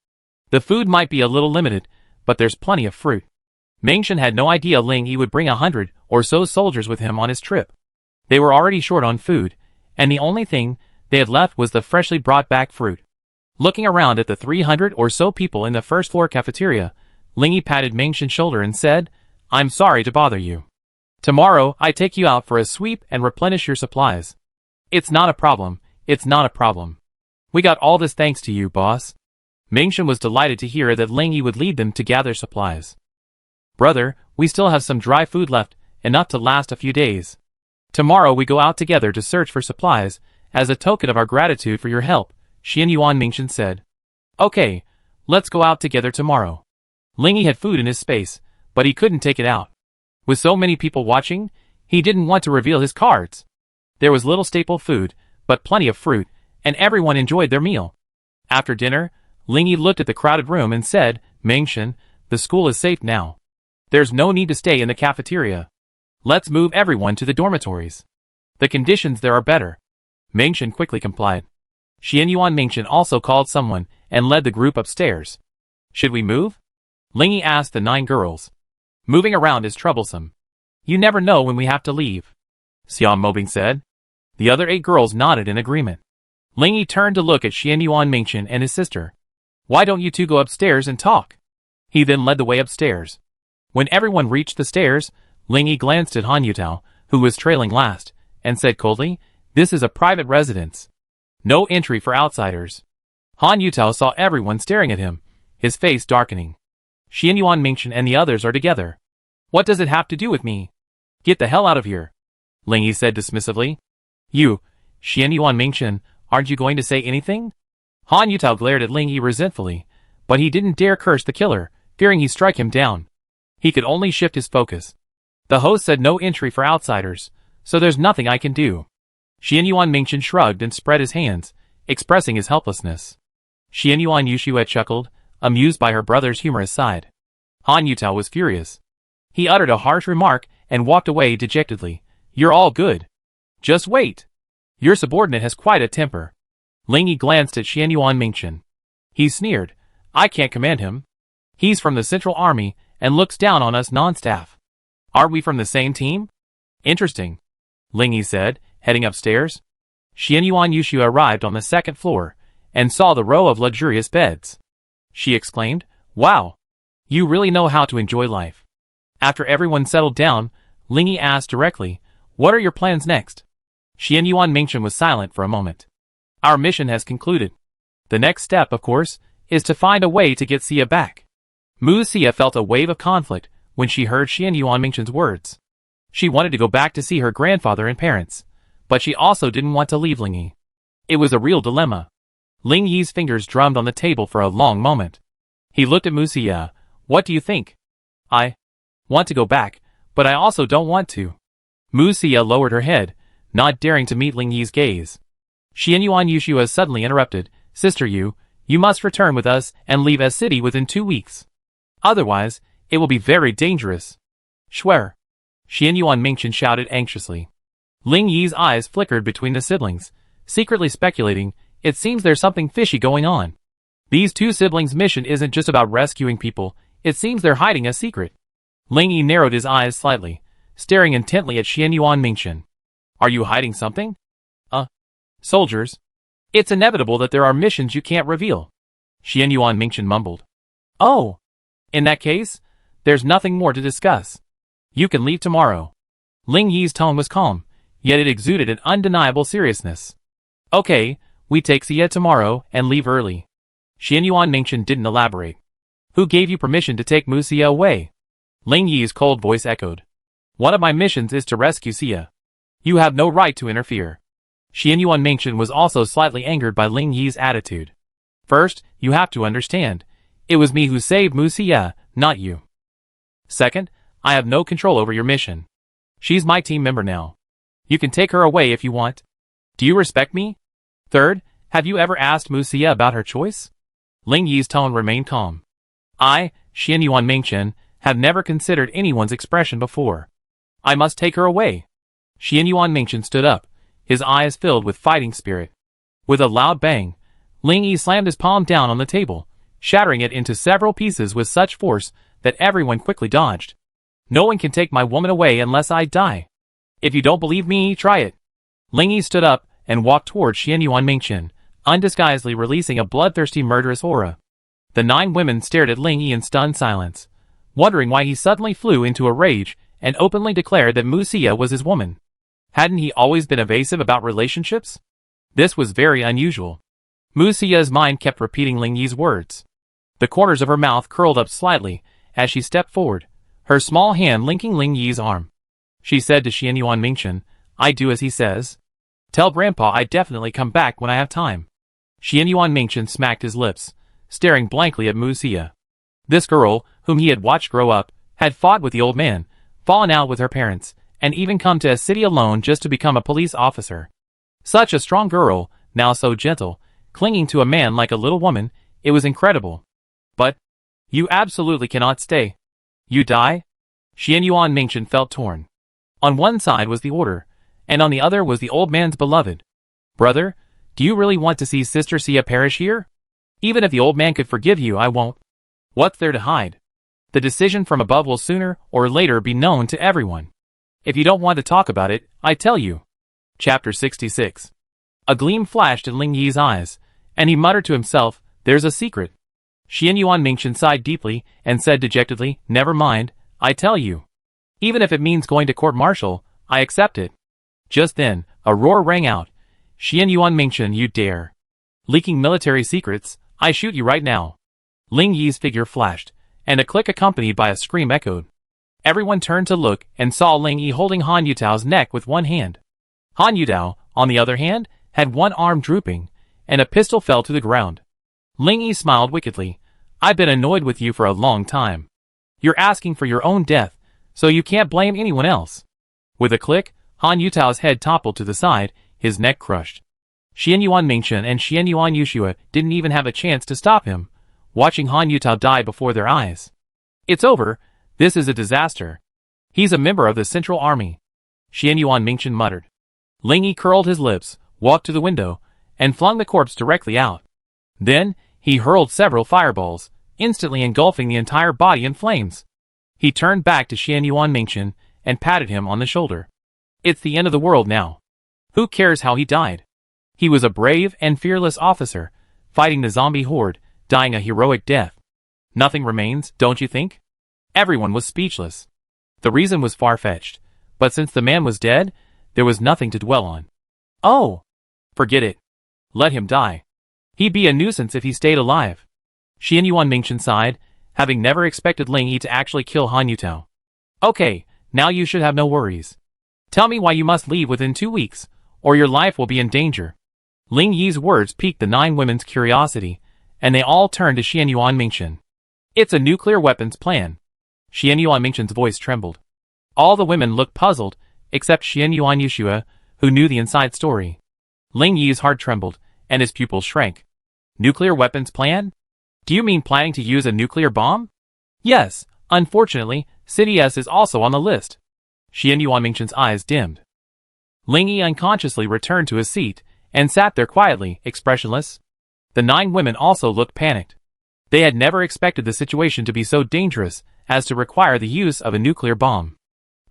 The food might be a little limited, but there's plenty of fruit. Mengshen had no idea Ling Yi would bring 100 or so soldiers with him on his trip. They were already short on food, and the only thing they had left was the freshly brought back fruit. Looking around at the 300 or so people in the first floor cafeteria, Ling Yi patted Mengshen's shoulder and said, I'm sorry to bother you. Tomorrow I take you out for a sweep and replenish your supplies. It's not a problem, it's not a problem. We got all this thanks to you, boss. Mengshen was delighted to hear that Ling Yi would lead them to gather supplies. Brother, we still have some dry food left, enough to last a few days. Tomorrow we go out together to search for supplies, as a token of our gratitude for your help, Xian Yuan Mengshen said. Okay, let's go out together tomorrow. Ling Yi had food in his space, but he couldn't take it out. With so many people watching, he didn't want to reveal his cards. There was little staple food, but plenty of fruit, and everyone enjoyed their meal. After dinner, Ling Yi looked at the crowded room and said, Mengshen, the school is safe now. There's no need to stay in the cafeteria. Let's move everyone to the dormitories. The conditions there are better. Mengshen quickly complied. Xian Yuan Mengshen also called someone and led the group upstairs. Should we move? Ling Yi asked the 9 girls. Moving around is troublesome. You never know when we have to leave. Xiao Mobing said. The other 8 girls nodded in agreement. Ling Yi turned to look at Xian Yuan Mengshen and his sister. Why don't you two go upstairs and talk? He then led the way upstairs. When everyone reached the stairs, Ling Yi glanced at Han Yutao, who was trailing last, and said coldly, This is a private residence. No entry for outsiders. Han Yutao saw everyone staring at him, his face darkening. Xian Yuan Mengshen and the others are together. What does it have to do with me? Get the hell out of here. Ling Yi said dismissively. You, Xian Yuan Mengshen, aren't you going to say anything? Han Yutao glared at Ling Yi resentfully, but he didn't dare curse the killer, fearing he'd strike him down. He could only shift his focus. The host said no entry for outsiders, so there's nothing I can do. Xian Yuan Mengshen shrugged and spread his hands, expressing his helplessness. Xian Yuan Yushue chuckled, amused by her brother's humorous side. Han Yutao was furious. He uttered a harsh remark and walked away dejectedly. You're all good. Just wait. Your subordinate has quite a temper. Ling Yi glanced at Xian Yuan Mengshen. He sneered. I can't command him. He's from the Central Army and looks down on us non-staff. Aren't we from the same team? Interesting. Ling Yi said, heading upstairs. Xian Yuan Yushue arrived on the 2nd floor and saw the row of luxurious beds. She exclaimed, Wow! You really know how to enjoy life. After everyone settled down, Ling Yi asked directly, What are your plans next? Xian Yuan Mengshen was silent for a moment. Our mission has concluded. The next step, of course, is to find a way to get Xia back. Mu Xia felt a wave of conflict when she heard Xian Yuan Mengshen's words. She wanted to go back to see her grandfather and parents, but she also didn't want to leave Ling Yi. It was a real dilemma. Ling Yi's fingers drummed on the table for a long moment. He looked at Mu Xia. What do you think? I want to go back, but I also don't want to. Mu Xia lowered her head, not daring to meet Ling Yi's gaze. Xian Yuan Yushue suddenly interrupted. Sister Yu, you must return with us and leave S City within 2 weeks. Otherwise, it will be very dangerous. Swear. Xian Yuan Mengshen shouted anxiously. Ling Yi's eyes flickered between the siblings, secretly speculating, it seems there's something fishy going on. These 2 siblings' mission isn't just about rescuing people, it seems they're hiding a secret. Ling Yi narrowed his eyes slightly, staring intently at Xian Yuan Mengshen. Are you hiding something? Soldiers. It's inevitable that there are missions you can't reveal. Xian Yuan Mengshen mumbled. Oh. In that case, there's nothing more to discuss. You can leave tomorrow. Ling Yi's tone was calm, yet it exuded an undeniable seriousness. Okay, we take Xia tomorrow and leave early. Xian Yuan Mengshen didn't elaborate. Who gave you permission to take Mu Xia away? Ling Yi's cold voice echoed. One of my missions is to rescue Xia. You have no right to interfere. Xian Yuan Mengshen was also slightly angered by Ling Yi's attitude. First, you have to understand. It was me who saved Mu Xia, not you. Second, I have no control over your mission. She's my team member now. You can take her away if you want. Do you respect me? Third, have you ever asked Mu Xia about her choice? Ling Yi's tone remained calm. I, Xian Yuan Mengshen, have never considered anyone's expression before. I must take her away. Xian Yuan Mengshen stood up, his eyes filled with fighting spirit. With a loud bang, Ling Yi slammed his palm down on the table, shattering it into several pieces with such force that everyone quickly dodged. No one can take my woman away unless I die. If you don't believe me, try it. Ling Yi stood up and walked toward Xian Yuan Mingchen, undisguisedly releasing a bloodthirsty murderous aura. The 9 women stared at Ling Yi in stunned silence, wondering why he suddenly flew into a rage and openly declared that Mu Xia was his woman. Hadn't he always been evasive about relationships? This was very unusual. Mu Xia's mind kept repeating Ling Yi's words. The corners of her mouth curled up slightly as she stepped forward, her small hand linking Ling Yi's arm. She said to Xian Yuan Mingchen, "I do as he says. Tell Grandpa I definitely come back when I have time." Xian Yuan Mingchen smacked his lips, staring blankly at Mu Xia. This girl, whom he had watched grow up, had fought with the old man, fallen out with her parents, and even come to a city alone just to become a police officer. Such a strong girl, now so gentle, clinging to a man like a little woman, it was incredible. But, you absolutely cannot stay. You die? Xian Yuan Mingchen felt torn. On one side was the order, and on the other was the old man's beloved. Brother, do you really want to see Sister Xia perish here? Even if the old man could forgive you, I won't. What's there to hide? The decision from above will sooner or later be known to everyone. If you don't want to talk about it, I tell you. Chapter 66. A gleam flashed in Ling Yi's eyes, and he muttered to himself, "There's a secret." Xian Yuan Mingchen sighed deeply and said dejectedly, "Never mind, I tell you. Even if it means going to court-martial, I accept it." Just then, a roar rang out. "Xian Yuan Mingchen, you dare. Leaking military secrets, I shoot you right now." Ling Yi's figure flashed, and a click accompanied by a scream echoed. Everyone turned to look and saw Ling Yi holding Han Yutao's neck with one hand. Han Yutao, on the other hand, had one arm drooping, and a pistol fell to the ground. Ling Yi smiled wickedly. "I've been annoyed with you for a long time. You're asking for your own death, so you can't blame anyone else." With a click, Han Yutao's head toppled to the side, his neck crushed. Xian Yuan Mingchen and Xian Yuan Yushua didn't even have a chance to stop him, watching Han Yutao die before their eyes. "It's over. This is a disaster. He's a member of the Central Army," Xian Yuan Mingchen muttered. Ling Yi curled his lips, walked to the window, and flung the corpse directly out. Then, he hurled several fireballs, instantly engulfing the entire body in flames. He turned back to Xian Yuan Mingchen and patted him on the shoulder. "It's the end of the world now. Who cares how he died? He was a brave and fearless officer, fighting the zombie horde, dying a heroic death. Nothing remains, don't you think?" Everyone was speechless. The reason was far-fetched, but since the man was dead, there was nothing to dwell on. "Oh! Forget it. Let him die. He'd be a nuisance if he stayed alive." Xian Yuan Mingchen sighed, having never expected Ling Yi to actually kill Han Yutao. "Okay, now you should have no worries. Tell me why you must leave within 2 weeks, or your life will be in danger." Ling Yi's words piqued the 9 women's curiosity, and they all turned to Xian Yuan Mingchen. "It's a nuclear weapons plan." Xian Yuan Mingchen's voice trembled. All the women looked puzzled, except Xian Yuan Yushua, who knew the inside story. Ling Yi's heart trembled, and his pupils shrank. "Nuclear weapons plan? Do you mean planning to use a nuclear bomb?" "Yes, unfortunately, City S is also on the list." Xian Yuan Mingchen's eyes dimmed. Ling Yi unconsciously returned to his seat, and sat there quietly, expressionless. The 9 women also looked panicked. They had never expected the situation to be so dangerous as to require the use of a nuclear bomb.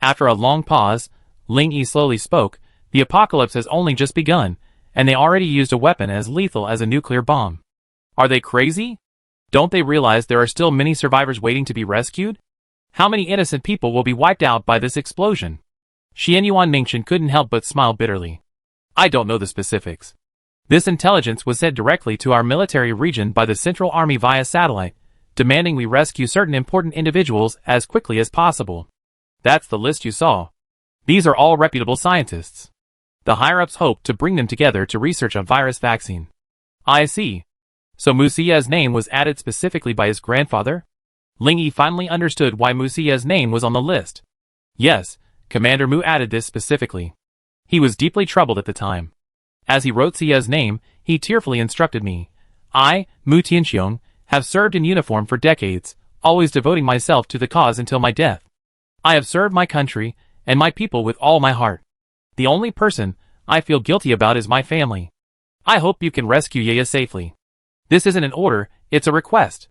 After a long pause, Ling Yi slowly spoke, "The apocalypse has only just begun, and they already used a weapon as lethal as a nuclear bomb. Are they crazy? Don't they realize there are still many survivors waiting to be rescued? How many innocent people will be wiped out by this explosion?" Xian Yuan Mingchen couldn't help but smile bitterly. "I don't know the specifics. This intelligence was sent directly to our military region by the Central Army via satellite, demanding we rescue certain important individuals as quickly as possible. That's the list you saw. These are all reputable scientists. The higher-ups hope to bring them together to research a virus vaccine." "I see. So Mu Xia's name was added specifically by his grandfather?" Ling Yi finally understood why Mu Xia's name was on the list. "Yes, Commander Mu added this specifically. He was deeply troubled at the time. As he wrote Xia's name, he tearfully instructed me. I, Mu Tianxiong, have served in uniform for decades, always devoting myself to the cause until my death. I have served my country and my people with all my heart. The only person I feel guilty about is my family. I hope you can rescue Yaya safely." This isn't an order, it's a request.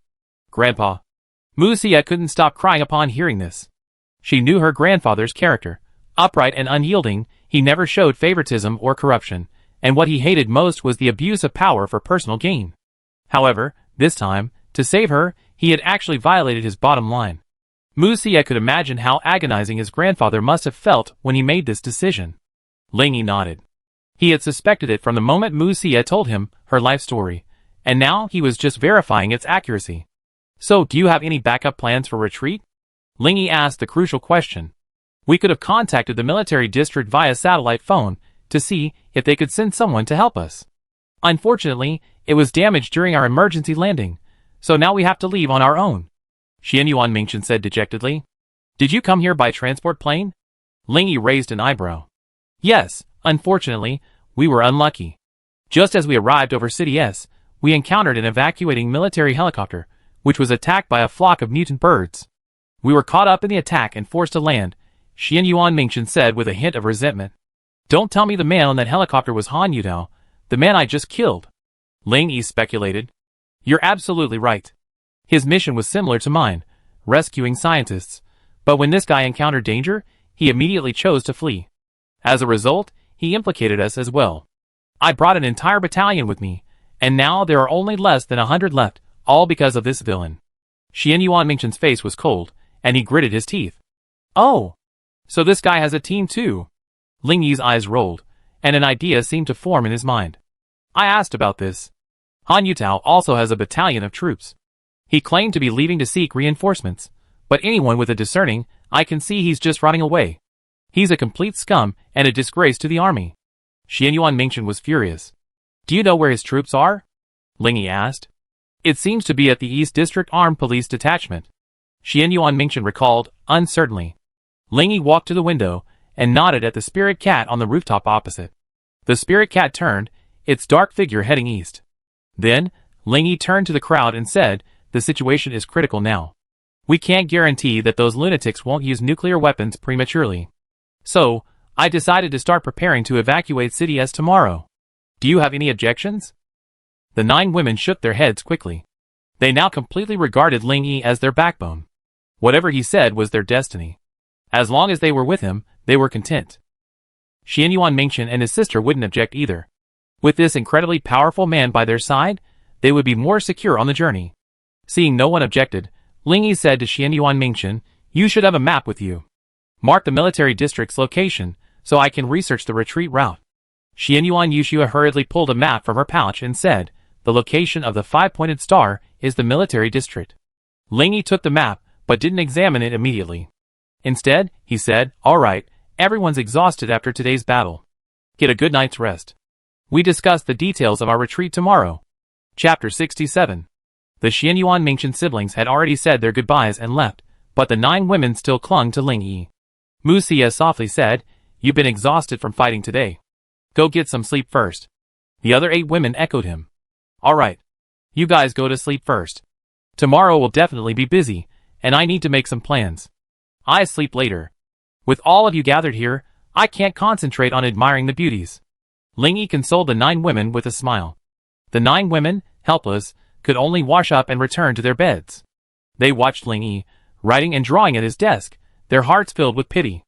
Grandpa. Musia couldn't stop crying upon hearing this. She knew her grandfather's character. Upright and unyielding, he never showed favoritism or corruption, and what he hated most was the abuse of power for personal gain. However, this time, to save her, he had actually violated his bottom line. Musia could imagine how agonizing his grandfather must have felt when he made this decision. Lingy nodded. He had suspected it from the moment Musia told him her life story, and now he was just verifying its accuracy. So, do you have any backup plans for retreat? Lingy asked the crucial question. We could have contacted the military district via satellite phone to see if they could send someone to help us. Unfortunately, it was damaged during our emergency landing, so now we have to leave on our own. Xianyuan Mingchen said dejectedly. Did you come here by transport plane? Lingy raised an eyebrow. Yes, unfortunately, we were unlucky. Just as we arrived over City S, we encountered an evacuating military helicopter, which was attacked by a flock of mutant birds. We were caught up in the attack and forced to land, Xianyuan Mingchen said with a hint of resentment. Don't tell me the man on that helicopter was Han Yutao, the man I just killed. Ling Yi speculated. You're absolutely right. His mission was similar to mine, rescuing scientists, but when this guy encountered danger, he immediately chose to flee. As a result, he implicated us as well. I brought an entire battalion with me, and now there are only less than 100 left, all because of this villain. Xianyuan Mingchen's face was cold, and he gritted his teeth. Oh! So this guy has a team too? Ling Yi's eyes rolled, and an idea seemed to form in his mind. I asked about this. Han Yutao also has a battalion of troops. He claimed to be leaving to seek reinforcements, but anyone with a discerning eye can see he's just running away. He's a complete scum and a disgrace to the army. Xianyuan Mingchen was furious. Do you know where his troops are? Ling Yi asked. It seems to be at the East District Armed Police Detachment. Xianyuan Mingchen recalled, uncertainly. Ling Yi walked to the window and nodded at the spirit cat on the rooftop opposite. The spirit cat turned, its dark figure heading east. Then, Ling Yi turned to the crowd and said, the situation is critical now. We can't guarantee that those lunatics won't use nuclear weapons prematurely. So, I decided to start preparing to evacuate City S tomorrow. Do you have any objections? The 9 women shook their heads quickly. They now completely regarded Ling Yi as their backbone. Whatever he said was their destiny. As long as they were with him, they were content. Xianyuan Mingchen and his sister wouldn't object either. With this incredibly powerful man by their side, they would be more secure on the journey. Seeing no one objected, Ling Yi said to Xianyuan Mingchen, you should have a map with you. Mark the military district's location, so I can research the retreat route. Xianyuan Yushua hurriedly pulled a map from her pouch and said, the location of the 5-pointed star is the military district. Ling Yi took the map, but didn't examine it immediately. Instead, he said, all right, everyone's exhausted after today's battle. Get a good night's rest. We discuss the details of our retreat tomorrow. Chapter 67. The Xianyuan Mingchen siblings had already said their goodbyes and left, but the 9 women still clung to Ling Yi. Musia softly said, you've been exhausted from fighting today. Go get some sleep first. The other 8 women echoed him. All right. You guys go to sleep first. Tomorrow will definitely be busy, and I need to make some plans. I sleep later. With all of you gathered here, I can't concentrate on admiring the beauties. Ling Yi consoled the 9 women with a smile. The 9 women, helpless, could only wash up and return to their beds. They watched Ling Yi, writing and drawing at his desk, their hearts filled with pity.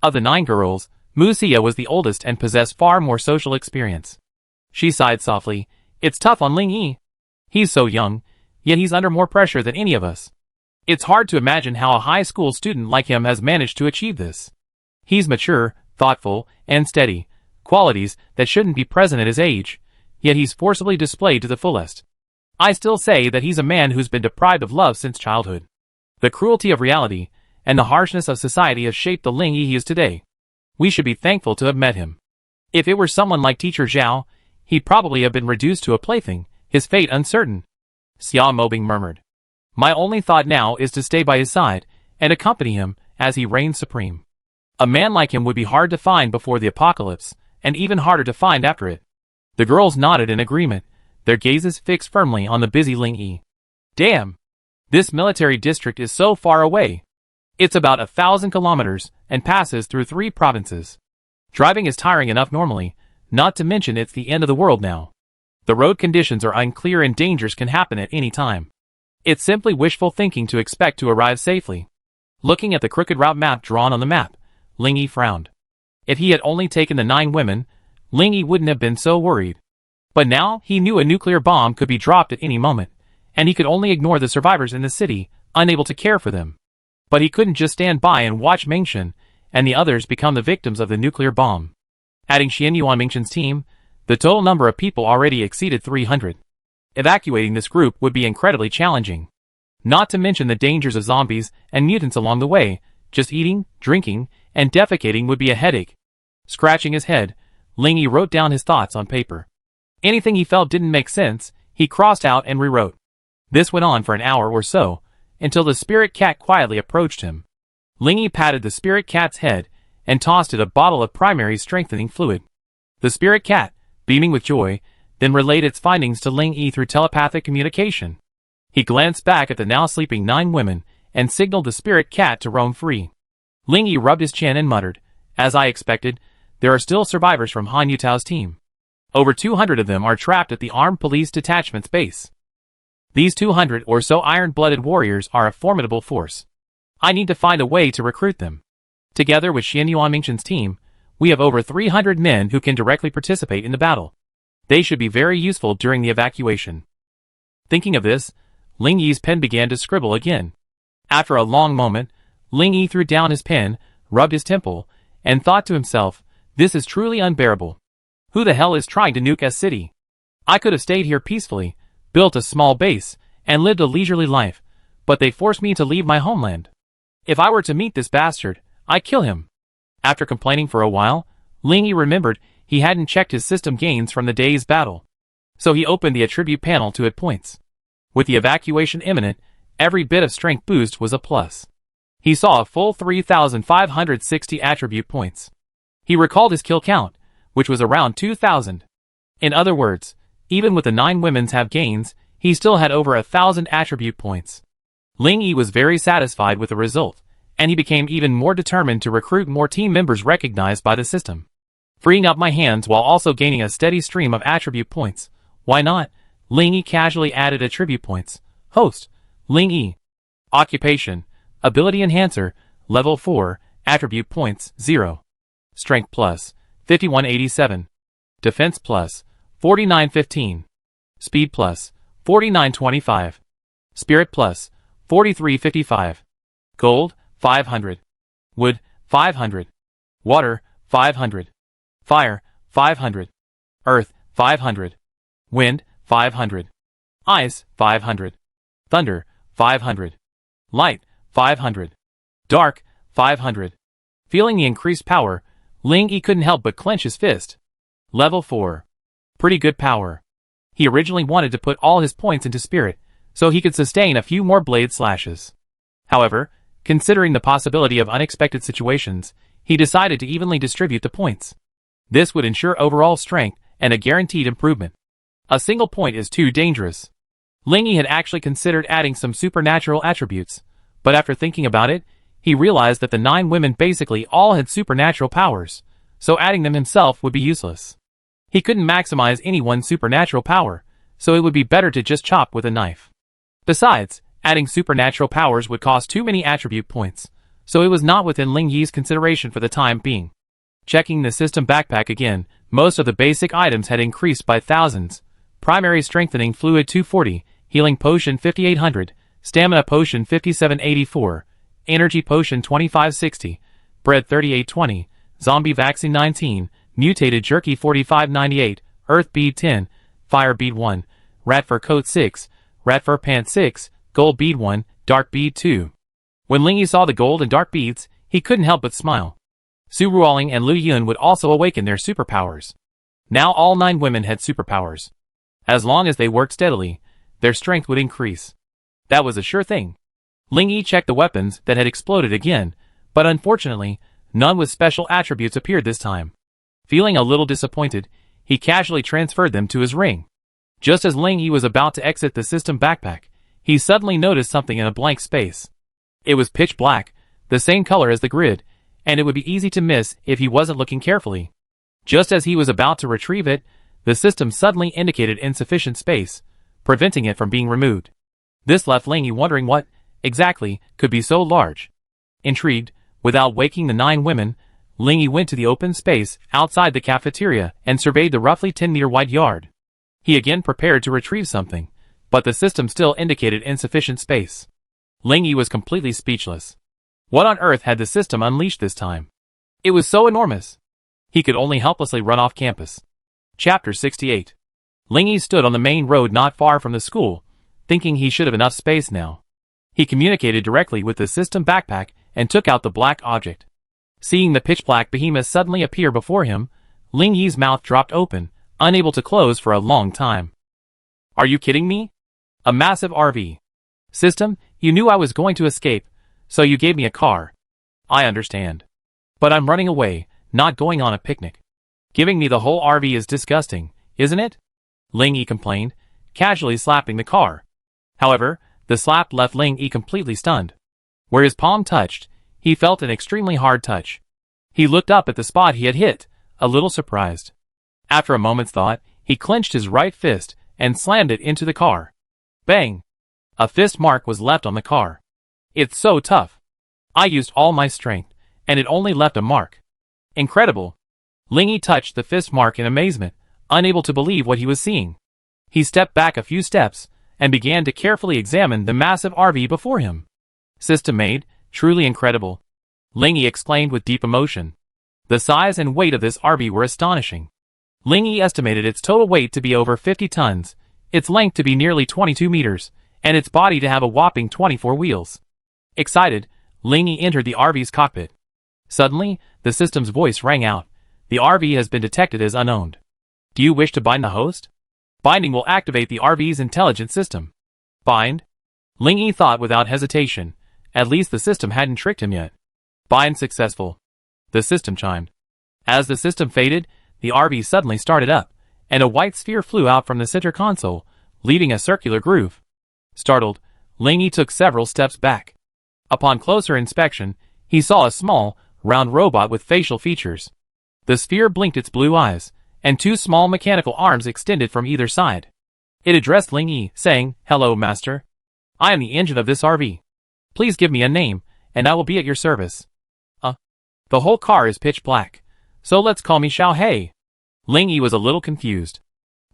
Of the 9 girls, Musia was the oldest and possessed far more social experience. She sighed softly, it's tough on Ling Yi. He's so young, yet he's under more pressure than any of us. It's hard to imagine how a high school student like him has managed to achieve this. He's mature, thoughtful, and steady, qualities that shouldn't be present at his age, yet he's forcibly displayed to the fullest. I still say that he's a man who's been deprived of love since childhood. The cruelty of reality and the harshness of society have shaped the Ling Yi he is today. We should be thankful to have met him. If it were someone like Teacher Zhao, he'd probably have been reduced to a plaything, his fate uncertain. Xia Mobing murmured. My only thought now is to stay by his side and accompany him as he reigns supreme. A man like him would be hard to find before the apocalypse, and even harder to find after it. The girls nodded in agreement, their gazes fixed firmly on the busy Ling Yi. Damn! This military district is so far away. It's about 1,000 kilometers and passes through 3 provinces. Driving is tiring enough normally, not to mention it's the end of the world now. The road conditions are unclear and dangers can happen at any time. It's simply wishful thinking to expect to arrive safely. Looking at the crooked route map drawn on the map, Ling Yi frowned. If he had only taken the 9 women, Ling Yi wouldn't have been so worried. But now he knew a nuclear bomb could be dropped at any moment, and he could only ignore the survivors in the city, unable to care for them. But he couldn't just stand by and watch Mengshen and the others become the victims of the nuclear bomb. Adding Xianyuan Mengshen's team, the total number of people already exceeded 300. Evacuating this group would be incredibly challenging. Not to mention the dangers of zombies and mutants along the way. Just eating, drinking, and defecating would be a headache. Scratching his head, Ling Yi wrote down his thoughts on paper. Anything he felt didn't make sense, he crossed out and rewrote. This went on for an hour or so, until the spirit cat quietly approached him. Ling Yi patted the spirit cat's head and tossed it a bottle of primary strengthening fluid. The spirit cat, beaming with joy, then relayed its findings to Ling Yi through telepathic communication. He glanced back at the now sleeping 9 women and signaled the spirit cat to roam free. Ling Yi rubbed his chin and muttered, "As I expected, there are still survivors from Han Yutao's team. Over 200 of them are trapped at the Armed Police Detachment's base. These 200 or so iron-blooded warriors are a formidable force. I need to find a way to recruit them. Together with Xianyuan Mengshen's team, we have over 300 men who can directly participate in the battle. They should be very useful during the evacuation." Thinking of this, Ling Yi's pen began to scribble again. After a long moment, Ling Yi threw down his pen, rubbed his temple, and thought to himself, "This is truly unbearable. Who the hell is trying to nuke S City? I could have stayed here peacefully, built a small base, and lived a leisurely life, but they forced me to leave my homeland. If I were to meet this bastard, I'd kill him." After complaining for a while, Ling Yi remembered he hadn't checked his system gains from the day's battle. So he opened the attribute panel to hit points. With the evacuation imminent, every bit of strength boost was a plus. He saw a full 3,560 attribute points. He recalled his kill count, which was around 2,000. In other words, even with the 9 women's have gains, he still had over 1,000 attribute points. Ling Yi was very satisfied with the result, and he became even more determined to recruit more team members recognized by the system. Freeing up my hands while also gaining a steady stream of attribute points. Why not? Ling Yi casually added attribute points. Host, Ling Yi. Occupation, Ability Enhancer, Level 4, Attribute Points, 0. Strength plus, 5187. Defense plus, 4915. Speed plus, 4925. Spirit plus, 4355. Gold, 500. Wood, 500. Water, 500. Fire, 500. Earth, 500. Wind, 500. Ice, 500. Thunder, 500. Light, 500. Dark, 500. Feeling the increased power, Ling Yi couldn't help but clench his fist. Level 4. Pretty good power. He originally wanted to put all his points into spirit, so he could sustain a few more blade slashes. However, considering the possibility of unexpected situations, he decided to evenly distribute the points. This would ensure overall strength and a guaranteed improvement. A single point is too dangerous. Ling Yi had actually considered adding some supernatural attributes, but after thinking about it, he realized that the 9 women basically all had supernatural powers, so adding them himself would be useless. He couldn't maximize anyone's supernatural power, so it would be better to just chop with a knife. Besides, adding supernatural powers would cost too many attribute points, so it was not within Ling Yi's consideration for the time being. Checking the system backpack again, most of the basic items had increased by thousands. Primary Strengthening Fluid 240, Healing Potion 5800, Stamina Potion 5784, Energy Potion 2560, Bread 3820, Zombie Vaccine 19, Mutated Jerky 4598, Earth Bead 10, Fire Bead 1, Rat Fur Coat 6, Rat Fur Pants 6, Gold Bead 1, Dark Bead 2. When Ling Yi saw the gold and dark beads, he couldn't help but smile. Su Ruoling and Lu Yun would also awaken their superpowers. Now all 9 women had superpowers. As long as they worked steadily, their strength would increase. That was a sure thing. Ling Yi checked the weapons that had exploded again, but unfortunately, none with special attributes appeared this time. Feeling a little disappointed, he casually transferred them to his ring. Just as Ling Yi was about to exit the system backpack, he suddenly noticed something in a blank space. It was pitch black, the same color as the grid, and it would be easy to miss if he wasn't looking carefully. Just as he was about to retrieve it, The system suddenly indicated insufficient space, preventing it from being removed. This left Lingy wondering what, exactly, could be so large. Intrigued, without waking the 9 women, Lingy went to the open space outside the cafeteria and surveyed the roughly 10-meter wide yard. He again prepared to retrieve something, but the system still indicated insufficient space. Lingy was completely speechless. What on earth had the system unleashed this time? It was so enormous. He could only helplessly run off campus. Chapter 68. Lingy stood on the main road not far from the school, thinking he should have enough space now. He communicated directly with the system backpack and took out the black object. Seeing the pitch-black behemoth suddenly appear before him, Lingy's mouth dropped open, unable to close for a long time. Are you kidding me? A massive RV. System, you knew I was going to escape, so you gave me a car. I understand. But I'm running away, not going on a picnic. Giving me the whole RV is disgusting, isn't it? Lingy complained, casually slapping the car. However, the slap left Lingy completely stunned. Where his palm touched, he felt an extremely hard touch. He looked up at the spot he had hit, a little surprised. After a moment's thought, he clenched his right fist and slammed it into the car. Bang! A fist mark was left on the car. It's so tough. I used all my strength, and it only left a mark. Incredible. Lingy touched the fist mark in amazement, unable to believe what he was seeing. He stepped back a few steps and began to carefully examine the massive RV before him. System made, truly incredible. Lingy exclaimed with deep emotion. The size and weight of this RV were astonishing. Lingy estimated its total weight to be over 50 tons, its length to be nearly 22 meters, and its body to have a whopping 24 wheels. Excited, Lingy entered the RV's cockpit. Suddenly, the system's voice rang out. The RV has been detected as unowned. Do you wish to bind the host? Binding will activate the RV's intelligence system. Bind? Lingy thought without hesitation. At least the system hadn't tricked him yet. Bind successful. The system chimed. As the system faded, the RV suddenly started up, and a white sphere flew out from the center console, leaving a circular groove. Startled, Lingy took several steps back. Upon closer inspection, he saw a small, round robot with facial features. The sphere blinked its blue eyes, and 2 small mechanical arms extended from either side. It addressed Lingy, saying, "Hello, master. I am the engine of this RV. Please give me a name, and I will be at your service." The whole car is pitch black, so let's call me Xiao Hei. Lingy was a little confused.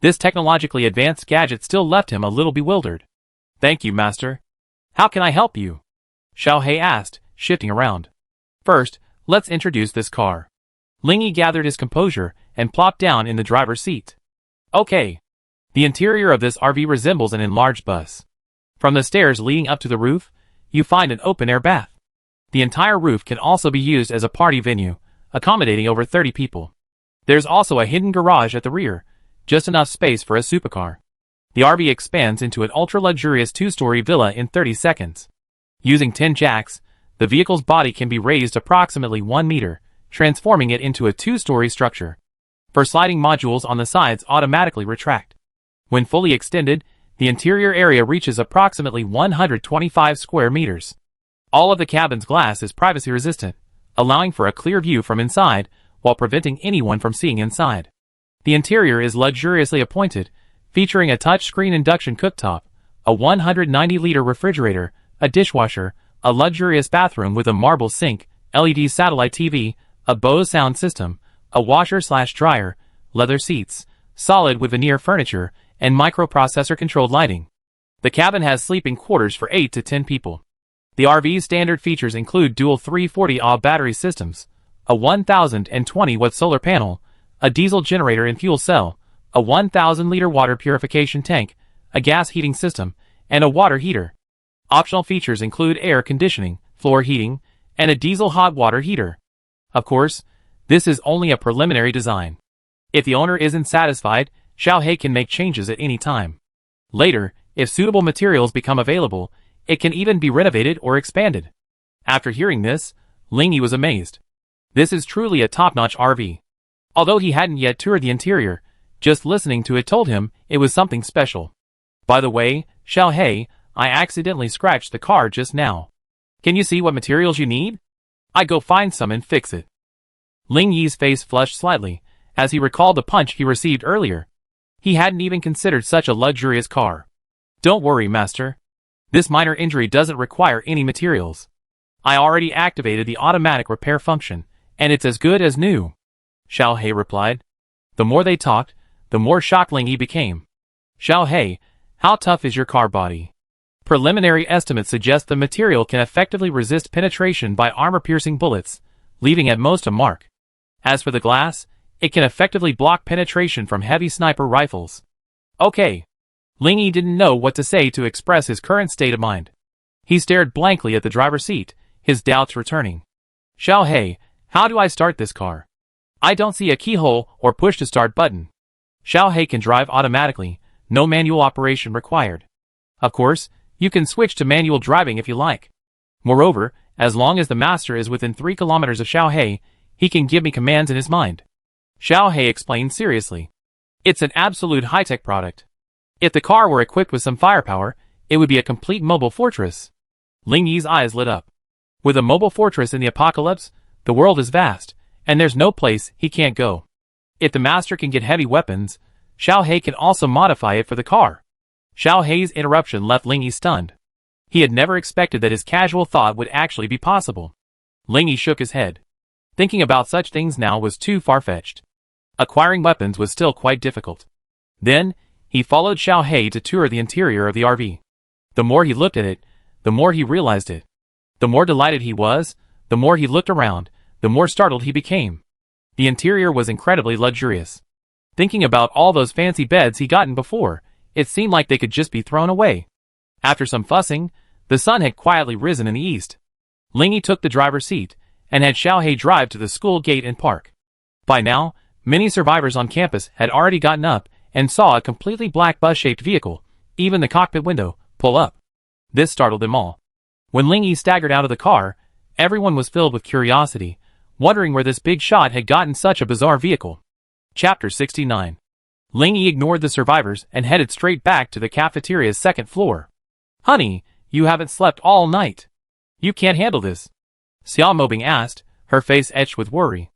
This technologically advanced gadget still left him a little bewildered. Thank you, master. How can I help you? Xiao Hei asked, shifting around. First, let's introduce this car. Lingy gathered his composure and plopped down in the driver's seat. Okay. The interior of this RV resembles an enlarged bus. From the stairs leading up to the roof, you find an open-air bath. The entire roof can also be used as a party venue, accommodating over 30 people. There's also a hidden garage at the rear, just enough space for a supercar. The RV expands into an ultra-luxurious 2-story villa in 30 seconds. Using 10 jacks, the vehicle's body can be raised approximately 1 meter, transforming it into a 2-story structure. For sliding modules on the sides automatically retract. When fully extended, the interior area reaches approximately 125 square meters. All of the cabin's glass is privacy resistant, allowing for a clear view from inside while preventing anyone from seeing inside. The interior is luxuriously appointed, featuring a touchscreen induction cooktop, a 190-liter refrigerator, a dishwasher, a luxurious bathroom with a marble sink, LED satellite TV, a Bose sound system, a washer/dryer, leather seats, solid with veneer furniture, and microprocessor-controlled lighting. The cabin has sleeping quarters for 8 to 10 people. The RV's standard features include dual 340Ah battery systems, a 1,020-watt solar panel, a diesel generator and fuel cell, a 1,000-liter water purification tank, a gas heating system, and a water heater. Optional features include air conditioning, floor heating, and a diesel hot water heater. Of course, this is only a preliminary design. If the owner isn't satisfied, Xiao Hei can make changes at any time. Later, if suitable materials become available, it can even be renovated or expanded. After hearing this, Lingy was amazed. This is truly a top-notch RV. Although he hadn't yet toured the interior, just listening to it told him it was something special. By the way, Xiao Hei, I accidentally scratched the car just now. Can you see what materials you need? I go find some and fix it. Lingy's face flushed slightly, as he recalled the punch he received earlier, He hadn't even considered such a luxurious car. Don't worry, master. This minor injury doesn't require any materials. I already activated the automatic repair function, and it's as good as new. Xiao He replied. The more they talked, the more shocked Ling Yi became. Xiao He, how tough is your car body? Preliminary estimates suggest the material can effectively resist penetration by armor-piercing bullets, leaving at most a mark. As for the glass, it can effectively block penetration from heavy sniper rifles. Okay. Ling Yi didn't know what to say to express his current state of mind. He stared blankly at the driver's seat, his doubts returning. Xiao He, how do I start this car? I don't see a keyhole or push-to-start button. Xiao He can drive automatically, no manual operation required. Of course, you can switch to manual driving if you like. Moreover, as long as the master is within 3 kilometers of Xiao He can give me commands in his mind. Xiao He explained seriously. It's an absolute high-tech product. If the car were equipped with some firepower, it would be a complete mobile fortress. Ling Yi's eyes lit up. With a mobile fortress in the apocalypse, the world is vast, and there's no place he can't go. If the master can get heavy weapons, Xiao He can also modify it for the car. Xiao He's interruption left Ling Yi stunned. He had never expected that his casual thought would actually be possible. Ling Yi shook his head. Thinking about such things now was too far-fetched. Acquiring weapons was still quite difficult. Then, he followed Xiao He to tour the interior of the RV. The more he looked at it, the more he realized it. The more delighted he was, the more he looked around, the more startled he became. The interior was incredibly luxurious. Thinking about all those fancy beds he'd gotten before, it seemed like they could just be thrown away. After some fussing, the sun had quietly risen in the east. Ling Yi took the driver's seat, and had Xiao He drive to the school gate and park. By now, many survivors on campus had already gotten up and saw a completely black bus-shaped vehicle, even the cockpit window, pull up. This startled them all. When Ling Yi staggered out of the car, everyone was filled with curiosity, wondering where this big shot had gotten such a bizarre vehicle. Chapter 69. Ling Yi ignored the survivors and headed straight back to the cafeteria's second floor. Honey, you haven't slept all night. You can't handle this. Xia Mobing asked, her face etched with worry.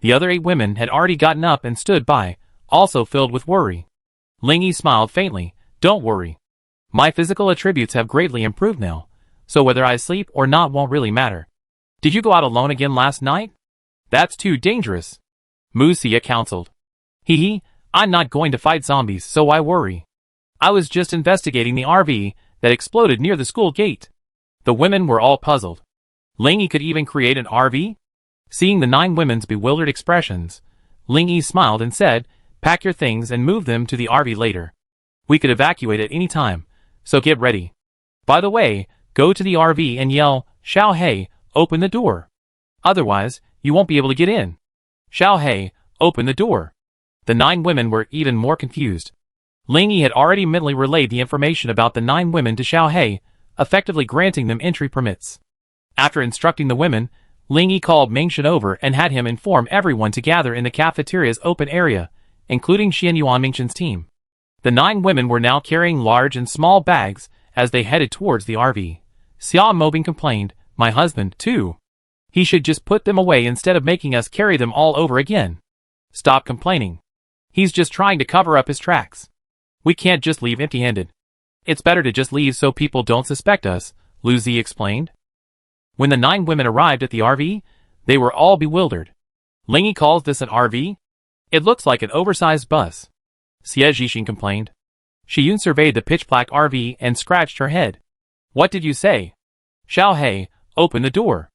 The other 8 women had already gotten up and stood by, also filled with worry. Ling Yi smiled faintly. Don't worry. My physical attributes have greatly improved now, so whether I sleep or not won't really matter. Did you go out alone again last night? That's too dangerous. Mu Xia counseled. Hee, I'm not going to fight zombies, so why worry? I was just investigating the RV that exploded near the school gate. The women were all puzzled. Ling Yi could even create an RV? Seeing the 9 women's bewildered expressions, Ling Yi smiled and said, pack your things and move them to the RV later. We could evacuate at any time, so get ready. By the way, go to the RV and yell, Xiao He, open the door. Otherwise, you won't be able to get in. Xiao He, open the door. The 9 women were even more confused. Ling Yi had already mentally relayed the information about the 9 women to Xiao He, effectively granting them entry permits. After instructing the women, Ling Yi called Mengshan over and had him inform everyone to gather in the cafeteria's open area, including Xian Yuan Mengshan's team. The 9 women were now carrying large and small bags as they headed towards the RV. Xia Mobing complained, my husband, too. He should just put them away instead of making us carry them all over again. Stop complaining. He's just trying to cover up his tracks. We can't just leave empty-handed. It's better to just leave so people don't suspect us, Lu Zi explained. When the 9 women arrived at the RV, they were all bewildered. Ling Yi calls this an RV? It looks like an oversized bus. Xie Zhixin complained. Shiyun surveyed the pitch-black RV and scratched her head. What did you say? Xiao He, open the door.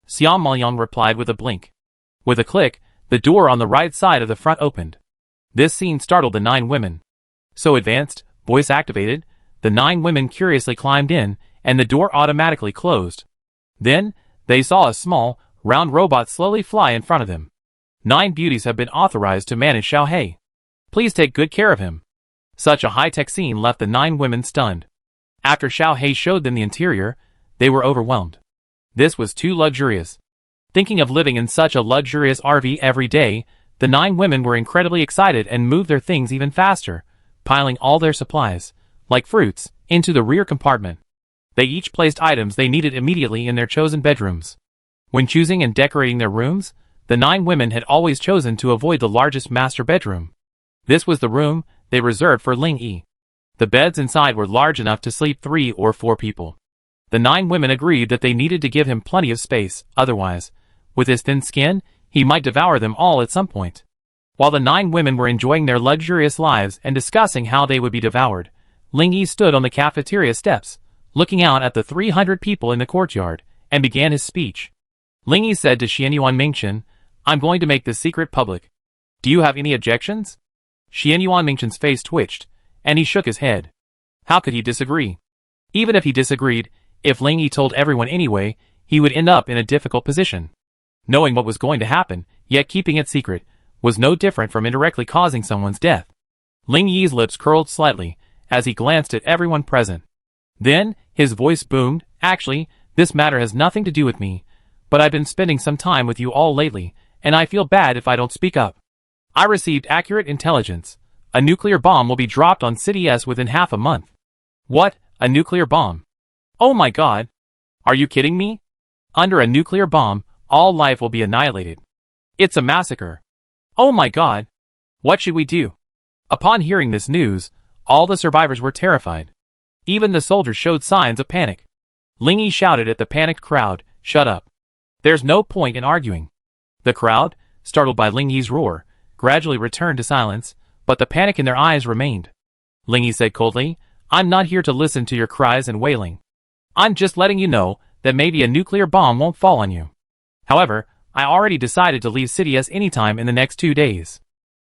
Xiao Maoyang replied with a blink. With a click, the door on the right side of the front opened. This scene startled the 9 women. So advanced, voice activated, the 9 women curiously climbed in, and the door automatically closed. Then, they saw a small, round robot slowly fly in front of them. 9 beauties have been authorized to manage Xiao He. Please take good care of him. Such a high-tech scene left the 9 women stunned. After Xiao He showed them the interior, they were overwhelmed. This was too luxurious. Thinking of living in such a luxurious RV every day, the 9 women were incredibly excited and moved their things even faster, piling all their supplies, like fruits, into the rear compartment. They each placed items they needed immediately in their chosen bedrooms. When choosing and decorating their rooms, the 9 women had always chosen to avoid the largest master bedroom. This was the room they reserved for Ling Yi. The beds inside were large enough to sleep 3 or 4 people. The 9 women agreed that they needed to give him plenty of space, otherwise, with his thin skin, he might devour them all at some point. While the 9 women were enjoying their luxurious lives and discussing how they would be devoured, Ling Yi stood on the cafeteria steps, looking out at the 300 people in the courtyard, and began his speech. Ling Yi said to Xianyuan Mingchen, "I'm going to make this secret public. Do you have any objections?" Xianyuan Mingchen's face twitched, and he shook his head. How could he disagree? Even if he disagreed, if Ling Yi told everyone anyway, he would end up in a difficult position. Knowing what was going to happen, yet keeping it secret, was no different from indirectly causing someone's death. Ling Yi's lips curled slightly, as he glanced at everyone present. Then, his voice boomed, "Actually, this matter has nothing to do with me, but I've been spending some time with you all lately, and I feel bad if I don't speak up. I received accurate intelligence. A nuclear bomb will be dropped on City S within half a month." What? A nuclear bomb? Oh my god! Are you kidding me? Under a nuclear bomb, all life will be annihilated. It's a massacre. Oh my god! What should we do? Upon hearing this news, all the survivors were terrified. Even the soldiers showed signs of panic. Ling Yi shouted at the panicked crowd, "Shut up. There's no point in arguing." The crowd, startled by Ling Yi's roar, gradually returned to silence, but the panic in their eyes remained. Ling Yi said coldly, "I'm not here to listen to your cries and wailing. I'm just letting you know that maybe a nuclear bomb won't fall on you. However, I already decided to leave City S anytime in the next 2 days.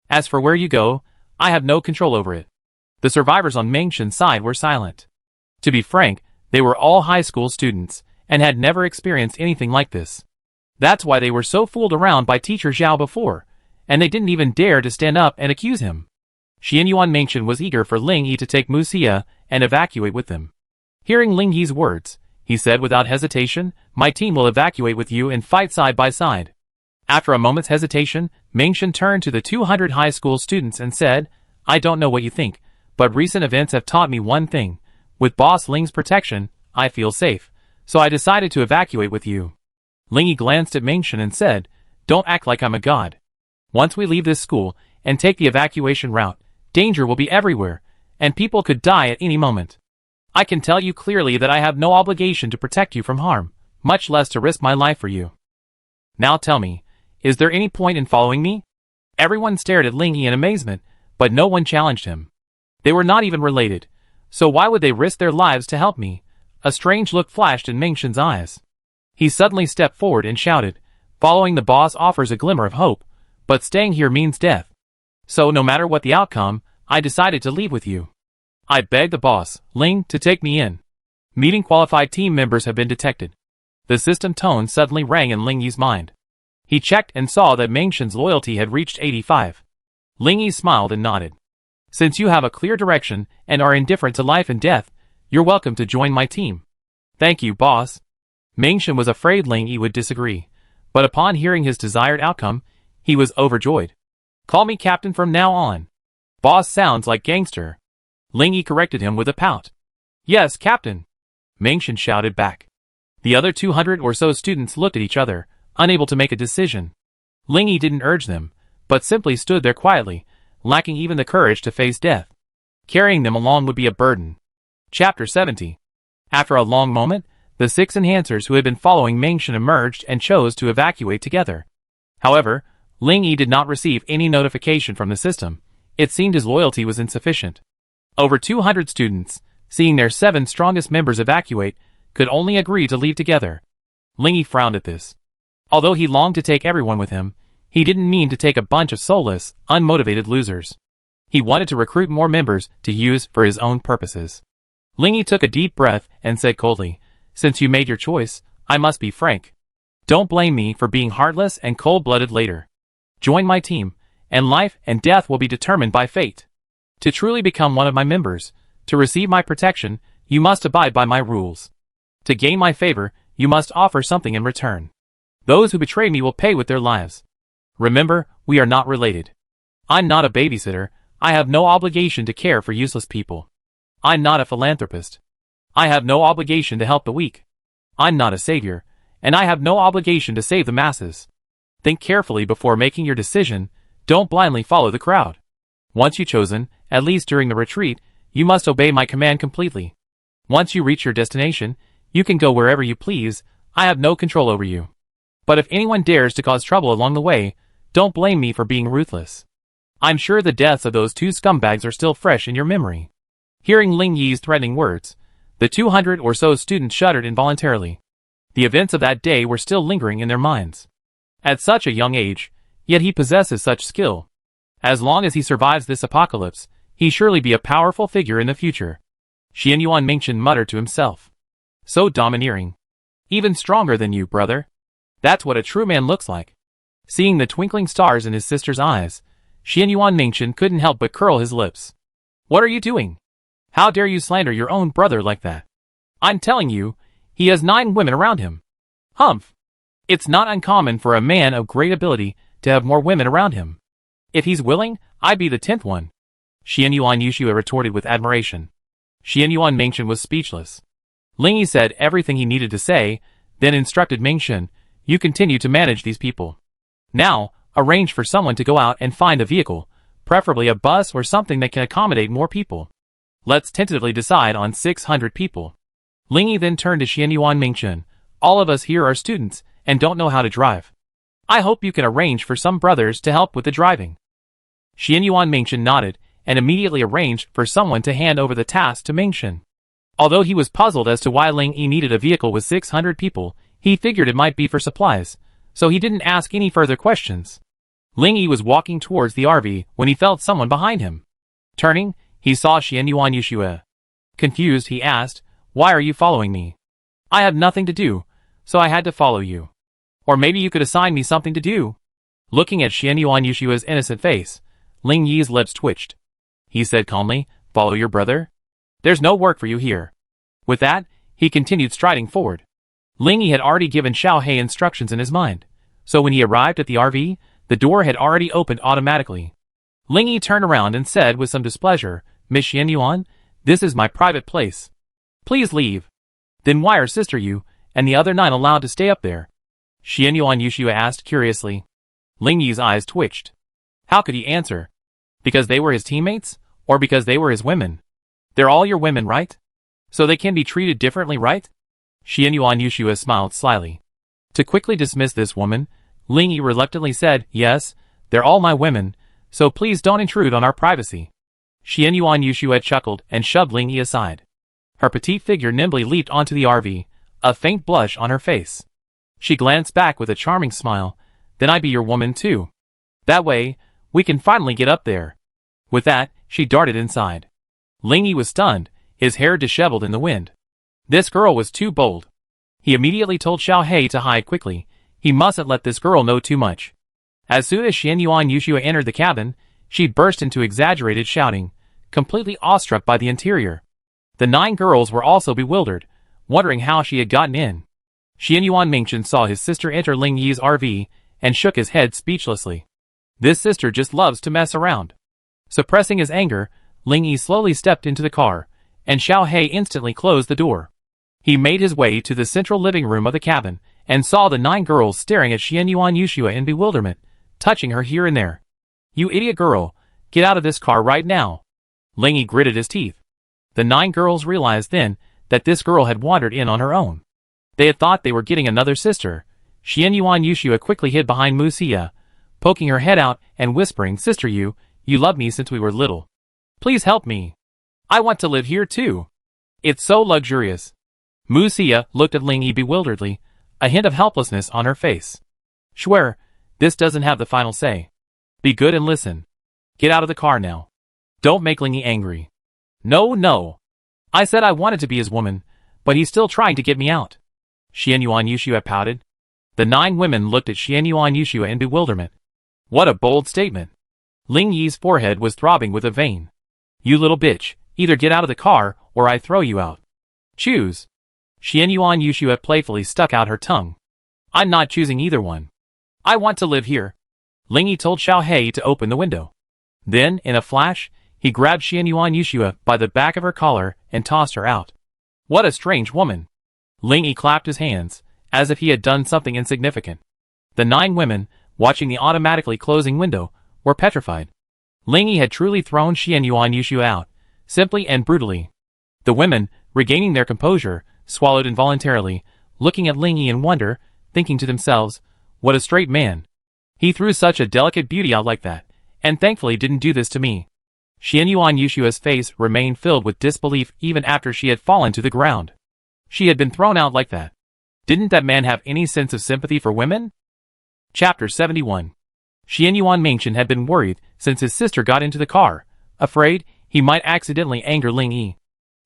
As for where you go, I have no control over it." The survivors on Mengshen's side were silent. To be frank, they were all high school students, and had never experienced anything like this. That's why they were so fooled around by Teacher Zhao before, and they didn't even dare to stand up and accuse him. Xianyuan Mengshen was eager for Ling Yi to take Muxia and evacuate with them. Hearing Ling Yi's words, he said without hesitation, "My team will evacuate with you and fight side by side." After a moment's hesitation, Mengshen turned to the 200 high school students and said, "I don't know what you think, but recent events have taught me one thing. With Boss Ling's protection, I feel safe, so I decided to evacuate with you." Ling Yi glanced at Mengshen and said, "Don't act like I'm a god. Once we leave this school and take the evacuation route, danger will be everywhere, and people could die at any moment. I can tell you clearly that I have no obligation to protect you from harm, much less to risk my life for you. Now tell me, is there any point in following me?" Everyone stared at Ling Yi in amazement, but no one challenged him. They were not even related, so why would they risk their lives to help me? A strange look flashed in Mengshen's eyes. He suddenly stepped forward and shouted, "Following the boss offers a glimmer of hope, but staying here means death. So no matter what the outcome, I decided to leave with you. I beg the boss, Ling, to take me in. Meeting qualified team members have been detected." The system tone suddenly rang in Ling Yi's mind. He checked and saw that Mengshen's loyalty had reached 85. Ling Yi smiled and nodded. "Since you have a clear direction and are indifferent to life and death, you're welcome to join my team." "Thank you, boss." Mengshen was afraid Ling Yi would disagree, but upon hearing his desired outcome, he was overjoyed. "Call me captain from now on. Boss sounds like gangster." Ling Yi corrected him with a pout. "Yes, captain," Mengshen shouted back. The other 200 or so students looked at each other, unable to make a decision. Ling Yi didn't urge them, but simply stood there quietly, lacking even the courage to face death. Carrying them along would be a burden. Chapter 70. After a long moment, the 6 enhancers who had been following Mengshen emerged and chose to evacuate together. However, Ling Yi did not receive any notification from the system. It seemed his loyalty was insufficient. Over 200 students, seeing their 7 strongest members evacuate, could only agree to leave together. Ling Yi frowned at this. Although he longed to take everyone with him, he didn't mean to take a bunch of soulless, unmotivated losers. He wanted to recruit more members to use for his own purposes. Ling Yi took a deep breath and said coldly, "Since you made your choice, I must be frank. Don't blame me for being heartless and cold-blooded later. Join my team, and life and death will be determined by fate. To truly become one of my members, to receive my protection, you must abide by my rules. To gain my favor, you must offer something in return. Those who betray me will pay with their lives. Remember, we are not related. I'm not a babysitter. I have no obligation to care for useless people. I'm not a philanthropist. I have no obligation to help the weak. I'm not a savior, and I have no obligation to save the masses. Think carefully before making your decision. Don't blindly follow the crowd. Once you've chosen, At least during the retreat, you must obey my command completely. Once you reach your destination, you can go wherever you please. I have no control over you. But if anyone dares to cause trouble along the way, don't blame me for being ruthless. I'm sure the deaths of those 2 scumbags are still fresh in your memory." Hearing Ling Yi's threatening words, the 200 or so students shuddered involuntarily. The events of that day were still lingering in their minds. At such a young age, yet he possesses such skill. As long as he survives this apocalypse, he surely be a powerful figure in the future. Xianyuan Mingchen muttered to himself. So domineering. Even stronger than you, brother. That's what a true man looks like. Seeing the twinkling stars in his sister's eyes, Xianyuan Mingchen couldn't help but curl his lips. What are you doing? How dare you slander your own brother like that? I'm telling you, he has 9 women around him. Humph. It's not uncommon for a man of great ability to have more women around him. If he's willing, I'd be the 10th one. Xianyuan Yushua retorted with admiration. Xianyuan Mingchen was speechless. Ling Yi said everything he needed to say, then instructed Mingchen, "You continue to manage these people. Now, arrange for someone to go out and find a vehicle, preferably a bus or something that can accommodate more people. Let's tentatively decide on 600 people." Ling Yi then turned to Xianyuan Mingchen. "All of us here are students and don't know how to drive. I hope you can arrange for some brothers to help with the driving." Xianyuan Mingchen nodded and immediately arranged for someone to hand over the task to Mingchen. Although he was puzzled as to why Ling Yi needed a vehicle with 600 people, he figured it might be for supplies, so he didn't ask any further questions. Ling Yi was walking towards the RV when he felt someone behind him. Turning, he saw Xianyuan Yushua. Confused, he asked, "Why are you following me?" "I have nothing to do, so I had to follow you. Or maybe you could assign me something to do." Looking at Xianyuan Yushua's innocent face, Ling Yi's lips twitched. He said calmly, "Follow your brother? There's no work for you here." With that, he continued striding forward. Ling Yi had already given Xiao He instructions in his mind, so when he arrived at the RV, the door had already opened automatically. Ling Yi turned around and said with some displeasure, "Miss Xianyuan, this is my private place. Please leave." "Then why are Sister Yu and the other 9 allowed to stay up there?" Xianyuan Yushua asked curiously. Ling Yi's eyes twitched. How could he answer? Because they were his teammates? Or because they were his women? They're all your women, right? So they can be treated differently, right? Xianyuan Yushua smiled slyly. To quickly dismiss this woman, Ling Yi reluctantly said, "Yes, they're all my women, so please don't intrude on our privacy." Xianyuan Yushua chuckled and shoved Ling Yi aside. Her petite figure nimbly leaped onto the RV, a faint blush on her face. She glanced back with a charming smile. "Then I be your woman too. That way, we can finally get up there." With that, she darted inside. Ling Yi was stunned, his hair disheveled in the wind. This girl was too bold. He immediately told Xiao He to hide quickly. He mustn't let this girl know too much. As soon as Xianyuan Yushua entered the cabin, she burst into exaggerated shouting, completely awestruck by the interior. The 9 girls were also bewildered, wondering how she had gotten in. Xianyuan Mingchen saw his sister enter Ling Yi's RV and shook his head speechlessly. This sister just loves to mess around. Suppressing his anger, Ling Yi slowly stepped into the car, and Xiao He instantly closed the door. He made his way to the central living room of the cabin, and saw the 9 girls staring at Xianyuan Yushua in bewilderment, touching her here and there. "You idiot girl, get out of this car right now." Ling Yi gritted his teeth. The 9 girls realized then that this girl had wandered in on her own. They had thought they were getting another sister. Xianyuan Yushua quickly hid behind Mu Xia, poking her head out and whispering, "Sister Yu, you loved me since we were little. Please help me. I want to live here too. It's so luxurious." Mu Xia looked at Ling Yi bewilderedly, a hint of helplessness on her face. "Swear, this doesn't have the final say. Be good and listen. Get out of the car now. Don't make Ling Yi angry." No. I said I wanted to be his woman, but he's still trying to get me out." Xianyuan Yushua pouted. The 9 women looked at Xianyuan Yushua in bewilderment. What a bold statement. Ling Yi's forehead was throbbing with a vein. "You little bitch, either get out of the car, or I throw you out. Choose." Xianyuan Yushua playfully stuck out her tongue. "I'm not choosing either one. I want to live here." Ling Yi told Xiao He to open the window. Then, in a flash, he grabbed Xianyuan Yushua by the back of her collar and tossed her out. What a strange woman. Ling Yi clapped his hands, as if he had done something insignificant. The 9 women, watching the automatically closing window, were petrified. Ling Yi had truly thrown Xianyuan Yushu out, simply and brutally. The women, regaining their composure, swallowed involuntarily, looking at Ling Yi in wonder, thinking to themselves, what a straight man. He threw such a delicate beauty out like that, and thankfully didn't do this to me. Xianyuan Yushua's face remained filled with disbelief even after she had fallen to the ground. She had been thrown out like that. Didn't that man have any sense of sympathy for women? Chapter 71. Xianyuan Mingchen had been worried since his sister got into the car, afraid he might accidentally anger Ling Yi.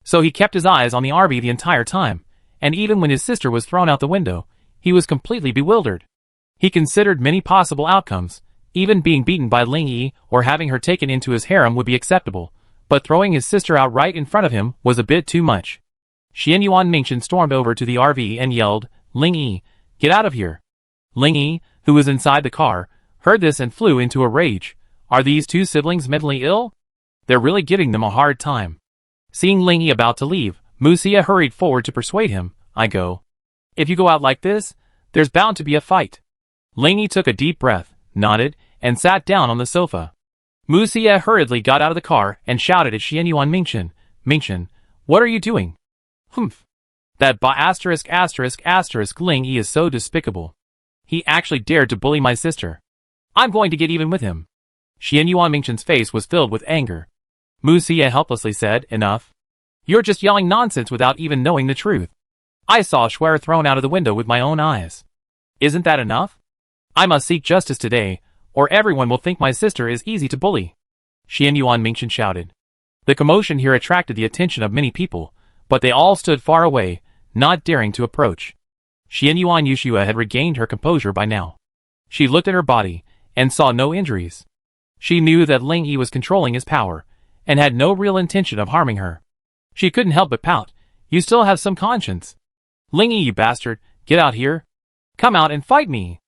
So he kept his eyes on the RV the entire time, and even when his sister was thrown out the window, he was completely bewildered. He considered many possible outcomes. Even being beaten by Ling Yi or having her taken into his harem would be acceptable, but throwing his sister out right in front of him was a bit too much. Xianyuan Mingchen stormed over to the RV and yelled, Ling Yi, get out of here. Ling Yi, who was inside the car, heard this and flew into a rage. Are these two siblings mentally ill? They're really giving them a hard time. Seeing Ling Yi about to leave, Musia hurried forward to persuade him, I go. If you go out like this, there's bound to be a fight. Ling Yi took a deep breath, nodded, and sat down on the sofa. Musia hurriedly got out of the car and shouted at Xianyuan Mingchen, Mingchen, what are you doing? Humph. That Ling Yi is so despicable. He actually dared to bully my sister. I'm going to get even with him. Xianyuan Mingchen's face was filled with anger. Musia helplessly said, enough. You're just yelling nonsense without even knowing the truth. I saw Schwer thrown out of the window with my own eyes. Isn't that enough? I must seek justice today, or everyone will think my sister is easy to bully. Xianyuan Mingchen shouted. The commotion here attracted the attention of many people, but they all stood far away, not daring to approach. Xianyuan Yushua had regained her composure by now. She looked at her body, and saw no injuries. She knew that Ling Yi was controlling his power, and had no real intention of harming her. She couldn't help but pout. You still have some conscience. Ling Yi, you bastard, get out here. Come out and fight me.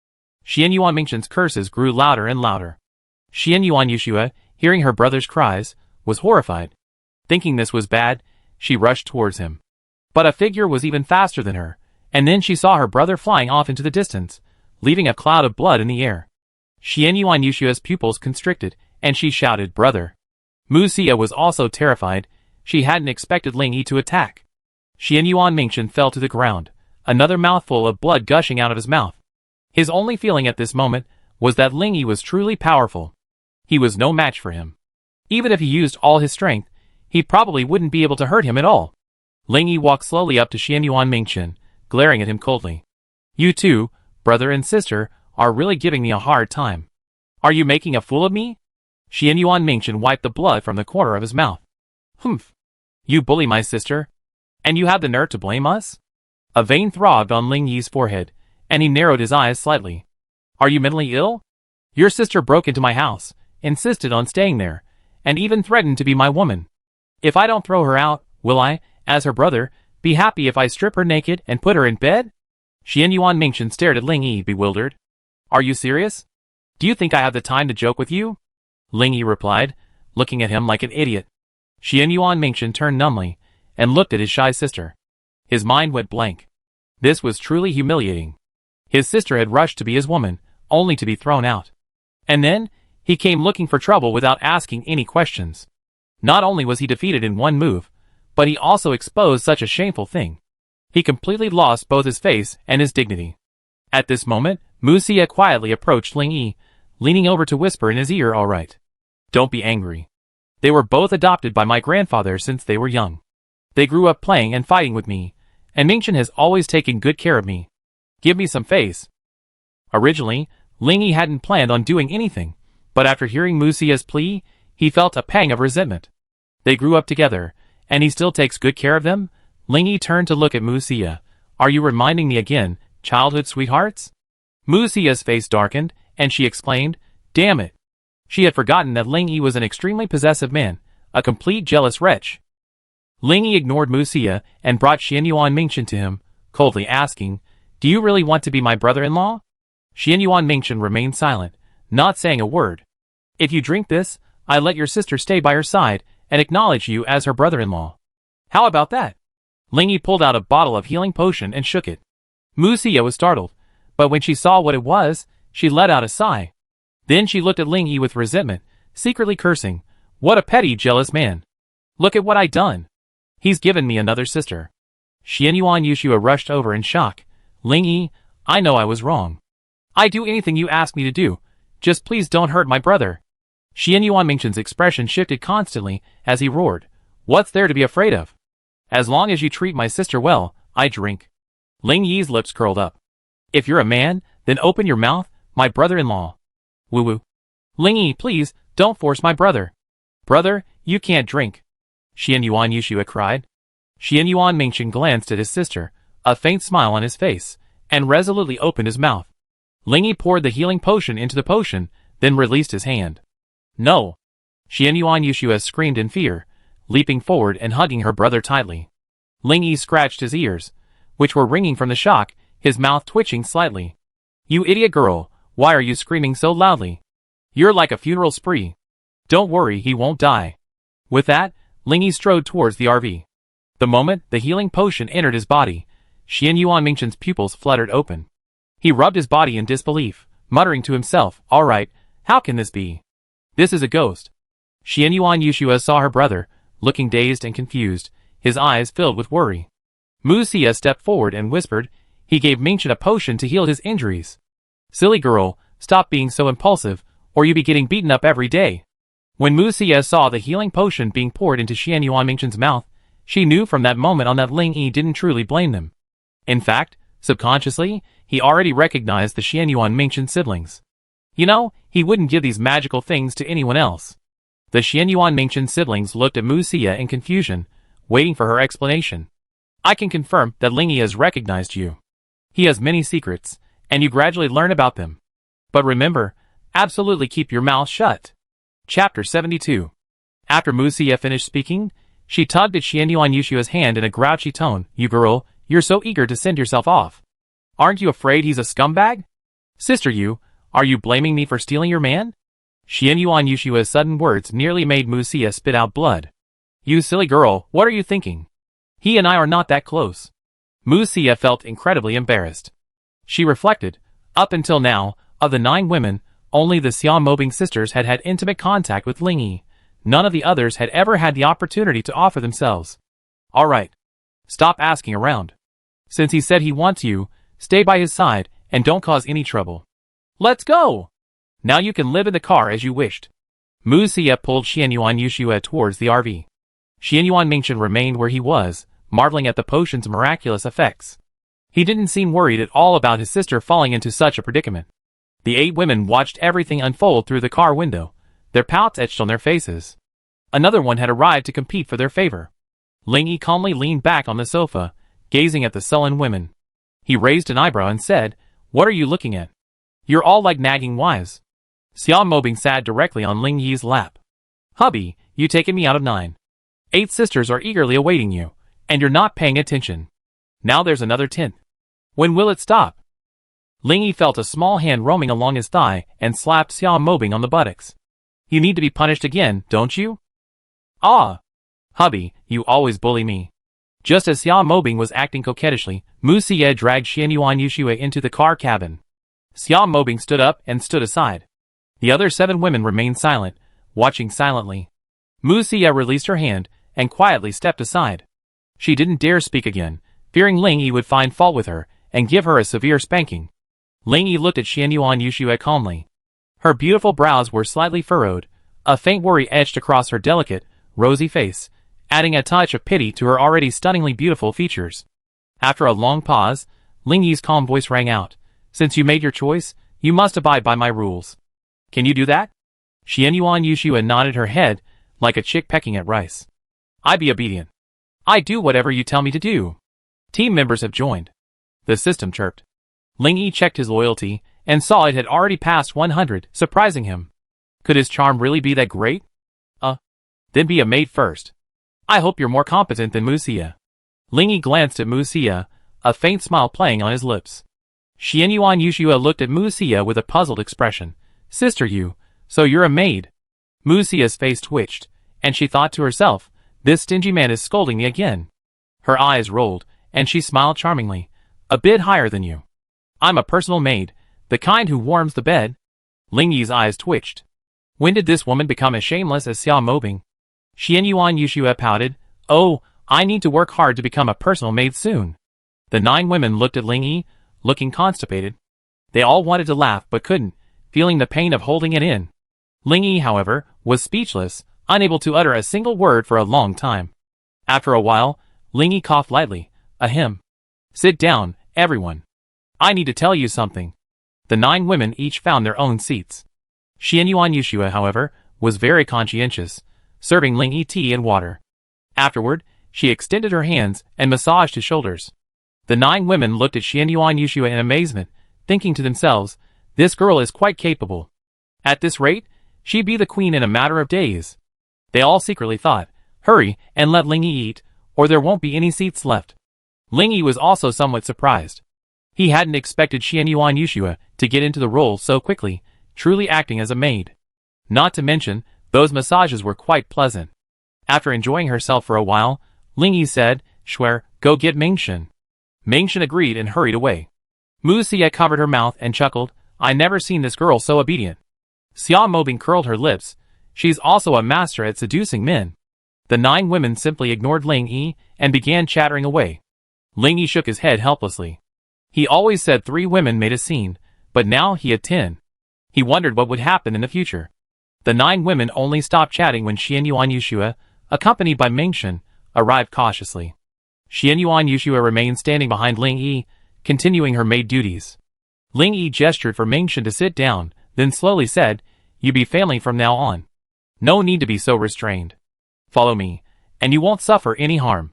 Xianyuan Mingchen's curses grew louder and louder. Xianyuan Yushua, hearing her brother's cries, was horrified. Thinking this was bad, she rushed towards him. But a figure was even faster than her, and then she saw her brother flying off into the distance, leaving a cloud of blood in the air. Xianyuan Yushua's pupils constricted, and she shouted, brother. Musia was also terrified. She hadn't expected Ling Yi to attack. Xianyuan Mingchen fell to the ground, another mouthful of blood gushing out of his mouth. His only feeling at this moment was that Ling Yi was truly powerful. He was no match for him. Even if he used all his strength, he probably wouldn't be able to hurt him at all. Ling Yi walked slowly up to Xianyuan Mingchen, glaring at him coldly. You two, brother and sister, are really giving me a hard time. Are you making a fool of me? Xianyuan Mingchen wiped the blood from the corner of his mouth. Humph. You bully my sister? And you have the nerve to blame us? A vein throbbed on Ling Yi's forehead, and he narrowed his eyes slightly. Are you mentally ill? Your sister broke into my house, insisted on staying there, and even threatened to be my woman. If I don't throw her out, will I, as her brother, be happy if I strip her naked and put her in bed? Xianyuan Mingchen stared at Ling Yi, bewildered. Are you serious? Do you think I have the time to joke with you? Ling Yi replied, looking at him like an idiot. Xianyuan Mingchen turned numbly, and looked at his shy sister. His mind went blank. This was truly humiliating. His sister had rushed to be his woman, only to be thrown out. And then, he came looking for trouble without asking any questions. Not only was he defeated in one move, but he also exposed such a shameful thing. He completely lost both his face and his dignity. At this moment, Musia quietly approached Ling Yi, leaning over to whisper in his ear, all right. Don't be angry. They were both adopted by my grandfather since they were young. They grew up playing and fighting with me, and Mingchen has always taken good care of me. Give me some face. Originally, Ling Yi hadn't planned on doing anything, but after hearing Musia's plea, he felt a pang of resentment. They grew up together, and he still takes good care of them? Ling Yi turned to look at Musia. Are you reminding me again, childhood sweethearts? Musia's face darkened, and she exclaimed, damn it. She had forgotten that Ling Yi was an extremely possessive man, a complete jealous wretch. Ling Yi ignored Musia and brought Xianyuan Mingchen to him, coldly asking, do you really want to be my brother-in-law? Xianyuan Mingchen remained silent, not saying a word. If you drink this, I let your sister stay by her side and acknowledge you as her brother-in-law. How about that? Ling Yi pulled out a bottle of healing potion and shook it. Musia was startled, but when she saw what it was, she let out a sigh. Then she looked at Ling Yi with resentment, secretly cursing, "What a petty, jealous man. Look at what I done. He's given me another sister." Xianyuan Yushua rushed over in shock. "Ling Yi, I know I was wrong. I do anything you ask me to do. Just please don't hurt my brother." Xianyuan Mingchen's expression shifted constantly as he roared, "What's there to be afraid of? As long as you treat my sister well, I drink." Ling Yi's lips curled up. "If you're a man, then open your mouth, my brother-in-law." Woo woo. "Ling Yi, please, don't force my brother." "Brother, you can't drink," Xianyuan Yushua cried. Xianyuan Mingchen glanced at his sister, a faint smile on his face, and resolutely opened his mouth. Ling Yi poured the healing potion into the potion, then released his hand. "No!" Xianyuan Yushua screamed in fear, leaping forward and hugging her brother tightly. Ling Yi scratched his ears, which were ringing from the shock, his mouth twitching slightly. "You idiot girl, why are you screaming so loudly? You're like a funeral spree. Don't worry, he won't die." With that, Ling Yi strode towards the RV. The moment the healing potion entered his body, Xianyuan Mingchen's pupils fluttered open. He rubbed his body in disbelief, muttering to himself, "All right, how can this be? This is a ghost." Xianyuan Yushua saw her brother, looking dazed and confused, his eyes filled with worry. Mu Xia stepped forward and whispered, "He gave Mingchen a potion to heal his injuries." "Silly girl, stop being so impulsive, or you be getting beaten up every day." When Mu Xia saw the healing potion being poured into Xianyuan Mingchen's mouth, she knew from that moment on that Ling Yi didn't truly blame them. In fact, subconsciously, he already recognized the Xianyuan Mingchen siblings. You know, he wouldn't give these magical things to anyone else. The Xianyuan Mingchen siblings looked at Mu Xia in confusion, waiting for her explanation. "I can confirm that Ling Yi has recognized you. He has many secrets, and you gradually learn about them. But remember, absolutely keep your mouth shut." Chapter 72. After Mu Xia finished speaking, she tugged at Xianyuan Yushua's hand in a grouchy tone. "You girl, you're so eager to send yourself off. Aren't you afraid he's a scumbag? Sister you, are you blaming me for stealing your man?" Xianyuan Yushua's sudden words nearly made Mu Xia spit out blood. "You silly girl, what are you thinking? He and I are not that close." Mu Xia felt incredibly embarrassed. She reflected, up until now, of the 9 women, only the Xia Mobing sisters had had intimate contact with Ling Yi. None of the others had ever had the opportunity to offer themselves. "All right. Stop asking around. Since he said he wants you, stay by his side, and don't cause any trouble. Let's go! Now you can live in the car as you wished." Mu Xia pulled Xianyuan Yushua towards the RV. Xianyuan Mingchen remained where he was, marveling at the potion's miraculous effects. He didn't seem worried at all about his sister falling into such a predicament. The 8 women watched everything unfold through the car window, their pouts etched on their faces. Another one had arrived to compete for their favor. Ling Yi calmly leaned back on the sofa, gazing at the sullen women. He raised an eyebrow and said, "What are you looking at? You're all like nagging wives." Xia Mobing sat directly on Ling Yi's lap. "Hubby, you taken me out of 9. 8 sisters are eagerly awaiting you, and you're not paying attention. Now there's another 10th. When will it stop?" Ling Yi felt a small hand roaming along his thigh and slapped Xia Mobing on the buttocks. "You need to be punished again, don't you?" "Ah! Hubby, you always bully me." Just as Xia Mobing was acting coquettishly, Mu Xia dragged Xianyuan Yushua into the car cabin. Xia Mobing stood up and stood aside. The other 7 women remained silent, watching silently. Mu Xia released her hand and quietly stepped aside. She didn't dare speak again, fearing Ling Yi would find fault with her and give her a severe spanking. Ling Yi looked at Xianyuan Yushua calmly. Her beautiful brows were slightly furrowed, a faint worry etched across her delicate, rosy face, adding a touch of pity to her already stunningly beautiful features. After a long pause, Ling Yi's calm voice rang out, "Since you made your choice, you must abide by my rules. Can you do that?" Xianyuan Yushua nodded her head, like a chick pecking at rice. "I be obedient. I do whatever you tell me to do." Team members have joined. The system chirped. Ling Yi checked his loyalty, and saw it had already passed 100, surprising him. Could his charm really be that great? Then be a maid first. I hope you're more competent than Mu Xia. Ling Yi glanced at Mu Xia, a faint smile playing on his lips. Xianyuan Yushua looked at Mu Xia with a puzzled expression. "Sister you, so you're a maid." Mu Xia's face twitched, and she thought to herself, "This stingy man is scolding me again." Her eyes rolled, and she smiled charmingly. "A bit higher than you. I'm a personal maid, the kind who warms the bed." Ling Yi's eyes twitched. When did this woman become as shameless as Xia Mobing? Xianyuan Yushua pouted. Oh, I need to work hard to become a personal maid soon. The 9 women looked at Ling Yi, looking constipated. They all wanted to laugh but couldn't, feeling the pain of holding it in. Ling Yi, however, was speechless, unable to utter a single word for a long time. After a while, Ling Yi coughed lightly. Ahem. Sit down, everyone. I need to tell you something. The 9 women each found their own seats. Xianyuan Yushua, however, was very conscientious, serving Ling Yi tea and water. Afterward, she extended her hands and massaged his shoulders. The 9 women looked at Xianyuan Yushua in amazement, thinking to themselves, this girl is quite capable. At this rate, she'd be the queen in a matter of days. They all secretly thought, hurry and let Ling Yi eat, or there won't be any seats left. Ling Yi was also somewhat surprised. He hadn't expected Xianyuan Yushua to get into the role so quickly, truly acting as a maid. Not to mention, those massages were quite pleasant. After enjoying herself for a while, Ling Yi said, Shuer, go get Mengshen. Mengshen agreed and hurried away. Mu Xie covered her mouth and chuckled, I never seen this girl so obedient. Xia Mobing curled her lips. She's also a master at seducing men. The 9 women simply ignored Ling Yi and began chattering away. Ling Yi shook his head helplessly. He always said 3 women made a scene, but now he had 10. He wondered what would happen in the future. The 9 women only stopped chatting when Xianyuan Yushua, accompanied by Mengshen, arrived cautiously. Xianyuan Yushua remained standing behind Ling Yi, continuing her maid duties. Ling Yi gestured for Mengshen to sit down, then slowly said, You be family from now on. No need to be so restrained. Follow me, and you won't suffer any harm.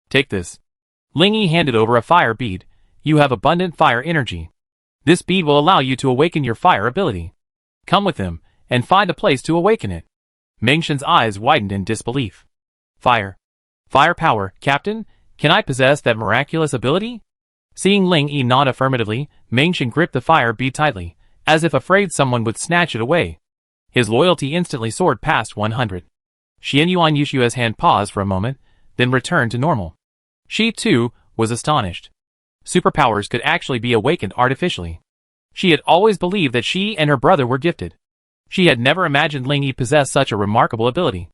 Take this. Ling Yi handed over a fire bead. You have abundant fire energy. This bead will allow you to awaken your fire ability. Come with him, and find a place to awaken it. Mengshen's eyes widened in disbelief. Fire. Fire power, Captain? Can I possess that miraculous ability? Seeing Ling Yi nod affirmatively, Mengshen gripped the fire bead tightly, as if afraid someone would snatch it away. His loyalty instantly soared past 100. Xianyuan Yushua's hand paused for a moment, then returned to normal. She, too, was astonished. Superpowers could actually be awakened artificially. She had always believed that she and her brother were gifted. She had never imagined Ling Yi possessed such a remarkable ability.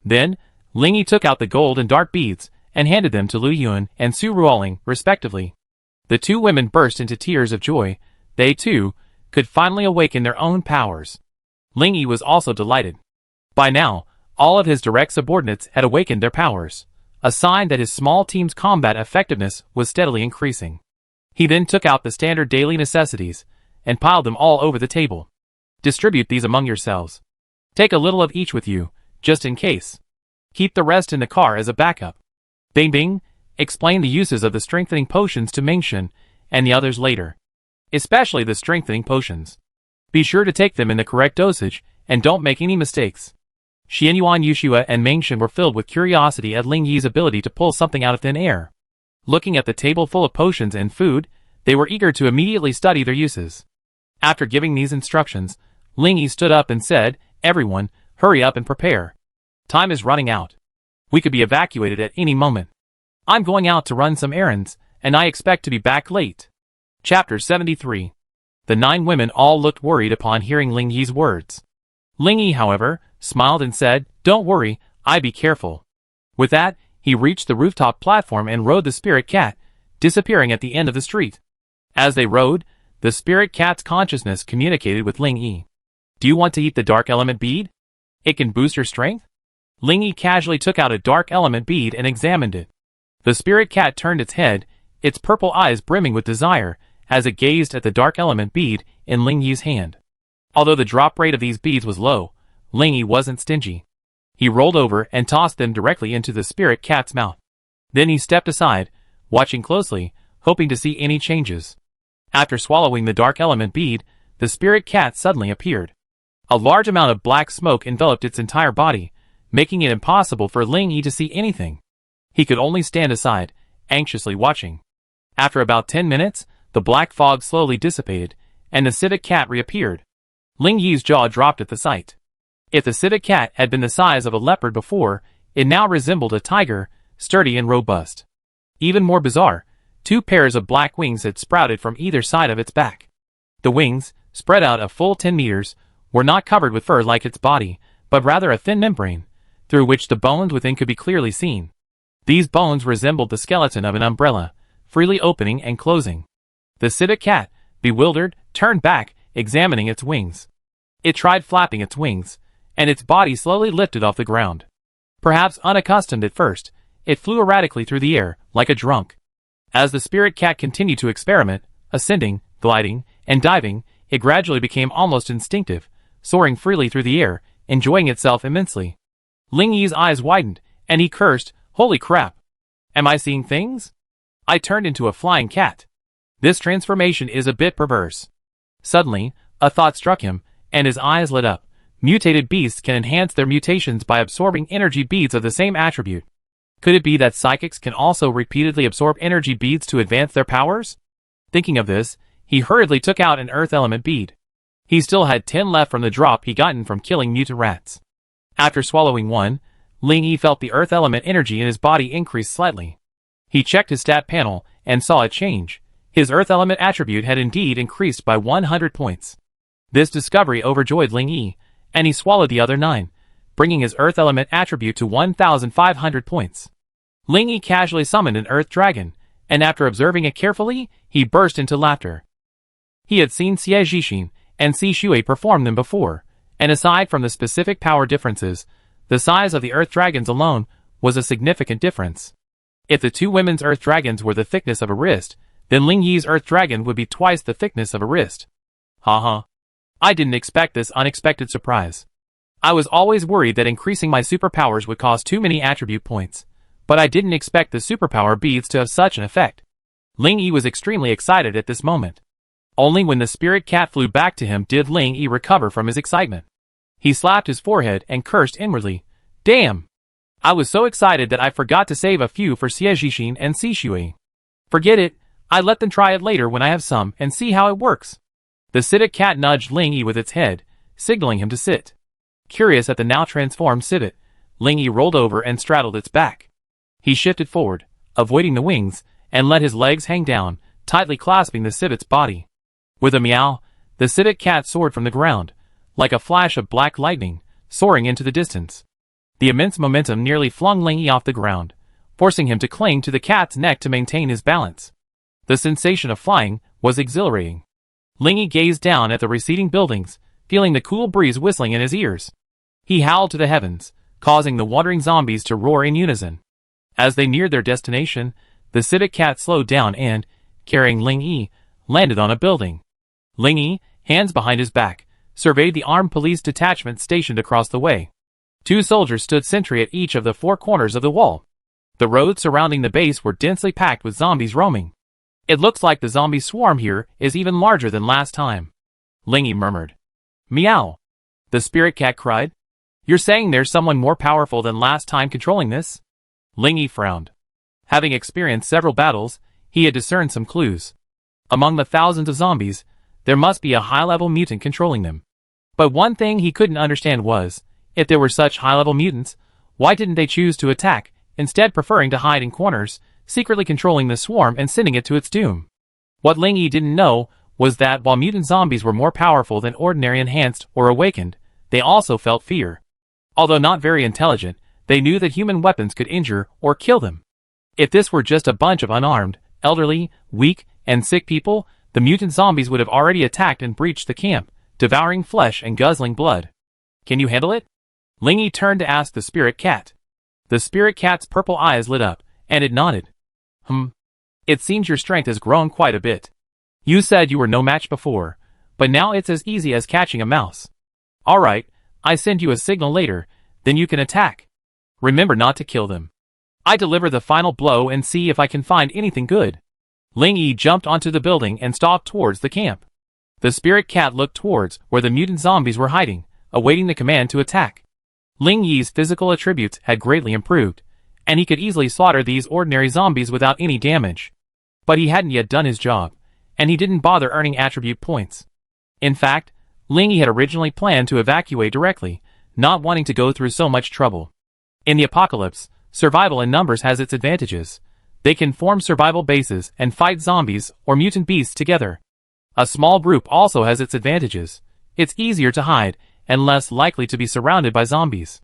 Then, Ling Yi took out the gold and dark beads, and handed them to Lu Yun and Su Ruoling, respectively. The 2 women burst into tears of joy. They, too, could finally awaken their own powers. Ling Yi was also delighted. By now, all of his direct subordinates had awakened their powers, a sign that his small team's combat effectiveness was steadily increasing. He then took out the standard daily necessities, and piled them all over the table. Distribute these among yourselves. Take a little of each with you, just in case. Keep the rest in the car as a backup. Bing Bing explained the uses of the strengthening potions to Mengshen and the others later. Especially the strengthening potions. Be sure to take them in the correct dosage, and don't make any mistakes. Xianyuan Yushua and Mengshen were filled with curiosity at Ling Yi's ability to pull something out of thin air. Looking at the table full of potions and food, they were eager to immediately study their uses. After giving these instructions, Ling Yi stood up and said, Everyone, hurry up and prepare. Time is running out. We could be evacuated at any moment. I'm going out to run some errands, and I expect to be back late. Chapter 73. The 9 women all looked worried upon hearing Ling Yi's words. Ling Yi, however, smiled and said, Don't worry, I be careful. With that, he reached the rooftop platform and rode the spirit cat, disappearing at the end of the street. As they rode, the spirit cat's consciousness communicated with Ling Yi. Do you want to eat the dark element bead? It can boost your strength? Ling Yi casually took out a dark element bead and examined it. The spirit cat turned its head, its purple eyes brimming with desire, as it gazed at the dark element bead in Ling Yi's hand. Although the drop rate of these beads was low, Ling Yi wasn't stingy. He rolled over and tossed them directly into the spirit cat's mouth. Then he stepped aside, watching closely, hoping to see any changes. After swallowing the dark element bead, the spirit cat suddenly appeared. A large amount of black smoke enveloped its entire body, making it impossible for Ling Yi to see anything. He could only stand aside, anxiously watching. After about 10 minutes, the black fog slowly dissipated, and the civet cat reappeared. Ling Yi's jaw dropped at the sight. If the civet cat had been the size of a leopard before, it now resembled a tiger, sturdy and robust. Even more bizarre, 2 pairs of black wings had sprouted from either side of its back. The wings, spread out a full 10 meters, were not covered with fur like its body, but rather a thin membrane, through which the bones within could be clearly seen. These bones resembled the skeleton of an umbrella, freely opening and closing. The civet cat, bewildered, turned back, examining its wings. It tried flapping its wings, and its body slowly lifted off the ground. Perhaps unaccustomed at first, it flew erratically through the air, like a drunk. As the spirit cat continued to experiment, ascending, gliding, and diving, it gradually became almost instinctive, soaring freely through the air, enjoying itself immensely. Ling Yi's eyes widened, and he cursed, "Holy crap! Am I seeing things? I turned into a flying cat. This transformation is a bit perverse." Suddenly, a thought struck him, and his eyes lit up. Mutated beasts can enhance their mutations by absorbing energy beads of the same attribute. Could it be that psychics can also repeatedly absorb energy beads to advance their powers? Thinking of this, he hurriedly took out an earth element bead. He still had 10 left from the drop he gotten from killing mutant rats. After swallowing one, Ling Yi felt the earth element energy in his body increase slightly. He checked his stat panel and saw a change. His earth element attribute had indeed increased by 100 points. This discovery overjoyed Ling Yi, and he swallowed the other 9, bringing his earth element attribute to 1,500 points. Ling Yi casually summoned an earth dragon, and after observing it carefully, he burst into laughter. He had seen Xie Zhixin and Si Shui perform them before, and aside from the specific power differences, the size of the earth dragons alone was a significant difference. If the two women's earth dragons were the thickness of a wrist, then Ling Yi's earth dragon would be twice the thickness of a wrist. Haha. I didn't expect this unexpected surprise. I was always worried that increasing my superpowers would cause too many attribute points, but I didn't expect the superpower beads to have such an effect. Ling Yi was extremely excited at this moment. Only when the spirit cat flew back to him did Ling Yi recover from his excitement. He slapped his forehead and cursed inwardly. Damn! I was so excited that I forgot to save a few for Xie Zhixin and Si Shui. Forget it, I let them try it later when I have some and see how it works. The civet cat nudged Ling Yi with its head, signaling him to sit. Curious at the now transformed civet, Ling Yi rolled over and straddled its back. He shifted forward, avoiding the wings, and let his legs hang down, tightly clasping the civet's body. With a meow, the civet cat soared from the ground, like a flash of black lightning, soaring into the distance. The immense momentum nearly flung Ling Yi off the ground, forcing him to cling to the cat's neck to maintain his balance. The sensation of flying was exhilarating. Ling Yi gazed down at the receding buildings, feeling the cool breeze whistling in his ears. He howled to the heavens, causing the wandering zombies to roar in unison. As they neared their destination, the civet cat slowed down and, carrying Ling Yi, landed on a building. Ling Yi, hands behind his back, surveyed the armed police detachment stationed across the way. 2 soldiers stood sentry at each of the 4 corners of the wall. The roads surrounding the base were densely packed with zombies roaming. It looks like the zombie swarm here is even larger than last time. Ling Yi murmured. Meow! The spirit cat cried. You're saying there's someone more powerful than last time controlling this? Ling Yi frowned. Having experienced several battles, he had discerned some clues. Among the thousands of zombies, there must be a high-level mutant controlling them. But one thing he couldn't understand was, if there were such high-level mutants, why didn't they choose to attack, instead preferring to hide in corners, secretly controlling the swarm and sending it to its doom? What Ling Yi didn't know was that while mutant zombies were more powerful than ordinary enhanced or awakened, they also felt fear. Although not very intelligent, they knew that human weapons could injure or kill them. If this were just a bunch of unarmed, elderly, weak, and sick people, the mutant zombies would have already attacked and breached the camp, devouring flesh and guzzling blood. Can you handle it? Ling Yi turned to ask the spirit cat. The spirit cat's purple eyes lit up, and it nodded. It seems your strength has grown quite a bit. You said you were no match before, but now it's as easy as catching a mouse. Alright, I send you a signal later, then you can attack. Remember not to kill them. I deliver the final blow and see if I can find anything good. Ling Yi jumped onto the building and stalked towards the camp. The spirit cat looked towards where the mutant zombies were hiding, awaiting the command to attack. Ling Yi's physical attributes had greatly improved, and he could easily slaughter these ordinary zombies without any damage. But he hadn't yet done his job, and he didn't bother earning attribute points. In fact, Ling Yi had originally planned to evacuate directly, not wanting to go through so much trouble. In the apocalypse, survival in numbers has its advantages. They can form survival bases and fight zombies or mutant beasts together. A small group also has its advantages. It's easier to hide, and less likely to be surrounded by zombies.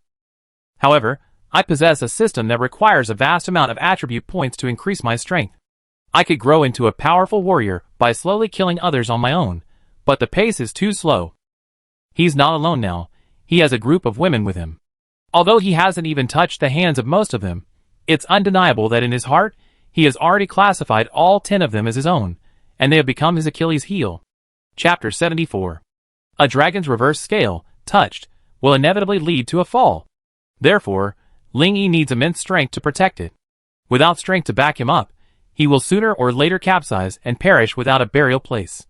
However, I possess a system that requires a vast amount of attribute points to increase my strength. I could grow into a powerful warrior by slowly killing others on my own, but the pace is too slow. He's not alone now. He has a group of women with him. Although he hasn't even touched the hands of most of them, it's undeniable that in his heart, he has already classified all 10 of them as his own, and they have become his Achilles' heel. Chapter 74. A dragon's reverse scale, touched, will inevitably lead to a fall. Therefore, Ling Yi needs immense strength to protect it. Without strength to back him up, he will sooner or later capsize and perish without a burial place.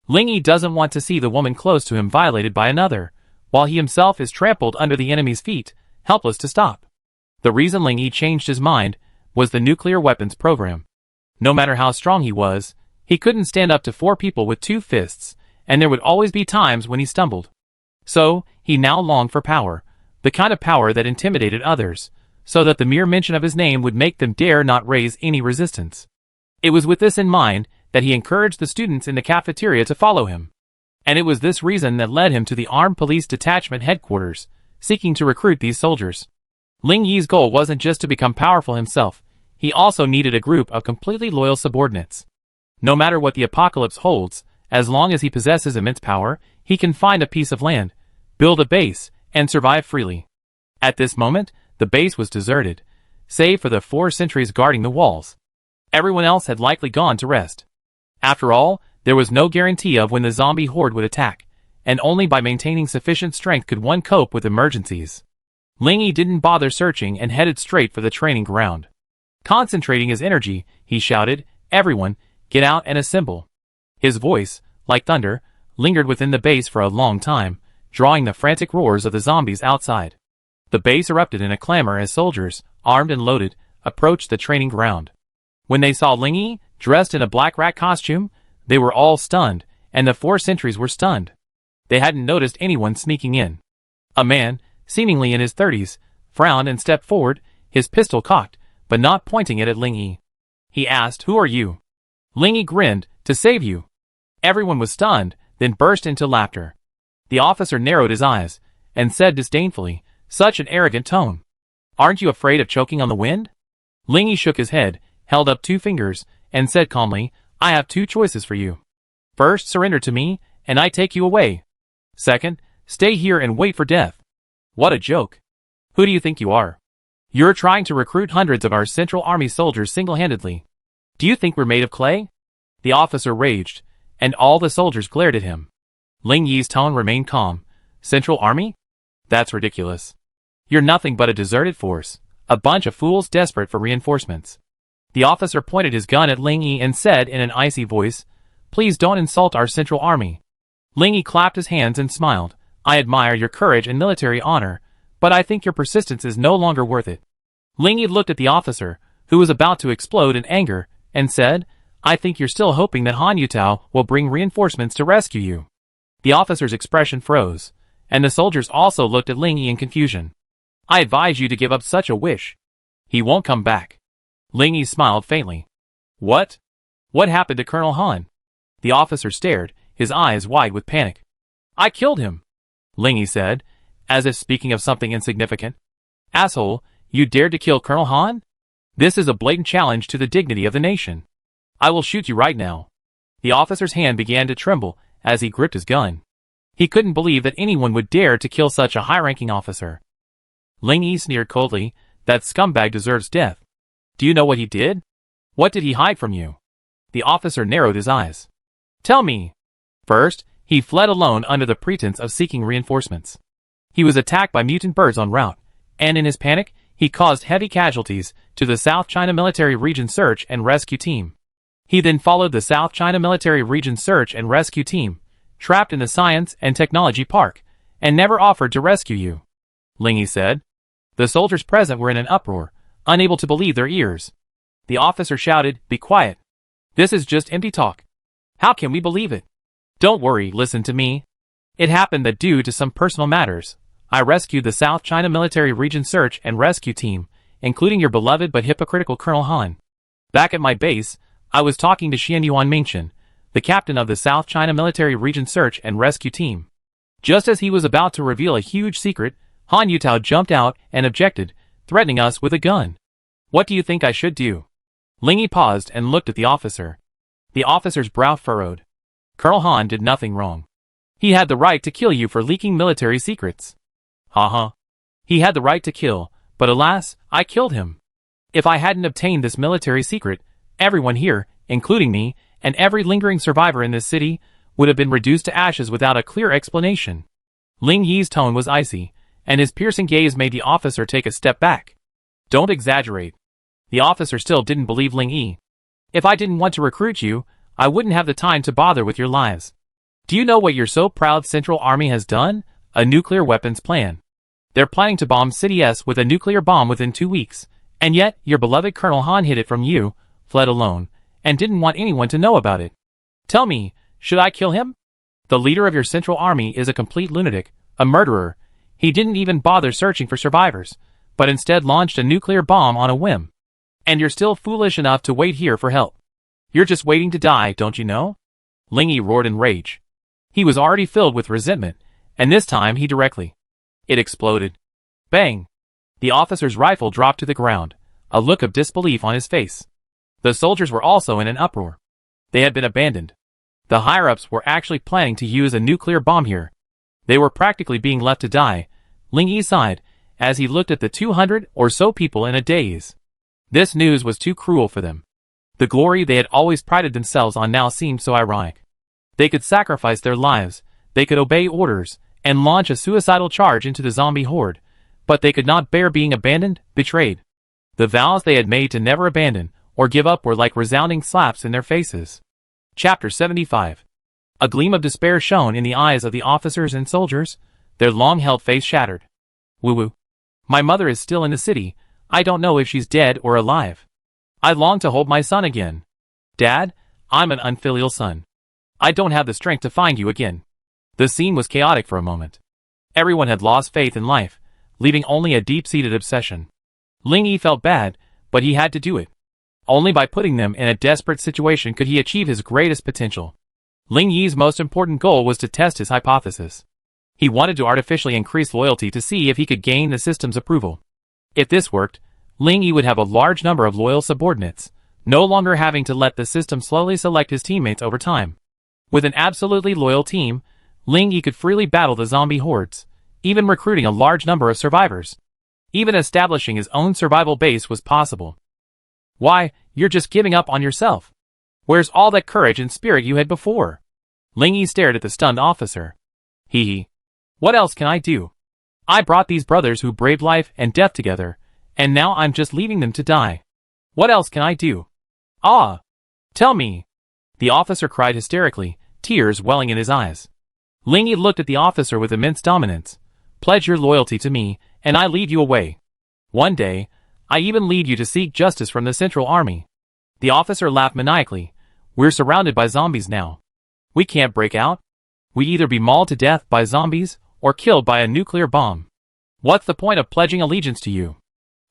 Ling Yi doesn't want to see the woman close to him violated by another, while he himself is trampled under the enemy's feet, helpless to stop. The reason Ling Yi changed his mind was the nuclear weapons program. No matter how strong he was, he couldn't stand up to 4 people with 2 fists, and there would always be times when he stumbled. So, he now longed for power, the kind of power that intimidated others, so that the mere mention of his name would make them dare not raise any resistance. It was with this in mind that he encouraged the students in the cafeteria to follow him. And it was this reason that led him to the Armed Police Detachment headquarters, seeking to recruit these soldiers. Ling Yi's goal wasn't just to become powerful himself, he also needed a group of completely loyal subordinates. No matter what the apocalypse holds, as long as he possesses immense power, he can find a piece of land, build a base, and survive freely. At this moment, the base was deserted, save for the 4 sentries guarding the walls. Everyone else had likely gone to rest. After all, there was no guarantee of when the zombie horde would attack, and only by maintaining sufficient strength could one cope with emergencies. Ling Yi didn't bother searching and headed straight for the training ground. Concentrating his energy, he shouted, "Everyone, get out and assemble." His voice, like thunder, lingered within the base for a long time, drawing the frantic roars of the zombies outside. The base erupted in a clamor as soldiers, armed and loaded, approached the training ground. When they saw Ling Yi, dressed in a black rat costume, they were all stunned, and the 4 sentries were stunned. They hadn't noticed anyone sneaking in. A man, seemingly in his 30s, frowned and stepped forward, his pistol cocked, but not pointing it at Ling Yi. He asked, "Who are you?" Ling Yi grinned, "To save you." Everyone was stunned, then burst into laughter. The officer narrowed his eyes, and said disdainfully, "Such an arrogant tone. Aren't you afraid of choking on the wind?" Ling Yi shook his head, held up 2 fingers, and said calmly, "I have 2 choices for you. First, surrender to me, and I take you away. Second, stay here and wait for death." What a joke. Who do you think you are? You're trying to recruit hundreds of our Central Army soldiers single-handedly. Do you think we're made of clay? The officer raged, and all the soldiers glared at him. Ling Yi's tone remained calm. Central Army? That's ridiculous. You're nothing but a deserted force, a bunch of fools desperate for reinforcements. The officer pointed his gun at Ling Yi and said in an icy voice, "Please don't insult our Central Army." Ling Yi clapped his hands and smiled. "I admire your courage and military honor, but I think your persistence is no longer worth it." Ling Yi looked at the officer, who was about to explode in anger, and said, "I think you're still hoping that Han Yutao will bring reinforcements to rescue you." The officer's expression froze, and the soldiers also looked at Ling Yi in confusion. "I advise you to give up such a wish. He won't come back." Ling Yi smiled faintly. "What? What happened to Colonel Han?" The officer stared, his eyes wide with panic. "I killed him," Ling Yi said, as if speaking of something insignificant. "Asshole, you dared to kill Colonel Han? This is a blatant challenge to the dignity of the nation. I will shoot you right now." The officer's hand began to tremble as he gripped his gun. He couldn't believe that anyone would dare to kill such a high-ranking officer. Ling Yi sneered coldly, "That scumbag deserves death. Do you know what he did? What did he hide from you?" The officer narrowed his eyes. "Tell me." First, he fled alone under the pretense of seeking reinforcements. He was attacked by mutant birds en route, and in his panic, he caused heavy casualties to the South China Military Region Search and Rescue Team. He then followed the South China Military Region Search and Rescue Team, trapped in the Science and Technology Park, and never offered to rescue you," Ling Yi said. The soldiers present were in an uproar, unable to believe their ears. The officer shouted, "Be quiet. This is just empty talk. How can we believe it? Don't worry, listen to me. It happened that due to some personal matters, I rescued the South China Military Region Search and Rescue Team, including your beloved but hypocritical Colonel Han. Back at my base, I was talking to Xianyuan Mingchen, the captain of the South China Military Region Search and Rescue Team. Just as he was about to reveal a huge secret, Han Yutao jumped out and objected, threatening us with a gun. What do you think I should do? Ling Yi paused and looked at the officer. The officer's brow furrowed. Colonel Han did nothing wrong. He had the right to kill you for leaking military secrets. Haha. He had the right to kill, but alas, I killed him. If I hadn't obtained this military secret, everyone here, including me, and every lingering survivor in this city, would have been reduced to ashes without a clear explanation. Ling Yi's tone was icy, and his piercing gaze made the officer take a step back. Don't exaggerate. The officer still didn't believe Ling Yi. If I didn't want to recruit you, I wouldn't have the time to bother with your lives. Do you know what your so proud Central Army has done? A nuclear weapons plan. They're planning to bomb City S with a nuclear bomb within 2 weeks, and yet your beloved Colonel Han hid it from you, fled alone, and didn't want anyone to know about it. Tell me, should I kill him? The leader of your Central Army is a complete lunatic, a murderer. He didn't even bother searching for survivors, but instead launched a nuclear bomb on a whim. And you're still foolish enough to wait here for help. You're just waiting to die, don't you know? Ling Yi roared in rage. He was already filled with resentment, and this time he directly. It exploded. Bang! The officer's rifle dropped to the ground, a look of disbelief on his face. The soldiers were also in an uproar. They had been abandoned. The higher-ups were actually planning to use a nuclear bomb here. They were practically being left to die. Ling Yi sighed, as he looked at the 200 or so people in a daze. This news was too cruel for them. The glory they had always prided themselves on now seemed so ironic. They could sacrifice their lives, they could obey orders, and launch a suicidal charge into the zombie horde, but they could not bear being abandoned, betrayed. The vows they had made to never abandon or give up were like resounding slaps in their faces. Chapter 75. A gleam of despair shone in the eyes of the officers and soldiers, their long-held face shattered. Woo-woo. My mother is still in the city. I don't know if she's dead or alive. I long to hold my son again. Dad, I'm an unfilial son. I don't have the strength to find you again. The scene was chaotic for a moment. Everyone had lost faith in life, leaving only a deep-seated obsession. Ling Yi felt bad, but he had to do it. Only by putting them in a desperate situation could he achieve his greatest potential. Ling Yi's most important goal was to test his hypothesis. He wanted to artificially increase loyalty to see if he could gain the system's approval. If this worked, Ling Yi would have a large number of loyal subordinates, no longer having to let the system slowly select his teammates over time. With an absolutely loyal team, Ling Yi could freely battle the zombie hordes, even recruiting a large number of survivors. Even establishing his own survival base was possible. Why, you're just giving up on yourself. Where's all that courage and spirit you had before? Ling Yi stared at the stunned officer. Hee hee. What else can I do? I brought these brothers who braved life and death together, and now I'm just leaving them to die. What else can I do? Ah! Tell me! The officer cried hysterically, tears welling in his eyes. Ling Yi looked at the officer with immense dominance. Pledge your loyalty to me, and I lead you away. One day, I even lead you to seek justice from the Central Army. The officer laughed maniacally. We're surrounded by zombies now. We can't break out. We either be mauled to death by zombies, or killed by a nuclear bomb. What's the point of pledging allegiance to you?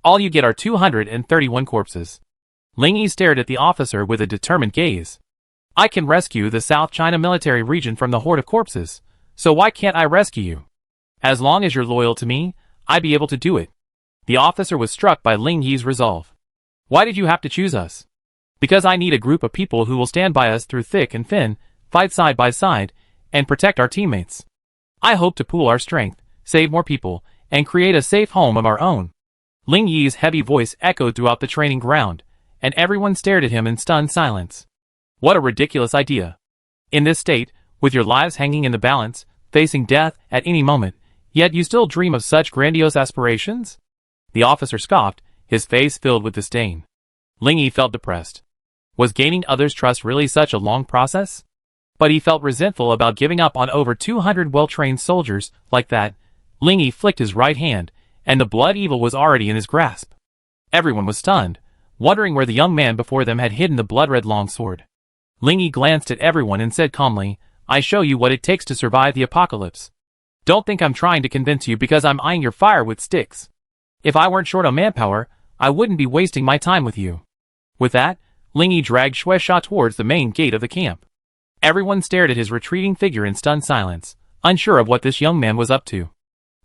All you get are 231 corpses. Ling Yi stared at the officer with a determined gaze. I can rescue the South China military region from the horde of corpses, so why can't I rescue you? As long as you're loyal to me, I'd be able to do it. The officer was struck by Ling Yi's resolve. Why did you have to choose us? Because I need a group of people who will stand by us through thick and thin, fight side by side, and protect our teammates. I hope to pool our strength, save more people, and create a safe home of our own. Ling Yi's heavy voice echoed throughout the training ground, and everyone stared at him in stunned silence. What a ridiculous idea. In this state, with your lives hanging in the balance, facing death at any moment, yet you still dream of such grandiose aspirations? The officer scoffed, his face filled with disdain. Ling Yi felt depressed. Was gaining others' trust really such a long process? But he felt resentful about giving up on over 200 well-trained soldiers like that. Ling Yi flicked his right hand, and the blood evil was already in his grasp. Everyone was stunned, wondering where the young man before them had hidden the blood-red longsword. Ling Yi glanced at everyone and said calmly, I show you what it takes to survive the apocalypse. Don't think I'm trying to convince you because I'm eyeing your fire with sticks. If I weren't short on manpower, I wouldn't be wasting my time with you. With that, Ling Yi dragged Shueisha towards the main gate of the camp. Everyone stared at his retreating figure in stunned silence, unsure of what this young man was up to.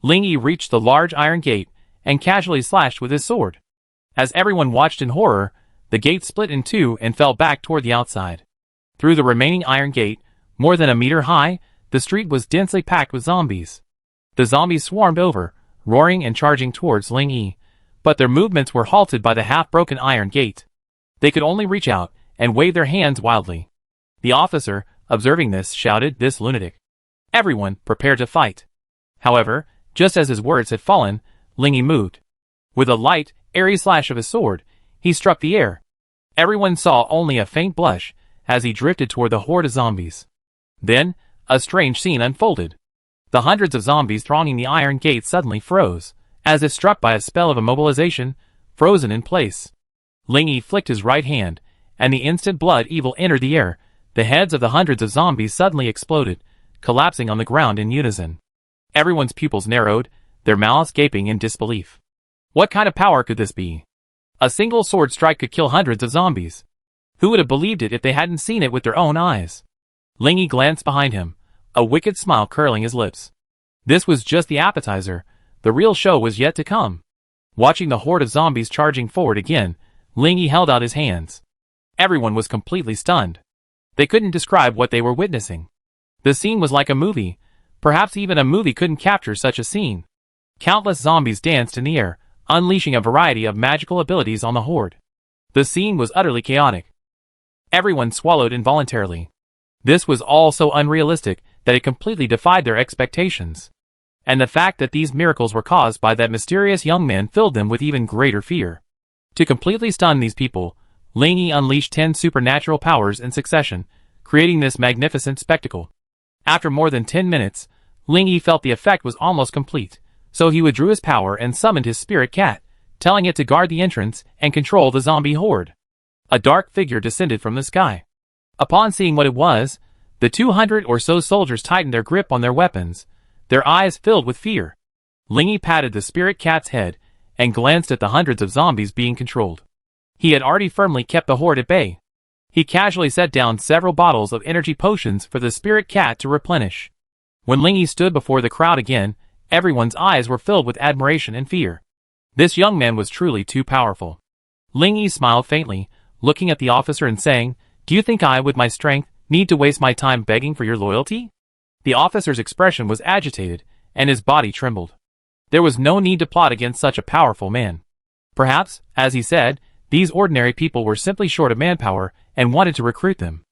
Ling Yi reached the large iron gate and casually slashed with his sword. As everyone watched in horror, the gate split in two and fell back toward the outside. Through the remaining iron gate, more than a meter high, the street was densely packed with zombies. The zombies swarmed over, roaring and charging towards Ling Yi, but their movements were halted by the half-broken iron gate. They could only reach out and wave their hands wildly. The officer, observing this, shouted, "This lunatic." Everyone prepared to fight. However, just as his words had fallen, Ling Yi moved. With a light, airy slash of his sword, he struck the air. Everyone saw only a faint blush as he drifted toward the horde of zombies. Then, a strange scene unfolded. The hundreds of zombies thronging the iron gate suddenly froze, as if struck by a spell of immobilization, frozen in place. Ling Yi flicked his right hand, and the instant blood evil entered the air. The heads of the hundreds of zombies suddenly exploded, collapsing on the ground in unison. Everyone's pupils narrowed, their mouths gaping in disbelief. What kind of power could this be? A single sword strike could kill hundreds of zombies. Who would have believed it if they hadn't seen it with their own eyes? Ling Yi glanced behind him, a wicked smile curling his lips. This was just the appetizer. The real show was yet to come. Watching the horde of zombies charging forward again, Ling Yi held out his hands. Everyone was completely stunned. They couldn't describe what they were witnessing. The scene was like a movie. Perhaps even a movie couldn't capture such a scene. Countless zombies danced in the air, unleashing a variety of magical abilities on the horde. The scene was utterly chaotic. Everyone swallowed involuntarily. This was all so unrealistic that it completely defied their expectations. And the fact that these miracles were caused by that mysterious young man filled them with even greater fear. To completely stun these people, Ling Yi unleashed 10 supernatural powers in succession, creating this magnificent spectacle. After more than 10 minutes, Ling Yi felt the effect was almost complete, so he withdrew his power and summoned his spirit cat, telling it to guard the entrance and control the zombie horde. A dark figure descended from the sky. Upon seeing what it was, the 200 or so soldiers tightened their grip on their weapons, their eyes filled with fear. Ling Yi patted the spirit cat's head and glanced at the hundreds of zombies being controlled. He had already firmly kept the horde at bay. He casually set down several bottles of energy potions for the spirit cat to replenish. When Ling Yi stood before the crowd again, everyone's eyes were filled with admiration and fear. This young man was truly too powerful. Ling Yi smiled faintly, looking at the officer and saying, "Do you think I, with my strength, need to waste my time begging for your loyalty?" The officer's expression was agitated, and his body trembled. There was no need to plot against such a powerful man. Perhaps, as he said, these ordinary people were simply short of manpower and wanted to recruit them.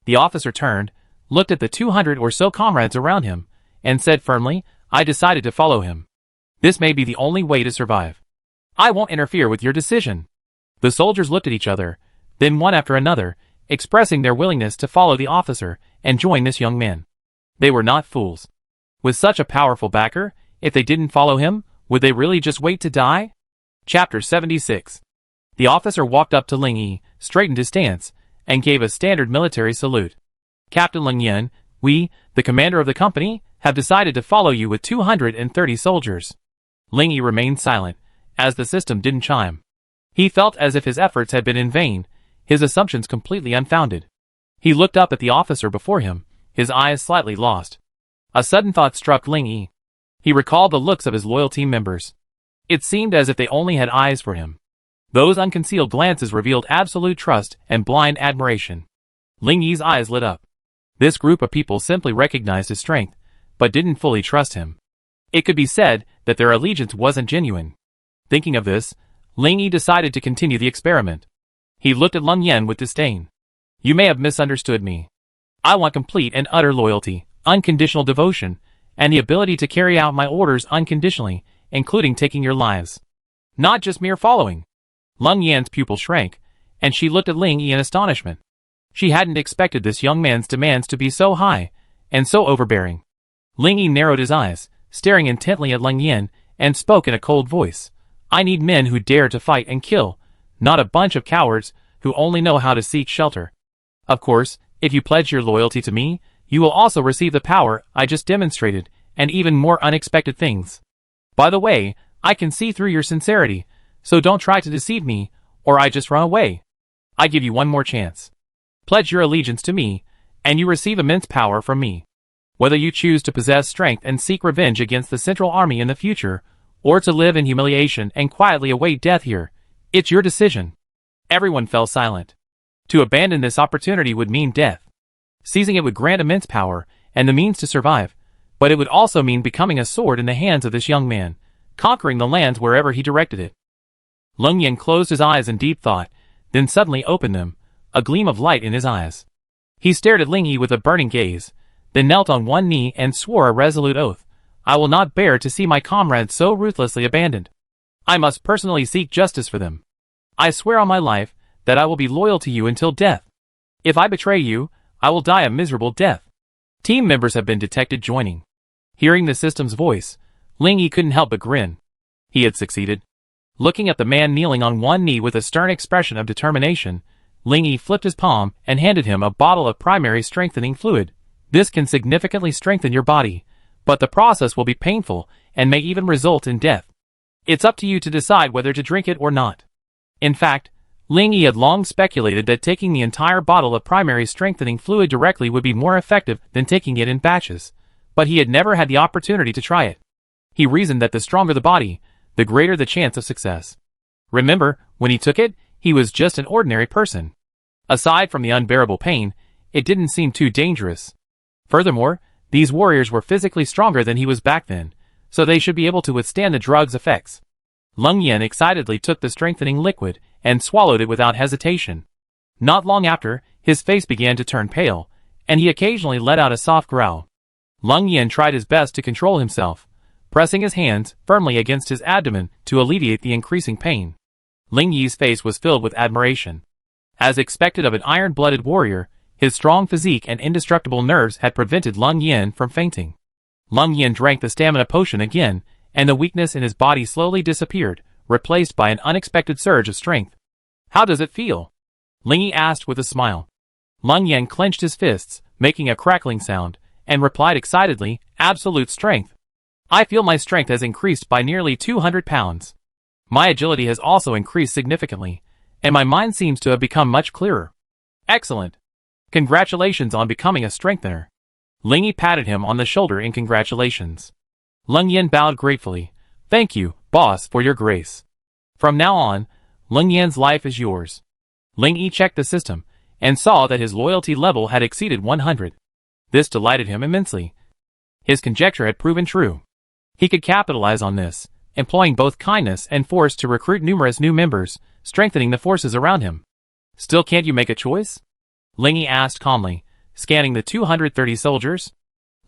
The officer turned, looked at the 200 or so comrades around him, and said firmly, "I decided to follow him. This may be the only way to survive. I won't interfere with your decision." The soldiers looked at each other, then one after another, expressing their willingness to follow the officer and join this young man. They were not fools. With such a powerful backer, if they didn't follow him, would they really just wait to die? Chapter 76. The officer walked up to Ling Yi, straightened his stance, and gave a standard military salute. "Captain Ling Yan, we, the commander of the company, have decided to follow you with 230 soldiers." Ling Yi remained silent, as the system didn't chime. He felt as if his efforts had been in vain, his assumptions completely unfounded. He looked up at the officer before him, his eyes slightly lost. A sudden thought struck Ling Yi. He recalled the looks of his loyal team members. It seemed as if they only had eyes for him. Those unconcealed glances revealed absolute trust and blind admiration. Ling Yi's eyes lit up. This group of people simply recognized his strength, but didn't fully trust him. It could be said that their allegiance wasn't genuine. Thinking of this, Ling Yi decided to continue the experiment. He looked at Leng Yan with disdain. "You may have misunderstood me. I want complete and utter loyalty, unconditional devotion, and the ability to carry out my orders unconditionally, including taking your lives. Not just mere following." Leng Yan's pupil shrank, and she looked at Ling Yi in astonishment. She hadn't expected this young man's demands to be so high, and so overbearing. Ling Yi narrowed his eyes, staring intently at Leng Yan, and spoke in a cold voice. "I need men who dare to fight and kill, not a bunch of cowards who only know how to seek shelter. Of course, if you pledge your loyalty to me, you will also receive the power I just demonstrated, and even more unexpected things. By the way, I can see through your sincerity, so don't try to deceive me, or I just run away. I give you one more chance. Pledge your allegiance to me, and you receive immense power from me." Whether you choose to possess strength and seek revenge against the Central Army in the future, or to live in humiliation and quietly await death here, it's your decision. Everyone fell silent. To abandon this opportunity would mean death. Seizing it would grant immense power and the means to survive, but it would also mean becoming a sword in the hands of this young man, conquering the lands wherever he directed it. Leng Yan closed his eyes in deep thought, then suddenly opened them, a gleam of light in his eyes. He stared at Ling Yi with a burning gaze, then knelt on one knee and swore a resolute oath. I will not bear to see my comrades so ruthlessly abandoned. I must personally seek justice for them. I swear on my life that I will be loyal to you until death. If I betray you, I will die a miserable death. Team members have been detected joining. Hearing the system's voice, Ling Yi couldn't help but grin. He had succeeded. Looking at the man kneeling on one knee with a stern expression of determination, Ling Yi flipped his palm and handed him a bottle of primary strengthening fluid. This can significantly strengthen your body, but the process will be painful and may even result in death. It's up to you to decide whether to drink it or not. In fact, Ling Yi had long speculated that taking the entire bottle of primary strengthening fluid directly would be more effective than taking it in batches, but he had never had the opportunity to try it. He reasoned that the stronger the body, the greater the chance of success. Remember, when he took it, he was just an ordinary person. Aside from the unbearable pain, it didn't seem too dangerous. Furthermore, these warriors were physically stronger than he was back then, so they should be able to withstand the drug's effects. Leng Yan excitedly took the strengthening liquid and swallowed it without hesitation. Not long after, his face began to turn pale, and he occasionally let out a soft growl. Leng Yan tried his best to control himself, pressing his hands firmly against his abdomen to alleviate the increasing pain. Ling Yi's face was filled with admiration. As expected of an iron-blooded warrior, his strong physique and indestructible nerves had prevented Leng Yan from fainting. Leng Yan drank the stamina potion again, and the weakness in his body slowly disappeared, replaced by an unexpected surge of strength. How does it feel? Ling Yi asked with a smile. Leng Yan clenched his fists, making a crackling sound, and replied excitedly, absolute strength. I feel my strength has increased by nearly 200 pounds. My agility has also increased significantly, and my mind seems to have become much clearer. Excellent. Congratulations on becoming a strengthener. Ling Yi patted him on the shoulder in congratulations. Leng Yan bowed gratefully. Thank you, boss, for your grace. From now on, Leng Yan's life is yours. Ling Yi checked the system, and saw that his loyalty level had exceeded 100. This delighted him immensely. His conjecture had proven true. He could capitalize on this, employing both kindness and force to recruit numerous new members, strengthening the forces around him. Still can't you make a choice? Ling Yi asked calmly, scanning the 230 soldiers.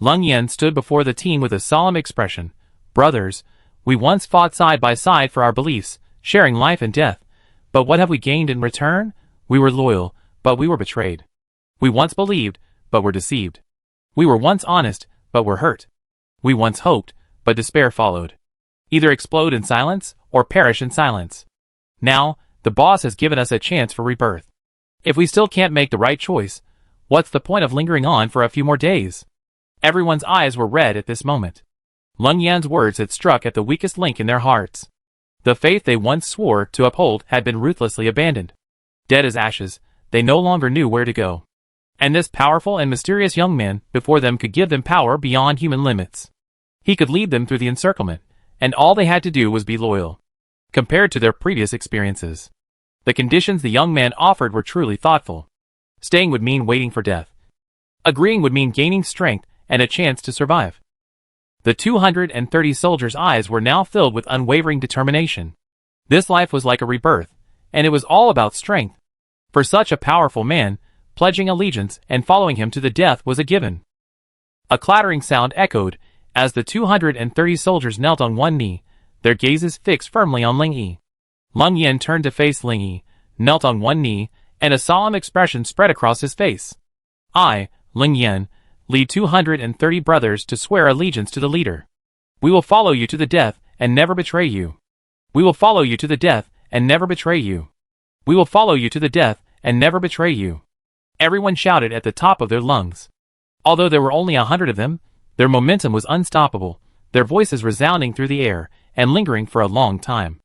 Leng Yan stood before the team with a solemn expression. Brothers, we once fought side by side for our beliefs, sharing life and death. But what have we gained in return? We were loyal, but we were betrayed. We once believed, but were deceived. We were once honest, but were hurt. We once hoped, but despair followed. Either explode in silence, or perish in silence. Now, the boss has given us a chance for rebirth. If we still can't make the right choice, what's the point of lingering on for a few more days? Everyone's eyes were red at this moment. Leng Yan's words had struck at the weakest link in their hearts. The faith they once swore to uphold had been ruthlessly abandoned. Dead as ashes, they no longer knew where to go. And this powerful and mysterious young man before them could give them power beyond human limits. He could lead them through the encirclement, and all they had to do was be loyal. Compared to their previous experiences, the conditions the young man offered were truly thoughtful. Staying would mean waiting for death. Agreeing would mean gaining strength and a chance to survive. The 230 soldiers' eyes were now filled with unwavering determination. This life was like a rebirth, and it was all about strength. For such a powerful man, pledging allegiance and following him to the death was a given. A clattering sound echoed as the 230 soldiers knelt on one knee, their gazes fixed firmly on Ling Yi. Leng Yan turned to face Ling Yi, knelt on one knee, and a solemn expression spread across his face. I, Ling Yan, lead 230 brothers to swear allegiance to the leader. We will follow you to the death and never betray you. We will follow you to the death and never betray you. We will follow you to the death and never betray you. Everyone shouted at the top of their lungs. Although there were only 100 of them, their momentum was unstoppable, their voices resounding through the air and lingering for a long time.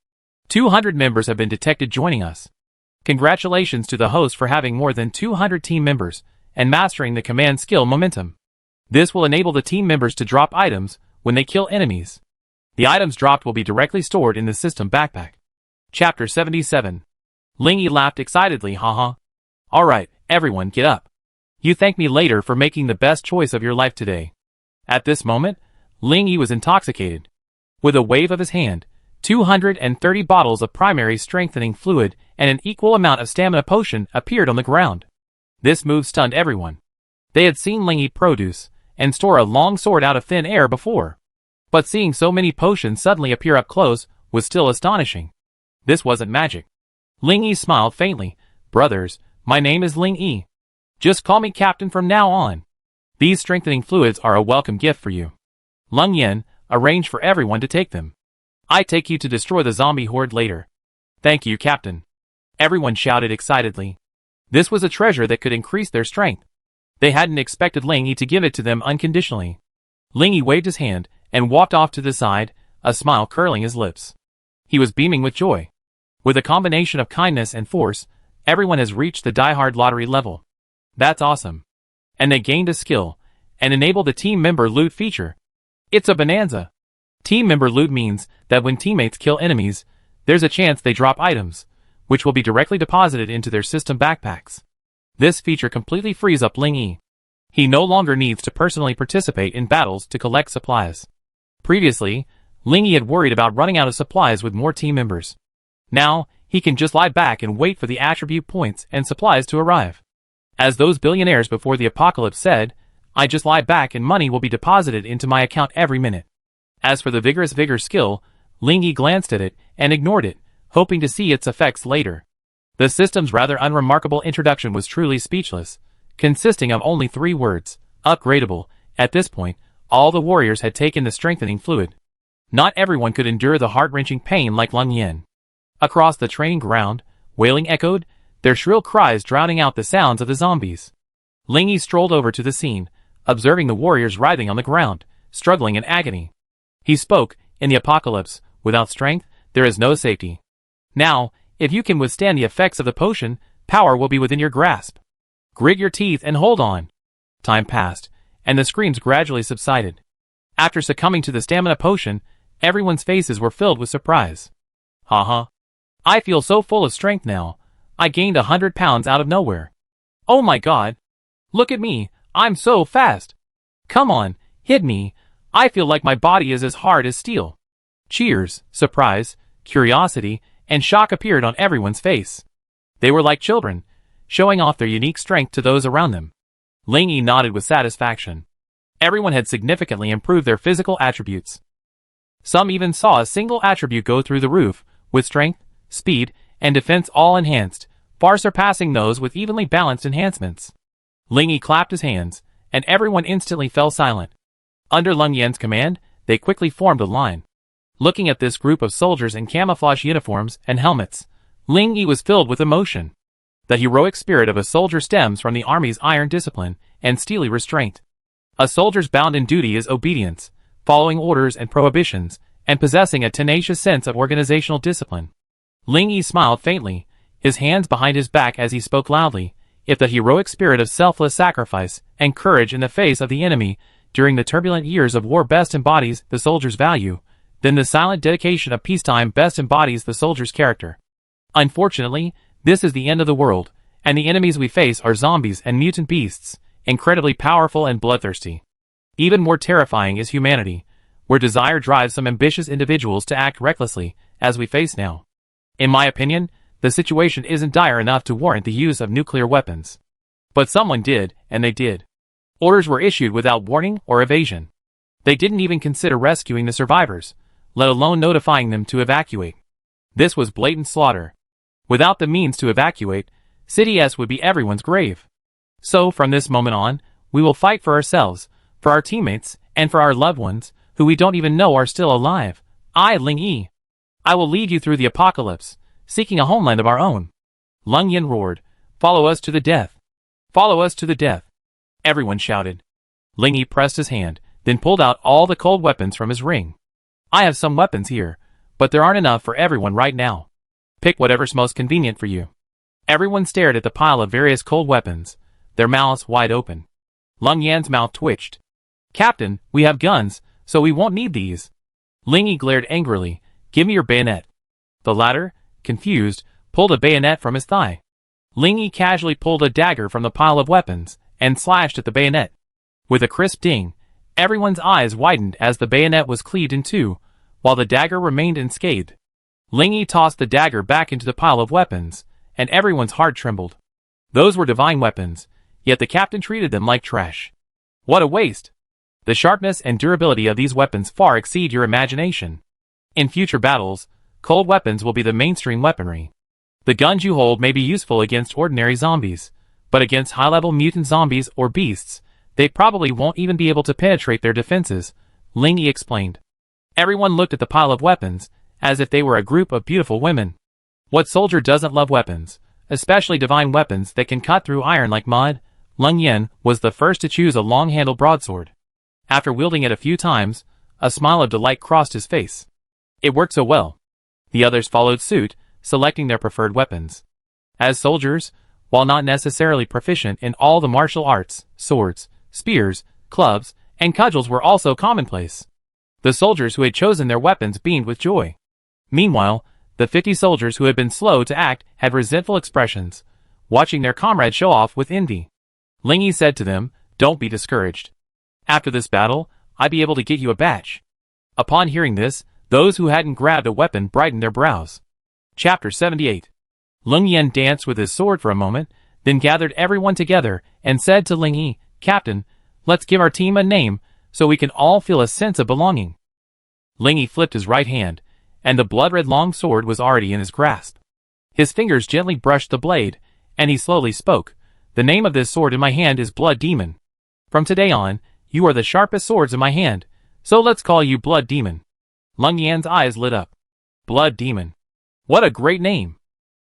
200 members have been detected joining us. Congratulations to the host for having more than 200 team members and mastering the command skill momentum. This will enable the team members to drop items when they kill enemies. The items dropped will be directly stored in the system backpack. Chapter 77. Ling Yi laughed excitedly, haha. Alright, everyone get up. You thank me later for making the best choice of your life today. At this moment, Ling Yi was intoxicated. With a wave of his hand, 230 bottles of primary strengthening fluid and an equal amount of stamina potion appeared on the ground. This move stunned everyone. They had seen Ling Yi produce and store a long sword out of thin air before. But seeing so many potions suddenly appear up close was still astonishing. This wasn't magic. Ling Yi smiled faintly. Brothers, my name is Ling Yi. Just call me Captain from now on. These strengthening fluids are a welcome gift for you. Lung Yen, arrange for everyone to take them. I take you to destroy the zombie horde later. Thank you, Captain. Everyone shouted excitedly. This was a treasure that could increase their strength. They hadn't expected Ling Yi to give it to them unconditionally. Ling Yi waved his hand and walked off to the side, a smile curling his lips. He was beaming with joy. With a combination of kindness and force, everyone has reached the die-hard lottery level. That's awesome. And they gained a skill, and enabled the team member loot feature. It's a bonanza. Team member loot means that when teammates kill enemies, there's a chance they drop items, which will be directly deposited into their system backpacks. This feature completely frees up Ling Yi. He no longer needs to personally participate in battles to collect supplies. Previously, Ling Yi had worried about running out of supplies with more team members. Now, he can just lie back and wait for the attribute points and supplies to arrive. As those billionaires before the apocalypse said, I just lie back and money will be deposited into my account every minute. As for the Vigorous Vigor skill, Ling Yi glanced at it and ignored it, hoping to see its effects later. The system's rather unremarkable introduction was truly speechless, consisting of only 3 words, upgradable. At this point, all the warriors had taken the strengthening fluid. Not everyone could endure the heart-wrenching pain like Lung Yen. Across the training ground, wailing echoed, their shrill cries drowning out the sounds of the zombies. Ling Yi strolled over to the scene, observing the warriors writhing on the ground, struggling in agony. He spoke, in the apocalypse, without strength, there is no safety. Now, if you can withstand the effects of the potion, power will be within your grasp. Grit your teeth and hold on. Time passed, and the screams gradually subsided. After succumbing to the stamina potion, everyone's faces were filled with surprise. Haha. I feel so full of strength now. I gained 100 pounds out of nowhere. Oh my god. Look at me, I'm so fast. Come on, hit me. I feel like my body is as hard as steel. Cheers, surprise, curiosity, and shock appeared on everyone's face. They were like children, showing off their unique strength to those around them. Ling Yi nodded with satisfaction. Everyone had significantly improved their physical attributes. Some even saw a single attribute go through the roof, with strength, speed, and defense all enhanced, far surpassing those with evenly balanced enhancements. Ling Yi clapped his hands, and everyone instantly fell silent. Under Lung Yan's command, they quickly formed a line. Looking at this group of soldiers in camouflage uniforms and helmets, Ling Yi was filled with emotion. The heroic spirit of a soldier stems from the army's iron discipline and steely restraint. A soldier's bounden duty is obedience, following orders and prohibitions, and possessing a tenacious sense of organizational discipline. Ling Yi smiled faintly, his hands behind his back as he spoke loudly. If the heroic spirit of selfless sacrifice and courage in the face of the enemy during the turbulent years of war best embodies the soldier's value, then the silent dedication of peacetime best embodies the soldier's character. Unfortunately, this is the end of the world, and the enemies we face are zombies and mutant beasts, incredibly powerful and bloodthirsty. Even more terrifying is humanity, where desire drives some ambitious individuals to act recklessly, as we face now. In my opinion, the situation isn't dire enough to warrant the use of nuclear weapons. But someone did, and they did. Orders were issued without warning or evasion. They didn't even consider rescuing the survivors, let alone notifying them to evacuate. This was blatant slaughter. Without the means to evacuate, City S would be everyone's grave. So, from this moment on, we will fight for ourselves, for our teammates, and for our loved ones, who we don't even know are still alive. I, Ling Yi. I will lead you through the apocalypse, seeking a homeland of our own. Lung Yin roared, follow us to the death. Follow us to the death. Everyone shouted. Ling Yi pressed his hand, then pulled out all the cold weapons from his ring. I have some weapons here, but there aren't enough for everyone right now. Pick whatever's most convenient for you. Everyone stared at the pile of various cold weapons, their mouths wide open. Lung Yan's mouth twitched. Captain, we have guns, so we won't need these. Ling Yi glared angrily. Give me your bayonet. The latter, confused, pulled a bayonet from his thigh. Ling Yi casually pulled a dagger from the pile of weapons and slashed at the bayonet. With a crisp ding, everyone's eyes widened as the bayonet was cleaved in two, while the dagger remained unscathed. Ling Yi tossed the dagger back into the pile of weapons, and everyone's heart trembled. Those were divine weapons, yet the captain treated them like trash. What a waste! The sharpness and durability of these weapons far exceed your imagination. In future battles, cold weapons will be the mainstream weaponry. The guns you hold may be useful against ordinary zombies, but against high-level mutant zombies or beasts, they probably won't even be able to penetrate their defenses, Ling Yi explained. Everyone looked at the pile of weapons, as if they were a group of beautiful women. What soldier doesn't love weapons, especially divine weapons that can cut through iron like mud? Leng Yan was the first to choose a long-handled broadsword. After wielding it a few times, a smile of delight crossed his face. It worked so well. The others followed suit, selecting their preferred weapons. As soldiers, while not necessarily proficient in all the martial arts, swords, spears, clubs, and cudgels were also commonplace. The soldiers who had chosen their weapons beamed with joy. Meanwhile, the 50 soldiers who had been slow to act had resentful expressions, watching their comrades show off with envy. Ling Yi said to them, "Don't be discouraged. After this battle, I'd be able to get you a badge." Upon hearing this, those who hadn't grabbed a weapon brightened their brows. Chapter 78. Leng Yan danced with his sword for a moment, then gathered everyone together and said to Ling Yi, "Captain, let's give our team a name so we can all feel a sense of belonging." Ling Yi flipped his right hand, and the blood-red long sword was already in his grasp. His fingers gently brushed the blade, and he slowly spoke, "The name of this sword in my hand is Blood Demon. From today on, you are the sharpest swords in my hand, so let's call you Blood Demon." Leng Yan's eyes lit up. Blood Demon. What a great name!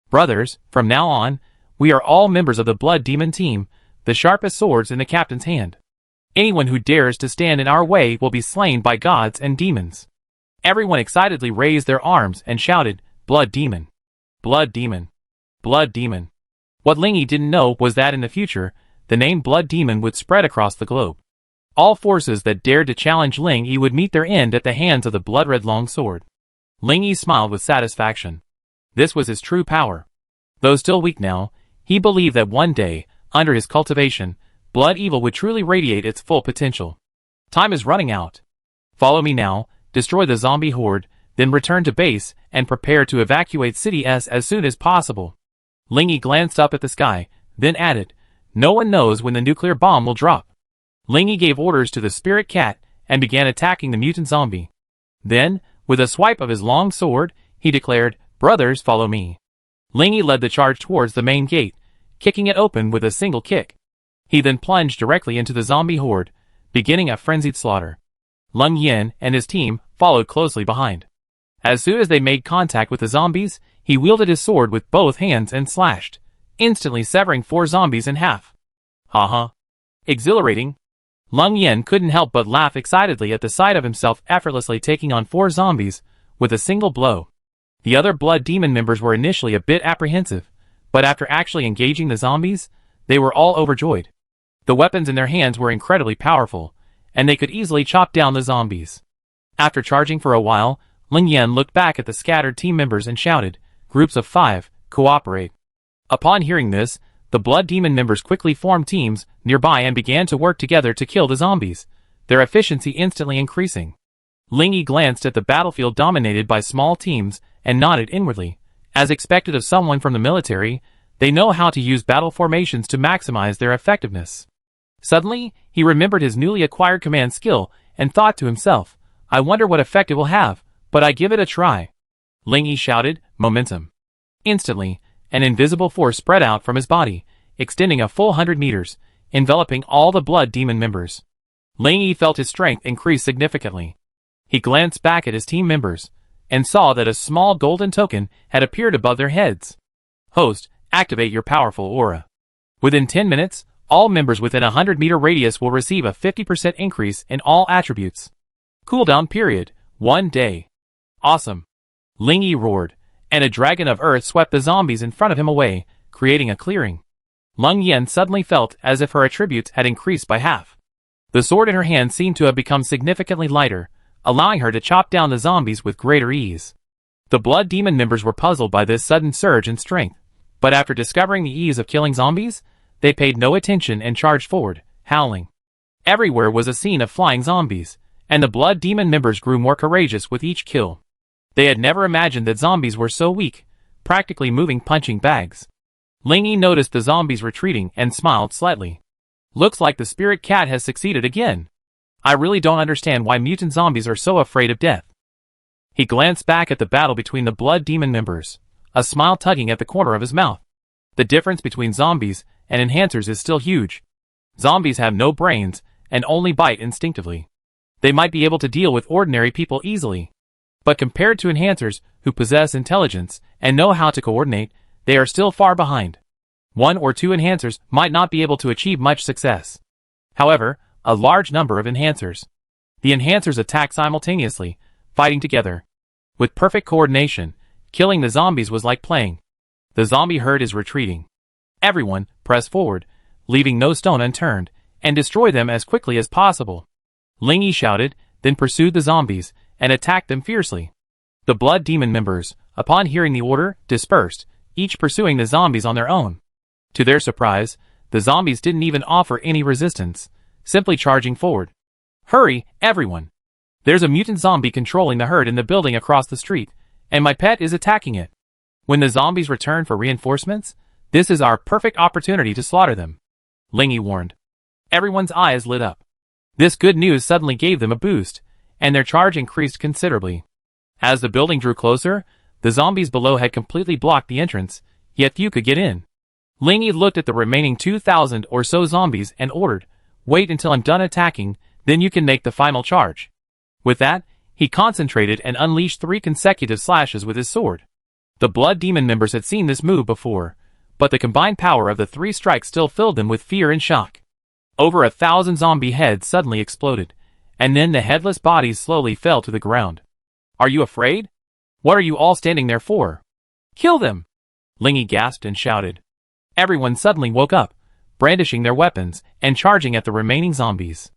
Brothers, from now on, we are all members of the Blood Demon team, the sharpest swords in the captain's hand. Anyone who dares to stand in our way will be slain by gods and demons. Everyone excitedly raised their arms and shouted, "Blood Demon! Blood Demon! Blood Demon!" What Ling Yi didn't know was that in the future, the name Blood Demon would spread across the globe. All forces that dared to challenge Ling Yi would meet their end at the hands of the blood-red long sword. Ling Yi smiled with satisfaction. This was his true power. Though still weak now, he believed that one day, under his cultivation, blood evil would truly radiate its full potential. Time is running out. Follow me now, destroy the zombie horde, then return to base and prepare to evacuate City S as soon as possible. Ling Yi glanced up at the sky, then added, "No one knows when the nuclear bomb will drop." Ling Yi gave orders to the spirit cat and began attacking the mutant zombie. Then, with a swipe of his long sword, he declared, "Brothers, follow me." Ling Yi led the charge towards the main gate, kicking it open with a single kick. He then plunged directly into the zombie horde, beginning a frenzied slaughter. Leng Yan and his team followed closely behind. As soon as they made contact with the zombies, he wielded his sword with both hands and slashed, instantly severing 4 zombies in half. Haha. Exhilarating. Leng Yan couldn't help but laugh excitedly at the sight of himself effortlessly taking on 4 zombies with a single blow. The other Blood Demon members were initially a bit apprehensive, but after actually engaging the zombies, they were all overjoyed. The weapons in their hands were incredibly powerful, and they could easily chop down the zombies. After charging for a while, Ling Yan looked back at the scattered team members and shouted, "Groups of 5, cooperate." Upon hearing this, the Blood Demon members quickly formed teams nearby and began to work together to kill the zombies, their efficiency instantly increasing. Ling Yi glanced at the battlefield dominated by small teams and nodded inwardly. As expected of someone from the military, they know how to use battle formations to maximize their effectiveness. Suddenly, he remembered his newly acquired command skill and thought to himself, "I wonder what effect it will have, but I give it a try." Ling Yi shouted, "Momentum." Instantly, an invisible force spread out from his body, extending a full 100 meters, enveloping all the Blood Demon members. Ling Yi felt his strength increase significantly. He glanced back at his team members, and saw that a small golden token had appeared above their heads. "Host, activate your powerful aura. Within 10 minutes, all members within a 100-meter radius will receive a 50% increase in all attributes. Cooldown period, 1 day. Awesome." Ling Yi roared, and a dragon of earth swept the zombies in front of him away, creating a clearing. Leng Yan suddenly felt as if her attributes had increased by half. The sword in her hand seemed to have become significantly lighter, allowing her to chop down the zombies with greater ease. The Blood Demon members were puzzled by this sudden surge in strength, but after discovering the ease of killing zombies, they paid no attention and charged forward, howling. Everywhere was a scene of flying zombies, and the Blood Demon members grew more courageous with each kill. They had never imagined that zombies were so weak, practically moving punching bags. Ling Yi noticed the zombies retreating and smiled slightly. Looks like the spirit cat has succeeded again. I really don't understand why mutant zombies are so afraid of death. He glanced back at the battle between the Blood Demon members, a smile tugging at the corner of his mouth. The difference between zombies and enhancers is still huge. Zombies have no brains and only bite instinctively. They might be able to deal with ordinary people easily. But compared to enhancers who possess intelligence and know how to coordinate, they are still far behind. 1 or 2 enhancers might not be able to achieve much success. However, a large number of enhancers. The enhancers attack simultaneously, fighting together. With perfect coordination, killing the zombies was like playing. The zombie herd is retreating. Everyone, press forward, leaving no stone unturned, and destroy them as quickly as possible. Ling Yi shouted, then pursued the zombies, and attacked them fiercely. The Blood Demon members, upon hearing the order, dispersed, each pursuing the zombies on their own. To their surprise, the zombies didn't even offer any resistance, simply charging forward. Hurry, everyone! There's a mutant zombie controlling the herd in the building across the street, and my pet is attacking it. When the zombies return for reinforcements, this is our perfect opportunity to slaughter them. Ling Yi warned. Everyone's eyes lit up. This good news suddenly gave them a boost, and their charge increased considerably. As the building drew closer, the zombies below had completely blocked the entrance, yet few could get in. Ling Yi looked at the remaining 2,000 or so zombies and ordered, "Wait until I'm done attacking, then you can make the final charge." With that, he concentrated and unleashed 3 consecutive slashes with his sword. The Blood Demon members had seen this move before, but the combined power of the 3 strikes still filled them with fear and shock. Over 1,000 zombie heads suddenly exploded, and then the headless bodies slowly fell to the ground. Are you afraid? What are you all standing there for? Kill them! Ling Yi gasped and shouted. Everyone suddenly woke up, brandishing their weapons and charging at the remaining zombies.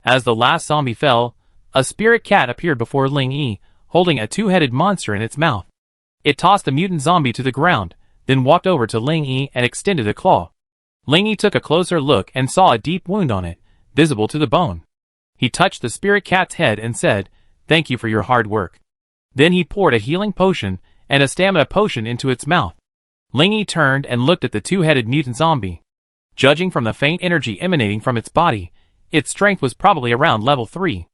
As the last zombie fell, a spirit cat appeared before Ling Yi, holding a 2-headed monster in its mouth. It tossed the mutant zombie to the ground, then walked over to Ling Yi and extended a claw. Ling Yi took a closer look and saw a deep wound on it, visible to the bone. He touched the spirit cat's head and said, "Thank you for your hard work." Then he poured a healing potion and a stamina potion into its mouth. Ling Yi turned and looked at the 2-headed mutant zombie. Judging from the faint energy emanating from its body, its strength was probably around level 3.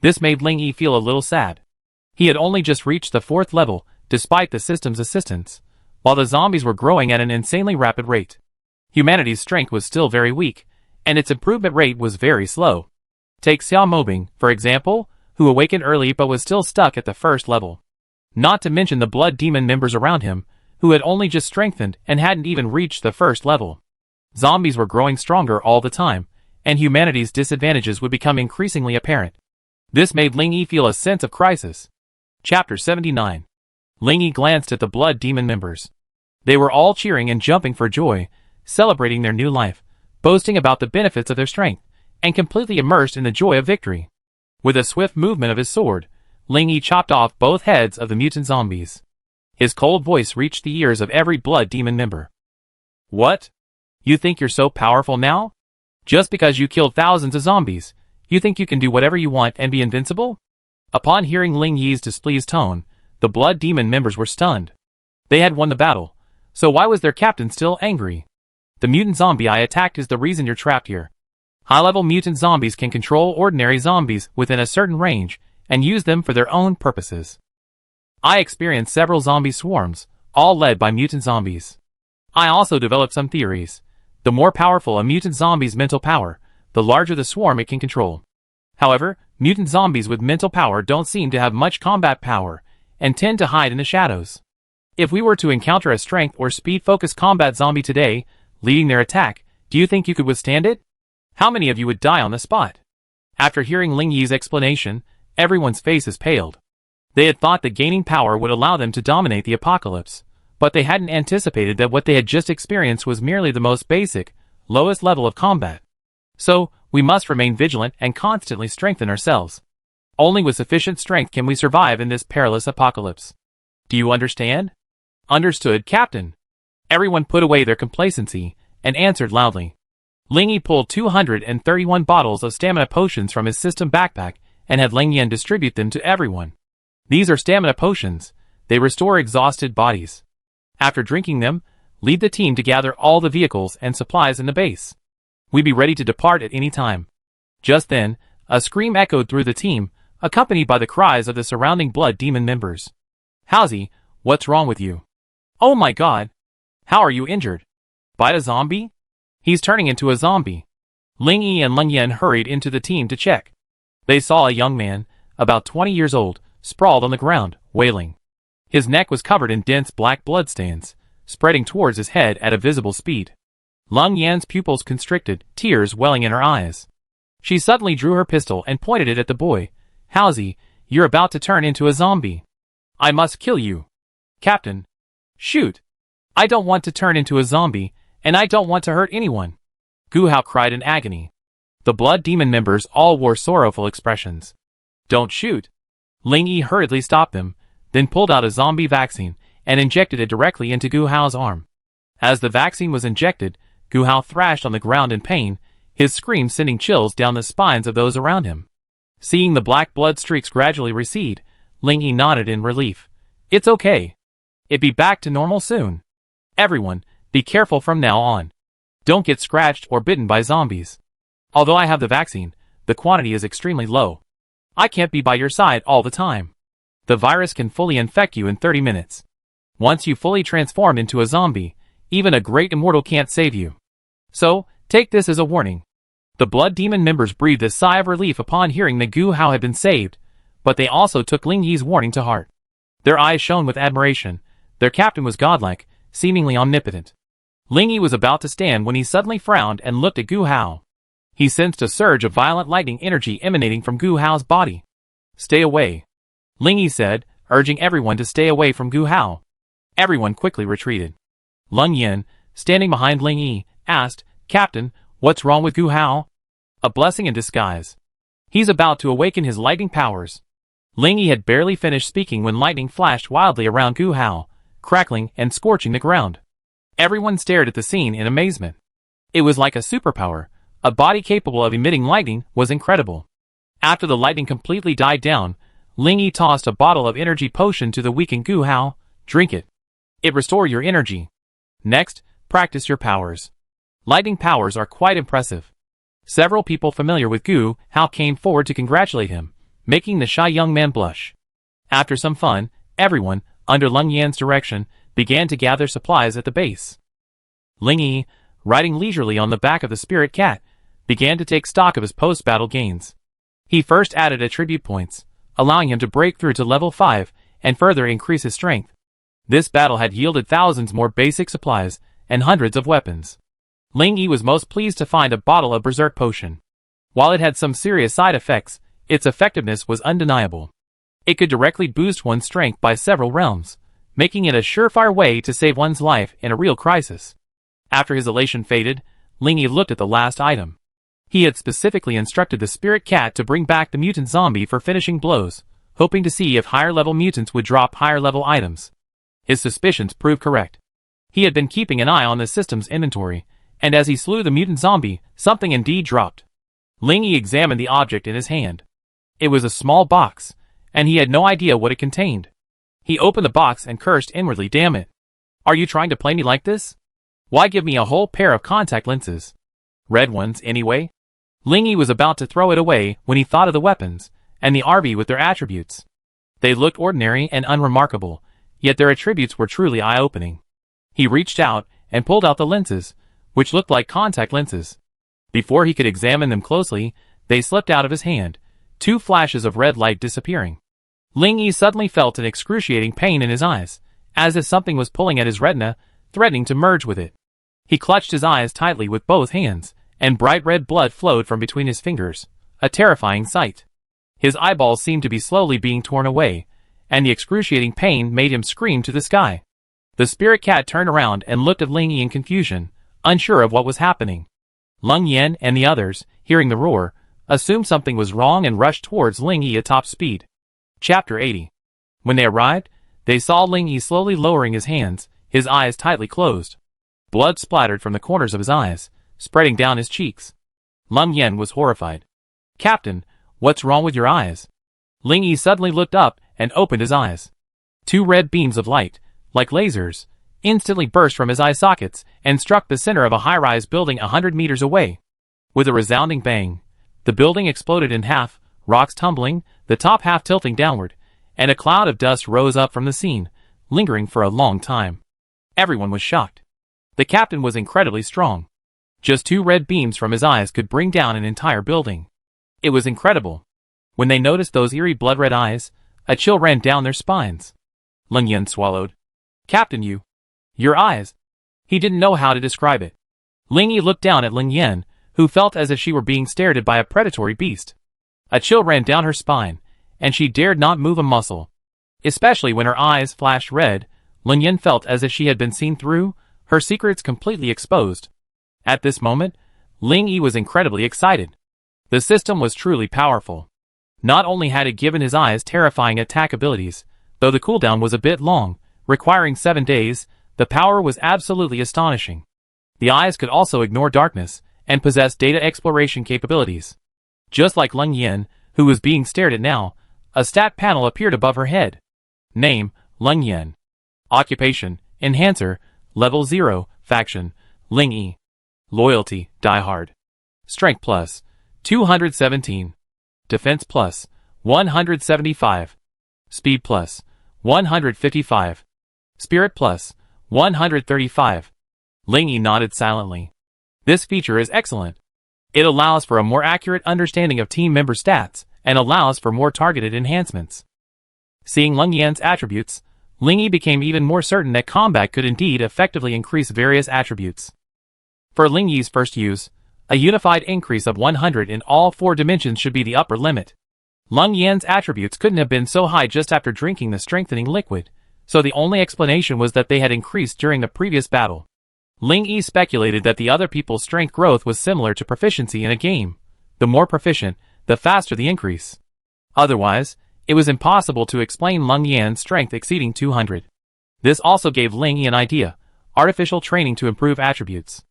This made Ling Yi feel a little sad. He had only just reached the 4th level, despite the system's assistance, while the zombies were growing at an insanely rapid rate. Humanity's strength was still very weak, and its improvement rate was very slow. Take Xiao Mobing, for example, who awakened early but was still stuck at the 1st level. Not to mention the Blood Demon members around him, who had only just strengthened and hadn't even reached the 1st level. Zombies were growing stronger all the time, and humanity's disadvantages would become increasingly apparent. This made Ling Yi feel a sense of crisis. Chapter 79. Ling Yi glanced at the Blood Demon members. They were all cheering and jumping for joy, celebrating their new life, boasting about the benefits of their strength, and completely immersed in the joy of victory. With a swift movement of his sword, Ling Yi chopped off both heads of the mutant zombies. His cold voice reached the ears of every Blood Demon member. What? You think you're so powerful now? Just because you killed thousands of zombies, you think you can do whatever you want and be invincible? Upon hearing Ling Yi's displeased tone, the Blood Demon members were stunned. They had won the battle, so why was their captain still angry? The mutant zombie I attacked is the reason you're trapped here. High-level mutant zombies can control ordinary zombies within a certain range and use them for their own purposes. I experienced several zombie swarms, all led by mutant zombies. I also developed some theories. The more powerful a mutant zombie's mental power, the larger the swarm it can control. However, mutant zombies with mental power don't seem to have much combat power, and tend to hide in the shadows. If we were to encounter a strength or speed-focused combat zombie today, leading their attack, do you think you could withstand it? How many of you would die on the spot? After hearing Ling Yi's explanation, everyone's faces paled. They had thought that gaining power would allow them to dominate the apocalypse, but they hadn't anticipated that what they had just experienced was merely the most basic, lowest level of combat. So, We must remain vigilant and constantly strengthen ourselves. Only with sufficient strength can we survive in this perilous apocalypse. Do you understand? Understood, Captain. Everyone put away their complacency and answered loudly. Lingyi pulled 231 bottles of stamina potions from his system backpack and had Lingyan distribute them to everyone. These are stamina potions. They restore exhausted bodies. After drinking them, lead the team to gather all the vehicles and supplies in the base. We be ready to depart at any time. Just then, a scream echoed through the team, accompanied by the cries of the surrounding blood demon members. Howsy, what's wrong with you? Oh my god! How are you injured? By a zombie? He's turning into a zombie. Lingyi and Lingyan hurried into the team to check. They saw a young man, about 20 years old, sprawled on the ground, wailing. His neck was covered in dense black bloodstains, spreading towards his head at a visible speed. Lingyan's pupils constricted, tears welling in her eyes. She suddenly drew her pistol and pointed it at the boy. Howsy, you're about to turn into a zombie. I must kill you. Captain. Shoot. I don't want to turn into a zombie, and I don't want to hurt anyone. Gu Hao cried in agony. The blood demon members all wore sorrowful expressions. Don't shoot. Lingyi hurriedly stopped them, then pulled out a zombie vaccine and injected it directly into Gu Hao's arm. As the vaccine was injected, Gu Hao thrashed on the ground in pain, his scream sending chills down the spines of those around him. Seeing the black blood streaks gradually recede, Lingyi nodded in relief. It's okay. It'll be back to normal soon. Everyone, be careful from now on. Don't get scratched or bitten by zombies. Although I have the vaccine, the quantity is extremely low. I can't be by your side all the time. The virus can fully infect you in 30 minutes. Once you fully transform into a zombie, even a great immortal can't save you. So, take this as a warning. The blood demon members breathed a sigh of relief upon hearing that Gu Hao had been saved, but they also took Lingyi's warning to heart. Their eyes shone with admiration. Their captain was godlike, seemingly omnipotent. Lingyi was about to stand when he suddenly frowned and looked at Gu Hao. He sensed a surge of violent lightning energy emanating from Gu Hao's body. Stay away. Lingyi said, urging everyone to stay away from Gu Hao. Everyone quickly retreated. Lingyan, standing behind Lingyi, asked, Captain, what's wrong with Gu Hao? A blessing in disguise. He's about to awaken his lightning powers. Lingyi had barely finished speaking when lightning flashed wildly around Gu Hao, crackling and scorching the ground. Everyone stared at the scene in amazement. It was like a superpower. A body capable of emitting lightning was incredible. After the lightning completely died down, Lingyi tossed a bottle of energy potion to the weakened Gu Hao. Drink it. It restores your energy. Next, practice your powers. Lightning powers are quite impressive. Several people familiar with Gu Hao came forward to congratulate him, making the shy young man blush. After some fun, everyone, under Lingyan's direction, began to gather supplies at the base. Lingyi, riding leisurely on the back of the spirit cat, began to take stock of his post-battle gains. He first added attribute points, allowing him to break through to level 5 and further increase his strength. This battle had yielded thousands more basic supplies and hundreds of weapons. Lingyi was most pleased to find a bottle of berserk potion. While it had some serious side effects, its effectiveness was undeniable. It could directly boost one's strength by several realms, making it a surefire way to save one's life in a real crisis. After his elation faded, Lingyi looked at the last item. He had specifically instructed the spirit cat to bring back the mutant zombie for finishing blows, hoping to see if higher-level mutants would drop higher-level items. His suspicions proved correct. He had been keeping an eye on the system's inventory, and as he slew the mutant zombie, something indeed dropped. Lingyi examined the object in his hand. It was a small box, and he had no idea what it contained. He opened the box and cursed inwardly, damn it. Are you trying to play me like this? Why give me a whole pair of contact lenses? Red ones, anyway? Lingyi was about to throw it away when he thought of the weapons, and the RV with their attributes. They looked ordinary and unremarkable, yet their attributes were truly eye-opening. He reached out and pulled out the lenses, which looked like contact lenses. Before he could examine them closely, they slipped out of his hand, 2 flashes of red light disappearing. Lingyi suddenly felt an excruciating pain in his eyes, as if something was pulling at his retina, threatening to merge with it. He clutched his eyes tightly with both hands, and bright red blood flowed from between his fingers, a terrifying sight. His eyeballs seemed to be slowly being torn away, and the excruciating pain made him scream to the sky. The spirit cat turned around and looked at Lingyi in confusion, unsure of what was happening. Leng Yan and the others, hearing the roar, assumed something was wrong and rushed towards Ling Yi at top speed. Chapter 80. When they arrived, they saw Ling Yi slowly lowering his hands, his eyes tightly closed. Blood splattered from the corners of his eyes, spreading down his cheeks. Leng Yan was horrified. "Captain, what's wrong with your eyes?" Ling Yi suddenly looked up and opened his eyes. Two red beams of light, like lasers, instantly burst from his eye sockets and struck the center of a high-rise building 100 meters away. With a resounding bang, the building exploded in half, rocks tumbling, the top half tilting downward, and a cloud of dust rose up from the scene, lingering for a long time. Everyone was shocked. The captain was incredibly strong. Just two red beams from his eyes could bring down an entire building. It was incredible. When they noticed those eerie blood-red eyes, a chill ran down their spines. Leng Yan swallowed. "Captain, your eyes." He didn't know how to describe it. Ling Yi looked down at Leng Yan, who felt as if she were being stared at by a predatory beast. A chill ran down her spine, and she dared not move a muscle. Especially when her eyes flashed red, Leng Yan felt as if she had been seen through, her secrets completely exposed. At this moment, Ling Yi was incredibly excited. The system was truly powerful. Not only had it given his eyes terrifying attack abilities, though the cooldown was a bit long, requiring 7 days, the power was absolutely astonishing. The eyes could also ignore darkness, and possess data exploration capabilities. Just like Leng Yan, who was being stared at now, a stat panel appeared above her head. Name, Leng Yan. Occupation, Enhancer, Level 0, Faction, Ling Yi. Loyalty, Die Hard. Strength plus, 217. Defense plus, 175. Speed plus, 155. Spirit plus, 135. Ling Yi nodded silently. This feature is excellent. It allows for a more accurate understanding of team member stats, and allows for more targeted enhancements. Seeing Leng Yan's attributes, Ling Yi became even more certain that combat could indeed effectively increase various attributes. For Ling Yi's first use, a unified increase of 100 in all 4 dimensions should be the upper limit. Leng Yan's attributes couldn't have been so high just after drinking the strengthening liquid, so the only explanation was that they had increased during the previous battle. Ling Yi speculated that the other people's strength growth was similar to proficiency in a game. The more proficient, the faster the increase. Otherwise, it was impossible to explain Leng Yan's strength exceeding 200. This also gave Ling Yi an idea: artificial training to improve attributes.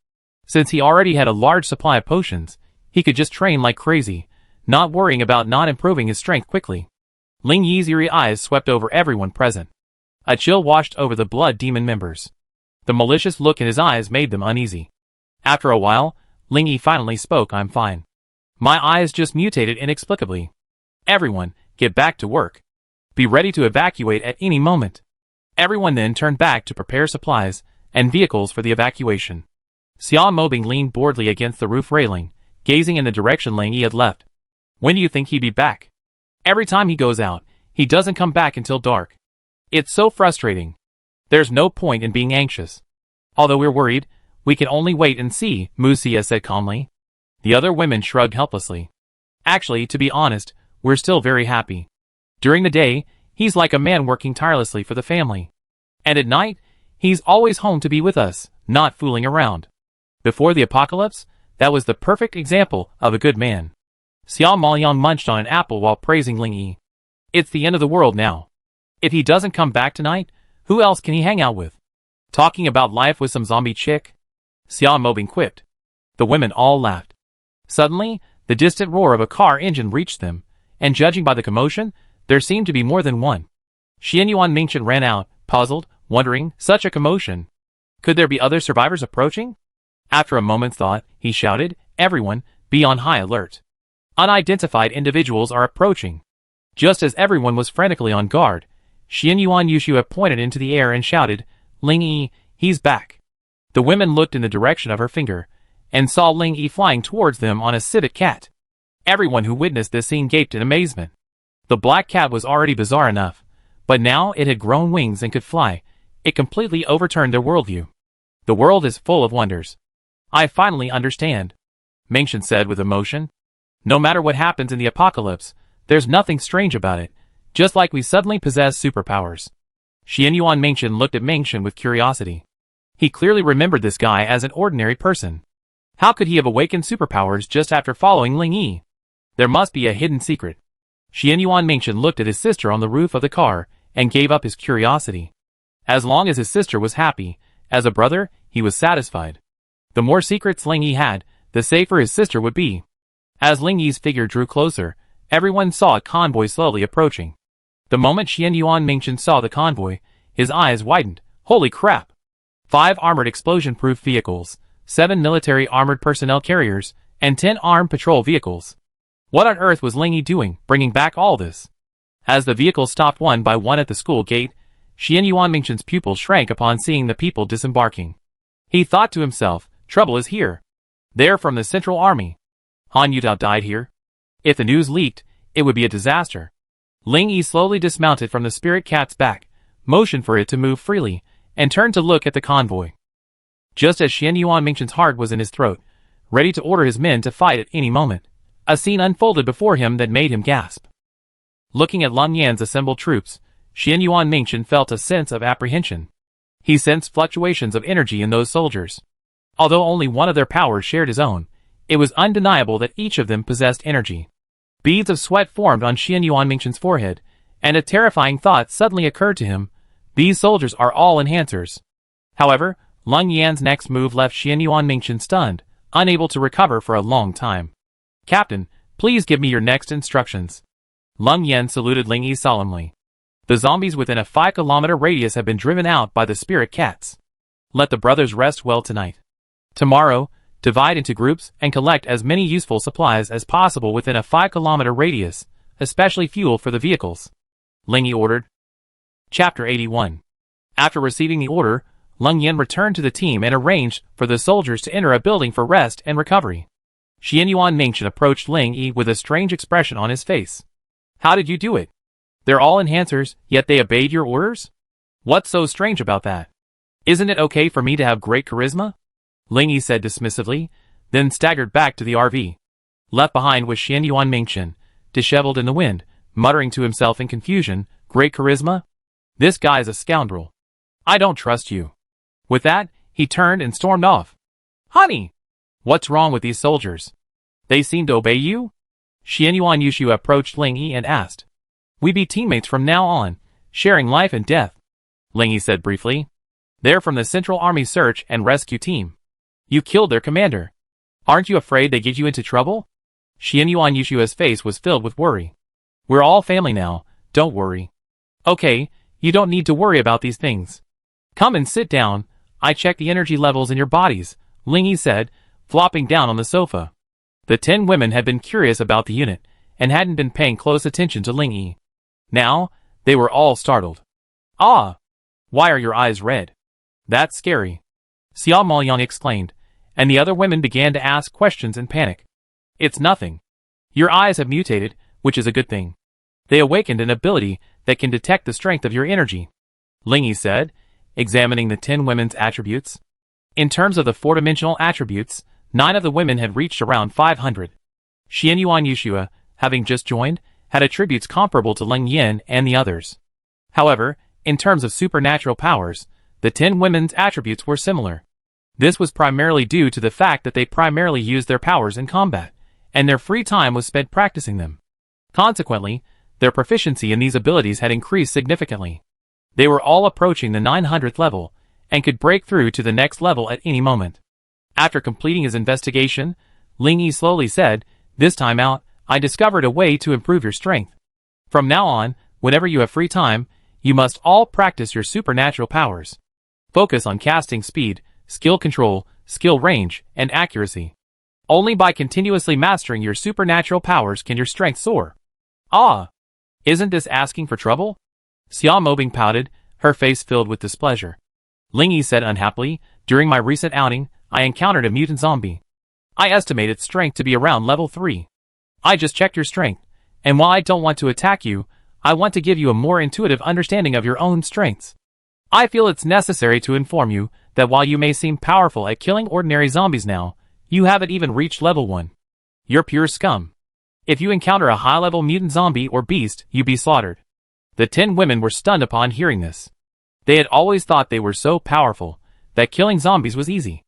Since he already had a large supply of potions, he could just train like crazy, not worrying about not improving his strength quickly. Ling Yi's eerie eyes swept over everyone present. A chill washed over the Blood Demon members. The malicious look in his eyes made them uneasy. After a while, Ling Yi finally spoke. "I'm fine. My eyes just mutated inexplicably. Everyone, get back to work. Be ready to evacuate at any moment." Everyone then turned back to prepare supplies and vehicles for the evacuation. Xia Mobing leaned boredly against the roof railing, gazing in the direction Ling Yi had left. "When do you think he'd be back? Every time he goes out, he doesn't come back until dark. It's so frustrating. There's no point in being anxious. Although we're worried, we can only wait and see," Mu Xia said calmly. The other women shrugged helplessly. "Actually, to be honest, we're still very happy. During the day, he's like a man working tirelessly for the family. And at night, he's always home to be with us, not fooling around. Before the apocalypse, that was the perfect example of a good man." Xia Maoyang munched on an apple while praising Ling Yi. "It's the end of the world now. If he doesn't come back tonight, who else can he hang out with? Talking about life with some zombie chick?" Xia Mobing quipped. The women all laughed. Suddenly, the distant roar of a car engine reached them, and judging by the commotion, there seemed to be more than one. Xianyuan Mingchen ran out, puzzled, wondering, such a commotion. Could there be other survivors approaching? After a moment's thought, he shouted, "Everyone, be on high alert. Unidentified individuals are approaching." Just as everyone was frantically on guard, Xianyuan Yushua pointed into the air and shouted, "Ling Yi, he's back." The women looked in the direction of her finger, and saw Ling Yi flying towards them on a civet cat. Everyone who witnessed this scene gaped in amazement. The black cat was already bizarre enough, but now it had grown wings and could fly. It completely overturned their worldview. "The world is full of wonders. I finally understand," Mingchen said with emotion. "No matter what happens in the apocalypse, there's nothing strange about it, just like we suddenly possess superpowers." Xianyuan Mingchen looked at Mingchen with curiosity. He clearly remembered this guy as an ordinary person. How could he have awakened superpowers just after following Ling Yi? There must be a hidden secret. Xianyuan Mingchen looked at his sister on the roof of the car and gave up his curiosity. As long as his sister was happy, as a brother, he was satisfied. The more secrets Ling Yi had, the safer his sister would be. As Ling Yi's figure drew closer, everyone saw a convoy slowly approaching. The moment Xianyuan Mingchen saw the convoy, his eyes widened. Holy crap! 5 armored explosion-proof vehicles, 7 military armored personnel carriers, and 10 armed patrol vehicles. What on earth was Ling Yi doing, bringing back all this? As the vehicles stopped one by one at the school gate, Xianyuan Mingchen's pupils shrank upon seeing the people disembarking. He thought to himself, trouble is here. They're from the Central Army. Han Yutao died here. If the news leaked, it would be a disaster. Ling Yi slowly dismounted from the spirit cat's back, motioned for it to move freely, and turned to look at the convoy. Just as Xianyuan Mingchen's heart was in his throat, ready to order his men to fight at any moment, a scene unfolded before him that made him gasp. Looking at Lung Yan's assembled troops, Xianyuan Mingchen felt a sense of apprehension. He sensed fluctuations of energy in those soldiers. Although only one of their powers shared his own, it was undeniable that each of them possessed energy. Beads of sweat formed on Xianyuan Mingchen's forehead, and a terrifying thought suddenly occurred to him. These soldiers are all enhancers. However, Lung Yan's next move left Xianyuan Mingchen stunned, unable to recover for a long time. Captain, please give me your next instructions. Lung Yan saluted Ling Yi solemnly. The zombies within a 5-kilometer radius have been driven out by the spirit cats. Let the brothers rest well tonight. Tomorrow, divide into groups and collect as many useful supplies as possible within a 5-kilometer radius, especially fuel for the vehicles. Ling Yi ordered. Chapter 81. After receiving the order, Lung Yan returned to the team and arranged for the soldiers to enter a building for rest and recovery. Xianyuan Mingchen approached Ling Yi with a strange expression on his face. How did you do it? They're all enhancers, yet they obeyed your orders? What's so strange about that? Isn't it okay for me to have great charisma? Ling Yi said dismissively, then staggered back to the RV. Left behind was Xianyuan Mingchen, disheveled in the wind, muttering to himself in confusion, great charisma? This guy's a scoundrel. I don't trust you. With that, he turned and stormed off. Honey! What's wrong with these soldiers? They seem to obey you? Xianyuan Yushu approached Ling Yi and asked. We be teammates from now on, sharing life and death. Ling Yi said briefly. They're from the Central Army Search and Rescue Team. You killed their commander. Aren't you afraid they get you into trouble? Xianyuan Yushua's face was filled with worry. We're all family now, don't worry. Okay, you don't need to worry about these things. Come and sit down, I checked the energy levels in your bodies, Ling Yi said, flopping down on the sofa. The 10 women had been curious about the unit, and hadn't been paying close attention to Ling Yi. Now, they were all startled. Ah! Why are your eyes red? That's scary. Xia Maoyang exclaimed, and the other women began to ask questions in panic. It's nothing. Your eyes have mutated, which is a good thing. They awakened an ability that can detect the strength of your energy. Ling Yi said, examining the 10 women's attributes. In terms of the 4-dimensional attributes, 9 of the women had reached around 500. Xianyuan Yushua, having just joined, had attributes comparable to Leng Yin and the others. However, in terms of supernatural powers, the 10 women's attributes were similar. This was primarily due to the fact that they primarily used their powers in combat, and their free time was spent practicing them. Consequently, their proficiency in these abilities had increased significantly. They were all approaching the 900th level, and could break through to the next level at any moment. After completing his investigation, Ling Yi slowly said, this time out, I discovered a way to improve your strength. From now on, whenever you have free time, you must all practice your supernatural powers. Focus on casting speed, skill control, skill range, and accuracy. Only by continuously mastering your supernatural powers can your strength soar. Ah! Isn't this asking for trouble? Xia Mobing pouted, her face filled with displeasure. Ling Yi said unhappily, during my recent outing, I encountered a mutant zombie. I estimate its strength to be around level 3. I just checked your strength, and while I don't want to attack you, I want to give you a more intuitive understanding of your own strengths. I feel it's necessary to inform you that while you may seem powerful at killing ordinary zombies now, you haven't even reached level 1. You're pure scum. If you encounter a high-level mutant zombie or beast, you be slaughtered. The 10 women were stunned upon hearing this. They had always thought they were so powerful that killing zombies was easy.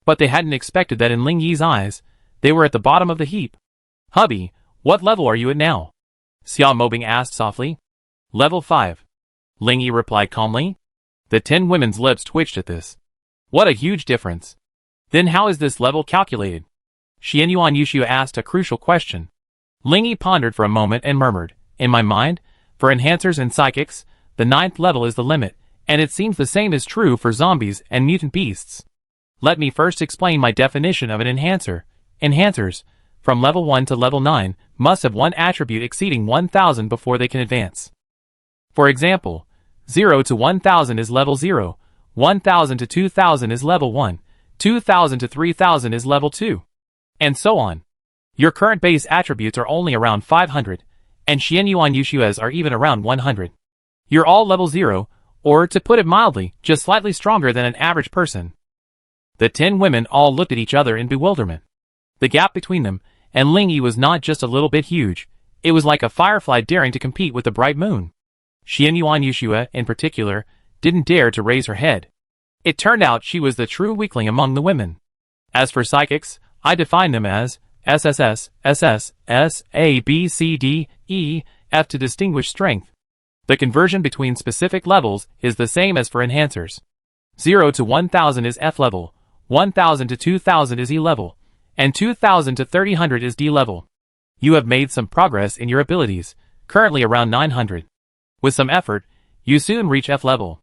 But they hadn't expected that in Ling Yi's eyes, they were at the bottom of the heap. "Hubby, what level are you at now?" Xia Mobing asked softly. "Level 5. Ling Yi replied calmly. The 10 women's lips twitched at this. What a huge difference. Then how is this level calculated? Xianyuan Yuxiu asked a crucial question. Ling Yi pondered for a moment and murmured, "In my mind, for enhancers and psychics, the 9th level is the limit, and it seems the same is true for zombies and mutant beasts. Let me first explain my definition of an enhancer. Enhancers, from level 1 to level 9, must have one attribute exceeding 1000 before they can advance. For example, 0 to 1000 is level 0, 1000 to 2000 is level 1, 2000 to 3000 is level 2, and so on. Your current base attributes are only around 500, and Xianyuan Yushua's are even around 100. You're all level 0, or to put it mildly, just slightly stronger than an average person." The 10 women all looked at each other in bewilderment. The gap between them and Ling Yi was not just a little bit huge, it was like a firefly daring to compete with the bright moon. Xianyuan Yushua, in particular, didn't dare to raise her head. It turned out she was the true weakling among the women. As for psychics, I define them as SSS, SS, S, A, B, C, D, E, F to distinguish strength. The conversion between specific levels is the same as for enhancers. 0 to 1000 is F level, 1000 to 2000 is E level, and 2000 to 3000 is D level. You have made some progress in your abilities, currently around 900. With some effort, you soon reach F level.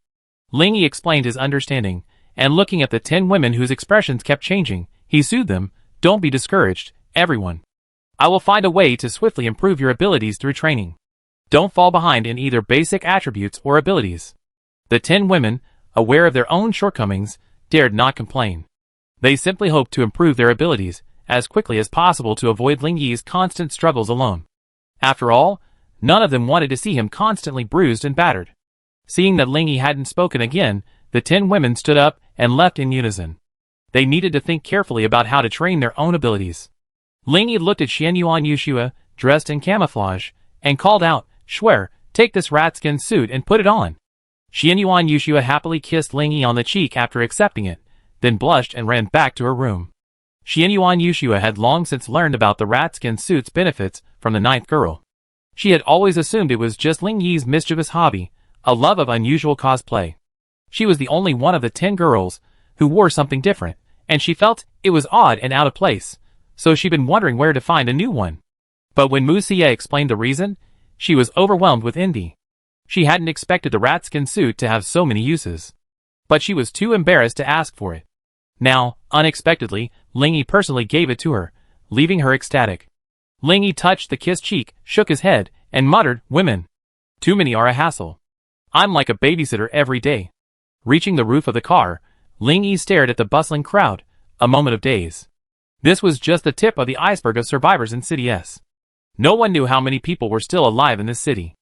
Ling Yi explained his understanding, and looking at the 10 women whose expressions kept changing, he soothed them, "Don't be discouraged, everyone. I will find a way to swiftly improve your abilities through training. Don't fall behind in either basic attributes or abilities." The 10 women, aware of their own shortcomings, dared not complain. They simply hoped to improve their abilities as quickly as possible to avoid Ling Yi's constant struggles alone. After all, none of them wanted to see him constantly bruised and battered. Seeing that Ling Yi hadn't spoken again, the 10 women stood up and left in unison. They needed to think carefully about how to train their own abilities. Ling Yi looked at Xianyuan Yushua, dressed in camouflage, and called out, "Shuer, take this rat-skin suit and put it on." Xianyuan Yushua happily kissed Ling Yi on the cheek after accepting it, then blushed and ran back to her room. Xianyuan Yushua had long since learned about the rat-skin suit's benefits from the 9th girl. She had always assumed it was just Ling Yi's mischievous hobby, a love of unusual cosplay. She was the only one of the 10 girls who wore something different, and she felt it was odd and out of place, so she'd been wondering where to find a new one. But when Mu Xie explained the reason, she was overwhelmed with envy. She hadn't expected the rat-skin suit to have so many uses. But she was too embarrassed to ask for it. Now, unexpectedly, Ling Yi personally gave it to her, leaving her ecstatic. Ling Yi touched the kissed cheek, shook his head, and muttered, "Women. Too many are a hassle. I'm like a babysitter every day." Reaching the roof of the car, Ling Yi stared at the bustling crowd, a moment of daze. This was just the tip of the iceberg of survivors in City S. No one knew how many people were still alive in this city.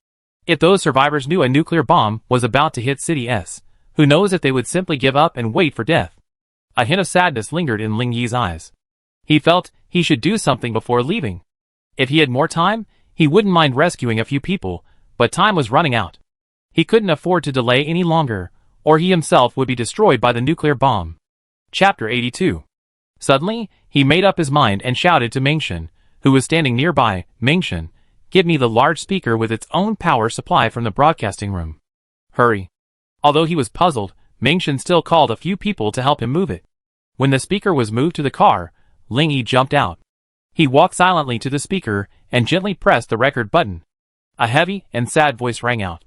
If those survivors knew a nuclear bomb was about to hit City S, who knows if they would simply give up and wait for death. A hint of sadness lingered in Ling Yi's eyes. He felt he should do something before leaving. If he had more time, he wouldn't mind rescuing a few people, but time was running out. He couldn't afford to delay any longer, or he himself would be destroyed by the nuclear bomb. Chapter 82. Suddenly, he made up his mind and shouted to Mengshen, who was standing nearby, "Mengshen, give me the large speaker with its own power supply from the broadcasting room. Hurry." Although he was puzzled, Mengshen still called a few people to help him move it. When the speaker was moved to the car, Ling Yi jumped out. He walked silently to the speaker and gently pressed the record button. A heavy and sad voice rang out.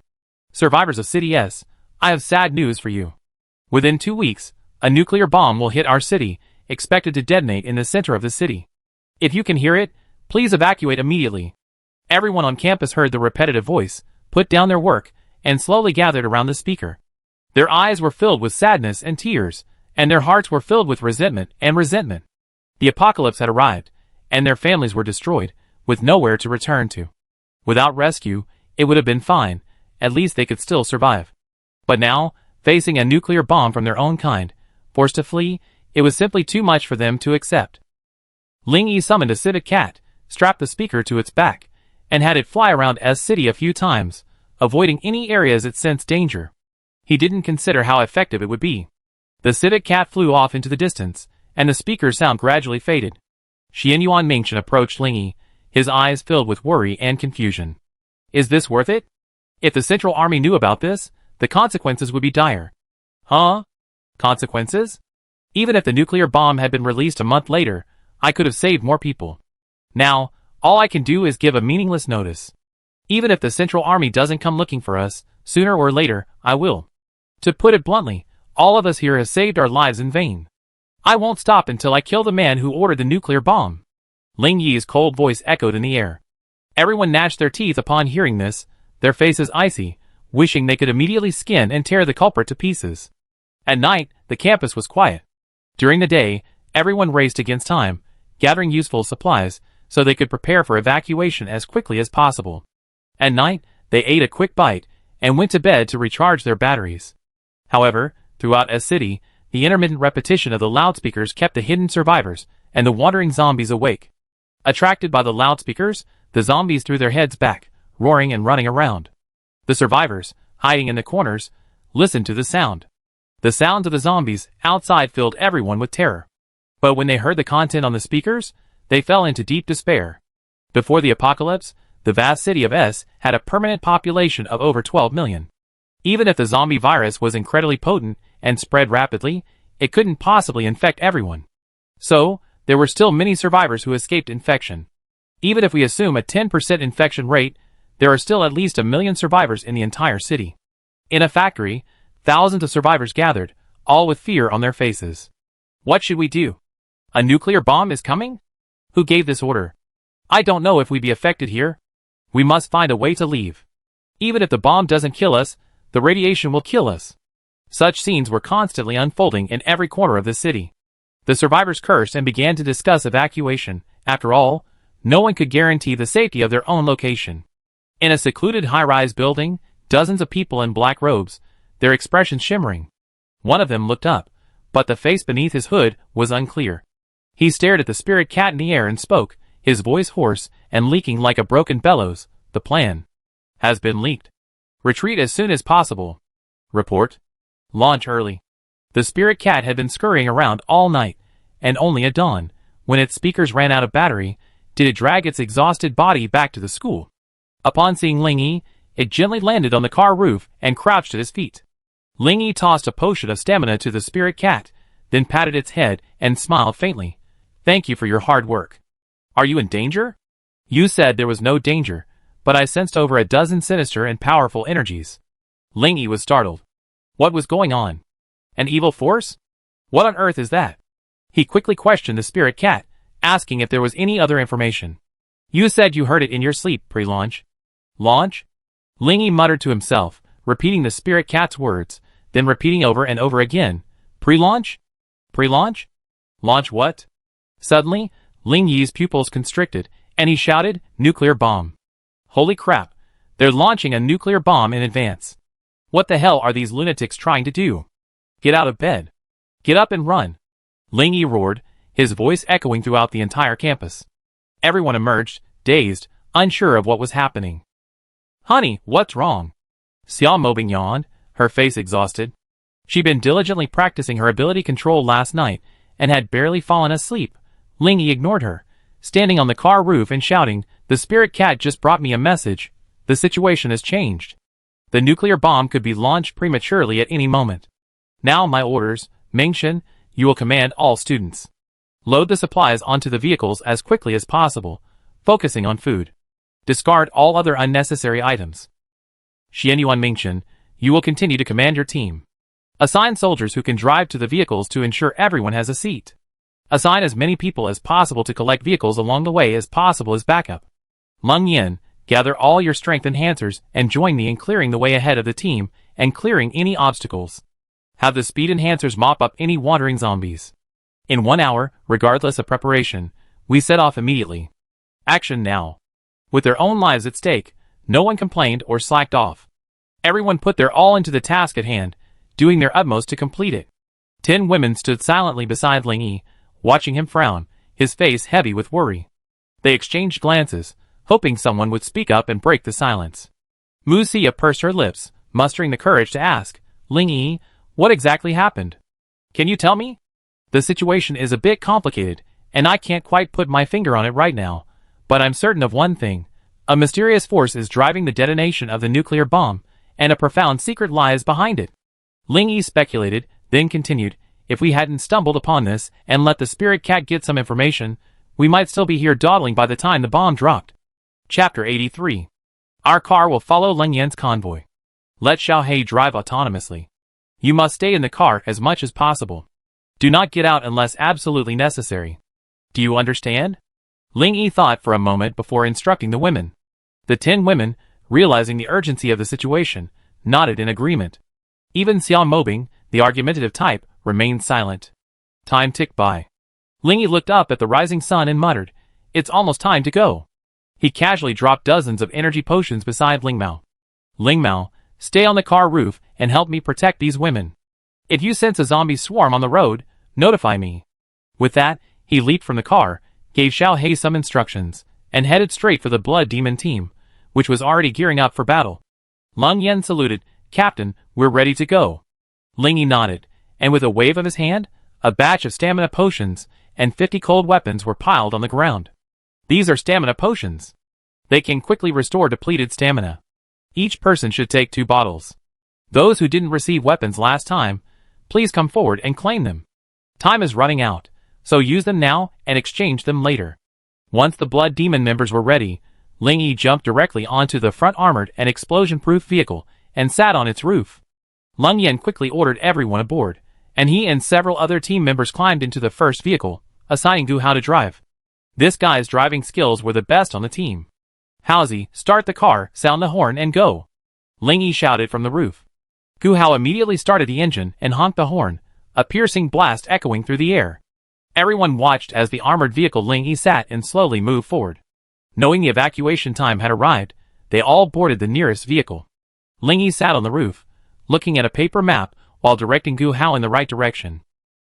"Survivors of City S, I have sad news for you. Within 2 weeks, a nuclear bomb will hit our city, expected to detonate in the center of the city. If you can hear it, please evacuate immediately." Everyone on campus heard the repetitive voice, put down their work, and slowly gathered around the speaker. Their eyes were filled with sadness and tears, and their hearts were filled with resentment. The apocalypse had arrived, and their families were destroyed, with nowhere to return to. Without rescue, it would have been fine, at least they could still survive. But now, facing a nuclear bomb from their own kind, forced to flee, it was simply too much for them to accept. Ling Yi summoned a civet cat, strapped the speaker to its back, and had it fly around S City a few times, avoiding any areas it sensed danger. He didn't consider how effective it would be. The civet cat flew off into the distance, and the speaker's sound gradually faded. Xianyuan Mingchen approached Ling Yi, his eyes filled with worry and confusion. Is this worth it? If the Central Army knew about this, the consequences would be dire. Huh? Consequences? Even if the nuclear bomb had been released a month later, I could have saved more people. Now, all I can do is give a meaningless notice. Even if the Central Army doesn't come looking for us, sooner or later, I will. To put it bluntly, all of us here have saved our lives in vain. I won't stop until I kill the man who ordered the nuclear bomb. Ling Yi's cold voice echoed in the air. Everyone gnashed their teeth upon hearing this, their faces icy, wishing they could immediately skin and tear the culprit to pieces. At night, the campus was quiet. During the day, everyone raced against time, gathering useful supplies, so they could prepare for evacuation as quickly as possible. At night, they ate a quick bite, and went to bed to recharge their batteries. However, throughout a city, the intermittent repetition of the loudspeakers kept the hidden survivors and the wandering zombies awake. Attracted by the loudspeakers, the zombies threw their heads back, roaring and running around. The survivors, hiding in the corners, listened to the sound. The sounds of the zombies outside filled everyone with terror. But when they heard the content on the speakers, they fell into deep despair. Before the apocalypse, the vast city of S had a permanent population of over 12 million. Even if the zombie virus was incredibly potent and spread rapidly, it couldn't possibly infect everyone. So, there were still many survivors who escaped infection. Even if we assume a 10% infection rate, there are still at least 1 million survivors in the entire city. In a factory, thousands of survivors gathered, all with fear on their faces. What should we do? A nuclear bomb is coming? Who gave this order? I don't know if we'd be affected here. We must find a way to leave. Even if the bomb doesn't kill us, the radiation will kill us. Such scenes were constantly unfolding in every corner of the city. The survivors cursed and began to discuss evacuation. After all, no one could guarantee the safety of their own location. In a secluded high-rise building, dozens of people in black robes, their expressions shimmering. One of them looked up, but the face beneath his hood was unclear. He stared at the spirit cat in the air and spoke, his voice hoarse and leaking like a broken bellows. The plan has been leaked. Retreat as soon as possible. Report. Launch early. The spirit cat had been scurrying around all night, and only at dawn, when its speakers ran out of battery, did it drag its exhausted body back to the school. Upon seeing Ling Yi, it gently landed on the car roof and crouched at his feet. Ling Yi tossed a potion of stamina to the spirit cat, then patted its head and smiled faintly. Thank you for your hard work. Are you in danger? You said there was no danger, but I sensed over a dozen sinister and powerful energies. Ling Yi was startled. What was going on? An evil force? What on earth is that? He quickly questioned the spirit cat, asking if there was any other information. You said you heard it in your sleep, pre-launch. Launch? Ling Yi muttered to himself, repeating the spirit cat's words, then repeating over and over again. Pre-launch? Pre-launch? Launch what? Suddenly, Ling Yi's pupils constricted, and he shouted, nuclear bomb. Holy crap, they're launching a nuclear bomb in advance. What the hell are these lunatics trying to do? Get out of bed. Get up and run. Ling Yi roared, his voice echoing throughout the entire campus. Everyone emerged, dazed, unsure of what was happening. Honey, what's wrong? Xiao Mobing yawned, her face exhausted. She'd been diligently practicing her ability control last night, and had barely fallen asleep. Ling Yi ignored her, standing on the car roof and shouting, the spirit cat just brought me a message. The situation has changed. The nuclear bomb could be launched prematurely at any moment. Now my orders, Mingchen, you will command all students. Load the supplies onto the vehicles as quickly as possible, focusing on food. Discard all other unnecessary items. Xianyuan Mingchen, you will continue to command your team. Assign soldiers who can drive to the vehicles to ensure everyone has a seat. Assign as many people as possible to collect vehicles along the way as possible as backup. Meng Yin, gather all your strength enhancers and join me in clearing the way ahead of the team and clearing any obstacles. Have the speed enhancers mop up any wandering zombies. In 1 hour, regardless of preparation, we set off immediately. Action now. With their own lives at stake, no one complained or slacked off. Everyone put their all into the task at hand, doing their utmost to complete it. 10 women stood silently beside Ling Yi, watching him frown, his face heavy with worry. They exchanged glances, hoping someone would speak up and break the silence. Mu Xia pursed her lips, mustering the courage to ask, Ling Yi, what exactly happened? Can you tell me? The situation is a bit complicated, and I can't quite put my finger on it right now, but I'm certain of one thing. A mysterious force is driving the detonation of the nuclear bomb, and a profound secret lies behind it. Ling Yi speculated, then continued, if we hadn't stumbled upon this and let the spirit cat get some information, we might still be here dawdling by the time the bomb dropped. Chapter 83. Our car will follow Leng Yan's convoy. Let Xiaohei drive autonomously. You must stay in the car as much as possible. Do not get out unless absolutely necessary. Do you understand? Ling Yi thought for a moment before instructing the women. The 10 women, realizing the urgency of the situation, nodded in agreement. Even Xiao Mobing, the argumentative type, remained silent. Time ticked by. Ling Yi looked up at the rising sun and muttered, "It's almost time to go." He casually dropped dozens of energy potions beside Ling Mao. "Ling Mao, stay on the car roof and help me protect these women. If you sense a zombie swarm on the road, notify me." With that, he leaped from the car, gave Xiaohei some instructions, and headed straight for the Blood Demon team, which was already gearing up for battle. Leng Yan saluted, "Captain, we're ready to go." Ling Yi nodded, and with a wave of his hand, a batch of stamina potions and 50 cold weapons were piled on the ground. These are stamina potions. They can quickly restore depleted stamina. Each person should take 2 bottles. Those who didn't receive weapons last time, please come forward and claim them. Time is running out, so use them now and exchange them later. Once the Blood Demon members were ready, Ling Yi jumped directly onto the front armored and explosion-proof vehicle and sat on its roof. Leng Yan quickly ordered everyone aboard, and he and several other team members climbed into the first vehicle, assigning Gu Hao to drive. This guy's driving skills were the best on the team. "Haozi, start the car, sound the horn and go," Ling Yi shouted from the roof. Gu Hao immediately started the engine and honked the horn, a piercing blast echoing through the air. Everyone watched as the armored vehicle Ling Yi sat in slowly moved forward. Knowing the evacuation time had arrived, they all boarded the nearest vehicle. Ling Yi sat on the roof, looking at a paper map while directing Gu Hao in the right direction.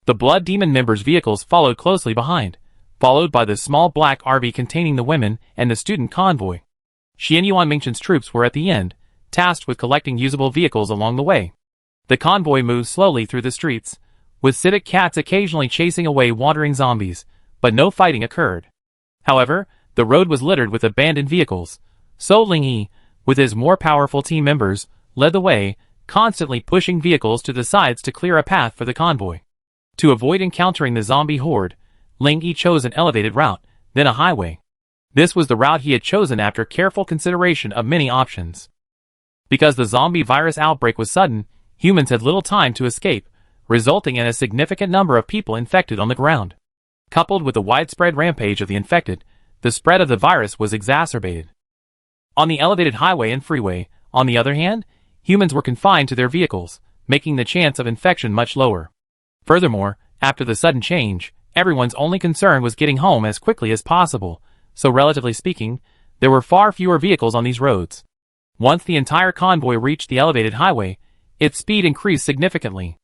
The Blood Demon members' vehicles followed closely behind, followed by the small black RV containing the women and the student convoy. Xian Yuan Mingchen's troops were at the end, tasked with collecting usable vehicles along the way. The convoy moved slowly through the streets, with civic cats occasionally chasing away wandering zombies, but no fighting occurred. However, the road was littered with abandoned vehicles, so Ling Yi, with his more powerful team members, led the way, constantly pushing vehicles to the sides to clear a path for the convoy. To avoid encountering the zombie horde, Ling Yi chose an elevated route, then a highway. This was the route he had chosen after careful consideration of many options. Because the zombie virus outbreak was sudden, humans had little time to escape, resulting in a significant number of people infected on the ground. Coupled with the widespread rampage of the infected, the spread of the virus was exacerbated. On the elevated highway and freeway, on the other hand, humans were confined to their vehicles, making the chance of infection much lower. Furthermore, after the sudden change, everyone's only concern was getting home as quickly as possible, so relatively speaking, there were far fewer vehicles on these roads. Once the entire convoy reached the elevated highway, its speed increased significantly.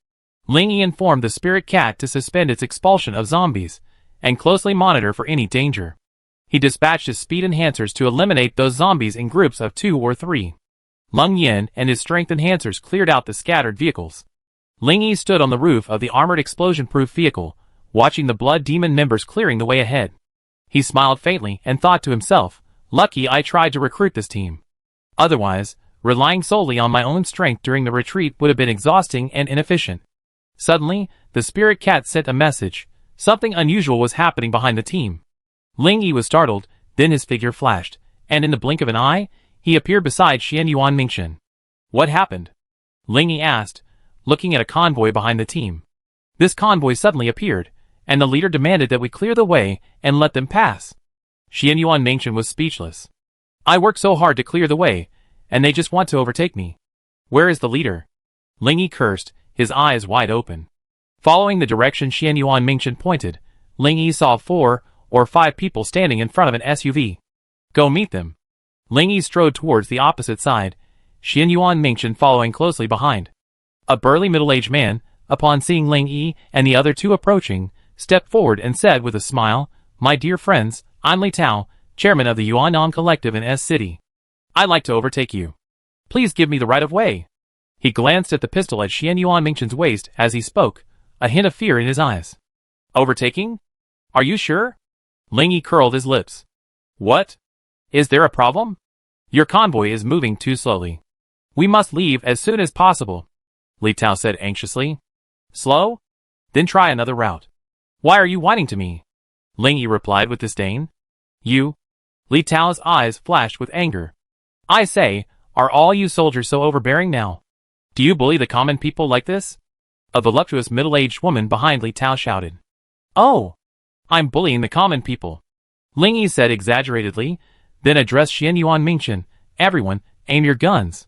Ling Yi informed the spirit cat to suspend its expulsion of zombies, and closely monitor for any danger. He dispatched his speed enhancers to eliminate those zombies in groups of 2 or 3. Leng Yan and his strength enhancers cleared out the scattered vehicles. Ling Yi stood on the roof of the armored explosion-proof vehicle, watching the Blood Demon members clearing the way ahead. He smiled faintly and thought to himself, "Lucky I tried to recruit this team. Otherwise, relying solely on my own strength during the retreat would have been exhausting and inefficient." Suddenly, the spirit cat sent a message. Something unusual was happening behind the team. Ling Yi was startled, then his figure flashed, and in the blink of an eye, he appeared beside Xian Yuan Mingchen. "What happened?" Ling Yi asked, looking at a convoy behind the team. This convoy suddenly appeared, and the leader demanded that we clear the way and let them pass. Xian Yuan Mingchen was speechless. "I worked so hard to clear the way, and they just want to overtake me. Where is the leader?" Ling Yi cursed, his eyes wide open. Following the direction Xian Yuan Mingchen pointed, Ling Yi saw 4 or 5 people standing in front of an SUV. "Go meet them." Ling Yi strode towards the opposite side, Xian Yuan Mingchen following closely behind. A burly middle-aged man, upon seeing Ling Yi and the other 2 approaching, stepped forward and said with a smile, "My dear friends, I'm Li Tao, chairman of the Yuanan Collective in S City. I'd like to overtake you. Please give me the right of way." He glanced at the pistol at Xian Yuan Mingchen's waist as he spoke, a hint of fear in his eyes. Overtaking? Are you sure? Ling Yi curled his lips. What? Is there a problem? Your convoy is moving too slowly. We must leave as soon as possible, Li Tao said anxiously. Slow? Then try another route. Why are you whining to me? Ling Yi replied with disdain. You? Li Tao's eyes flashed with anger. I say, are all you soldiers so overbearing now? Do you bully the common people like this? A voluptuous middle-aged woman behind Li Tao shouted. Oh! I'm bullying the common people, Ling Yi said exaggeratedly, then addressed Xian Yuan Mingchen. Everyone, aim your guns.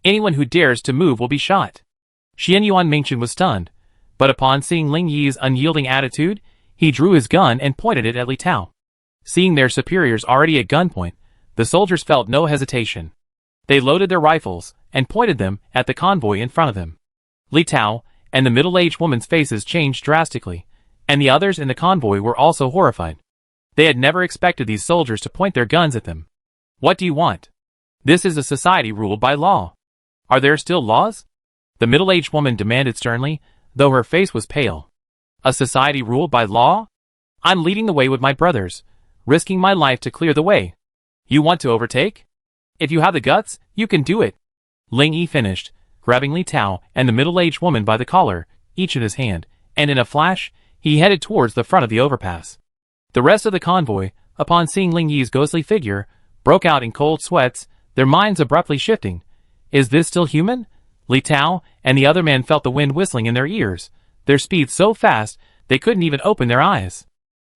Anyone who dares to move will be shot. Xian Yuan Mingchen was stunned, but upon seeing Ling Yi's unyielding attitude, he drew his gun and pointed it at Li Tao. Seeing their superiors already at gunpoint, the soldiers felt no hesitation. They loaded their rifles and pointed them at the convoy in front of them. Li Tao and the middle-aged woman's faces changed drastically, and the others in the convoy were also horrified. They had never expected these soldiers to point their guns at them. What do you want? This is a society ruled by law. Are there still laws? The middle-aged woman demanded sternly, though her face was pale. A society ruled by law? I'm leading the way with my brothers, risking my life to clear the way. You want to overtake? If you have the guts, you can do it. Ling Yi finished, grabbing Li Tao and the middle-aged woman by the collar, each in his hand, and in a flash, he headed towards the front of the overpass. The rest of the convoy, upon seeing Ling Yi's ghostly figure, broke out in cold sweats, their minds abruptly shifting. Is this still human? Li Tao and the other man felt the wind whistling in their ears, their speed so fast they couldn't even open their eyes.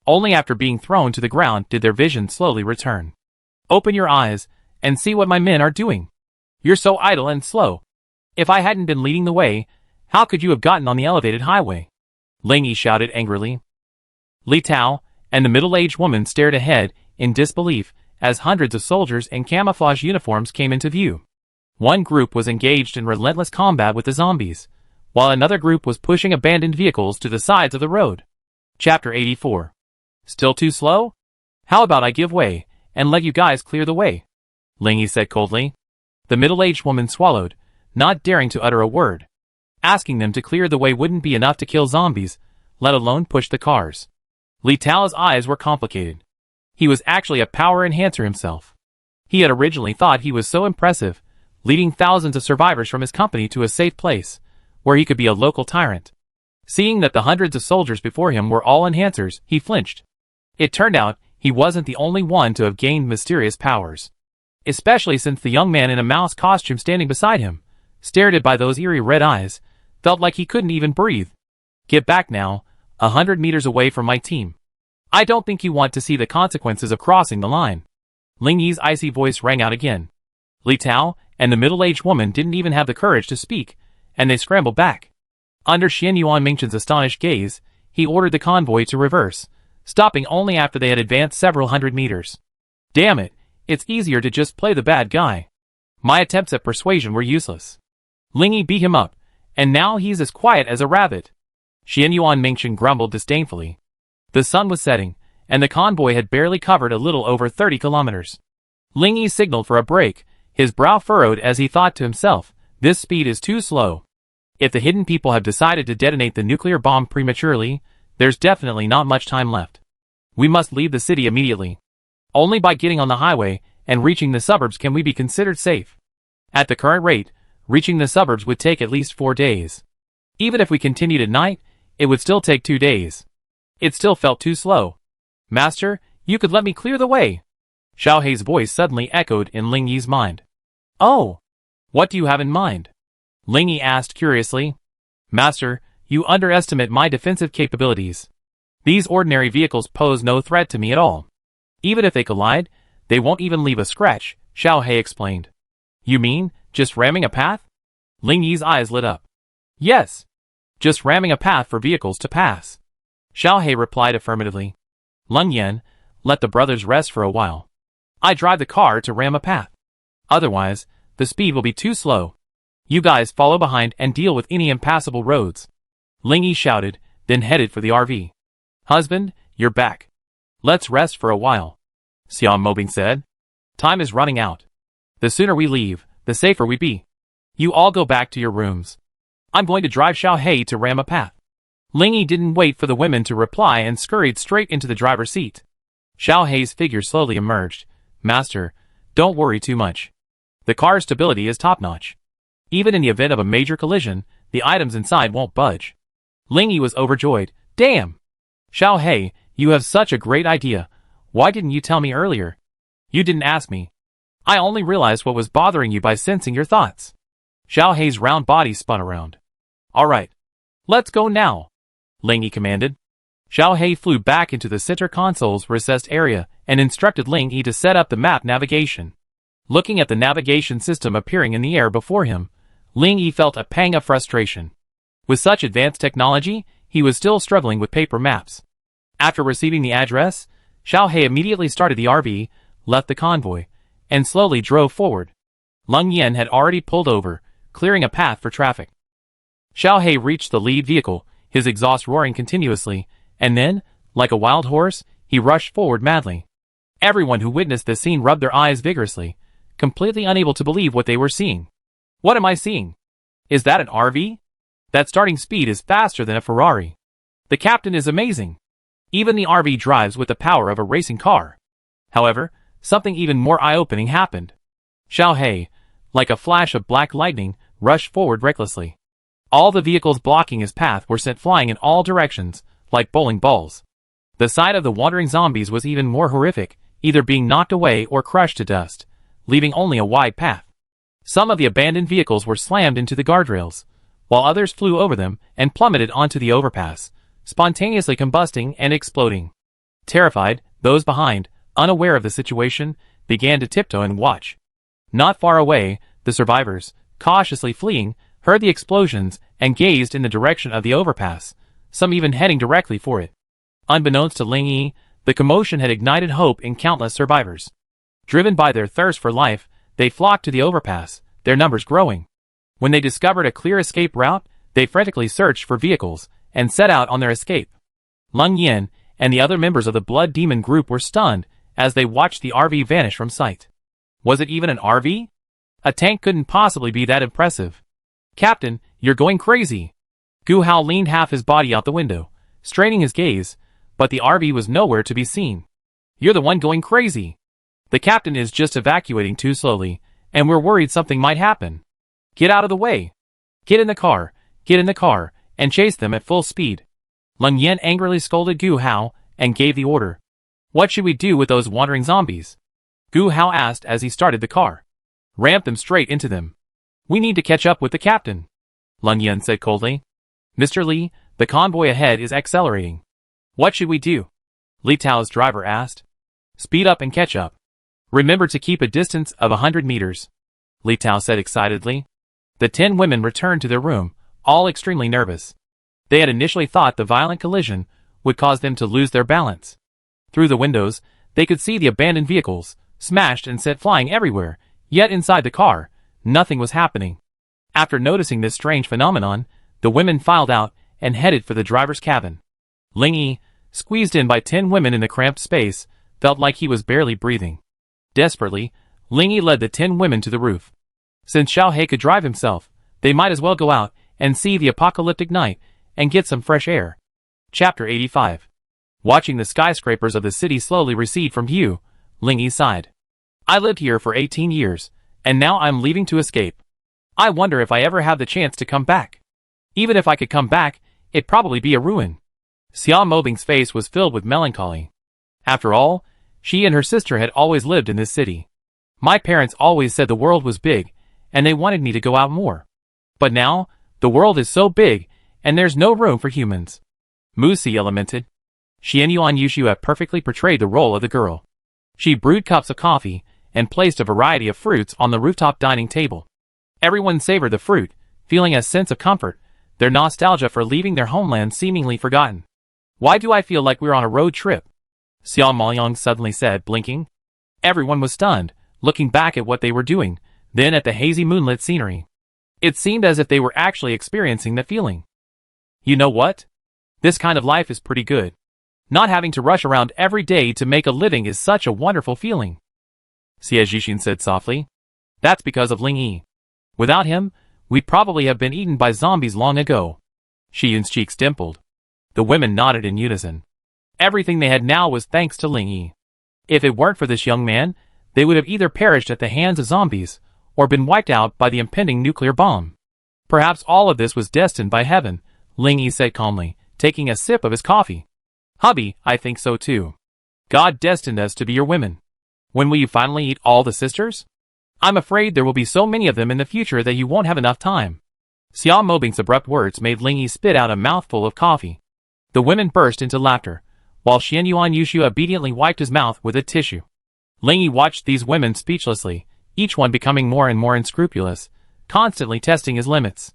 Only after being thrown to the ground did their vision slowly return. Open your eyes and see what my men are doing. You're so idle and slow. If I hadn't been leading the way, how could you have gotten on the elevated highway? Ling Yi shouted angrily. Li Tao and the middle-aged woman stared ahead in disbelief as hundreds of soldiers in camouflage uniforms came into view. One group was engaged in relentless combat with the zombies, while another group was pushing abandoned vehicles to the sides of the road. Chapter 84. Still too slow? How about I give way and let you guys clear the way? Ling Yi said coldly. The middle-aged woman swallowed, not daring to utter a word. Asking them to clear the way wouldn't be enough to kill zombies, let alone push the cars. Li Tao's eyes were complicated. He was actually a power enhancer himself. He had originally thought he was so impressive, leading thousands of survivors from his company to a safe place, where he could be a local tyrant. Seeing that the hundreds of soldiers before him were all enhancers, he flinched. It turned out he wasn't the only one to have gained mysterious powers. Especially since the young man in a mouse costume standing beside him, stared at by those eerie red eyes, felt like he couldn't even breathe. Get back now, 100 meters away from my team. I don't think you want to see the consequences of crossing the line. Ling Yi's icy voice rang out again. Li Tao and the middle-aged woman didn't even have the courage to speak, and they scrambled back. Under Xian Yuan Mingchen's astonished gaze, he ordered the convoy to reverse, stopping only after they had advanced several hundred meters. Damn it, it's easier to just play the bad guy. My attempts at persuasion were useless. Ling Yi beat him up, and now he's as quiet as a rabbit. Xian Yuan Mingchen grumbled disdainfully. The sun was setting, and the convoy had barely covered a little over 30 kilometers. Ling Yi signaled for a break, his brow furrowed as he thought to himself, this speed is too slow. If the hidden people have decided to detonate the nuclear bomb prematurely, there's definitely not much time left. We must leave the city immediately. Only by getting on the highway and reaching the suburbs can we be considered safe. At the current rate, reaching the suburbs would take at least 4 days. Even if we continued at night, it would still take 2 days. It still felt too slow. Master, you could let me clear the way. Xiao Hei's voice suddenly echoed in Ling Yi's mind. Oh! What do you have in mind? Ling Yi asked curiously. Master, you underestimate my defensive capabilities. These ordinary vehicles pose no threat to me at all. Even if they collide, they won't even leave a scratch, Xiao Hei explained. You mean, just ramming a path? Ling Yi's eyes lit up. Yes. Just ramming a path for vehicles to pass. Xiao Hei replied affirmatively. Lung Yan, let the brothers rest for a while. I drive the car to ram a path. Otherwise, the speed will be too slow. You guys follow behind and deal with any impassable roads. Ling Yi shouted, then headed for the RV. Husband, you're back. Let's rest for a while. Xiao Mobing said. Time is running out. The sooner we leave, the safer we be. You all go back to your rooms. I'm going to drive Xiao Hei to ram a path. Ling Yi didn't wait for the women to reply and scurried straight into the driver's seat. Xiao Hei's figure slowly emerged. Master, don't worry too much. The car's stability is top-notch. Even in the event of a major collision, the items inside won't budge. Ling Yi was overjoyed. Damn! Xiao Hei, you have such a great idea. Why didn't you tell me earlier? You didn't ask me. I only realized what was bothering you by sensing your thoughts. Xiao Hei's round body spun around. Alright. Let's go now, Ling Yi commanded. Xiao Hei flew back into the center console's recessed area and instructed Ling Yi to set up the map navigation. Looking at the navigation system appearing in the air before him, Ling Yi felt a pang of frustration. With such advanced technology, he was still struggling with paper maps. After receiving the address, Xiao Hei immediately started the RV, left the convoy, and slowly drove forward. Leng Yan had already pulled over, clearing a path for traffic. Xiao Hei reached the lead vehicle, his exhaust roaring continuously, and then, like a wild horse, he rushed forward madly. Everyone who witnessed the scene rubbed their eyes vigorously, completely unable to believe what they were seeing. What am I seeing? Is that an RV? That starting speed is faster than a Ferrari. The captain is amazing. Even the RV drives with the power of a racing car. However, something even more eye-opening happened. Xiao Hei, like a flash of black lightning, rushed forward recklessly. All the vehicles blocking his path were sent flying in all directions, like bowling balls. The sight of the wandering zombies was even more horrific, either being knocked away or crushed to dust, leaving only a wide path. Some of the abandoned vehicles were slammed into the guardrails, while others flew over them and plummeted onto the overpass, spontaneously combusting and exploding. Terrified, those behind, unaware of the situation, began to tiptoe and watch. Not far away, the survivors, cautiously fleeing, heard the explosions and gazed in the direction of the overpass, some even heading directly for it. Unbeknownst to Ling Yi, the commotion had ignited hope in countless survivors. Driven by their thirst for life, they flocked to the overpass, their numbers growing. When they discovered a clear escape route, they frantically searched for vehicles and set out on their escape. Leng Yan and the other members of the Blood Demon group were stunned as they watched the RV vanish from sight. Was it even an RV? A tank couldn't possibly be that impressive. Captain, you're going crazy. Gu Hao leaned half his body out the window, straining his gaze, but the RV was nowhere to be seen. You're the one going crazy. The captain is just evacuating too slowly, and we're worried something might happen. Get out of the way. Get in the car, and chase them at full speed. Leng Yan angrily scolded Gu Hao and gave the order. What should we do with those wandering zombies? Gu Hao asked as he started the car. Ramp them straight into them. We need to catch up with the captain, Leng Yan said coldly. Mr. Li, the convoy ahead is accelerating. What should we do? Li Tao's driver asked. Speed up and catch up. Remember to keep a distance of 100 meters, Li Tao said excitedly. The 10 women returned to their room, all extremely nervous. They had initially thought the violent collision would cause them to lose their balance. Through the windows, they could see the abandoned vehicles, smashed and set flying everywhere, yet inside the car, nothing was happening. After noticing this strange phenomenon, the women filed out and headed for the driver's cabin. Ling Yi, squeezed in by 10 women in the cramped space, felt like he was barely breathing. Desperately, Ling Yi led the 10 women to the roof. Since Xiao Hei could drive himself, they might as well go out and see the apocalyptic night and get some fresh air. Chapter 85. Watching the skyscrapers of the city slowly recede from view, Ling Yi sighed. I lived here for 18 years, and now I'm leaving to escape. I wonder if I ever have the chance to come back. Even if I could come back, it'd probably be a ruin. Xia Mobing's face was filled with melancholy. After all, she and her sister had always lived in this city. My parents always said the world was big, and they wanted me to go out more. But now, the world is so big, and there's no room for humans. Mu Xia lamented. Xian Yuan Yushu have perfectly portrayed the role of the girl. She brewed cups of coffee, and placed a variety of fruits on the rooftop dining table. Everyone savored the fruit, feeling a sense of comfort, their nostalgia for leaving their homeland seemingly forgotten. Why do I feel like we're on a road trip? Xiao Maoyong suddenly said, blinking. Everyone was stunned, looking back at what they were doing, then at the hazy moonlit scenery. It seemed as if they were actually experiencing the feeling. You know what? This kind of life is pretty good. Not having to rush around every day to make a living is such a wonderful feeling. Xie Zhixin said softly. That's because of Ling Yi. Without him, we'd probably have been eaten by zombies long ago. Shi Yun's cheeks dimpled. The women nodded in unison. Everything they had now was thanks to Ling Yi. If it weren't for this young man, they would have either perished at the hands of zombies, or been wiped out by the impending nuclear bomb. Perhaps all of this was destined by heaven, Ling Yi said calmly, taking a sip of his coffee. Hubby, I think so too. God destined us to be your women. When will you finally eat all the sisters? I'm afraid there will be so many of them in the future that you won't have enough time. Xiao Mobing's abrupt words made Ling Yi spit out a mouthful of coffee. The women burst into laughter, while Xian Yuan Yushu obediently wiped his mouth with a tissue. Ling Yi watched these women speechlessly, each one becoming more and more unscrupulous, constantly testing his limits.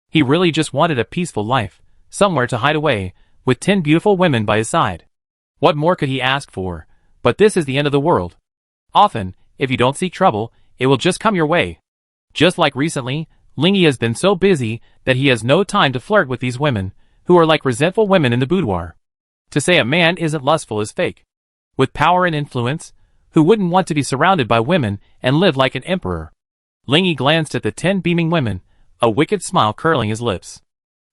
He really just wanted a peaceful life, somewhere to hide away, with 10 beautiful women by his side. What more could he ask for? But this is the end of the world. Often, if you don't seek trouble, it will just come your way. Just like recently, Ling Yi has been so busy that he has no time to flirt with these women, who are like resentful women in the boudoir. To say a man isn't lustful is fake. With power and influence, who wouldn't want to be surrounded by women and live like an emperor? Ling Yi glanced at the 10 beaming women, a wicked smile curling his lips.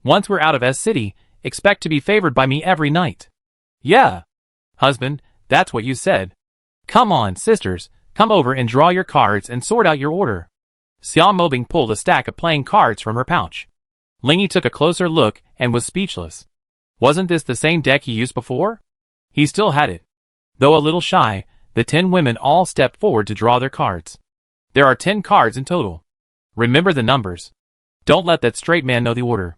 Once we're out of S City, expect to be favored by me every night. Yeah. Husband, that's what you said. Come on, sisters, come over and draw your cards and sort out your order. Xiao Mobing pulled a stack of playing cards from her pouch. Ling Yi took a closer look and was speechless. Wasn't this the same deck he used before? He still had it. Though a little shy, the 10 women all stepped forward to draw their cards. There are 10 cards in total. Remember the numbers. Don't let that straight man know the order.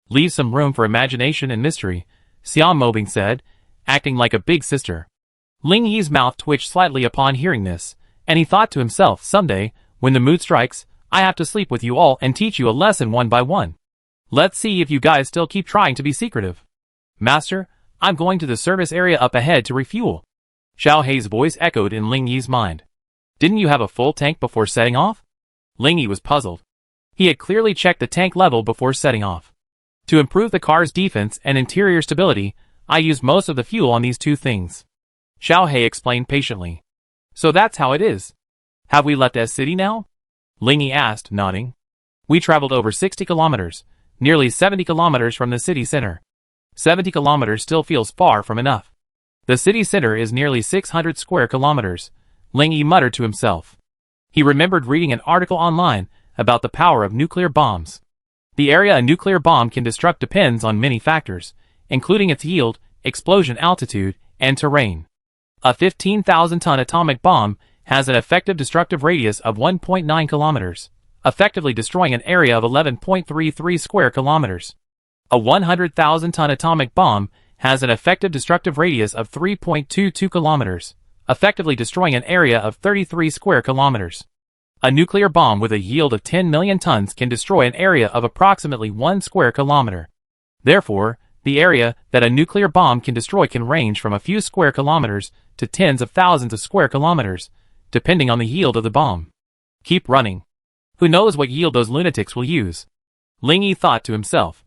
Leave some room for imagination and mystery, Xiao Mobing said, acting like a big sister. Ling Yi's mouth twitched slightly upon hearing this, and he thought to himself, someday, when the mood strikes, I have to sleep with you all and teach you a lesson one by one. Let's see if you guys still keep trying to be secretive. Master, I'm going to the service area up ahead to refuel. Xiao Hei's voice echoed in Ling Yi's mind. Didn't you have a full tank before setting off? Ling Yi was puzzled. He had clearly checked the tank level before setting off. To improve the car's defense and interior stability, I used most of the fuel on these two things. Xiao Hei explained patiently. So that's how it is. Have we left S City now? Ling Yi asked, nodding. We traveled over 60 kilometers, nearly 70 kilometers from the city center. 70 kilometers still feels far from enough. The city center is nearly 600 square kilometers, Ling Yi muttered to himself. He remembered reading an article online about the power of nuclear bombs. The area a nuclear bomb can destruct depends on many factors, including its yield, explosion altitude, and terrain. A 15,000-ton atomic bomb has an effective destructive radius of 1.9 kilometers, effectively destroying an area of 11.33 square kilometers. A 100,000-ton atomic bomb has an effective destructive radius of 3.22 kilometers, effectively destroying an area of 33 square kilometers. A nuclear bomb with a yield of 10 million tons can destroy an area of approximately 1 square kilometer. Therefore, the area that a nuclear bomb can destroy can range from a few square kilometers to tens of thousands of square kilometers, depending on the yield of the bomb. Keep running. Who knows what yield those lunatics will use? Ling Yi thought to himself.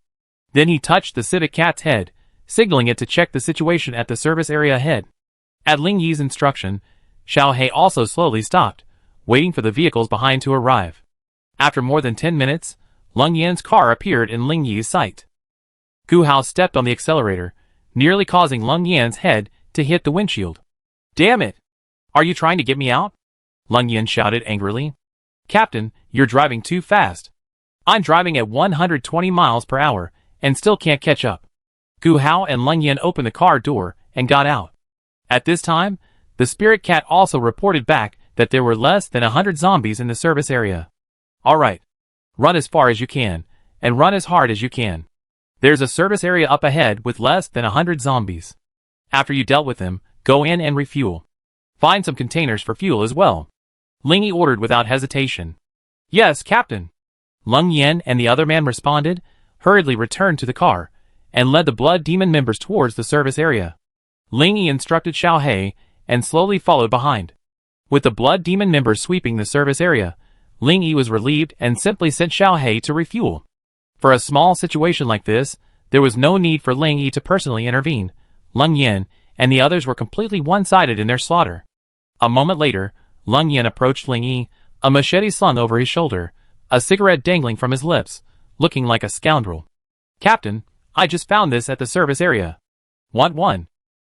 Then he touched the civet cat's head, signaling it to check the situation at the service area ahead. At Ling Yi's instruction, Xiao Hei also slowly stopped, waiting for the vehicles behind to arrive. After more than 10 minutes, Lung Yan's car appeared in Ling Yi's sight. Gu Hao stepped on the accelerator, nearly causing Lung Yan's head to hit the windshield. Damn it! Are you trying to get me out? Lung Yan shouted angrily. Captain, you're driving too fast. I'm driving at 120 miles per hour, and still can't catch up. Gu Hao and Lung Yan opened the car door and got out. At this time, the spirit cat also reported back that there were less than 100 zombies in the service area. Alright. Run as far as you can, and run as hard as you can. There's a service area up ahead with less than 100 zombies. After you dealt with them, go in and refuel. Find some containers for fuel as well. Ling Yi ordered without hesitation. Yes, Captain. Lung Yan and the other man responded, hurriedly returned to the car, and led the Blood Demon members towards the service area. Ling Yi instructed Xiao Hei, and slowly followed behind. With the Blood Demon members sweeping the service area, Ling Yi was relieved and simply sent Xiao Hei to refuel. For a small situation like this, there was no need for Ling Yi to personally intervene. Lung Yan and the others were completely one-sided in their slaughter. A moment later, Lung Yan approached Ling Yi, a machete slung over his shoulder, a cigarette dangling from his lips, looking like a scoundrel. Captain, I just found this at the service area. Want one?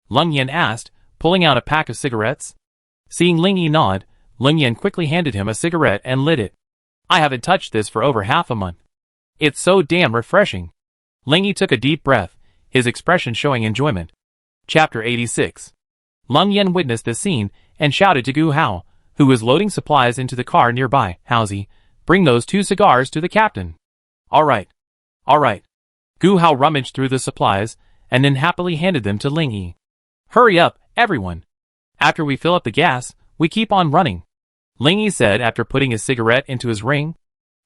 Lung Yen asked, pulling out a pack of cigarettes. Seeing Ling Yi nod, Lung Yen quickly handed him a cigarette and lit it. I haven't touched this for over half a month. It's so damn refreshing. Ling Yi took a deep breath, his expression showing enjoyment. Chapter 86. Lung Yen witnessed this scene and shouted to Gu Hao, who was loading supplies into the car nearby. Howsy, bring those 2 cigars to the captain. All right. Gu Hao rummaged through the supplies and then happily handed them to Ling Yi. Hurry up, everyone. After we fill up the gas, we keep on running, Ling Yi said after putting his cigarette into his ring.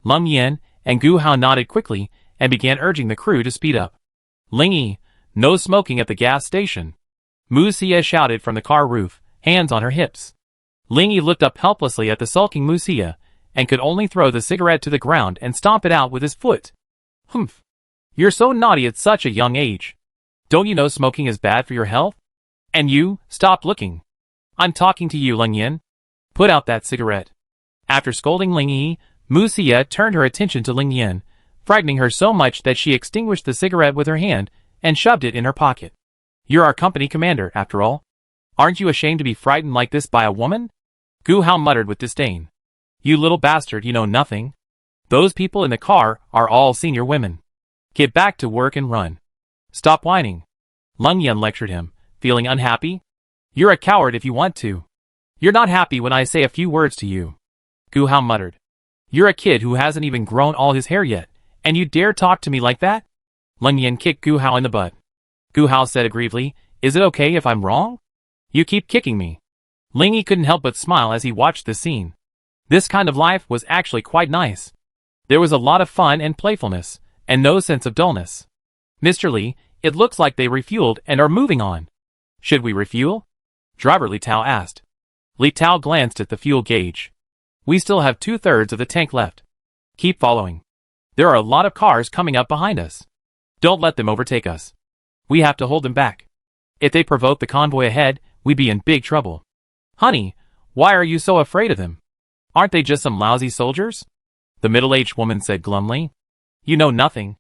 Lung Yen and Gu Hao nodded quickly and began urging the crew to speed up. Ling Yi, no smoking at the gas station, Mu Xie shouted from the car roof, hands on her hips. Ling Yi looked up helplessly at the sulking Mu Xie and could only throw the cigarette to the ground and stomp it out with his foot. Humph. You're so naughty at such a young age. Don't you know smoking is bad for your health? And you, stop looking. I'm talking to you, Lung Yen. Put out that cigarette. After scolding Ling Yi, Mu Xie turned her attention to Ling Yen, frightening her so much that she extinguished the cigarette with her hand and shoved it in her pocket. You're our company commander, after all. Aren't you ashamed to be frightened like this by a woman? Gu Hao muttered with disdain. You little bastard, you know nothing. Those people in the car are all senior women. Get back to work and run. Stop whining. Lung Yen lectured him, feeling unhappy. You're a coward if you want to. You're not happy when I say a few words to you. Gu Hao muttered. You're a kid who hasn't even grown all his hair yet, and you dare talk to me like that? Lung Yen kicked Gu Hao in the butt. Gu Hao said aggrievedly, Is it okay if I'm wrong? You keep kicking me. Ling Yi couldn't help but smile as he watched the scene. This kind of life was actually quite nice. There was a lot of fun and playfulness, and no sense of dullness. Mr. Li, it looks like they refueled and are moving on. Should we refuel? Driver Li Tao asked. Li Tao glanced at the fuel gauge. We still have 2/3 of the tank left. Keep following. There are a lot of cars coming up behind us. Don't let them overtake us. We have to hold them back. If they provoke the convoy ahead, we'd be in big trouble. Honey, why are you so afraid of them? Aren't they just some lousy soldiers? The middle-aged woman said glumly. You know nothing.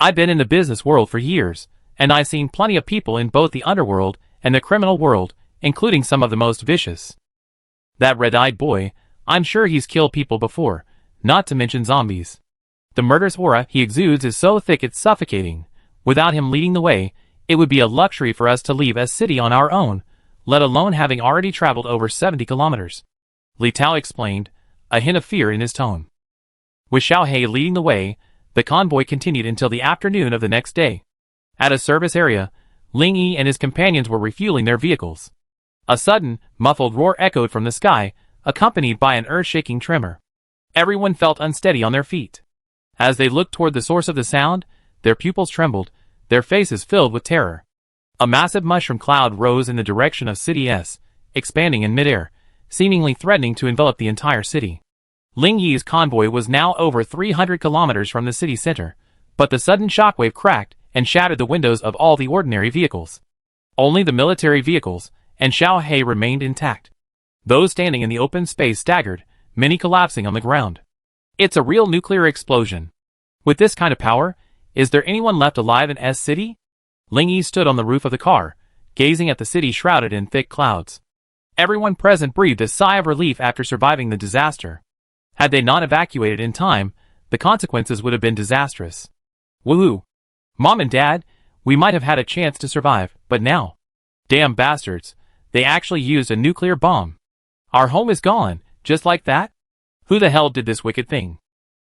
I've been in the business world for years, and I've seen plenty of people in both the underworld and the criminal world, including some of the most vicious. That red-eyed boy, I'm sure he's killed people before, not to mention zombies. The murderous aura he exudes is so thick it's suffocating. Without him leading the way, it would be a luxury for us to leave a city on our own, let alone having already traveled over 70 kilometers. Li Tao explained, a hint of fear in his tone. With Xiao He leading the way, the convoy continued until the afternoon of the next day. At a service area, Ling Yi and his companions were refueling their vehicles. A sudden, muffled roar echoed from the sky, accompanied by an earth-shaking tremor. Everyone felt unsteady on their feet. As they looked toward the source of the sound, their pupils trembled, their faces filled with terror. A massive mushroom cloud rose in the direction of City S, expanding in midair, seemingly threatening to envelop the entire city. Ling Yi's convoy was now over 300 kilometers from the city center, but the sudden shockwave cracked and shattered the windows of all the ordinary vehicles. Only the military vehicles and Xiao He remained intact. Those standing in the open space staggered, many collapsing on the ground. It's a real nuclear explosion. With this kind of power, is there anyone left alive in S City? Ling Yi stood on the roof of the car, gazing at the city shrouded in thick clouds. Everyone present breathed a sigh of relief after surviving the disaster. Had they not evacuated in time, the consequences would have been disastrous. Woohoo! Mom and Dad, we might have had a chance to survive, but now. Damn bastards, they actually used a nuclear bomb. Our home is gone, just like that? Who the hell did this wicked thing?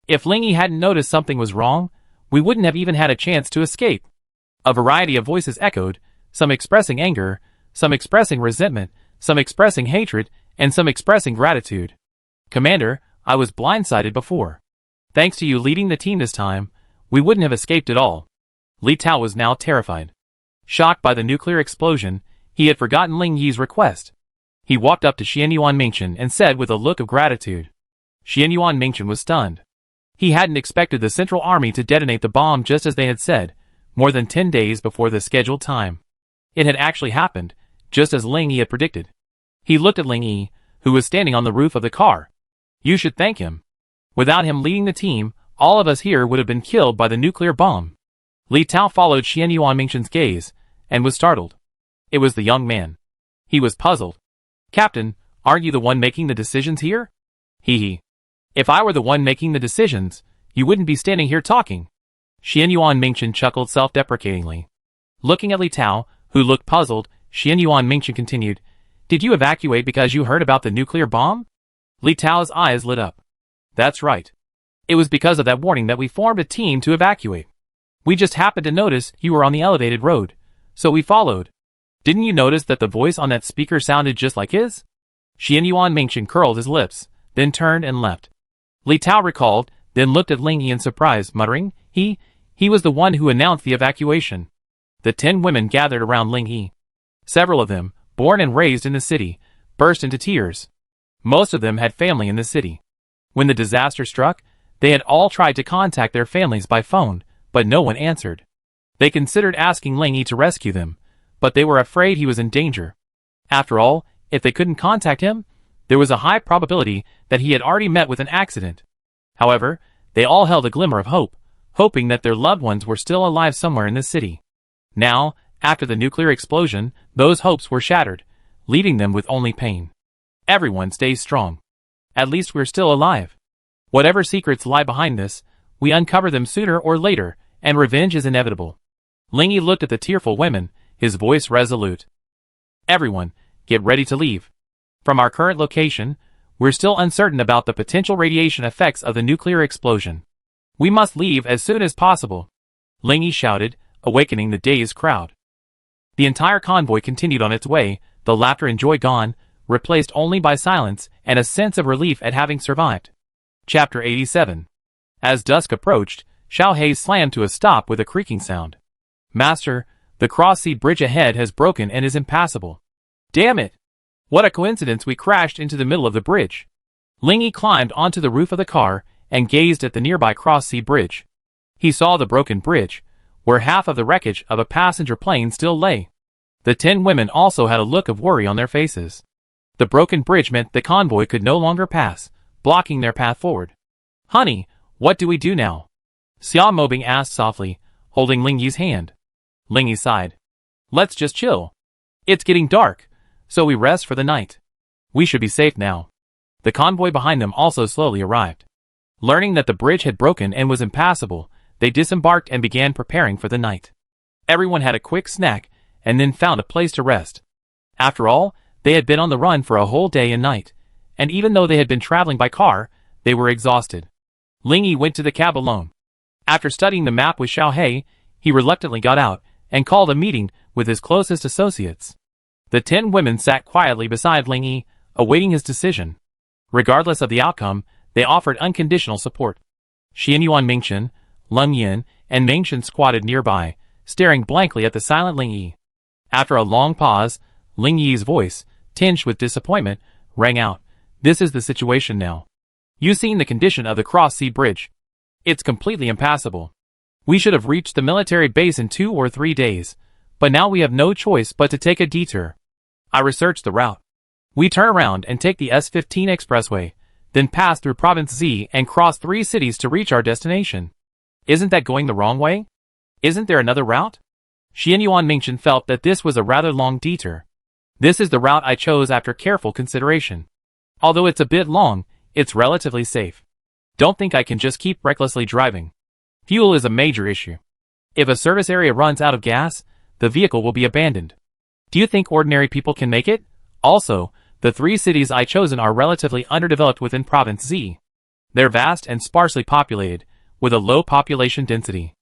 If Ling Yi hadn't noticed something was wrong, we wouldn't have even had a chance to escape. A variety of voices echoed, some expressing anger, some expressing resentment, some expressing hatred, and some expressing gratitude. Commander, I was blindsided before. Thanks to you leading the team this time, we wouldn't have escaped at all. Li Tao was now terrified. Shocked by the nuclear explosion, he had forgotten Ling Yi's request. He walked up to Xianyuan Mingchen and said with a look of gratitude. Xianyuan Mingchen was stunned. He hadn't expected the Central Army to detonate the bomb just as they had said, more than 10 days before the scheduled time. It had actually happened, just as Ling Yi had predicted. He looked at Ling Yi, who was standing on the roof of the car. You should thank him. Without him leading the team, all of us here would have been killed by the nuclear bomb. Li Tao followed Xian Yuan Mingxin's gaze, and was startled. It was the young man. He was puzzled. Captain, aren't you the one making the decisions here? Hee hee. If I were the one making the decisions, you wouldn't be standing here talking. Xian Yuan Mingxin chuckled self-deprecatingly. Looking at Li Tao, who looked puzzled, Xian Yuan Mingxin continued, Did you evacuate because you heard about the nuclear bomb? Li Tao's eyes lit up. That's right. It was because of that warning that we formed a team to evacuate. We just happened to notice you were on the elevated road, so we followed. Didn't you notice that the voice on that speaker sounded just like his? Xian Yuan Mingxin curled his lips, then turned and left. Li Tao recalled, then looked at Ling Yi in surprise, muttering, He was the one who announced the evacuation. The 10 women gathered around Ling Yi. Several of them, born and raised in the city, burst into tears. Most of them had family in the city. When the disaster struck, they had all tried to contact their families by phone, but no one answered. They considered asking Ling Yi to rescue them, but they were afraid he was in danger. After all, if they couldn't contact him, there was a high probability that he had already met with an accident. However, they all held a glimmer of hope, hoping that their loved ones were still alive somewhere in the city. Now, after the nuclear explosion, those hopes were shattered, leaving them with only pain. Everyone stays strong. At least we're still alive. Whatever secrets lie behind this, we uncover them sooner or later, and revenge is inevitable. Ling Yi looked at the tearful women, his voice resolute. Everyone, get ready to leave. From our current location, we're still uncertain about the potential radiation effects of the nuclear explosion. We must leave as soon as possible. Ling Yi shouted, awakening the dazed crowd. The entire convoy continued on its way, the laughter and joy gone, replaced only by silence and a sense of relief at having survived. Chapter 87. As dusk approached, Xiao Hei slammed to a stop with a creaking sound. Master, the cross-sea bridge ahead has broken and is impassable. Damn it! What a coincidence we crashed into the middle of the bridge. Ling Yi climbed onto the roof of the car and gazed at the nearby cross-sea bridge. He saw the broken bridge, where half of the wreckage of a passenger plane still lay. The 10 women also had a look of worry on their faces. The broken bridge meant the convoy could no longer pass, blocking their path forward. Honey, what do we do now? Xia Mobing asked softly, holding Ling Yi's hand. Ling Yi sighed. Let's just chill. It's getting dark, so we rest for the night. We should be safe now. The convoy behind them also slowly arrived. Learning that the bridge had broken and was impassable, they disembarked and began preparing for the night. Everyone had a quick snack, and then found a place to rest. After all, they had been on the run for a whole day and night, and even though they had been traveling by car, they were exhausted. Ling Yi went to the cab alone. After studying the map with Xiao Hei, he reluctantly got out and called a meeting with his closest associates. The 10 women sat quietly beside Ling Yi, awaiting his decision. Regardless of the outcome, they offered unconditional support. Xian Yuan Mingxin, Leng Yin, and Mingxin squatted nearby, staring blankly at the silent Ling Yi. After a long pause, Ling Yi's voice, tinged with disappointment, rang out. This is the situation now. You've seen the condition of the cross-sea bridge. It's completely impassable. We should have reached the military base in 2 or 3 days, but now we have no choice but to take a detour. I researched the route. We turn around and take the S15 expressway, then pass through Province Z and cross 3 cities to reach our destination. Isn't that going the wrong way? Isn't there another route? Xian Yuan Mingxin felt that this was a rather long detour. This is the route I chose after careful consideration. Although it's a bit long, it's relatively safe. Don't think I can just keep recklessly driving. Fuel is a major issue. If a service area runs out of gas, the vehicle will be abandoned. Do you think ordinary people can make it? Also, the 3 cities I chosen are relatively underdeveloped within Province Z. They're vast and sparsely populated, with a low population density.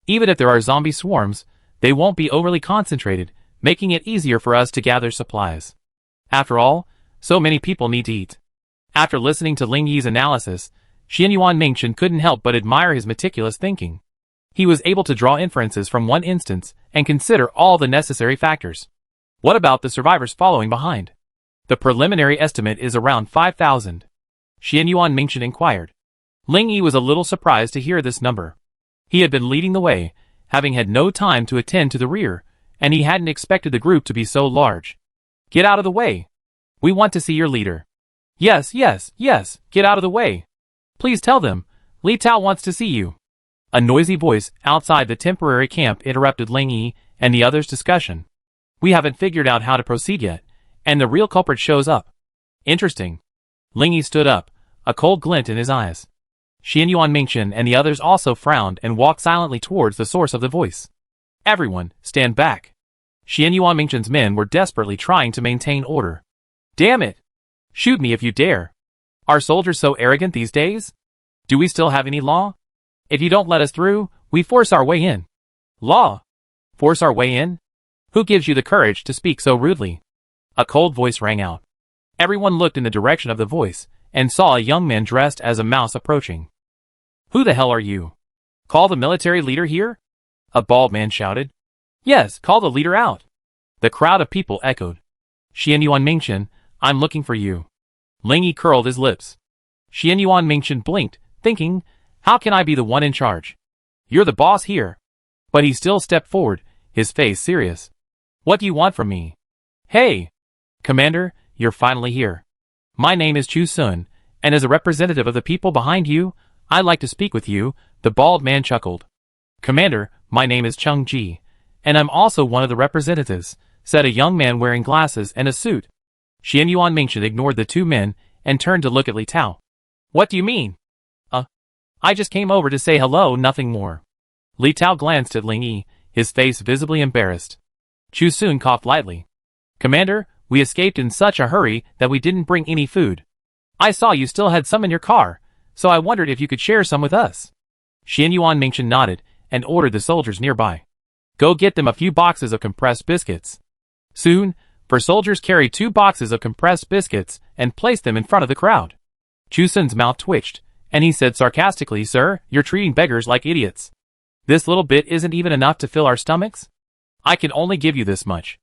Even if there are zombie swarms, they won't be overly concentrated, making it easier for us to gather supplies. After all, so many people need to eat. After listening to Ling Yi's analysis, Xian Yuan Mingxin couldn't help but admire his meticulous thinking. He was able to draw inferences from one instance and consider all the necessary factors. What about the survivors following behind? The preliminary estimate is around 5,000. Xian Yuan Mingxin inquired. Ling Yi was a little surprised to hear this number. He had been leading the way, having had no time to attend to the rear, and he hadn't expected the group to be so large. Get out of the way. We want to see your leader. Yes, get out of the way. Please tell them, Li Tao wants to see you. A noisy voice outside the temporary camp interrupted Ling Yi and the others' discussion. We haven't figured out how to proceed yet, and the real culprit shows up. Interesting. Ling Yi stood up, a cold glint in his eyes. Xianyuan Mingchen and the others also frowned and walked silently towards the source of the voice. Everyone, stand back. Xianyuan Mingchen's men were desperately trying to maintain order. Damn it! Shoot me if you dare. Are soldiers so arrogant these days? Do we still have any law? If you don't let us through, we force our way in. Law? Force our way in? Who gives you the courage to speak so rudely? A cold voice rang out. Everyone looked in the direction of the voice, and saw a young man dressed as a mouse approaching. Who the hell are you? Call the military leader here? A bald man shouted. Yes, call the leader out. The crowd of people echoed. Xianyuan Mingchen, I'm looking for you. Ling Yi curled his lips. Xianyuan Mingchen blinked, thinking, how can I be the one in charge? You're the boss here. But he still stepped forward, his face serious. What do you want from me? Hey! Commander, you're finally here. My name is Chu Sun, and as a representative of the people behind you, I'd like to speak with you, the bald man chuckled. Commander, my name is Chung Ji, and I'm also one of the representatives, said a young man wearing glasses and a suit. Xianyuan Mingchen ignored the two men and turned to look at Li Tao. What do you mean? I just came over to say hello, nothing more. Li Tao glanced at Ling Yi, his face visibly embarrassed. Chu Sun coughed lightly. Commander, we escaped in such a hurry that we didn't bring any food. I saw you still had some in your car, so I wondered if you could share some with us. Xianyuan Mingchen nodded and ordered the soldiers nearby. Go get them a few boxes of compressed biscuits. Soon, soldiers carried 2 boxes of compressed biscuits and placed them in front of the crowd. Chu Sun's mouth twitched, and he said sarcastically, Sir, you're treating beggars like idiots. This little bit isn't even enough to fill our stomachs? I can only give you this much.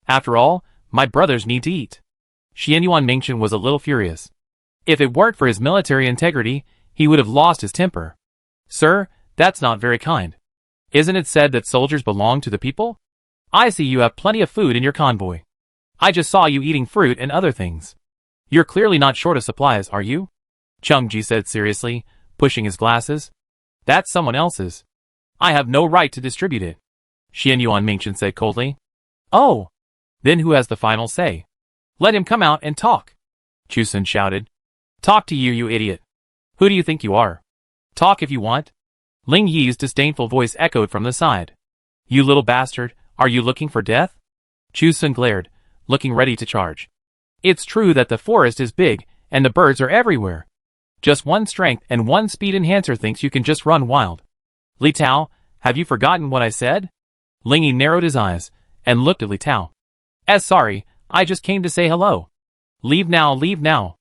After all, my brothers need to eat. Xianyuan Mingchen was a little furious. If it weren't for his military integrity, he would have lost his temper. Sir, that's not very kind. Isn't it said that soldiers belong to the people? I see you have plenty of food in your convoy. I just saw you eating fruit and other things. You're clearly not short of supplies, are you? Chung Ji said seriously, pushing his glasses. That's someone else's. I have no right to distribute it. Xianyuan Mingchen said coldly. Oh! Then who has the final say? Let him come out and talk. Chu Sun shouted. Talk to you, you idiot. Who do you think you are? Talk if you want. Ling Yi's disdainful voice echoed from the side. You little bastard, are you looking for death? Chu Sun glared, looking ready to charge. It's true that the forest is big, and the birds are everywhere. Just 1 strength and 1 speed enhancer thinks you can just run wild. Li Tao, have you forgotten what I said? Ling Yi narrowed his eyes, and looked at Li Tao. Sorry, I just came to say hello. Leave now, leave now.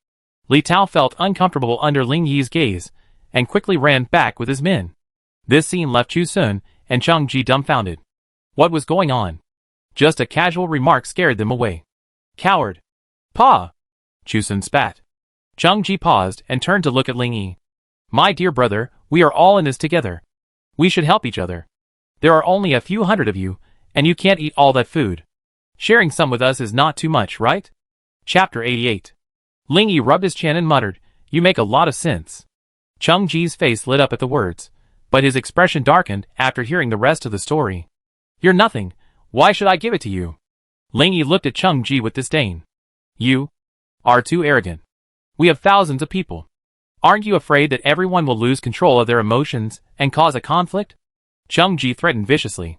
Li Tao felt uncomfortable under Ling Yi's gaze, and quickly ran back with his men. This scene left Chu Sun and Chung Ji dumbfounded. What was going on? Just a casual remark scared them away. Coward. Pa! Chu Sun spat. Chung Ji paused and turned to look at Ling Yi. My dear brother, we are all in this together. We should help each other. There are only a few hundred of you, and you can't eat all that food. Sharing some with us is not too much, right? Chapter 88. Ling Yi rubbed his chin and muttered, You make a lot of sense. Chung Ji's face lit up at the words, but his expression darkened after hearing the rest of the story. You're nothing. Why should I give it to you? Ling Yi looked at Chung Ji with disdain. You are too arrogant. We have thousands of people. Aren't you afraid that everyone will lose control of their emotions and cause a conflict? Chung Ji threatened viciously.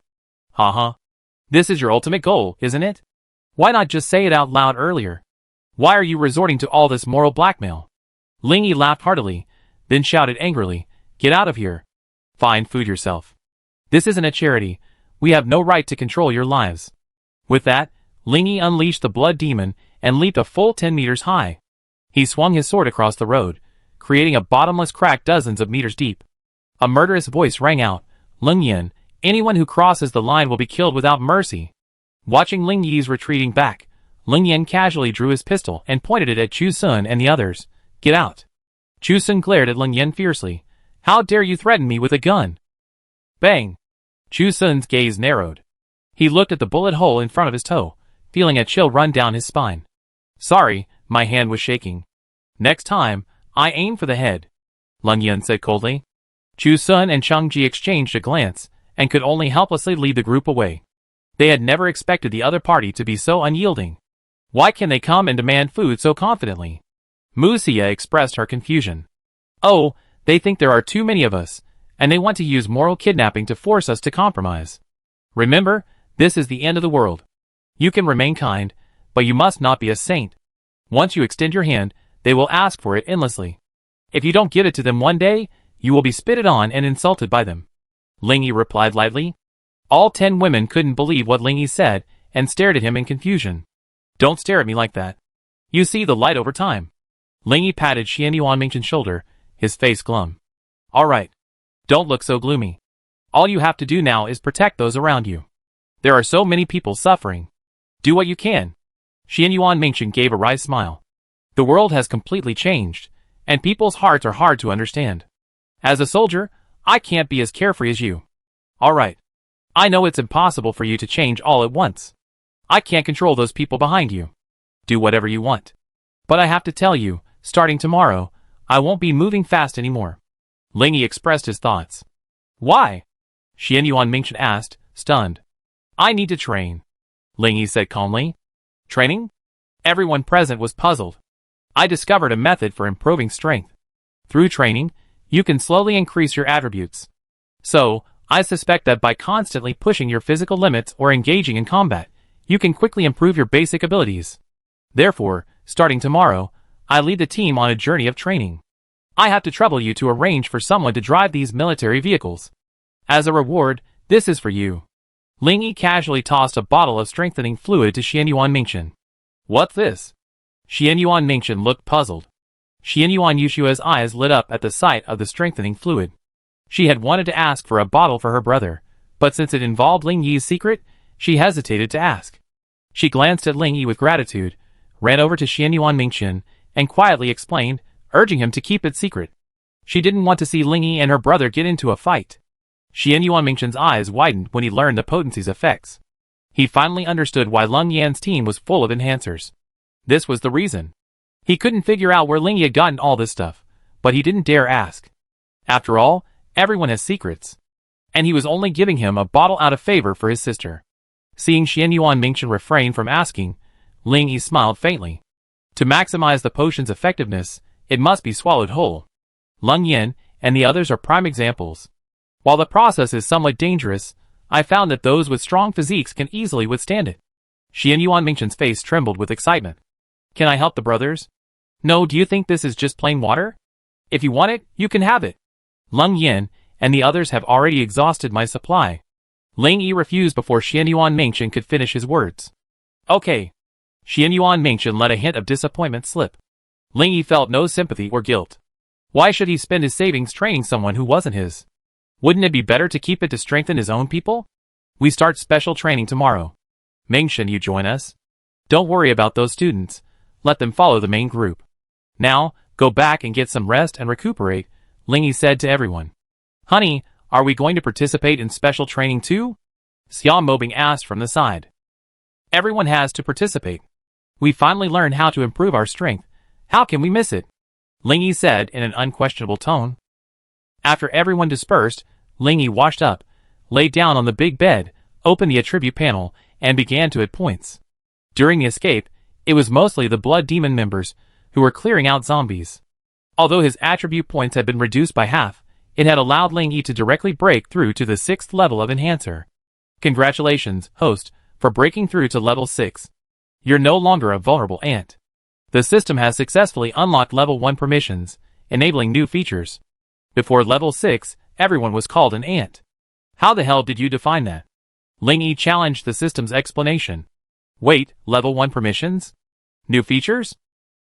Ha. This is your ultimate goal, isn't it? Why not just say it out loud earlier? Why are you resorting to all this moral blackmail? Ling Yi laughed heartily, then shouted angrily, Get out of here. Find food yourself. This isn't a charity. We have no right to control your lives. With that, Ling Yi unleashed the blood demon and leaped a full 10 meters high. He swung his sword across the road, creating a bottomless crack dozens of meters deep. A murderous voice rang out, Ling Yan, anyone who crosses the line will be killed without mercy. Watching Ling Yi's retreating back, Ling Yan casually drew his pistol and pointed it at Chu Sun and the others. Get out. Chu Sun glared at Ling Yan fiercely. How dare you threaten me with a gun? Bang. Chu Sun's gaze narrowed. He looked at the bullet hole in front of his toe, feeling a chill run down his spine. Sorry, my hand was shaking. Next time, I aim for the head. Ling Yan said coldly. Chu Sun and Chung Ji exchanged a glance, and could only helplessly lead the group away. They had never expected the other party to be so unyielding. Why can they come and demand food so confidently? Mu Xia expressed her confusion. Oh, they think there are too many of us, and they want to use moral kidnapping to force us to compromise. Remember, this is the end of the world. You can remain kind, but you must not be a saint. Once you extend your hand, they will ask for it endlessly. If you don't give it to them one day, you will be spitted on and insulted by them. Ling Yi replied lightly. All 10 women couldn't believe what Ling Yi said and stared at him in confusion. Don't stare at me like that. You see the light over time. Ling Yi patted Xian Yuanmingchen's shoulder, his face glum. All right. Don't look so gloomy. All you have to do now is protect those around you. There are so many people suffering. Do what you can. Xian Yuanmingchen gave a wry smile. The world has completely changed, and people's hearts are hard to understand. As a soldier, I can't be as carefree as you. All right. I know it's impossible for you to change all at once. I can't control those people behind you. Do whatever you want. But I have to tell you, starting tomorrow, I won't be moving fast anymore. Ling Yi expressed his thoughts. Why? Xian Yuanmingchen asked, stunned. I need to train. Ling Yi said calmly. Training? Everyone present was puzzled. I discovered a method for improving strength. Through training, you can slowly increase your attributes. So, I suspect that by constantly pushing your physical limits or engaging in combat, you can quickly improve your basic abilities. Therefore, starting tomorrow, I lead the team on a journey of training. I have to trouble you to arrange for someone to drive these military vehicles. As a reward, this is for you. Ling Yi casually tossed a bottle of strengthening fluid to Xian Yuanmingchen. What's this? Xian Yuanmingchen looked puzzled. Xian Yuanyushua's eyes lit up at the sight of the strengthening fluid. She had wanted to ask for a bottle for her brother, but since it involved Ling Yi's secret, she hesitated to ask. She glanced at Ling Yi with gratitude, ran over to Xian Yuanmingchen, and quietly explained, urging him to keep it secret. She didn't want to see Ling Yi and her brother get into a fight. Xian Yuanmingchen's eyes widened when he learned the potency's effects. He finally understood why Lung Yan's team was full of enhancers. This was the reason. He couldn't figure out where Ling Yi had gotten all this stuff, but he didn't dare ask. After all, everyone has secrets. And he was only giving him a bottle out of favor for his sister. Seeing Xian Yuanmingchen refrain from asking, Ling Yi smiled faintly. To maximize the potion's effectiveness, it must be swallowed whole. Lung Yan and the others are prime examples. While the process is somewhat dangerous, I found that those with strong physiques can easily withstand it. Xian Yuanmingchen's face trembled with excitement. Can I help the brothers? No, do you think this is just plain water? If you want it, you can have it. Lung Yan and the others have already exhausted my supply. Ling Yi refused before Xian Yuanmingchen could finish his words. Okay. Xian Yuanmingchen let a hint of disappointment slip. Ling Yi felt no sympathy or guilt. Why should he spend his savings training someone who wasn't his? Wouldn't it be better to keep it to strengthen his own people? We start special training tomorrow. Mingchen, you join us? Don't worry about those students. Let them follow the main group. Now, go back and get some rest and recuperate, Ling Yi said to everyone. Honey, are we going to participate in special training too? Xia Mobing asked from the side. Everyone has to participate. We finally learned how to improve our strength. How can we miss it? Ling Yi said in an unquestionable tone. After everyone dispersed, Ling Yi washed up, laid down on the big bed, opened the attribute panel, and began to hit points. During the escape, it was mostly the Blood Demon members who were clearing out zombies. Although his attribute points had been reduced by half, it had allowed Ling Yi to directly break through to the 6th level of Enhancer. Congratulations, host, for breaking through to level 6. You're no longer a vulnerable ant. The system has successfully unlocked level 1 permissions, enabling new features. Before level 6, everyone was called an ant. How the hell did you define that? Ling Yi challenged the system's explanation. Wait, level 1 permissions? New features?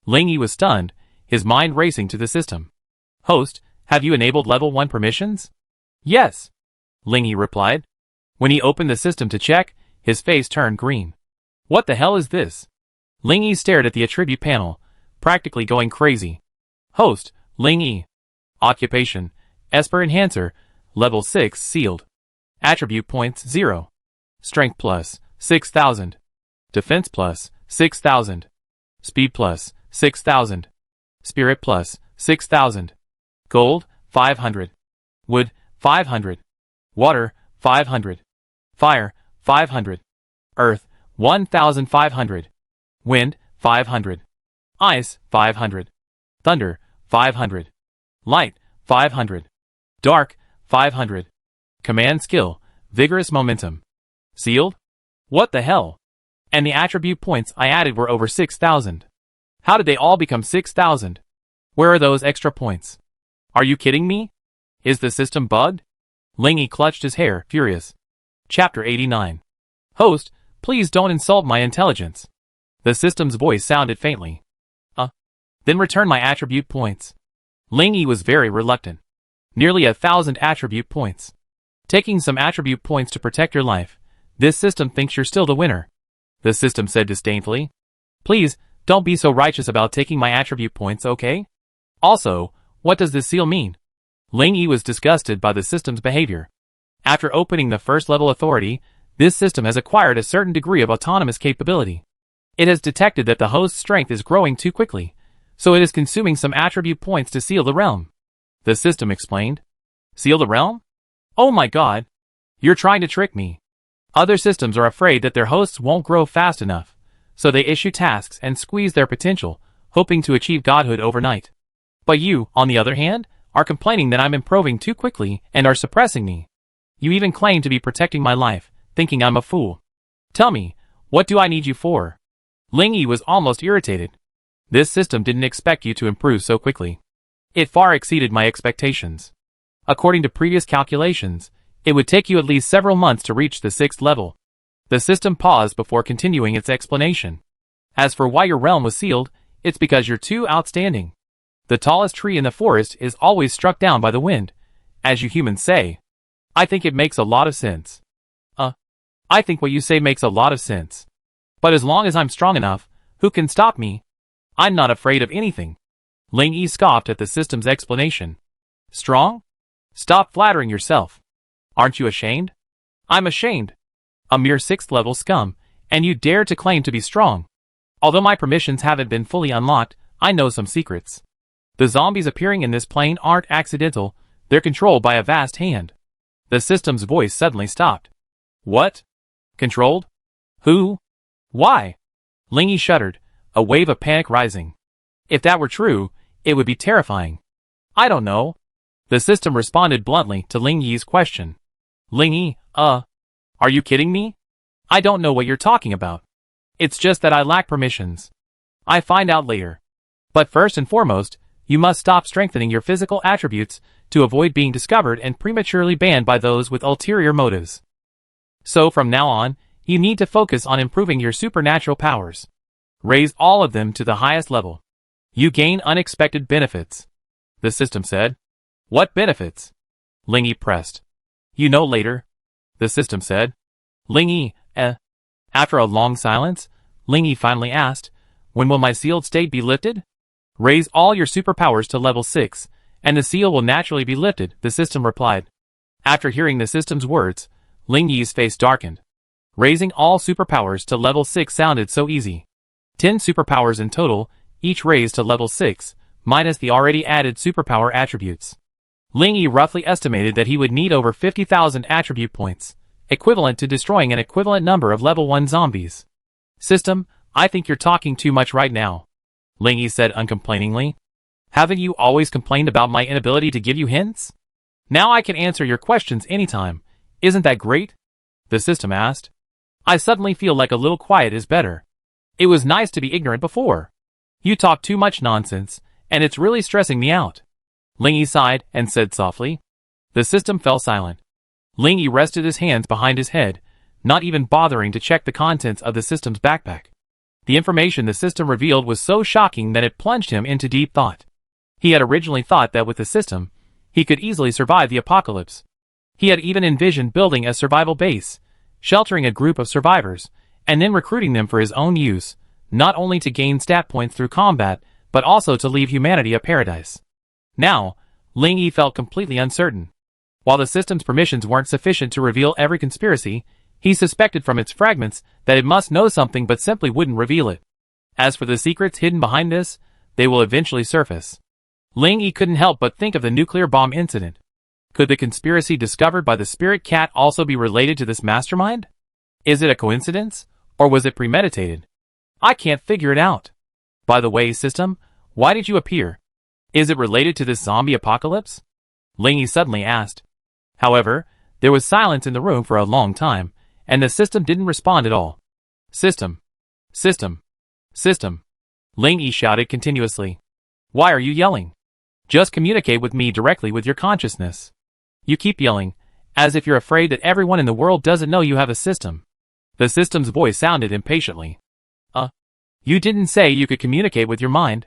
Ling Yi was stunned, his mind racing to the system. Host, have you enabled level 1 permissions? Yes, Ling Yi replied. When he opened the system to check, his face turned green. What the hell is this? Ling Yi stared at the attribute panel, practically going crazy. Host, Ling Yi. Occupation, Esper Enhancer, level 6 sealed. Attribute points 0. Strength plus, 6,000. Defense plus, 6,000. Speed plus, 6,000. Spirit plus, 6,000. Gold, 500. Wood, 500. Water, 500. Fire, 500. Earth, 1,500. Wind, 500. Ice, 500. Thunder, 500. Light, 500. Dark, 500. Command skill, vigorous momentum. Sealed? What the hell? And the attribute points I added were over 6,000. How did they all become 6,000? Where are those extra points? Are you kidding me? Is the system bugged? Lingy clutched his hair, furious. Chapter 89. Host, please don't insult my intelligence. The system's voice sounded faintly. Then return my attribute points. Lingy was very reluctant. Nearly 1,000 attribute points. Taking some attribute points to protect your life. This system thinks you're still the winner. The system said disdainfully. Please, don't be so righteous about taking my attribute points, okay? Also, what does this seal mean? Lingy was disgusted by the system's behavior. After opening the first level authority, this system has acquired a certain degree of autonomous capability. It has detected that the host's strength is growing too quickly, so it is consuming some attribute points to seal the realm. The system explained. Seal the realm? Oh my god. You're trying to trick me. Other systems are afraid that their hosts won't grow fast enough, so they issue tasks and squeeze their potential, hoping to achieve godhood overnight. But you, on the other hand, are complaining that I'm improving too quickly and are suppressing me. You even claim to be protecting my life, thinking I'm a fool. Tell me, what do I need you for? Lingy was almost irritated. This system didn't expect you to improve so quickly. It far exceeded my expectations. According to previous calculations, it would take you at least several months to reach the 6th level. The system paused before continuing its explanation. As for why your realm was sealed, it's because you're too outstanding. The tallest tree in the forest is always struck down by the wind, as you humans say. I think it makes a lot of sense. I think what you say makes a lot of sense. But as long as I'm strong enough, who can stop me? I'm not afraid of anything. Lingy scoffed at the system's explanation. Strong? Stop flattering yourself. Aren't you ashamed? I'm ashamed. A mere 6th level scum, and you dare to claim to be strong. Although my permissions haven't been fully unlocked, I know some secrets. The zombies appearing in this plane aren't accidental, they're controlled by a vast hand. The system's voice suddenly stopped. What? Controlled? Who? Why? Lingy shuddered, a wave of panic rising. If that were true, it would be terrifying. I don't know. The system responded bluntly to Lingy's question. Lingy, are you kidding me? I don't know what you're talking about. It's just that I lack permissions. I find out later. But first and foremost, you must stop strengthening your physical attributes to avoid being discovered and prematurely banned by those with ulterior motives. So from now on, you need to focus on improving your supernatural powers. Raise all of them to the highest level. You gain unexpected benefits. The system said. What benefits? Lingy pressed. You know later. The system said. Lingy, After a long silence, Lingy finally asked, when will my sealed state be lifted? Raise all your superpowers to level 6, and the seal will naturally be lifted, the system replied. After hearing the system's words, Lingy's face darkened. Raising all superpowers to level 6 sounded so easy. 10 superpowers in total, each raised to level 6, minus the already added superpower attributes. Lingy roughly estimated that he would need over 50,000 attribute points, equivalent to destroying an equivalent number of level 1 zombies. System, I think you're talking too much right now. Lingy said uncomplainingly. Haven't you always complained about my inability to give you hints? Now I can answer your questions anytime. Isn't that great? The system asked. I suddenly feel like a little quiet is better. It was nice to be ignorant before. You talk too much nonsense, and it's really stressing me out. Lingy sighed and said softly. The system fell silent. Lingy rested his hands behind his head, not even bothering to check the contents of the system's backpack. The information the system revealed was so shocking that it plunged him into deep thought. He had originally thought that with the system, he could easily survive the apocalypse. He had even envisioned building a survival base, sheltering a group of survivors, and then recruiting them for his own use, not only to gain stat points through combat, but also to leave humanity a paradise. Now, Lingy felt completely uncertain. While the system's permissions weren't sufficient to reveal every conspiracy, he suspected from its fragments that it must know something but simply wouldn't reveal it. As for the secrets hidden behind this, they will eventually surface. Lingy couldn't help but think of the nuclear bomb incident. Could the conspiracy discovered by the spirit cat also be related to this mastermind? Is it a coincidence, or was it premeditated? I can't figure it out. By the way, system, why did you appear? Is it related to this zombie apocalypse? Lingy suddenly asked. However, there was silence in the room for a long time, and the system didn't respond at all. System. System. System. Lingy shouted continuously. Why are you yelling? Just communicate with me directly with your consciousness. You keep yelling, as if you're afraid that everyone in the world doesn't know you have a system. The system's voice sounded impatiently. You didn't say you could communicate with your mind.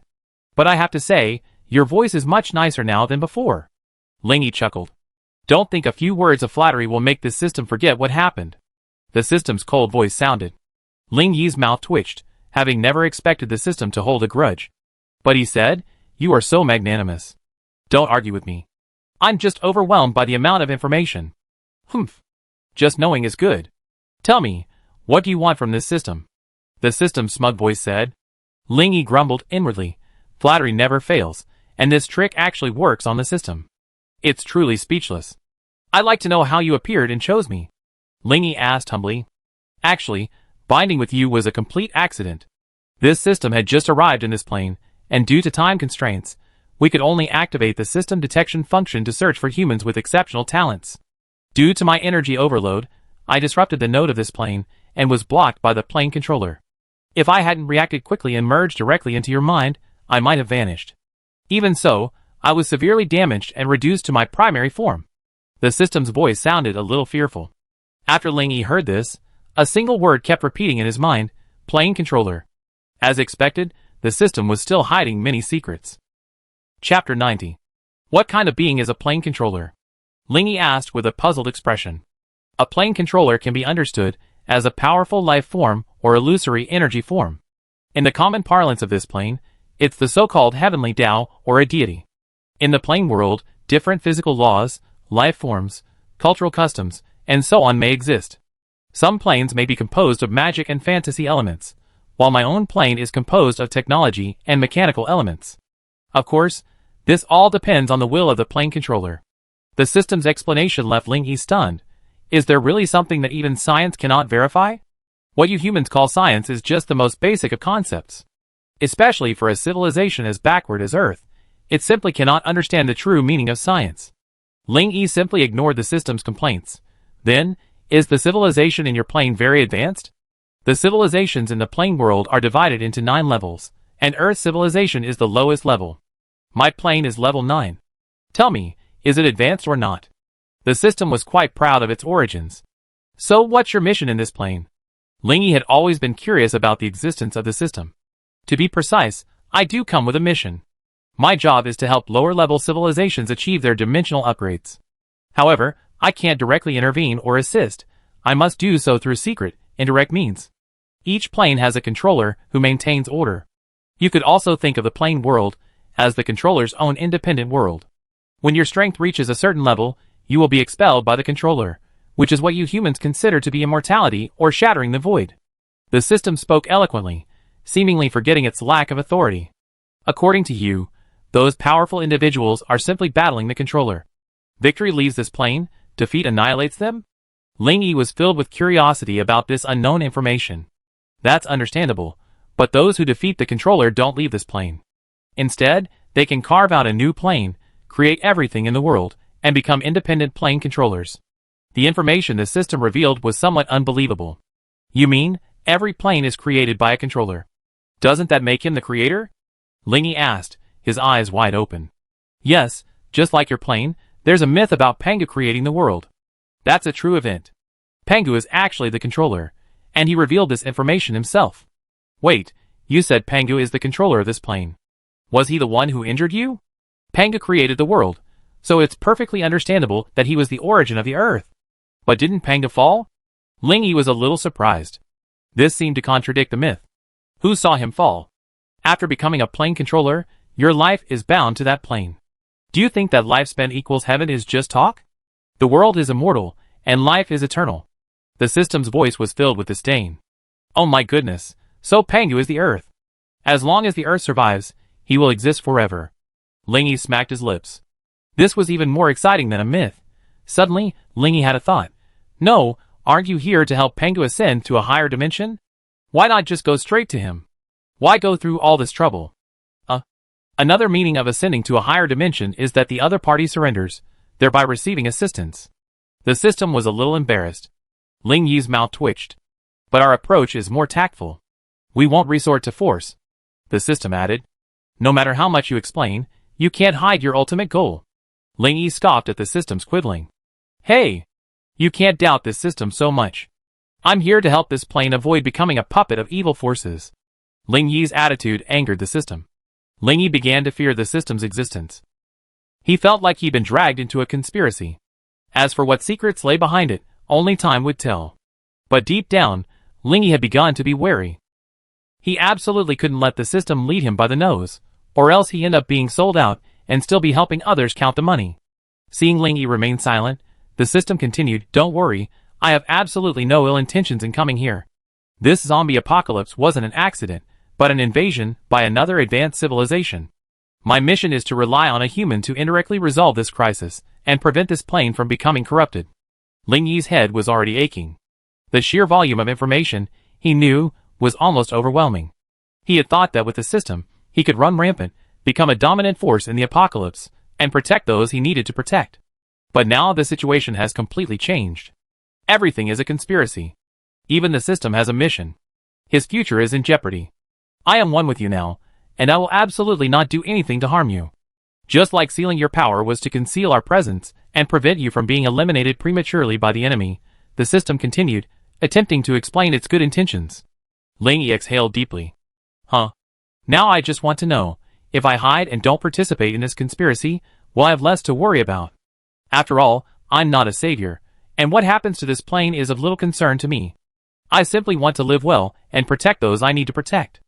But I have to say, your voice is much nicer now than before. Lingy chuckled. Don't think a few words of flattery will make this system forget what happened. The system's cold voice sounded. Lingy's mouth twitched, having never expected the system to hold a grudge. But he said, you are so magnanimous. Don't argue with me. I'm just overwhelmed by the amount of information. Humph. Just knowing is good. Tell me, what do you want from this system? The system's smug voice said. Lingy grumbled inwardly. Flattery never fails, and this trick actually works on the system. It's truly speechless. I'd like to know how you appeared and chose me. Lingy asked humbly. Actually, binding with you was a complete accident. This system had just arrived in this plane, and due to time constraints, we could only activate the system detection function to search for humans with exceptional talents. Due to my energy overload, I disrupted the node of this plane and was blocked by the plane controller. If I hadn't reacted quickly and merged directly into your mind, I might have vanished. Even so, I was severely damaged and reduced to my primary form. The system's voice sounded a little fearful. After Lingy heard this, a single word kept repeating in his mind, plane controller. As expected, the system was still hiding many secrets. Chapter 90. What kind of being is a plane controller? Lingy asked with a puzzled expression. A plane controller can be understood as a powerful life form or illusory energy form. In the common parlance of this plane, it's the so-called heavenly Tao or a deity. In the plane world, different physical laws, life forms, cultural customs, and so on may exist. Some planes may be composed of magic and fantasy elements, while my own plane is composed of technology and mechanical elements. Of course, this all depends on the will of the plane controller. The system's explanation left Lingy stunned. Is there really something that even science cannot verify? What you humans call science is just the most basic of concepts. Especially for a civilization as backward as Earth, it simply cannot understand the true meaning of science. Lingy simply ignored the system's complaints. Then, is the civilization in your plane very advanced? The civilizations in the plane world are divided into 9 levels, and Earth civilization is the lowest level. My plane is level 9. Tell me, is it advanced or not? The system was quite proud of its origins. So what's your mission in this plane? Lingy had always been curious about the existence of the system. To be precise, I do come with a mission. My job is to help lower-level civilizations achieve their dimensional upgrades. However, I can't directly intervene or assist. I must do so through secret, indirect means. Each plane has a controller who maintains order. You could also think of the plane world as the controller's own independent world. When your strength reaches a certain level, you will be expelled by the controller, which is what you humans consider to be immortality or shattering the void. The system spoke eloquently, seemingly forgetting its lack of authority. According to you, those powerful individuals are simply battling the controller. Victory leaves this plane, defeat annihilates them? Lingy was filled with curiosity about this unknown information. That's understandable, but those who defeat the controller don't leave this plane. Instead, they can carve out a new plane, create everything in the world, and become independent plane controllers. The information the system revealed was somewhat unbelievable. You mean, every plane is created by a controller? Doesn't that make him the creator? Lingy asked, his eyes wide open. Yes, just like your plane, there's a myth about Pangu creating the world. That's a true event. Pangu is actually the controller, and he revealed this information himself. Wait, you said Pangu is the controller of this plane. Was he the one who injured you? Pangu created the world, so it's perfectly understandable that he was the origin of the Earth. But didn't Pangu fall? Lingy was a little surprised. This seemed to contradict the myth. Who saw him fall? After becoming a plane controller, your life is bound to that plane. Do you think that lifespan equals heaven is just talk? The world is immortal, and life is eternal. The system's voice was filled with disdain. Oh my goodness, so Pangu is the Earth. As long as the Earth survives, he will exist forever. Lingy smacked his lips. This was even more exciting than a myth. Suddenly, Lingy had a thought. No, aren't you here to help Pengu ascend to a higher dimension? Why not just go straight to him? Why go through all this trouble? Another meaning of ascending to a higher dimension is that the other party surrenders, thereby receiving assistance. The system was a little embarrassed. Ling Yi's mouth twitched. But our approach is more tactful. We won't resort to force, the system added. No matter how much you explain, you can't hide your ultimate goal. Ling Yi scoffed at the system's quibbling. Hey! You can't doubt this system so much. I'm here to help this plane avoid becoming a puppet of evil forces. Ling Yi's attitude angered the system. Ling Yi began to fear the system's existence. He felt like he'd been dragged into a conspiracy. As for what secrets lay behind it, only time would tell. But deep down, Ling Yi had begun to be wary. He absolutely couldn't let the system lead him by the nose, or else he'd end up being sold out and still be helping others count the money. Seeing Ling Yi remain silent, the system continued, Don't worry, I have absolutely no ill intentions in coming here. This zombie apocalypse wasn't an accident, but an invasion by another advanced civilization. My mission is to rely on a human to indirectly resolve this crisis and prevent this plane from becoming corrupted. Ling Yi's head was already aching. The sheer volume of information, he knew, was almost overwhelming. He had thought that with the system, he could run rampant, become a dominant force in the apocalypse, and protect those he needed to protect. But now the situation has completely changed. Everything is a conspiracy. Even the system has a mission. His future is in jeopardy. I am one with you now, and I will absolutely not do anything to harm you. Just like sealing your power was to conceal our presence and prevent you from being eliminated prematurely by the enemy, the system continued, attempting to explain its good intentions. Ling Yi exhaled deeply. Now I just want to know, if I hide and don't participate in this conspiracy, will I have less to worry about? After all, I'm not a savior, and what happens to this plane is of little concern to me. I simply want to live well and protect those I need to protect.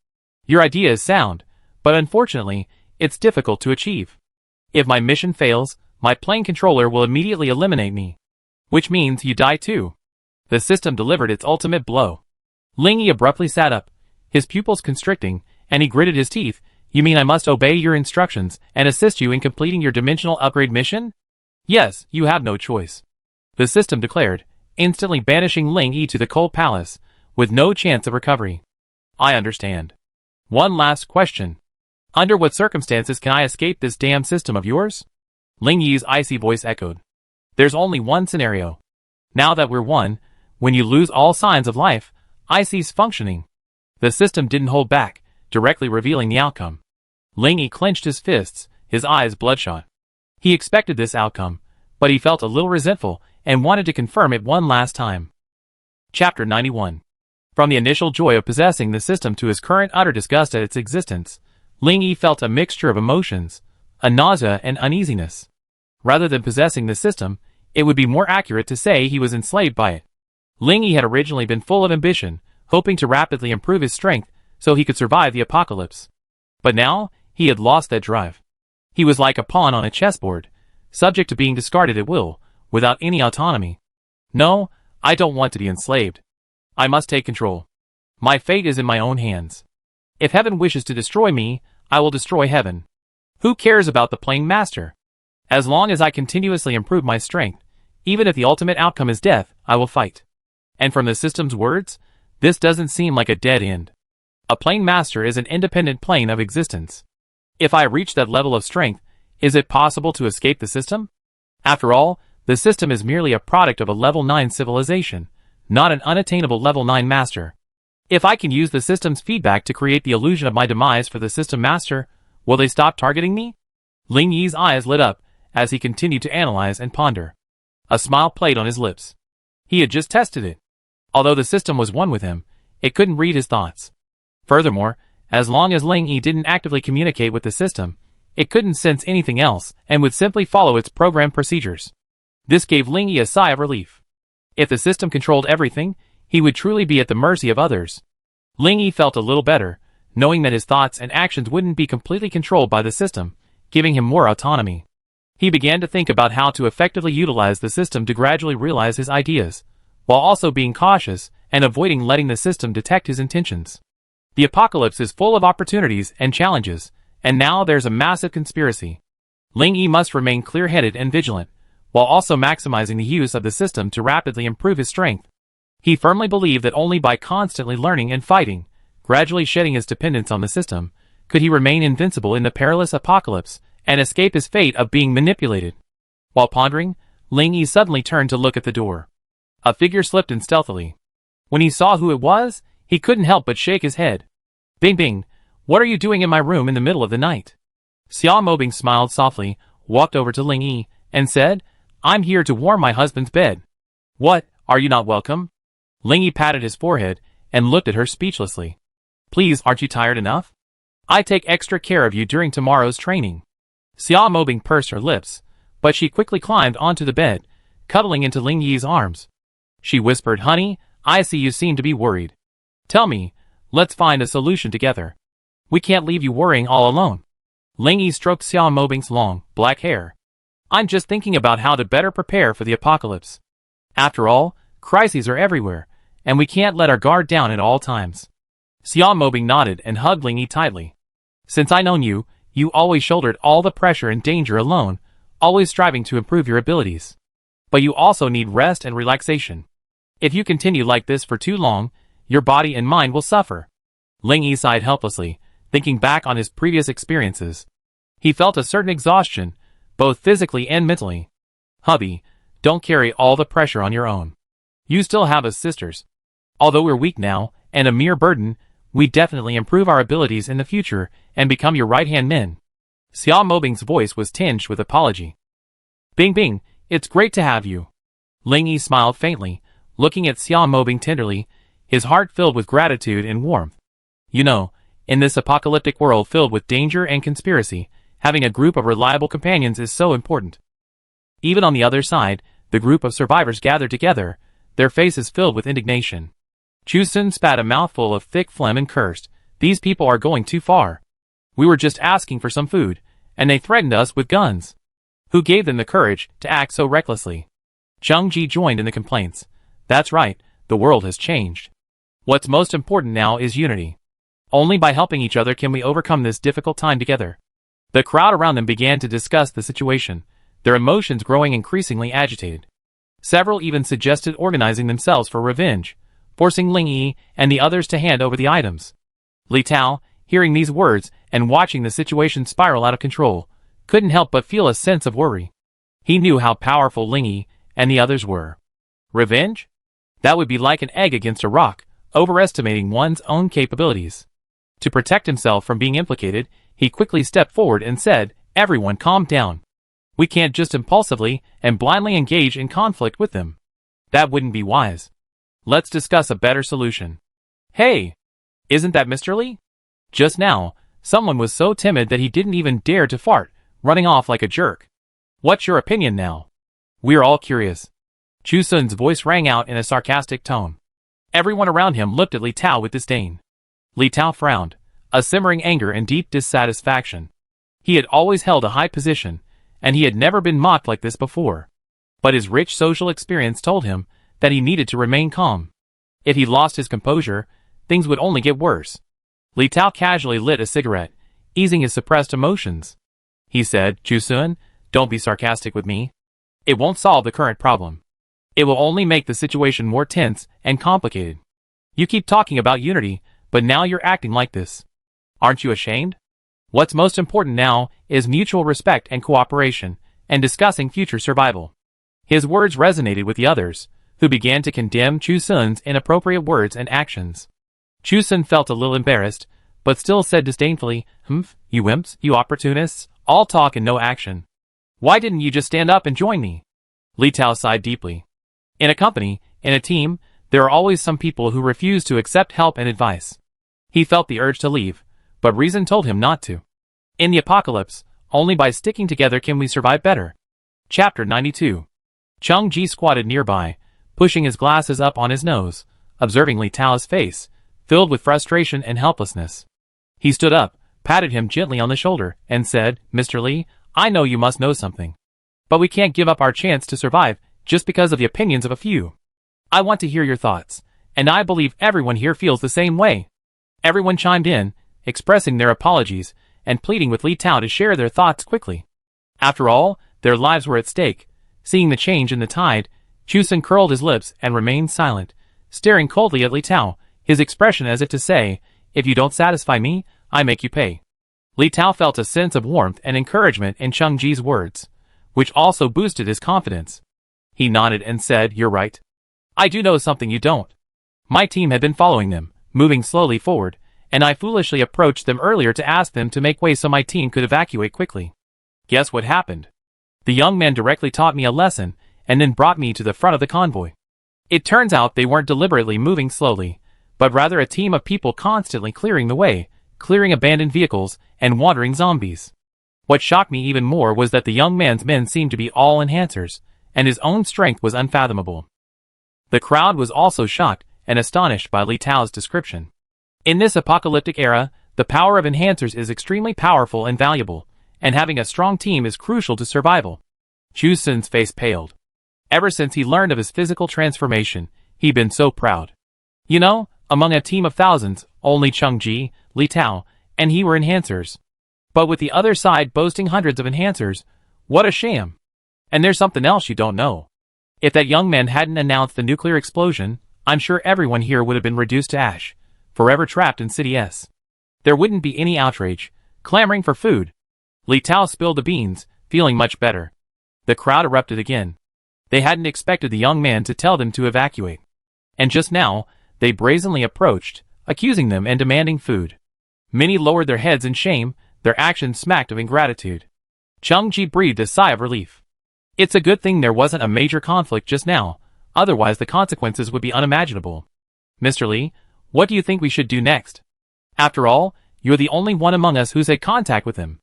Your idea is sound, but unfortunately, it's difficult to achieve. If my mission fails, my plane controller will immediately eliminate me. Which means you die too. The system delivered its ultimate blow. Ling Yi abruptly sat up, his pupils constricting, and he gritted his teeth. You mean I must obey your instructions and assist you in completing your dimensional upgrade mission? Yes, you have no choice. The system declared, instantly banishing Ling Yi to the cold palace, with no chance of recovery. I understand. One last question. Under what circumstances can I escape this damn system of yours? Ling Yi's icy voice echoed. There's only one scenario. Now that we're one, when you lose all signs of life, I cease functioning. The system didn't hold back, directly revealing the outcome. Ling Yi clenched his fists, his eyes bloodshot. He expected this outcome, but he felt a little resentful and wanted to confirm it one last time. Chapter 91. From the initial joy of possessing the system to his current utter disgust at its existence, Ling Yi felt a mixture of emotions, a nausea and uneasiness. Rather than possessing the system, it would be more accurate to say he was enslaved by it. Ling Yi had originally been full of ambition, hoping to rapidly improve his strength so he could survive the apocalypse. But now, he had lost that drive. He was like a pawn on a chessboard, subject to being discarded at will, without any autonomy. No, I don't want to be enslaved. I must take control. My fate is in my own hands. If heaven wishes to destroy me, I will destroy heaven. Who cares about the plane master? As long as I continuously improve my strength, even if the ultimate outcome is death, I will fight. And from the system's words, this doesn't seem like a dead end. A plane master is an independent plane of existence. If I reach that level of strength, is it possible to escape the system? After all, the system is merely a product of a level 9 civilization, not an unattainable level 9 master. If I can use the system's feedback to create the illusion of my demise for the system master, will they stop targeting me? Ling Yi's eyes lit up as he continued to analyze and ponder. A smile played on his lips. He had just tested it. Although the system was one with him, it couldn't read his thoughts. Furthermore, as long as Ling Yi didn't actively communicate with the system, it couldn't sense anything else and would simply follow its programmed procedures. This gave Ling Yi a sigh of relief. If the system controlled everything, he would truly be at the mercy of others. Ling Yi felt a little better, knowing that his thoughts and actions wouldn't be completely controlled by the system, giving him more autonomy. He began to think about how to effectively utilize the system to gradually realize his ideas, while also being cautious and avoiding letting the system detect his intentions. The apocalypse is full of opportunities and challenges, and now there's a massive conspiracy. Ling Yi must remain clear-headed and vigilant, while also maximizing the use of the system to rapidly improve his strength. He firmly believed that only by constantly learning and fighting, gradually shedding his dependence on the system, could he remain invincible in the perilous apocalypse and escape his fate of being manipulated. While pondering, Ling Yi suddenly turned to look at the door. A figure slipped in stealthily. When he saw who it was, he couldn't help but shake his head. Bing Bing, what are you doing in my room in the middle of the night? Xia Mobing smiled softly, walked over to Ling Yi, and said, I'm here to warm my husband's bed. What, are you not welcome? Ling Yi patted his forehead and looked at her speechlessly. Please, aren't you tired enough? I take extra care of you during tomorrow's training. Xia Mobing pursed her lips, but she quickly climbed onto the bed, cuddling into Ling Yi's arms. She whispered, Honey, I see you seem to be worried. Tell me, let's find a solution together. We can't leave you worrying all alone. Ling Yi stroked Xia Mobing's long, black hair. I'm just thinking about how to better prepare for the apocalypse. After all, crises are everywhere, and we can't let our guard down at all times. Xia Mobing nodded and hugged Ling Yi tightly. Since I known you, you always shouldered all the pressure and danger alone, always striving to improve your abilities. But you also need rest and relaxation. If you continue like this for too long, your body and mind will suffer. Ling Yi sighed helplessly, thinking back on his previous experiences. He felt a certain exhaustion, both physically and mentally. Hubby, don't carry all the pressure on your own. You still have us sisters. Although we're weak now, and a mere burden, we definitely improve our abilities in the future and become your right-hand men. Xia Mobing's voice was tinged with apology. Bing Bing, it's great to have you. Ling Yi smiled faintly, looking at Xia Mobing tenderly, his heart filled with gratitude and warmth. You know, in this apocalyptic world filled with danger and conspiracy, having a group of reliable companions is so important. Even on the other side, the group of survivors gathered together, their faces filled with indignation. Chu Sun spat a mouthful of thick phlegm and cursed, These people are going too far. We were just asking for some food, and they threatened us with guns. Who gave them the courage to act so recklessly? Zheng Ji joined in the complaints. That's right, the world has changed. What's most important now is unity. Only by helping each other can we overcome this difficult time together. The crowd around them began to discuss the situation, their emotions growing increasingly agitated. Several even suggested organizing themselves for revenge, forcing Ling Yi and the others to hand over the items. Li Tao, hearing these words and watching the situation spiral out of control, couldn't help but feel a sense of worry. He knew how powerful Ling Yi and the others were. Revenge? That would be like an egg against a rock, overestimating one's own capabilities. To protect himself from being implicated, he quickly stepped forward and said, Everyone calm down. We can't just impulsively and blindly engage in conflict with them. That wouldn't be wise. Let's discuss a better solution. Hey! Isn't that Mr. Li? Just now, someone was so timid that he didn't even dare to fart, running off like a jerk. What's your opinion now? We're all curious. Chu Sun's voice rang out in a sarcastic tone. Everyone around him looked at Li Tao with disdain. Li Tao frowned, a simmering anger and deep dissatisfaction. He had always held a high position, and he had never been mocked like this before. But his rich social experience told him that he needed to remain calm. If he lost his composure, things would only get worse. Li Tao casually lit a cigarette, easing his suppressed emotions. He said, Chu Sun, don't be sarcastic with me. It won't solve the current problem. It will only make the situation more tense and complicated. You keep talking about unity, but now you're acting like this. Aren't you ashamed? What's most important now is mutual respect and cooperation, and discussing future survival. His words resonated with the others, who began to condemn Chu Sun's inappropriate words and actions. Chu Sun felt a little embarrassed, but still said disdainfully, You wimps, you opportunists, all talk and no action. Why didn't you just stand up and join me? Li Tao sighed deeply. In a company, in a team, there are always some people who refuse to accept help and advice. He felt the urge to leave, but reason told him not to. In the apocalypse, only by sticking together can we survive better. Chapter 92. Zheng Ji squatted nearby, pushing his glasses up on his nose, observing Li Tao's face, filled with frustration and helplessness. He stood up, patted him gently on the shoulder, and said, Mr. Li, I know you must know something. But we can't give up our chance to survive just because of the opinions of a few. I want to hear your thoughts, and I believe everyone here feels the same way. Everyone chimed in, expressing their apologies, and pleading with Li Tao to share their thoughts quickly. After all, their lives were at stake. Seeing the change in the tide, Chusun curled his lips and remained silent, staring coldly at Li Tao, his expression as if to say, "If you don't satisfy me, I make you pay." Li Tao felt a sense of warmth and encouragement in Cheng Ji's words, which also boosted his confidence. He nodded and said, "You're right. I do know something you don't. My team had been following them, moving slowly forward, and I foolishly approached them earlier to ask them to make way so my team could evacuate quickly. Guess what happened? The young man directly taught me a lesson, and then brought me to the front of the convoy. It turns out they weren't deliberately moving slowly, but rather a team of people constantly clearing the way, clearing abandoned vehicles, and wandering zombies. What shocked me even more was that the young man's men seemed to be all enhancers, and his own strength was unfathomable." The crowd was also shocked and astonished by Li Tao's description. In this apocalyptic era, the power of enhancers is extremely powerful and valuable, and having a strong team is crucial to survival. Chusun's face paled. Ever since he learned of his physical transformation, he'd been so proud. You know, among a team of thousands, only Cheng Ji, Li Tao, and he were enhancers. But with the other side boasting hundreds of enhancers, what a shame. And there's something else you don't know. If that young man hadn't announced the nuclear explosion, I'm sure everyone here would have been reduced to ash, forever trapped in City S. There wouldn't be any outrage, clamoring for food. Li Tao spilled the beans, feeling much better. The crowd erupted again. They hadn't expected the young man to tell them to evacuate. And just now, they brazenly approached, accusing them and demanding food. Many lowered their heads in shame, their actions smacked of ingratitude. Cheng Ji breathed a sigh of relief. It's a good thing there wasn't a major conflict just now, otherwise the consequences would be unimaginable. Mr. Li, what do you think we should do next? After all, you're the only one among us who's had contact with him.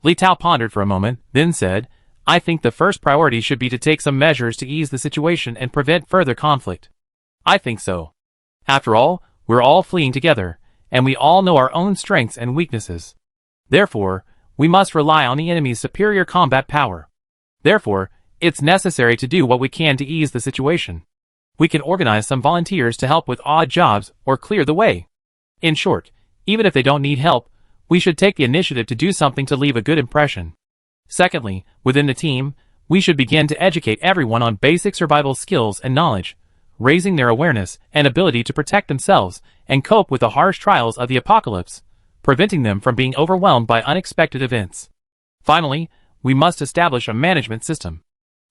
Li Tao pondered for a moment, then said, I think the first priority should be to take some measures to ease the situation and prevent further conflict. I think so. After all, we're all fleeing together, and we all know our own strengths and weaknesses. Therefore, we must rely on the enemy's superior combat power. Therefore, it's necessary to do what we can to ease the situation. We can organize some volunteers to help with odd jobs or clear the way. In short, even if they don't need help, we should take the initiative to do something to leave a good impression. Secondly, within the team, we should begin to educate everyone on basic survival skills and knowledge, raising their awareness and ability to protect themselves and cope with the harsh trials of the apocalypse, preventing them from being overwhelmed by unexpected events. Finally, we must establish a management system.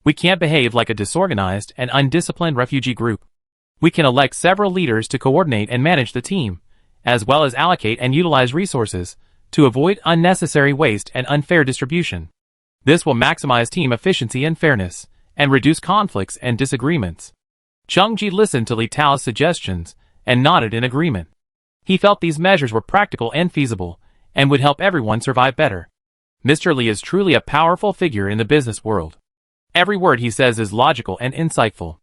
We can't behave like a disorganized and undisciplined refugee group. We can elect several leaders to coordinate and manage the team, as well as allocate and utilize resources to avoid unnecessary waste and unfair distribution. This will maximize team efficiency and fairness, and reduce conflicts and disagreements. Cheng Ji listened to Li Tao's suggestions and nodded in agreement. He felt these measures were practical and feasible, and would help everyone survive better. Mr. Li is truly a powerful figure in the business world. Every word he says is logical and insightful.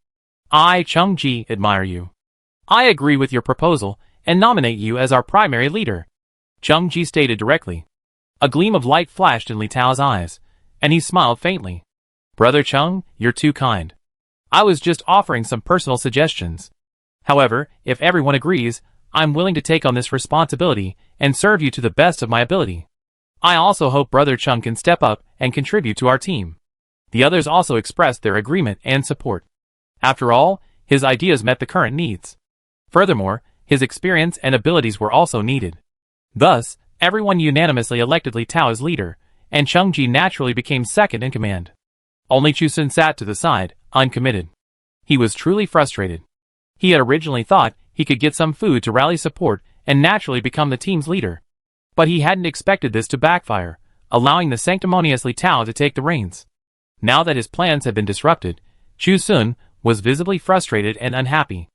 I, Cheng Ji, admire you. I agree with your proposal and nominate you as our primary leader, Cheng Ji stated directly. A gleam of light flashed in Li Tao's eyes, and he smiled faintly. Brother Cheng, you're too kind. I was just offering some personal suggestions. However, if everyone agrees, I'm willing to take on this responsibility and serve you to the best of my ability. I also hope Brother Cheng can step up and contribute to our team. The others also expressed their agreement and support. After all, his ideas met the current needs. Furthermore, his experience and abilities were also needed. Thus, everyone unanimously elected Li Tao as leader, and Cheng Ji naturally became second in command. Only Chusun sat to the side, uncommitted. He was truly frustrated. He had originally thought he could get some food to rally support and naturally become the team's leader. But he hadn't expected this to backfire, allowing the sanctimonious Li Tao to take the reins. Now that his plans had been disrupted, Chusun was visibly frustrated and unhappy.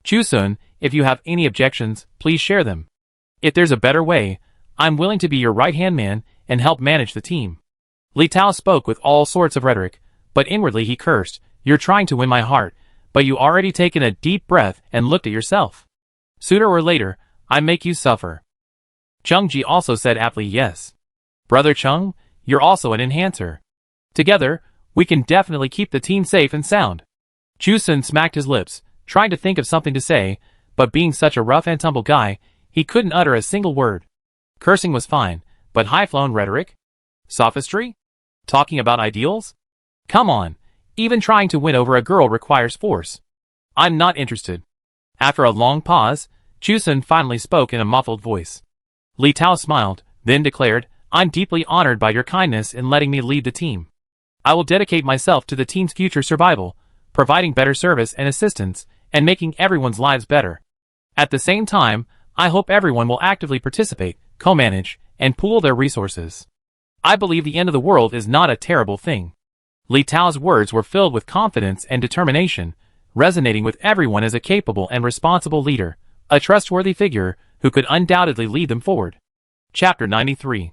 Chusun, if you have any objections, please share them. If there's a better way, I'm willing to be your right-hand man and help manage the team. Li Tao spoke with all sorts of rhetoric, but inwardly he cursed, You're trying to win my heart, but you already taken a deep breath and looked at yourself. Sooner or later, I make you suffer. Cheng Ji also said aptly yes. Brother Cheng, you're also an enhancer. Together, we can definitely keep the team safe and sound. Chusun smacked his lips, trying to think of something to say, but being such a rough and tumble guy, he couldn't utter a single word. Cursing was fine, but high-flown rhetoric? Sophistry? Talking about ideals? Come on, even trying to win over a girl requires force. I'm not interested. After a long pause, Chusun finally spoke in a muffled voice. Li Tao smiled, then declared, I'm deeply honored by your kindness in letting me lead the team. I will dedicate myself to the team's future survival, providing better service and assistance, and making everyone's lives better. At the same time, I hope everyone will actively participate, co-manage, and pool their resources. I believe the end of the world is not a terrible thing. Li Tao's words were filled with confidence and determination, resonating with everyone as a capable and responsible leader, a trustworthy figure who could undoubtedly lead them forward. Chapter 93.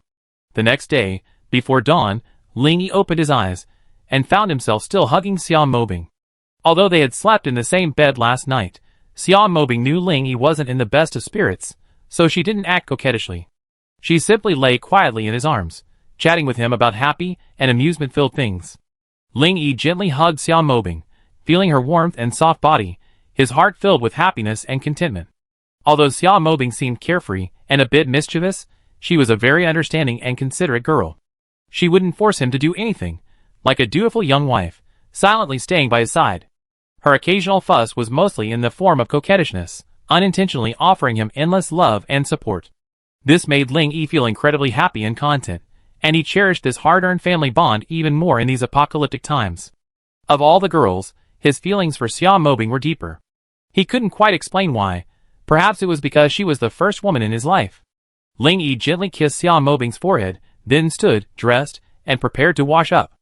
The next day, before dawn, Ling Yi opened his eyes and found himself still hugging Xia Mobing. Although they had slept in the same bed last night, Xia Mobing knew Ling Yi wasn't in the best of spirits, so she didn't act coquettishly. She simply lay quietly in his arms, chatting with him about happy and amusement-filled things. Ling Yi gently hugged Xia Mobing, feeling her warmth and soft body, his heart filled with happiness and contentment. Although Xia Mobing seemed carefree and a bit mischievous, she was a very understanding and considerate girl. She wouldn't force him to do anything, like a dutiful young wife, silently staying by his side. Her occasional fuss was mostly in the form of coquettishness, unintentionally offering him endless love and support. This made Ling Yi feel incredibly happy and content, and he cherished this hard-earned family bond even more in these apocalyptic times. Of all the girls, his feelings for Xia Mobing were deeper. He couldn't quite explain why. Perhaps it was because she was the first woman in his life. Ling Yi gently kissed Xia Mobing's forehead, then stood, dressed, and prepared to wash up.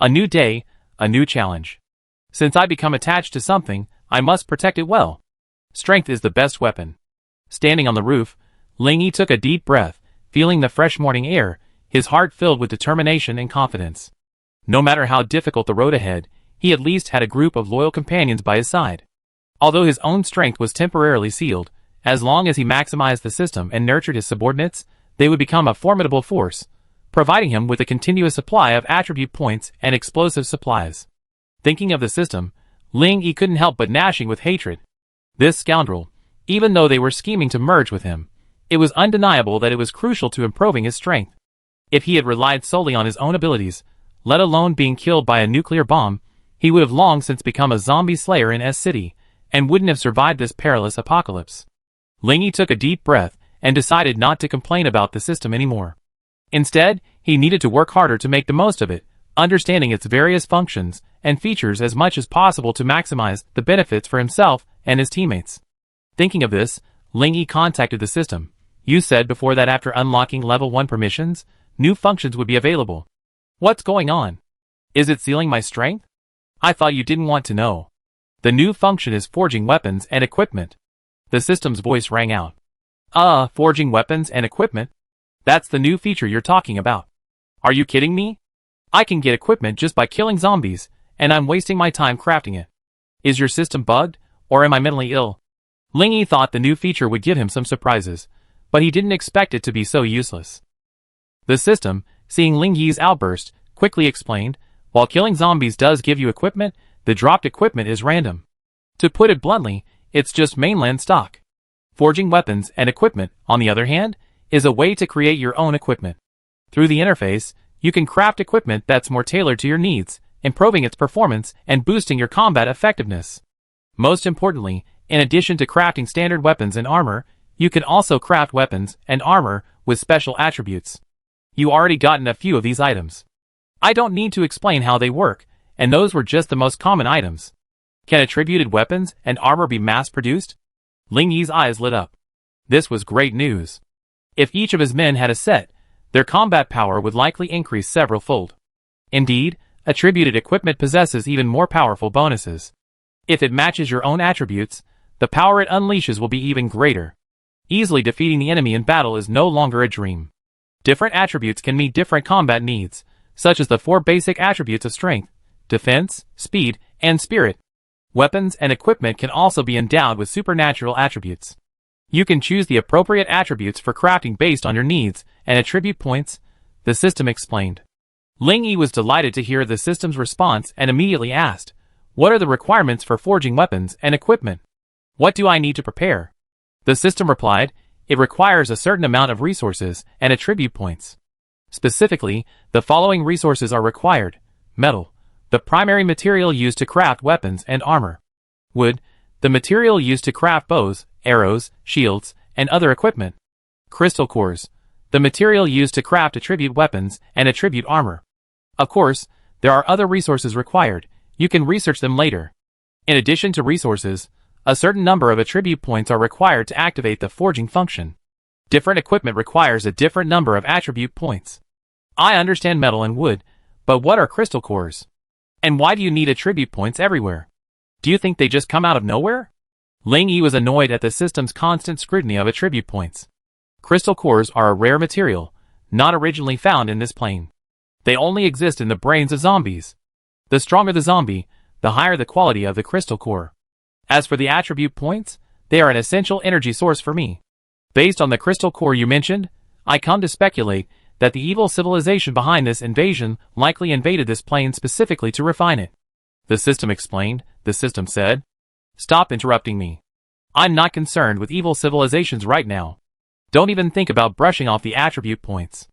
A new day, a new challenge. Since I become attached to something, I must protect it well. Strength is the best weapon. Standing on the roof, Ling Yi took a deep breath, feeling the fresh morning air, his heart filled with determination and confidence. No matter how difficult the road ahead, he at least had a group of loyal companions by his side. Although his own strength was temporarily sealed, as long as he maximized the system and nurtured his subordinates, they would become a formidable force, providing him with a continuous supply of attribute points and explosive supplies. Thinking of the system, Ling Yi couldn't help but gnashing with hatred. This scoundrel, even though they were scheming to merge with him, it was undeniable that it was crucial to improving his strength. If he had relied solely on his own abilities, let alone being killed by a nuclear bomb, he would have long since become a zombie slayer in S-City, and wouldn't have survived this perilous apocalypse. Ling Yi took a deep breath and decided not to complain about the system anymore. Instead, he needed to work harder to make the most of it, understanding its various functions and features as much as possible to maximize the benefits for himself and his teammates. Thinking of this, Ling Yi contacted the system. You said before that after unlocking level 1 permissions, new functions would be available. What's going on? Is it sealing my strength? I thought you didn't want to know. The new function is forging weapons and equipment. The system's voice rang out. Forging weapons and equipment? That's the new feature you're talking about. Are you kidding me? I can get equipment just by killing zombies, and I'm wasting my time crafting it. Is your system bugged, or am I mentally ill? Ling Yi thought the new feature would give him some surprises, but he didn't expect it to be so useless. The system, seeing Ling Yi's outburst, quickly explained, while killing zombies does give you equipment, the dropped equipment is random. To put it bluntly, it's just mainland stock. Forging weapons and equipment, on the other hand, is a way to create your own equipment. Through the interface, you can craft equipment that's more tailored to your needs, improving its performance and boosting your combat effectiveness. Most importantly, in addition to crafting standard weapons and armor, you can also craft weapons and armor with special attributes. You already gotten a few of these items. I don't need to explain how they work, and those were just the most common items. Can attributed weapons and armor be mass-produced? Ling Yi's eyes lit up. This was great news. If each of his men had a set, their combat power would likely increase several-fold. Indeed, attributed equipment possesses even more powerful bonuses. If it matches your own attributes, the power it unleashes will be even greater. Easily defeating the enemy in battle is no longer a dream. Different attributes can meet different combat needs, such as the 4 basic attributes of strength, defense, speed, and spirit. Weapons and equipment can also be endowed with supernatural attributes. You can choose the appropriate attributes for crafting based on your needs and attribute points, the system explained. Ling Yi was delighted to hear the system's response and immediately asked, what are the requirements for forging weapons and equipment? What do I need to prepare? The system replied, it requires a certain amount of resources and attribute points. Specifically, the following resources are required: metal, the primary material used to craft weapons and armor; wood, the material used to craft bows, arrows, shields, and other equipment; crystal cores, the material used to craft attribute weapons and attribute armor. Of course, there are other resources required. You can research them later. In addition to resources, a certain number of attribute points are required to activate the forging function. Different equipment requires a different number of attribute points. I understand metal and wood, but what are crystal cores? And why do you need attribute points everywhere? Do you think they just come out of nowhere? Ling Yi was annoyed at the system's constant scrutiny of attribute points. Crystal cores are a rare material, not originally found in this plane. They only exist in the brains of zombies. The stronger the zombie, the higher the quality of the crystal core. As for the attribute points, they are an essential energy source for me. Based on the crystal core you mentioned, I come to speculate that the evil civilization behind this invasion likely invaded this plane specifically to refine it. The system explained. The system said, "Stop interrupting me. I'm not concerned with evil civilizations right now. Don't even think about brushing off the attribute points.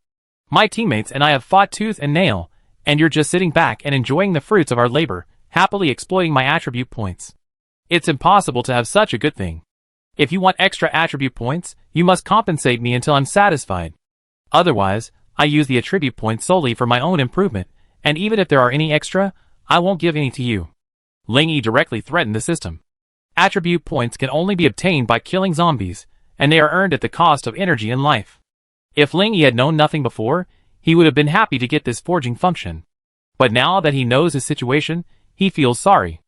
My teammates and I have fought tooth and nail, and you're just sitting back and enjoying the fruits of our labor, happily exploiting my attribute points. It's impossible to have such a good thing. If you want extra attribute points, you must compensate me until I'm satisfied. Otherwise, I use the attribute points solely for my own improvement, and even if there are any extra, I won't give any to you." Ling Yi directly threatened the system. Attribute points can only be obtained by killing zombies, and they are earned at the cost of energy and life. If Ling Yi had known nothing before, he would have been happy to get this forging function. But now that he knows his situation, he feels sorry.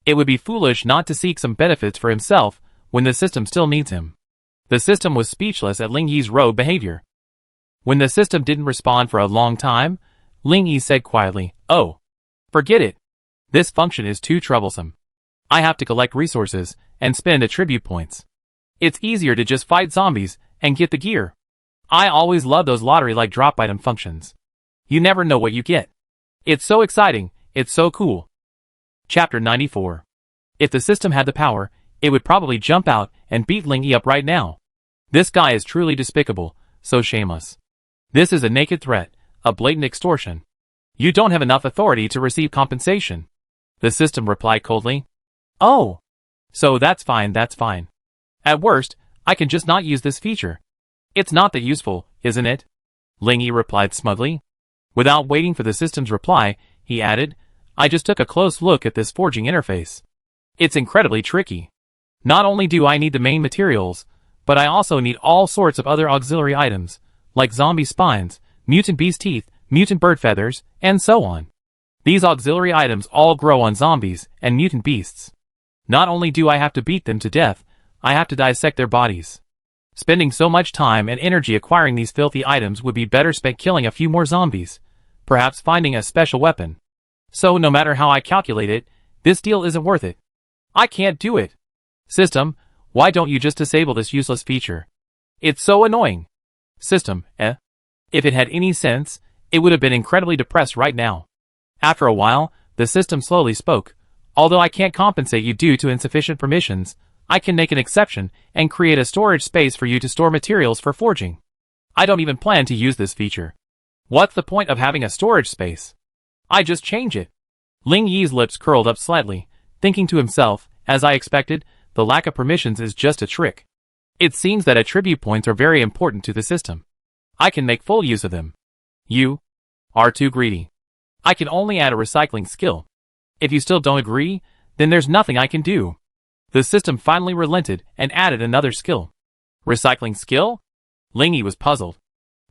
It would be foolish not to seek some benefits for himself when the system still needs him. The system was speechless at Ling Yi's rogue behavior. When the system didn't respond for a long time, Ling Yi said quietly, "Oh, forget it. This function is too troublesome. I have to collect resources and spend attribute points. It's easier to just fight zombies and get the gear. I always love those lottery-like drop item functions. You never know what you get. It's so exciting, it's so cool." Chapter 94. If the system had the power, it would probably jump out and beat Ling Yi up right now. This guy is truly despicable, so shameless. This is a naked threat, a blatant extortion. You don't have enough authority to receive compensation. The system replied coldly. "Oh. So that's fine, that's fine. At worst, I can just not use this feature. It's not that useful, isn't it?" Ling Yi replied smugly. Without waiting for the system's reply, he added, "I just took a close look at this forging interface. It's incredibly tricky. Not only do I need the main materials, but I also need all sorts of other auxiliary items, like zombie spines, mutant beast teeth, mutant bird feathers, and so on. These auxiliary items all grow on zombies and mutant beasts. Not only do I have to beat them to death, I have to dissect their bodies. Spending so much time and energy acquiring these filthy items would be better spent killing a few more zombies, perhaps finding a special weapon. So no matter how I calculate it, this deal isn't worth it. I can't do it. System, why don't you just disable this useless feature? It's so annoying." System, If it had any sense, it would have been incredibly depressed right now. After a while, the system slowly spoke. "Although I can't compensate you due to insufficient permissions, I can make an exception and create a storage space for you to store materials for forging. I don't even plan to use this feature. What's the point of having a storage space? I just change it." Ling Yi's lips curled up slightly, thinking to himself, as I expected, the lack of permissions is just a trick. It seems that attribute points are very important to the system. I can make full use of them. You are too greedy. I can only add a recycling skill. If you still don't agree, then there's nothing I can do." The system finally relented and added another skill. Recycling skill? Ling Yi was puzzled.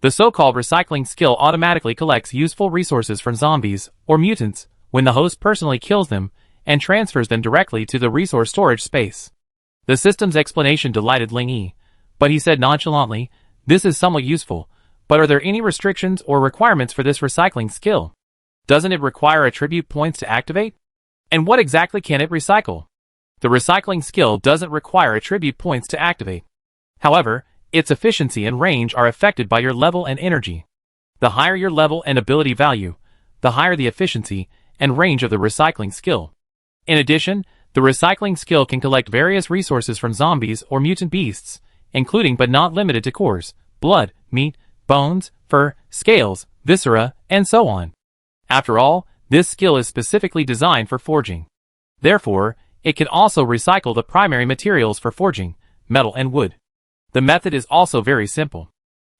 The so-called recycling skill automatically collects useful resources from zombies or mutants when the host personally kills them and transfers them directly to the resource storage space. The system's explanation delighted Ling Yi, but he said nonchalantly, "This is somewhat useful, but are there any restrictions or requirements for this recycling skill? Doesn't it require attribute points to activate? And what exactly can it recycle?" The recycling skill doesn't require attribute points to activate. However, its efficiency and range are affected by your level and energy. The higher your level and ability value, the higher the efficiency and range of the recycling skill. In addition, the recycling skill can collect various resources from zombies or mutant beasts, including but not limited to cores, blood, meat, bones, fur, scales, viscera, and so on. After all, this skill is specifically designed for forging. Therefore, it can also recycle the primary materials for forging, metal and wood. The method is also very simple.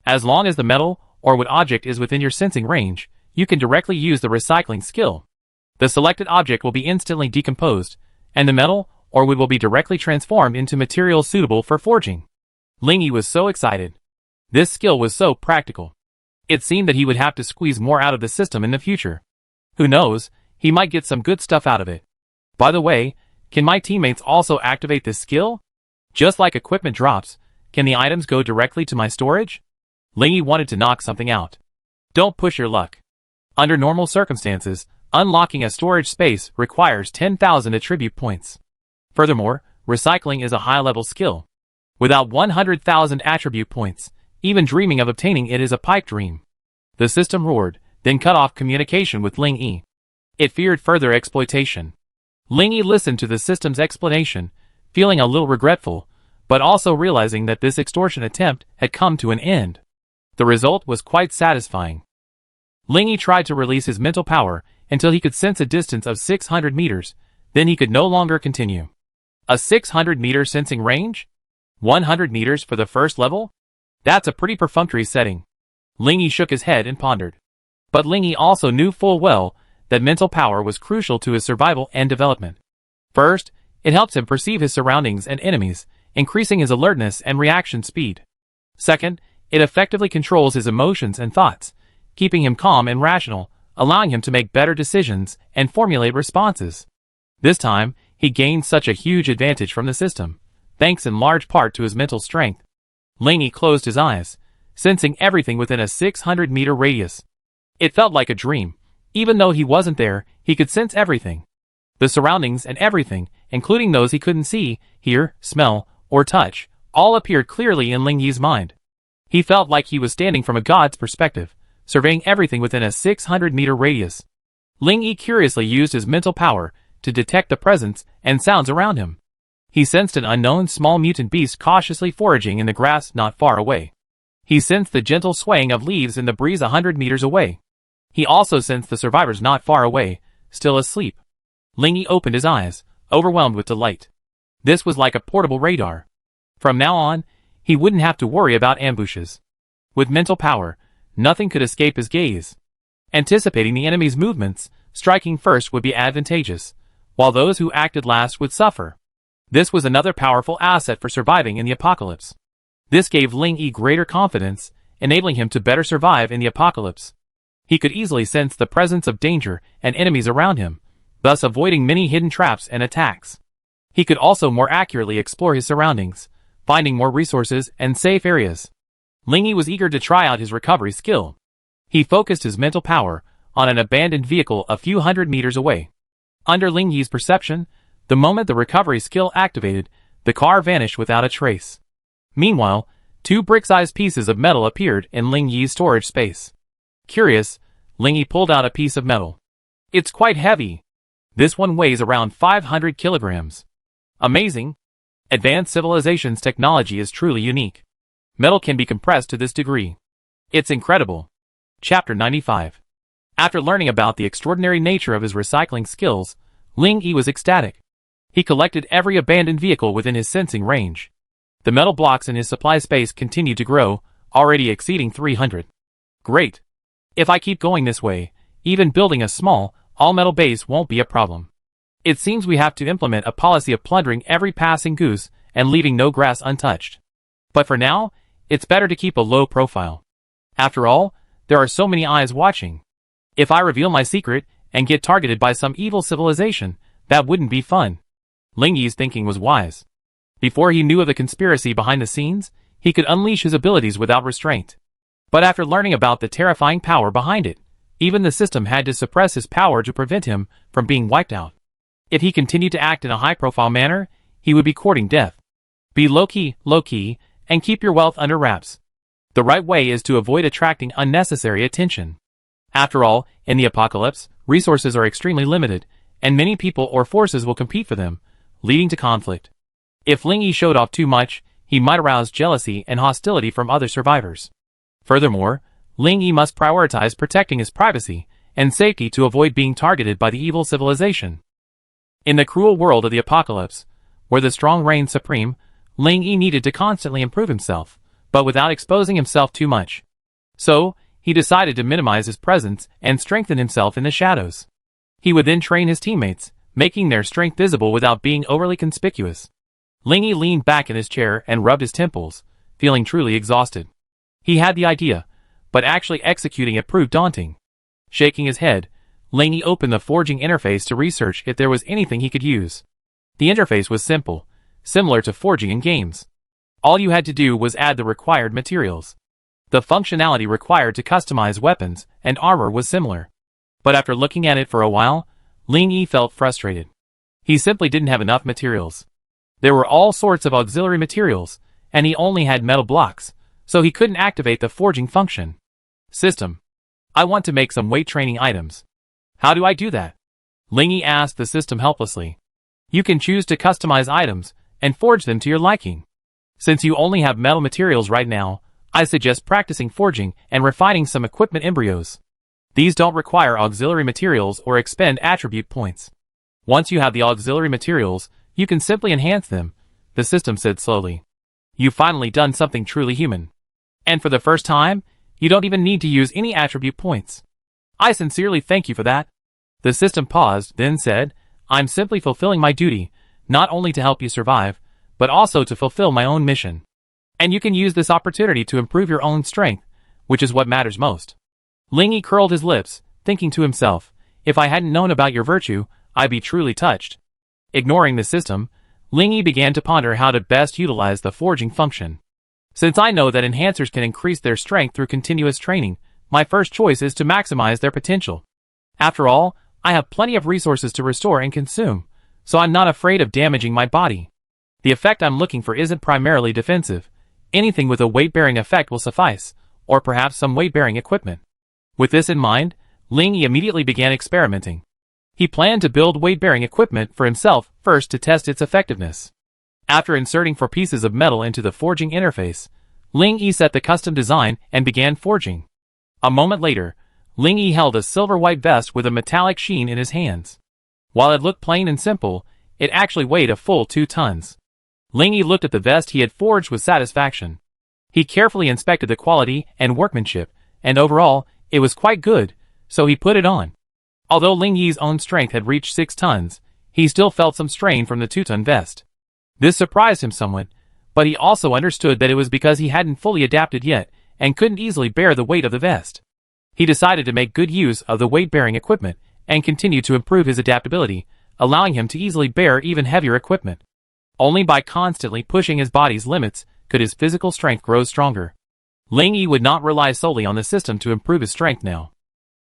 As long as the metal or wood object is within your sensing range, you can directly use the recycling skill. The selected object will be instantly decomposed, and the metal or wood will be directly transformed into materials suitable for forging. Ling-Yi was so excited. This skill was so practical. It seemed that he would have to squeeze more out of the system in the future. Who knows, he might get some good stuff out of it. By the way, can my teammates also activate this skill? Just like equipment drops, can the items go directly to my storage? Ling-Yi wanted to knock something out. Don't push your luck. Under normal circumstances, unlocking a storage space requires 10,000 attribute points. Furthermore, recycling is a high-level skill. Without 100,000 attribute points, even dreaming of obtaining it is a pipe dream. The system roared, then cut off communication with Ling-Yi. It feared further exploitation. Ling-Yi listened to the system's explanation, feeling a little regretful, but also realizing that this extortion attempt had come to an end. The result was quite satisfying. Ling-Yi tried to release his mental power until he could sense a distance of 600 meters, then he could no longer continue. A 600-meter sensing range? 100 meters for the first level? That's a pretty perfunctory setting. Ling-Yi shook his head and pondered. But Ling-Yi also knew full well that mental power was crucial to his survival and development. First, it helps him perceive his surroundings and enemies, increasing his alertness and reaction speed. Second, it effectively controls his emotions and thoughts, keeping him calm and rational, allowing him to make better decisions and formulate responses. This time, he gained such a huge advantage from the system, thanks in large part to his mental strength. Ling-Yi closed his eyes, sensing everything within a 600-meter radius. It felt like a dream. Even though he wasn't there, he could sense everything. The surroundings and everything, including those he couldn't see, hear, smell, or touch, all appeared clearly in Ling-Yi's mind. He felt like he was standing from a god's perspective, surveying everything within a 600-meter radius. Ling-Yi curiously used his mental power to detect the presence and sounds around him. He sensed an unknown small mutant beast cautiously foraging in the grass not far away. He sensed the gentle swaying of leaves in the breeze 100 meters away. He also sensed the survivors not far away, still asleep. Ling-Yi opened his eyes, overwhelmed with delight. This was like a portable radar. From now on, he wouldn't have to worry about ambushes. With mental power, nothing could escape his gaze. Anticipating the enemy's movements, striking first would be advantageous, while those who acted last would suffer. This was another powerful asset for surviving in the apocalypse. This gave Ling-Yi greater confidence, enabling him to better survive in the apocalypse. He could easily sense the presence of danger and enemies around him, thus avoiding many hidden traps and attacks. He could also more accurately explore his surroundings, finding more resources and safe areas. Ling-Yi was eager to try out his recovery skill. He focused his mental power on an abandoned vehicle a few hundred meters away. Under Ling-Yi's perception, the moment the recovery skill activated, the car vanished without a trace. Meanwhile, two brick-sized pieces of metal appeared in Ling-Yi's storage space. Curious, Ling-Yi pulled out a piece of metal. It's quite heavy. This one weighs around 500 kilograms. Amazing. Advanced Civilization's technology is truly unique. Metal can be compressed to this degree. It's incredible. Chapter 95. After learning about the extraordinary nature of his recycling skills, Ling-Yi was ecstatic. He collected every abandoned vehicle within his sensing range. The metal blocks in his supply space continued to grow, already exceeding 300. Great. If I keep going this way, even building a small, all-metal base won't be a problem. It seems we have to implement a policy of plundering every passing goose and leaving no grass untouched. But for now, it's better to keep a low profile. After all, there are so many eyes watching. If I reveal my secret and get targeted by some evil civilization, that wouldn't be fun. Ling-Yi's thinking was wise. Before he knew of the conspiracy behind the scenes, he could unleash his abilities without restraint. But after learning about the terrifying power behind it, even the system had to suppress his power to prevent him from being wiped out. If he continued to act in a high-profile manner, he would be courting death. Be low-key, and keep your wealth under wraps. The right way is to avoid attracting unnecessary attention. After all, in the apocalypse, resources are extremely limited, and many people or forces will compete for them, leading to conflict. If Ling-Yi showed off too much, he might arouse jealousy and hostility from other survivors. Furthermore, Ling Yi must prioritize protecting his privacy and safety to avoid being targeted by the evil civilization. In the cruel world of the apocalypse, where the strong reign supreme, Ling Yi needed to constantly improve himself, but without exposing himself too much. So, he decided to minimize his presence and strengthen himself in the shadows. He would then train his teammates, making their strength visible without being overly conspicuous. Ling Yi leaned back in his chair and rubbed his temples, feeling truly exhausted. He had the idea, but actually executing it proved daunting. Shaking his head, Ling Yi opened the forging interface to research if there was anything he could use. The interface was simple, similar to forging in games. All you had to do was add the required materials. The functionality required to customize weapons and armor was similar. But after looking at it for a while, Ling Yi felt frustrated. He simply didn't have enough materials. There were all sorts of auxiliary materials, and he only had metal blocks, so he couldn't activate the forging function. System. I want to make some weight training items. How do I do that? Ling Yi asked the system helplessly. You can choose to customize items and forge them to your liking. Since you only have metal materials right now, I suggest practicing forging and refining some equipment embryos. These don't require auxiliary materials or expend attribute points. Once you have the auxiliary materials, you can simply enhance them, the system said slowly. You've finally done something truly human. And for the first time, you don't even need to use any attribute points. I sincerely thank you for that. The system paused, then said, I'm simply fulfilling my duty, not only to help you survive, but also to fulfill my own mission. And you can use this opportunity to improve your own strength, which is what matters most. Ling Yi curled his lips, thinking to himself, if I hadn't known about your virtue, I'd be truly touched. Ignoring the system, Ling Yi began to ponder how to best utilize the forging function. Since I know that enhancers can increase their strength through continuous training, my first choice is to maximize their potential. After all, I have plenty of resources to restore and consume, so I'm not afraid of damaging my body. The effect I'm looking for isn't primarily defensive. Anything with a weight-bearing effect will suffice, or perhaps some weight-bearing equipment. With this in mind, Ling Yi immediately began experimenting. He planned to build weight-bearing equipment for himself first to test its effectiveness. After inserting 4 pieces of metal into the forging interface, Ling Yi set the custom design and began forging. A moment later, Ling Yi held a silver-white vest with a metallic sheen in his hands. While it looked plain and simple, it actually weighed a full 2 tons. Ling Yi looked at the vest he had forged with satisfaction. He carefully inspected the quality and workmanship, and overall, it was quite good, so he put it on. Although Ling Yi's own strength had reached 6 tons, he still felt some strain from the 2-ton vest. This surprised him somewhat, but he also understood that it was because he hadn't fully adapted yet and couldn't easily bear the weight of the vest. He decided to make good use of the weight-bearing equipment and continue to improve his adaptability, allowing him to easily bear even heavier equipment. Only by constantly pushing his body's limits could his physical strength grow stronger. Ling Yi would not rely solely on the system to improve his strength now.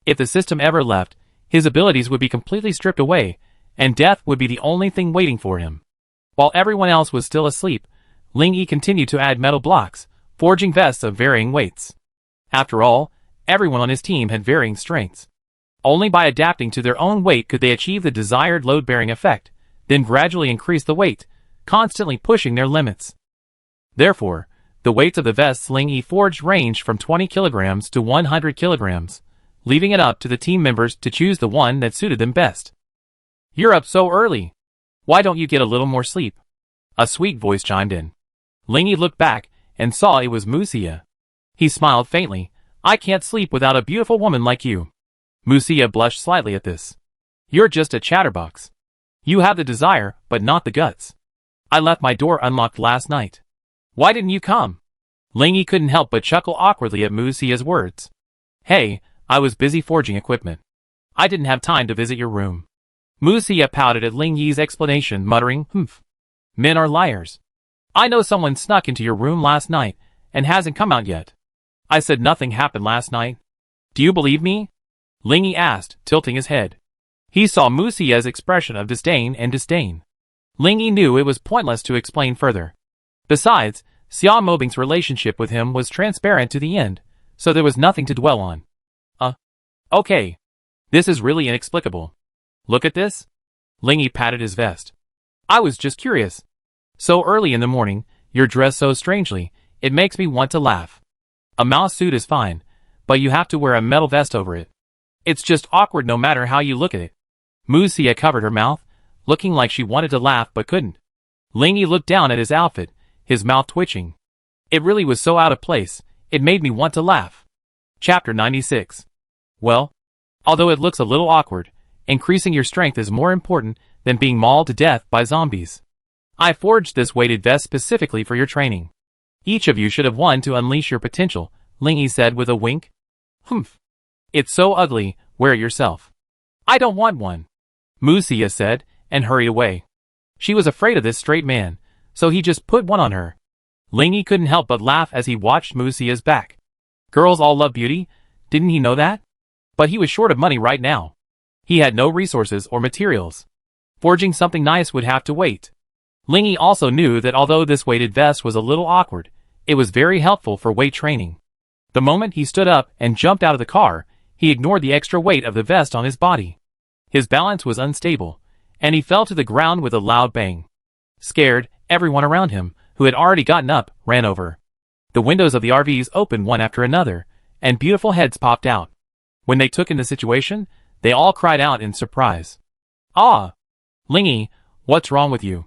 If the system ever left, his abilities would be completely stripped away, and death would be the only thing waiting for him. While everyone else was still asleep, Ling Yi continued to add metal blocks, forging vests of varying weights. After all, everyone on his team had varying strengths. Only by adapting to their own weight could they achieve the desired load-bearing effect, then gradually increase the weight, constantly pushing their limits. Therefore, the weights of the vests Ling Yi forged ranged from 20 kilograms to 100 kilograms, leaving it up to the team members to choose the one that suited them best. You're up so early. Why don't you get a little more sleep? A sweet voice chimed in. Ling Yi looked back and saw it was Musia. He smiled faintly. I can't sleep without a beautiful woman like you. Musia blushed slightly at this. You're just a chatterbox. You have the desire, but not the guts. I left my door unlocked last night. Why didn't you come? Ling Yi couldn't help but chuckle awkwardly at Musia's words. Hey, I was busy forging equipment. I didn't have time to visit your room. Musia pouted at Ling Yi's explanation, muttering, humph. Men are liars. I know someone snuck into your room last night and hasn't come out yet. I said nothing happened last night. Do you believe me? Ling Yi asked, tilting his head. He saw Musia's expression of disdain. Ling Yi knew it was pointless to explain further. Besides, Xia Mobing's relationship with him was transparent to the end, so there was nothing to dwell on. Okay. This is really inexplicable. Look at this. Ling Yi patted his vest. I was just curious. So early in the morning, you're dressed so strangely, it makes me want to laugh. A mouse suit is fine, but you have to wear a metal vest over it. It's just awkward no matter how you look at it. Musia covered her mouth, looking like she wanted to laugh but couldn't. Lingy looked down at his outfit, his mouth twitching. It really was so out of place, it made me want to laugh. Chapter 96. Well, although it looks a little awkward, increasing your strength is more important than being mauled to death by zombies. I forged this weighted vest specifically for your training. Each of you should have one to unleash your potential, Lingy said with a wink. Humph. It's so ugly, wear it yourself. I don't want one, Musia said, and hurried away. She was afraid of this straight man, so he just put one on her. Lingy couldn't help but laugh as he watched Musia's back. Girls all love beauty, didn't he know that? But he was short of money right now. He had no resources or materials. Forging something nice would have to wait. Lingy also knew that although this weighted vest was a little awkward, it was very helpful for weight training. The moment he stood up and jumped out of the car, he ignored the extra weight of the vest on his body. His balance was unstable, and he fell to the ground with a loud bang. Scared, everyone around him, who had already gotten up, ran over. The windows of the RVs opened one after another, and beautiful heads popped out. When they took in the situation, they all cried out in surprise. Ah! Lingy, what's wrong with you?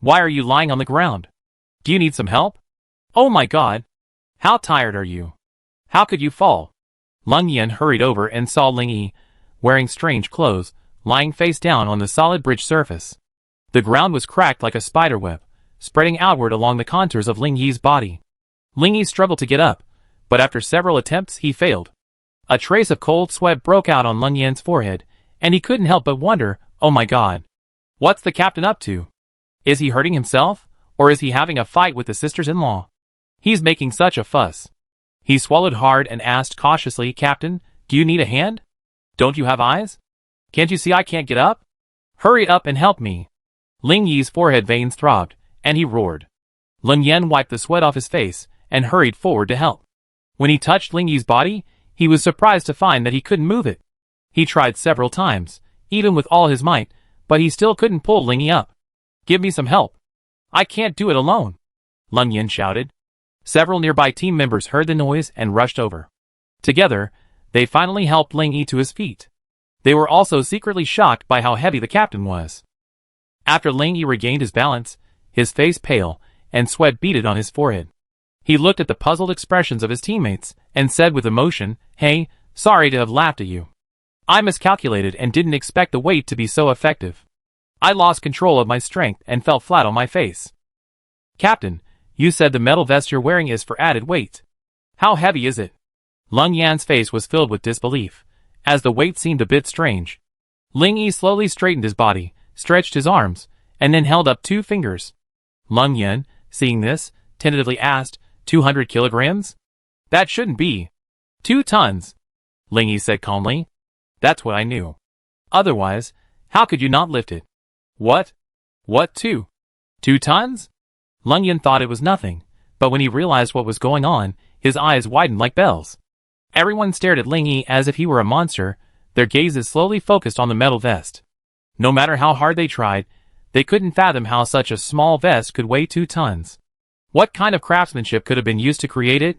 Why are you lying on the ground? Do you need some help? Oh my god! How tired are you? How could you fall? Lung Yan hurried over and saw Lingy, wearing strange clothes, lying face down on the solid bridge surface. The ground was cracked like a spiderweb, spreading outward along the contours of Ling Yi's body. Lingy struggled to get up, but after several attempts he failed. A trace of cold sweat broke out on Lung Yan's forehead, and he couldn't help but wonder, oh my god. What's the captain up to? Is he hurting himself, or is he having a fight with the sisters-in-law? He's making such a fuss. He swallowed hard and asked cautiously, Captain, do you need a hand? Don't you have eyes? Can't you see I can't get up? Hurry up and help me. Ling Yi's forehead veins throbbed, and he roared. Lung Yan wiped the sweat off his face and hurried forward to help. When he touched Ling Yi's body, he was surprised to find that he couldn't move it. He tried several times, even with all his might, but he still couldn't pull Ling Yi up. Give me some help. I can't do it alone, Lung Yan shouted. Several nearby team members heard the noise and rushed over. Together, they finally helped Ling Yi to his feet. They were also secretly shocked by how heavy the captain was. After Ling Yi regained his balance, his face pale, and sweat beaded on his forehead. He looked at the puzzled expressions of his teammates, and said with emotion, Hey, sorry to have laughed at you. I miscalculated and didn't expect the weight to be so effective. I lost control of my strength and fell flat on my face. Captain, you said the metal vest you're wearing is for added weight. How heavy is it? Lung Yan's face was filled with disbelief, as the weight seemed a bit strange. Ling Yi slowly straightened his body, stretched his arms, and then held up 2 fingers. Lung Yan, seeing this, tentatively asked, 200 kilograms? That shouldn't be. 2 tons, Ling Yi said calmly. That's what I knew. Otherwise, how could you not lift it? What? What 2? 2 tons? Lung Yan thought it was nothing, but when he realized what was going on, his eyes widened like bells. Everyone stared at Ling Yi as if he were a monster, their gazes slowly focused on the metal vest. No matter how hard they tried, they couldn't fathom how such a small vest could weigh 2 tons. What kind of craftsmanship could have been used to create it?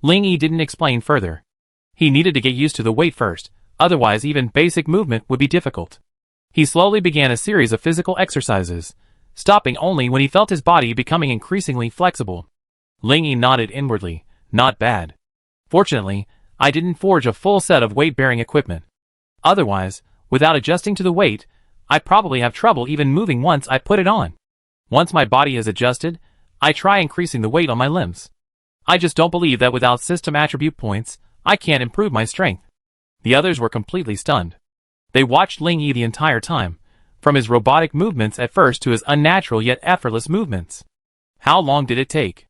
Ling Yi didn't explain further. He needed to get used to the weight first, otherwise even basic movement would be difficult. He slowly began a series of physical exercises, stopping only when he felt his body becoming increasingly flexible. Ling Yi nodded inwardly, not bad. Fortunately, I didn't forge a full set of weight-bearing equipment. Otherwise, without adjusting to the weight, I'd probably have trouble even moving once I put it on. Once my body is adjusted, I try increasing the weight on my limbs. I just don't believe that without system attribute points, I can't improve my strength. The others were completely stunned. They watched Ling Yi the entire time, from his robotic movements at first to his unnatural yet effortless movements. How long did it take?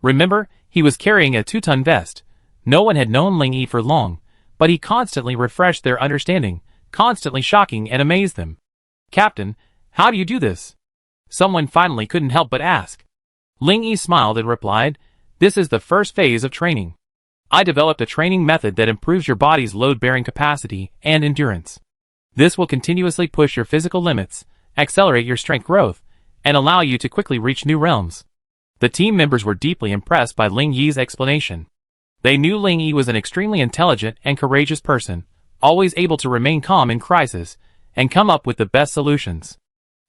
Remember, he was carrying a 2-ton vest. No one had known Ling Yi for long, but he constantly refreshed their understanding, constantly shocking and amazed them. Captain, how do you do this? Someone finally couldn't help but ask. Ling Yi smiled and replied, This is the first phase of training. I developed a training method that improves your body's load-bearing capacity and endurance. This will continuously push your physical limits, accelerate your strength growth, and allow you to quickly reach new realms. The team members were deeply impressed by Ling Yi's explanation. They knew Ling Yi was an extremely intelligent and courageous person, always able to remain calm in crisis and come up with the best solutions.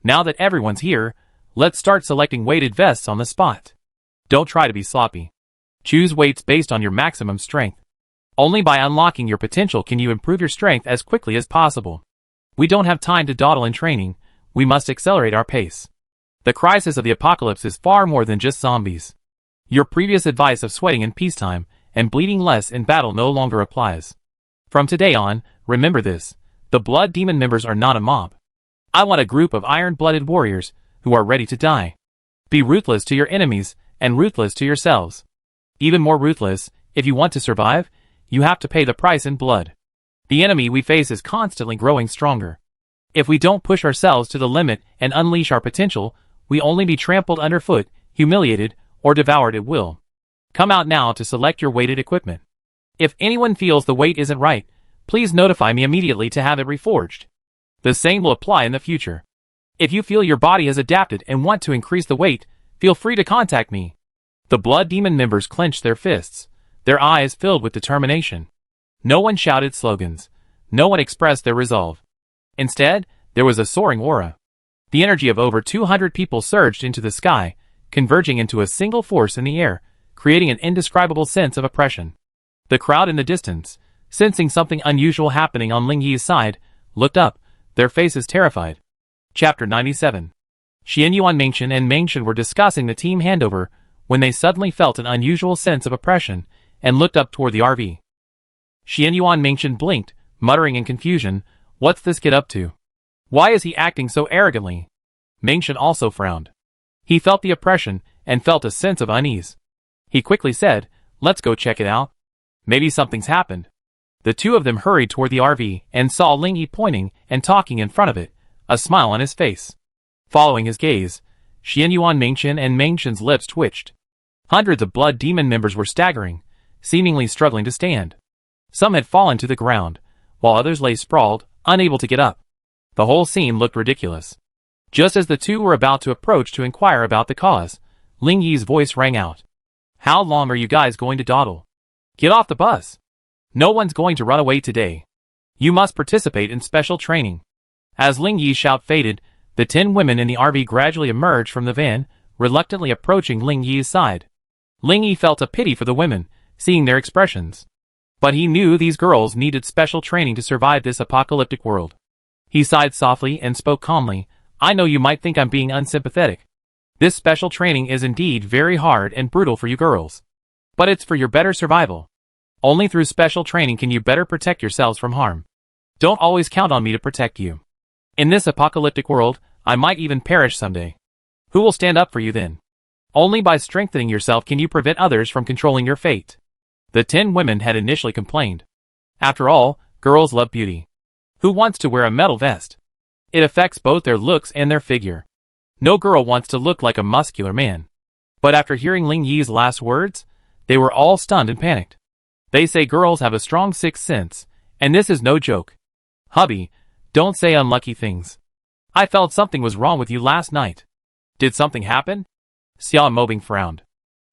Now that everyone's here, let's start selecting weighted vests on the spot. Don't try to be sloppy. Choose weights based on your maximum strength. Only by unlocking your potential can you improve your strength as quickly as possible. We don't have time to dawdle in training, we must accelerate our pace. The crisis of the apocalypse is far more than just zombies. Your previous advice of sweating in peacetime and bleeding less in battle no longer applies. From today on, remember this, the Blood Demon members are not a mob. I want a group of iron-blooded warriors who are ready to die. Be ruthless to your enemies and ruthless to yourselves. Even more ruthless, if you want to survive, you have to pay the price in blood. The enemy we face is constantly growing stronger. If we don't push ourselves to the limit and unleash our potential, we only be trampled underfoot, humiliated, or devoured at will. Come out now to select your weighted equipment. If anyone feels the weight isn't right, please notify me immediately to have it reforged. The same will apply in the future. If you feel your body has adapted and want to increase the weight, feel free to contact me. The Blood Demon members clenched their fists, their eyes filled with determination. No one shouted slogans. No one expressed their resolve. Instead, there was a soaring aura. The energy of over 200 people surged into the sky, converging into a single force in the air, creating an indescribable sense of oppression. The crowd in the distance, sensing something unusual happening on Ling Yi's side, looked up, their faces terrified. Chapter 97. Xianyuan Mengchen and Mengchen were discussing the team handover when they suddenly felt an unusual sense of oppression and looked up toward the RV. Xianyuan Mengchen blinked, muttering in confusion, "What's this kid up to? Why is he acting so arrogantly?" Mengchen also frowned. He felt the oppression and felt a sense of unease. He quickly said, "Let's go check it out. Maybe something's happened." The two of them hurried toward the RV and saw Ling Yi pointing and talking in front of it, a smile on his face. Following his gaze, Xianyuan Mengchen and Mengchen's lips twitched. Hundreds of Blood Demon members were staggering, seemingly struggling to stand. Some had fallen to the ground, while others lay sprawled, unable to get up. The whole scene looked ridiculous. Just as the two were about to approach to inquire about the cause, Ling Yi's voice rang out. "How long are you guys going to dawdle? Get off the bus. No one's going to run away today. You must participate in special training." As Ling Yi's shout faded, the 10 women in the RV gradually emerged from the van, reluctantly approaching Ling Yi's side. Ling Yi felt a pity for the women, seeing their expressions. But he knew these girls needed special training to survive this apocalyptic world. He sighed softly and spoke calmly, "I know you might think I'm being unsympathetic. This special training is indeed very hard and brutal for you girls. But it's for your better survival. Only through special training can you better protect yourselves from harm. Don't always count on me to protect you. In this apocalyptic world, I might even perish someday. Who will stand up for you then? Only by strengthening yourself can you prevent others from controlling your fate." The 10 women had initially complained. After all, girls love beauty. Who wants to wear a metal vest? It affects both their looks and their figure. No girl wants to look like a muscular man. But after hearing Ling Yi's last words, they were all stunned and panicked. They say girls have a strong sixth sense, and this is no joke. Hubby, don't say unlucky things. I felt something was wrong with you last night. Did something happen? Xia Mobing frowned.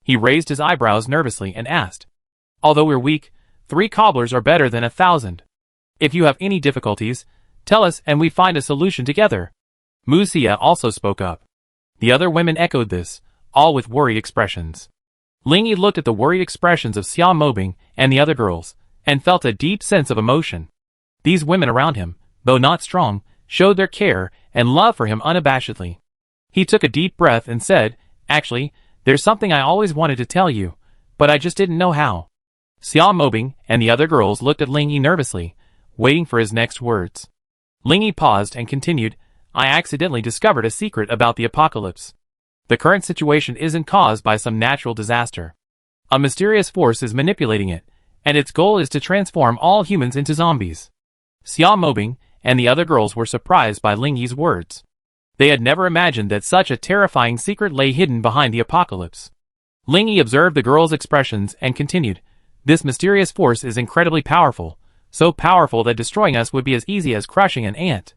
He raised his eyebrows nervously and asked. Although we're weak, 3 cobblers are better than 1,000. If you have any difficulties, tell us and we find a solution together. Mu Xia also spoke up. The other women echoed this, all with worried expressions. Ling Yi looked at the worried expressions of Xia Mobing and the other girls, and felt a deep sense of emotion. These women around him, though not strong, showed their care and love for him unabashedly. He took a deep breath and said, "Actually, there's something I always wanted to tell you, but I just didn't know how." Xia Mobing and the other girls looked at Ling Yi nervously, waiting for his next words. Ling Yi paused and continued, "I accidentally discovered a secret about the apocalypse. The current situation isn't caused by some natural disaster. A mysterious force is manipulating it, and its goal is to transform all humans into zombies." Xia Mobing and the other girls were surprised by Ling Yi's words. They had never imagined that such a terrifying secret lay hidden behind the apocalypse. Ling Yi observed the girls' expressions and continued, "This mysterious force is incredibly powerful, so powerful that destroying us would be as easy as crushing an ant.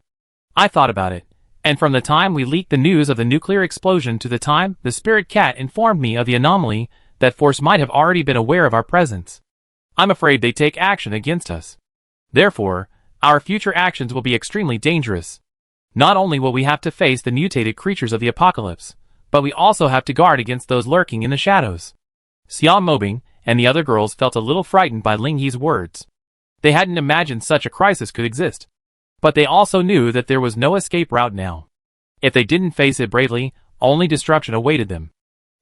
I thought about it, and from the time we leaked the news of the nuclear explosion to the time the spirit cat informed me of the anomaly, that force might have already been aware of our presence. I'm afraid they take action against us. Therefore, our future actions will be extremely dangerous. Not only will we have to face the mutated creatures of the apocalypse, but we also have to guard against those lurking in the shadows. Xia Mobing and the other girls felt a little frightened by Ling Yi's words. They hadn't imagined such a crisis could exist. But they also knew that there was no escape route now. If they didn't face it bravely, only destruction awaited them.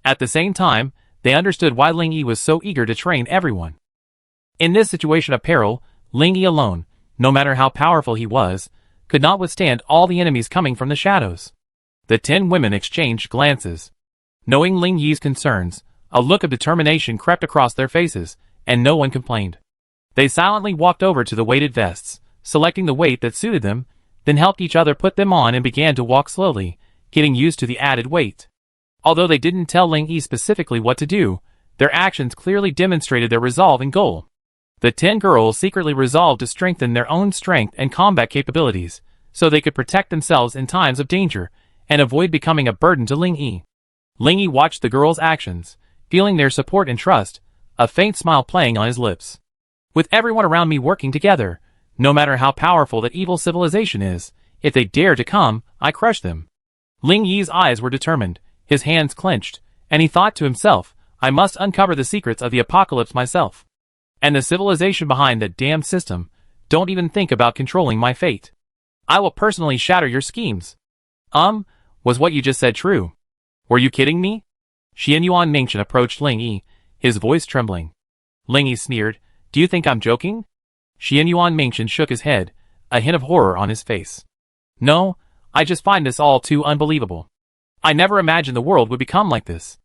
At the same time, they understood why Ling Yi was so eager to train everyone. In this situation of peril, Ling Yi alone, no matter how powerful he was, could not withstand all the enemies coming from the shadows. The 10 women exchanged glances. Knowing Ling Yi's concerns, a look of determination crept across their faces, and no one complained. They silently walked over to the weighted vests, selecting the weight that suited them, then helped each other put them on and began to walk slowly, getting used to the added weight. Although they didn't tell Ling Yi specifically what to do, their actions clearly demonstrated their resolve and goal. The 10 girls secretly resolved to strengthen their own strength and combat capabilities, so they could protect themselves in times of danger, and avoid becoming a burden to Ling Yi. Ling Yi watched the girls' actions, feeling their support and trust, a faint smile playing on his lips. With everyone around me working together, no matter how powerful that evil civilization is, if they dare to come, I crush them. Ling Yi's eyes were determined, his hands clenched, and he thought to himself, I must uncover the secrets of the apocalypse myself. And the civilization behind that damned system, don't even think about controlling my fate. I will personally shatter your schemes. Was what you just said true? Were you kidding me? Xianyuan Mingchen approached Ling Yi, his voice trembling. Ling Yi sneered, do you think I'm joking? Xianyuan Mingchen shook his head, a hint of horror on his face. No, I just find this all too unbelievable. I never imagined the world would become like this.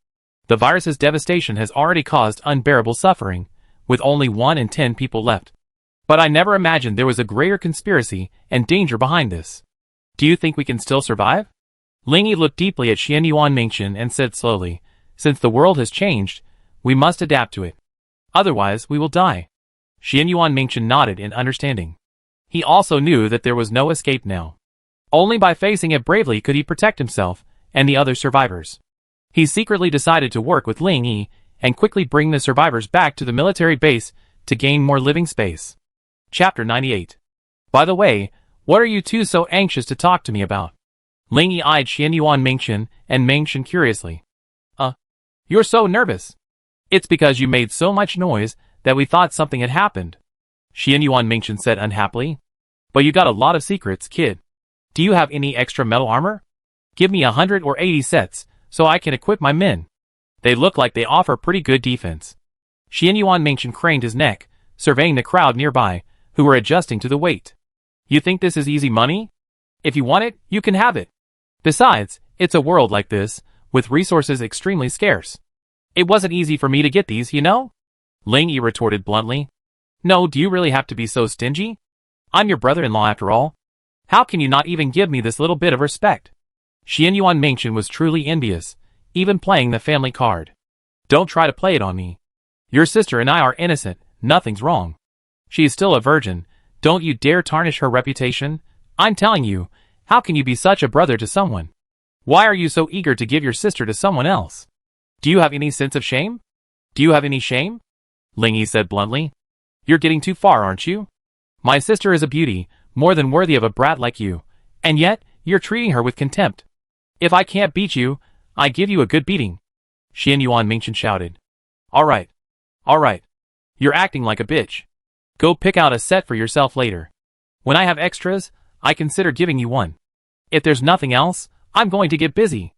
The virus's devastation has already caused unbearable suffering, with only 1 in 10 people left. But I never imagined there was a greater conspiracy and danger behind this. Do you think we can still survive? Ling Yi looked deeply at Xianyuan Mingchen and said slowly, since the world has changed, we must adapt to it. Otherwise, we will die. Xianyuan Mingchen nodded in understanding. He also knew that there was no escape now. Only by facing it bravely could he protect himself and the other survivors. He secretly decided to work with Ling Yi and quickly bring the survivors back to the military base to gain more living space. Chapter 98. By the way, what are you two so anxious to talk to me about? Ling Yi eyed Xianyuan Mingchen and Mingchen curiously. You're so nervous. It's because you made so much noise that we thought something had happened. Xianyuan Mingchen said unhappily. But you got a lot of secrets, kid. Do you have any extra metal armor? Give me 100 or 80 sets, so I can equip my men. They look like they offer pretty good defense. Xianyuan Mingchen craned his neck, surveying the crowd nearby, who were adjusting to the weight. You think this is easy money? If you want it, you can have it. Besides, it's a world like this, with resources extremely scarce. It wasn't easy for me to get these, you know? Ling Yi retorted bluntly. No, do you really have to be so stingy? I'm your brother-in-law after all. How can you not even give me this little bit of respect? Xianyuan Mingchen was truly envious, even playing the family card. Don't try to play it on me. Your sister and I are innocent, nothing's wrong. She is still a virgin, don't you dare tarnish her reputation. I'm telling you, how can you be such a brother to someone? Why are you so eager to give your sister to someone else? Do you have any sense of shame? Do you have any shame? Ling Yi said bluntly. You're getting too far, aren't you? My sister is a beauty, more than worthy of a brat like you, and yet, you're treating her with contempt. If I can't beat you, I give you a good beating. Xianyuan Mingchen shouted. Alright. You're acting like a bitch. Go pick out a set for yourself later. When I have extras, I consider giving you one. If there's nothing else, I'm going to get busy.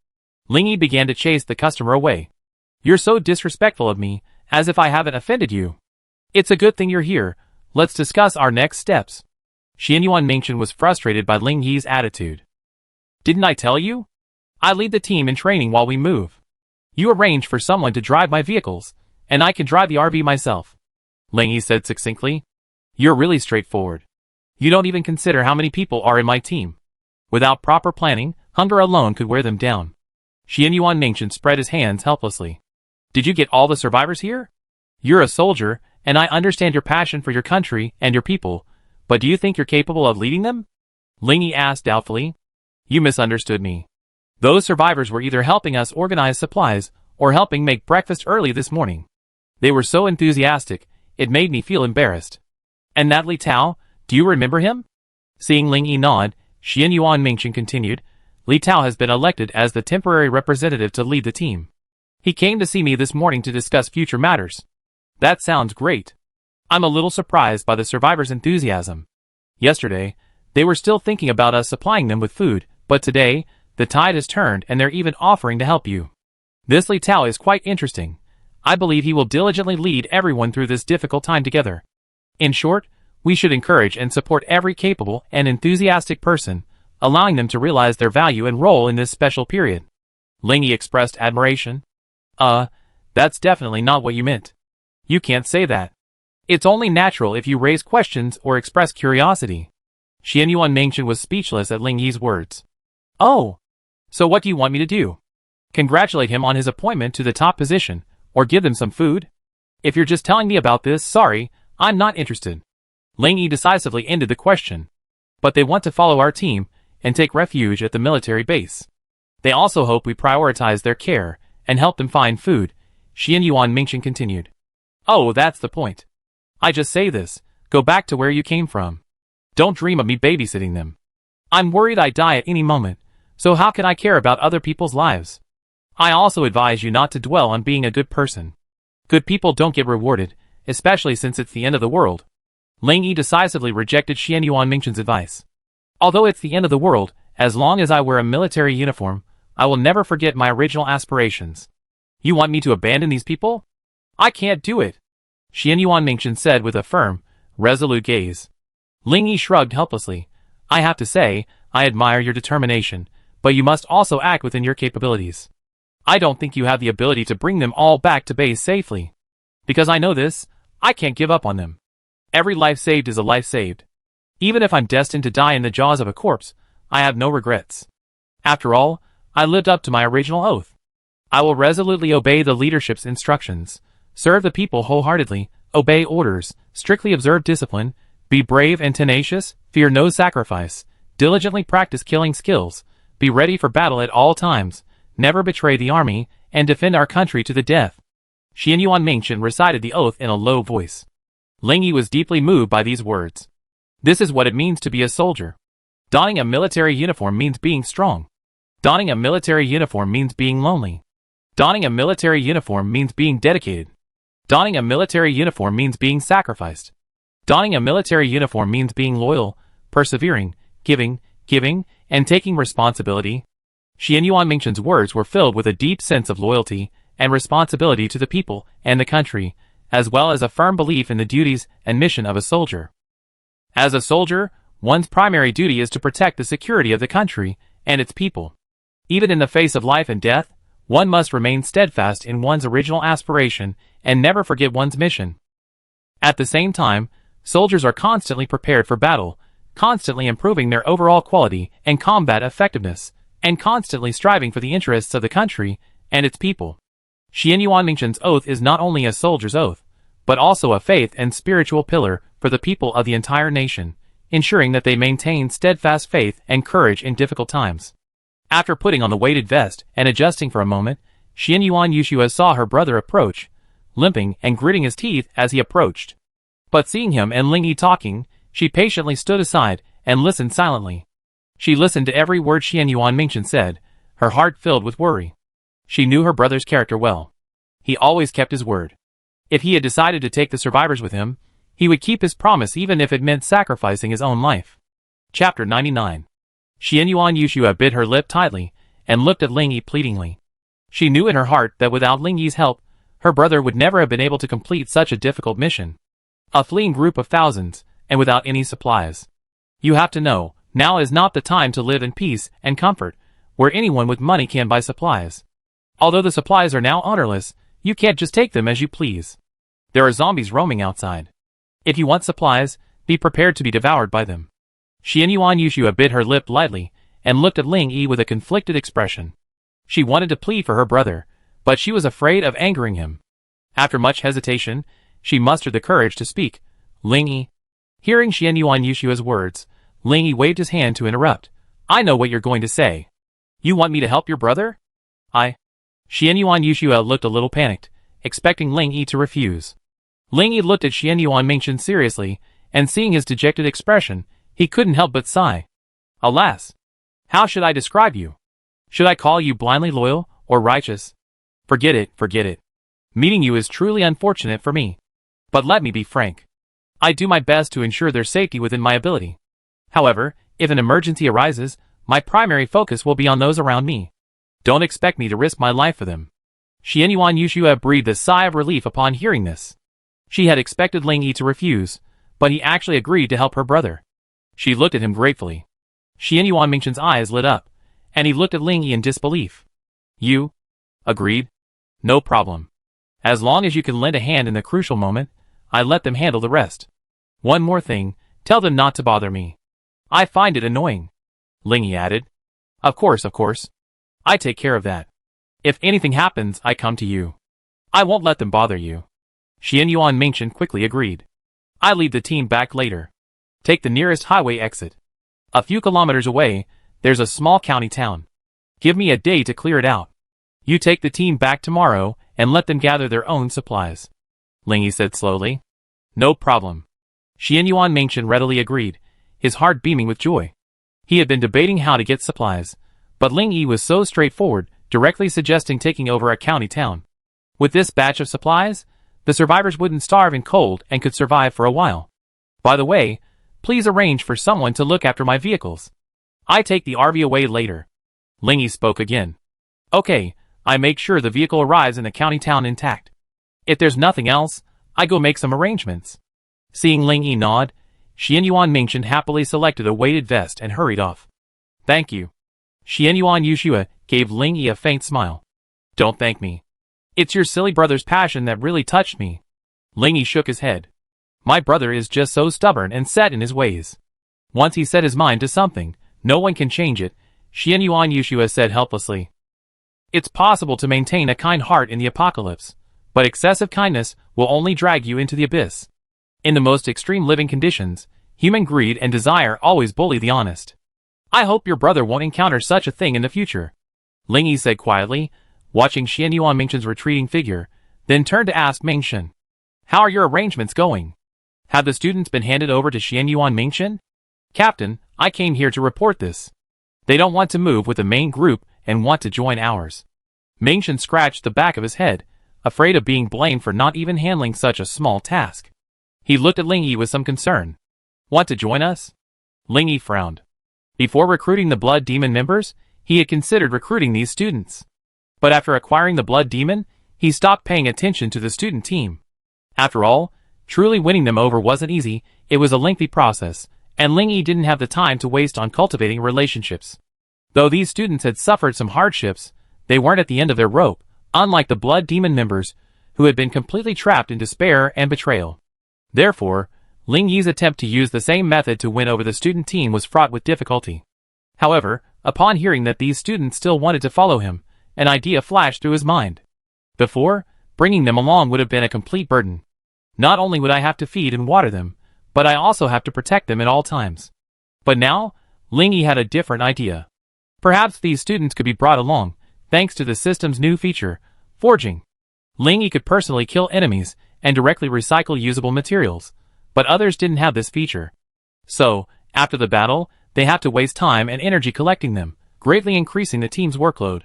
Ling Yi began to chase the customer away. You're so disrespectful of me, as if I haven't offended you. It's a good thing you're here, let's discuss our next steps. Xianyuan Mingchen was frustrated by Ling Yi's attitude. Didn't I tell you? I lead the team in training while we move. You arrange for someone to drive my vehicles, and I can drive the RV myself. Ling Yi said succinctly. You're really straightforward. You don't even consider how many people are in my team. Without proper planning, hunger alone could wear them down. Xianyuan Mingchen spread his hands helplessly. Did you get all the survivors here? You're a soldier, and I understand your passion for your country and your people, but do you think you're capable of leading them? Ling Yi asked doubtfully. You misunderstood me. Those survivors were either helping us organize supplies or helping make breakfast early this morning. They were so enthusiastic, it made me feel embarrassed. And that Li Tao, do you remember him? Seeing Ling Yi nod, Xian Yuan Mingchen continued, Li Tao has been elected as the temporary representative to lead the team. He came to see me this morning to discuss future matters. That sounds great. I'm a little surprised by the survivors' enthusiasm. Yesterday, they were still thinking about us supplying them with food, but today, the tide has turned and they're even offering to help you. This Li Tao is quite interesting. I believe he will diligently lead everyone through this difficult time together. In short, we should encourage and support every capable and enthusiastic person, allowing them to realize their value and role in this special period. Ling Yi expressed admiration. That's definitely not what you meant. You can't say that. It's only natural if you raise questions or express curiosity. Xian Yuan Mingchen was speechless at Ling Yi's words. Oh! So what do you want me to do? Congratulate him on his appointment to the top position, or give them some food? If you're just telling me about this, sorry, I'm not interested. Ling Yi decisively ended the question. But they want to follow our team, and take refuge at the military base. They also hope we prioritize their care, and help them find food, Xian Yuan Mingchen continued. Oh, that's the point. I just say this, go back to where you came from. Don't dream of me babysitting them. I'm worried I die at any moment, so how can I care about other people's lives? I also advise you not to dwell on being a good person. Good people don't get rewarded, especially since it's the end of the world. Ling Yi decisively rejected Xian Yuan Mingchen's advice. Although it's the end of the world, as long as I wear a military uniform, I will never forget my original aspirations. You want me to abandon these people? I can't do it, Xian Yuan Mingchen said with a firm, resolute gaze. Ling Yi shrugged helplessly. I have to say, I admire your determination, but you must also act within your capabilities. I don't think you have the ability to bring them all back to base safely. Because I know this, I can't give up on them. Every life saved is a life saved. Even if I'm destined to die in the jaws of a corpse, I have no regrets. After all, I lived up to my original oath. I will resolutely obey the leadership's instructions, serve the people wholeheartedly, obey orders, strictly observe discipline, be brave and tenacious, fear no sacrifice, diligently practice killing skills, be ready for battle at all times, never betray the army, and defend our country to the death. Xian Yuan Mingchen recited the oath in a low voice. Ling Yi was deeply moved by these words. This is what it means to be a soldier. Donning a military uniform means being strong. Donning a military uniform means being lonely. Donning a military uniform means being dedicated. Donning a military uniform means being sacrificed. Donning a military uniform means being loyal, persevering, giving, and taking responsibility. Xian Yuan Mingchen's words were filled with a deep sense of loyalty and responsibility to the people and the country, as well as a firm belief in the duties and mission of a soldier. As a soldier, one's primary duty is to protect the security of the country and its people. Even in the face of life and death, one must remain steadfast in one's original aspiration and never forget one's mission. At the same time, soldiers are constantly prepared for battle, constantly improving their overall quality and combat effectiveness, and constantly striving for the interests of the country and its people. Xian Yuan Mingchen's oath is not only a soldier's oath, but also a faith and spiritual pillar for the people of the entire nation, ensuring that they maintain steadfast faith and courage in difficult times. After putting on the weighted vest and adjusting for a moment, Xian Yuan Yushua saw her brother approach, limping and gritting his teeth as he approached. But seeing him and Ling Yi talking, she patiently stood aside and listened silently. She listened to every word Xian Yuan Mingchen said, her heart filled with worry. She knew her brother's character well. He always kept his word. If he had decided to take the survivors with him, he would keep his promise even if it meant sacrificing his own life. Chapter 99. Xian Yuan Yushua bit her lip tightly and looked at Ling Yi pleadingly. She knew in her heart that without Ling Yi's help, her brother would never have been able to complete such a difficult mission. A fleeing group of thousands, and without any supplies. You have to know, now is not the time to live in peace and comfort, where anyone with money can buy supplies. Although the supplies are now ownerless, you can't just take them as you please. There are zombies roaming outside. If you want supplies, be prepared to be devoured by them. Xian Yuan Yushua bit her lip lightly, and looked at Ling Yi with a conflicted expression. She wanted to plead for her brother, but she was afraid of angering him. After much hesitation, she mustered the courage to speak. Ling Yi. Hearing Xian Yuan Yushua's words, Ling Yi waved his hand to interrupt. I know what you're going to say. You want me to help your brother? Xian Yuan Yushua looked a little panicked, expecting Ling Yi to refuse. Ling Yi looked at Xianyuan Mingchen seriously, and seeing his dejected expression, he couldn't help but sigh. Alas! How should I describe you? Should I call you blindly loyal, or righteous? Forget it, forget it. Meeting you is truly unfortunate for me. But let me be frank. I do my best to ensure their safety within my ability. However, if an emergency arises, my primary focus will be on those around me. Don't expect me to risk my life for them. Xianyuan Yushua breathed a sigh of relief upon hearing this. She had expected Ling Yi to refuse, but he actually agreed to help her brother. She looked at him gratefully. Xianyuan Mingchen's eyes lit up, and he looked at Ling Yi in disbelief. You? Agreed? No problem. As long as you can lend a hand in the crucial moment, I let them handle the rest. One more thing, tell them not to bother me. I find it annoying. Ling Yi added. Of course. I take care of that. If anything happens, I come to you. I won't let them bother you. Xianyuan Mingchen quickly agreed. I lead the team back later. Take the nearest highway exit. A few kilometers away, there's a small county town. Give me a day to clear it out. You take the team back tomorrow, and let them gather their own supplies. Ling Yi said slowly. No problem. Xianyuan Mingchen readily agreed, his heart beaming with joy. He had been debating how to get supplies, but Ling Yi was so straightforward, directly suggesting taking over a county town. With this batch of supplies, the survivors wouldn't starve in cold and could survive for a while. By the way, please arrange for someone to look after my vehicles. I take the RV away later. Ling Yi spoke again. Okay, I make sure the vehicle arrives in the county town intact. If there's nothing else, I go make some arrangements. Seeing Ling Yi nod, Xianyuan Mingchen happily selected a weighted vest and hurried off. Thank you. Xianyuan Yushua gave Ling Yi a faint smile. Don't thank me. It's your silly brother's passion that really touched me. Ling Yi shook his head. My brother is just so stubborn and set in his ways. Once he set his mind to something, no one can change it, Xianyuan Yushua said helplessly. It's possible to maintain a kind heart in the apocalypse, but excessive kindness will only drag you into the abyss. In the most extreme living conditions, human greed and desire always bully the honest. I hope your brother won't encounter such a thing in the future. Ling Yi said quietly, watching Xianyuan Mingchen's retreating figure, then turned to ask Mingchen. How are your arrangements going? Have the students been handed over to Xianyuan Mingchen? Captain, I came here to report this. They don't want to move with the main group and want to join ours. Mingchen scratched the back of his head, afraid of being blamed for not even handling such a small task. He looked at Ling Yi with some concern. Want to join us? Ling Yi frowned. Before recruiting the Blood Demon members, he had considered recruiting these students. But after acquiring the Blood Demon, he stopped paying attention to the student team. After all, truly winning them over wasn't easy, it was a lengthy process, and Ling Yi didn't have the time to waste on cultivating relationships. Though these students had suffered some hardships, they weren't at the end of their rope, unlike the Blood Demon members, who had been completely trapped in despair and betrayal. Therefore, Ling Yi's attempt to use the same method to win over the student team was fraught with difficulty. However, upon hearing that these students still wanted to follow him, an idea flashed through his mind. Before, bringing them along would have been a complete burden. Not only would I have to feed and water them, but I also have to protect them at all times. But now, Ling Yi had a different idea. Perhaps these students could be brought along, thanks to the system's new feature, forging. Ling Yi could personally kill enemies and directly recycle usable materials, but others didn't have this feature. So, after the battle, they have to waste time and energy collecting them, greatly increasing the team's workload.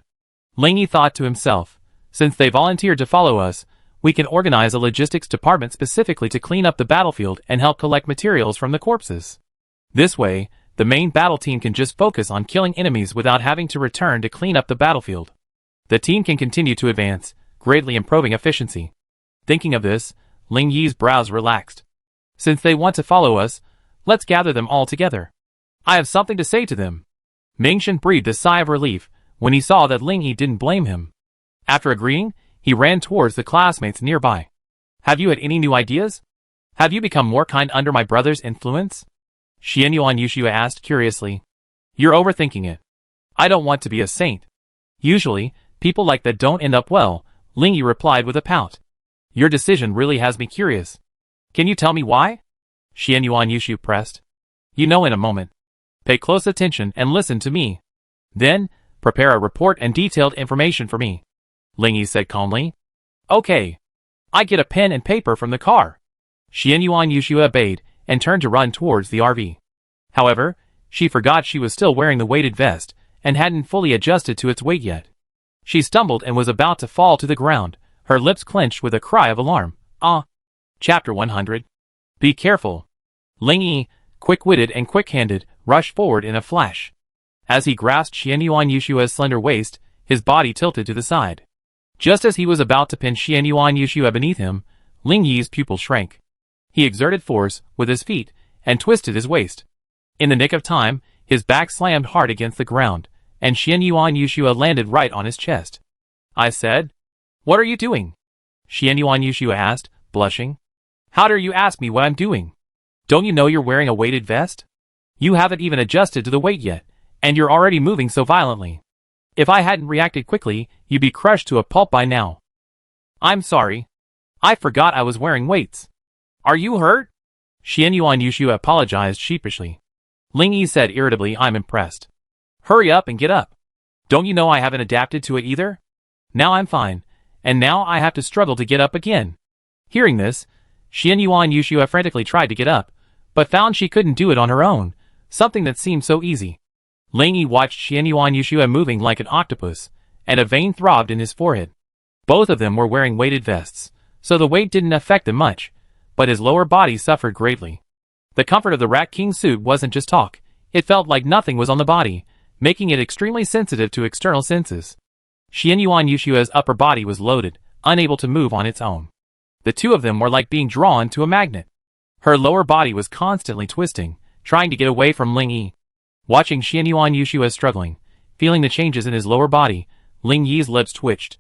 Ling Yi thought to himself, since they volunteered to follow us, we can organize a logistics department specifically to clean up the battlefield and help collect materials from the corpses. This way, the main battle team can just focus on killing enemies without having to return to clean up the battlefield. The team can continue to advance, greatly improving efficiency. Thinking of this, Ling Yi's brows relaxed. Since they want to follow us, let's gather them all together. I have something to say to them. Mingchen breathed a sigh of relief when he saw that Ling Yi didn't blame him. After agreeing, he ran towards the classmates nearby. Have you had any new ideas? Have you become more kind under my brother's influence? Xianyuan Yushua asked curiously. You're overthinking it. I don't want to be a saint. Usually, people like that don't end up well, Ling Yi replied with a pout. Your decision really has me curious. Can you tell me why? Xianyuan Yushua pressed. You know in a moment. Pay close attention and listen to me. Then, prepare a report and detailed information for me. Ling Yi said calmly. Okay. I get a pen and paper from the car. Xianyuan Yushua obeyed and turned to run towards the RV. However, she forgot she was still wearing the weighted vest and hadn't fully adjusted to its weight yet. She stumbled and was about to fall to the ground, her lips clenched with a cry of alarm. Ah! Chapter 100. Be careful. Ling Yi, quick-witted and quick-handed, rushed forward in a flash. As he grasped Xianyuan Yushua's slender waist, his body tilted to the side. Just as he was about to pin Xianyuan Yushua beneath him, Ling Yi's pupil shrank. He exerted force with his feet and twisted his waist. In the nick of time, his back slammed hard against the ground, and Xianyuan Yushua landed right on his chest. I said, "What are you doing?" Xianyuan Yushua asked, blushing. How dare you ask me what I'm doing? Don't you know you're wearing a weighted vest? You haven't even adjusted to the weight yet, and you're already moving so violently. If I hadn't reacted quickly, you'd be crushed to a pulp by now. I'm sorry. I forgot I was wearing weights. Are you hurt? Xianyuan Yushua apologized sheepishly. Ling Yi said irritably, I'm impressed. Hurry up and get up. Don't you know I haven't adapted to it either? Now I'm fine, and now I have to struggle to get up again. Hearing this, Xianyuan Yushua frantically tried to get up, but found she couldn't do it on her own, something that seemed so easy. Ling Yi watched Xianyuan Yushua moving like an octopus, and a vein throbbed in his forehead. Both of them were wearing weighted vests, so the weight didn't affect them much, but his lower body suffered greatly. The comfort of the Rat King suit wasn't just talk, it felt like nothing was on the body, making it extremely sensitive to external senses. Xianyuan Yushua's upper body was loaded, unable to move on its own. The two of them were like being drawn to a magnet. Her lower body was constantly twisting, trying to get away from Ling Yi. Watching Xianyuan Yushua struggling, feeling the changes in his lower body, Ling Yi's lips twitched.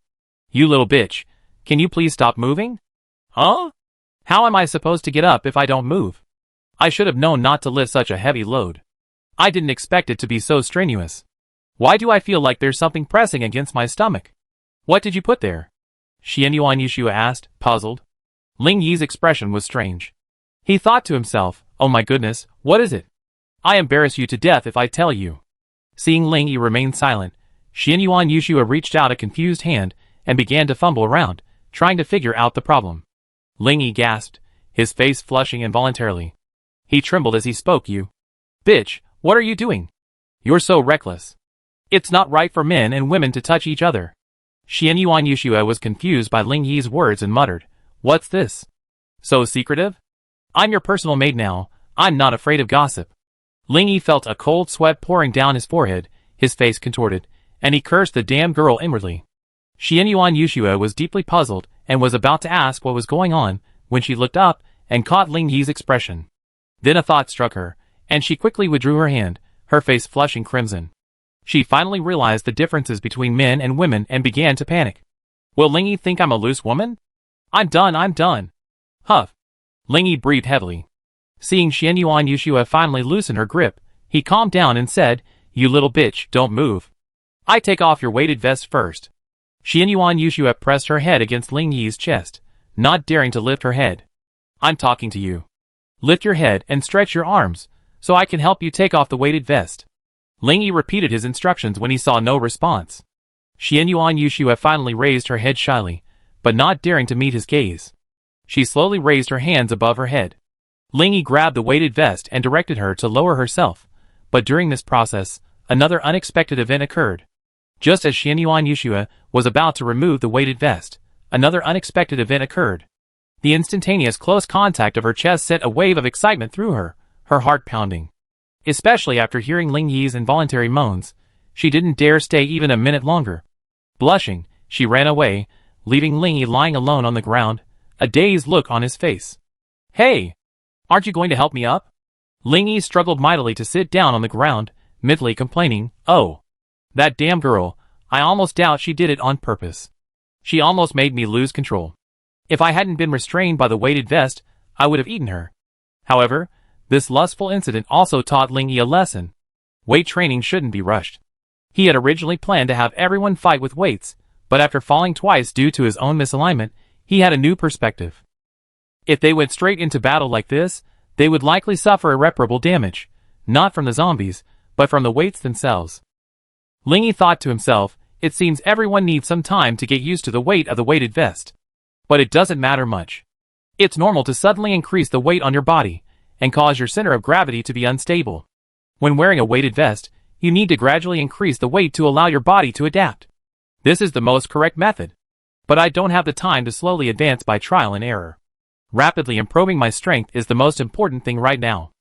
You little bitch, can you please stop moving? Huh? How am I supposed to get up if I don't move? I should have known not to lift such a heavy load. I didn't expect it to be so strenuous. Why do I feel like there's something pressing against my stomach? What did you put there? Xianyuan Yushua asked, puzzled. Ling Yi's expression was strange. He thought to himself, oh my goodness, what is it? I embarrass you to death if I tell you. Seeing Ling Yi remain silent, Xianyuan Yushua reached out a confused hand and began to fumble around, trying to figure out the problem. Ling Yi gasped, his face flushing involuntarily. He trembled as he spoke. You bitch, what are you doing? You're so reckless. It's not right for men and women to touch each other. Xianyuan Yushua was confused by Ling Yi's words and muttered, what's this? So secretive? I'm your personal maid now, I'm not afraid of gossip. Ling Yi felt a cold sweat pouring down his forehead, his face contorted, and he cursed the damn girl inwardly. Xianyuan Yushua was deeply puzzled and was about to ask what was going on when she looked up and caught Ling Yi's expression. Then a thought struck her, and she quickly withdrew her hand, her face flushing crimson. She finally realized the differences between men and women and began to panic. Will Ling Yi think I'm a loose woman? I'm done. Huff. Ling Yi breathed heavily. Seeing Xianyuan Yushua finally loosen her grip, he calmed down and said, you little bitch, don't move. I take off your weighted vest first. Xianyuan Yushua pressed her head against Ling Yi's chest, not daring to lift her head. I'm talking to you. Lift your head and stretch your arms, so I can help you take off the weighted vest. Ling Yi repeated his instructions when he saw no response. Xianyuan Yushua finally raised her head shyly, but not daring to meet his gaze. She slowly raised her hands above her head. Ling Yi grabbed the weighted vest and directed her to lower herself, but during this process, another unexpected event occurred. Just as Xianyuan Yushua was about to remove the weighted vest, another unexpected event occurred. The instantaneous close contact of her chest sent a wave of excitement through her, her heart pounding. Especially after hearing Ling Yi's involuntary moans, she didn't dare stay even a minute longer. Blushing, she ran away, leaving Ling Yi lying alone on the ground, a dazed look on his face. Hey! Aren't you going to help me up? Ling Yi struggled mightily to sit down on the ground, mentally complaining, oh. That damn girl, I almost doubt she did it on purpose. She almost made me lose control. If I hadn't been restrained by the weighted vest, I would have eaten her. However, this lustful incident also taught Ling Yi a lesson. Weight training shouldn't be rushed. He had originally planned to have everyone fight with weights, but after falling twice due to his own misalignment, he had a new perspective. If they went straight into battle like this, they would likely suffer irreparable damage, not from the zombies, but from the weights themselves. Ling Yi thought to himself, it seems everyone needs some time to get used to the weight of the weighted vest. But it doesn't matter much. It's normal to suddenly increase the weight on your body and cause your center of gravity to be unstable. When wearing a weighted vest, you need to gradually increase the weight to allow your body to adapt. This is the most correct method. But I don't have the time to slowly advance by trial and error. Rapidly improving my strength is the most important thing right now.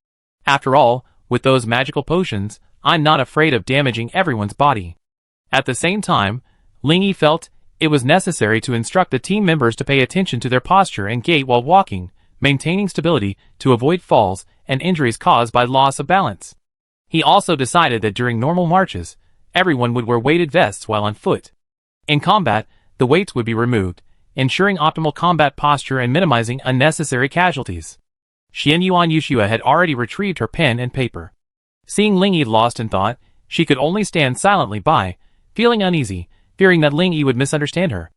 After all, with those magical potions, I'm not afraid of damaging everyone's body. At the same time, Ling Yi felt it was necessary to instruct the team members to pay attention to their posture and gait while walking, maintaining stability to avoid falls and injuries caused by loss of balance. He also decided that during normal marches, everyone would wear weighted vests while on foot. In combat, the weights would be removed, ensuring optimal combat posture and minimizing unnecessary casualties. Xianyuan Yushua had already retrieved her pen and paper. Seeing Ling Yi lost in thought, she could only stand silently by, feeling uneasy, fearing that Ling Yi would misunderstand her.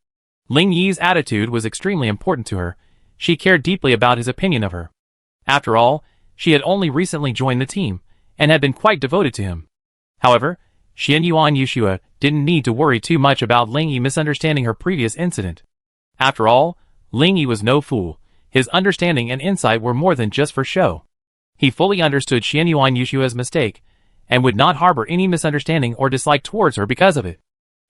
Ling Yi's attitude was extremely important to her. She cared deeply about his opinion of her. After all, she had only recently joined the team, and had been quite devoted to him. However, Xianyuan Yushua didn't need to worry too much about Ling Yi misunderstanding her previous incident. After all, Ling Yi was no fool. His understanding and insight were more than just for show. He fully understood Xianyuan Yushua's mistake, and would not harbor any misunderstanding or dislike towards her because of it.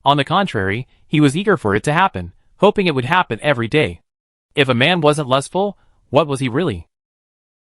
On the contrary, he was eager for it to happen, hoping it would happen every day. If a man wasn't lustful, what was he really?